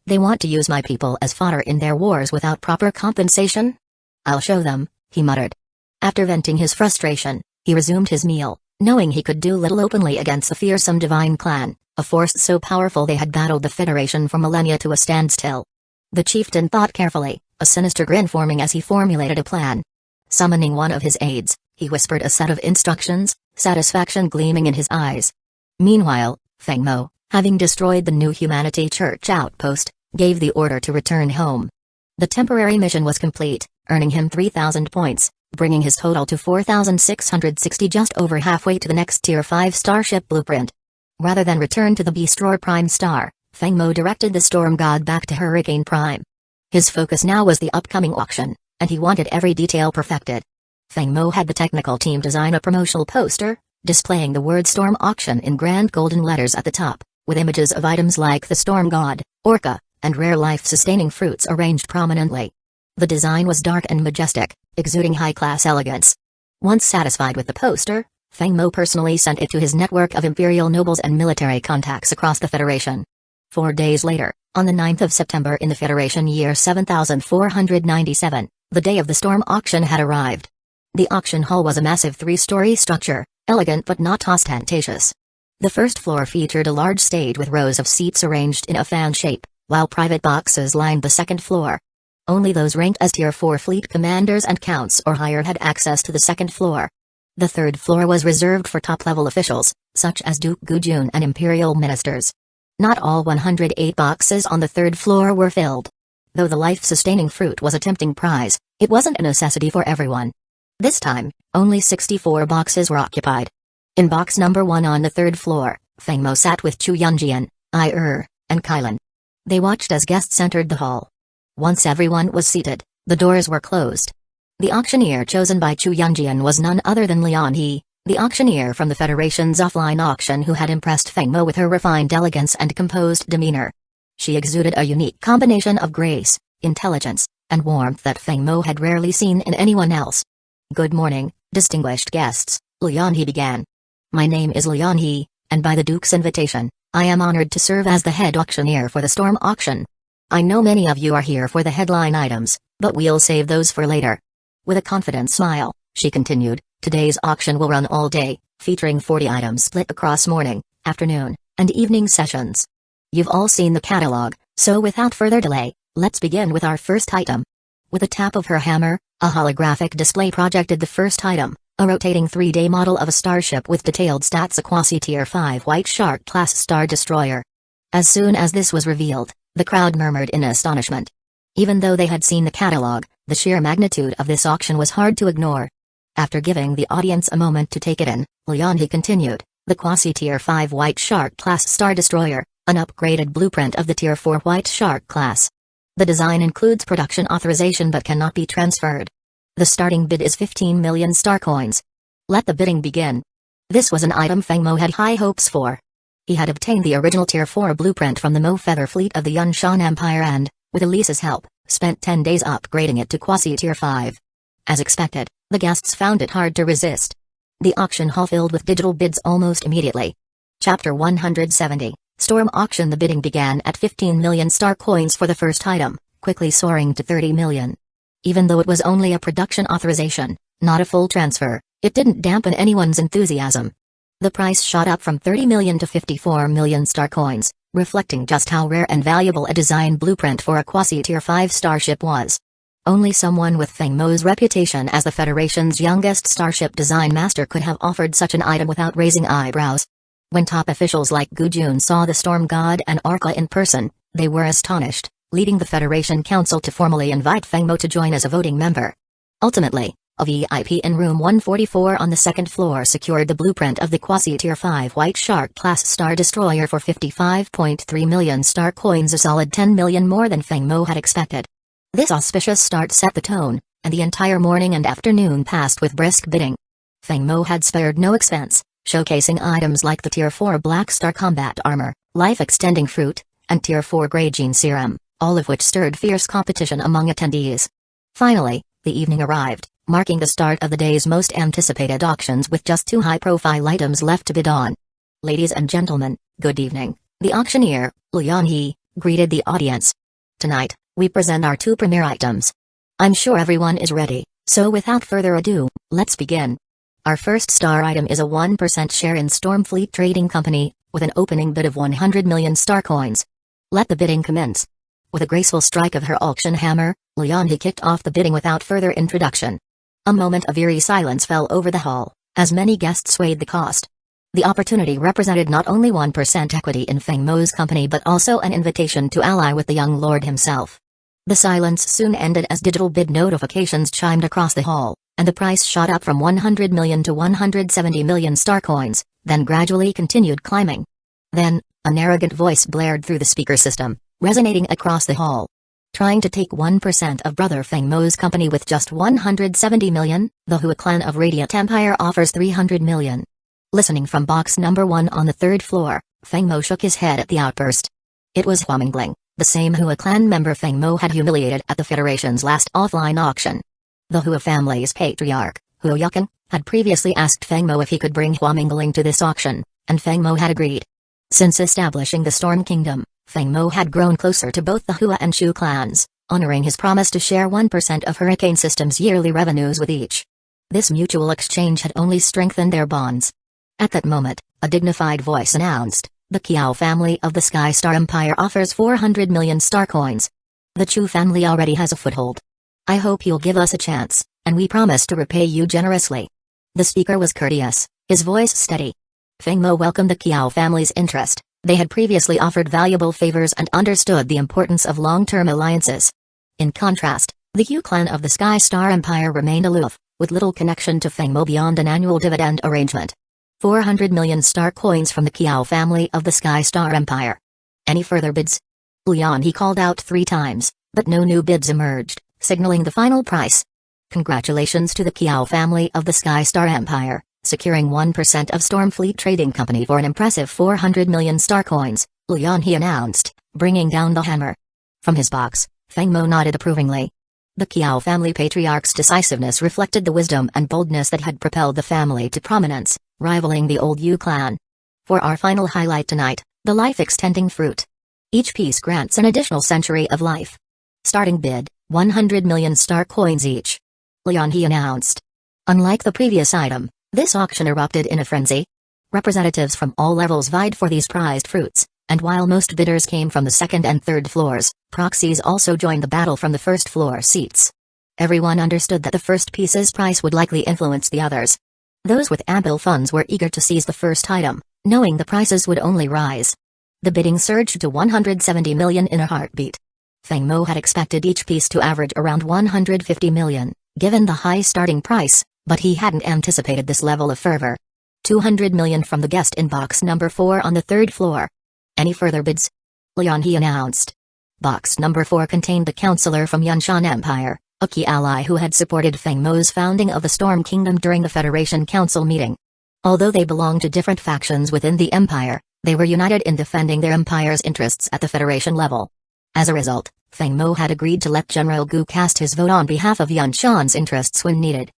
They want to use my people as fodder in their wars without proper compensation? I'll show them, he muttered. After venting his frustration, he resumed his meal, knowing he could do little openly against the fearsome Divine Clan, a force so powerful they had battled the Federation for millennia to a standstill. The chieftain thought carefully, a sinister grin forming as he formulated a plan. Summoning one of his aides, he whispered a set of instructions, satisfaction gleaming in his eyes. Meanwhile, Feng Mo, having destroyed the New Humanity Church outpost, gave the order to return home. The temporary mission was complete, earning him 3,000 points, bringing his total to 4,660, just over halfway to the next Tier 5 starship blueprint. Rather than return to the Beast Roar Prime Star, Feng Mo directed the Storm God back to Hurricane Prime. His focus now was the upcoming auction, and he wanted every detail perfected. Feng Mo had the technical team design a promotional poster, displaying the word Storm Auction in grand golden letters at the top, with images of items like the Storm God, Orca, and rare life-sustaining fruits arranged prominently. The design was dark and majestic, exuding high-class elegance. Once satisfied with the poster, Feng Mo personally sent it to his network of imperial nobles and military contacts across the Federation. 4 days later, on the 9th of September in the Federation year 7497, the day of the Storm Auction had arrived. The auction hall was a massive 3-story structure, elegant but not ostentatious. The first floor featured a large stage with rows of seats arranged in a fan shape, while private boxes lined the second floor. Only those ranked as Tier 4 fleet commanders and counts or higher had access to the second floor. The third floor was reserved for top-level officials, such as Duke Gujun and imperial ministers. Not all 108 boxes on the third floor were filled. Though the life-sustaining fruit was a tempting prize, it wasn't a necessity for everyone. This time, only 64 boxes were occupied. In box number 1 on the third floor, Feng Mo sat with Chu Yunjian, and Kylan. They watched as guests entered the hall. Once everyone was seated, the doors were closed. The auctioneer chosen by Chu Yunjian was none other than Lian He, the auctioneer from the Federation's offline auction who had impressed Feng Mo with her refined elegance and composed demeanor. She exuded a unique combination of grace, intelligence, and warmth that Feng Mo had rarely seen in anyone else. Good morning, distinguished guests, Lian He began. My name is Lian He, and by the Duke's invitation, I am honored to serve as the head auctioneer for the Storm Auction. I know many of you are here for the headline items, but we'll save those for later. With a confident smile, she continued, today's auction will run all day, featuring 40 items split across morning, afternoon, and evening sessions. You've all seen the catalog, so without further delay, let's begin with our first item. With a tap of her hammer, a holographic display projected the first item, a rotating 3D model of a starship with detailed stats, a quasi-tier 5 White Shark class star destroyer. As soon as this was revealed, the crowd murmured in astonishment. Even though they had seen the catalog, the sheer magnitude of this auction was hard to ignore. After giving the audience a moment to take it in, Lian He continued, the quasi-tier 5 White Shark class star destroyer, an upgraded blueprint of the tier 4 White Shark class. The design includes production authorization but cannot be transferred. The starting bid is 15 million star coins. Let the bidding begin. This was an item Feng Mo had high hopes for. He had obtained the original Tier 4 blueprint from the Mo Feather fleet of the Yunshan Empire and, with Elise's help, spent 10 days upgrading it to quasi Tier 5. As expected, the guests found it hard to resist. The auction hall filled with digital bids almost immediately. Chapter 170, Storm Auction. The bidding began at 15 million star coins for the first item, quickly soaring to 30 million. Even though it was only a production authorization, not a full transfer, it didn't dampen anyone's enthusiasm. The price shot up from 30 million to 54 million star coins, reflecting just how rare and valuable a design blueprint for a quasi-tier 5 starship was. Only someone with Feng Mo's reputation as the Federation's youngest starship design master could have offered such an item without raising eyebrows. When top officials like Gu Jun saw the Storm God and Orca in person, they were astonished, leading the Federation Council to formally invite Feng Mo to join as a voting member. Ultimately, a VIP in room 144 on the second floor secured the blueprint of the quasi-tier 5 White Shark-class Star Destroyer for 55.3 million star coins, a solid 10 million more than Feng Mo had expected. This auspicious start set the tone, and the entire morning and afternoon passed with brisk bidding. Feng Mo had spared no expense, showcasing items like the Tier 4 Black Star Combat Armor, Life-Extending Fruit, and Tier 4 Grey Gene Serum, all of which stirred fierce competition among attendees. Finally, the evening arrived, marking the start of the day's most anticipated auctions with just 2 high-profile items left to bid on. Ladies and gentlemen, good evening, the auctioneer, Lian He, greeted the audience. Tonight, we present our 2 premier items. I'm sure everyone is ready, so without further ado, let's begin. Our first star item is a 1% share in Stormfleet Trading Company, with an opening bid of 100 million star coins. Let the bidding commence. With a graceful strike of her auction hammer, Lian He kicked off the bidding without further introduction. A moment of eerie silence fell over the hall, as many guests weighed the cost. The opportunity represented not only 1% equity in Feng Mo's company but also an invitation to ally with the young lord himself. The silence soon ended as digital bid notifications chimed across the hall, and the price shot up from 100 million to 170 million star coins, then gradually continued climbing. Then, an arrogant voice blared through the speaker system, resonating across the hall. Trying to take 1% of Brother Feng Mo's company with just 170 million, the Hua clan of Radiant Empire offers 300 million. Listening from box number 1 on the 3rd floor, Feng Mo shook his head at the outburst. It was Hua Mingling, the same Hua clan member Feng Mo had humiliated at the Federation's last offline auction. The Hua family's patriarch, Hua Yukan, had previously asked Feng Mo if he could bring Hua Mingling to this auction, and Feng Mo had agreed. Since establishing the Storm Kingdom, Feng Mo had grown closer to both the Hua and Shu clans, honoring his promise to share 1% of Hurricane System's yearly revenues with each. This mutual exchange had only strengthened their bonds. At that moment, a dignified voice announced, "The Kiao family of the Sky Star Empire offers 400 million star coins. The Chu family already has a foothold. I hope you'll give us a chance, and we promise to repay you generously." The speaker was courteous, his voice steady. Feng Mo welcomed the Kiao family's interest. They had previously offered valuable favors and understood the importance of long-term alliances. In contrast, the Yu clan of the Sky Star Empire remained aloof, with little connection to Feng Mo beyond an annual dividend arrangement. 400 million star coins from the Kiao family of the Sky Star Empire. Any further bids? Lian He called out 3 times, but no new bids emerged, signaling the final price. Congratulations to the Kiao family of the Sky Star Empire, securing 1% of Stormfleet Trading Company for an impressive 400 million star coins, Lian He announced, bringing down the hammer. From his box, Feng Mo nodded approvingly. The Kiao family patriarch's decisiveness reflected the wisdom and boldness that had propelled the family to prominence, rivaling the old Yu clan. For our final highlight tonight, the life-extending fruit. Each piece grants an additional century of life. Starting bid, 100 million star coins each. Lian He announced. Unlike the previous item, this auction erupted in a frenzy. Representatives from all levels vied for these prized fruits, and while most bidders came from the 2nd and 3rd floors, proxies also joined the battle from the 1st floor seats. Everyone understood that the first piece's price would likely influence the others. Those with ample funds were eager to seize the first item, knowing the prices would only rise. The bidding surged to 170 million in a heartbeat. Feng Mo had expected each piece to average around 150 million, given the high starting price, but he hadn't anticipated this level of fervor. 200 million from the guest in box number 4 on the 3rd floor. Any further bids? Lian He announced. Box number 4 contained the counselor from Yunshan Empire, a key ally who had supported Feng Mo's founding of the Storm Kingdom during the Federation Council meeting. Although they belonged to different factions within the Empire, they were united in defending their empire's interests at the Federation level. As a result, Feng Mo had agreed to let General Gu cast his vote on behalf of Yunshan's interests when needed.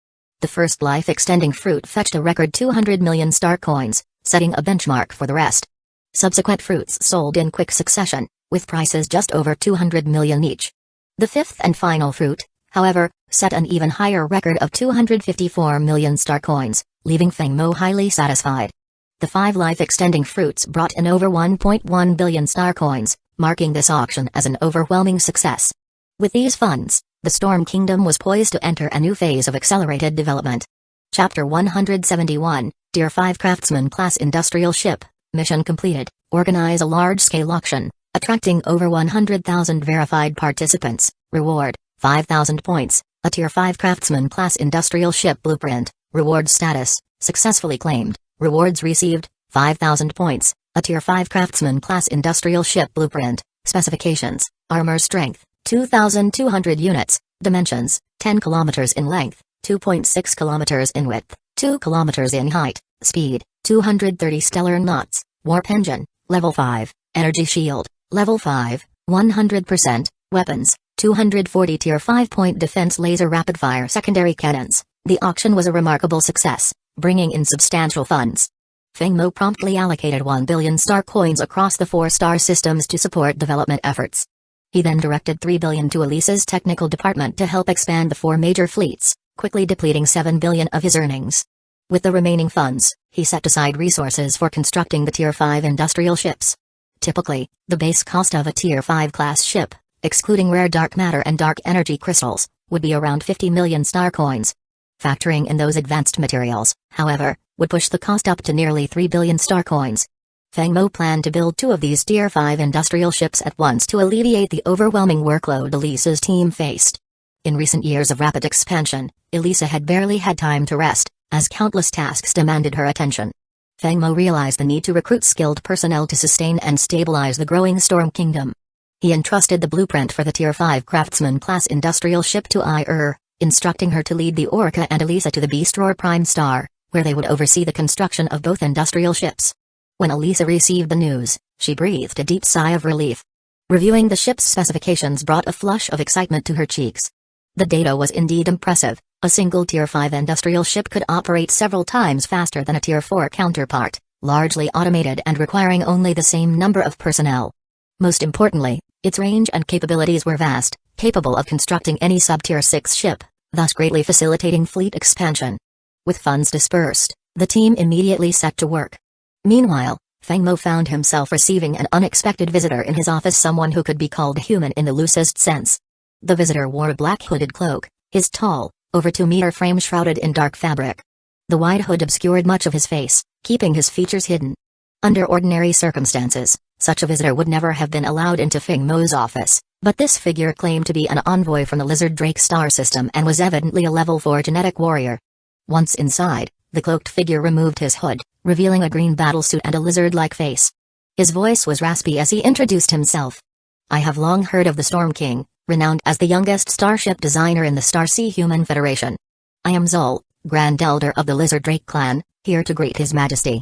The first life-extending fruit fetched a record 200 million star coins, setting a benchmark for the rest. Subsequent fruits sold in quick succession, with prices just over 200 million each. The fifth and final fruit, however, set an even higher record of 254 million star coins, leaving Feng Mo highly satisfied. The 5 life-extending fruits brought in over 1.1 billion star coins, marking this auction as an overwhelming success. With these funds, the Storm Kingdom was poised to enter a new phase of accelerated development. Chapter 171, Tier 5 Craftsman Class Industrial Ship, Mission completed, organize a large-scale auction, attracting over 100,000 verified participants, reward, 5,000 points, a Tier 5 Craftsman Class Industrial Ship Blueprint, reward status, successfully claimed, rewards received, 5,000 points, a Tier 5 Craftsman Class Industrial Ship Blueprint, specifications, armor strength, 2,200 units, dimensions, 10 kilometers in length, 2.6 kilometers in width, 2 kilometers in height, speed, 230 stellar knots, warp engine, level 5, energy shield, level 5, 100%, weapons, 240 Tier 5-point defense laser rapid-fire secondary cannons. The auction was a remarkable success, bringing in substantial funds. Feng Mo promptly allocated 1 billion star coins across the 4 star systems to support development efforts. He then directed 3 billion to Elisa's technical department to help expand the 4 major fleets, quickly depleting 7 billion of his earnings. With the remaining funds, he set aside resources for constructing the Tier 5 industrial ships. Typically, the base cost of a Tier 5 class ship, excluding rare dark matter and dark energy crystals, would be around 50 million star coins. Factoring in those advanced materials, however, would push the cost up to nearly 3 billion star coins. Feng Mo planned to build 2 of these Tier 5 industrial ships at once to alleviate the overwhelming workload Elisa's team faced. In recent years of rapid expansion, Elisa had barely had time to rest, as countless tasks demanded her attention. Feng Mo realized the need to recruit skilled personnel to sustain and stabilize the growing Storm Kingdom. He entrusted the blueprint for the Tier 5 Craftsman class industrial ship to instructing her to lead the Orca and Elisa to the Beast Roar Prime Star, where they would oversee the construction of both industrial ships. When Elisa received the news, she breathed a deep sigh of relief. Reviewing the ship's specifications brought a flush of excitement to her cheeks. The data was indeed impressive. A single Tier 5 industrial ship could operate several times faster than a Tier 4 counterpart, largely automated and requiring only the same number of personnel. Most importantly, its range and capabilities were vast, capable of constructing any sub-Tier 6 ship, thus greatly facilitating fleet expansion. With funds dispersed, the team immediately set to work. Meanwhile, Feng Mo found himself receiving an unexpected visitor in his office, someone who could be called human in the loosest sense. The visitor wore a black hooded cloak, his tall, over 2-meter frame shrouded in dark fabric. The wide hood obscured much of his face, keeping his features hidden. Under ordinary circumstances, such a visitor would never have been allowed into Feng Mo's office, but this figure claimed to be an envoy from the Lizard Drake star system and was evidently a level 4 genetic warrior. Once inside, the cloaked figure removed his hood, revealing a green battlesuit and a lizard-like face. His voice was raspy as he introduced himself. I have long heard of the Storm King, renowned as the youngest starship designer in the Starsea Human Federation. I am Zol, Grand Elder of the Lizard Drake clan, here to greet His Majesty.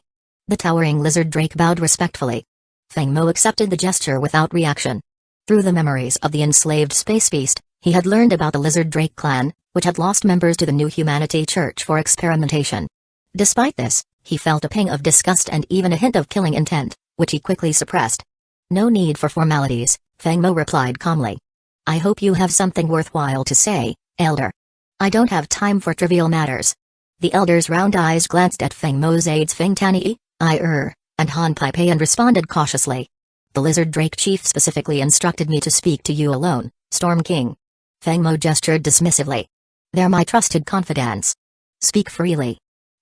The towering Lizard Drake bowed respectfully. Feng Mo accepted the gesture without reaction. Through the memories of the enslaved space beast, he had learned about the Lizard Drake clan, which had lost members to the New Humanity Church for experimentation. Despite this, he felt a pang of disgust and even a hint of killing intent, which he quickly suppressed. No need for formalities, Feng Mo replied calmly. I hope you have something worthwhile to say, Elder. I don't have time for trivial matters. The Elder's round eyes glanced at Feng Mo's aides Feng Tani, and Han Pei and responded cautiously. The Lizard Drake chief specifically instructed me to speak to you alone, Storm King. Feng Mo gestured dismissively. They're my trusted confidants. Speak freely.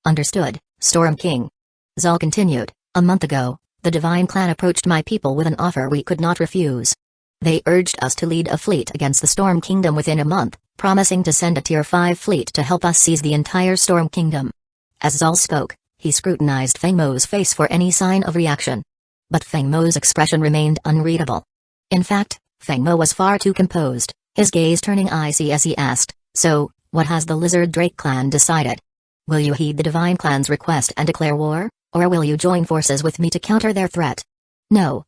Understood, Storm King. Zol continued, a month ago, the Divine Clan approached my people with an offer we could not refuse. They urged us to lead a fleet against the Storm Kingdom within a month, promising to send a Tier 5 fleet to help us seize the entire Storm Kingdom. As Zol spoke, he scrutinized Feng Mo's face for any sign of reaction. But Feng Mo's expression remained unreadable. In fact, Feng Mo was far too composed, his gaze turning icy as he asked, "So, what has the Lizard Drake clan decided? Will you heed the Divine Clan's request and declare war, or will you join forces with me to counter their threat?" "No,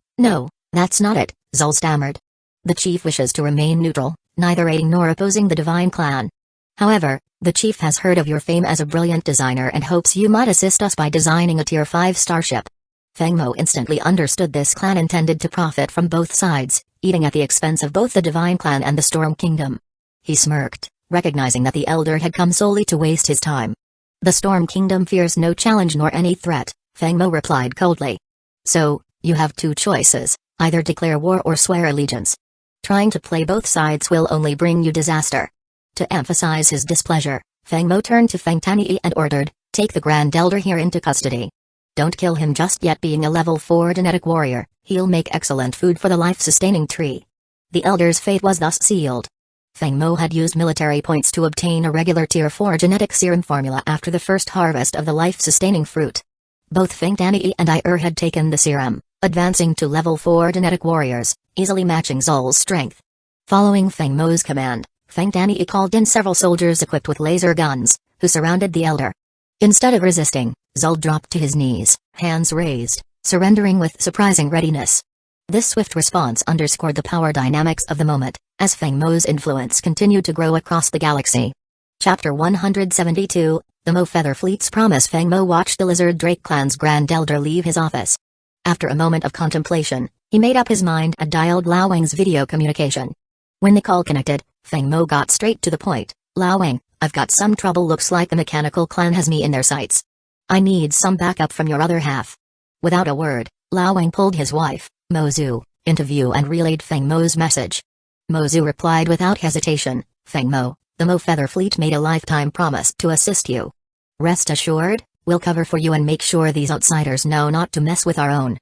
that's not it," Zul stammered. "The chief wishes to remain neutral, neither aiding nor opposing the Divine Clan. However, the chief has heard of your fame as a brilliant designer and hopes you might assist us by designing a Tier 5 starship." Feng Mo instantly understood this clan intended to profit from both sides, eating at the expense of both the Divine Clan and the Storm Kingdom. He smirked, recognizing that the elder had come solely to waste his time. "The Storm Kingdom fears no challenge nor any threat," Feng Mo replied coldly. "So, you have two choices, either declare war or swear allegiance. Trying to play both sides will only bring you disaster." To emphasize his displeasure, Feng Mo turned to Feng Tanii and ordered, "Take the Grand Elder here into custody. Don't kill him just yet. Being a level 4 genetic warrior, he'll make excellent food for the life-sustaining tree." The elder's fate was thus sealed. Feng Mo had used military points to obtain a regular Tier 4 genetic serum formula after the first harvest of the life-sustaining fruit. Both Feng Tanii and had taken the serum, advancing to level 4 genetic warriors, easily matching Zul's strength. Following Feng Mo's command, Feng Tanii called in several soldiers equipped with laser guns, who surrounded the elder. Instead of resisting, Zul dropped to his knees, hands raised, surrendering with surprising readiness. This swift response underscored the power dynamics of the moment, as Feng Mo's influence continued to grow across the galaxy. Chapter 172, The Mo Feather Fleet's Promise. Feng Mo watched the Lizard Drake clan's Grand Elder leave his office. After a moment of contemplation, he made up his mind and dialed Lao Wang's video communication. When the call connected, Feng Mo got straight to the point. "Lao Wang, I've got some trouble. Looks like the mechanical clan has me in their sights. I need some backup from your other half." Without a word, Lao Wang pulled his wife, Mo Zhu, into view and relayed Feng Mo's message. Mo Zhu replied without hesitation, "Feng Mo, the Mo Feather Fleet made a lifetime promise to assist you. Rest assured, we'll cover for you and make sure these outsiders know not to mess with our own."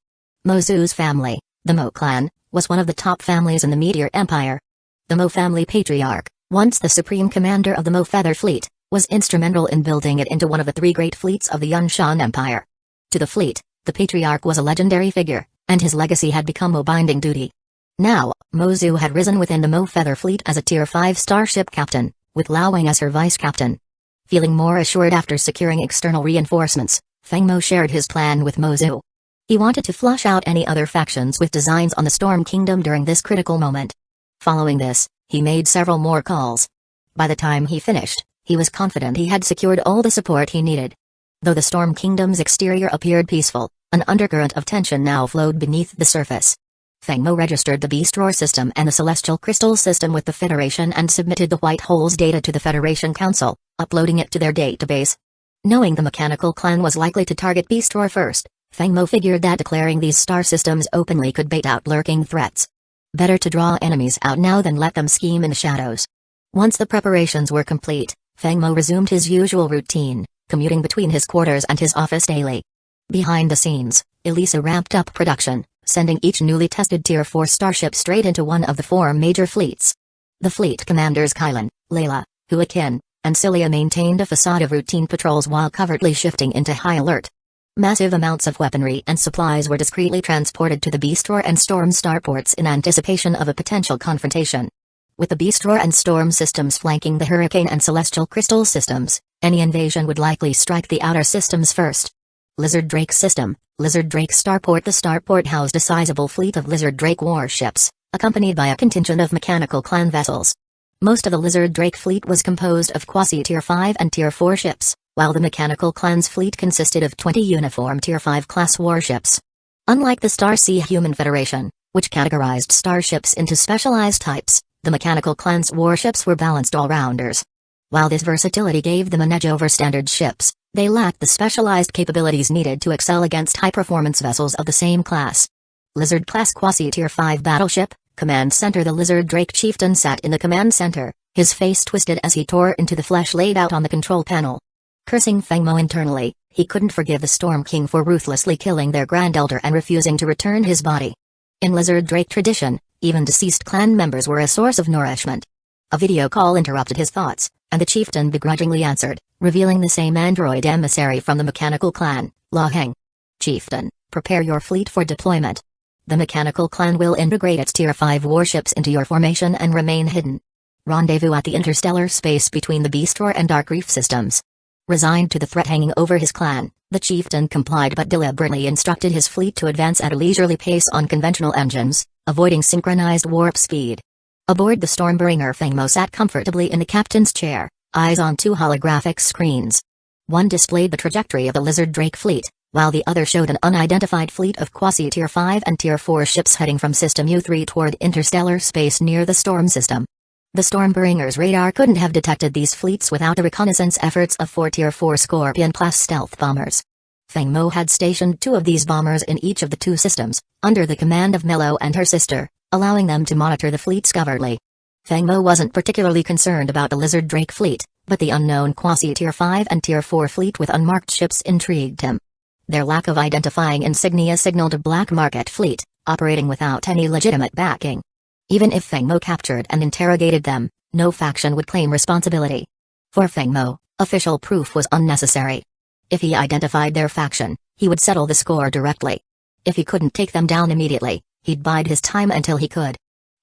Mo Zhu's family, the Mo clan, was one of the top families in the Meteor Empire. The Mo family patriarch, once the supreme commander of the Mo Feather Fleet, was instrumental in building it into one of the three great fleets of the Yunshan Empire. To the fleet, the patriarch was a legendary figure, and his legacy had become a binding duty. Now, Mo Zhu had risen within the Mo Feather Fleet as a Tier 5 starship captain, with Lao Wang as her vice captain. Feeling more assured after securing external reinforcements, Feng Mo shared his plan with Mo Zhu. He wanted to flush out any other factions with designs on the Storm Kingdom during this critical moment. Following this, he made several more calls. By the time he finished, he was confident he had secured all the support he needed. Though the Storm Kingdom's exterior appeared peaceful, an undercurrent of tension now flowed beneath the surface. Feng Mo registered the Beast Roar system and the Celestial Crystal system with the Federation and submitted the White Hole's data to the Federation Council, uploading it to their database. Knowing the mechanical clan was likely to target Beast Roar first, Feng Mo figured that declaring these star systems openly could bait out lurking threats. Better to draw enemies out now than let them scheme in the shadows. Once the preparations were complete, Feng Mo resumed his usual routine, commuting between his quarters and his office daily. Behind the scenes, Elisa ramped up production, sending each newly tested Tier 4 starship straight into one of the 4 major fleets. The fleet commanders Kylan, Layla, Huakin, and Cilia maintained a facade of routine patrols while covertly shifting into high alert. Massive amounts of weaponry and supplies were discreetly transported to the Beast Roar and Storm starports in anticipation of a potential confrontation. With the Beast Roar and Storm systems flanking the Hurricane and Celestial Crystal systems, any invasion would likely strike the outer systems first. Lizard Drake System, Lizard Drake Starport. The starport housed a sizable fleet of Lizard Drake warships, accompanied by a contingent of mechanical clan vessels. Most of the Lizard Drake fleet was composed of quasi-Tier 5 and Tier 4 ships, while the mechanical clan's fleet consisted of 20 uniform Tier 5 class warships. Unlike the Starsea Human Federation, which categorized starships into specialized types, the mechanical clan's warships were balanced all-rounders. While this versatility gave them an edge over standard ships, they lacked the specialized capabilities needed to excel against high-performance vessels of the same class. Lizard-class quasi-Tier 5 battleship, Command Center. The Lizard Drake chieftain sat in the command center, his face twisted as he tore into the flesh laid out on the control panel. Cursing Feng Mo internally, he couldn't forgive the Storm King for ruthlessly killing their Grand Elder and refusing to return his body. In Lizard Drake tradition, even deceased clan members were a source of nourishment. A video call interrupted his thoughts, and the chieftain begrudgingly answered, revealing the same android emissary from the mechanical clan, La Heng. "Chieftain, prepare your fleet for deployment." the mechanical clan will integrate its Tier 5 warships into your formation and remain hidden. Rendezvous at the interstellar space between the Beastroar and Dark Reef systems. Resigned to the threat hanging over his clan, the chieftain complied but deliberately instructed his fleet to advance at a leisurely pace on conventional engines, avoiding synchronized warp speed. Aboard the Stormbringer, Fengmo sat comfortably in the captain's chair, eyes on two holographic screens. One displayed the trajectory of the Lizard Drake fleet, while the other showed an unidentified fleet of quasi-Tier 5 and Tier 4 ships heading from System U3 toward interstellar space near the Storm system. The Stormbringer's radar couldn't have detected these fleets without the reconnaissance efforts of 4 Tier 4 Scorpion-class stealth bombers. Fengmo had stationed 2 of these bombers in each of the 2 systems, under the command of Mello and her sister, allowing them to monitor the fleets covertly. Fengmo wasn't particularly concerned about the Lizard Drake fleet, but the unknown quasi-Tier 5 and Tier 4 fleet with unmarked ships intrigued him. Their lack of identifying insignia signaled a black market fleet, operating without any legitimate backing. Even if Fengmo captured and interrogated them, no faction would claim responsibility. For Fengmo, official proof was unnecessary. If he identified their faction, he would settle the score directly. If he couldn't take them down immediately, he'd bide his time until he could.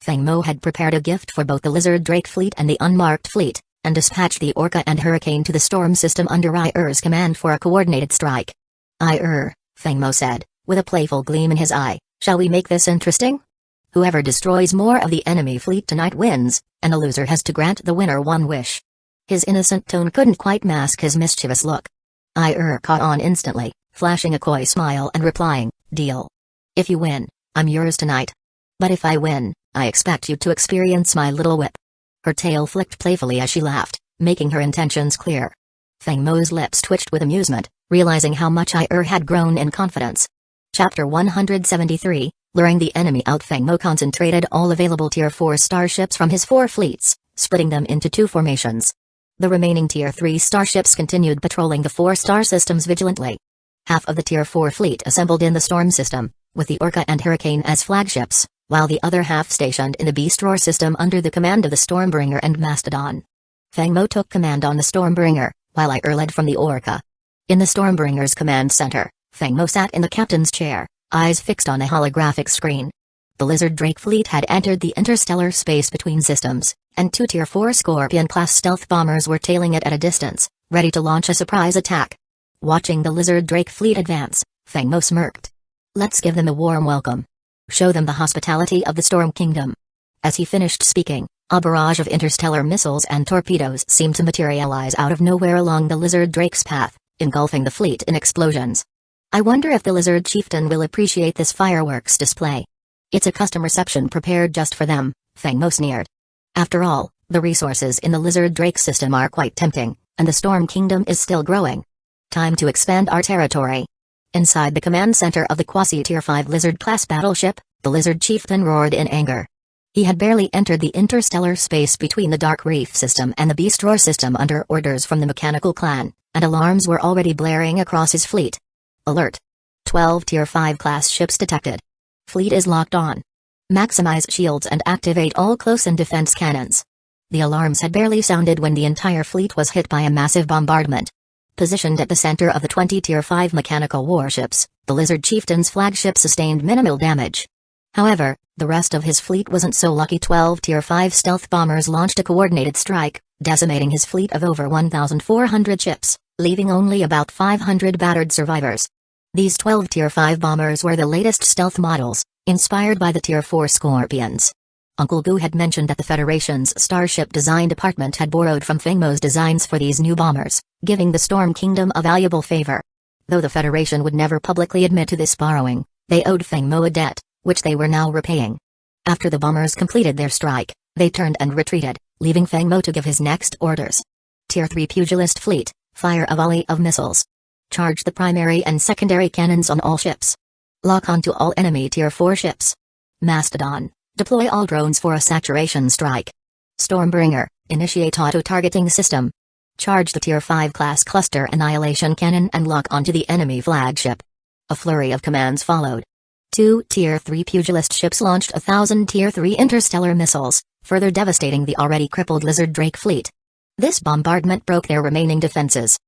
Fengmo had prepared a gift for both the Lizard Drake fleet and the unmarked fleet, and dispatched the Orca and Hurricane to the Storm system under Ir's command for a coordinated strike. Fengmo said, with a playful gleam in his eye, shall we make this interesting? Whoever destroys more of the enemy fleet tonight wins, and the loser has to grant the winner one wish. His innocent tone couldn't quite mask his mischievous look. Caught on instantly, flashing a coy smile and replying, deal. If you win, I'm yours tonight. But if I win, I expect you to experience my little whip. Her tail flicked playfully as she laughed, making her intentions clear. Fengmo's lips twitched with amusement, realizing how much had grown in confidence. Chapter 173, Luring the enemy out. Fengmo concentrated all available Tier 4 starships from his 4 fleets, splitting them into 2 formations. The remaining Tier 3 starships continued patrolling the 4 star systems vigilantly. Half of the Tier 4 fleet assembled in the Storm system, with the Orca and Hurricane as flagships, while the other half stationed in the Beastroar system under the command of the Stormbringer and Mastodon. Fengmo took command on the Stormbringer, while led from the Orca. In the Stormbringer's command center, Fengmo sat in the captain's chair, eyes fixed on a holographic screen. The Lizard Drake fleet had entered the interstellar space between systems, and 2 Tier 4 Scorpion-class stealth bombers were tailing it at a distance, ready to launch a surprise attack. Watching the Lizard Drake fleet advance, Fengmo smirked. Let's give them a warm welcome. Show them the hospitality of the Storm Kingdom. As he finished speaking, a barrage of interstellar missiles and torpedoes seemed to materialize out of nowhere along the Lizard Drake's path, engulfing the fleet in explosions. I wonder if the Lizard Chieftain will appreciate this fireworks display. It's a custom reception prepared just for them, Fengmo sneered. After all, the resources in the Lizard Drake system are quite tempting, and the Storm Kingdom is still growing. Time to expand our territory. Inside the command center of the quasi-Tier 5 Lizard-class battleship, the Lizard Chieftain roared in anger. He had barely entered the interstellar space between the Dark Reef system and the Beastroar system under orders from the Mechanical Clan, and alarms were already blaring across his fleet. Alert! 12 Tier 5 class ships detected. Fleet is locked on. Maximize shields and activate all close-in defense cannons. The alarms had barely sounded when the entire fleet was hit by a massive bombardment. Positioned at the center of the 20 Tier 5 mechanical warships, the Lizard Chieftain's flagship sustained minimal damage. However, the rest of his fleet wasn't so lucky. 12 Tier 5 stealth bombers launched a coordinated strike, decimating his fleet of over 1,400 ships, leaving only about 500 battered survivors. These 12 Tier 5 bombers were the latest stealth models, inspired by the Tier 4 Scorpions. Uncle Gu had mentioned that the Federation's Starship Design Department had borrowed from Fengmo's designs for these new bombers, giving the Storm Kingdom a valuable favor. Though the Federation would never publicly admit to this borrowing, they owed Fengmo a debt, which they were now repaying. After the bombers completed their strike, they turned and retreated, leaving Fengmo to give his next orders. Tier 3 Pugilist Fleet, fire a volley of missiles. Charge the primary and secondary cannons on all ships. Lock onto all enemy Tier 4 ships. Mastodon, deploy all drones for a saturation strike. Stormbringer, initiate auto-targeting system. Charge the Tier 5 class cluster annihilation cannon and lock onto the enemy flagship. A flurry of commands followed. 2 Tier 3 Pugilist ships launched 1,000 Tier 3 interstellar missiles, further devastating the already crippled Lizard Drake fleet. This bombardment broke their remaining defenses.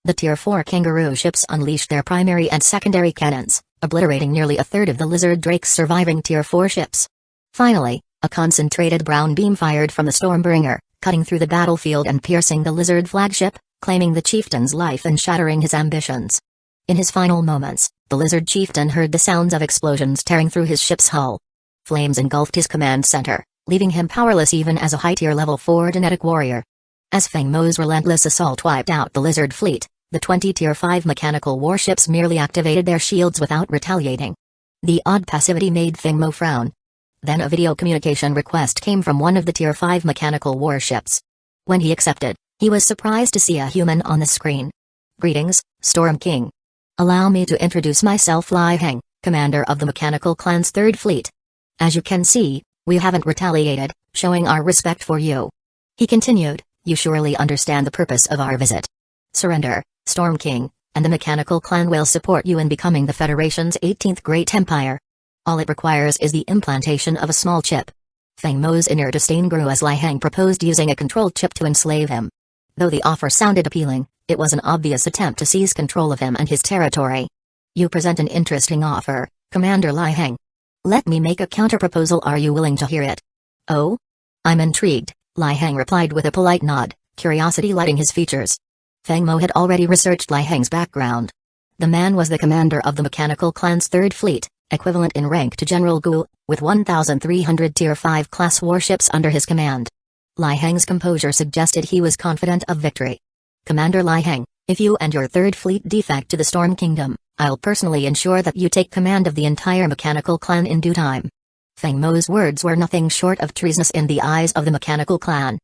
The Tier 4 Kangaroo ships unleashed their primary and secondary cannons, obliterating nearly a third of the Lizard Drake's surviving Tier 4 ships. Finally, a concentrated brown beam fired from the Stormbringer, cutting through the battlefield and piercing the Lizard flagship, claiming the chieftain's life and shattering his ambitions. In his final moments, the Lizard chieftain heard the sounds of explosions tearing through his ship's hull. Flames engulfed his command center, leaving him powerless even as a high-tier level 4 genetic warrior. As Feng Mo's relentless assault wiped out the Lizard fleet, the 20 Tier 5 mechanical warships merely activated their shields without retaliating. The odd passivity made Feng Mo frown. Then a video communication request came from one of the Tier 5 mechanical warships. When he accepted, he was surprised to see a human on the screen. "Greetings, Storm King. Allow me to introduce myself, Lai Heng, commander of the Mechanical Clan's 3rd Fleet. As you can see, we haven't retaliated, showing our respect for you." He continued, "You surely understand the purpose of our visit. Surrender, Storm King, and the Mechanical Clan will support you in becoming the Federation's 18th Great Empire. All it requires is the implantation of a small chip." Feng Mo's inner disdain grew as Lai Heng proposed using a control chip to enslave him. Though the offer sounded appealing, it was an obvious attempt to seize control of him and his territory. "You present an interesting offer, Commander Lai Heng. Let me make a counterproposal. Are you willing to hear it?" "Oh? I'm intrigued," Lai Heng replied with a polite nod, curiosity lighting his features. Feng Mo had already researched Lai Heng's background. The man was the commander of the Mechanical Clan's 3rd Fleet, equivalent in rank to General Gu, with 1,300 Tier 5 class warships under his command. Lai Heng's composure suggested he was confident of victory. "Commander Lai Heng, if you and your 3rd Fleet defect to the Storm Kingdom, I'll personally ensure that you take command of the entire Mechanical Clan in due time." Feng Mo's words were nothing short of treasonous in the eyes of the Mechanical Clan.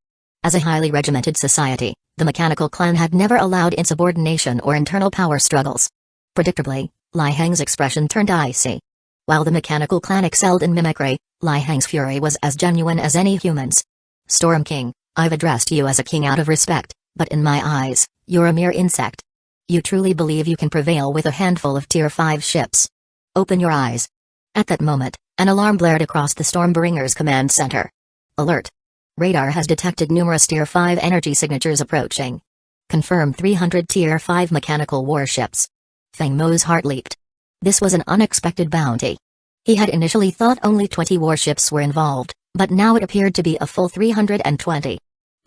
As a highly regimented society, the Mechanical Clan had never allowed insubordination or internal power struggles. Predictably, Lai Heng's expression turned icy. While the Mechanical Clan excelled in mimicry, Lai Heng's fury was as genuine as any human's. "Storm King, I've addressed you as a king out of respect, but in my eyes, you're a mere insect. You truly believe you can prevail with a handful of Tier 5 ships? Open your eyes." At that moment, an alarm blared across the Stormbringer's command center. "Alert! Radar has detected numerous Tier 5 energy signatures approaching. Confirm 300 Tier 5 mechanical warships." Feng Mo's heart leaped. This was an unexpected bounty. He had initially thought only 20 warships were involved, but now it appeared to be a full 320.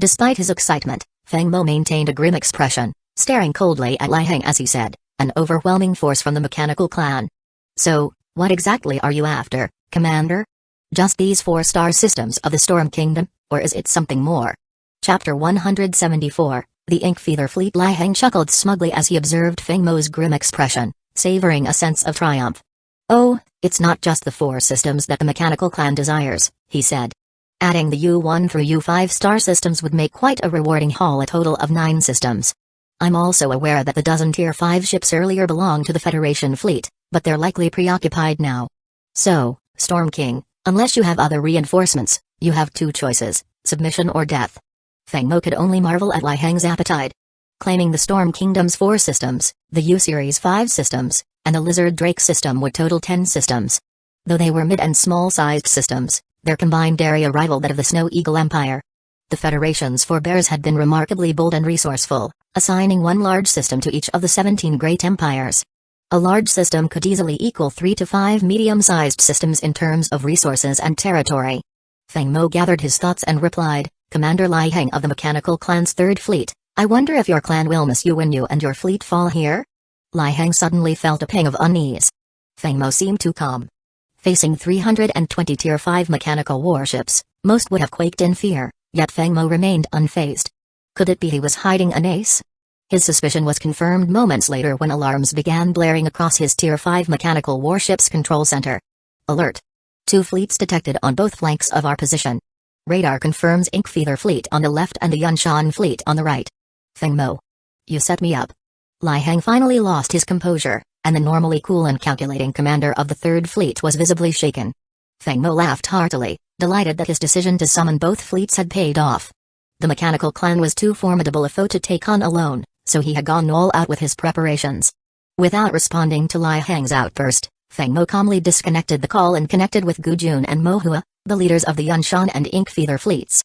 Despite his excitement, Feng Mo maintained a grim expression, staring coldly at Lai Heng as he said, "An overwhelming force from the Mechanical Clan. So, what exactly are you after, Commander? Just these 4 star systems of the Storm Kingdom, or is it something more?" Chapter 174, The Inkfeather Fleet. Lai Heng chuckled smugly as he observed Feng Mo's grim expression, savoring a sense of triumph. "Oh, it's not just the 4 systems that the Mechanical Clan desires," he said. "Adding the U1 through U5 star systems would make quite a rewarding haul, a total of 9 systems. I'm also aware that the dozen Tier 5 ships earlier belonged to the Federation fleet, but they're likely preoccupied now. So, Storm King, unless you have other reinforcements, you have 2 choices, submission or death." Feng Mo could only marvel at Lai Heng's appetite. Claiming the Storm Kingdom's 4 systems, the U-Series 5 systems, and the Lizard Drake system would total 10 systems. Though they were mid and small-sized systems, their combined area rivaled that of the Snow Eagle Empire. The Federation's forebears had been remarkably bold and resourceful, assigning 1 large system to each of the 17 great empires. A large system could easily equal 3 to 5 medium-sized systems in terms of resources and territory. Feng Mo gathered his thoughts and replied, "Commander Lai Heng of the Mechanical Clan's 3rd Fleet, I wonder if your clan will miss you when you and your fleet fall here?" Lai Heng suddenly felt a pang of unease. Feng Mo seemed too calm. Facing 320 Tier 5 mechanical warships, most would have quaked in fear, yet Feng Mo remained unfazed. Could it be he was hiding an ace? His suspicion was confirmed moments later when alarms began blaring across his Tier 5 mechanical warship's control center. "Alert! 2 fleets detected on both flanks of our position. Radar confirms Inkfeather Fleet on the left and the Yunshan Fleet on the right." "Feng Mo, you set me up." Lai Heng finally lost his composure, and the normally cool and calculating commander of the 3rd Fleet was visibly shaken. Feng Mo laughed heartily, delighted that his decision to summon both fleets had paid off. The Mechanical Clan was too formidable a foe to take on alone, so he had gone all out with his preparations. Without responding to Lai Heng's outburst, Feng Mo calmly disconnected the call and connected with Gu Jun and Mo Hua, the leaders of the Yunshan and Inkfeather fleets.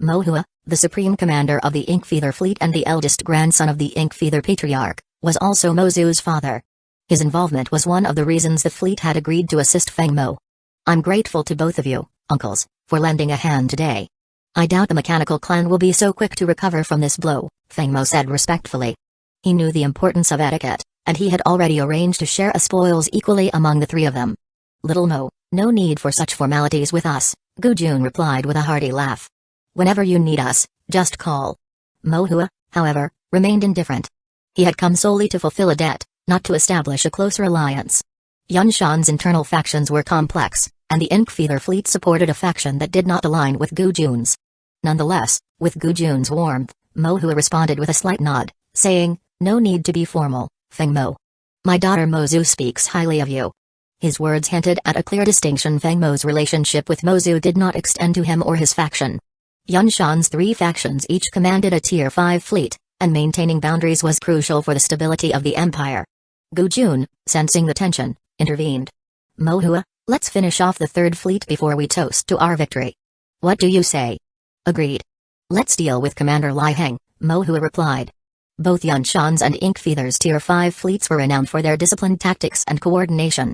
Mohua, the supreme commander of the Inkfeather fleet and the eldest grandson of the Inkfeather patriarch, was also Mozu's father. His involvement was one of the reasons the fleet had agreed to assist Feng Mo. I'm grateful to both of you, uncles, for lending a hand today. I doubt the mechanical clan will be so quick to recover from this blow, Feng Mo said respectfully. He knew the importance of etiquette, and he had already arranged to share spoils equally among the three of them. Little Mo, no need for such formalities with us, Gu Jun replied with a hearty laugh. Whenever you need us, just call. Mohua, however, remained indifferent. He had come solely to fulfill a debt, not to establish a closer alliance. Yunshan's internal factions were complex, and the Inkfeather fleet supported a faction that did not align with Gu Jun's. Nonetheless, with Gu Jun's warmth, Mohua responded with a slight nod, saying, no need to be formal, Feng Mo. My daughter Mozu speaks highly of you. His words hinted at a clear distinction. Feng Mo's relationship with Mozu did not extend to him or his faction. Yunshan's three factions each commanded a Tier 5 fleet, and maintaining boundaries was crucial for the stability of the empire. Gu Jun, sensing the tension, intervened. Mohua, let's finish off the third fleet before we toast to our victory. What do you say? Agreed. Let's deal with Commander Lai Heng, Mohua replied. Both Yunshan's and Inkfeather's Tier 5 fleets were renowned for their disciplined tactics and coordination.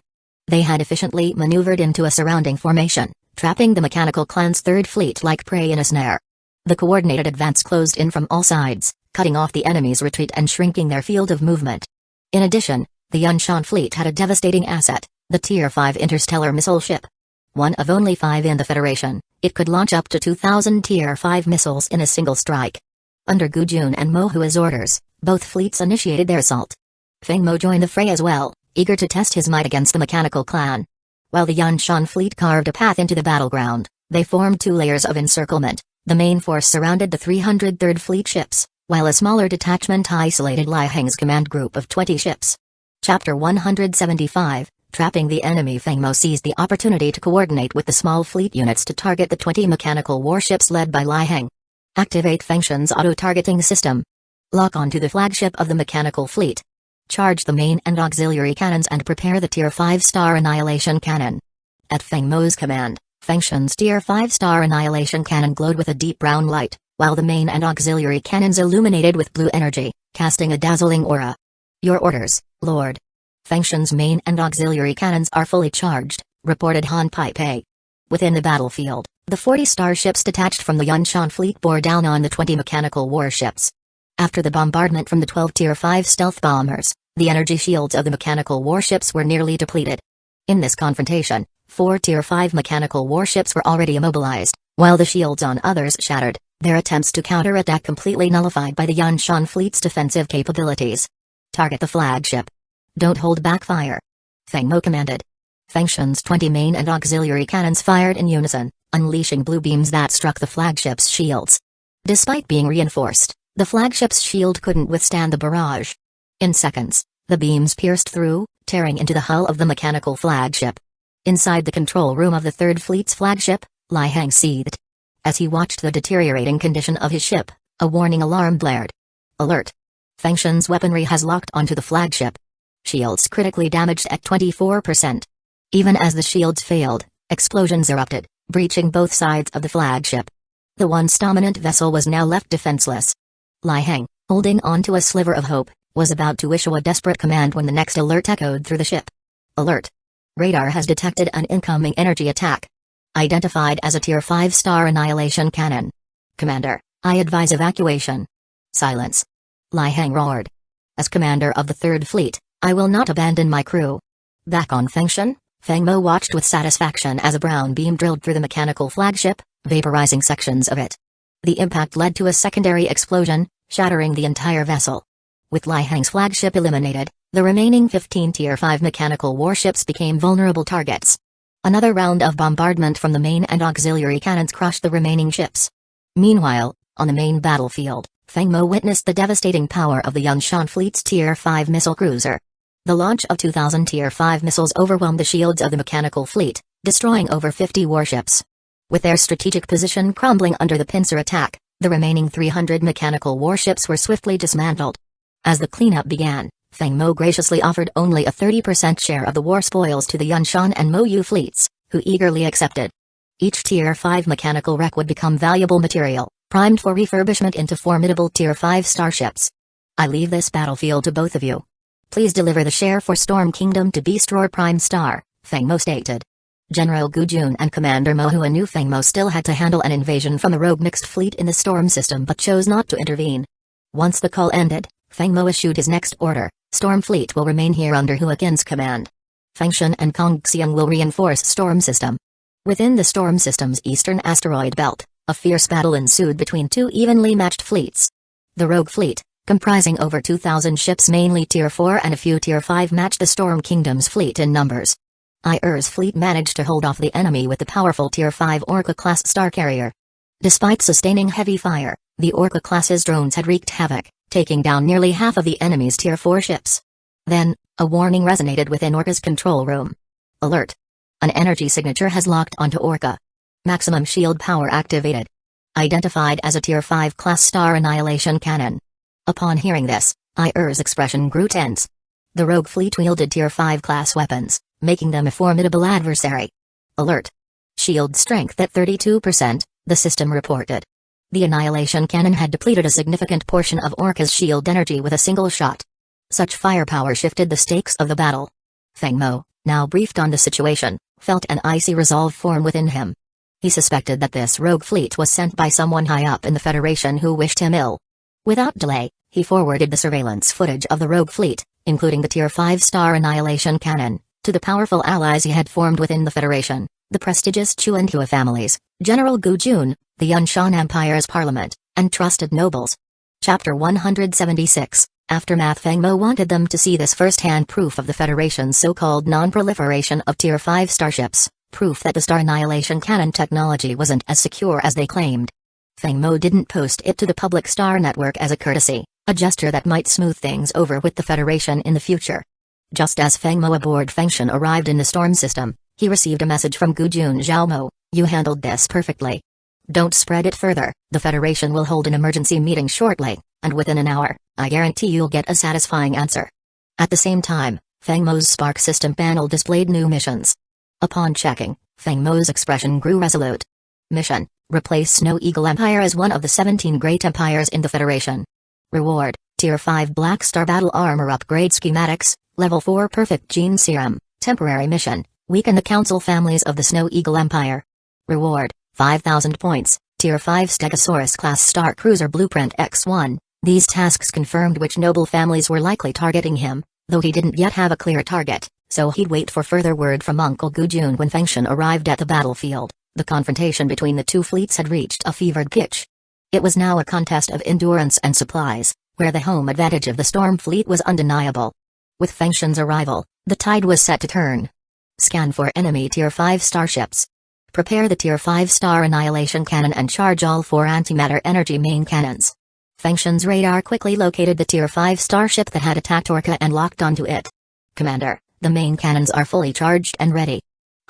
They had efficiently maneuvered into a surrounding formation, trapping the mechanical clan's third fleet like prey in a snare. The coordinated advance closed in from all sides, cutting off the enemy's retreat and shrinking their field of movement. In addition, the Yunshan fleet had a devastating asset, the Tier 5 interstellar missile ship. One of only 5 in the Federation, it could launch up to 2,000 Tier 5 missiles in a single strike. Under Gu Jun and Mohua's orders, both fleets initiated their assault. Feng Mo joined the fray as well, eager to test his might against the mechanical clan. While the Yunshan fleet carved a path into the battleground, they formed 2 layers of encirclement. The main force surrounded the 303rd Fleet ships, while a smaller detachment isolated Lai Heng's command group of 20 ships. Chapter 175, Trapping the Enemy. Feng Mo seized the opportunity to coordinate with the small fleet units to target the 20 mechanical warships led by Lai Heng. Activate Feng Shen's auto-targeting system. Lock onto the flagship of the mechanical fleet. Charge the main and auxiliary cannons and prepare the Tier 5-star annihilation cannon. At Feng Mo's command, Feng Shen's Tier 5-star annihilation cannon glowed with a deep brown light, while the main and auxiliary cannons illuminated with blue energy, casting a dazzling aura. Your orders, Lord. Feng Shen's main and auxiliary cannons are fully charged, reported Han Pei. Within the battlefield, the 40 starships detached from the Yunshan fleet bore down on the 20 mechanical warships. After the bombardment from the 12 Tier 5 stealth bombers, the energy shields of the mechanical warships were nearly depleted. In this confrontation, 4 Tier 5 mechanical warships were already immobilized, while the shields on others shattered, their attempts to counterattack completely nullified by the Yunshan fleet's defensive capabilities. Target the flagship. Don't hold back fire. Feng Mo commanded. Feng Shen's 20 main and auxiliary cannons fired in unison, unleashing blue beams that struck the flagship's shields. Despite being reinforced, the flagship's shield couldn't withstand the barrage. In seconds, the beams pierced through, tearing into the hull of the mechanical flagship. Inside the control room of the 3rd Fleet's flagship, Lai Heng seethed. As he watched the deteriorating condition of his ship, a warning alarm blared. Alert! Feng Shen's weaponry has locked onto the flagship. Shields critically damaged at 24%. Even as the shields failed, explosions erupted, breaching both sides of the flagship. The once dominant vessel was now left defenseless. Lai Heng, holding on to a sliver of hope, was about to issue a desperate command when the next alert echoed through the ship. Alert! Radar has detected an incoming energy attack. Identified as a Tier 5-star annihilation cannon. Commander, I advise evacuation. Silence. Lai Heng roared. As commander of the 3rd Fleet, I will not abandon my crew. Back on Feng Shen, Feng Mo watched with satisfaction as a brown beam drilled through the mechanical flagship, vaporizing sections of it. The impact led to a secondary explosion, shattering the entire vessel. With Lai Heng's flagship eliminated, the remaining 15 Tier 5 mechanical warships became vulnerable targets. Another round of bombardment from the main and auxiliary cannons crushed the remaining ships. Meanwhile, on the main battlefield, Feng Mo witnessed the devastating power of the Yunshan fleet's Tier 5 missile cruiser. The launch of 2,000 Tier 5 missiles overwhelmed the shields of the mechanical fleet, destroying over 50 warships. With their strategic position crumbling under the pincer attack, the remaining 300 mechanical warships were swiftly dismantled. As the cleanup began, Feng Mo graciously offered only a 30% share of the war spoils to the Yunshan and Moyu fleets, who eagerly accepted. Each Tier 5 mechanical wreck would become valuable material, primed for refurbishment into formidable Tier 5 starships. I leave this battlefield to both of you. Please deliver the share for Storm Kingdom to Beastroar Prime Star, Feng Mo stated. General Gu Jun and Commander Mohua knew Feng Mo still had to handle an invasion from the rogue mixed fleet in the storm system but chose not to intervene. Once the call ended, Feng Mo issued his next order: Storm Fleet will remain here under Hua Qin's command. Feng Shen and Kong Xiang will reinforce Storm System. Within the Storm System's eastern asteroid belt, a fierce battle ensued between two evenly matched fleets. The rogue fleet, comprising over 2,000 ships mainly Tier 4 and a few Tier 5, matched the Storm Kingdom's fleet in numbers. Ir's fleet managed to hold off the enemy with the powerful Tier 5 Orca-class star carrier. Despite sustaining heavy fire, the Orca-class's drones had wreaked havoc, taking down nearly half of the enemy's Tier 4 ships. Then, a warning resonated within Orca's control room. Alert! An energy signature has locked onto Orca. Maximum shield power activated. Identified as a Tier 5 class star annihilation cannon. Upon hearing this, Ir's expression grew tense. The rogue fleet wielded Tier 5 class weapons, making them a formidable adversary. Alert! Shield strength at 32%, the system reported. The annihilation cannon had depleted a significant portion of Orca's shield energy with a single shot. Such firepower shifted the stakes of the battle. Feng Mo, now briefed on the situation, felt an icy resolve form within him. He suspected that this rogue fleet was sent by someone high up in the Federation who wished him ill. Without delay, he forwarded the surveillance footage of the rogue fleet, including the Tier 5 star annihilation cannon, to the powerful allies he had formed within the Federation, the prestigious Chu and Hua families, General Gu Jun, the Yunshan Empire's parliament, and trusted nobles. Chapter 176, Aftermath. Feng Mo wanted them to see this first-hand proof of the Federation's so-called non-proliferation of Tier 5 starships, proof that the star annihilation cannon technology wasn't as secure as they claimed. Feng Mo didn't post it to the public star network as a courtesy, a gesture that might smooth things over with the Federation in the future. Just as Feng Mo aboard Feng Shen arrived in the storm system, he received a message from Gu Jun. Zhao Mo, you handled this perfectly. Don't spread it further. The Federation will hold an emergency meeting shortly, and within an hour, I guarantee you'll get a satisfying answer. At the same time, Feng Mo's Spark system panel displayed new missions. Upon checking, Feng Mo's expression grew resolute. Mission: replace Snow Eagle Empire as one of the 17 great empires in the Federation. Reward: Tier 5 Black Star Battle Armor Upgrade Schematics, Level 4 Perfect Gene Serum. Temporary mission: weaken the council families of the Snow Eagle Empire. Reward: 5,000 points, Tier 5 Stegosaurus Class Star Cruiser Blueprint X1. These tasks confirmed which noble families were likely targeting him, though he didn't yet have a clear target, so he'd wait for further word from Uncle Gu Jun. When Feng Shen arrived at the battlefield, the confrontation between the two fleets had reached a fevered pitch. It was now a contest of endurance and supplies, where the home advantage of the Storm Fleet was undeniable. With Feng Shen's arrival, the tide was set to turn. Scan for enemy Tier 5 starships. Prepare the Tier 5 star annihilation cannon and charge all 4 antimatter energy main cannons. Feng Shen's radar quickly located the Tier 5 starship that had attacked Orca and locked onto it. Commander, the main cannons are fully charged and ready.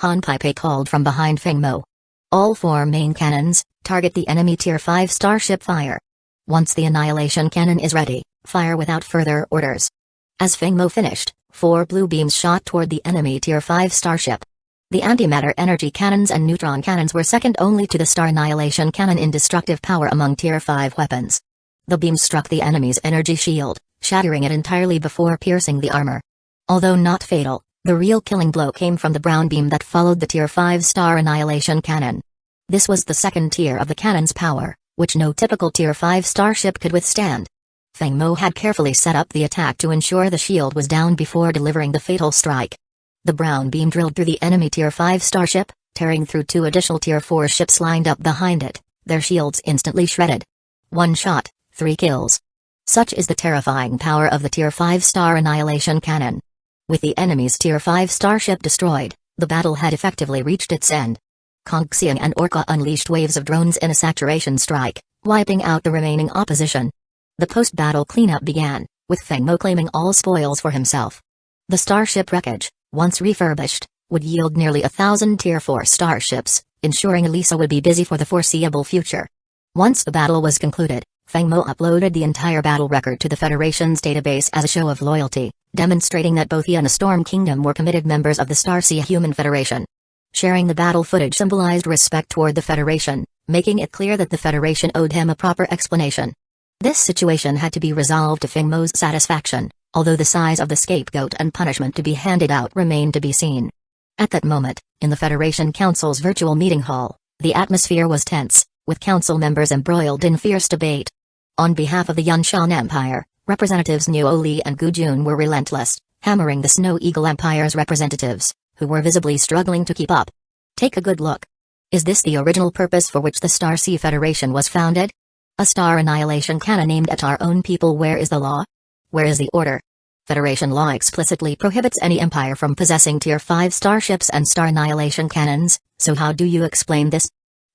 Han Pei called from behind Feng Mo. All 4 main cannons, target the enemy Tier 5 starship. Fire. Once the annihilation cannon is ready, fire without further orders. As Feng Mo finished, 4 blue beams shot toward the enemy Tier 5 starship. The antimatter energy cannons and neutron cannons were second only to the star annihilation cannon in destructive power among Tier 5 weapons. The beams struck the enemy's energy shield, shattering it entirely before piercing the armor. Although not fatal, the real killing blow came from the brown beam that followed the Tier 5 star annihilation cannon. This was the second tier of the cannon's power, which no typical Tier 5 starship could withstand. Feng Mo had carefully set up the attack to ensure the shield was down before delivering the fatal strike. The brown beam drilled through the enemy Tier 5 starship, tearing through 2 additional Tier 4 ships lined up behind it, their shields instantly shredded. 1 shot, 3 kills. Such is the terrifying power of the Tier 5 star annihilation cannon. With the enemy's Tier 5 starship destroyed, the battle had effectively reached its end. Kong Xiang and Orca unleashed waves of drones in a saturation strike, wiping out the remaining opposition. The post-battle cleanup began, with Feng Mo claiming all spoils for himself. The starship wreckage, once refurbished, would yield nearly 1,000 Tier 4 starships, ensuring Elisa would be busy for the foreseeable future. Once the battle was concluded, Feng Mo uploaded the entire battle record to the Federation's database as a show of loyalty, demonstrating that both he and the Storm Kingdom were committed members of the Starsea Human Federation. Sharing the battle footage symbolized respect toward the Federation, making it clear that the Federation owed him a proper explanation. This situation had to be resolved to Feng Mo's satisfaction, although the size of the scapegoat and punishment to be handed out remained to be seen. At that moment, in the Federation Council's virtual meeting hall, the atmosphere was tense, with council members embroiled in fierce debate. On behalf of the Yunshan Empire, Representatives Nuo Li and Gu Jun were relentless, hammering the Snow Eagle Empire's representatives, who were visibly struggling to keep up. Take a good look. Is this the original purpose for which the Starsea Federation was founded? A star annihilation cannon aimed at our own people. Where is the law? Where is the order? Federation law explicitly prohibits any empire from possessing Tier 5 starships and star annihilation cannons, so how do you explain this?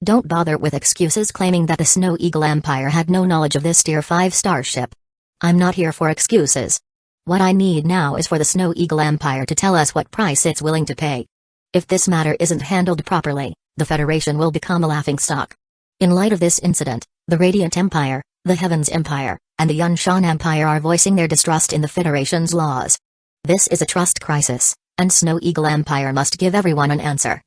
Don't bother with excuses claiming that the Snow Eagle Empire had no knowledge of this Tier 5 starship. I'm not here for excuses. What I need now is for the Snow Eagle Empire to tell us what price it's willing to pay. If this matter isn't handled properly, the Federation will become a laughingstock. In light of this incident, the Radiant Empire, the Heavens Empire, and the Yunshan Empire are voicing their distrust in the Federation's laws. This is a trust crisis, and Snow Eagle Empire must give everyone an answer.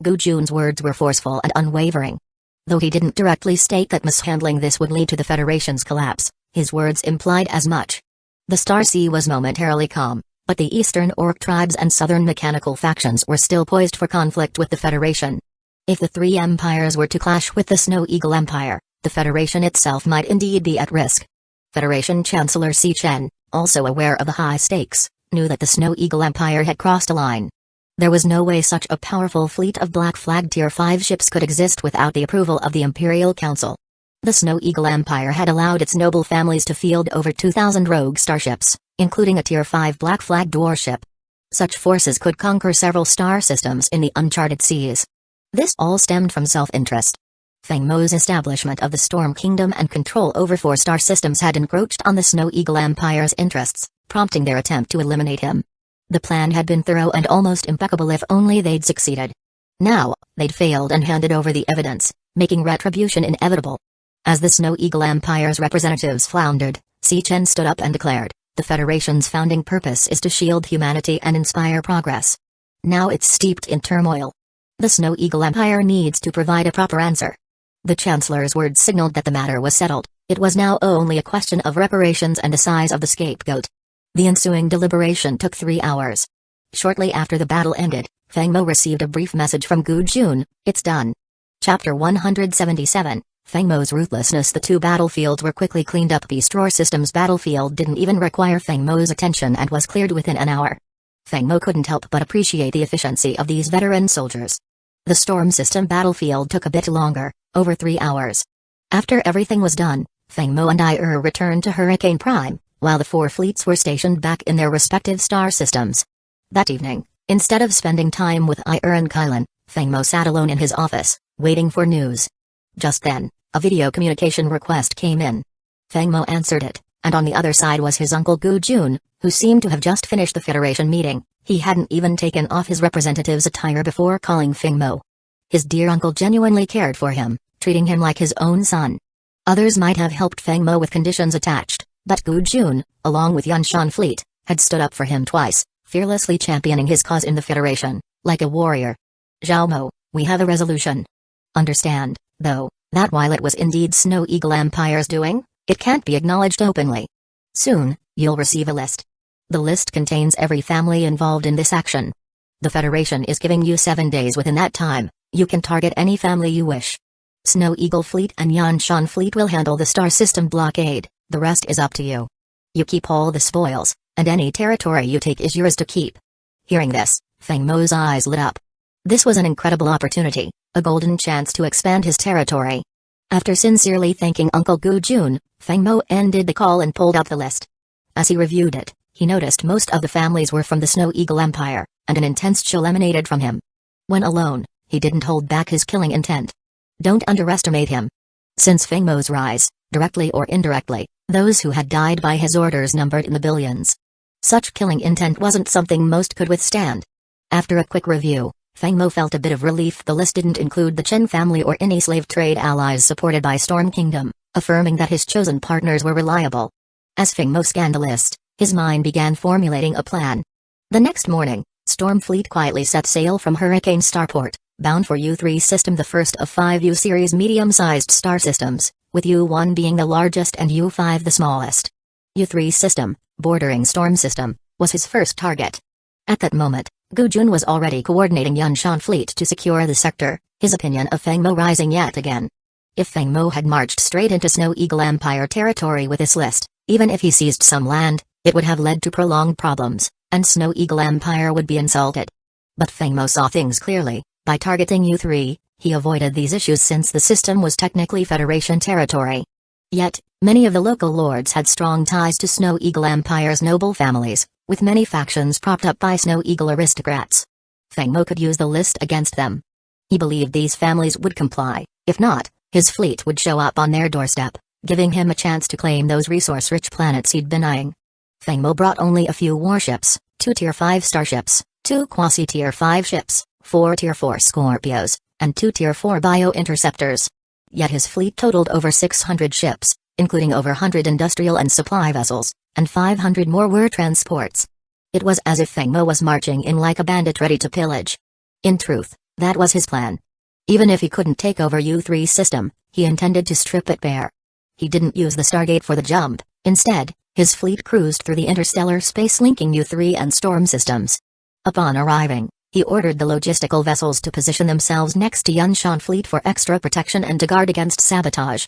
Gu Jun's words were forceful and unwavering. Though he didn't directly state that mishandling this would lead to the Federation's collapse, his words implied as much. The Starsea was momentarily calm, but the Eastern Orc tribes and Southern Mechanical factions were still poised for conflict with the Federation. If the three empires were to clash with the Snow Eagle Empire, the Federation itself might indeed be at risk. Federation Chancellor Si Chen, also aware of the high stakes, knew that the Snow Eagle Empire had crossed a line. There was no way such a powerful fleet of Black Flag Tier 5 ships could exist without the approval of the Imperial Council. The Snow Eagle Empire had allowed its noble families to field over 2,000 rogue starships, including a Tier 5 Black Flag warship. Such forces could conquer several star systems in the uncharted seas. This all stemmed from self-interest. Feng Mo's establishment of the Storm Kingdom and control over 4 star systems had encroached on the Snow Eagle Empire's interests, prompting their attempt to eliminate him. The plan had been thorough and almost impeccable if only they'd succeeded. Now, they'd failed and handed over the evidence, making retribution inevitable. As the Snow Eagle Empire's representatives floundered, Si Chen stood up and declared, the Federation's founding purpose is to shield humanity and inspire progress. Now it's steeped in turmoil. The Snow Eagle Empire needs to provide a proper answer. The Chancellor's words signaled that the matter was settled. It was now only a question of reparations and the size of the scapegoat. The ensuing deliberation took 3 hours. Shortly after the battle ended, Feng Mo received a brief message from Gu Jun, "It's done." Chapter 177, Feng Mo's Ruthlessness. The 2 battlefields were quickly cleaned up. Beast Roar Systems battlefield didn't even require Feng Mo's attention and was cleared within an hour. Feng Mo couldn't help but appreciate the efficiency of these veteran soldiers. The Storm System battlefield took a bit longer, over 3 hours. After everything was done, Feng Mo and returned to Hurricane Prime, while the 4 fleets were stationed back in their respective star systems. That evening, instead of spending time with and Kylan, Feng Mo sat alone in his office, waiting for news. Just then, a video communication request came in. Feng Mo answered it, and on the other side was his uncle Gu Jun, who seemed to have just finished the Federation meeting. He hadn't even taken off his representative's attire before calling Feng Mo. His dear uncle genuinely cared for him, treating him like his own son. Others might have helped Feng Mo with conditions attached, but Gu Jun, along with Yunshan Fleet, had stood up for him twice, fearlessly championing his cause in the Federation, like a warrior. "Zhao Mo, we have a resolution. Understand, though, that while it was indeed Snow Eagle Empire's doing, it can't be acknowledged openly. Soon, you'll receive a list. The list contains every family involved in this action. The Federation is giving you 7 days. Within that time, you can target any family you wish. Snow Eagle Fleet and Yunshan Fleet will handle the star system blockade, the rest is up to you. You keep all the spoils, and any territory you take is yours to keep." Hearing this, Feng Mo's eyes lit up. This was an incredible opportunity, a golden chance to expand his territory. After sincerely thanking Uncle Gu Jun, Feng Mo ended the call and pulled out the list. As he reviewed it, he noticed most of the families were from the Snow Eagle Empire, and an intense chill emanated from him. When alone, he didn't hold back his killing intent. Don't underestimate him. Since Feng Mo's rise, directly or indirectly, those who had died by his orders numbered in the billions. Such killing intent wasn't something most could withstand. After a quick review, Feng Mo felt a bit of relief. The list didn't include the Chen family or any slave trade allies supported by Storm Kingdom, affirming that his chosen partners were reliable. As Feng Mo scanned the list, his mind began formulating a plan. The next morning, Storm Fleet quietly set sail from Hurricane Starport, bound for U3 system, the first of 5 U-series medium-sized star systems, with U1 being the largest and U5 the smallest. U3 system, bordering Storm system, was his first target. At that moment, Gu Jun was already coordinating Yunshan fleet to secure the sector, his opinion of Feng Mo rising yet again. If Feng Mo had marched straight into Snow Eagle Empire territory with this list, even if he seized some land, it would have led to prolonged problems, and Snow Eagle Empire would be insulted. But Feng Mo saw things clearly. By targeting U3, he avoided these issues since the system was technically Federation territory. Yet, many of the local lords had strong ties to Snow Eagle Empire's noble families, with many factions propped up by Snow Eagle aristocrats. Feng Mo could use the list against them. He believed these families would comply. If not, his fleet would show up on their doorstep, giving him a chance to claim those resource-rich planets he'd been eyeing. Feng Mo brought only a few warships, 2 Tier 5 starships, 2 quasi-Tier 5 ships, 4 Tier 4 Scorpios, and 2 Tier 4 bio-interceptors. Yet his fleet totaled over 600 ships, including over 100 industrial and supply vessels, and 500 more were transports. It was as if Feng Mo was marching in like a bandit ready to pillage. In truth, that was his plan. Even if he couldn't take over U3 system, he intended to strip it bare. He didn't use the Stargate for the jump. Instead, his fleet cruised through the interstellar space linking U3 and Storm systems. Upon arriving, he ordered the logistical vessels to position themselves next to Yunshan fleet for extra protection and to guard against sabotage.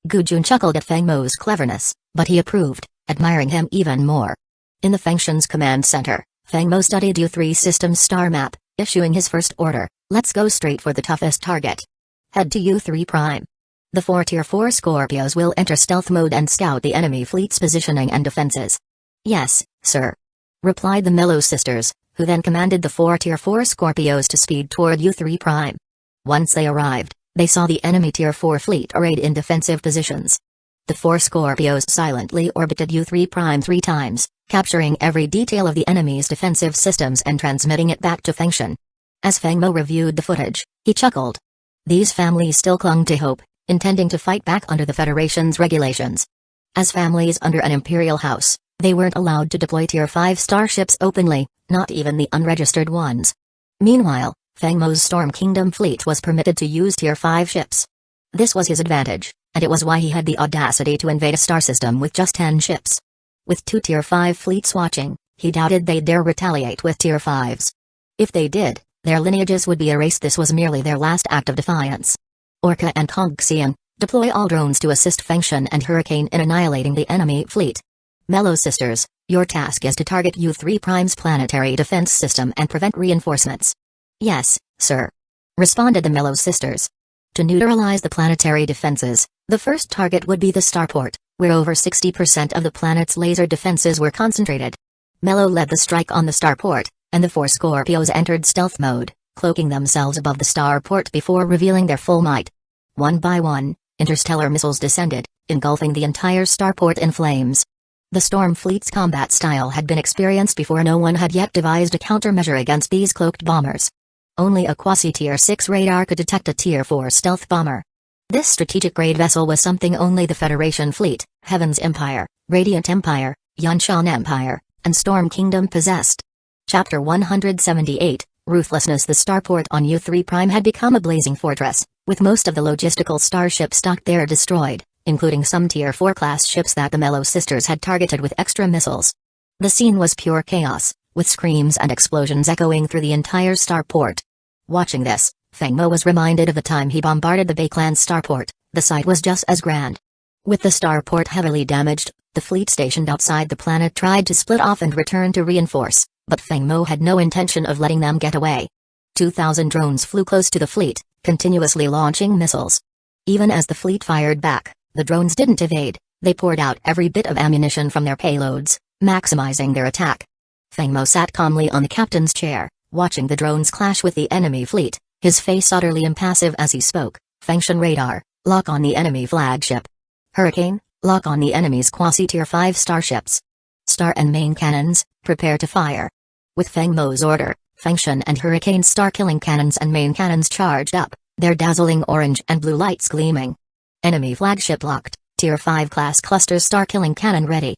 Gu Jun chuckled at Feng Mo's cleverness, but he approved, admiring him even more. In the Fengshan's command center, Feng Mo studied U3 system's star map, issuing his first order: let's go straight for the toughest target. Head to U3 Prime. The 4 Tier 4 Scorpios will enter stealth mode and scout the enemy fleet's positioning and defenses. Yes, sir, replied the Mellow sisters, who then commanded the 4 Tier 4 Scorpios to speed toward U3 Prime. Once they arrived, they saw the enemy Tier 4 fleet arrayed in defensive positions. The 4 Scorpios silently orbited U3 Prime 3 times, capturing every detail of the enemy's defensive systems and transmitting it back to Fengshan. As Feng Mo reviewed the footage, he chuckled. These families still clung to hope, intending to fight back under the Federation's regulations. As families under an imperial house, they weren't allowed to deploy Tier 5 starships openly, not even the unregistered ones. Meanwhile, Feng Mo's Storm Kingdom fleet was permitted to use Tier 5 ships. This was his advantage, and it was why he had the audacity to invade a star system with just 10 ships. With 2 Tier 5 fleets watching, he doubted they'd dare retaliate with Tier 5s. If they did, their lineages would be erased. This was merely their last act of defiance. Orca and Hongxian, deploy all drones to assist Fengshan and Hurricane in annihilating the enemy fleet. Mellow sisters, your task is to target U3 Prime's planetary defense system and prevent reinforcements. Yes, sir, responded the Mellow sisters. To neutralize the planetary defenses, the first target would be the starport, where over 60% of the planet's laser defenses were concentrated. Mellow led the strike on the starport, and the 4 Scorpios entered stealth mode, cloaking themselves above the starport before revealing their full might. One by one, interstellar missiles descended, engulfing the entire starport in flames. The Storm Fleet's combat style had been experienced before. No one had yet devised a countermeasure against these cloaked bombers. Only a quasi-Tier 6 radar could detect a Tier 4 stealth bomber. This strategic-grade vessel was something only the Federation Fleet, Heaven's Empire, Radiant Empire, Yunshan Empire, and Storm Kingdom possessed. Chapter 178, Ruthlessness. The starport on U3 Prime had become a blazing fortress, with most of the logistical starships stocked there destroyed, including some Tier 4 class ships that the Mellow sisters had targeted with extra missiles. The scene was pure chaos, with screams and explosions echoing through the entire starport. Watching this, Feng Mo was reminded of the time he bombarded the Bei Clan starport. The sight was just as grand. With the starport heavily damaged, the fleet stationed outside the planet tried to split off and return to reinforce, but Feng Mo had no intention of letting them get away. 2,000 drones flew close to the fleet, continuously launching missiles. Even as the fleet fired back, the drones didn't evade. They poured out every bit of ammunition from their payloads, maximizing their attack. Feng Mo sat calmly on the captain's chair, watching the drones clash with the enemy fleet, his face utterly impassive as he spoke. Fengshan radar, lock on the enemy flagship. Hurricane, lock on the enemy's quasi-Tier 5 starships. Star and main cannons, prepare to fire. With Feng Mo's order, Fengshan and Hurricane's star-killing cannons and main cannons charged up, their dazzling orange and blue lights gleaming. Enemy flagship locked, Tier 5 class clusters star-killing cannon ready.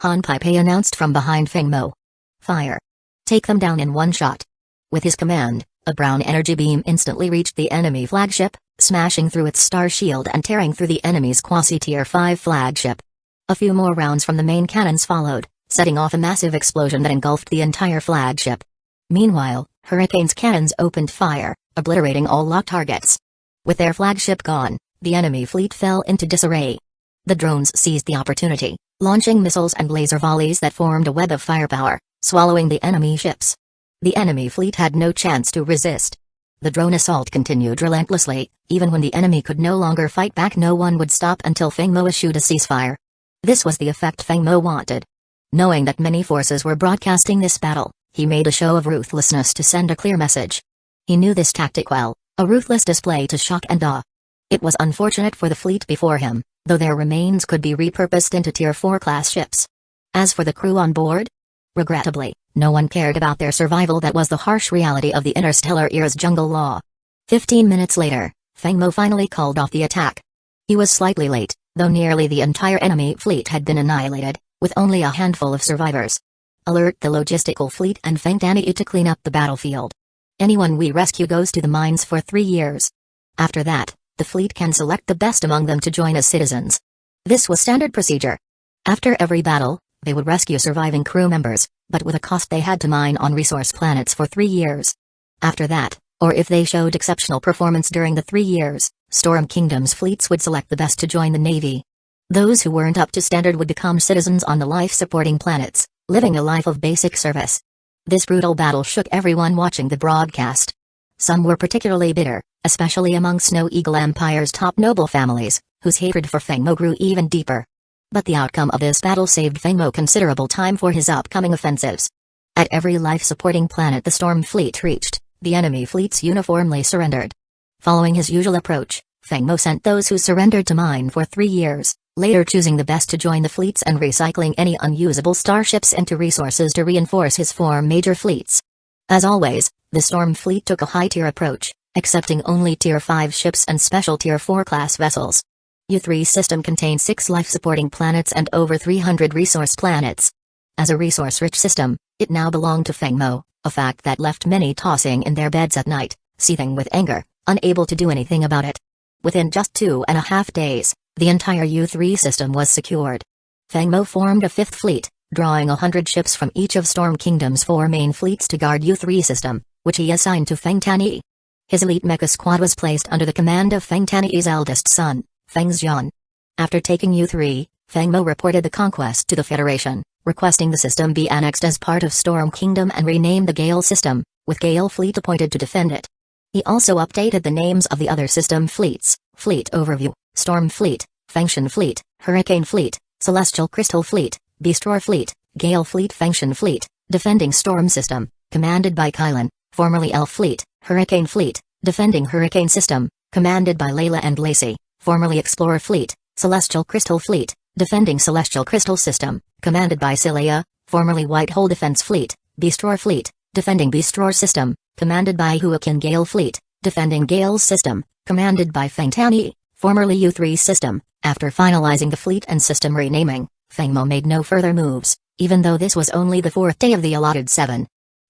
Han Pei announced from behind Feng Mo. Fire. Take them down in one shot. With his command, A brown energy beam instantly reached the enemy flagship, smashing through its star shield and tearing through the enemy's quasi-tier 5 flagship. A few more rounds from the main cannons followed, setting off a massive explosion that engulfed the entire flagship. Meanwhile, Hurricane's cannons opened fire, obliterating all locked targets. With their flagship gone, the enemy fleet fell into disarray. The drones seized the opportunity, launching missiles and laser volleys that formed a web of firepower, swallowing the enemy ships. The enemy fleet had no chance to resist. The drone assault continued relentlessly. Even when the enemy could no longer fight back, no one would stop until Feng Mo issued a ceasefire. This was the effect Feng Mo wanted. Knowing that many forces were broadcasting this battle, he made a show of ruthlessness to send a clear message. He knew this tactic well, a ruthless display to shock and awe. It was unfortunate for the fleet before him, though their remains could be repurposed into Tier 4 class ships. As for the crew on board, regrettably, no one cared about their survival. That was the harsh reality of the interstellar era's jungle law. 15 minutes later, Feng Mo finally called off the attack. He was slightly late, though nearly the entire enemy fleet had been annihilated, with only a handful of survivors. Alert the logistical fleet and Feng Tani to clean up the battlefield. Anyone we rescue goes to the mines for 3 years. After that, the fleet can select the best among them to join as citizens. This was standard procedure. After every battle, they would rescue surviving crew members, but with a cost they had to mine on resource planets for 3 years. After that, or if they showed exceptional performance during the 3 years, Storm Kingdom's fleets would select the best to join the Navy. Those who weren't up to standard would become citizens on the life-supporting planets, living a life of basic service. This brutal battle shook everyone watching the broadcast. Some were particularly bitter, especially among Snow Eagle Empire's top noble families, whose hatred for Feng Mo grew even deeper. But the outcome of this battle saved Feng Mo considerable time for his upcoming offensives. At every life-supporting planet the Storm Fleet reached, the enemy fleets uniformly surrendered. Following his usual approach, Feng Mo sent those who surrendered to mine for 3 years, later choosing the best to join the fleets and recycling any unusable starships into resources to reinforce his 4 major fleets. As always, the Storm Fleet took a high-tier approach, accepting only Tier 5 ships and special Tier 4 class vessels. U3 system contained 6 life-supporting planets and over 300 resource planets. As a resource-rich system, it now belonged to Feng Mo, a fact that left many tossing in their beds at night, seething with anger, unable to do anything about it. Within just 2.5 days, the entire U3 system was secured. Feng Mo formed a 5th fleet, drawing 100 ships from each of Storm Kingdom's 4 main fleets to guard U3 system, which he assigned to Feng Tani. His elite mecha squad was placed under the command of Feng Tani's eldest son, Feng Xian. After taking U3, Feng Mo reported the conquest to the Federation, requesting the system be annexed as part of Storm Kingdom and renamed the Gale system, with Gale Fleet appointed to defend it. He also updated the names of the other system fleets: Fleet Overview, Storm Fleet, Fengshan Fleet, Hurricane Fleet, Celestial Crystal Fleet, Beastroar Fleet, Gale Fleet, Fengshan Fleet, Defending Storm System, commanded by Kylan, formerly Elf Fleet, Hurricane Fleet, Defending Hurricane System, commanded by Layla and Lacey, formerly Explorer Fleet, Celestial Crystal Fleet, Defending Celestial Crystal System, commanded by Cilea, formerly Whitehole Defense Fleet, Beastroar Fleet, Defending Beastroar System, commanded by Huakin Gale Fleet, Defending Gale's System, commanded by Feng Tani, formerly U3 System. After finalizing the fleet and system renaming, Feng Mo made no further moves, even though this was only the 4th day of the allotted 7.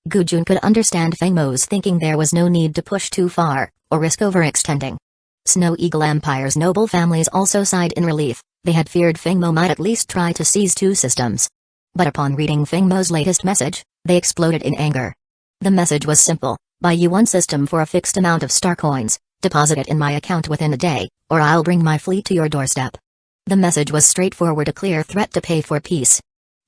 Gu Jun could understand Feng Mo's thinking there was no need to push too far, or risk overextending. Snow Eagle Empire's noble families also sighed in relief. They had feared Feng Mo might at least try to seize 2 systems. But upon reading Feng Mo's latest message, they exploded in anger. The message was simple: buy you 1 system for a fixed amount of star coins, deposit it in my account within a day, or I'll bring my fleet to your doorstep. The message was straightforward, a clear threat to pay for peace.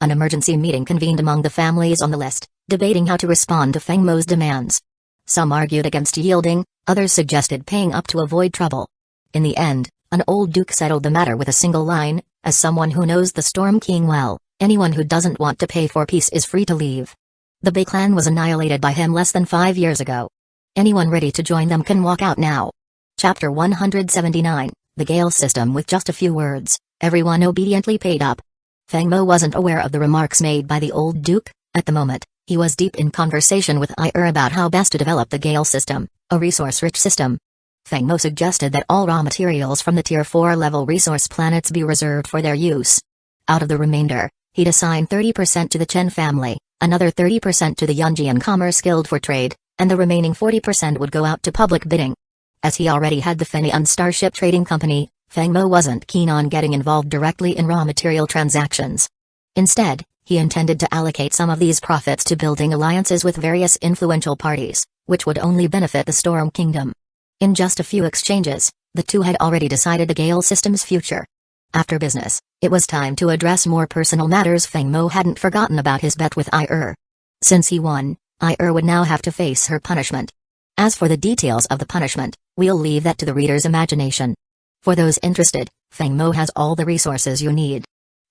An emergency meeting convened among the families on the list, debating how to respond to Feng Mo's demands. Some argued against yielding, others suggested paying up to avoid trouble. In the end, an old duke settled the matter with a single line: as someone who knows the Storm King well, anyone who doesn't want to pay for peace is free to leave. The Bei clan was annihilated by him less than 5 years ago. Anyone ready to join them can walk out now. Chapter 179, The Gale System. With just a few words, everyone obediently paid up. Feng Mo wasn't aware of the remarks made by the old duke. At the moment, he was deep in conversation with Ir about how best to develop the Gale system, a resource-rich system. Feng Mo suggested that all raw materials from the Tier 4 level resource planets be reserved for their use. Out of the remainder, he'd assign 30% to the Chen family, another 30% to the Yunjian Commerce Guild for trade, and the remaining 40% would go out to public bidding. As he already had the Pendant Starship Trading Company, Feng Mo wasn't keen on getting involved directly in raw material transactions. Instead, he intended to allocate some of these profits to building alliances with various influential parties, which would only benefit the Storm Kingdom. In just a few exchanges, the two had already decided the Gale system's future. After business, it was time to address more personal matters. Feng Mo hadn't forgotten about his bet with Ir. Since he won, Ir would now have to face her punishment. As for the details of the punishment, we'll leave that to the reader's imagination. For those interested, Feng Mo has all the resources you need.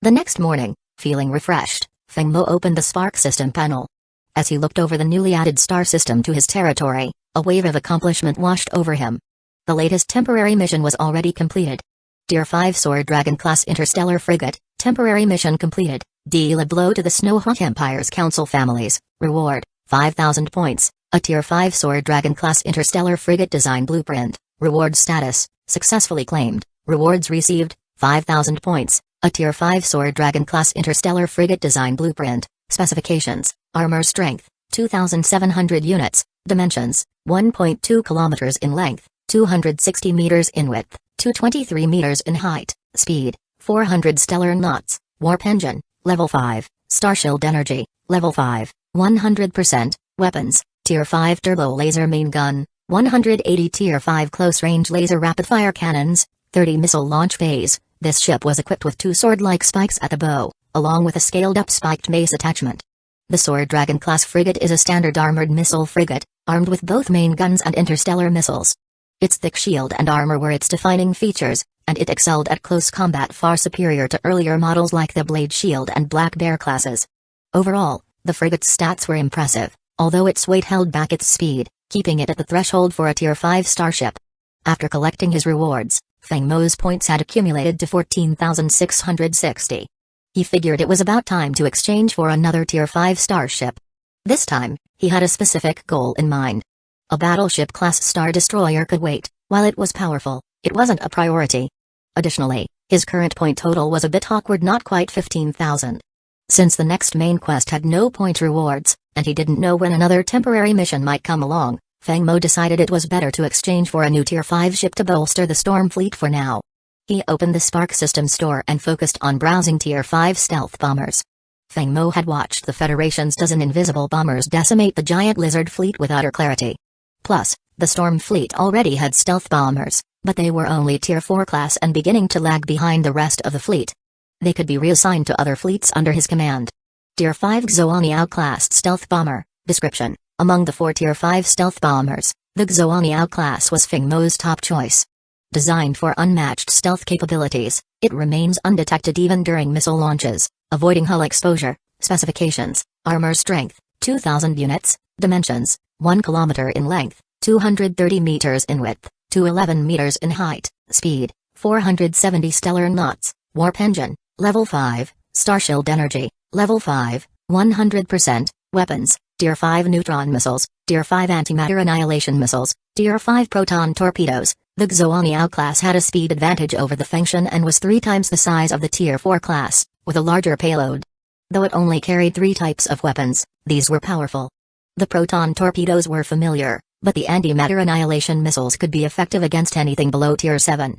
The next morning, feeling refreshed, Feng Mo opened the Spark System panel. As he looked over the newly added star system to his territory, a wave of accomplishment washed over him. The latest temporary mission was already completed. Tier 5 Sword Dragon Class Interstellar Frigate, temporary mission completed. Deal a blow to the Snowhawk Empire's council families. Reward, 5,000 points. A Tier 5 Sword Dragon Class Interstellar Frigate Design Blueprint. Reward status, successfully claimed. Rewards received, 5,000 points. A Tier 5 Sword Dragon Class Interstellar Frigate Design Blueprint. Specifications, armor strength, 2,700 units. Dimensions, 1.2 kilometers in length, 260 meters in width, 223 meters in height. Speed, 400 stellar knots. Warp engine, level 5. Starshield energy, level 5. 100%. Weapons, Tier 5 turbo laser main gun, 180 Tier 5 close-range laser rapid-fire cannons, 30 missile launch bays. This ship was equipped with 2 sword-like spikes at the bow, along with a scaled-up spiked mace attachment. The Sword Dragon class frigate is a standard armored missile frigate, armed with both main guns and interstellar missiles. Its thick shield and armor were its defining features, and it excelled at close combat, far superior to earlier models like the Blade Shield and Black Bear classes. Overall, the frigate's stats were impressive, although its weight held back its speed, keeping it at the threshold for a Tier 5 starship. After collecting his rewards, Feng Mo's points had accumulated to 14,660. He figured it was about time to exchange for another Tier 5 starship. This time, he had a specific goal in mind. A battleship-class Star Destroyer could wait. While it was powerful, it wasn't a priority. Additionally, his current point total was a bit awkward, not quite 15,000. Since the next main quest had no point rewards, and he didn't know when another temporary mission might come along, Feng Mo decided it was better to exchange for a new Tier 5 ship to bolster the Storm Fleet for now. He opened the Spark System store and focused on browsing Tier 5 stealth bombers. Feng Mo had watched the Federation's dozen invisible bombers decimate the giant lizard fleet with utter clarity. Plus, the Storm Fleet already had stealth bombers, but they were only Tier 4 class and beginning to lag behind the rest of the fleet. They could be reassigned to other fleets under his command. Tier 5 Xoaniao class stealth bomber. Description: among the 4 Tier 5 stealth bombers, the Xoaniao class was Feng Mo's top choice. Designed for unmatched stealth capabilities, it remains undetected even during missile launches, avoiding hull exposure. Specifications: armor strength, 2,000 units. Dimensions: 1 kilometer in length, 230 meters in width, 211 meters in height. Speed, 470 stellar knots. Warp engine, level 5. Starshield energy, level 5, 100%. Weapons, Tier 5 neutron missiles, Tier 5 antimatter annihilation missiles, Tier 5 proton torpedoes. The Xoaniao class had a speed advantage over the Fengshan and was 3 times the size of the Tier 4 class, with a larger payload. Though it only carried 3 types of weapons, these were powerful. The proton torpedoes were familiar, but the antimatter annihilation missiles could be effective against anything below Tier 7.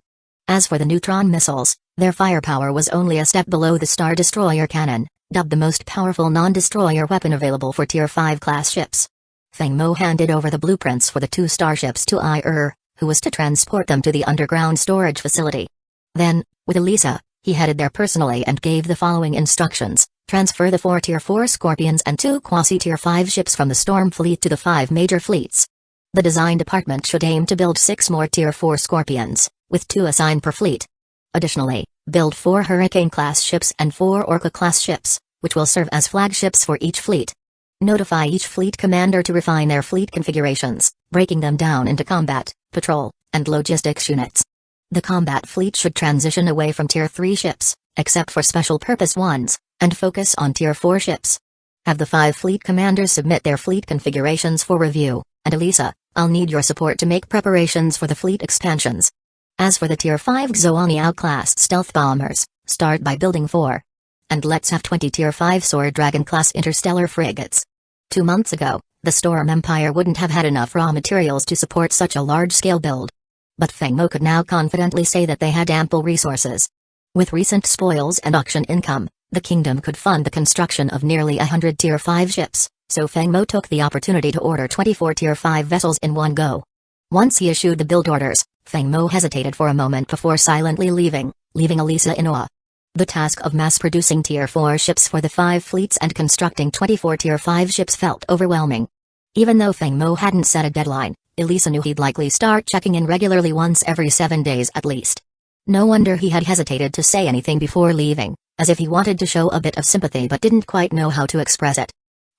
As for the neutron missiles, their firepower was only a step below the Star Destroyer cannon, dubbed the most powerful non-destroyer weapon available for Tier 5 class ships. Feng Mo handed over the blueprints for the 2 starships to Ir, who was to transport them to the underground storage facility. Then, with Elisa, he headed there personally and gave the following instructions: transfer the 4 Tier 4 Scorpions and 2 quasi-Tier 5 ships from the Storm Fleet to the 5 major fleets. The design department should aim to build 6 more Tier 4 Scorpions, with 2 assigned per fleet. Additionally, build 4 Hurricane-class ships and 4 Orca-class ships, which will serve as flagships for each fleet. Notify each fleet commander to refine their fleet configurations, breaking them down into combat, patrol, and logistics units. The combat fleet should transition away from Tier 3 ships, except for special-purpose ones, and focus on Tier 4 ships. Have the 5 fleet commanders submit their fleet configurations for review, and Elisa, I'll need your support to make preparations for the fleet expansions. As for the Tier 5 Xoaniao class stealth bombers, start by building 4. And let's have 20 Tier 5 Sword Dragon class interstellar frigates. 2 months ago, The Storm Empire wouldn't have had enough raw materials to support such a large-scale build. But Feng Mo could now confidently say that they had ample resources. With recent spoils and auction income, the kingdom could fund the construction of nearly 100 Tier 5 ships, so Feng Mo took the opportunity to order 24 Tier 5 vessels in one go. Once he issued the build orders, Feng Mo hesitated for a moment before silently leaving Elisa in awe. The task of mass-producing Tier 4 ships for the 5 fleets and constructing 24 Tier 5 ships felt overwhelming. Even though Feng Mo hadn't set a deadline, Elisa knew he'd likely start checking in regularly once every 7 days at least. No wonder he had hesitated to say anything before leaving, as if he wanted to show a bit of sympathy but didn't quite know how to express it.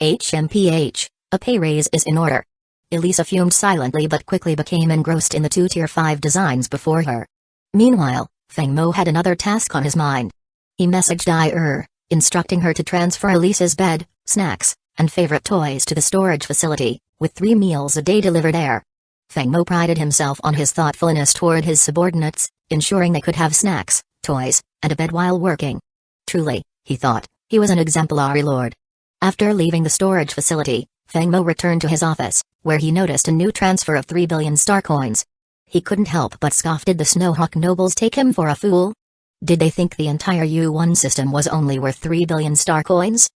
HMPH, a pay raise is in order. Elisa fumed silently but quickly became engrossed in the 2 Tier 5 designs before her. Meanwhile, Feng Mo had another task on his mind. He messaged instructing her to transfer Elisa's bed, snacks, and favorite toys to the storage facility, with 3 meals a day delivered there. Feng Mo prided himself on his thoughtfulness toward his subordinates, ensuring they could have snacks, toys, and a bed while working. Truly, he thought, he was an exemplary lord. After leaving the storage facility, Feng Mo returned to his office, where he noticed a new transfer of 3 billion star coins. He couldn't help but scoff. Did the Snowhawk nobles take him for a fool? Did they think the entire U1 system was only worth 3 billion star coins?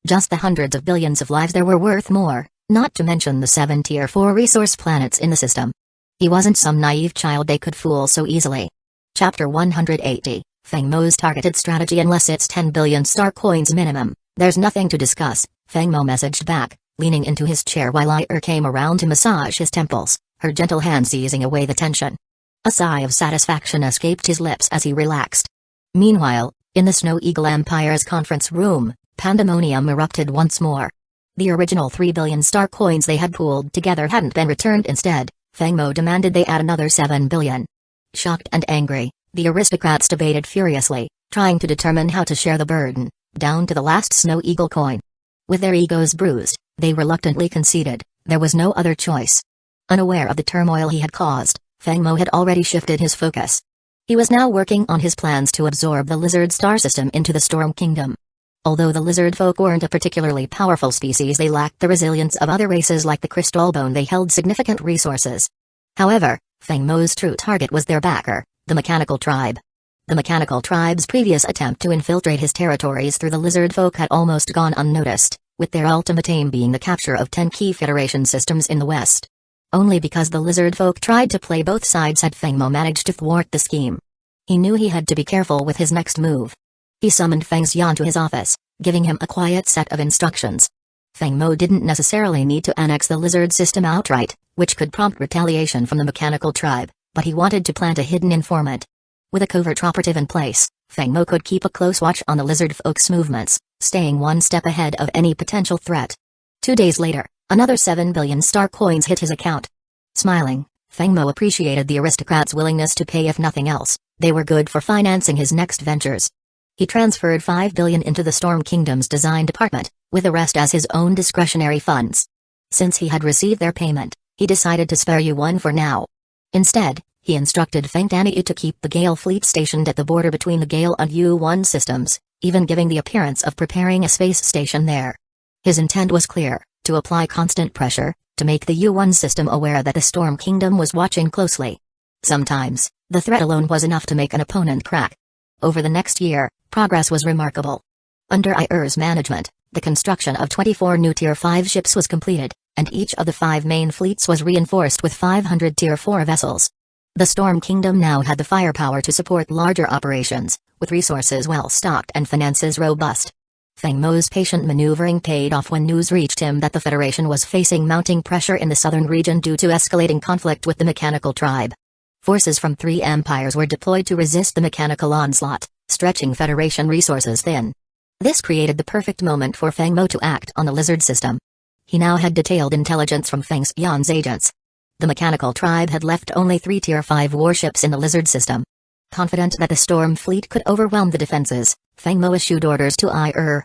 Just the hundreds of billions of lives there were worth more, not to mention the 7 Tier 4 resource planets in the system. He wasn't some naive child they could fool so easily. Chapter 180, Feng Mo's targeted strategy. Unless it's 10 billion star coins minimum, there's nothing to discuss, Feng Mo messaged back, leaning into his chair while came around to massage his temples, her gentle hands easing away the tension. A sigh of satisfaction escaped his lips as he relaxed. Meanwhile, in the Snow Eagle Empire's conference room, pandemonium erupted once more. The original 3 billion star coins they had pooled together hadn't been returned. Instead, Feng Mo demanded they add another 7 billion. Shocked and angry, the aristocrats debated furiously, trying to determine how to share the burden, down to the last Snow Eagle coin. With their egos bruised, they reluctantly conceded. There was no other choice. Unaware of the turmoil he had caused, Feng Mo had already shifted his focus. He was now working on his plans to absorb the lizard star system into the Storm Kingdom. Although the lizard folk weren't a particularly powerful species, they lacked the resilience of other races like the Crystalbone. They held significant resources. However, Feng Mo's true target was their backer, the Mechanical Tribe. The Mechanical Tribe's previous attempt to infiltrate his territories through the lizard folk had almost gone unnoticed, with their ultimate aim being the capture of 10 key Federation systems in the West. Only because the lizard folk tried to play both sides had Feng Mo managed to thwart the scheme. He knew he had to be careful with his next move. He summoned Feng Xian to his office, giving him a quiet set of instructions. Feng Mo didn't necessarily need to annex the lizard system outright, which could prompt retaliation from the Mechanical Tribe, but he wanted to plant a hidden informant. With a covert operative in place, Feng Mo could keep a close watch on the lizard folk's movements, staying one step ahead of any potential threat. 2 days later, another 7 billion star coins hit his account. Smiling, Feng Mo appreciated the aristocrats' willingness to pay. If nothing else, they were good for financing his next ventures. He transferred 5 billion into the Storm Kingdom's design department, with the rest as his own discretionary funds. Since he had received their payment, he decided to spare U1 for now. Instead, he instructed Feng Danyu to keep the Gale fleet stationed at the border between the Gale and U1 systems, even giving the appearance of preparing a space station there. His intent was clear: to apply constant pressure, to make the U1 system aware that the Storm Kingdom was watching closely. Sometimes, the threat alone was enough to make an opponent crack. Over the next year, progress was remarkable. Under I's management, the construction of 24 new Tier 5 ships was completed, and each of the 5 main fleets was reinforced with 500 Tier 4 vessels. The Storm Kingdom now had the firepower to support larger operations, with resources well stocked and finances robust. Feng Mo's patient maneuvering paid off when news reached him that the Federation was facing mounting pressure in the southern region due to escalating conflict with the Mechanical Tribe. Forces from 3 empires were deployed to resist the mechanical onslaught, stretching Federation resources thin. This created the perfect moment for Feng Mo to act on the lizard system. He now had detailed intelligence from Feng Xian's agents. The Mechanical Tribe had left only 3 Tier 5 warships in the lizard system. Confident that the Storm Fleet could overwhelm the defenses, Feng Mo issued orders to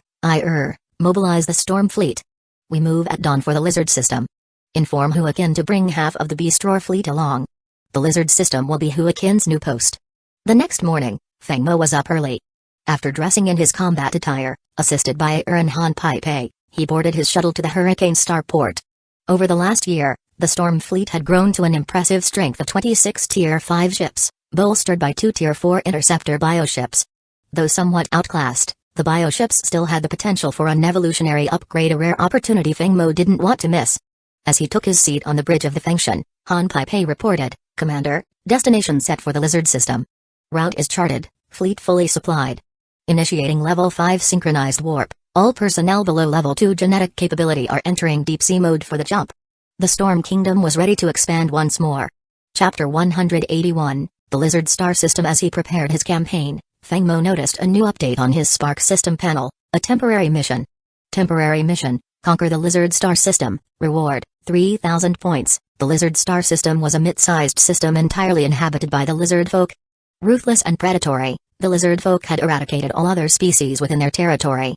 mobilize the Storm Fleet. We move at dawn for the lizard system. Inform Huakin to bring half of the Beast Roar fleet along. The lizard system will be Huakin's new post. The next morning, Feng Mo was up early. After dressing in his combat attire, assisted by and Han Pai Pei, he boarded his shuttle to the Hurricane Starport. Over the last year, the Storm Fleet had grown to an impressive strength of 26 Tier 5 ships, bolstered by 2 Tier 4 interceptor bioships. Though somewhat outclassed, the bioships still had the potential for an evolutionary upgrade, a rare opportunity Feng Mo didn't want to miss. As he took his seat on the bridge of the Fengshan, Han Pei reported, "Commander, destination set for the Lizard system. Route is charted, fleet fully supplied. Initiating Level 5 synchronized warp. All personnel below Level 2 genetic capability are entering deep sea mode for the jump." The Storm Kingdom was ready to expand once more. Chapter 181, The Lizard Star System. As he prepared his campaign, Feng Mo noticed a new update on his Spark system panel, a temporary mission. Temporary mission, conquer the Lizard Star System, reward, 3,000 points. The Lizard Star System was a mid-sized system entirely inhabited by the lizard folk. Ruthless and predatory, the lizard folk had eradicated all other species within their territory.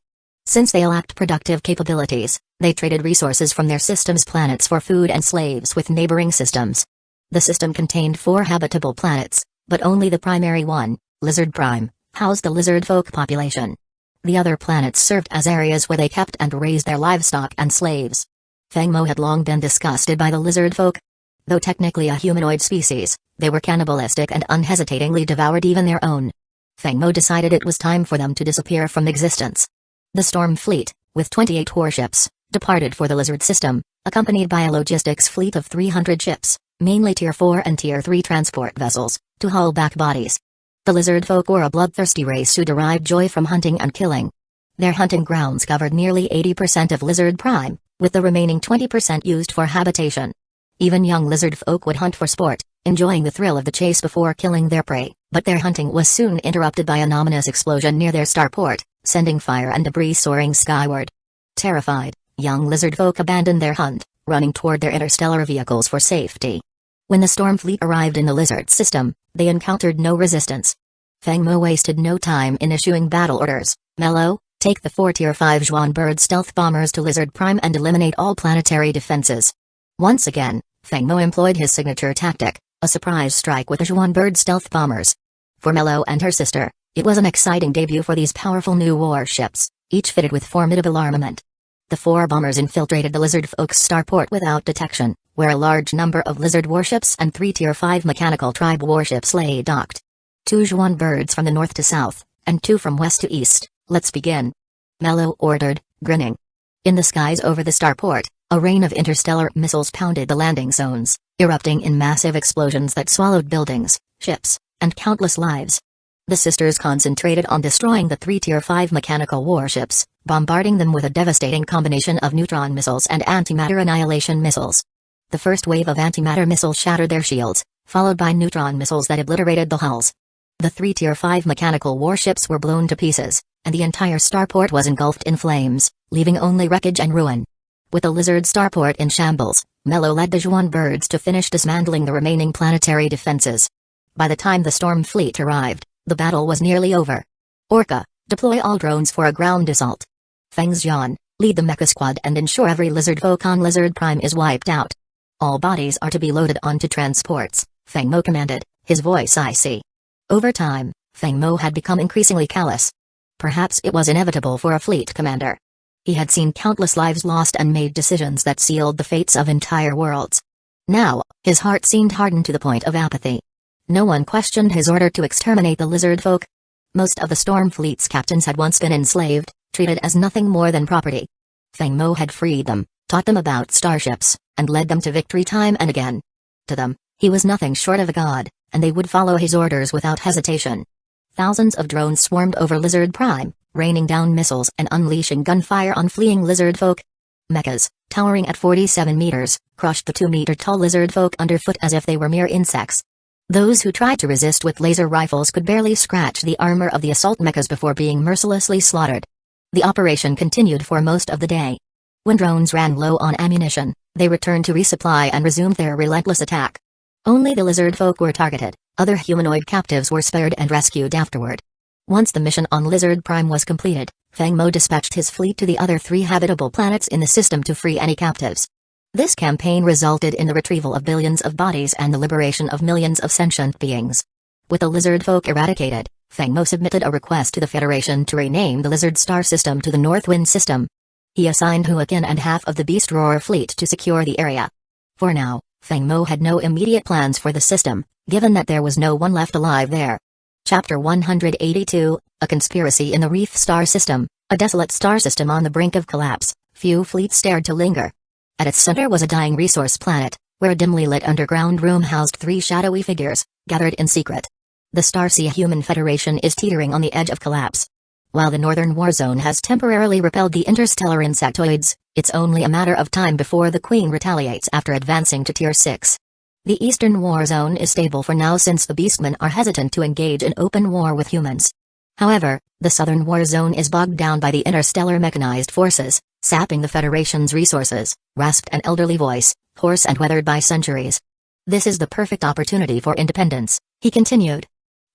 Since they lacked productive capabilities, they traded resources from their system's planets for food and slaves with neighboring systems. The system contained 4 habitable planets, but only the primary one, Lizard Prime, housed the lizard folk population. The other planets served as areas where they kept and raised their livestock and slaves. Feng Mo had long been disgusted by the lizard folk. Though technically a humanoid species, they were cannibalistic and unhesitatingly devoured even their own. Feng Mo decided it was time for them to disappear from existence. The Storm Fleet, with 28 warships, departed for the Lizard system, accompanied by a logistics fleet of 300 ships, mainly Tier 4 and Tier 3 transport vessels, to haul back bodies. The lizard folk were a bloodthirsty race who derived joy from hunting and killing. Their hunting grounds covered nearly 80% of Lizard Prime, with the remaining 20% used for habitation. Even young lizard folk would hunt for sport, enjoying the thrill of the chase before killing their prey, but their hunting was soon interrupted by an ominous explosion near their starport, sending fire and debris soaring skyward. Terrified, young lizard folk abandoned their hunt, running toward their interstellar vehicles for safety. When the Storm Fleet arrived in the Lizard system, they encountered no resistance. Feng Mo wasted no time in issuing battle orders. "Mello, take the 4 Tier 5 Zhuan bird stealth bombers to Lizard Prime and eliminate all planetary defenses." Once again, Feng Mo employed his signature tactic, a surprise strike with the Zhuan bird stealth bombers. For Mello and her sister, it was an exciting debut for these powerful new warships, each fitted with formidable armament. The 4 bombers infiltrated the lizard folk's starport without detection, where a large number of lizard warships and 3 Tier 5 mechanical tribe warships lay docked. 2 Zhuan birds from the north to south, and 2 from west to east. "Let's begin," Mello ordered, grinning. In the skies over the starport, a rain of interstellar missiles pounded the landing zones, erupting in massive explosions that swallowed buildings, ships, and countless lives. The sisters concentrated on destroying the 3 Tier 5 mechanical warships, bombarding them with a devastating combination of neutron missiles and antimatter annihilation missiles. The first wave of antimatter missiles shattered their shields, followed by neutron missiles that obliterated the hulls. The 3 Tier 5 mechanical warships were blown to pieces, and the entire starport was engulfed in flames, leaving only wreckage and ruin. With the lizard starport in shambles, Mello led the Zhuan birds to finish dismantling the remaining planetary defenses. By the time the Storm Fleet arrived, the battle was nearly over. "Orca, deploy all drones for a ground assault. Feng Xian, lead the mecha squad and ensure every lizard folk on Lizard Prime is wiped out. All bodies are to be loaded onto transports," Feng Mo commanded, his voice icy. Over time, Feng Mo had become increasingly callous. Perhaps it was inevitable for a fleet commander. He had seen countless lives lost and made decisions that sealed the fates of entire worlds. Now, his heart seemed hardened to the point of apathy. No one questioned his order to exterminate the lizard folk. Most of the Storm Fleet's captains had once been enslaved, treated as nothing more than property. Feng Mo had freed them, taught them about starships, and led them to victory time and again. To them, he was nothing short of a god, and they would follow his orders without hesitation. Thousands of drones swarmed over Lizard Prime, raining down missiles and unleashing gunfire on fleeing lizard folk. Mechas, towering at 47 meters, crushed the 2-meter-tall lizard folk underfoot as if they were mere insects. Those who tried to resist with laser rifles could barely scratch the armor of the assault mechas before being mercilessly slaughtered. The operation continued for most of the day. When drones ran low on ammunition, they returned to resupply and resumed their relentless attack. Only the lizard folk were targeted, other humanoid captives were spared and rescued afterward. Once the mission on Lizard Prime was completed, Feng Mo dispatched his fleet to the other 3 habitable planets in the system to free any captives. This campaign resulted in the retrieval of billions of bodies and the liberation of millions of sentient beings. With the lizard folk eradicated, Feng Mo submitted a request to the Federation to rename the Lizard Star System to the North Wind System. He assigned Huakin and half of the Beast Roar fleet to secure the area. For now, Feng Mo had no immediate plans for the system, given that there was no one left alive there. Chapter 182, A Conspiracy in the Reef Star System, a desolate star system on the brink of collapse. Few fleets dared to linger. At its center was a dying resource planet, where a dimly lit underground room housed 3 shadowy figures, gathered in secret. The Starsea Human Federation is teetering on the edge of collapse. While the northern war zone has temporarily repelled the interstellar insectoids, it's only a matter of time before the Queen retaliates after advancing to Tier 6. The eastern war zone is stable for now since the Beastmen are hesitant to engage in open war with humans. However, the southern war zone is bogged down by the interstellar mechanized forces, sapping the Federation's resources, rasped an elderly voice, hoarse and weathered by centuries. This is the perfect opportunity for independence, he continued.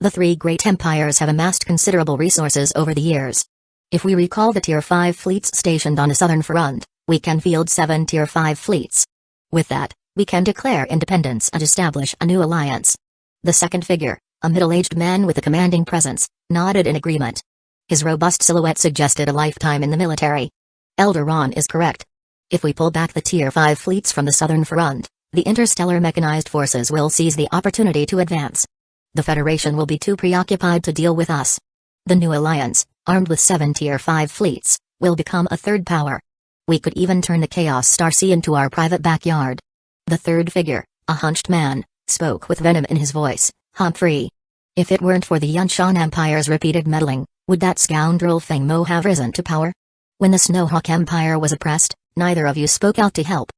The 3 great empires have amassed considerable resources over the years. If we recall the Tier 5 fleets stationed on the southern front, we can field 7 Tier 5 fleets. With that, we can declare independence and establish a new alliance. The second figure, a middle-aged man with a commanding presence, nodded in agreement. His robust silhouette suggested a lifetime in the military. Elder Ron is correct. If we pull back the Tier 5 fleets from the southern front, the interstellar mechanized forces will seize the opportunity to advance. The Federation will be too preoccupied to deal with us. The new alliance, armed with 7 Tier 5 fleets, will become a third power. We could even turn the Chaos Starsea into our private backyard. The third figure, a hunched man, spoke with venom in his voice. Humphrey. If it weren't for the Yunshan Empire's repeated meddling, would that scoundrel Feng Mo have risen to power? When the Snowhawk Empire was oppressed, neither of you spoke out to help.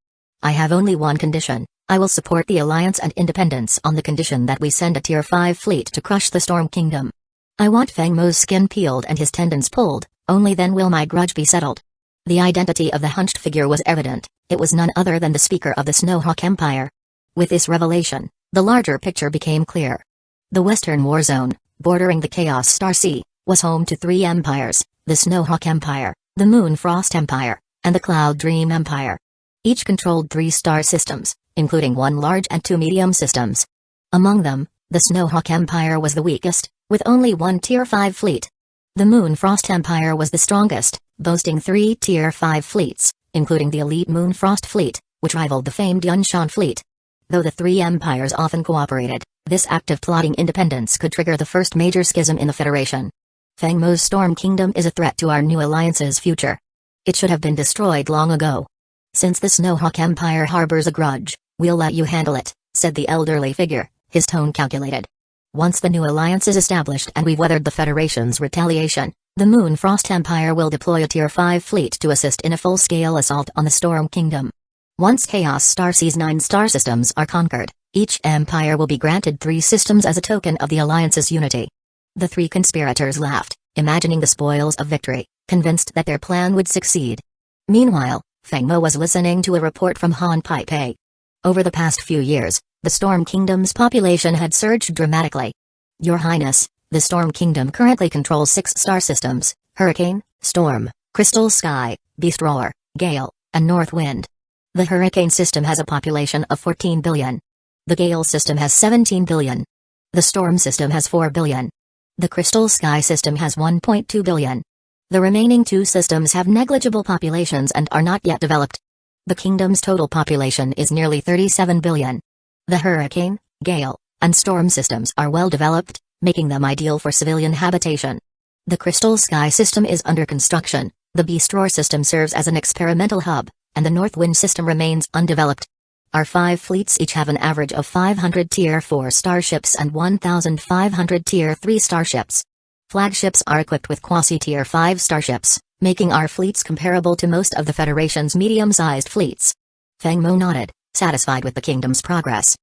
I have only one condition. I will support the alliance and independence on the condition that we send a Tier 5 fleet to crush the Storm Kingdom. I want Feng Mo's skin peeled and his tendons pulled, only then will my grudge be settled. The identity of the hunched figure was evident. It was none other than the speaker of the Snowhawk Empire. With this revelation, the larger picture became clear. The Western War Zone, bordering the Chaos Starsea, was home to 3 empires, the Snowhawk Empire, the Moonfrost Empire, and the Cloud Dream Empire. Each controlled 3 star systems, including 1 large and 2 medium systems. Among them, the Snowhawk Empire was the weakest, with only 1 Tier 5 fleet. The Moonfrost Empire was the strongest, boasting 3 Tier 5 fleets, including the elite Moonfrost fleet, which rivaled the famed Yunshan fleet. Though the 3 empires often cooperated, this act of plotting independence could trigger the first major schism in the Federation. Feng Mo's Storm Kingdom is a threat to our new alliance's future. It should have been destroyed long ago. Since the Snowhawk Empire harbors a grudge, we'll let you handle it, said the elderly figure, his tone calculated. Once the new alliance is established and we've weathered the Federation's retaliation, the Moonfrost Empire will deploy a Tier 5 fleet to assist in a full-scale assault on the Storm Kingdom. Once Chaos Starsea's 9 star systems are conquered, each empire will be granted 3 systems as a token of the alliance's unity. The 3 conspirators laughed, imagining the spoils of victory, convinced that their plan would succeed. Meanwhile, Feng Mo was listening to a report from Han Pai. Over the past few years, the Storm Kingdom's population had surged dramatically. Your Highness, the Storm Kingdom currently controls 6 star systems: Hurricane, Storm, Crystal Sky, Beast Roar, Gale, and North Wind. The Hurricane system has a population of 14 billion. The Gale system has 17 billion. The Storm system has 4 billion. The Crystal Sky system has 1.2 billion. The remaining 2 systems have negligible populations and are not yet developed. The kingdom's total population is nearly 37 billion. The Hurricane, Gale, and Storm systems are well developed, making them ideal for civilian habitation. The Crystal Sky system is under construction, the Beast Roar system serves as an experimental hub, and the North Wind system remains undeveloped. Our 5 fleets each have an average of 500 Tier 4 starships and 1,500 Tier 3 starships. Flagships are equipped with quasi-Tier 5 starships, making our fleets comparable to most of the Federation's medium-sized fleets. Feng Mo nodded, satisfied with the kingdom's progress.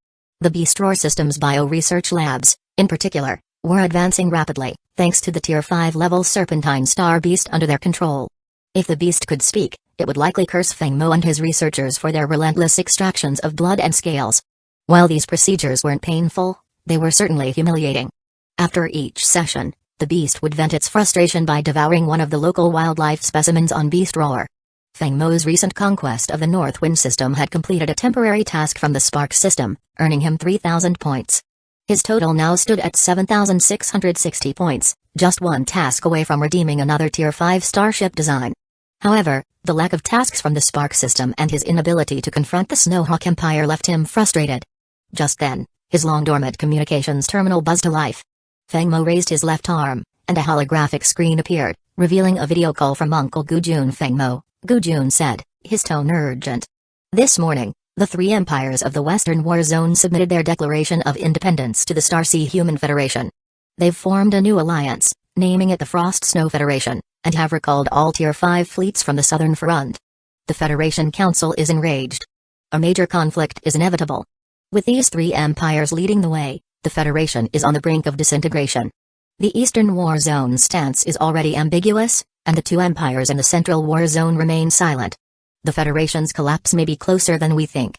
The Beast Roar system's bio-research labs, in particular, were advancing rapidly, thanks to the Tier 5 level Serpentine Star Beast under their control. If the beast could speak, it would likely curse Feng Mo and his researchers for their relentless extractions of blood and scales. While these procedures weren't painful, they were certainly humiliating. After each session, the beast would vent its frustration by devouring one of the local wildlife specimens on Beast Roar. Feng Mo's recent conquest of the North Wind system had completed a temporary task from the Spark system, earning him 3,000 points. His total now stood at 7,660 points, just one task away from redeeming another Tier 5 starship design. However, the lack of tasks from the Spark system and his inability to confront the Snowhawk Empire left him frustrated. Just then, his long-dormant communications terminal buzzed to life. Feng Mo raised his left arm, and a holographic screen appeared, revealing a video call from Uncle Gujun. Feng Mo, Gujun said, his tone urgent. This morning, the three empires of the Western War Zone submitted their declaration of independence to the Starsea Human Federation. They've formed a new alliance, naming it the Frost Snow Federation, and have recalled all Tier 5 fleets from the Southern Front. The Federation Council is enraged. A major conflict is inevitable. With these three empires leading the way, the Federation is on the brink of disintegration. The Eastern War Zone's stance is already ambiguous, and the two empires in the Central War Zone remain silent. The Federation's collapse may be closer than we think.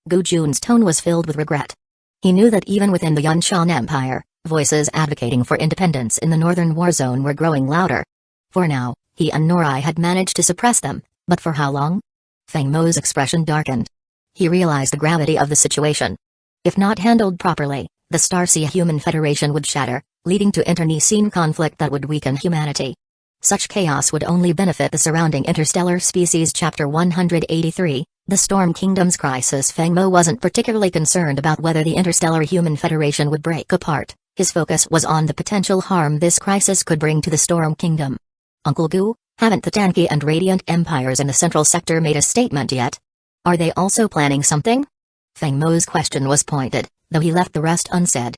Gu Jun's tone was filled with regret. He knew that even within the Yunshan Empire, voices advocating for independence in the Northern War Zone were growing louder. For now, he and Norai had managed to suppress them, but for how long? Feng Mo's expression darkened. He realized the gravity of the situation. If not handled properly, the Starsea Human Federation would shatter, leading to internecine conflict that would weaken humanity. Such chaos would only benefit the surrounding interstellar species. Chapter 183, The Storm Kingdom's Crisis. Feng Mo wasn't particularly concerned about whether the Interstellar Human Federation would break apart. His focus was on the potential harm this crisis could bring to the Storm Kingdom. Uncle Gu, haven't the Tanki and Radiant Empires in the Central Sector made a statement yet? Are they also planning something? Feng Mo's question was pointed, though he left the rest unsaid.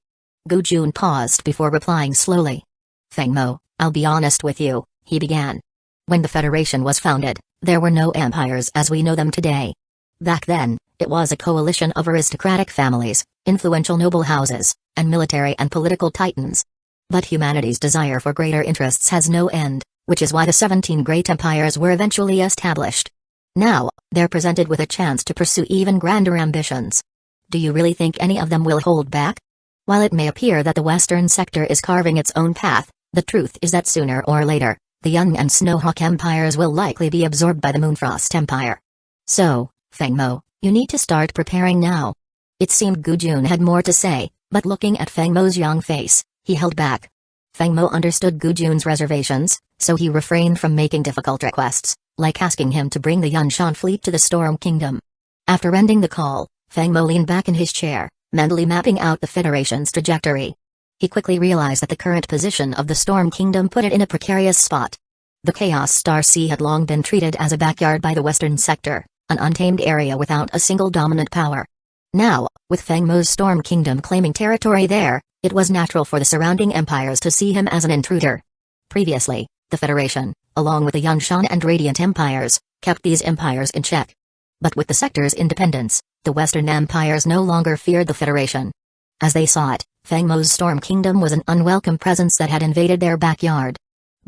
Gu Jun paused before replying slowly. Feng Mo, I'll be honest with you, he began. When the Federation was founded, there were no empires as we know them today. Back then, it was a coalition of aristocratic families, influential noble houses, and military and political titans. But humanity's desire for greater interests has no end, which is why the 17 great empires were eventually established. Now, they're presented with a chance to pursue even grander ambitions. Do you really think any of them will hold back? While it may appear that the Western sector is carving its own path, the truth is that sooner or later, the Young and Snowhawk empires will likely be absorbed by the Moonfrost Empire. So, Feng Mo, you need to start preparing now. It seemed Gu Jun had more to say, but looking at Feng Mo's young face, he held back. Feng Mo understood Gu Jun's reservations, so he refrained from making difficult requests, like asking him to bring the Yunshan fleet to the Storm Kingdom. After ending the call, Feng Mo leaned back in his chair, mentally mapping out the Federation's trajectory. He quickly realized that the current position of the Storm Kingdom put it in a precarious spot. The Chaos Starsea had long been treated as a backyard by the Western sector, an untamed area without a single dominant power. Now, with Feng Mo's Storm Kingdom claiming territory there, it was natural for the surrounding empires to see him as an intruder. Previously, the Federation, along with the Yunshan and Radiant empires, kept these empires in check. But with the sector's independence, the Western empires no longer feared the Federation. As they saw it, Feng Mo's Storm Kingdom was an unwelcome presence that had invaded their backyard.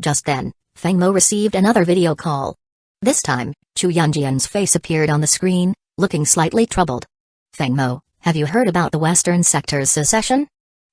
Just then, Feng Mo received another video call. This time, Chu Yunjian's face appeared on the screen, looking slightly troubled. Feng Mo, have you heard about the Western sector's secession?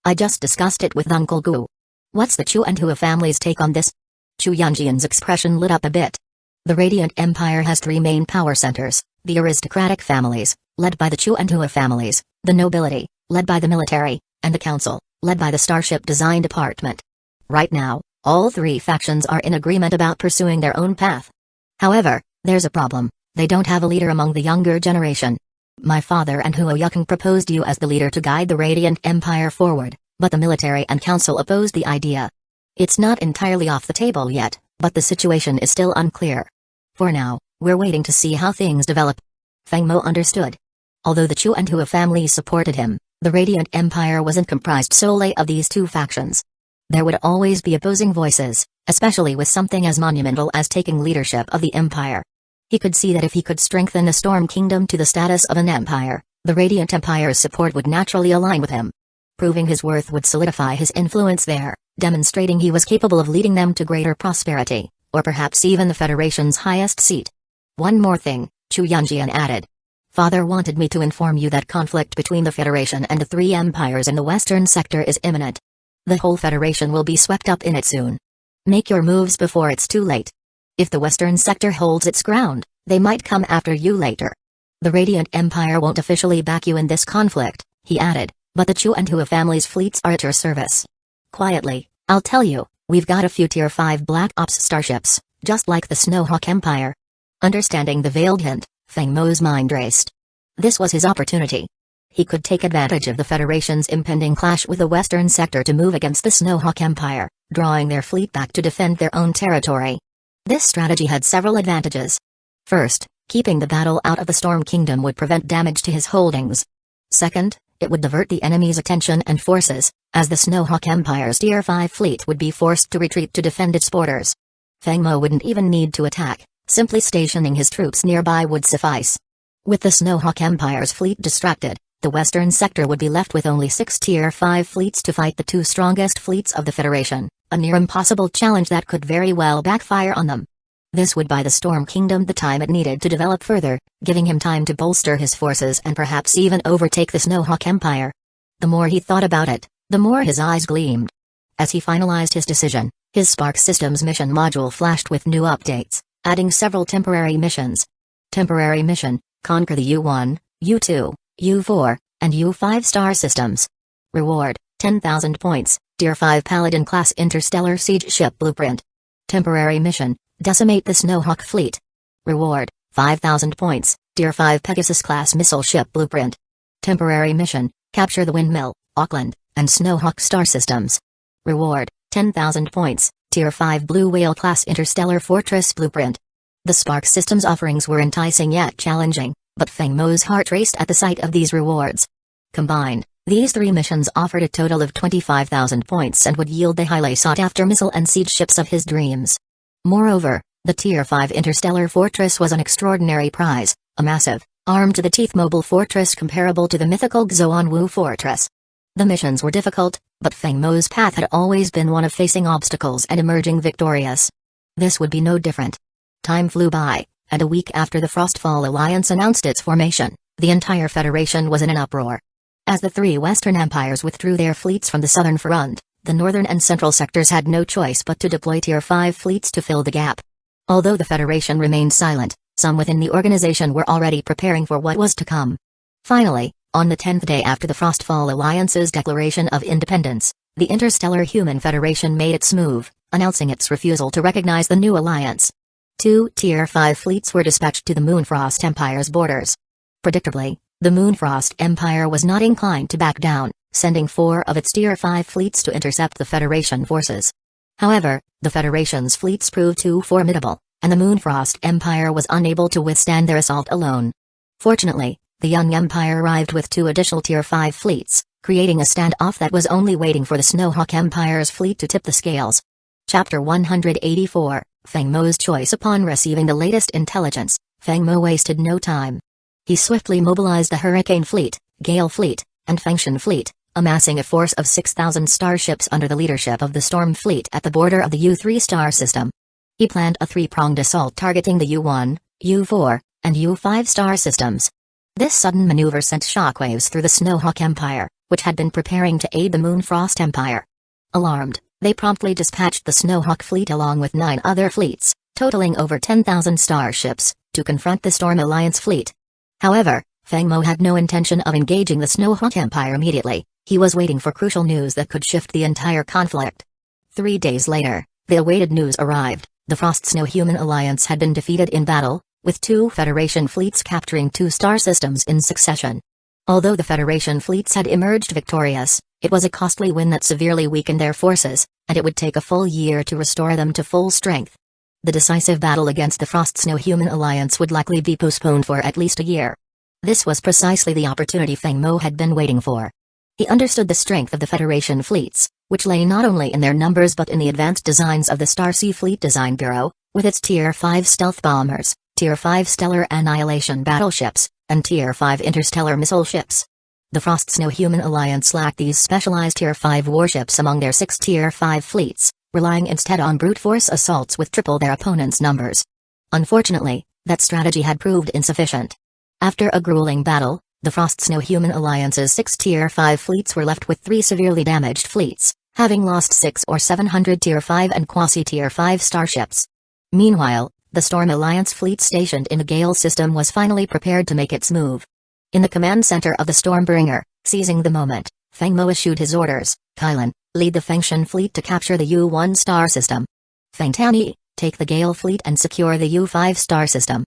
I just discussed it with Uncle Gu. What's the Chu and Hua family's take on this? Chu Yunjian's expression lit up a bit. The Radiant Empire has three main power centers: the aristocratic families, led by the Chu and Hua families, the nobility, led by the military, and the council, led by the Starship Design Department. Right now, all three factions are in agreement about pursuing their own path. However, there's a problem: they don't have a leader among the younger generation. My father and Hua Yukong proposed you as the leader to guide the Radiant Empire forward, but the military and council opposed the idea. It's not entirely off the table yet, but the situation is still unclear. For now, we're waiting to see how things develop. Feng Mo understood. Although the Chu and Hua families supported him, the Radiant Empire wasn't comprised solely of these two factions. There would always be opposing voices, especially with something as monumental as taking leadership of the empire. He could see that if he could strengthen the Storm Kingdom to the status of an empire, the Radiant Empire's support would naturally align with him. Proving his worth would solidify his influence there, demonstrating he was capable of leading them to greater prosperity, or perhaps even the Federation's highest seat. One more thing, Chu Yunjian added. Father wanted me to inform you that conflict between the Federation and the three empires in the Western sector is imminent. The whole Federation will be swept up in it soon. Make your moves before it's too late. If the Western sector holds its ground, they might come after you later. The Radiant Empire won't officially back you in this conflict, he added, but the Chu and Hua families' fleets are at your service. Quietly, I'll tell you, we've got a few Tier 5 Black Ops starships, just like the Snowhawk Empire. Understanding the veiled hint, Feng Mo's mind raced. This was his opportunity. He could take advantage of the Federation's impending clash with the western sector to move against the Snowhawk Empire, drawing their fleet back to defend their own territory. This strategy had several advantages. First, keeping the battle out of the Storm Kingdom would prevent damage to his holdings. Second, it would divert the enemy's attention and forces, as the Snowhawk Empire's Tier 5 fleet would be forced to retreat to defend its borders. Feng Mo wouldn't even need to attack, simply stationing his troops nearby would suffice. With the Snowhawk Empire's fleet distracted, the western sector would be left with only 6 Tier 5 fleets to fight the 2 strongest fleets of the Federation, a near impossible challenge that could very well backfire on them. This would buy the Storm Kingdom the time it needed to develop further, giving him time to bolster his forces and perhaps even overtake the Snowhawk Empire. The more he thought about it, the more his eyes gleamed. As he finalized his decision, his Spark Systems mission module flashed with new updates, adding several temporary missions. Temporary mission: conquer the U1, U2, U4, and U5 star systems. Reward: 10,000 points, Tier 5 Paladin class interstellar siege ship blueprint. Temporary mission: decimate the Snowhawk fleet. Reward: 5,000 points, Tier 5 Pegasus class missile ship blueprint. Temporary mission: capture the Windmill, Auckland, and Snowhawk star systems. Reward: 10,000 points, Tier 5 Blue Whale class interstellar fortress blueprint. The Spark Systems offerings were enticing yet challenging, but Feng Mo's heart raced at the sight of these rewards. Combined, these 3 missions offered a total of 25,000 points and would yield the highly sought-after missile and siege ships of his dreams. Moreover, the Tier 5 interstellar fortress was an extraordinary prize, a massive, armed-to-the-teeth mobile fortress comparable to the mythical Xuanwu fortress. The missions were difficult, but Feng Mo's path had always been one of facing obstacles and emerging victorious. This would be no different. Time flew by, and a week after the Frostfall Alliance announced its formation, the entire Federation was in an uproar. As the 3 Western empires withdrew their fleets from the southern front, the northern and central sectors had no choice but to deploy Tier 5 fleets to fill the gap. Although the Federation remained silent, some within the organization were already preparing for what was to come. Finally, on the 10th day after the Frostfall Alliance's declaration of independence, the Interstellar Human Federation made its move, announcing its refusal to recognize the new alliance. 2 Tier 5 fleets were dispatched to the Moonfrost Empire's borders. Predictably, the Moonfrost Empire was not inclined to back down, sending 4 of its Tier 5 fleets to intercept the Federation forces. However, the Federation's fleets proved too formidable, and the Moonfrost Empire was unable to withstand their assault alone. Fortunately, the young Empire arrived with 2 additional Tier 5 fleets, creating a standoff that was only waiting for the Snowhawk Empire's fleet to tip the scales. Chapter 184, Feng Mo's choice. Upon receiving the latest intelligence, Feng Mo wasted no time. He swiftly mobilized the Hurricane Fleet, Gale Fleet, and Fengshan Fleet, amassing a force of 6,000 starships under the leadership of the Storm Fleet at the border of the U3 star system. He planned a 3-pronged assault targeting the U1, U4, and U5 star systems. This sudden maneuver sent shockwaves through the Snowhawk Empire, which had been preparing to aid the Moonfrost Empire. Alarmed, they promptly dispatched the Snowhawk fleet along with 9 other fleets, totaling over 10,000 starships, to confront the Storm Alliance fleet. However, Feng Mo had no intention of engaging the Snowhawk Empire immediately. He was waiting for crucial news that could shift the entire conflict. 3 days later, the awaited news arrived. The Frost Snow Human Alliance had been defeated in battle, with 2 Federation fleets capturing 2 star systems in succession. Although the Federation fleets had emerged victorious, it was a costly win that severely weakened their forces, and it would take a full year to restore them to full strength. The decisive battle against the Frost Snow Human Alliance would likely be postponed for at least a year. This was precisely the opportunity Feng Mo had been waiting for. He understood the strength of the Federation fleets, which lay not only in their numbers but in the advanced designs of the Starsea Fleet Design Bureau, with its Tier 5 stealth bombers, Tier 5 stellar annihilation battleships, and Tier 5 interstellar missile ships. The Frost Snow Human Alliance lacked these specialized Tier 5 warships among their 6 Tier 5 fleets, relying instead on brute force assaults with triple their opponents' numbers. Unfortunately, that strategy had proved insufficient. After a grueling battle, the Frost Snow Human Alliance's 6 Tier 5 fleets were left with 3 severely damaged fleets, having lost 6 or 700 Tier 5 and quasi-Tier 5 starships. Meanwhile, the Storm Alliance fleet stationed in the Gale system was finally prepared to make its move. In the command center of the Stormbringer, seizing the moment, Feng Mo issued his orders. Kylan, lead the Fengshan fleet to capture the U1 star system. Feng Tani, Take the Gale fleet and secure the U-5 star system.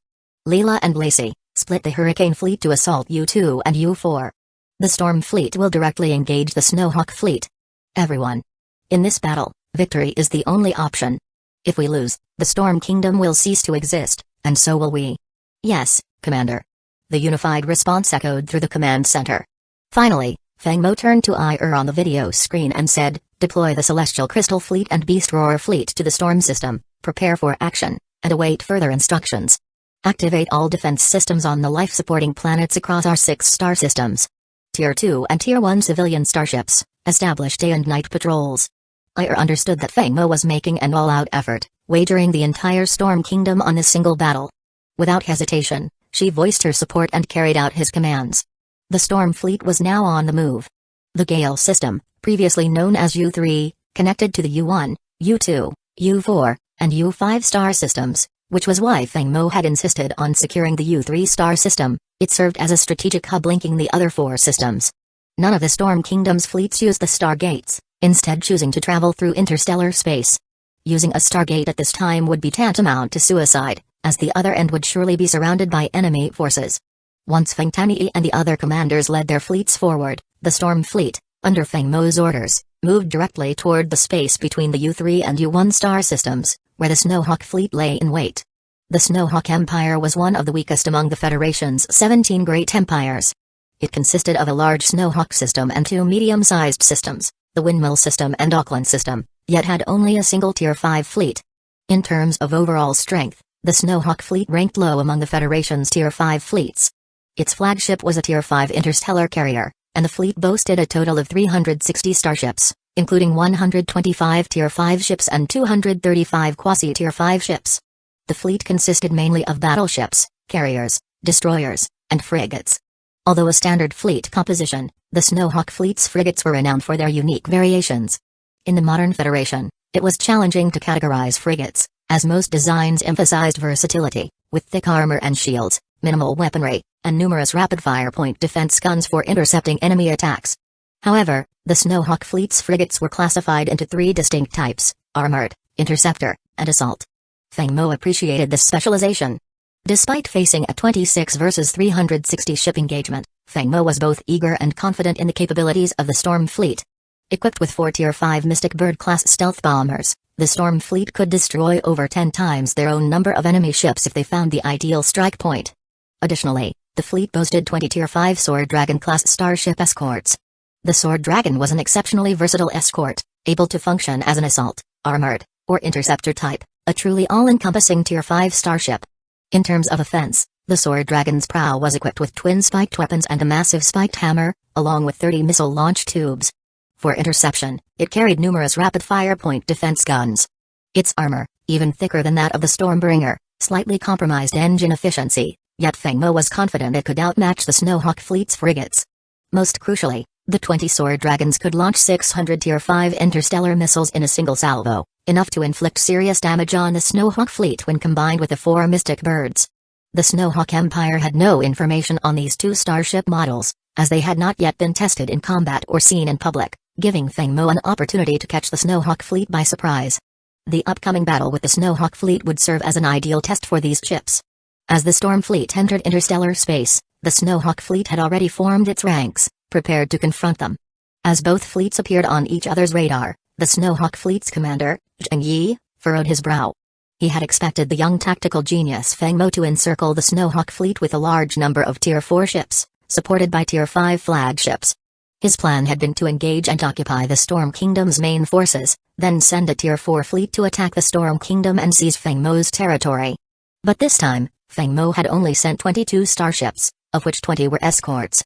Leela and Lacey, split the Hurricane fleet to assault U-2 and U-4. The Storm fleet will directly engage the Snowhawk fleet. Everyone. In this battle, victory is the only option. If we lose, the Storm Kingdom will cease to exist, and so will we. Yes, Commander. The unified response echoed through the command center. Finally, Feng Mo turned to Ir on the video screen and said, "Deploy the Celestial Crystal Fleet and Beast Roar Fleet to the Storm system, prepare for action, and await further instructions. Activate all defense systems on the life-supporting planets across our 6 star systems. Tier 2 and Tier 1 civilian starships, establish day and night patrols." Ir understood that Feng Mo was making an all-out effort, wagering the entire Storm Kingdom on this single battle. Without hesitation, she voiced her support and carried out his commands. The Storm fleet was now on the move. The Gale system, previously known as U-3, connected to the U-1, U-2, U-4, and U-5 star systems, which was why Feng Mo had insisted on securing the U-3 star system. It served as a strategic hub linking the other 4 systems. None of the Storm Kingdom's fleets used the Stargates, instead choosing to travel through interstellar space. Using a Stargate at this time would be tantamount to suicide, as the other end would surely be surrounded by enemy forces. Once Feng Tani and the other commanders led their fleets forward, the Storm fleet, under Feng Mo's orders, moved directly toward the space between the U-3 and U-1 star systems, where the Snowhawk fleet lay in wait. The Snowhawk Empire was one of the weakest among the Federation's 17 great empires. It consisted of a large Snowhawk system and 2 medium-sized systems, the Windmill system and Auckland system, yet had only a single Tier 5 fleet. In terms of overall strength, the Snowhawk fleet ranked low among the Federation's Tier 5 fleets. Its flagship was a Tier 5 interstellar carrier, and the fleet boasted a total of 360 starships, including 125 Tier 5 ships and 235 quasi-Tier 5 ships. The fleet consisted mainly of battleships, carriers, destroyers, and frigates. Although a standard fleet composition, the Snowhawk fleet's frigates were renowned for their unique variations. In the modern Federation, it was challenging to categorize frigates, as most designs emphasized versatility, with thick armor and shields, minimal weaponry, and numerous rapid-fire point defense guns for intercepting enemy attacks. However, the Snowhawk fleet's frigates were classified into 3 distinct types: armored, interceptor, and assault. Feng Mo appreciated this specialization. Despite facing a 26 versus 360 ship engagement, Feng Mo was both eager and confident in the capabilities of the Storm fleet. Equipped with 4 Tier 5 Mystic Bird-class stealth bombers, the Storm fleet could destroy over 10 times their own number of enemy ships if they found the ideal strike point. Additionally, the fleet boasted 20 Tier 5 Sword Dragon-class starship escorts. The Sword Dragon was an exceptionally versatile escort, able to function as an assault, armored, or interceptor type, a truly all-encompassing Tier 5 starship. In terms of offense, the Sword Dragon's prow was equipped with twin spiked weapons and a massive spiked hammer, along with 30 missile launch tubes. For interception, it carried numerous rapid-fire point defense guns. Its armor, even thicker than that of the Stormbringer, slightly compromised engine efficiency, yet Feng Mo was confident it could outmatch the Snowhawk fleet's frigates. Most crucially, the 20 Sword Dragons could launch 600 Tier 5 interstellar missiles in a single salvo, enough to inflict serious damage on the Snowhawk fleet when combined with the 4 Mystic Birds. The Snowhawk Empire had no information on these 2 starship models, as they had not yet been tested in combat or seen in public, giving Feng Mo an opportunity to catch the Snowhawk fleet by surprise. The upcoming battle with the Snowhawk fleet would serve as an ideal test for these ships. As the Storm fleet entered interstellar space, the Snowhawk fleet had already formed its ranks, prepared to confront them. As both fleets appeared on each other's radar, the Snowhawk fleet's commander, Zheng Yi, furrowed his brow. He had expected the young tactical genius Feng Mo to encircle the Snowhawk fleet with a large number of Tier 4 ships, supported by Tier 5 flagships. His plan had been to engage and occupy the Storm Kingdom's main forces, then send a Tier 4 fleet to attack the Storm Kingdom and seize Feng Mo's territory. But this time, Feng Mo had only sent 22 starships, of which 20 were escorts.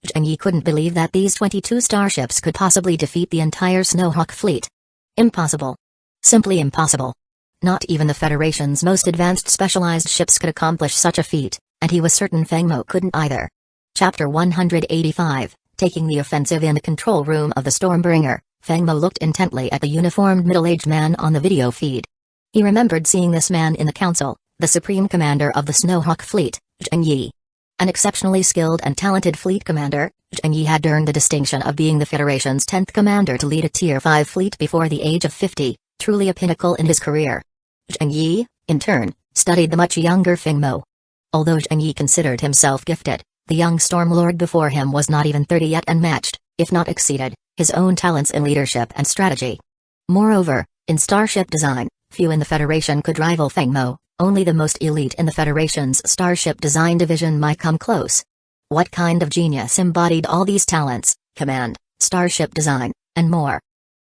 Zheng Yi couldn't believe that these 22 starships could possibly defeat the entire Snowhawk fleet. Impossible. Simply impossible. Not even the Federation's most advanced specialized ships could accomplish such a feat, and he was certain Feng Mo couldn't either. Chapter 185, Taking the Offensive. In the control room of the Stormbringer, Feng Mo looked intently at the uniformed middle-aged man on the video feed. He remembered seeing this man in the council, the supreme commander of the Snowhawk fleet, Zheng Yi. An exceptionally skilled and talented fleet commander, Zheng Yi had earned the distinction of being the Federation's 10th commander to lead a Tier 5 fleet before the age of 50, truly a pinnacle in his career. Zheng Yi, in turn, studied the much younger Feng Mo. Although Zheng Yi considered himself gifted, the young Stormlord before him was not even 30 yet and matched, if not exceeded, his own talents in leadership and strategy. Moreover, in starship design, few in the Federation could rival Feng Mo, only the most elite in the Federation's starship design division might come close. What kind of genius embodied all these talents, command, starship design, and more?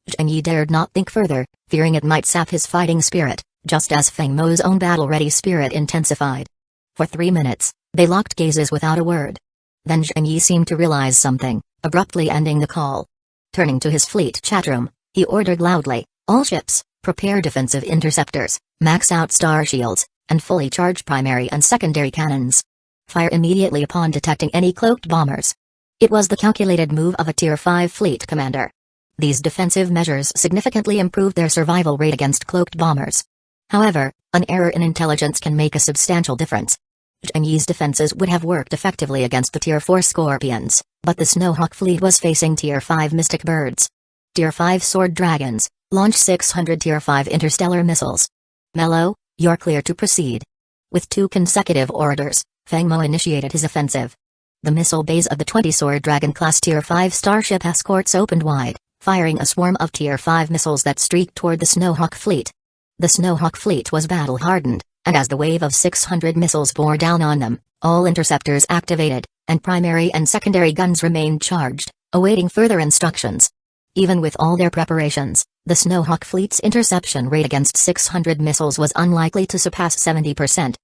Zheng Yi dared not think further, fearing it might sap his fighting spirit, just as Feng Mo's own battle-ready spirit intensified. For 3 minutes, they locked gazes without a word. Then Zheng Yi seemed to realize something, abruptly ending the call. Turning to his fleet chatroom, he ordered loudly, "All ships, prepare defensive interceptors, max out star shields, and fully charge primary and secondary cannons. Fire immediately upon detecting any cloaked bombers." It was the calculated move of a Tier 5 fleet commander. These defensive measures significantly improved their survival rate against cloaked bombers. However, an error in intelligence can make a substantial difference. Zheng Yi's defenses would have worked effectively against the Tier 4 Scorpions, but the Snowhawk fleet was facing Tier 5 Mystic Birds. Tier 5 Sword Dragons, launch 600 Tier 5 interstellar missiles. "Mello, you're clear to proceed." With 2 consecutive orders, Feng Mo initiated his offensive. The missile bays of the 20 Sword Dragon class Tier 5 starship escorts opened wide, firing a swarm of Tier 5 missiles that streaked toward the Snowhawk fleet. The Snowhawk fleet was battle-hardened, and as the wave of 600 missiles bore down on them, all interceptors activated, and primary and secondary guns remained charged, awaiting further instructions. Even with all their preparations, the Snowhawk fleet's interception rate against 600 missiles was unlikely to surpass 70%.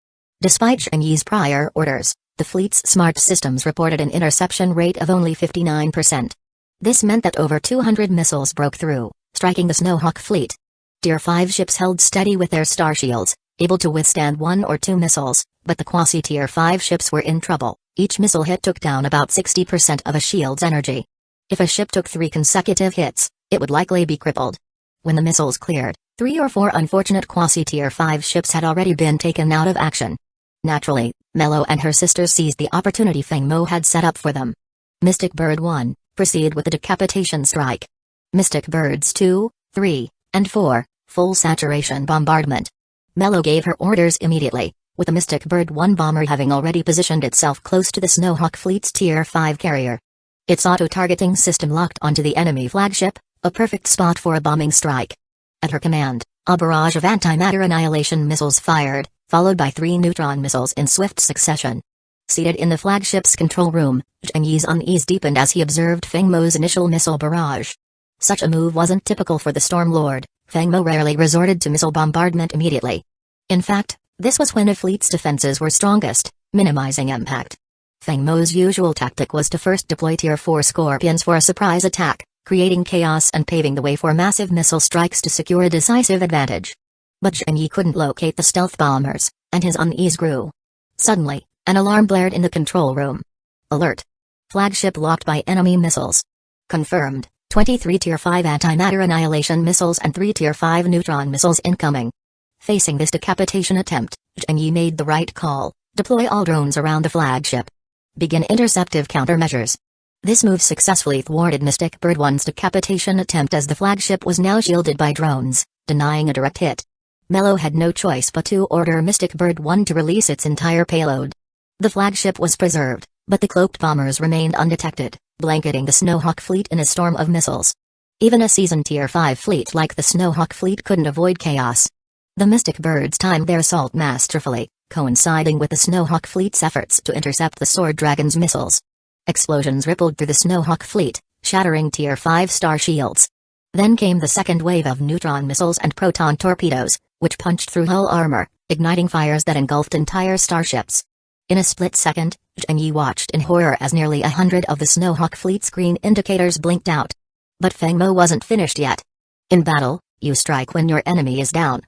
Despite Zheng Yi's prior orders, the fleet's smart systems reported an interception rate of only 59%. This meant that over 200 missiles broke through, striking the Snowhawk fleet. Tier 5 ships held steady with their star shields, able to withstand 1 or 2 missiles, but the quasi-Tier 5 ships were in trouble. Each missile hit took down about 60% of a shield's energy. If a ship took 3 consecutive hits, it would likely be crippled. When the missiles cleared, 3 or 4 unfortunate quasi-Tier 5 ships had already been taken out of action. Naturally, Mello and her sisters seized the opportunity Feng Mo had set up for them. Mystic Bird 1, proceed with the decapitation strike. Mystic Birds 2, 3, and 4, full saturation bombardment. Mello gave her orders immediately, with the Mystic Bird 1 bomber having already positioned itself close to the Snowhawk fleet's Tier 5 carrier. Its auto-targeting system locked onto the enemy flagship, a perfect spot for a bombing strike. At her command, a barrage of antimatter annihilation missiles fired, followed by 3 neutron missiles in swift succession. Seated in the flagship's control room, Zheng Yi's unease deepened as he observed Feng Mo's initial missile barrage. Such a move wasn't typical for the Stormlord. Feng Mo rarely resorted to missile bombardment immediately. In fact, this was when a fleet's defenses were strongest, minimizing impact. Feng Mo's usual tactic was to first deploy Tier 4 Scorpions for a surprise attack, creating chaos and paving the way for massive missile strikes to secure a decisive advantage. But Zheng Yi couldn't locate the stealth bombers, and his unease grew. Suddenly, an alarm blared in the control room. Alert! Flagship locked by enemy missiles. Confirmed, 23 Tier 5 antimatter annihilation missiles and 3 Tier 5 neutron missiles incoming. Facing this decapitation attempt, Zheng Yi made the right call: deploy all drones around the flagship. Begin interceptive countermeasures. This move successfully thwarted Mystic Bird 1's decapitation attempt as the flagship was now shielded by drones, denying a direct hit. Mello had no choice but to order Mystic Bird 1 to release its entire payload. The flagship was preserved, but the cloaked bombers remained undetected, blanketing the Snowhawk fleet in a storm of missiles. Even a seasoned Tier 5 fleet like the Snowhawk fleet couldn't avoid chaos. The Mystic Birds timed their assault masterfully, coinciding with the Snowhawk fleet's efforts to intercept the Sword Dragon's missiles. Explosions rippled through the Snowhawk fleet, shattering Tier 5 star shields. Then came the second wave of neutron missiles and proton torpedoes, which punched through hull armor, igniting fires that engulfed entire starships. In a split second, Zheng Yi watched in horror as nearly 100 of the Snowhawk fleet's green indicators blinked out. But Feng Mo wasn't finished yet. In battle, you strike when your enemy is down.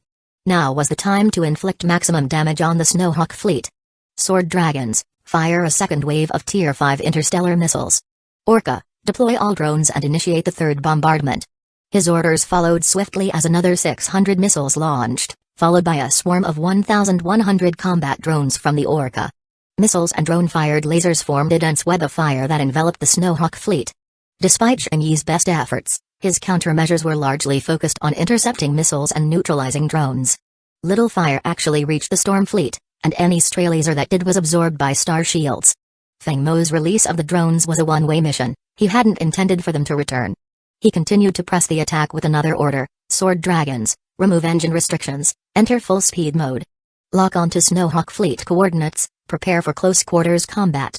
Now was the time to inflict maximum damage on the Snowhawk fleet. Sword Dragons, fire a second wave of Tier 5 interstellar missiles. Orca, deploy all drones and initiate the third bombardment. His orders followed swiftly as another 600 missiles launched, followed by a swarm of 1,100 combat drones from the Orca. Missiles and drone-fired lasers formed a dense web of fire that enveloped the Snowhawk fleet. Despite Zheng Yi's best efforts, his countermeasures were largely focused on intercepting missiles and neutralizing drones. Little fire actually reached the storm fleet, and any stray laser that did was absorbed by star shields. Feng Mo's release of the drones was a one-way mission. He hadn't intended for them to return. He continued to press the attack with another order: Sword Dragons, remove engine restrictions, enter full speed mode. Lock onto Snowhawk fleet coordinates, prepare for close quarters combat.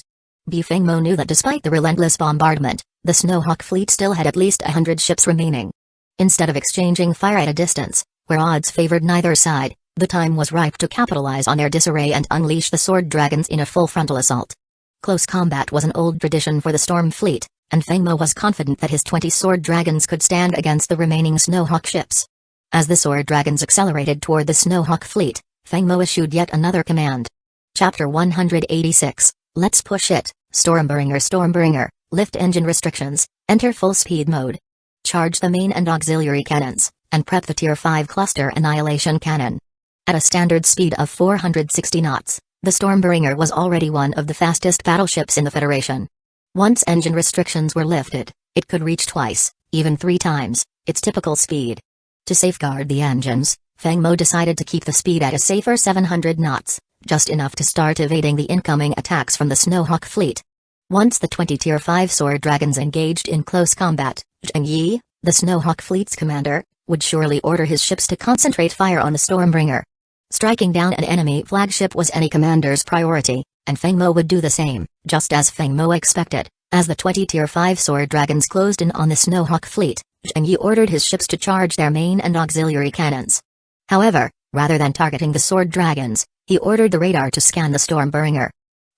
Feng Mo knew that despite the relentless bombardment, the Snowhawk fleet still had at least 100 ships remaining. Instead of exchanging fire at a distance, where odds favored neither side, the time was ripe to capitalize on their disarray and unleash the Sword Dragons in a full frontal assault. Close combat was an old tradition for the Storm Fleet, and Feng Mo was confident that his 20 Sword Dragons could stand against the remaining Snowhawk ships. As the Sword Dragons accelerated toward the Snowhawk fleet, Feng Mo issued yet another command. Chapter 186, Let's Push It, Stormbringer, lift engine restrictions, enter full speed mode. Charge the main and auxiliary cannons, and prep the Tier 5 cluster annihilation cannon. At a standard speed of 460 knots, the Stormbringer was already one of the fastest battleships in the Federation. Once engine restrictions were lifted, it could reach twice, even 3 times, its typical speed. To safeguard the engines, Feng Mo decided to keep the speed at a safer 700 knots, just enough to start evading the incoming attacks from the Snowhawk fleet. Once the 20 Tier 5 Sword Dragons engaged in close combat, Zheng Yi, the Snowhawk fleet's commander, would surely order his ships to concentrate fire on the Stormbringer. Striking down an enemy flagship was any commander's priority, and Feng Mo would do the same, just as Feng Mo expected. As the 20 Tier 5 Sword Dragons closed in on the Snowhawk fleet, Zheng Yi ordered his ships to charge their main and auxiliary cannons. However, rather than targeting the Sword Dragons, he ordered the radar to scan the Stormbringer.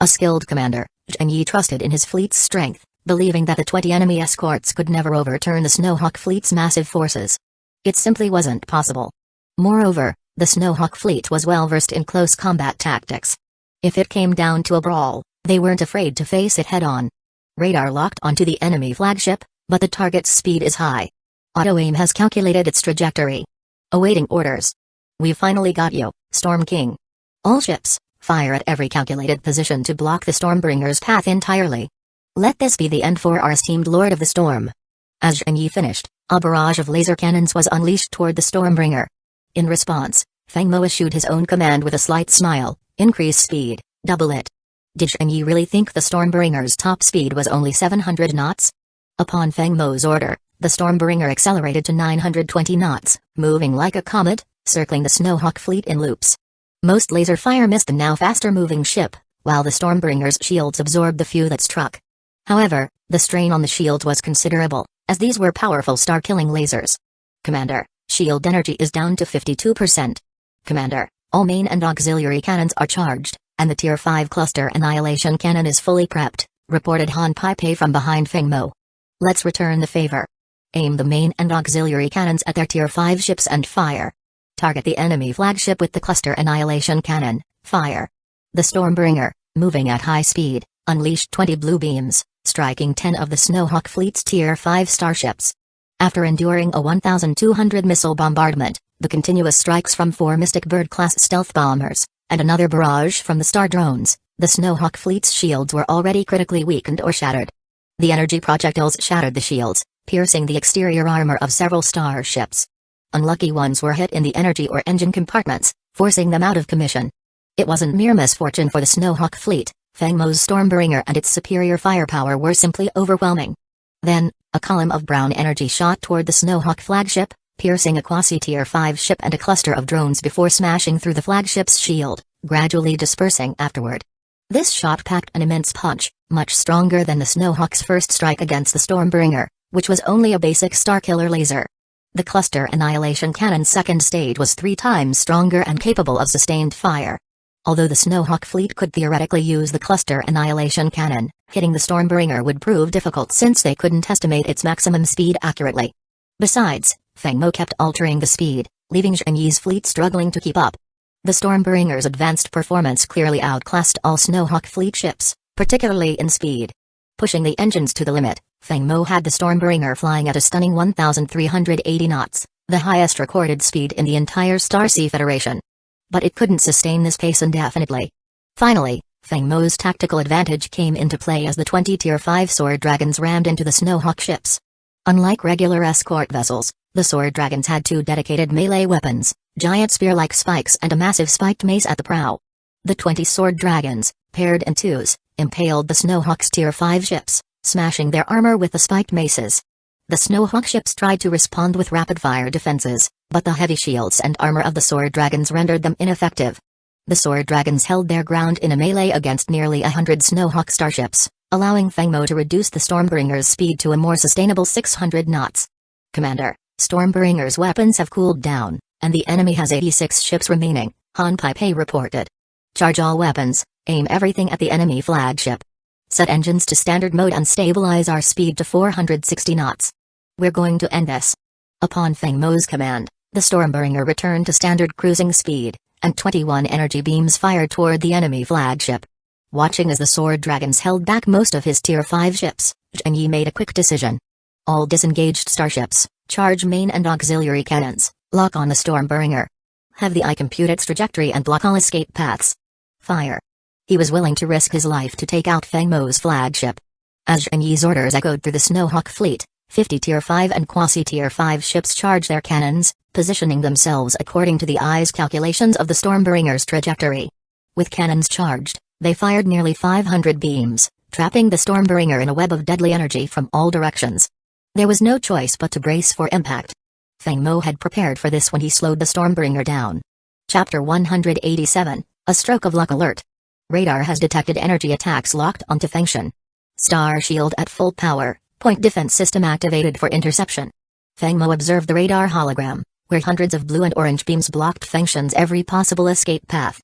A skilled commander, Zheng Yi trusted in his fleet's strength, believing that the 20 enemy escorts could never overturn the Snowhawk fleet's massive forces. It simply wasn't possible. Moreover, the Snowhawk fleet was well versed in close combat tactics. If it came down to a brawl, they weren't afraid to face it head-on. Radar locked onto the enemy flagship, but the target's speed is high. Auto-aim has calculated its trajectory. Awaiting orders. We've finally got you, Storm King. All ships, fire at every calculated position to block the Stormbringer's path entirely. Let this be the end for our esteemed Lord of the Storm. As Zheng Yi finished, a barrage of laser cannons was unleashed toward the Stormbringer. In response, Feng Mo issued his own command with a slight smile: increase speed, double it. Did Zheng Yi really think the Stormbringer's top speed was only 700 knots? Upon Feng Mo's order, the Stormbringer accelerated to 920 knots, moving like a comet, circling the Snowhawk fleet in loops. Most laser fire missed the now faster-moving ship, while the Stormbringer's shields absorbed the few that struck. However, the strain on the shields was considerable, as these were powerful star-killing lasers. Commander, shield energy is down to 52%. Commander, all main and auxiliary cannons are charged, and the Tier 5 cluster annihilation cannon is fully prepped, reported Han Pai from behind Feng Mo. Let's return the favor. Aim the main and auxiliary cannons at their Tier 5 ships and fire. Target the enemy flagship with the cluster annihilation cannon, fire. The Stormbringer, moving at high speed, unleashed 20 blue beams, striking 10 of the Snowhawk fleet's Tier 5 starships. After enduring a 1,200 missile bombardment, the continuous strikes from 4 Mystic Bird-class stealth bombers, and another barrage from the star drones, the Snowhawk fleet's shields were already critically weakened or shattered. The energy projectiles shattered the shields, piercing the exterior armor of several starships. Unlucky ones were hit in the energy or engine compartments, forcing them out of commission. It wasn't mere misfortune for the Snowhawk fleet. Feng Mo's Stormbringer and its superior firepower were simply overwhelming. Then, a column of brown energy shot toward the Snowhawk flagship, piercing a quasi-Tier 5 ship and a cluster of drones before smashing through the flagship's shield, gradually dispersing afterward. This shot packed an immense punch, much stronger than the Snowhawk's first strike against the Stormbringer, which was only a basic Starkiller laser. The cluster annihilation cannon's second stage was 3 times stronger and capable of sustained fire. Although the Snowhawk fleet could theoretically use the cluster annihilation cannon, hitting the Stormbringer would prove difficult since they couldn't estimate its maximum speed accurately. Besides, Feng Mo kept altering the speed, leaving Zheng Yi's fleet struggling to keep up. The Stormbringer's advanced performance clearly outclassed all Snowhawk fleet ships, particularly in speed. Pushing the engines to the limit, Feng Mo had the Stormbringer flying at a stunning 1,380 knots, the highest recorded speed in the entire Starsea Federation. But it couldn't sustain this pace indefinitely. Finally, Feng Mo's tactical advantage came into play as the 20 Tier 5 Sword Dragons rammed into the Snowhawk ships. Unlike regular escort vessels, the Sword Dragons had 2 dedicated melee weapons, giant spear-like spikes and a massive spiked mace at the prow. The 20 sword dragons, paired in twos, impaled the Snowhawk's Tier 5 ships, smashing their armor with the spiked maces. The Snowhawk ships tried to respond with rapid-fire defenses, but the heavy shields and armor of the sword dragons rendered them ineffective. The sword dragons held their ground in a melee against nearly 100 Snowhawk starships, allowing Fengmo to reduce the Stormbringer's speed to a more sustainable 600 knots. Commander, Stormbringer's weapons have cooled down, and the enemy has 86 ships remaining, Han Pei reported. Charge all weapons, aim everything at the enemy flagship. Set engines to standard mode and stabilize our speed to 460 knots. We're going to end this. Upon Fengmo's command, the Stormbringer returned to standard cruising speed, and 21 energy beams fired toward the enemy flagship. Watching as the sword dragons held back most of his Tier 5 ships, Zheng Yi made a quick decision. All disengaged starships, charge main and auxiliary cannons, lock on the Stormbringer. Have the eye compute its trajectory and block all escape paths. Fire. He was willing to risk his life to take out Fengmo's flagship. As Zheng Yi's orders echoed through the Snowhawk fleet, 50 Tier 5 and quasi-Tier 5 ships charged their cannons, positioning themselves according to the eye's calculations of the Stormbringer's trajectory. With cannons charged, they fired nearly 500 beams, trapping the Stormbringer in a web of deadly energy from all directions. There was no choice but to brace for impact. Fengmo had prepared for this when he slowed the Stormbringer down. Chapter 187, A Stroke of Luck Alert. Radar has detected energy attacks locked onto Fengshan. Star shield at full power, point defense system activated for interception. Fengmo observed the radar hologram, where hundreds of blue and orange beams blocked Fengshan's every possible escape path.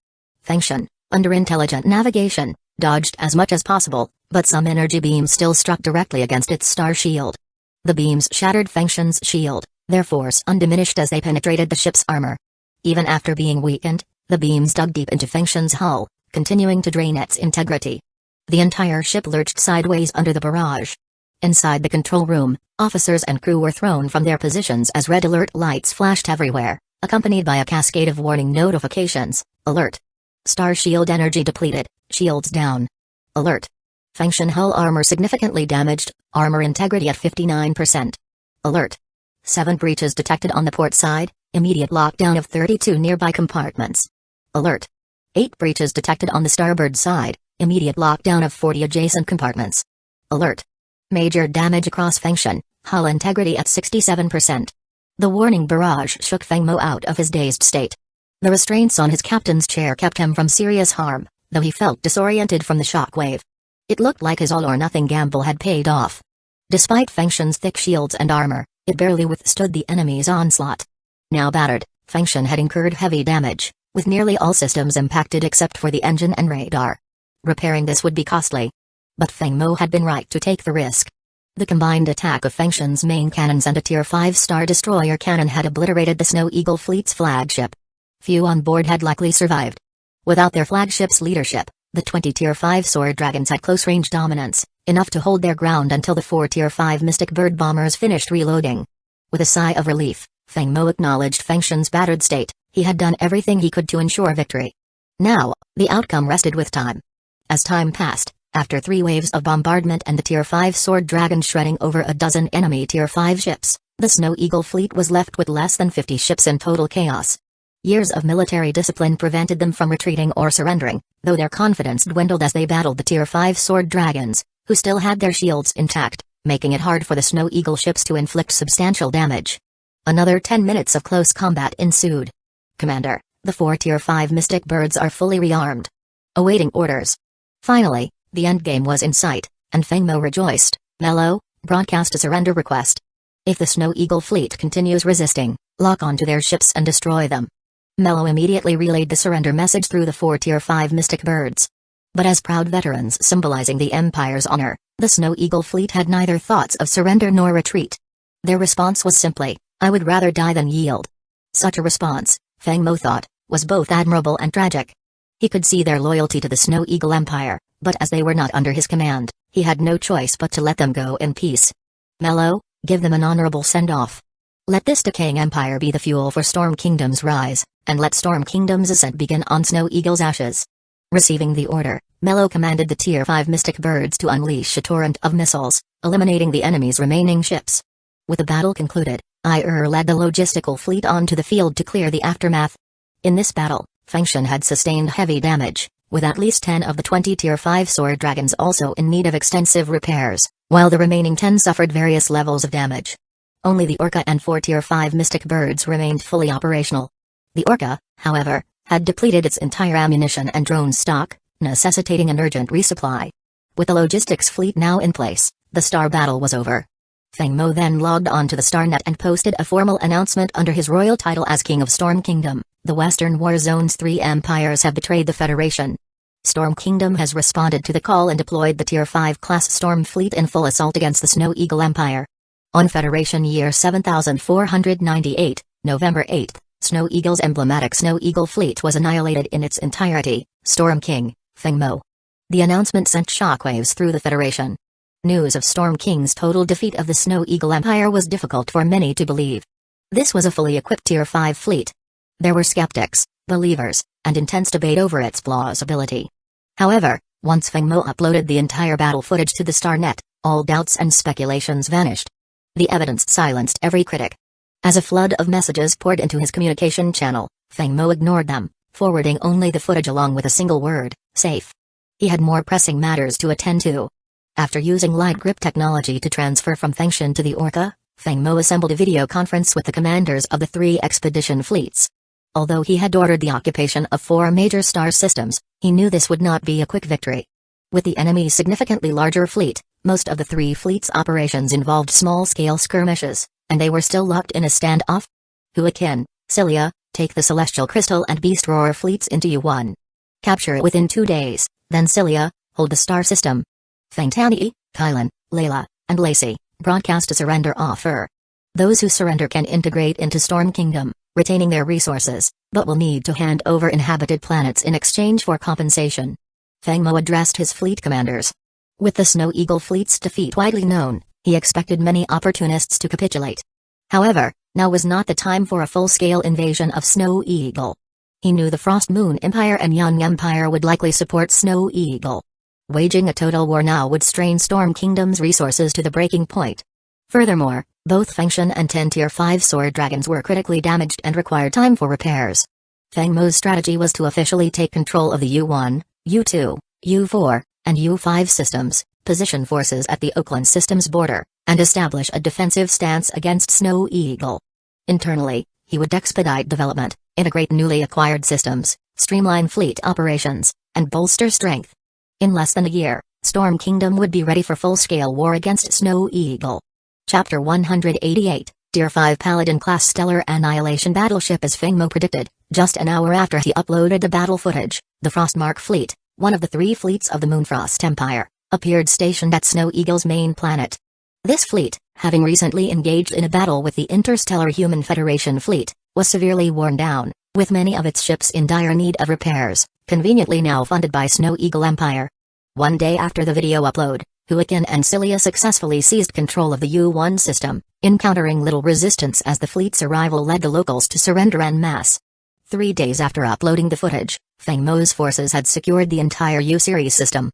Fengshan, under intelligent navigation, dodged as much as possible, but some energy beams still struck directly against its star shield. The beams shattered Fengshan's shield, their force undiminished as they penetrated the ship's armor. Even after being weakened, the beams dug deep into Fengshan's hull, continuing to drain its integrity. The entire ship lurched sideways under the barrage. Inside the control room, officers and crew were thrown from their positions as red alert lights flashed everywhere, accompanied by a cascade of warning notifications. Alert. Star shield energy depleted, shields down. Alert. Fengshan hull armor significantly damaged, armor integrity at 59%. Alert. 7 breaches detected on the port side, immediate lockdown of 32 nearby compartments. Alert. 8 breaches detected on the starboard side, immediate lockdown of 40 adjacent compartments. Alert. Major damage across Fengshan, hull integrity at 67%. The warning barrage shook Fengmo out of his dazed state. The restraints on his captain's chair kept him from serious harm, though he felt disoriented from the shockwave. It looked like his all-or-nothing gamble had paid off. Despite Fengshan's thick shields and armor, it barely withstood the enemy's onslaught. Now battered, Fengshan had incurred heavy damage, with nearly all systems impacted except for the engine and radar. Repairing this would be costly. But Fengmo had been right to take the risk. The combined attack of Fengshan's main cannons and a Tier 5 Star Destroyer cannon had obliterated the Snow Eagle fleet's flagship. Few on board had likely survived. Without their flagship's leadership, the 20 Tier 5 Sword Dragons had close-range dominance, enough to hold their ground until the 4 Tier 5 Mystic Bird bombers finished reloading. With a sigh of relief, Fengmo acknowledged Fengshan's battered state. He had done everything he could to ensure victory. Now, the outcome rested with time. As time passed, after 3 waves of bombardment and the Tier 5 Sword Dragon shredding over a dozen enemy Tier 5 ships, the Snow Eagle fleet was left with less than 50 ships in total chaos. Years of military discipline prevented them from retreating or surrendering, though their confidence dwindled as they battled the Tier 5 Sword Dragons, who still had their shields intact, making it hard for the Snow Eagle ships to inflict substantial damage. Another 10 minutes of close combat ensued. Commander, the 4 Tier 5 Mystic Birds are fully rearmed. Awaiting orders. Finally, the endgame was in sight, and Fengmo rejoiced. Mello, broadcast a surrender request. If the Snow Eagle fleet continues resisting, lock onto their ships and destroy them. Mello immediately relayed the surrender message through the 4 Tier 5 Mystic Birds. But as proud veterans symbolizing the Empire's honor, the Snow Eagle fleet had neither thoughts of surrender nor retreat. Their response was simply, "I would rather die than yield." Such a response, Fengmo thought, was both admirable and tragic. He could see their loyalty to the Snow Eagle Empire, but as they were not under his command, he had no choice but to let them go in peace. Mello, give them an honorable send-off. Let this decaying empire be the fuel for Storm Kingdom's rise, and let Storm Kingdom's ascent begin on Snow Eagle's ashes. Receiving the order, Mello commanded the Tier 5 Mystic Birds to unleash a torrent of missiles, eliminating the enemy's remaining ships. With the battle concluded, led the logistical fleet onto the field to clear the aftermath. In this battle, Fengshen had sustained heavy damage, with at least 10 of the 20 Tier 5 sword dragons also in need of extensive repairs, while the remaining 10 suffered various levels of damage. Only the Orca and 4 Tier 5 mystic birds remained fully operational. The Orca, however, had depleted its entire ammunition and drone stock, necessitating an urgent resupply. With the logistics fleet now in place, the star battle was over. Feng Mo then logged on to the StarNet and posted a formal announcement under his royal title as King of Storm Kingdom. The Western War Zone's 3 empires have betrayed the Federation. Storm Kingdom has responded to the call and deployed the Tier 5 class Storm Fleet in full assault against the Snow Eagle Empire. On Federation Year 7498, November 8, Snow Eagle's emblematic Snow Eagle fleet was annihilated in its entirety. Storm King, Feng Mo. The announcement sent shockwaves through the Federation. News of Storm King's total defeat of the Snow Eagle Empire was difficult for many to believe. This was a fully equipped Tier 5 fleet. There were skeptics, believers, and intense debate over its plausibility. However, once Feng Mo uploaded the entire battle footage to the StarNet, all doubts and speculations vanished. The evidence silenced every critic. As a flood of messages poured into his communication channel, Feng Mo ignored them, forwarding only the footage along with a single word, safe. He had more pressing matters to attend to. After using light grip technology to transfer from Fengshen to the Orca, Feng Mo assembled a video conference with the commanders of the 3 expedition fleets. Although he had ordered the occupation of 4 major star systems, he knew this would not be a quick victory. With the enemy's significantly larger fleet, most of the 3 fleets' operations involved small-scale skirmishes, and they were still locked in a standoff. Huakin, Cilia, take the Celestial Crystal and Beast Roar fleets into U1. Capture it within 2 days, then Cilia, hold the star system. Fengtani, Kylan, Layla, and Lacey, broadcast a surrender offer. Those who surrender can integrate into Storm Kingdom, retaining their resources, but will need to hand over inhabited planets in exchange for compensation. Feng Mo addressed his fleet commanders. With the Snow Eagle fleet's defeat widely known, he expected many opportunists to capitulate. However, now was not the time for a full-scale invasion of Snow Eagle. He knew the Frost Moon Empire and Young Empire would likely support Snow Eagle. Waging a total war now would strain Storm Kingdom's resources to the breaking point. Furthermore, both Fengshen and 10 Tier 5 sword dragons were critically damaged and required time for repairs. Feng Mo's strategy was to officially take control of the U1, U2, U4, and U5 systems, position forces at the Oakland system's border, and establish a defensive stance against Snow Eagle. Internally, he would expedite development, integrate newly acquired systems, streamline fleet operations, and bolster strength. In less than a year, Storm Kingdom would be ready for full-scale war against Snow Eagle. Chapter 188, Tier 5 Paladin-class stellar annihilation battleship. As Feng Mo predicted, just an hour after he uploaded the battle footage, the Frostmark fleet, one of the 3 fleets of the Moonfrost Empire, appeared stationed at Snow Eagle's main planet. This fleet, having recently engaged in a battle with the Interstellar Human Federation fleet, was severely worn down, with many of its ships in dire need of repairs, conveniently now funded by Snow Eagle Empire. One day after the video upload, Huakin and Cilia successfully seized control of the U1 system, encountering little resistance as the fleet's arrival led the locals to surrender en masse. 3 days after uploading the footage, Feng Mo's forces had secured the entire U-series system.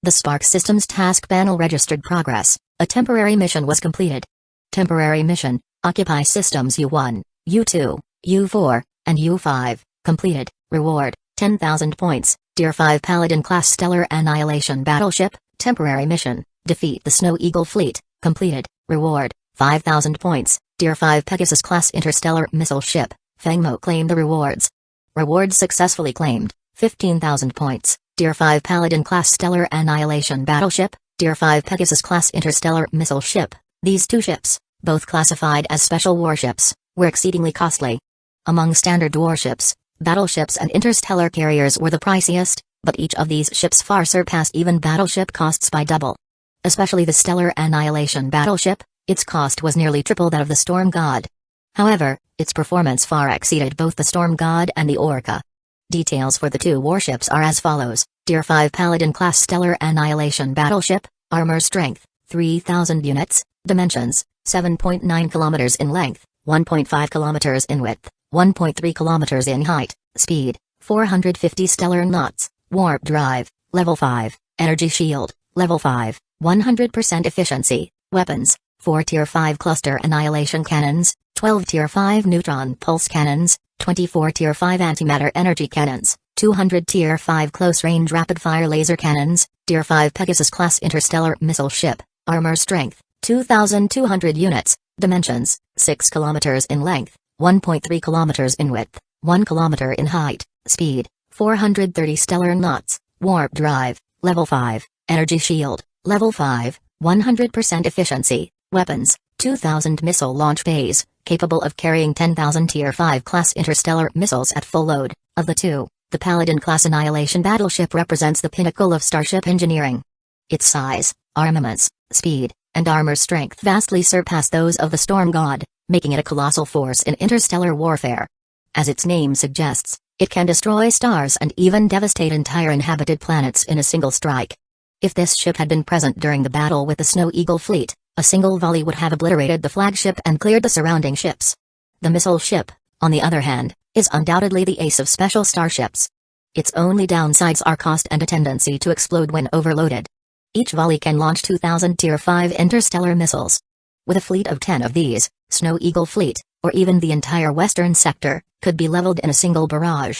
The Spark Systems task panel registered progress. A temporary mission was completed. Temporary mission, occupy systems U1, U2, U4, and U5, completed. Reward, 10,000 points. Tier 5 Paladin-class stellar annihilation battleship. Temporary mission, defeat the Snow Eagle fleet, completed. Reward, 5,000 points. Tier 5 Pegasus-class interstellar missile ship. Feng Mo claimed the rewards. Rewards successfully claimed, 15,000 points. Tier 5 Paladin-class stellar annihilation battleship. Tier 5 Pegasus-class interstellar missile ship. These 2 ships, both classified as special warships, were exceedingly costly. Among standard warships, battleships and interstellar carriers were the priciest, but each of these ships far surpassed even battleship costs by double. Especially the stellar annihilation battleship, its cost was nearly triple that of the Storm God. However, its performance far exceeded both the Storm God and the Orca. Details for the 2 warships are as follows. Tier 5 Paladin-class stellar annihilation battleship, armor strength, 3,000 units, dimensions, 7.9 kilometers in length, 1.5 kilometers in width, 1.3 kilometers in height, speed, 450 stellar knots, warp drive, level 5, energy shield, level 5, 100% efficiency, weapons, 4 Tier 5 cluster annihilation cannons, 12 Tier 5 neutron pulse cannons, 24 Tier 5 antimatter energy cannons, 200 Tier 5 close-range rapid-fire laser cannons, Tier 5 Pegasus-class interstellar missile ship, armor strength, 2,200 units, dimensions, 6 kilometers in length, 1.3 kilometers in width, 1 kilometer in height, speed, 430 stellar knots, warp drive, level 5, energy shield, level 5, 100% efficiency, weapons, 2,000 missile launch bays, capable of carrying 10,000 Tier 5 class interstellar missiles at full load. Of the two, the Paladin-class annihilation battleship represents the pinnacle of starship engineering. Its size, armaments, speed, and armor strength vastly surpass those of the Storm God, making it a colossal force in interstellar warfare. As its name suggests, it can destroy stars and even devastate entire inhabited planets in a single strike. If this ship had been present during the battle with the Snow Eagle fleet, a single volley would have obliterated the flagship and cleared the surrounding ships. The missile ship, on the other hand, is undoubtedly the ace of special starships. Its only downsides are cost and a tendency to explode when overloaded. Each volley can launch 2,000 Tier 5 interstellar missiles. With a fleet of 10 of these, Snow Eagle fleet, or even the entire western sector, could be leveled in a single barrage.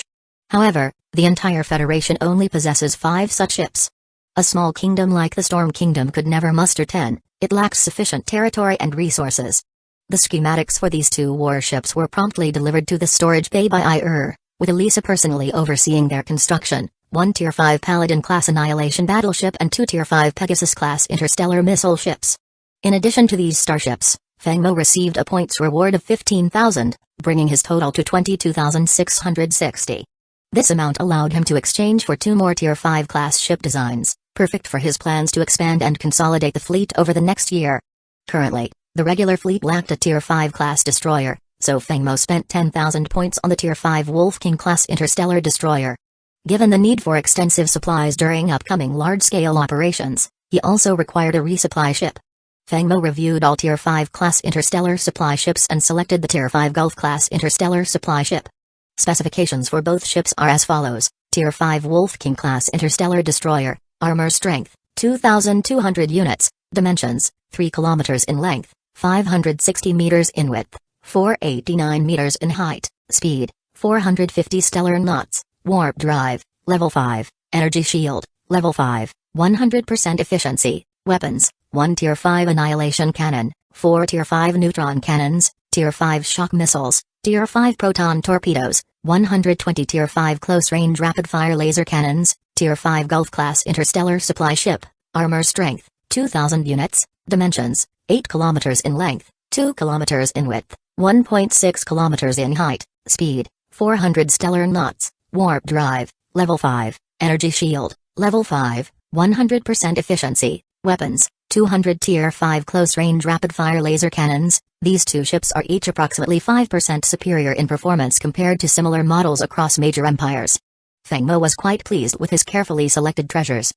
However, the entire Federation only possesses 5 such ships. A small kingdom like the Storm Kingdom could never muster 10, it lacks sufficient territory and resources. The schematics for these 2 warships were promptly delivered to the storage bay by IR, with Elisa personally overseeing their construction, 1 Tier 5 Paladin-class annihilation battleship and 2 Tier 5 Pegasus-class interstellar missile ships. In addition to these starships, Feng Mo received a points reward of 15,000, bringing his total to 22,660. This amount allowed him to exchange for 2 more Tier 5 class ship designs, perfect for his plans to expand and consolidate the fleet over the next year. Currently, the regular fleet lacked a Tier 5 class destroyer, so Feng Mo spent 10,000 points on the Tier 5 Wolf King class interstellar destroyer. Given the need for extensive supplies during upcoming large-scale operations, he also required a resupply ship. Feng Mo reviewed all Tier 5 class interstellar supply ships and selected the Tier 5 Gulf class interstellar supply ship. Specifications for both ships are as follows: Tier 5 Wolf King class interstellar destroyer, armor strength, 2,200 units, dimensions, 3 kilometers in length, 560 meters in width, 489 meters in height, speed, 450 stellar knots, warp drive, level 5, energy shield, level 5, 100% efficiency, weapons, 1 Tier 5 annihilation cannon, 4 Tier 5 neutron cannons, Tier 5 shock missiles, Tier 5 proton torpedoes, 120 Tier 5 close-range rapid-fire laser cannons, Tier 5 Gulf-class interstellar supply ship, armor strength, 2,000 units, dimensions, 8 kilometers in length, 2 kilometers in width, 1.6 kilometers in height, speed, 400 stellar knots, warp drive, level 5, energy shield, level 5, 100% efficiency, weapons, 200 Tier 5 close-range rapid-fire laser cannons. These 2 ships are each approximately 5% superior in performance compared to similar models across major empires. Feng Mo was quite pleased with his carefully selected treasures.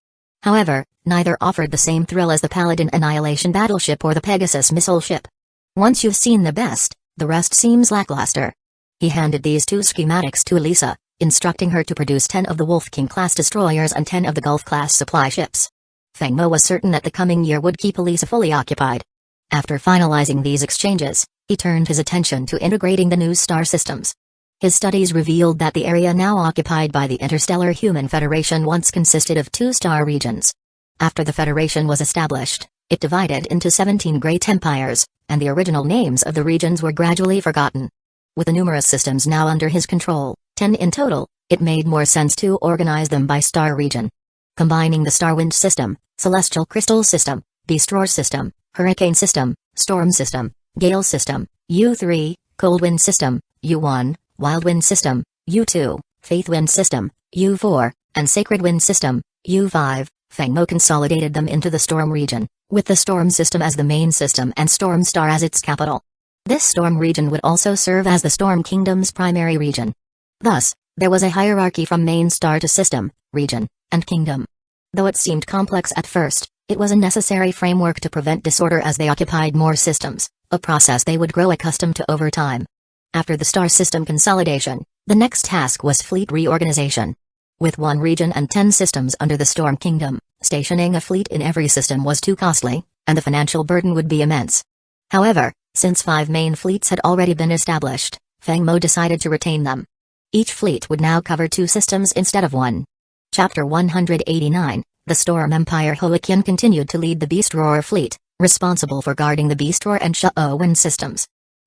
However, neither offered the same thrill as the Paladin annihilation battleship or the Pegasus missile ship. Once you've seen the best, the rest seems lackluster. He handed these 2 schematics to Elisa, instructing her to produce 10 of the Wolf King class destroyers and 10 of the Gulf class supply ships. Feng Mo was certain that the coming year would keep Elisa fully occupied. After finalizing these exchanges, he turned his attention to integrating the new star systems. His studies revealed that the area now occupied by the Interstellar Human Federation once consisted of 2 star regions. After the Federation was established, it divided into 17 great empires, and the original names of the regions were gradually forgotten. With the numerous systems now under his control, 10 in total, it made more sense to organize them by star region. Combining the Starwind system, Celestial Crystal system, Beast Roar system, Hurricane system, Storm system, Gale system, U3, Cold Wind system, U1, Wild Wind system, U2, Faith Wind system, U4, and Sacred Wind system, U5, Feng Mo consolidated them into the Storm region, with the Storm system as the main system and Storm Star as its capital. This Storm region would also serve as the Storm Kingdom's primary region. Thus, there was a hierarchy from main star to system, region, and kingdom. Though it seemed complex at first, it was a necessary framework to prevent disorder as they occupied more systems, a process they would grow accustomed to over time. After the star system consolidation, the next task was fleet reorganization. With 1 region and 10 systems under the Storm Kingdom, stationing a fleet in every system was too costly, and the financial burden would be immense. However, Since 5 main fleets had already been established, Feng Mo decided to retain them. Each fleet would now cover 2 systems instead of 1. Chapter 189, The Storm Empire. Hoiqian continued to lead the Beast Roar fleet, responsible for guarding the Beast Roar and Shuttle wind systems.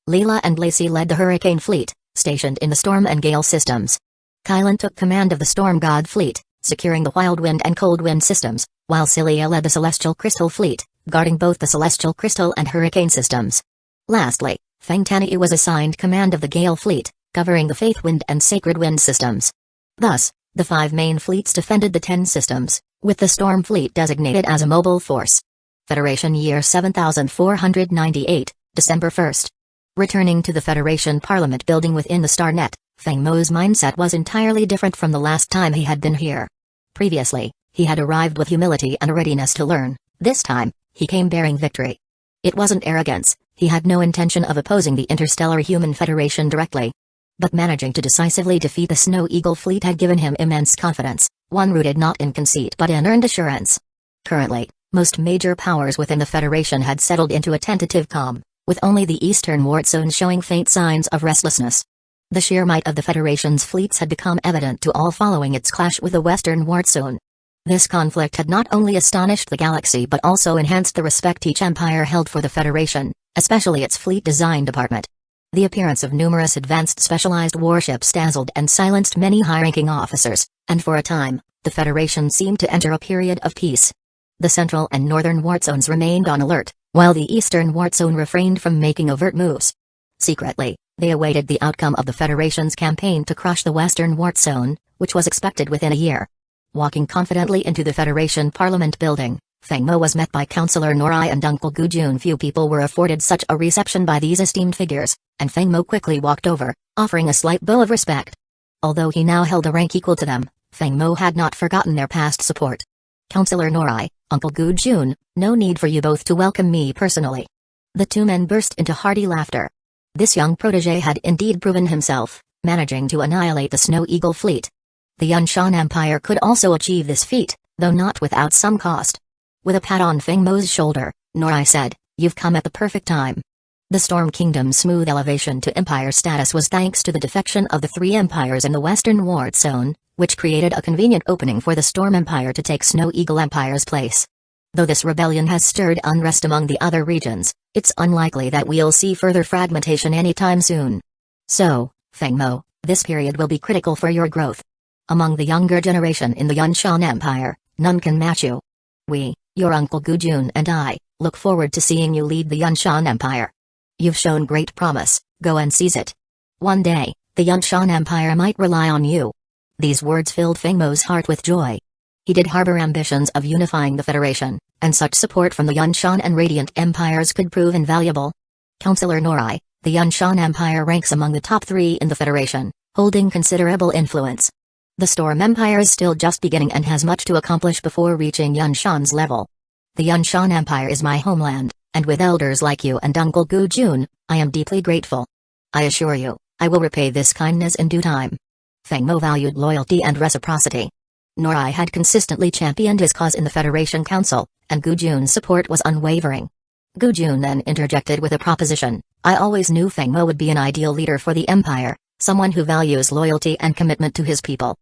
Leela and Lacey led the Hurricane fleet, stationed in the Storm and Gale systems. Kylan took command of the Storm God fleet, securing the Wild Wind and Cold Wind systems, while Celia led the Celestial Crystal fleet, guarding both the Celestial Crystal and Hurricane systems. Lastly, Feng Tani was assigned command of the Gale fleet, covering the Faith Wind and Sacred Wind systems. Thus, the 5 main fleets defended the 10 systems, with the Storm fleet designated as a mobile force. Federation Year 7498, December 1st. Returning to the Federation Parliament building within the StarNet, Feng Mo's mindset was entirely different from the last time he had been here. Previously, he had arrived with humility and a readiness to learn. This time, he came bearing victory. It wasn't arrogance, he had no intention of opposing the Interstellar Human Federation directly. But managing to decisively defeat the Snow Eagle fleet had given him immense confidence, one rooted not in conceit but in earned assurance. Currently, most major powers within the Federation had settled into a tentative calm, with only the Eastern Ward Zone showing faint signs of restlessness. The sheer might of the Federation's fleets had become evident to all following its clash with the Western Ward Zone. This conflict had not only astonished the galaxy but also enhanced the respect each empire held for the Federation, especially its fleet design department. The appearance of numerous advanced specialized warships dazzled and silenced many high-ranking officers, and for a time, the Federation seemed to enter a period of peace. The Central and Northern Ward Zones remained on alert, while the Eastern Ward Zone refrained from making overt moves. Secretly, they awaited the outcome of the Federation's campaign to crush the Western Ward Zone, which was expected within a year. Walking confidently into the Federation Parliament building, Feng Mo was met by Councillor Norai and Uncle Gujun. Few people were afforded such a reception by these esteemed figures, and Feng Mo quickly walked over, offering a slight bow of respect. Although he now held a rank equal to them, Feng Mo had not forgotten their past support. Councillor Norai, Uncle Gujun, no need for you both to welcome me personally. The 2 men burst into hearty laughter. This young protege had indeed proven himself, managing to annihilate the Snow Eagle fleet. The Yunshan Empire could also achieve this feat, though not without some cost. With a pat on Feng Mo's shoulder, Norai said, "You've come at the perfect time." The Storm Kingdom's smooth elevation to empire status was thanks to the defection of the 3 empires in the Western Ward Zone, which created a convenient opening for the Storm Empire to take Snow Eagle Empire's place. Though this rebellion has stirred unrest among the other regions, it's unlikely that we'll see further fragmentation anytime soon. So, Feng Mo, this period will be critical for your growth. Among the younger generation in the Yunshan Empire, none can match you. We, your Uncle Gujun and I, look forward to seeing you lead the Yunshan Empire. You've shown great promise, go and seize it. One day, the Yunshan Empire might rely on you. These words filled Feng Mo's heart with joy. He did harbor ambitions of unifying the Federation, and such support from the Yunshan and Radiant Empires could prove invaluable. Councillor Norai, the Yunshan Empire ranks among the top 3 in the Federation, holding considerable influence. The Storm Empire is still just beginning and has much to accomplish before reaching Yunshan's level. The Yunshan Empire is my homeland, and with elders like you and Uncle Gujun, I am deeply grateful. I assure you, I will repay this kindness in due time. Feng Mo valued loyalty and reciprocity. Norai had consistently championed his cause in the Federation Council, and Gujun's support was unwavering. Gujun then interjected with a proposition. I always knew Feng Mo would be an ideal leader for the Empire, someone who values loyalty and commitment to his people.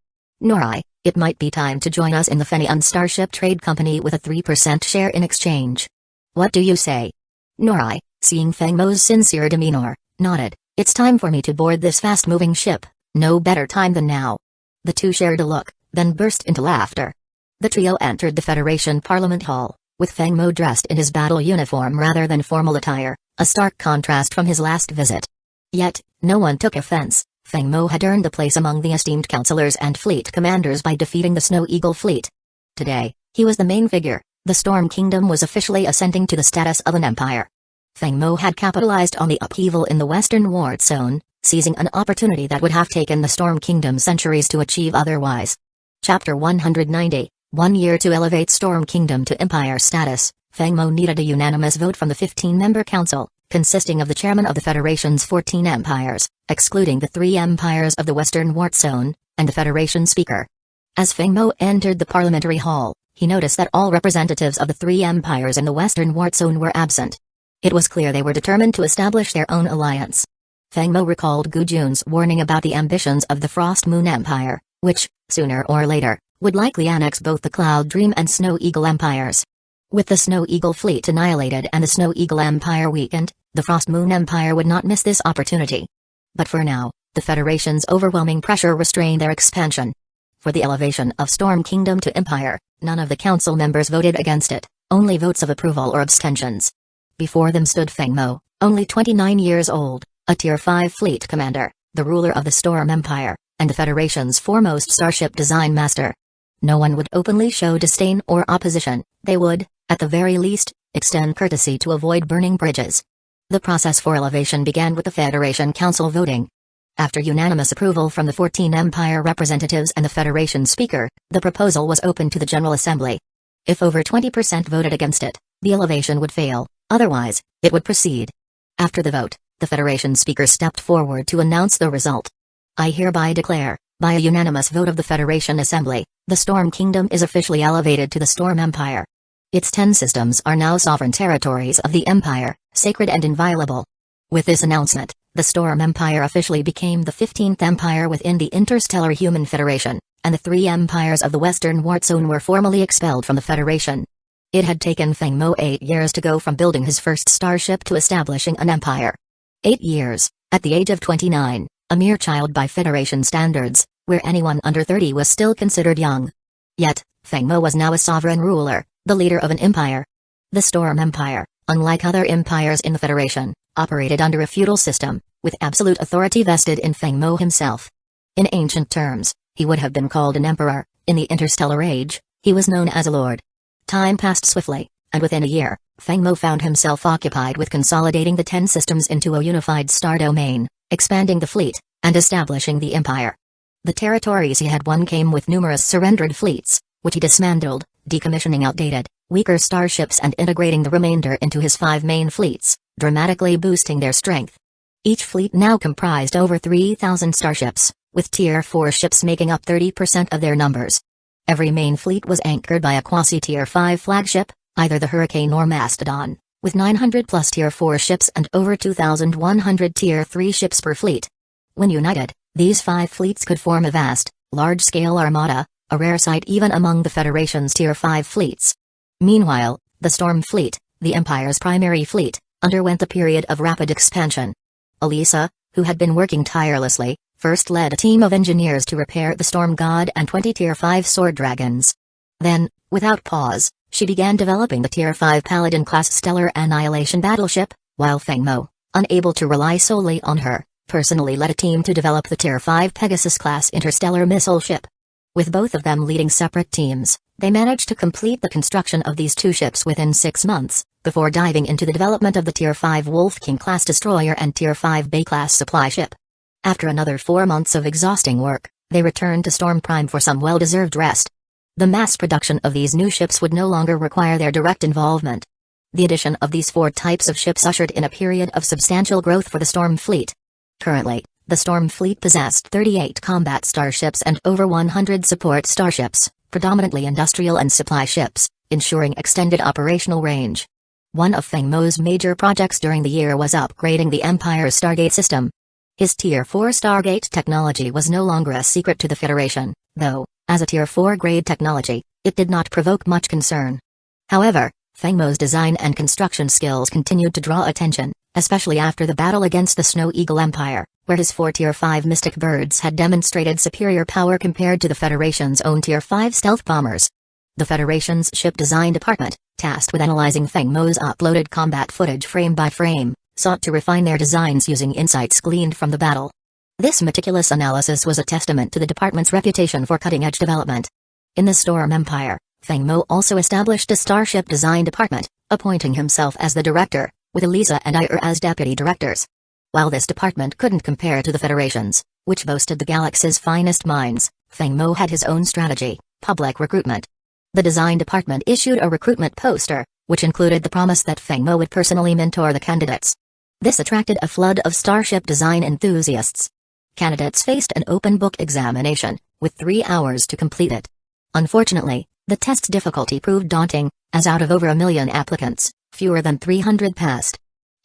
Norai, it might be time to join us in the Fenian Starship Trade Company with a 3% share in exchange. What do you say? Norai, seeing Feng Mo's sincere demeanor, nodded. It's time for me to board this fast-moving ship, no better time than now. The 2 shared a look, then burst into laughter. The trio entered the Federation Parliament Hall, with Feng Mo dressed in his battle uniform rather than formal attire, a stark contrast from his last visit. Yet, no one took offense. Feng Mo had earned the place among the esteemed councillors and fleet commanders by defeating the Snow Eagle fleet. Today, he was the main figure. The Storm Kingdom was officially ascending to the status of an empire. Feng Mo had capitalized on the upheaval in the Western Ward Zone, seizing an opportunity that would have taken the Storm Kingdom centuries to achieve otherwise. Chapter 190, 1 year to elevate Storm Kingdom to empire status. Feng Mo needed a unanimous vote from the 15-member council, consisting of the chairman of the Federation's 14 empires, excluding the 3 empires of the Western Ward Zone, and the Federation speaker. As Feng Mo entered the parliamentary hall, he noticed that all representatives of the 3 empires in the Western Ward Zone were absent. It was clear they were determined to establish their own alliance. Feng Mo recalled Gu Jun's warning about the ambitions of the Frost Moon Empire, which, sooner or later, would likely annex both the Cloud Dream and Snow Eagle empires. With the Snow Eagle fleet annihilated and the Snow Eagle Empire weakened, the Frost Moon Empire would not miss this opportunity. But for now, the Federation's overwhelming pressure restrained their expansion. For the elevation of Storm Kingdom to Empire, none of the council members voted against it, only votes of approval or abstentions. Before them stood Feng Mo, only 29 years old, a Tier 5 fleet commander, the ruler of the Storm Empire, and the Federation's foremost starship design master. No one would openly show disdain or opposition, they would, at the very least, extend courtesy to avoid burning bridges. The process for elevation began with the Federation Council voting. After unanimous approval from the 14 Empire representatives and the Federation Speaker, the proposal was open to the General Assembly. If over 20% voted against it, the elevation would fail, otherwise, it would proceed. After the vote, the Federation Speaker stepped forward to announce the result. I hereby declare, by a unanimous vote of the Federation Assembly, the Storm Kingdom is officially elevated to the Storm Empire. Its 10 systems are now sovereign territories of the Empire, sacred and inviolable. With this announcement, the Storm Empire officially became the 15th empire within the Interstellar Human Federation, and the 3 empires of the Western Wart Zone were formally expelled from the Federation. It had taken Feng Mo 8 years to go from building his first starship to establishing an empire. 8 years, at the age of 29, a mere child by Federation standards, where anyone under 30 was still considered young. Yet, Feng Mo was now a sovereign ruler, the leader of an empire. The Storm Empire, unlike other empires in the Federation, operated under a feudal system, with absolute authority vested in Feng Mo himself. In ancient terms, he would have been called an emperor; in the interstellar age, he was known as a lord. Time passed swiftly, and within a year, Feng Mo found himself occupied with consolidating the 10 systems into a unified star domain, expanding the fleet, and establishing the empire. The territories he had won came with numerous surrendered fleets, which he dismantled, decommissioning outdated, weaker starships and integrating the remainder into his 5 main fleets, dramatically boosting their strength. Each fleet now comprised over 3,000 starships, with Tier 4 ships making up 30% of their numbers. Every main fleet was anchored by a quasi-Tier 5 flagship, either the Hurricane or Mastodon, with 900 plus Tier 4 ships and over 2,100 Tier 3 ships per fleet. When united, these 5 fleets could form a vast, large-scale armada, a rare sight even among the Federation's Tier 5 fleets. Meanwhile, the Storm Fleet, the Empire's primary fleet, underwent a period of rapid expansion. Elisa, who had been working tirelessly, first led a team of engineers to repair the Storm God and 20 Tier 5 sword dragons. Then, without pause, she began developing the Tier 5 Paladin-class Stellar Annihilation battleship, while Feng Mo, unable to rely solely on her, personally led a team to develop the Tier 5 Pegasus-class interstellar missile ship. With both of them leading separate teams, they managed to complete the construction of these 2 ships within 6 months, before diving into the development of the Tier 5 Wolf King-class destroyer and Tier 5 Bay-class supply ship. After another 4 months of exhausting work, they returned to Storm Prime for some well-deserved rest. The mass production of these new ships would no longer require their direct involvement. The addition of these 4 types of ships ushered in a period of substantial growth for the Storm Fleet. Currently, the Storm Fleet possessed 38 combat starships and over 100 support starships, predominantly industrial and supply ships, ensuring extended operational range. One of Feng Mo's major projects during the year was upgrading the Empire's Stargate system. His Tier 4 Stargate technology was no longer a secret to the Federation, though, as a Tier 4 grade technology, it did not provoke much concern. However, Feng Mo's design and construction skills continued to draw attention, especially after the battle against the Snow Eagle Empire, where his 4 Tier 5 Mystic Birds had demonstrated superior power compared to the Federation's own Tier 5 stealth bombers. The Federation's ship design department, tasked with analyzing Feng Mo's uploaded combat footage frame by frame, sought to refine their designs using insights gleaned from the battle. This meticulous analysis was a testament to the department's reputation for cutting-edge development. In the Storm Empire, Feng Mo also established a starship design department, appointing himself as the director, with Elisa and Ire as deputy directors. While this department couldn't compare to the Federation's, which boasted the galaxy's finest minds, Feng Mo had his own strategy: public recruitment. The design department issued a recruitment poster, which included the promise that Feng Mo would personally mentor the candidates. This attracted a flood of starship design enthusiasts. Candidates faced an open-book examination, with 3 hours to complete it. Unfortunately, the test's difficulty proved daunting, as out of over 1 million applicants, fewer than 300 passed.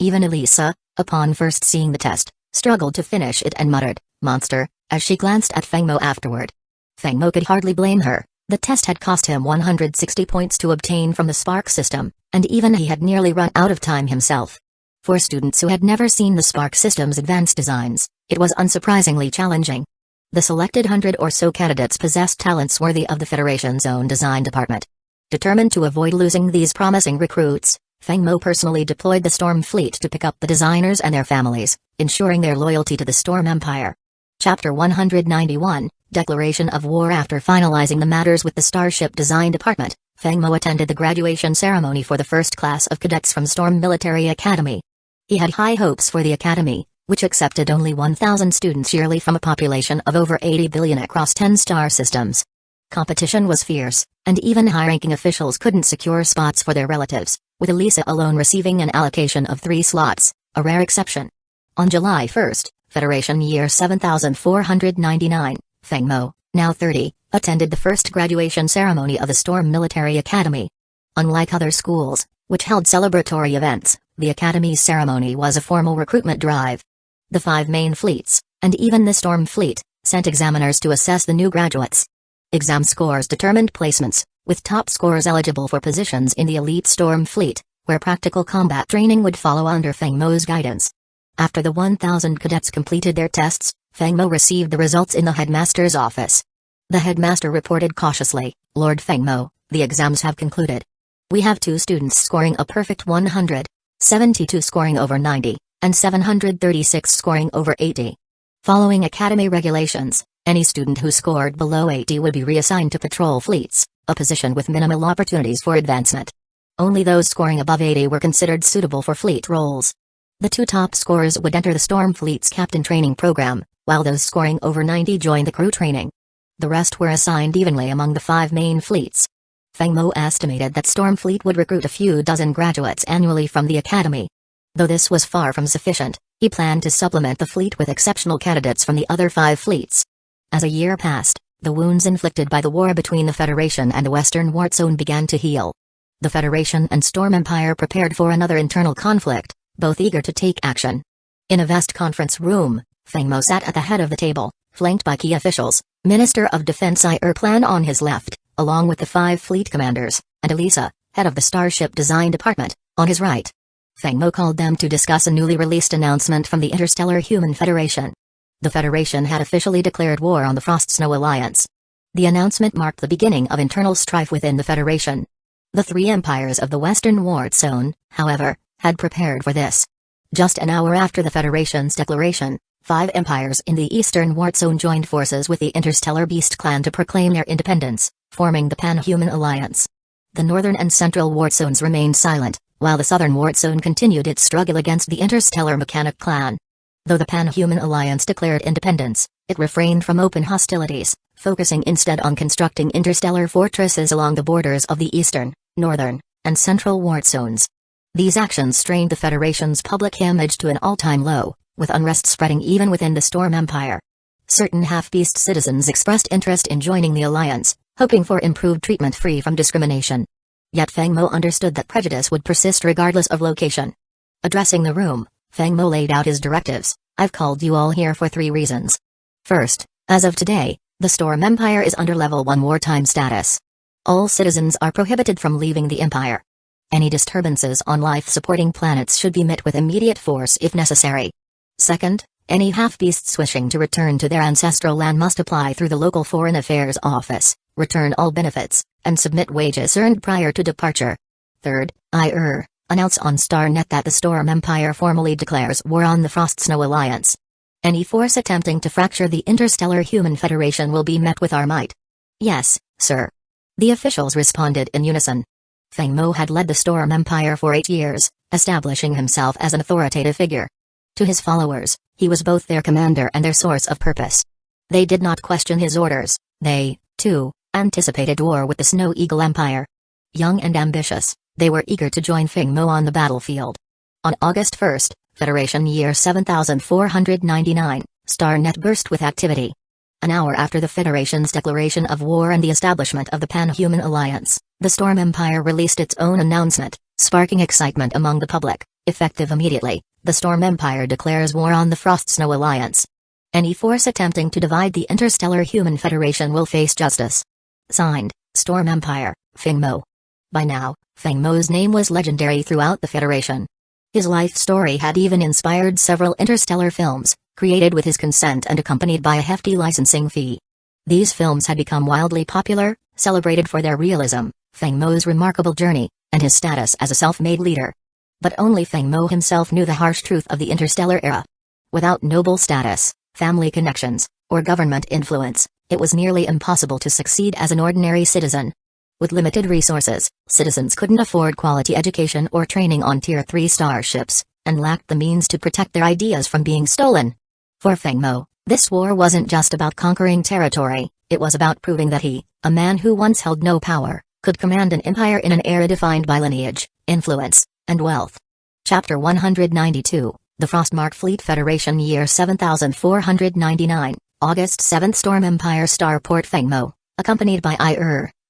Even Elisa, upon first seeing the test, struggled to finish it and muttered, "Monster," as she glanced at Feng Mo afterward. Feng Mo could hardly blame her. The test had cost him 160 points to obtain from the Spark system, and even he had nearly run out of time himself. For students who had never seen the Spark system's advanced designs, it was unsurprisingly challenging. The selected 100 or so candidates possessed talents worthy of the Federation's own design department. Determined to avoid losing these promising recruits, Feng Mo personally deployed the Storm Fleet to pick up the designers and their families, ensuring their loyalty to the Storm Empire. Chapter 191, Declaration of War. After finalizing the matters with the Starship Design Department, Feng Mo attended the graduation ceremony for the first class of cadets from Storm Military Academy. He had high hopes for the academy, which accepted only 1,000 students yearly from a population of over 80 billion across 10 star systems. Competition was fierce, and even high-ranking officials couldn't secure spots for their relatives, with Elisa alone receiving an allocation of 3 slots, a rare exception. On July 1, Federation Year 7499, Feng Mo, now 30, attended the first graduation ceremony of the Storm Military Academy. Unlike other schools, which held celebratory events, the Academy's ceremony was a formal recruitment drive. The 5 main fleets, and even the Storm Fleet, sent examiners to assess the new graduates. Exam scores determined placements, with top scorers eligible for positions in the elite Storm Fleet, where practical combat training would follow under Feng Mo's guidance. After the 1,000 cadets completed their tests, Feng Mo received the results in the headmaster's office. The headmaster reported cautiously, "Lord Feng Mo, the exams have concluded. We have 2 students scoring a perfect 100, 72 scoring over 90, and 736 scoring over 80. Following Academy regulations, any student who scored below 80 would be reassigned to patrol fleets, a position with minimal opportunities for advancement. Only those scoring above 80 were considered suitable for fleet roles. The 2 top scorers would enter the Storm Fleet's captain training program, while those scoring over 90 joined the crew training. The rest were assigned evenly among the 5 main fleets." Feng Mo estimated that Storm Fleet would recruit a few dozen graduates annually from the Academy. Though this was far from sufficient, he planned to supplement the fleet with exceptional candidates from the other 5 fleets. As a year passed, the wounds inflicted by the war between the Federation and the Western Wart Zone began to heal. The Federation and Storm Empire prepared for another internal conflict, both eager to take action. In a vast conference room, Feng Mo sat at the head of the table, flanked by key officials, Minister of Defense Plan on his left, along with the 5 fleet commanders, and Elisa, head of the Starship Design Department, on his right. Feng Mo called them to discuss a newly released announcement from the Interstellar Human Federation. The Federation had officially declared war on the Frost Snow Alliance. The announcement marked the beginning of internal strife within the Federation. The 3 empires of the Western Wart Zone, however, had prepared for this. Just an hour after the Federation's declaration, 5 empires in the Eastern Wart Zone joined forces with the Interstellar Beast Clan to proclaim their independence, forming the Pan-Human Alliance. The Northern and Central Wart Zones remained silent, while the Southern Wart Zone continued its struggle against the Interstellar Mechanic Clan. Though the Pan-Human Alliance declared independence, it refrained from open hostilities, focusing instead on constructing interstellar fortresses along the borders of the Eastern, Northern, and Central Wart Zones. These actions strained the Federation's public image to an all-time low, with unrest spreading even within the Storm Empire. Certain half-beast citizens expressed interest in joining the alliance, hoping for improved treatment free from discrimination. Yet Feng Mo understood that prejudice would persist regardless of location. Addressing the room, Feng Mo laid out his directives. "I've called you all here for 3 reasons. First, as of today, the Storm Empire is under Level 1 wartime status. All citizens are prohibited from leaving the Empire. Any disturbances on life-supporting planets should be met with immediate force if necessary. Second, any half-beasts wishing to return to their ancestral land must apply through the local Foreign Affairs Office, return all benefits, and submit wages earned prior to departure. Third, announce on StarNet that the Storm Empire formally declares war on the Frost Snow Alliance. Any force attempting to fracture the Interstellar Human Federation will be met with our might." "Yes, sir." The officials responded in unison. Feng Mo had led the Storm Empire for 8 years, establishing himself as an authoritative figure. To his followers, he was both their commander and their source of purpose. They did not question his orders. They, too, anticipated war with the Snow Eagle Empire. Young and ambitious, they were eager to join Feng Mo on the battlefield. On August 1, Federation Year 7499, StarNet burst with activity. An hour after the Federation's declaration of war and the establishment of the Pan-Human Alliance, the Storm Empire released its own announcement, sparking excitement among the public. Effective immediately, the Storm Empire declares war on the Frost Snow Alliance. Any force attempting to divide the Interstellar Human Federation will face justice. Signed, Storm Empire, Feng Mo. By now, Feng Mo's name was legendary throughout the Federation. His life story had even inspired several interstellar films, created with his consent and accompanied by a hefty licensing fee. These films had become wildly popular, celebrated for their realism, Feng Mo's remarkable journey, and his status as a self-made leader. But only Feng Mo himself knew the harsh truth of the interstellar era. Without noble status, family connections, or government influence, it was nearly impossible to succeed as an ordinary citizen. With limited resources, citizens couldn't afford quality education or training on Tier 3 starships, and lacked the means to protect their ideas from being stolen. For Feng Mo, this war wasn't just about conquering territory, it was about proving that he, a man who once held no power, could command an empire in an era defined by lineage, influence, and wealth. Chapter 192, The Frostmark Fleet Federation Year 7499, August 7th. Storm Empire Starport. Feng Mo, accompanied by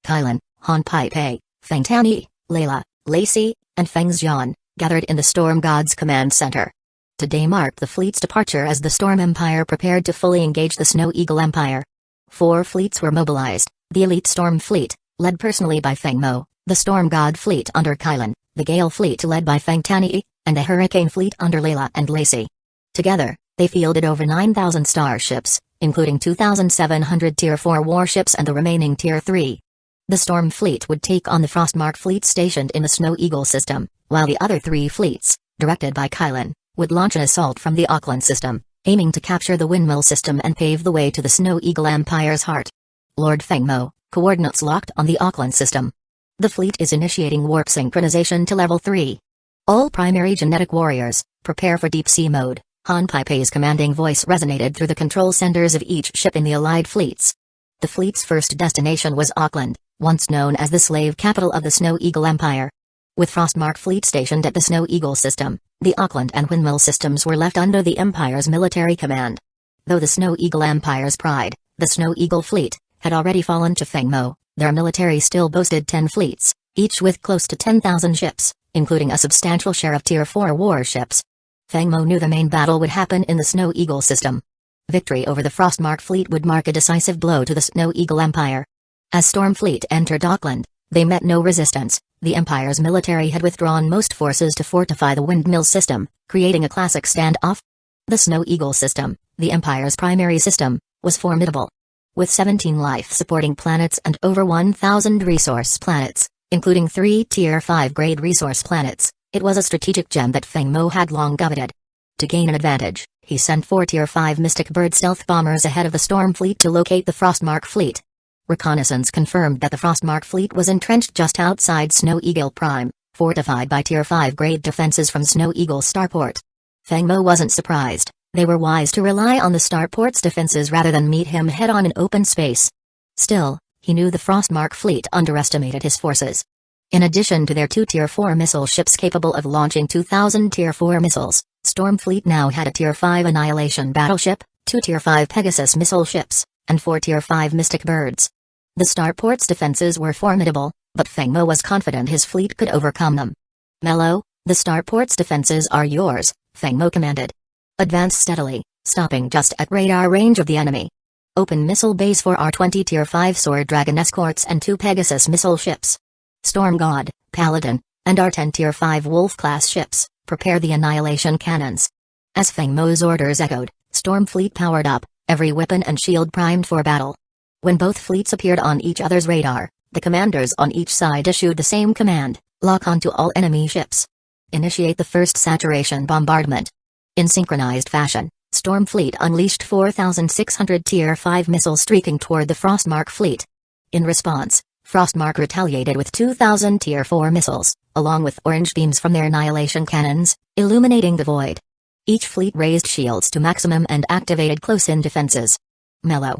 Kylan, Han Pei, Feng Tani, Layla, Lacey, and Feng Xian, gathered in the Storm God's command center. Today marked the fleet's departure as the Storm Empire prepared to fully engage the Snow Eagle Empire. 4 fleets were mobilized: the Elite Storm Fleet, led personally by Feng Mo, the Storm God Fleet under Kylan, the Gale Fleet led by Feng Tani, and the Hurricane Fleet under Layla and Lacey. Together, they fielded over 9,000 starships, including 2,700 Tier 4 warships and the remaining Tier 3. The Storm Fleet would take on the Frostmark Fleet stationed in the Snow Eagle system, while the other 3 fleets, directed by Kylan, would launch an assault from the Auckland system, aiming to capture the Windmill system and pave the way to the Snow Eagle Empire's heart. Lord Feng Mo, coordinates locked on the Auckland system. The fleet is initiating warp synchronization to level 3. All primary genetic warriors, prepare for deep sea mode. Han Pei's commanding voice resonated through the control centers of each ship in the allied fleets. The fleet's first destination was Auckland, once known as the slave capital of the Snow Eagle Empire. With Frostmark Fleet stationed at the Snow Eagle system, the Auckland and Windmill systems were left under the Empire's military command. Though the Snow Eagle Empire's pride, the Snow Eagle Fleet, had already fallen to Feng Mo, their military still boasted 10 fleets, each with close to 10,000 ships, including a substantial share of Tier 4 warships. Feng Mo knew the main battle would happen in the Snow Eagle system. Victory over the Frostmark Fleet would mark a decisive blow to the Snow Eagle Empire. As Storm Fleet entered Auckland, they met no resistance. The Empire's military had withdrawn most forces to fortify the Windmill system, creating a classic standoff. The Snow Eagle system, the Empire's primary system, was formidable. With 17 life-supporting planets and over 1,000 resource planets, including 3 Tier 5 grade resource planets, it was a strategic gem that Feng Mo had long coveted. To gain an advantage, he sent 4 Tier 5 Mystic Bird stealth bombers ahead of the Storm Fleet to locate the Frostmark Fleet. Reconnaissance confirmed that the Frostmark Fleet was entrenched just outside Snow Eagle Prime, fortified by Tier 5 grade defenses from Snow Eagle Starport. Feng Mo wasn't surprised. They were wise to rely on the Starport's defenses rather than meet him head-on in open space. Still, he knew the Frostmark Fleet underestimated his forces. In addition to their 2 Tier 4 missile ships capable of launching 2,000 Tier 4 missiles, Storm Fleet now had a Tier 5 Annihilation battleship, 2 Tier 5 Pegasus missile ships, and 4 Tier 5 Mystic Birds. The Starport's defenses were formidable, but Feng Mo was confident his fleet could overcome them. "Mello, the Starport's defenses are yours," Feng Mo commanded. "Advance steadily, stopping just at radar range of the enemy. Open missile base for R-20 Tier 5 Sword Dragon escorts and 2 Pegasus missile ships. Storm God, Paladin, and R-10 Tier 5 Wolf-class ships, prepare the annihilation cannons." As Feng Mo's orders echoed, Storm Fleet powered up, every weapon and shield primed for battle. When both fleets appeared on each other's radar, the commanders on each side issued the same command: lock onto all enemy ships. Initiate the first saturation bombardment. In synchronized fashion, Storm Fleet unleashed 4,600 Tier 5 missiles streaking toward the Frostmark Fleet. In response, Frostmark retaliated with 2,000 Tier 4 missiles, along with orange beams from their annihilation cannons, illuminating the void. Each fleet raised shields to maximum and activated close-in defenses. Mello.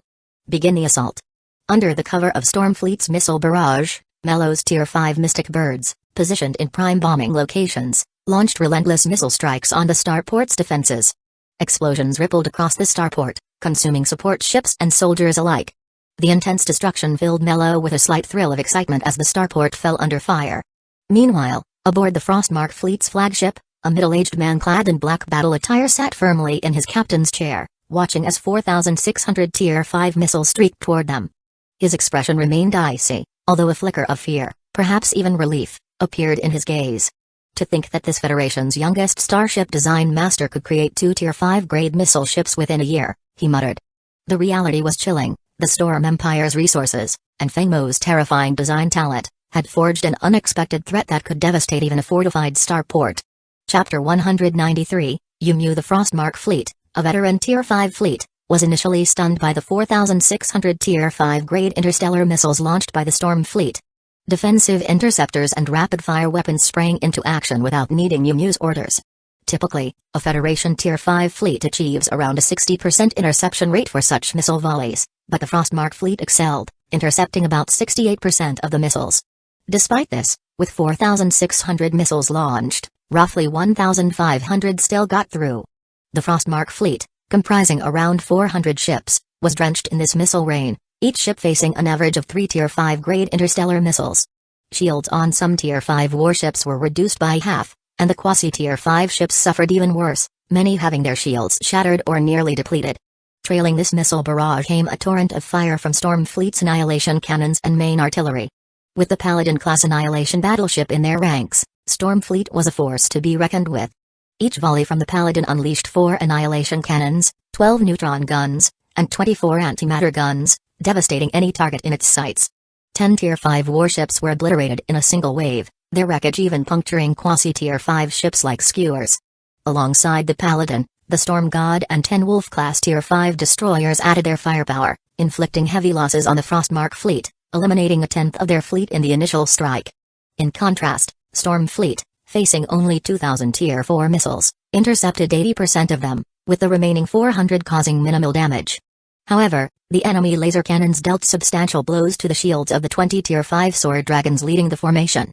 Begin the assault. Under the cover of Storm Fleet's missile barrage, Mello's Tier 5 Mystic Birds, positioned in prime bombing locations, launched relentless missile strikes on the Starport's defenses. Explosions rippled across the Starport, consuming support ships and soldiers alike. The intense destruction filled Mello with a slight thrill of excitement as the Starport fell under fire. Meanwhile, aboard the Frostmark Fleet's flagship, A middle-aged man clad in black battle attire sat firmly in his captain's chair, watching as 4,600 Tier 5 missiles streaked toward them. His expression remained icy, although a flicker of fear, perhaps even relief, appeared in his gaze. To think that this Federation's youngest starship design master could create 2 Tier 5 grade missile ships within a year, he muttered. The reality was chilling. The Storm Empire's resources, and Feng Mo's terrifying design talent, had forged an unexpected threat that could devastate even a fortified starport. Chapter 193, Yumu. The Frostmark Fleet, a veteran Tier 5 fleet, was initially stunned by the 4,600 Tier 5 grade interstellar missiles launched by the Storm Fleet. Defensive interceptors and rapid-fire weapons sprang into action without needing Yumu's orders. Typically, a Federation Tier 5 fleet achieves around a 60% interception rate for such missile volleys, but the Frostmark Fleet excelled, intercepting about 68% of the missiles. Despite this, with 4,600 missiles launched, roughly 1,500 still got through. The Frostmark Fleet, comprising around 400 ships, was drenched in this missile rain, each ship facing an average of 3 Tier 5 grade interstellar missiles. Shields on some Tier 5 warships were reduced by half, and the quasi-Tier 5 ships suffered even worse, many having their shields shattered or nearly depleted. Trailing this missile barrage came a torrent of fire from Storm Fleet's annihilation cannons and main artillery. With the Paladin-class annihilation battleship in their ranks, Storm Fleet was a force to be reckoned with. Each volley from the Paladin unleashed 4 annihilation cannons, 12 neutron guns, and 24 antimatter guns, devastating any target in its sights. 10 Tier 5 warships were obliterated in a single wave, their wreckage even puncturing quasi-Tier 5 ships like skewers. Alongside the Paladin, the Storm God and 10 Wolf-class Tier 5 destroyers added their firepower, inflicting heavy losses on the Frostmark Fleet, eliminating a tenth of their fleet in the initial strike. In contrast, Storm Fleet, facing only 2,000 Tier 4 missiles, intercepted 80% of them, with the remaining 400 causing minimal damage. However, the enemy laser cannons dealt substantial blows to the shields of the 20 Tier 5 sword dragons leading the formation.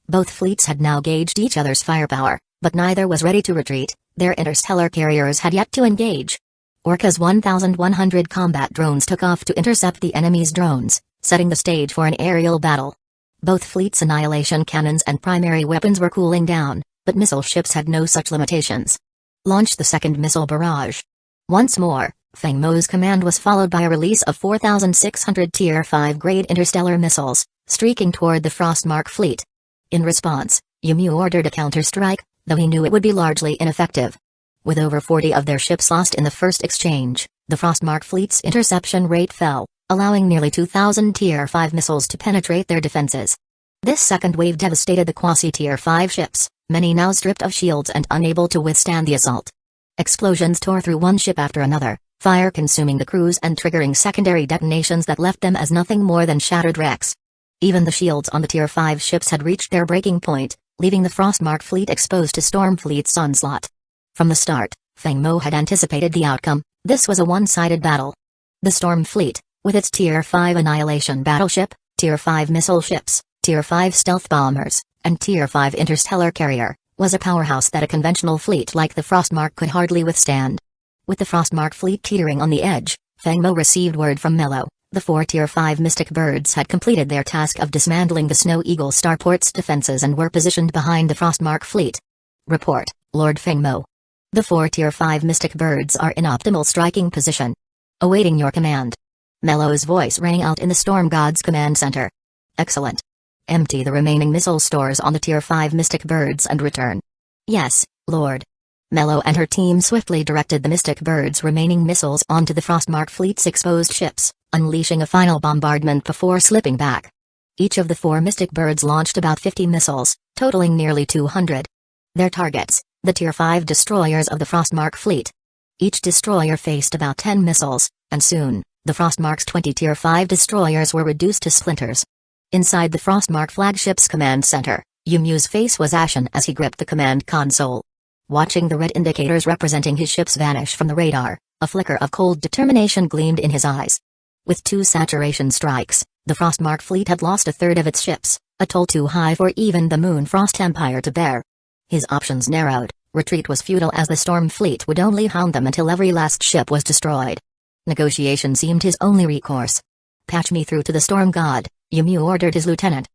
Both fleets had now gauged each other's firepower, but neither was ready to retreat. Their interstellar carriers had yet to engage. Orca's 1,100 combat drones took off to intercept the enemy's drones, setting the stage for an aerial battle. Both fleets' annihilation cannons and primary weapons were cooling down, but missile ships had no such limitations. Launch the second missile barrage. Once more, Feng Mo's command was followed by a release of 4,600 Tier 5 grade interstellar missiles, streaking toward the Frostmark Fleet. In response, Yumu ordered a counter-strike, though he knew it would be largely ineffective. With over 40 of their ships lost in the first exchange, the Frostmark Fleet's interception rate fell, allowing nearly 2,000 Tier 5 missiles to penetrate their defenses. This second wave devastated the quasi-Tier 5 ships, many now stripped of shields and unable to withstand the assault. Explosions tore through one ship after another, fire consuming the crews and triggering secondary detonations that left them as nothing more than shattered wrecks. Even the shields on the Tier 5 ships had reached their breaking point, leaving the Frostmark Fleet exposed to Storm Fleet's onslaught. From the start, Feng Mo had anticipated the outcome. This was a one-sided battle. The Storm Fleet, with its Tier 5 annihilation battleship, Tier 5 missile ships, Tier 5 stealth bombers, and Tier 5 interstellar carrier, was a powerhouse that a conventional fleet like the Frostmark could hardly withstand. With the Frostmark Fleet teetering on the edge, Feng Mo received word from Mello. The 4 Tier 5 Mystic Birds had completed their task of dismantling the Snow Eagle starport's defenses and were positioned behind the Frostmark Fleet. Report, Lord Feng Mo. The 4 Tier 5 Mystic Birds are in optimal striking position. Awaiting your command. Mello's voice rang out in the Storm God's command center. Excellent. Empty the remaining missile stores on the Tier 5 Mystic Birds and return. Yes, Lord. Mello and her team swiftly directed the Mystic Birds' remaining missiles onto the Frostmark Fleet's exposed ships, unleashing a final bombardment before slipping back. Each of the 4 Mystic Birds launched about 50 missiles, totaling nearly 200. Their targets, the Tier 5 destroyers of the Frostmark Fleet. Each destroyer faced about 10 missiles, and soon, the Frostmark's 20 Tier 5 destroyers were reduced to splinters. Inside the Frostmark flagship's command center, Yumu's face was ashen as he gripped the command console. Watching the red indicators representing his ships vanish from the radar, a flicker of cold determination gleamed in his eyes. With 2 saturation strikes, the Frostmark Fleet had lost a third of its ships, a toll too high for even the Moonfrost Empire to bear. His options narrowed. Retreat was futile as the Storm Fleet would only hound them until every last ship was destroyed. Negotiation seemed his only recourse. Patch me through to the Storm God, Yumu ordered his lieutenant.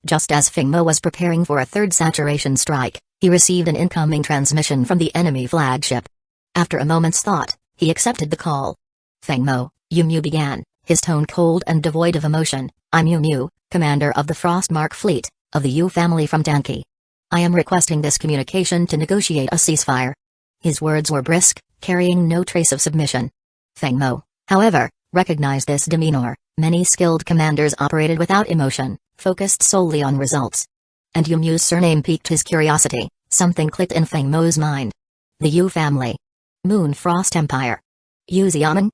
Just as Feng Mo was preparing for a third saturation strike, He received an incoming transmission from the enemy flagship. After a moment's thought, he accepted the call. Feng Mo, Yu Mu began, his tone cold and devoid of emotion. I'm Yu Mu, commander of the Frostmark fleet, of the Yu family from Danki. I am requesting this communication to negotiate a ceasefire. His words were brisk, carrying no trace of submission. Feng Mo, however, recognized this demeanor. Many skilled commanders operated without emotion, focused solely on results. And Yu Mu's surname piqued his curiosity. Something clicked in Feng Mo's mind. The Yu family. Moon Frost Empire. Yu Xiaoming?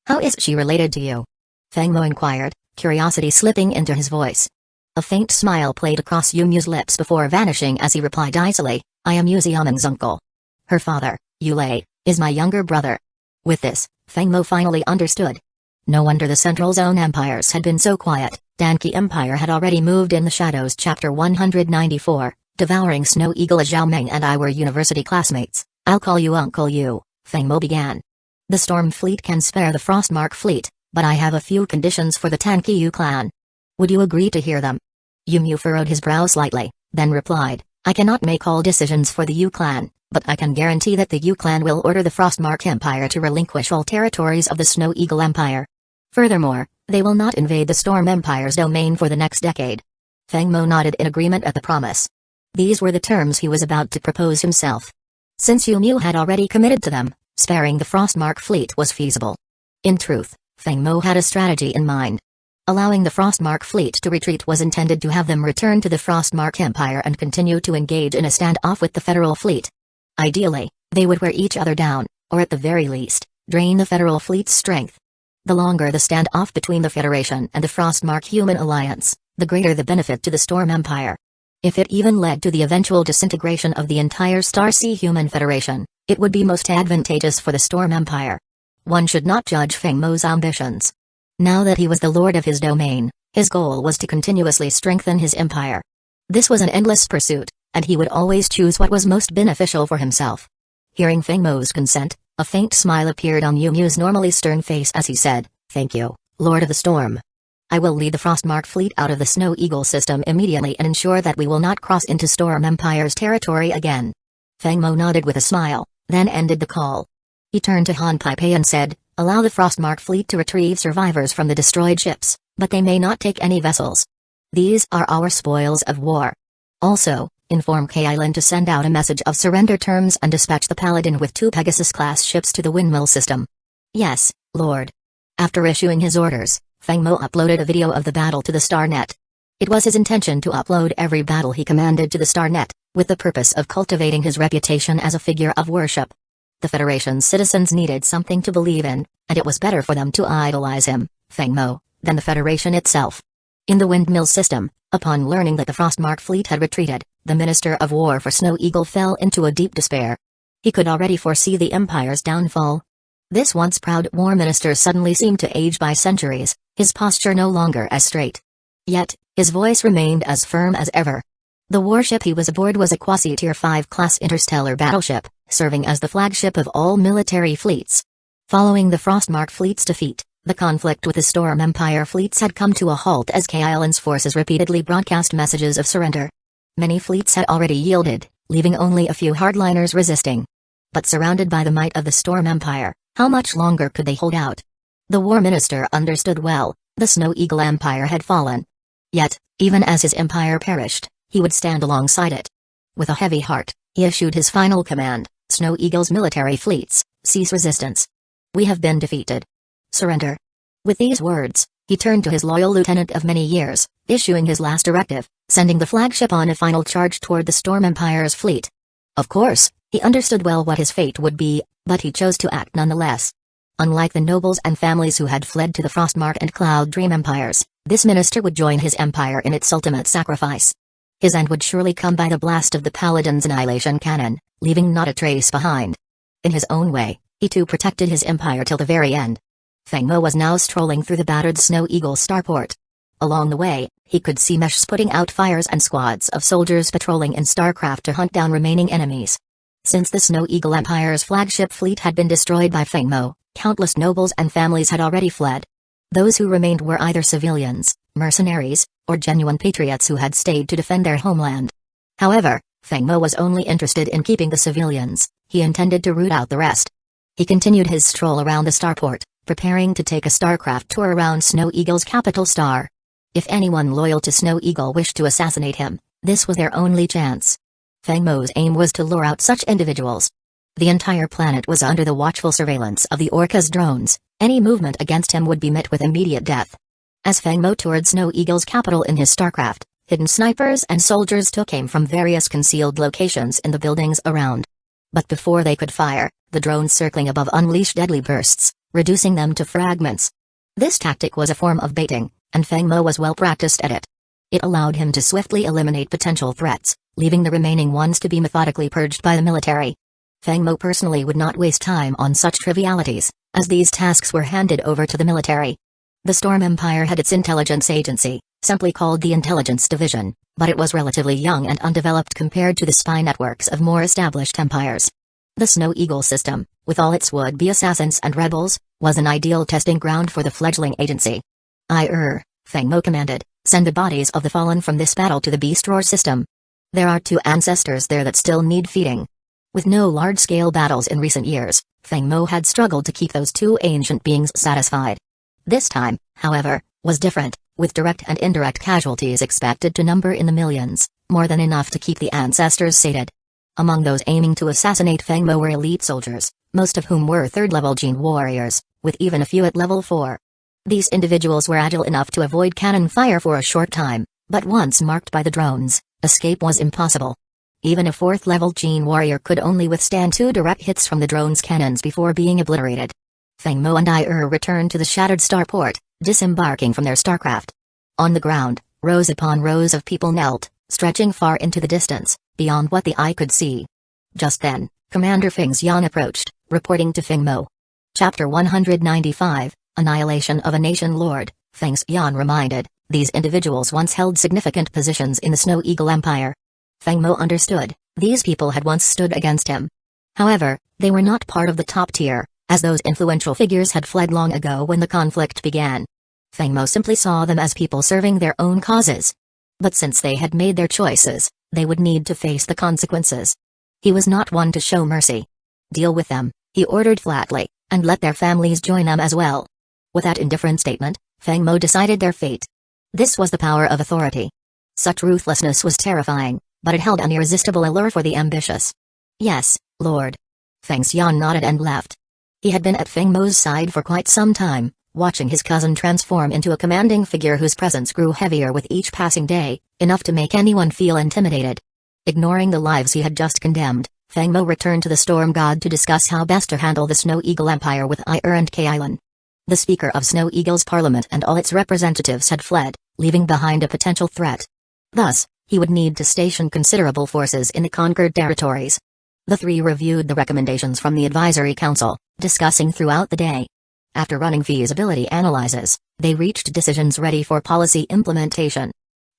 How is she related to you? Feng Mo inquired, curiosity slipping into his voice. A faint smile played across Yu Mu's lips before vanishing as he replied icily, I am Yu Xiaoming's uncle. Her father, Yu Lei, is my younger brother. With this, Feng Mo finally understood. No wonder the Central Zone empires had been so quiet. Danki Empire had already moved in the shadows. Chapter 194, Devouring Snow Eagle. Xiaoming and I were university classmates. I'll call you Uncle Yu, Feng Mo began. The Storm Fleet can spare the Frostmark fleet, but I have a few conditions for the Danki Yu clan. Would you agree to hear them? Yu Mu furrowed his brow slightly, then replied, I cannot make all decisions for the Yu clan, but I can guarantee that the Yu clan will order the Frostmark Empire to relinquish all territories of the Snow Eagle Empire. Furthermore, they will not invade the Storm Empire's domain for the next decade. Feng Mo nodded in agreement at the promise. These were the terms he was about to propose himself. Since Yu Mu had already committed to them, sparing the Frostmark fleet was feasible. In truth, Feng Mo had a strategy in mind. Allowing the Frostmark fleet to retreat was intended to have them return to the Frostmark Empire and continue to engage in a standoff with the Federal fleet. Ideally, they would wear each other down, or at the very least, drain the Federal fleet's strength. The longer the standoff between the Federation and the Frostmark human alliance, the greater the benefit to the Storm Empire. If it even led to the eventual disintegration of the entire Starsea human federation, it would be most advantageous for the Storm Empire. One should not judge Feng Mo's ambitions. Now that he was the lord of his domain, his goal was to continuously strengthen his empire. This was an endless pursuit, and he would always choose what was most beneficial for himself. Hearing Feng Mo's consent, a faint smile appeared on Yu Mu's normally stern face as he said, Thank you, Lord of the Storm. I will lead the Frostmark fleet out of the Snow Eagle system immediately and ensure that we will not cross into Storm Empire's territory again. Feng Mo nodded with a smile, then ended the call. He turned to Han Pei and said, Allow the Frostmark fleet to retrieve survivors from the destroyed ships, but they may not take any vessels. These are our spoils of war. Also, inform Kailin to send out a message of surrender terms and dispatch the Paladin with 2 Pegasus-class ships to the windmill system. Yes, Lord. After issuing his orders, Feng Mo uploaded a video of the battle to the StarNet. It was his intention to upload every battle he commanded to the StarNet, with the purpose of cultivating his reputation as a figure of worship. The Federation's citizens needed something to believe in, and it was better for them to idolize him, Feng Mo, than the Federation itself. In the windmill system, upon learning that the Frostmark fleet had retreated, the Minister of War for Snow Eagle fell into a deep despair. He could already foresee the Empire's downfall. This once proud war minister suddenly seemed to age by centuries, his posture no longer as straight. Yet, his voice remained as firm as ever. The warship he was aboard was a quasi-Tier 5 class interstellar battleship, serving as the flagship of all military fleets. Following the Frostmark fleet's defeat, the conflict with the Storm Empire fleets had come to a halt as Kailin's forces repeatedly broadcast messages of surrender. Many fleets had already yielded, leaving only a few hardliners resisting. But surrounded by the might of the Storm Empire, how much longer could they hold out? The War Minister understood well, the Snow Eagle Empire had fallen. Yet, even as his empire perished, he would stand alongside it. With a heavy heart, he issued his final command, Snow Eagle's military fleets, cease resistance. We have been defeated. Surrender. With these words, he turned to his loyal lieutenant of many years, issuing his last directive, sending the flagship on a final charge toward the Storm Empire's fleet. Of course, he understood well what his fate would be, but he chose to act nonetheless. Unlike the nobles and families who had fled to the Frostmark and Cloud Dream empires, this minister would join his empire in its ultimate sacrifice. His end would surely come by the blast of the Paladin's annihilation cannon, leaving not a trace behind. In his own way, he too protected his empire till the very end. Feng Mo was now strolling through the battered Snow Eagle starport. Along the way, he could see Mesh's putting out fires and squads of soldiers patrolling in starcraft to hunt down remaining enemies. Since the Snow Eagle Empire's flagship fleet had been destroyed by Feng Mo, countless nobles and families had already fled. Those who remained were either civilians, mercenaries, or genuine patriots who had stayed to defend their homeland. However, Feng Mo was only interested in keeping the civilians. He intended to root out the rest. He continued his stroll around the starport, preparing to take a starcraft tour around Snow Eagle's capital star. If anyone loyal to Snow Eagle wished to assassinate him, this was their only chance. Feng Mo's aim was to lure out such individuals. The entire planet was under the watchful surveillance of the Orca's drones. Any movement against him would be met with immediate death. As Feng Mo toured Snow Eagle's capital in his starcraft, hidden snipers and soldiers took aim from various concealed locations in the buildings around. But before they could fire, the drones circling above unleashed deadly bursts, reducing them to fragments. This tactic was a form of baiting, and Feng Mo was well practiced at it. It allowed him to swiftly eliminate potential threats, leaving the remaining ones to be methodically purged by the military. Feng Mo personally would not waste time on such trivialities, as these tasks were handed over to the military. The Storm Empire had its intelligence agency, simply called the Intelligence Division, but it was relatively young and undeveloped compared to the spy networks of more established empires. The Snow Eagle system, with all its would-be assassins and rebels, was an ideal testing ground for the fledgling agency. Feng Mo commanded, send the bodies of the fallen from this battle to the Beast Roar system. There are 2 ancestors there that still need feeding. With no large-scale battles in recent years, Feng Mo had struggled to keep those 2 ancient beings satisfied. This time, however, was different, with direct and indirect casualties expected to number in the millions, more than enough to keep the ancestors sated. Among those aiming to assassinate Feng Mo were elite soldiers, most of whom were 3rd-level gene warriors, with even a few at level 4. These individuals were agile enough to avoid cannon fire for a short time, but once marked by the drones, escape was impossible. Even a 4th-level gene warrior could only withstand 2 direct hits from the drone's cannons before being obliterated. Feng Mo and returned to the shattered starport, disembarking from their starcraft. On the ground, rows upon rows of people knelt, stretching far into the distance, beyond what the eye could see. Just then, Commander Feng Xian approached, reporting to Feng Mo. Chapter 195, Annihilation of a Nation Lord. Feng Xian reminded, these individuals once held significant positions in the Snow Eagle Empire. Feng Mo understood, these people had once stood against him. However, they were not part of the top tier, as those influential figures had fled long ago when the conflict began. Feng Mo simply saw them as people serving their own causes. But since they had made their choices, they would need to face the consequences. He was not one to show mercy. Deal with them, he ordered flatly, and let their families join them as well. With that indifferent statement, Feng Mo decided their fate. This was the power of authority. Such ruthlessness was terrifying, but it held an irresistible allure for the ambitious. Yes, Lord. Feng Xian nodded and left. He had been at Feng Mo's side for quite some time, watching his cousin transform into a commanding figure whose presence grew heavier with each passing day, enough to make anyone feel intimidated. Ignoring the lives he had just condemned, Feng Mo returned to the Storm God to discuss how best to handle the Snow Eagle Empire with and Kailan. The Speaker of Snow Eagle's parliament and all its representatives had fled, leaving behind a potential threat. Thus, he would need to station considerable forces in the conquered territories. The 3 reviewed the recommendations from the Advisory Council, discussing throughout the day. After running feasibility analyses, they reached decisions ready for policy implementation.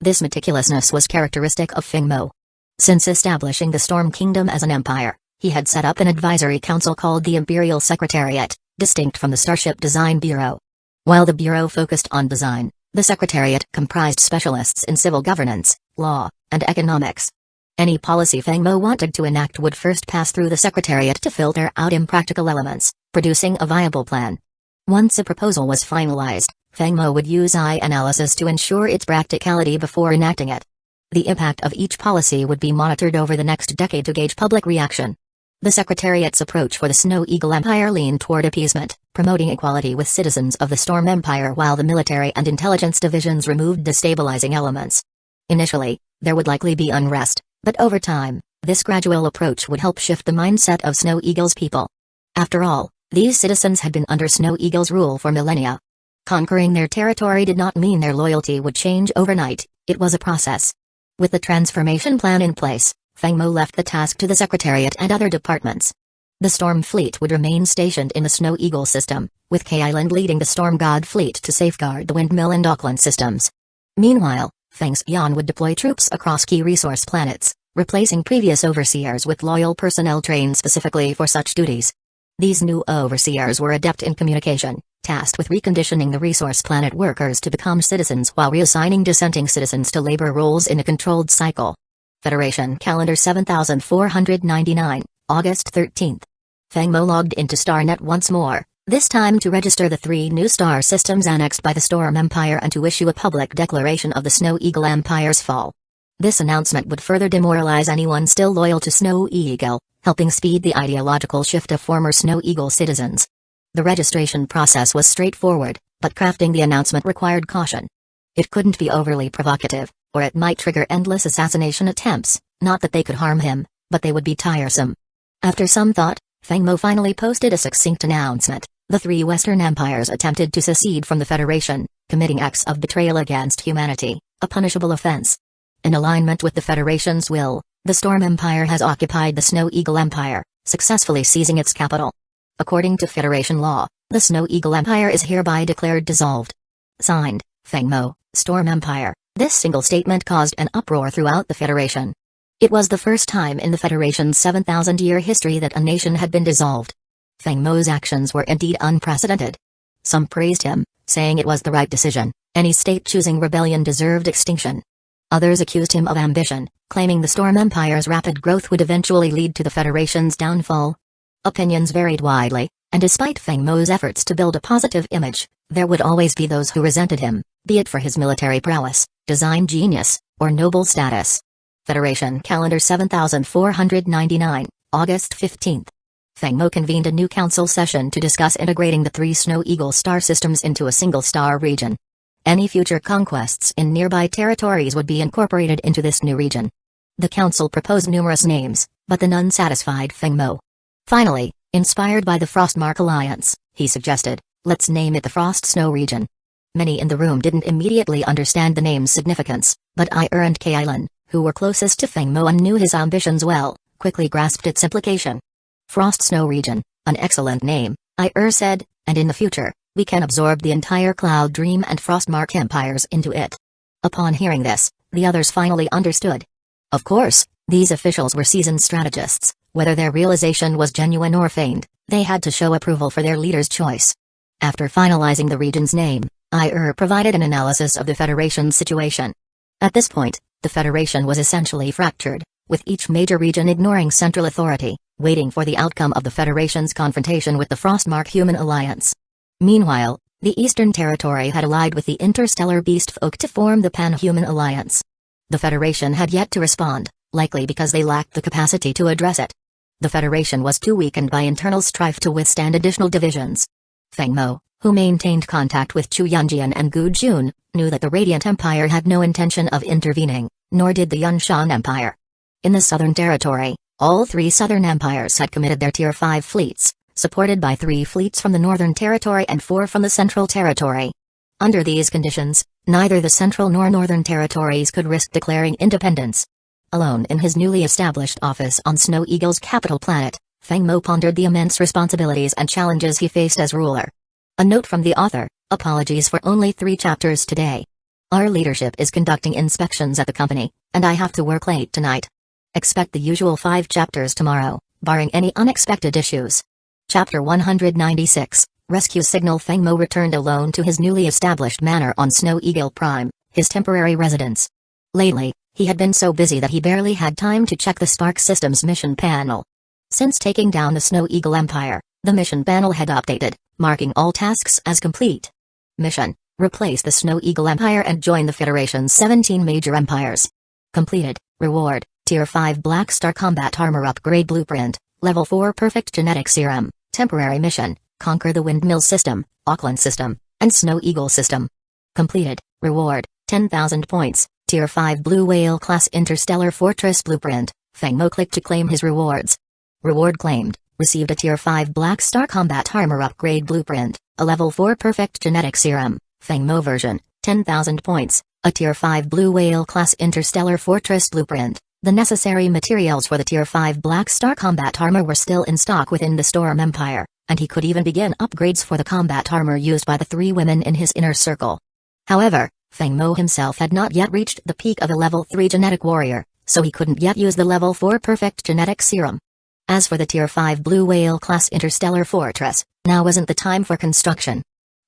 This meticulousness was characteristic of Feng Mo. Since establishing the Storm Kingdom as an empire, he had set up an advisory council called the Imperial Secretariat, distinct from the Starship Design Bureau. While the Bureau focused on design, the Secretariat comprised specialists in civil governance, law, and economics. Any policy Feng Mo wanted to enact would first pass through the Secretariat to filter out impractical elements, producing a viable plan. Once a proposal was finalized, Feng Mo would use eye analysis to ensure its practicality before enacting it. The impact of each policy would be monitored over the next decade to gauge public reaction. The Secretariat's approach for the Snow Eagle Empire leaned toward appeasement, promoting equality with citizens of the Storm Empire while the military and intelligence divisions removed destabilizing elements. Initially, there would likely be unrest, but over time, this gradual approach would help shift the mindset of Snow Eagle's people. After all, these citizens had been under Snow Eagle's rule for millennia. Conquering their territory did not mean their loyalty would change overnight, it was a process. With the transformation plan in place, Feng Mo left the task to the Secretariat and other departments. The Storm Fleet would remain stationed in the Snow Eagle system, with K-Island leading the Storm God Fleet to safeguard the Windmill and Auckland systems. Meanwhile, Feng Xian would deploy troops across key resource planets, replacing previous overseers with loyal personnel trained specifically for such duties. These new overseers were adept in communication, tasked with reconditioning the resource planet workers to become citizens while reassigning dissenting citizens to labor roles in a controlled cycle. Federation Calendar 7499, August 13th. Feng Mo logged into StarNet once more, this time to register the 3 new star systems annexed by the Storm Empire and to issue a public declaration of the Snow Eagle Empire's fall. This announcement would further demoralize anyone still loyal to Snow Eagle, helping speed the ideological shift of former Snow Eagle citizens. The registration process was straightforward, but crafting the announcement required caution. It couldn't be overly provocative, or it might trigger endless assassination attempts, not that they could harm him, but they would be tiresome. After some thought, Feng Mo finally posted a succinct announcement. The 3 Western empires attempted to secede from the Federation, committing acts of betrayal against humanity, a punishable offense. In alignment with the Federation's will, the Storm Empire has occupied the Snow Eagle Empire, successfully seizing its capital. According to Federation law, the Snow Eagle Empire is hereby declared dissolved. Signed, Feng Mo, Storm Empire. This single statement caused an uproar throughout the Federation. It was the first time in the Federation's 7,000-year history that a nation had been dissolved. Feng Mo's actions were indeed unprecedented. Some praised him, saying it was the right decision. Any state choosing rebellion deserved extinction. Others accused him of ambition, claiming the Storm Empire's rapid growth would eventually lead to the Federation's downfall. Opinions varied widely, and despite Feng Mo's efforts to build a positive image, there would always be those who resented him, be it for his military prowess, design genius, or noble status. Federation Calendar 7499, August 15th. Feng Mo convened a new council session to discuss integrating the 3 Snow Eagle star systems into a single star region. Any future conquests in nearby territories would be incorporated into this new region. The council proposed numerous names, but the none satisfied Feng Mo. Finally, inspired by the Frostmark Alliance, he suggested, let's name it the Frost Snow region. Many in the room didn't immediately understand the name's significance, but and Kailin, who were closest to Feng Mo and knew his ambitions well, quickly grasped its implication. Frost Snow region, an excellent name, said, and in the future, we can absorb the entire Cloud Dream and Frostmark empires into it. Upon hearing this, the others finally understood. Of course, these officials were seasoned strategists. Whether their realization was genuine or feigned, they had to show approval for their leader's choice. After finalizing the region's name, provided an analysis of the Federation's situation. At this point, the Federation was essentially fractured, with each major region ignoring central authority, waiting for the outcome of the Federation's confrontation with the Frostmark Human Alliance. Meanwhile, the Eastern Territory had allied with the interstellar beast folk to form the Pan-Human Alliance. The Federation had yet to respond, likely because they lacked the capacity to address it. The Federation was too weakened by internal strife to withstand additional divisions. Feng Mo, who maintained contact with Chu Yunjian and Gu Jun, knew that the Radiant Empire had no intention of intervening, nor did the Yunshan Empire. In the Southern Territory, all 3 Southern Empires had committed their Tier 5 fleets, supported by 3 fleets from the Northern Territory and 4 from the Central Territory. Under these conditions, neither the Central nor Northern Territories could risk declaring independence. Alone in his newly established office on Snow Eagle's capital planet, Feng Mo pondered the immense responsibilities and challenges he faced as ruler. A note from the author: apologies for only 3 chapters today. Our leadership is conducting inspections at the company, and I have to work late tonight. Expect the usual 5 chapters tomorrow, barring any unexpected issues. Chapter 196, Rescue Signal. Feng Mo returned alone to his newly established manor on Snow Eagle Prime, his temporary residence. Lately, he had been so busy that he barely had time to check the Spark System's mission panel. Since taking down the Snow Eagle Empire, the mission panel had updated, marking all tasks as complete. Mission: replace the Snow Eagle Empire and join the Federation's 17 major empires. Completed. Reward: Tier 5 Black Star Combat Armor Upgrade Blueprint, Level 4 Perfect Genetic Serum. Temporary mission: conquer the Windmill System, Auckland System, and Snow Eagle System. Completed. Reward: 10,000 points, Tier 5 Blue Whale Class Interstellar Fortress Blueprint. Feng Mo clicked to claim his rewards. Reward claimed: received a Tier 5 Black Star Combat Armor Upgrade Blueprint, a Level 4 Perfect Genetic Serum, Feng Mo version, 10,000 points, a Tier 5 Blue Whale Class Interstellar Fortress Blueprint. The necessary materials for the Tier 5 Black Star Combat Armor were still in stock within the Storm Empire, and he could even begin upgrades for the combat armor used by the 3 women in his inner circle. However, Feng Mo himself had not yet reached the peak of a Level 3 genetic warrior, so he couldn't yet use the Level 4 Perfect Genetic Serum. As for the Tier 5 Blue Whale Class Interstellar Fortress, now wasn't the time for construction.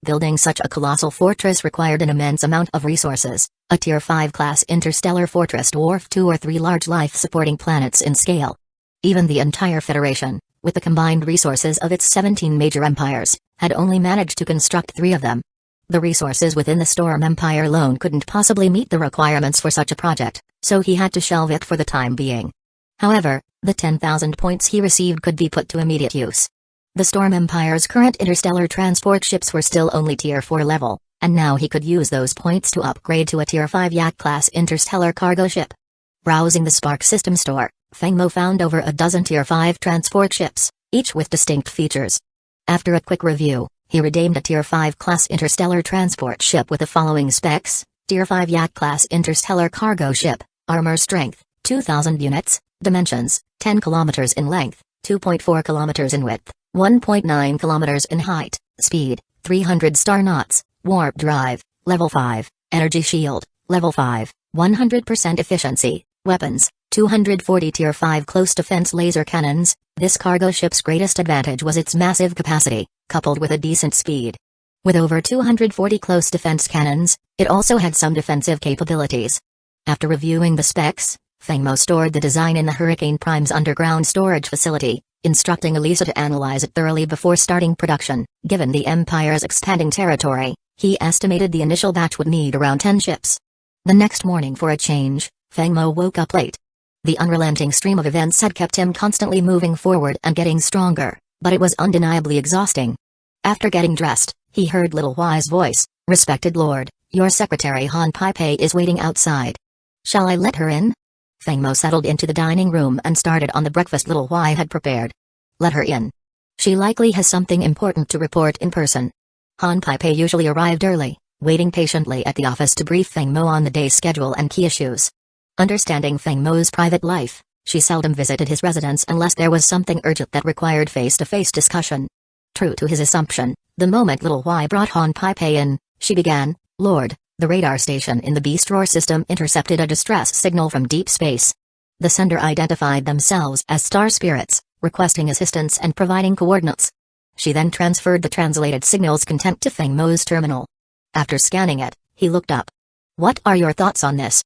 Building such a colossal fortress required an immense amount of resources, A Tier 5 class interstellar fortress dwarfed 2 or 3 large life-supporting planets in scale. Even the entire Federation, with the combined resources of its 17 major empires, had only managed to construct 3 of them. The resources within the Storm Empire alone couldn't possibly meet the requirements for such a project, so he had to shelve it for the time being. However, the 10,000 points he received could be put to immediate use. The Storm Empire's current interstellar transport ships were still only Tier 4 level, and now he could use those points to upgrade to a Tier 5 Yak-class interstellar cargo ship. Browsing the Spark System store, Fengmo found over a dozen Tier 5 transport ships, each with distinct features. After a quick review, he redeemed a Tier 5 class interstellar transport ship with the following specs: Tier 5 Yak-class interstellar cargo ship, armor strength, 2,000 units, dimensions, 10 kilometers in length, 2.4 kilometers in width, 1.9 kilometers in height, speed, 300 star knots, warp drive, level 5, energy shield, level 5, 100% efficiency, weapons, 240 Tier 5 close defense laser cannons. This cargo ship's greatest advantage was its massive capacity, coupled with a decent speed. With over 240 close defense cannons, it also had some defensive capabilities. After reviewing the specs, Fengmo stored the design in the Hurricane Prime's underground storage facility, instructing Elisa to analyze it thoroughly before starting production. Given the Empire's expanding territory, he estimated the initial batch would need around 10 ships. The next morning, for a change, Fengmo woke up late. The unrelenting stream of events had kept him constantly moving forward and getting stronger, but it was undeniably exhausting. After getting dressed, he heard Little Y's voice. "Respected Lord, your secretary Han Pei is waiting outside. Shall I let her in?" Fengmo settled into the dining room and started on the breakfast Little Y had prepared. "Let her in. She likely has something important to report in person." Han Pei usually arrived early, waiting patiently at the office to brief Fengmo on the day's schedule and key issues. Understanding Fengmo's private life, she seldom visited his residence unless there was something urgent that required face-to-face discussion. True to his assumption, the moment Little Y brought Han Pei in, she began, "Lord, the radar station in the Beast Roar system intercepted a distress signal from deep space. The sender identified themselves as star spirits, requesting assistance and providing coordinates." She then transferred the translated signal's content to Fengmo's terminal. After scanning it, he looked up. "What are your thoughts on this?"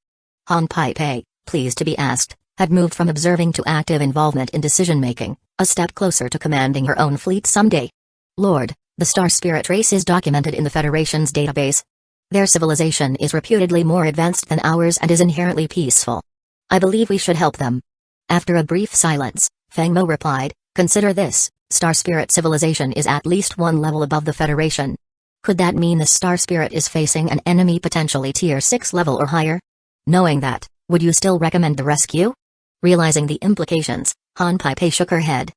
Han Pei, pleased to be asked, had moved from observing to active involvement in decision-making, a step closer to commanding her own fleet someday. "Lord, the Star Spirit race is documented in the Federation's database. Their civilization is reputedly more advanced than ours and is inherently peaceful. I believe we should help them." After a brief silence, Fengmo replied, "Consider this, Star Spirit civilization is at least 1 level above the Federation. Could that mean the Star Spirit is facing an enemy potentially Tier 6 level or higher? Knowing that, would you still recommend the rescue?" Realizing the implications, Han Pei shook her head.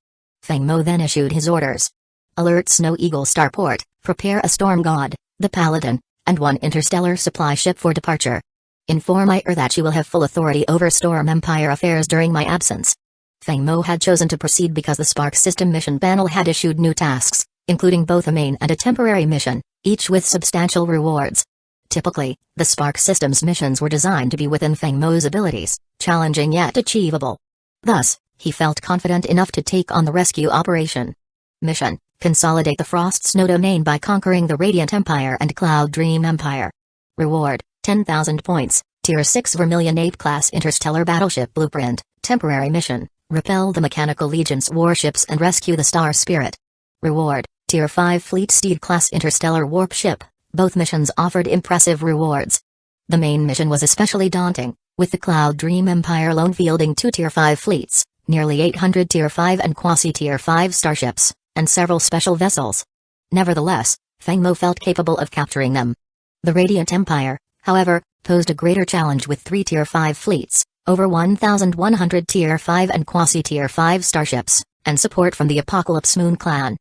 Fengmo then issued his orders. "Alert Snow Eagle Starport, prepare a Storm God, the Paladin, and 1 interstellar supply ship for departure. Inform IR that she will have full authority over Storm Empire affairs during my absence." Fengmo had chosen to proceed because the Spark System mission panel had issued new tasks, including both a main and a temporary mission, each with substantial rewards. Typically, the Spark System's missions were designed to be within Fengmo's abilities, challenging yet achievable. Thus, he felt confident enough to take on the rescue operation. Mission: consolidate the Frost Snow domain by conquering the Radiant Empire and Cloud Dream Empire. Reward: 10,000 points, Tier 6 Vermilion Ape-class interstellar battleship blueprint, temporary mission: repel the Mechanical Legion's warships and rescue the Star Spirit. Reward: Tier 5 Fleet Steed-class interstellar warp ship. Both missions offered impressive rewards. The main mission was especially daunting, with the Cloud Dream Empire alone fielding 2 Tier 5 fleets, nearly 800 Tier 5 and quasi-Tier 5 starships, and several special vessels. Nevertheless, Fengmo felt capable of capturing them. The Radiant Empire, however, posed a greater challenge with 3 Tier 5 fleets, over 1,100 Tier 5 and quasi-Tier 5 starships, and support from the Apocalypse Moon clan.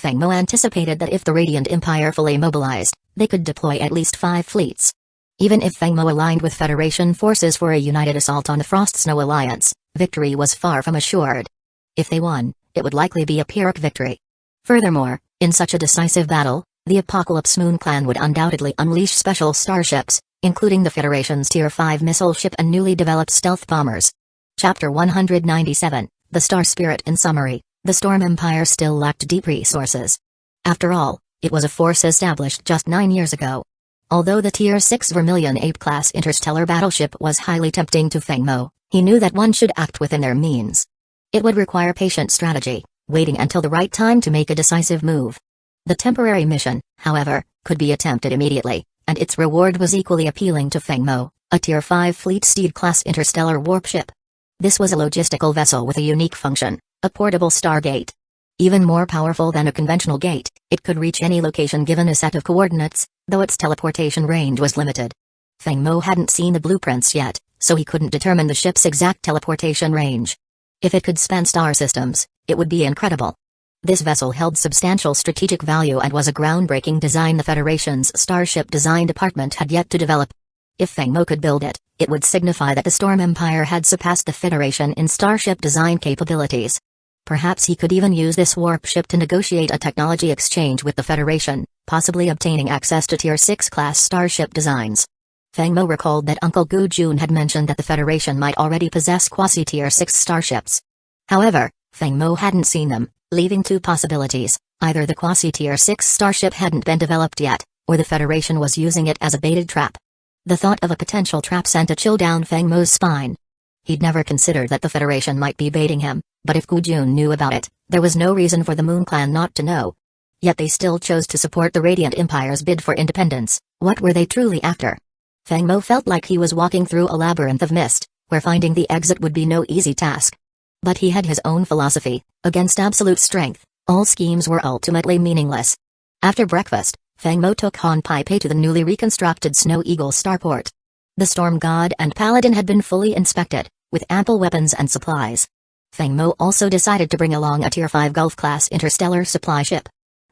Fengmo anticipated that if the Radiant Empire fully mobilized, they could deploy at least 5 fleets. Even if Fengmo aligned with Federation forces for a united assault on the Frost Snow Alliance, victory was far from assured. If they won, it would likely be a Pyrrhic victory. Furthermore, in such a decisive battle, the Apocalypse Moon clan would undoubtedly unleash special starships, including the Federation's Tier 5 missile ship and newly developed stealth bombers. Chapter 197, The Star Spirit. In summary, the Storm Empire still lacked deep resources. After all, it was a force established just 9 years ago. Although the Tier 6 Vermilion Ape-class interstellar battleship was highly tempting to Feng Mo, he knew that one should act within their means. It would require patient strategy, waiting until the right time to make a decisive move. The temporary mission, however, could be attempted immediately, and its reward was equally appealing to Feng Mo, a Tier 5 Fleet Steed-class interstellar warp ship. This was a logistical vessel with a unique function, a portable stargate. Even more powerful than a conventional gate, it could reach any location given a set of coordinates, though its teleportation range was limited. Feng Mo hadn't seen the blueprints yet, so he couldn't determine the ship's exact teleportation range. If it could span star systems, it would be incredible. This vessel held substantial strategic value and was a groundbreaking design the Federation's Starship Design Department had yet to develop. If Feng Mo could build it, it would signify that the Storm Empire had surpassed the Federation in starship design capabilities. Perhaps he could even use this warp ship to negotiate a technology exchange with the Federation, possibly obtaining access to Tier 6 class starship designs. Feng Mo recalled that Uncle Gu Jun had mentioned that the Federation might already possess quasi-Tier 6 starships. However, Feng Mo hadn't seen them, leaving two possibilities: either the quasi-Tier 6 starship hadn't been developed yet, or the Federation was using it as a baited trap. The thought of a potential trap sent a chill down Feng Mo's spine. He'd never considered that the Federation might be baiting him, but if Gu Jun knew about it, there was no reason for the Moon Clan not to know. Yet they still chose to support the Radiant Empire's bid for independence. What were they truly after? Feng Mo felt like he was walking through a labyrinth of mist, where finding the exit would be no easy task. But he had his own philosophy: against absolute strength, all schemes were ultimately meaningless. After breakfast, Feng Mo took Han Pai Pei to the newly reconstructed Snow Eagle starport. The Storm God and Paladin had been fully inspected, with ample weapons and supplies. Feng Mo also decided to bring along a Tier 5 Gulf-class interstellar supply ship.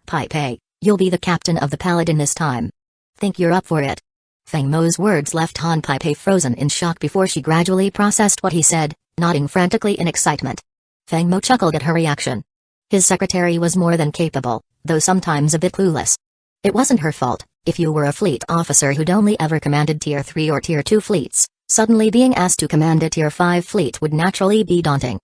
Pai Pei, you'll be the captain of the Paladin this time. Think you're up for it? Feng Mo's words left Han Pai Pei frozen in shock before she gradually processed what he said, nodding frantically in excitement. Feng Mo chuckled at her reaction. His secretary was more than capable, though sometimes a bit clueless. It wasn't her fault. If you were a fleet officer who'd only ever commanded Tier 3 or Tier 2 fleets, suddenly being asked to command a Tier 5 fleet would naturally be daunting.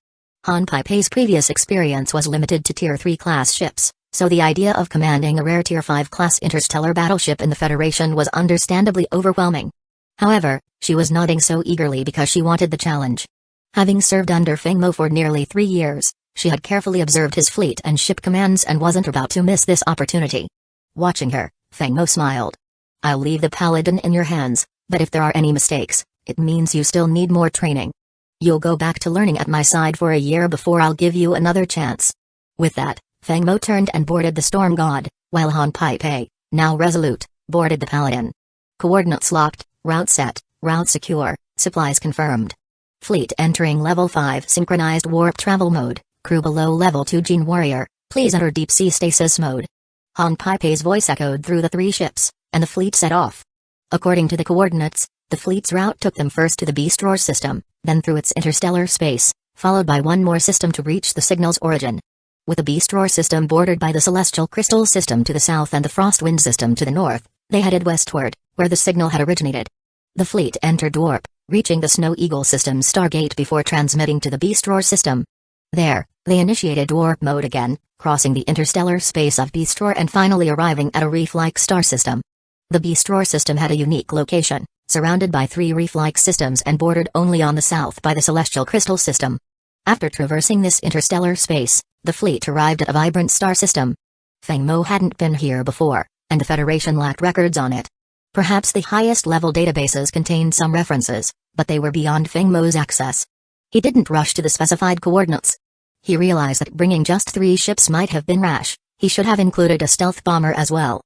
Han Pai Pei's previous experience was limited to Tier 3 class ships, so the idea of commanding a rare Tier 5 class interstellar battleship in the Federation was understandably overwhelming. However, she was nodding so eagerly because she wanted the challenge. Having served under Feng Mo for nearly 3 years, she had carefully observed his fleet and ship commands and wasn't about to miss this opportunity. Watching her, Feng Mo smiled. I'll leave the Paladin in your hands, but if there are any mistakes, it means you still need more training. You'll go back to learning at my side for a year before I'll give you another chance. With that, Feng Mo turned and boarded the Storm God, while Han Pai Pei, now resolute, boarded the Paladin. Coordinates locked, route set, route secure, supplies confirmed. Fleet entering Level 5 synchronized warp travel mode, crew below Level 2 Gene Warrior, please enter deep sea stasis mode. Han Pai Pei's voice echoed through the 3 ships, and the fleet set off. According to the coordinates, the fleet's route took them first to the Beast Roar system, then through its interstellar space, followed by one more system to reach the signal's origin. With the Beast Roar system bordered by the Celestial Crystal system to the south and the Frostwind system to the north, they headed westward, where the signal had originated. The fleet entered warp, reaching the Snow Eagle system's stargate before transmitting to the Beast Roar system. There, they initiated warp mode again, crossing the interstellar space of Beast Roar and finally arriving at a reef-like star system. The Beast Roar system had a unique location, surrounded by 3 reef-like systems and bordered only on the south by the Celestial Crystal system. After traversing this interstellar space, the fleet arrived at a vibrant star system. Feng Mo hadn't been here before, and the Federation lacked records on it. Perhaps the highest-level databases contained some references, but they were beyond Feng Mo's access. He didn't rush to the specified coordinates. He realized that bringing just 3 ships might have been rash. He should have included a stealth bomber as well.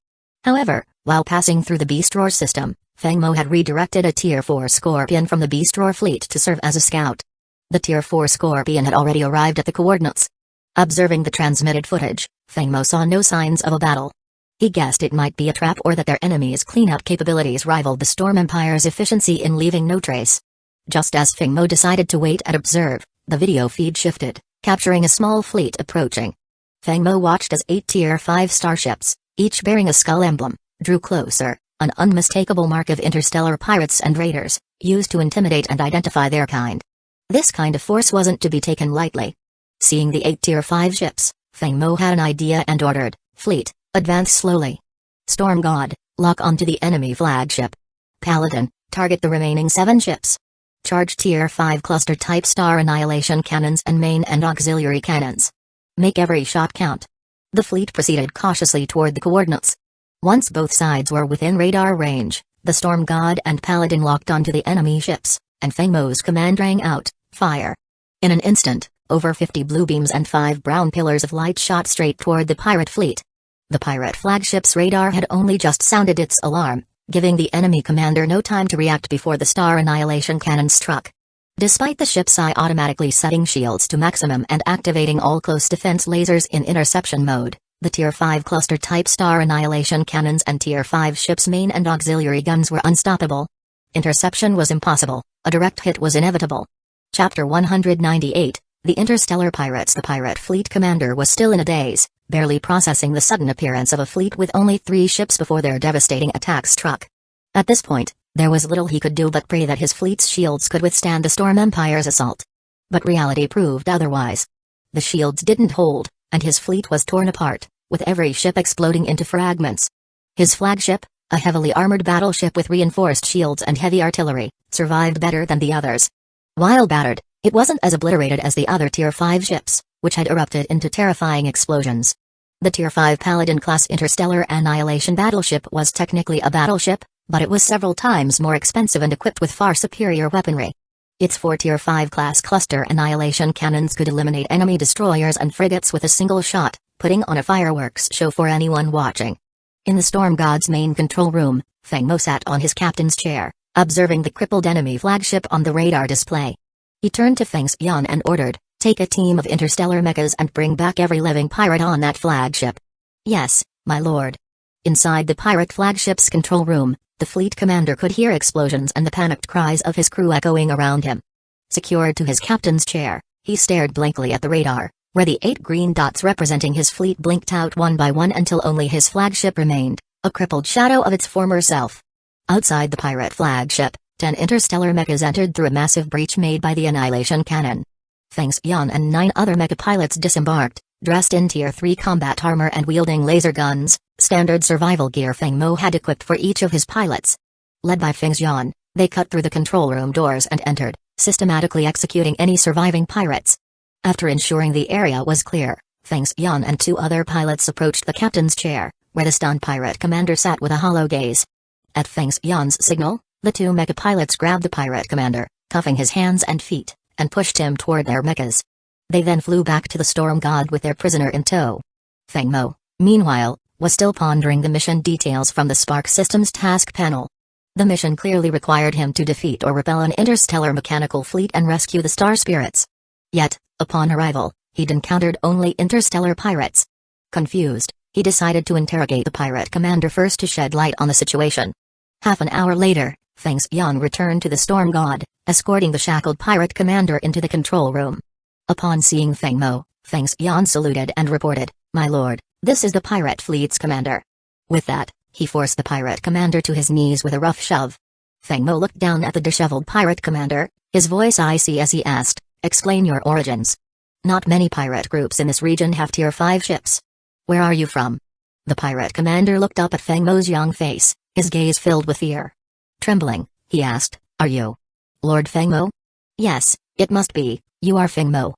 However, while passing through the Beast Roar system, Feng Mo had redirected a Tier 4 Scorpion from the Beast Roar fleet to serve as a scout. The Tier 4 Scorpion had already arrived at the coordinates. Observing the transmitted footage, Feng Mo saw no signs of a battle. He guessed it might be a trap or that their enemies' cleanup capabilities rivaled the Storm Empire's efficiency in leaving no trace. Just as Feng Mo decided to wait and observe, the video feed shifted, capturing a small fleet approaching. Feng Mo watched as 8 Tier 5 starships, each bearing a skull emblem, drew closer, an unmistakable mark of interstellar pirates and raiders, used to intimidate and identify their kind. This kind of force wasn't to be taken lightly. Seeing the 8 Tier 5 ships, Feng Mo had an idea and ordered, "Fleet, advance slowly." Storm God, Lock onto the enemy flagship. Paladin, target the remaining 7 ships. Charge Tier 5 cluster-type star annihilation cannons and main and auxiliary cannons. Make every shot count. The fleet proceeded cautiously toward the coordinates. Once both sides were within radar range, the Storm God and Paladin locked onto the enemy ships, and Feng Mo's command rang out, "Fire!" In an instant, over 50 blue beams and 5 brown pillars of light shot straight toward the pirate fleet. The pirate flagship's radar had only just sounded its alarm, giving the enemy commander no time to react before the star annihilation cannon struck. Despite the ship's eye automatically setting shields to maximum and activating all close defense lasers in interception mode, the Tier 5 cluster-type star annihilation cannons and Tier 5 ship's main and auxiliary guns were unstoppable. Interception was impossible, a direct hit was inevitable. Chapter 198, The Interstellar Pirates. The pirate fleet commander was still in a daze, barely processing the sudden appearance of a fleet with only 3 ships before their devastating attack struck. At this point, there was little he could do but pray that his fleet's shields could withstand the Storm Empire's assault. But reality proved otherwise. The shields didn't hold, and his fleet was torn apart, with every ship exploding into fragments. His flagship, a heavily armored battleship with reinforced shields and heavy artillery, survived better than the others. While battered, it wasn't as obliterated as the other Tier 5 ships, which had erupted into terrifying explosions. The Tier 5 Paladin-class interstellar annihilation battleship was technically a battleship, but it was several times more expensive and equipped with far superior weaponry. Its 4 Tier 5 class cluster annihilation cannons could eliminate enemy destroyers and frigates with a single shot, putting on a fireworks show for anyone watching. In the Storm God's main control room, Feng Mo sat on his captain's chair, observing the crippled enemy flagship on the radar display. He turned to Feng Xian and ordered, "Take a team of interstellar mechas and bring back every living pirate on that flagship." "Yes, my lord." Inside the pirate flagship's control room, the fleet commander could hear explosions and the panicked cries of his crew echoing around him. Secured to his captain's chair, he stared blankly at the radar, where the 8 green dots representing his fleet blinked out one by one until only his flagship remained, a crippled shadow of its former self. Outside the pirate flagship, 10 interstellar mechas entered through a massive breach made by the annihilation cannon. Feng Xian and 9 other mecha pilots disembarked, dressed in Tier 3 combat armor and wielding laser guns, standard survival gear Feng Mo had equipped for each of his pilots. Led by Feng Xian, they cut through the control room doors and entered, systematically executing any surviving pirates. After ensuring the area was clear, Feng Xian and 2 other pilots approached the captain's chair, where the stunned pirate commander sat with a hollow gaze. At Feng Xian's signal, the 2 mecha pilots grabbed the pirate commander, cuffing his hands and feet, and pushed him toward their mechas. They then flew back to the Storm God with their prisoner in tow. Feng Mo, meanwhile, was still pondering the mission details from the Spark Systems task panel. The mission clearly required him to defeat or repel an interstellar mechanical fleet and rescue the Star Spirits. Yet, upon arrival, he'd encountered only interstellar pirates. Confused, he decided to interrogate the pirate commander first to shed light on the situation. Half an hour later, Feng Xian returned to the Storm God, escorting the shackled pirate commander into the control room. Upon seeing Feng Mo, Feng Xian saluted and reported, "My lord, this is the pirate fleet's commander." With that, he forced the pirate commander to his knees with a rough shove. Feng Mo looked down at the disheveled pirate commander, his voice icy as he asked, "Explain your origins." "Not many pirate groups in this region have Tier 5 ships. Where are you from?" The pirate commander looked up at Feng Mo's young face, his gaze filled with fear. Trembling, he asked, "Are you Lord Feng Mo?" "Yes, it must be, you are Feng Mo."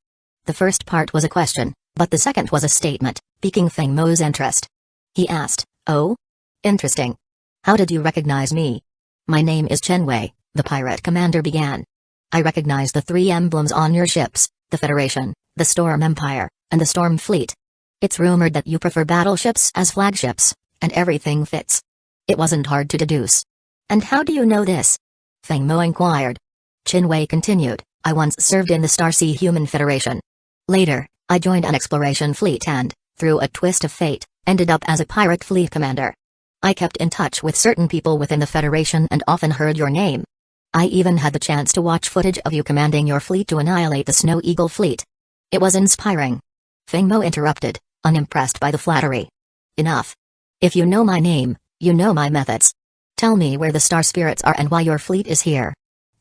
The first part was a question, but the second was a statement, piquing Feng Mo's interest. He asked, "Oh? Interesting. How did you recognize me?" "My name is Chen Wei," the pirate commander began. "I recognize the 3 emblems on your ships, the Federation, the Storm Empire, and the Storm Fleet. It's rumored that you prefer battleships as flagships, and everything fits. It wasn't hard to deduce." "And how do you know this?" Feng Mo inquired. Chen Wei continued, "I once served in the Starsea Human Federation. Later, I joined an exploration fleet and, through a twist of fate, ended up as a pirate fleet commander. I kept in touch with certain people within the Federation and often heard your name. I even had the chance to watch footage of you commanding your fleet to annihilate the Snow Eagle fleet. It was inspiring." Feng Mo interrupted, unimpressed by the flattery. "Enough. If you know my name, you know my methods. Tell me where the Star Spirits are and why your fleet is here.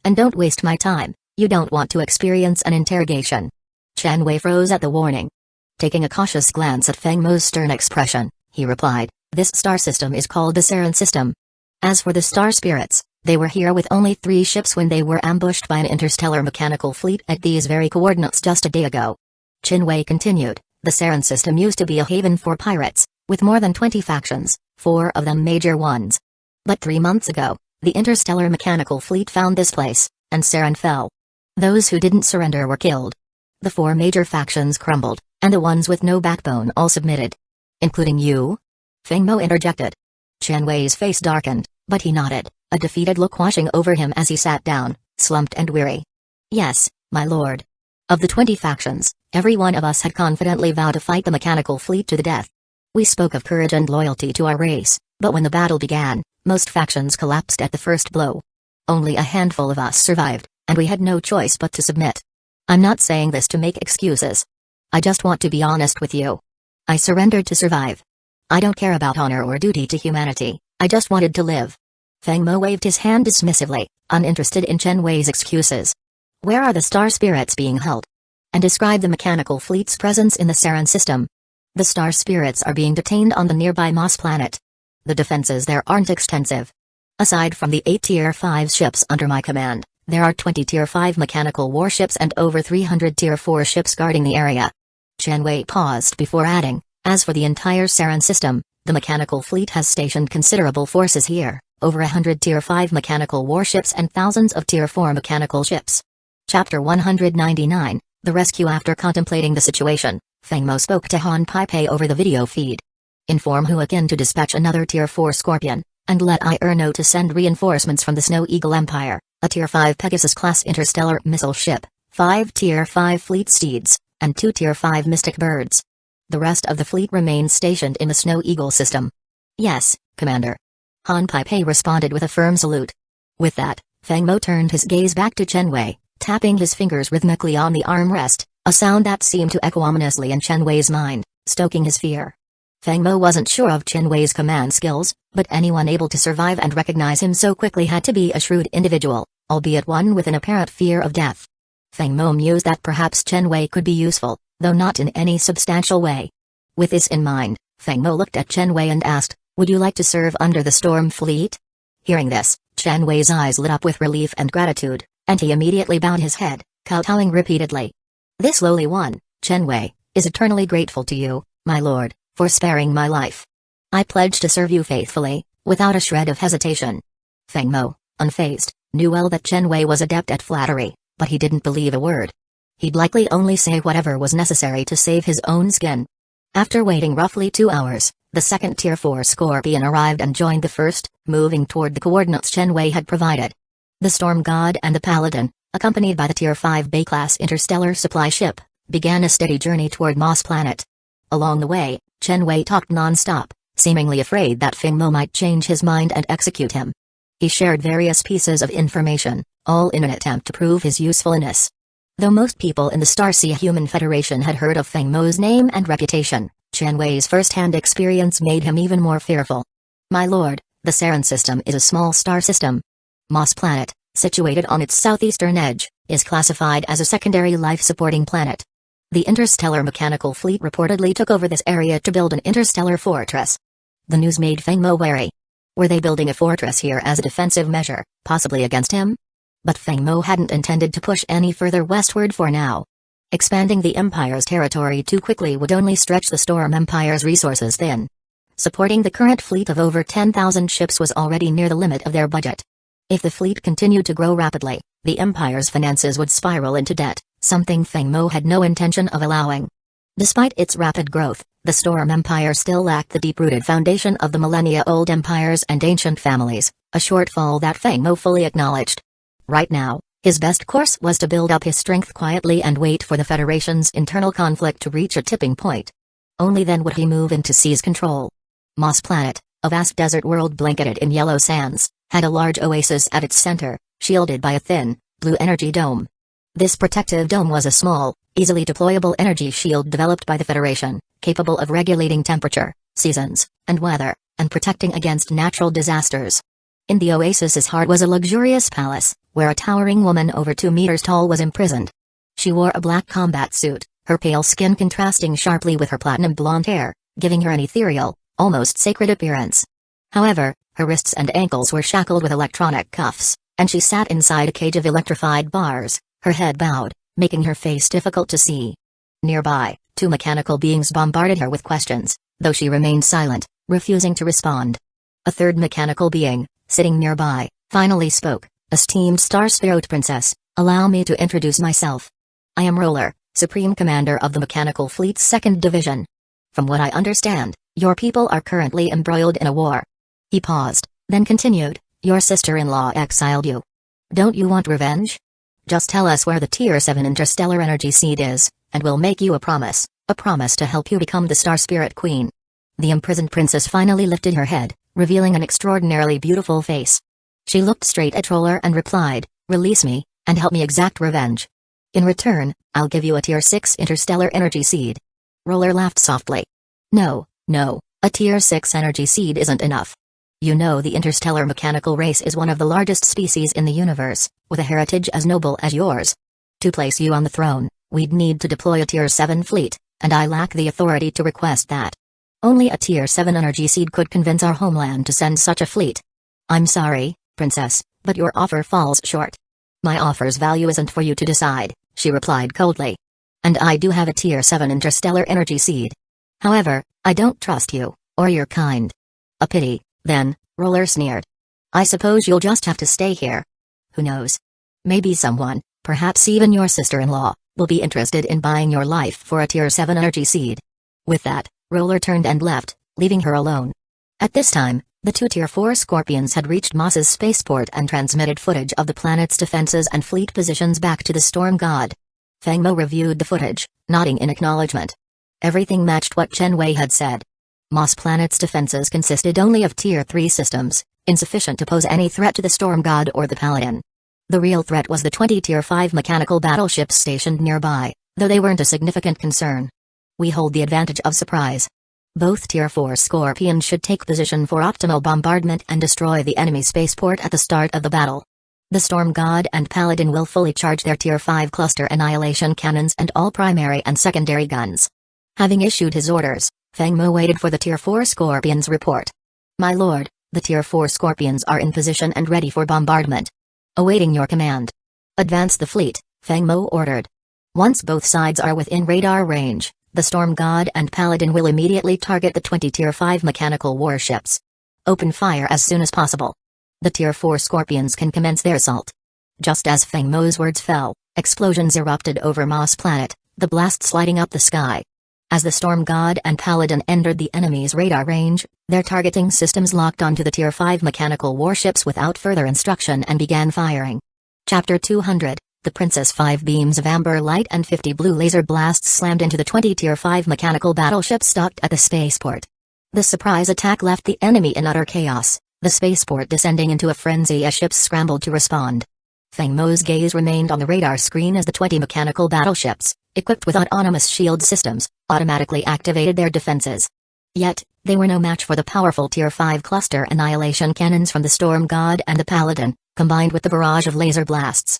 And don't waste my time, you don't want to experience an interrogation." Chen Wei froze at the warning. Taking a cautious glance at Feng Mo's stern expression, he replied, This star system is called the Saran system. As for the star spirits, they were here with only 3 ships when they were ambushed by an interstellar mechanical fleet at these very coordinates just a day ago. Chinwei continued, the Saran system used to be a haven for pirates, with more than 20 factions, 4 of them major ones. But 3 months ago, the interstellar mechanical fleet found this place, and Saran fell. Those who didn't surrender were killed. The 4 major factions crumbled, and the ones with no backbone all submitted. Including you? Feng Mo interjected. Chinwei's face darkened, but he nodded, a defeated look washing over him as he sat down, slumped and weary. Yes, my lord. Of the 20 factions, every one of us had confidently vowed to fight the mechanical fleet to the death. We spoke of courage and loyalty to our race, but when the battle began, most factions collapsed at the first blow. Only a handful of us survived, and we had no choice but to submit. I'm not saying this to make excuses. I just want to be honest with you. I surrendered to survive. I don't care about honor or duty to humanity, I just wanted to live. Feng Mo waved his hand dismissively, uninterested in Chinwei's excuses. Where are the star spirits being held? And describe the mechanical fleet's presence in the Saran system. The star spirits are being detained on the nearby Moss planet. The defenses there aren't extensive. Aside from the 8 Tier 5 ships under my command, there are 20 Tier 5 mechanical warships and over 300 Tier 4 ships guarding the area. Chinwei paused before adding, as for the entire Saran system, the mechanical fleet has stationed considerable forces here, over 100 Tier 5 mechanical warships and thousands of Tier 4 mechanical ships. Chapter 199, The Rescue. After contemplating the situation, Feng Mo spoke to Han Pei over the video feed. Inform Huakin to dispatch another Tier 4 Scorpion, and let Ir know to send reinforcements from the Snow Eagle Empire, a Tier 5 Pegasus-class interstellar missile ship, 5 Tier 5 fleet steeds, and 2 Tier 5 mystic birds. The rest of the fleet remains stationed in the Snow Eagle system. Yes, Commander. Han Pei responded with a firm salute. With that, Feng Mo turned his gaze back to Chinwei, tapping his fingers rhythmically on the armrest, a sound that seemed to echo ominously in Chinwei's mind, stoking his fear. Feng Mo wasn't sure of Chinwei's command skills, but anyone able to survive and recognize him so quickly had to be a shrewd individual, albeit one with an apparent fear of death. Feng Mo mused that perhaps Chinwei could be useful, though not in any substantial way. With this in mind, Feng Mo looked at Chinwei and asked, "Would you like to serve under the Storm Fleet?" Hearing this, Chinwei's eyes lit up with relief and gratitude, and he immediately bowed his head, kowtowing repeatedly. "This lowly one, Chinwei, is eternally grateful to you, my lord, for sparing my life. I pledge to serve you faithfully, without a shred of hesitation." Feng Mo, unfazed, knew well that Chinwei was adept at flattery, but he didn't believe a word. He'd likely only say whatever was necessary to save his own skin. After waiting roughly 2 hours, the second Tier 4 Scorpion arrived and joined the first, moving toward the coordinates Chinwei had provided. The Storm God and the Paladin, accompanied by the Tier 5 Bay-class interstellar supply ship, began a steady journey toward Moss Planet. Along the way, Chinwei talked non-stop, seemingly afraid that Feng Mo might change his mind and execute him. He shared various pieces of information, all in an attempt to prove his usefulness. Though most people in the Starsea Human Federation had heard of Feng Mo's name and reputation, Chinwei's first-hand experience made him even more fearful. "My lord, the Saran system is a small star system. Moss Planet, situated on its southeastern edge, is classified as a secondary life-supporting planet. The interstellar mechanical fleet reportedly took over this area to build an interstellar fortress." The news made Feng Mo wary. Were they building a fortress here as a defensive measure, possibly against him? But Feng Mo hadn't intended to push any further westward for now. Expanding the Empire's territory too quickly would only stretch the Storm Empire's resources thin. Supporting the current fleet of over 10,000 ships was already near the limit of their budget. If the fleet continued to grow rapidly, the Empire's finances would spiral into debt, something Feng Mo had no intention of allowing. Despite its rapid growth, the Storm Empire still lacked the deep-rooted foundation of the millennia-old empires and ancient families, a shortfall that Feng Mo fully acknowledged. Right now, his best course was to build up his strength quietly and wait for the Federation's internal conflict to reach a tipping point. Only then would he move in to seize control. Moss Planet, a vast desert world blanketed in yellow sands, had a large oasis at its center, shielded by a thin, blue energy dome. This protective dome was a small, easily deployable energy shield developed by the Federation, capable of regulating temperature, seasons, and weather, and protecting against natural disasters. In the oasis's heart was a luxurious palace, where a towering woman over 2 meters tall was imprisoned. She wore a black combat suit, her pale skin contrasting sharply with her platinum blonde hair, giving her an ethereal, almost sacred appearance. However, her wrists and ankles were shackled with electronic cuffs, and she sat inside a cage of electrified bars, her head bowed, making her face difficult to see. Nearby, two mechanical beings bombarded her with questions, though she remained silent, refusing to respond. A third mechanical being, sitting nearby, finally spoke. "Esteemed Star Spirit Princess, allow me to introduce myself. I am Roller, Supreme Commander of the Mechanical Fleet's 2nd Division. From what I understand, your people are currently embroiled in a war." He paused, then continued, "Your sister-in-law exiled you. Don't you want revenge? Just tell us where the Tier 7 interstellar energy seed is, and we'll make you a promise to help you become the Star Spirit Queen." The imprisoned princess finally lifted her head, revealing an extraordinarily beautiful face. She looked straight at Roller and replied, "Release me, and help me exact revenge. In return, I'll give you a Tier 6 interstellar energy seed." Roller laughed softly. No, a Tier 6 energy seed isn't enough. You know the interstellar mechanical race is one of the largest species in the universe, with a heritage as noble as yours. To place you on the throne, we'd need to deploy a Tier 7 fleet, and I lack the authority to request that. Only a Tier 7 energy seed could convince our homeland to send such a fleet. I'm sorry, Princess, but your offer falls short. My offer's value isn't for you to decide, she replied coldly. And I do have a Tier 7 interstellar energy seed. However, I don't trust you, or your kind. A pity, then, Roller sneered. I suppose you'll just have to stay here. Who knows? Maybe someone, perhaps even your sister-in-law, will be interested in buying your life for a Tier 7 energy seed. With that, Roller turned and left, leaving her alone. At this time, the two Tier 4 Scorpions had reached Moss's spaceport and transmitted footage of the planet's defenses and fleet positions back to the Storm God. Feng Mo reviewed the footage, nodding in acknowledgement. Everything matched what Chen Wei had said. Moss Planet's defenses consisted only of Tier 3 systems, insufficient to pose any threat to the Storm God or the Paladin. The real threat was the 20 Tier 5 mechanical battleships stationed nearby, though they weren't a significant concern. We hold the advantage of surprise. Both Tier 4 Scorpions should take position for optimal bombardment and destroy the enemy spaceport at the start of the battle. The Storm God and Paladin will fully charge their Tier 5 cluster annihilation cannons and all primary and secondary guns. Having issued his orders, Feng Mo waited for the Tier 4 Scorpions' report. My lord, the Tier 4 Scorpions are in position and ready for bombardment. Awaiting your command. Advance the fleet, Feng Mo ordered. Once both sides are within radar range, the Storm God and Paladin will immediately target the 20 Tier 5 mechanical warships. Open fire as soon as possible. The Tier 4 Scorpions can commence their assault. Just as Feng Mo's words fell, explosions erupted over Moss Planet, the blasts lighting up the sky. As the Storm God and Paladin entered the enemy's radar range, their targeting systems locked onto the Tier 5 mechanical warships without further instruction and began firing. Chapter 200. The Princess 5 beams of amber light and 50 blue laser blasts slammed into the 20 Tier 5 mechanical battleships docked at the spaceport. The surprise attack left the enemy in utter chaos, the spaceport descending into a frenzy as ships scrambled to respond. Feng Mo's gaze remained on the radar screen as the 20 mechanical battleships, equipped with autonomous shield systems, automatically activated their defenses. Yet, they were no match for the powerful Tier 5 cluster annihilation cannons from the Storm God and the Paladin, combined with the barrage of laser blasts.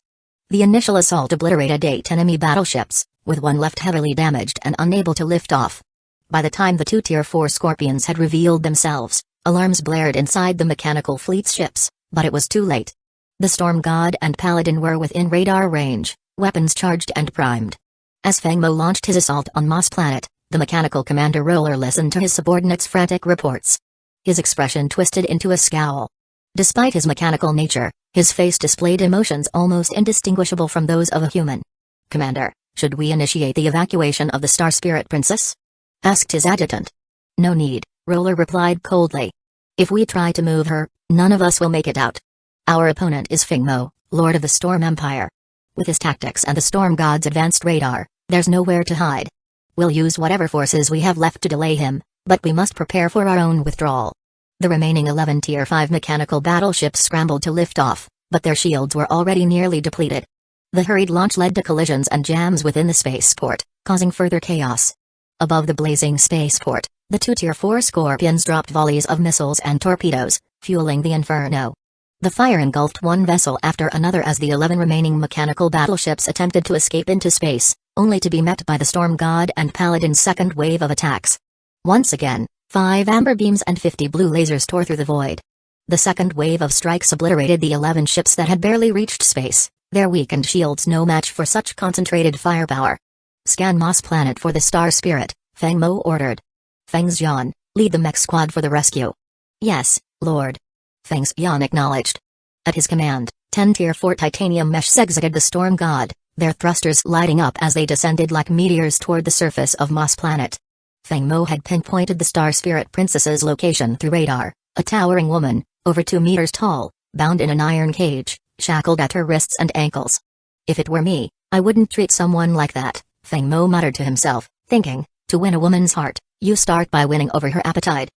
The initial assault obliterated 8 enemy battleships, with one left heavily damaged and unable to lift off. By the time the two Tier 4 Scorpions had revealed themselves, alarms blared inside the mechanical fleet's ships, but it was too late. The Storm God and Paladin were within radar range, weapons charged and primed. As Feng Mo launched his assault on Moss Planet, the mechanical commander Roller listened to his subordinates' frantic reports. His expression twisted into a scowl. Despite his mechanical nature, his face displayed emotions almost indistinguishable from those of a human. Commander, should we initiate the evacuation of the Star Spirit Princess? Asked his adjutant. No need, Roller replied coldly. If we try to move her, none of us will make it out. Our opponent is Feng Mo, Lord of the Storm Empire. With his tactics and the Storm God's advanced radar, there's nowhere to hide. We'll use whatever forces we have left to delay him, but we must prepare for our own withdrawal. The remaining 11 Tier 5 mechanical battleships scrambled to lift off, but their shields were already nearly depleted. The hurried launch led to collisions and jams within the spaceport, causing further chaos. Above the blazing spaceport, the two Tier 4 Scorpions dropped volleys of missiles and torpedoes, fueling the inferno. The fire engulfed one vessel after another as the 11 remaining mechanical battleships attempted to escape into space, only to be met by the Storm God and Paladin's second wave of attacks. Once again, 5 amber beams and 50 blue lasers tore through the void. The second wave of strikes obliterated the 11 ships that had barely reached space, their weakened shields no match for such concentrated firepower. "Scan Moss Planet for the Star Spirit," Feng Mo ordered. "Feng Xian, lead the mech squad for the rescue." "Yes, Lord." Feng Xian acknowledged. At his command, 10 Tier 4 titanium mesh exited the storm god, their thrusters lighting up as they descended like meteors toward the surface of Moss Planet. Feng Mo had pinpointed the Star Spirit Princess's location through radar, a towering woman, over 2 meters tall, bound in an iron cage, shackled at her wrists and ankles. "If it were me, I wouldn't treat someone like that," Feng Mo muttered to himself, thinking, to win a woman's heart, you start by winning over her appetite.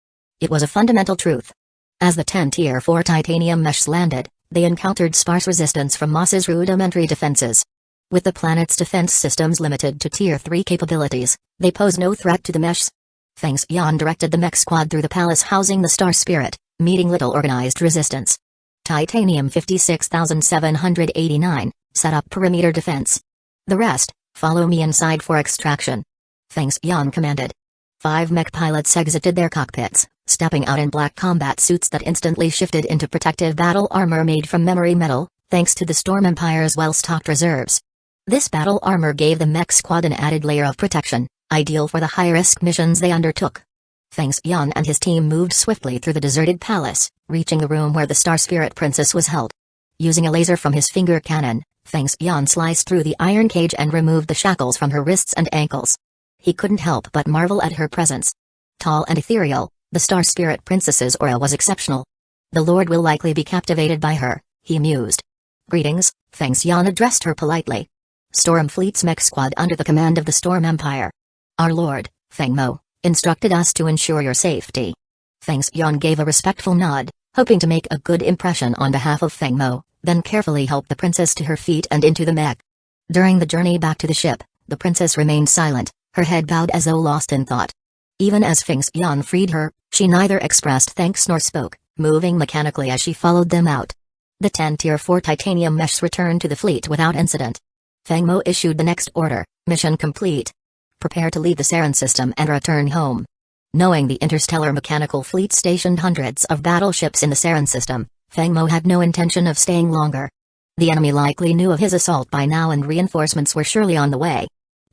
It was a fundamental truth. As the 10 Tier 4 titanium mesh landed, they encountered sparse resistance from Moss's rudimentary defenses. With the planet's defense systems limited to Tier 3 capabilities, they pose no threat to the meshs. Feng Xian directed the mech squad through the palace housing the Star Spirit, meeting little organized resistance. Titanium 56,789, set up perimeter defense. The rest, follow me inside for extraction. Feng Xian commanded. 5 mech pilots exited their cockpits, stepping out in black combat suits that instantly shifted into protective battle armor made from memory metal, thanks to the Storm Empire's well-stocked reserves. This battle armor gave the mech squad an added layer of protection, ideal for the high-risk missions they undertook. Feng Xian and his team moved swiftly through the deserted palace, reaching the room where the Star Spirit Princess was held. Using a laser from his finger cannon, Feng Xian sliced through the iron cage and removed the shackles from her wrists and ankles. He couldn't help but marvel at her presence. Tall and ethereal, the Star Spirit Princess's aura was exceptional. The Lord will likely be captivated by her, he mused. "Greetings," Feng Xian addressed her politely. "Storm Fleet's mech squad under the command of the Storm Empire. Our Lord, Feng Mo, instructed us to ensure your safety." Feng Xian gave a respectful nod, hoping to make a good impression on behalf of Feng Mo, then carefully helped the princess to her feet and into the mech. During the journey back to the ship, the princess remained silent, her head bowed as though lost in thought. Even as Feng Xian freed her, she neither expressed thanks nor spoke, moving mechanically as she followed them out. The 10 Tier 4 titanium meshs returned to the fleet without incident. Feng Mo issued the next order, "Mission complete. Prepare to leave the Sarin system and return home." Knowing the interstellar mechanical fleet stationed hundreds of battleships in the Sarin system, Feng Mo had no intention of staying longer. The enemy likely knew of his assault by now and reinforcements were surely on the way.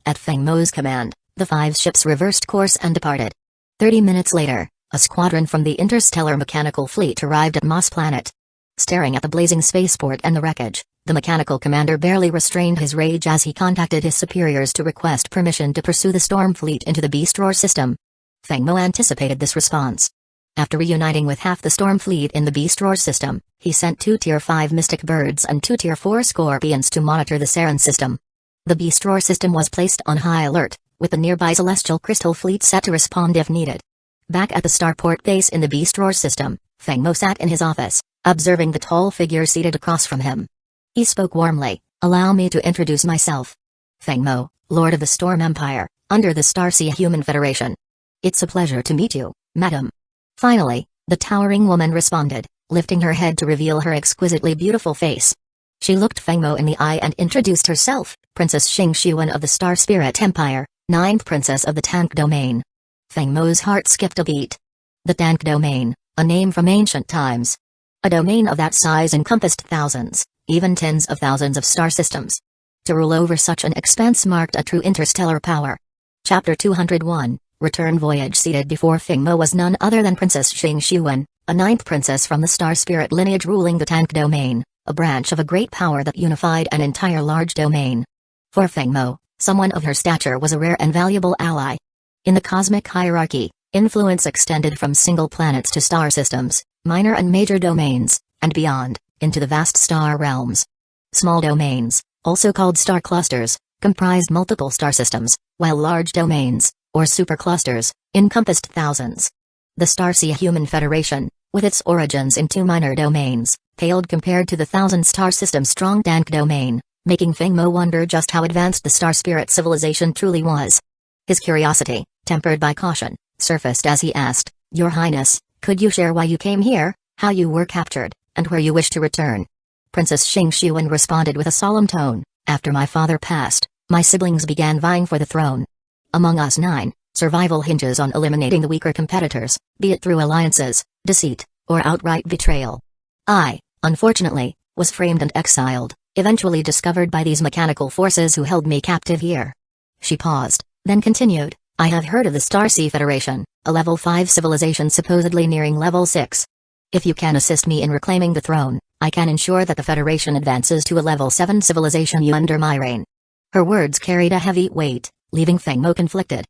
At Feng Mo's command, the 5 ships reversed course and departed. 30 minutes later, a squadron from the interstellar mechanical fleet arrived at Moss Planet. Staring at the blazing spaceport and the wreckage, the mechanical commander barely restrained his rage as he contacted his superiors to request permission to pursue the storm fleet into the Beast Roar system. Feng Mo anticipated this response. After reuniting with half the storm fleet in the Beast Roar system, he sent 2 Tier 5 mystic birds and 2 Tier 4 scorpions to monitor the Sarin system. The Beast Roar system was placed on high alert, with the nearby celestial crystal fleet set to respond if needed. Back at the starport base in the Beast Roar system, Feng Mo sat in his office, observing the tall figure seated across from him. He spoke warmly, "Allow me to introduce myself. Feng Mo, Lord of the Storm Empire, under the Starsea Human Federation. It's a pleasure to meet you, madam." Finally, the towering woman responded, lifting her head to reveal her exquisitely beautiful face. She looked Feng Mo in the eye and introduced herself, Princess Xing Xuan of the Star Spirit Empire, 9th Princess of the Tank Domain. Feng Mo's heart skipped a beat. The Tank Domain, a name from ancient times. A domain of that size encompassed thousands, even tens of thousands of star systems. To rule over such an expanse marked a true interstellar power. Chapter 201, Return Voyage. Seated before Feng Mo was none other than Princess Xing Xuan, a 9th princess from the Star Spirit lineage ruling the Tank Domain, a branch of a great power that unified an entire large domain. For Feng Mo, someone of her stature was a rare and valuable ally. In the cosmic hierarchy, influence extended from single planets to star systems, minor and major domains, and beyond, into the vast star realms. Small domains, also called star clusters, comprised multiple star systems, while large domains, or superclusters, encompassed thousands. The Starsea Human Federation, with its origins in 2 minor domains, paled compared to the thousand-star system-strong Tank Domain, making Feng Mo wonder just how advanced the Star Spirit civilization truly was. His curiosity, tempered by caution, surfaced as he asked, "Your Highness, could you share why you came here, how you were captured, and where you wish to return?" Princess Xing Xuan responded with a solemn tone, "After my father passed, my siblings began vying for the throne. Among us 9, Survival hinges on eliminating the weaker competitors, be it through alliances, deceit, or outright betrayal. I, unfortunately, was framed and exiled, eventually discovered by these mechanical forces who held me captive here. She paused, then continued, I have heard of the Starsea Federation, a level 5 civilization supposedly nearing level 6. If you can assist me in reclaiming the throne, I can ensure that the Federation advances to a level 7 civilization under my reign. Her words carried a heavy weight, leaving Feng Mo conflicted.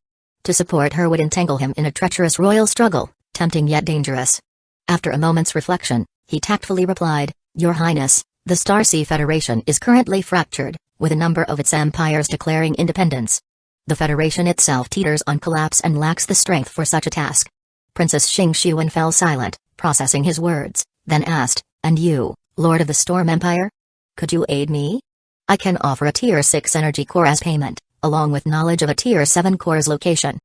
To support her would entangle him in a treacherous royal struggle, tempting yet dangerous. After a moment's reflection, he tactfully replied, Your Highness, the Starsea Federation is currently fractured, with a number of its empires declaring independence. The Federation itself teeters on collapse and lacks the strength for such a task. Princess Xing Xuan fell silent, processing his words, then asked, And you, Lord of the Storm Empire? Could you aid me? I can offer a Tier 6 energy core as payment, along with knowledge of a Tier 7 core's location.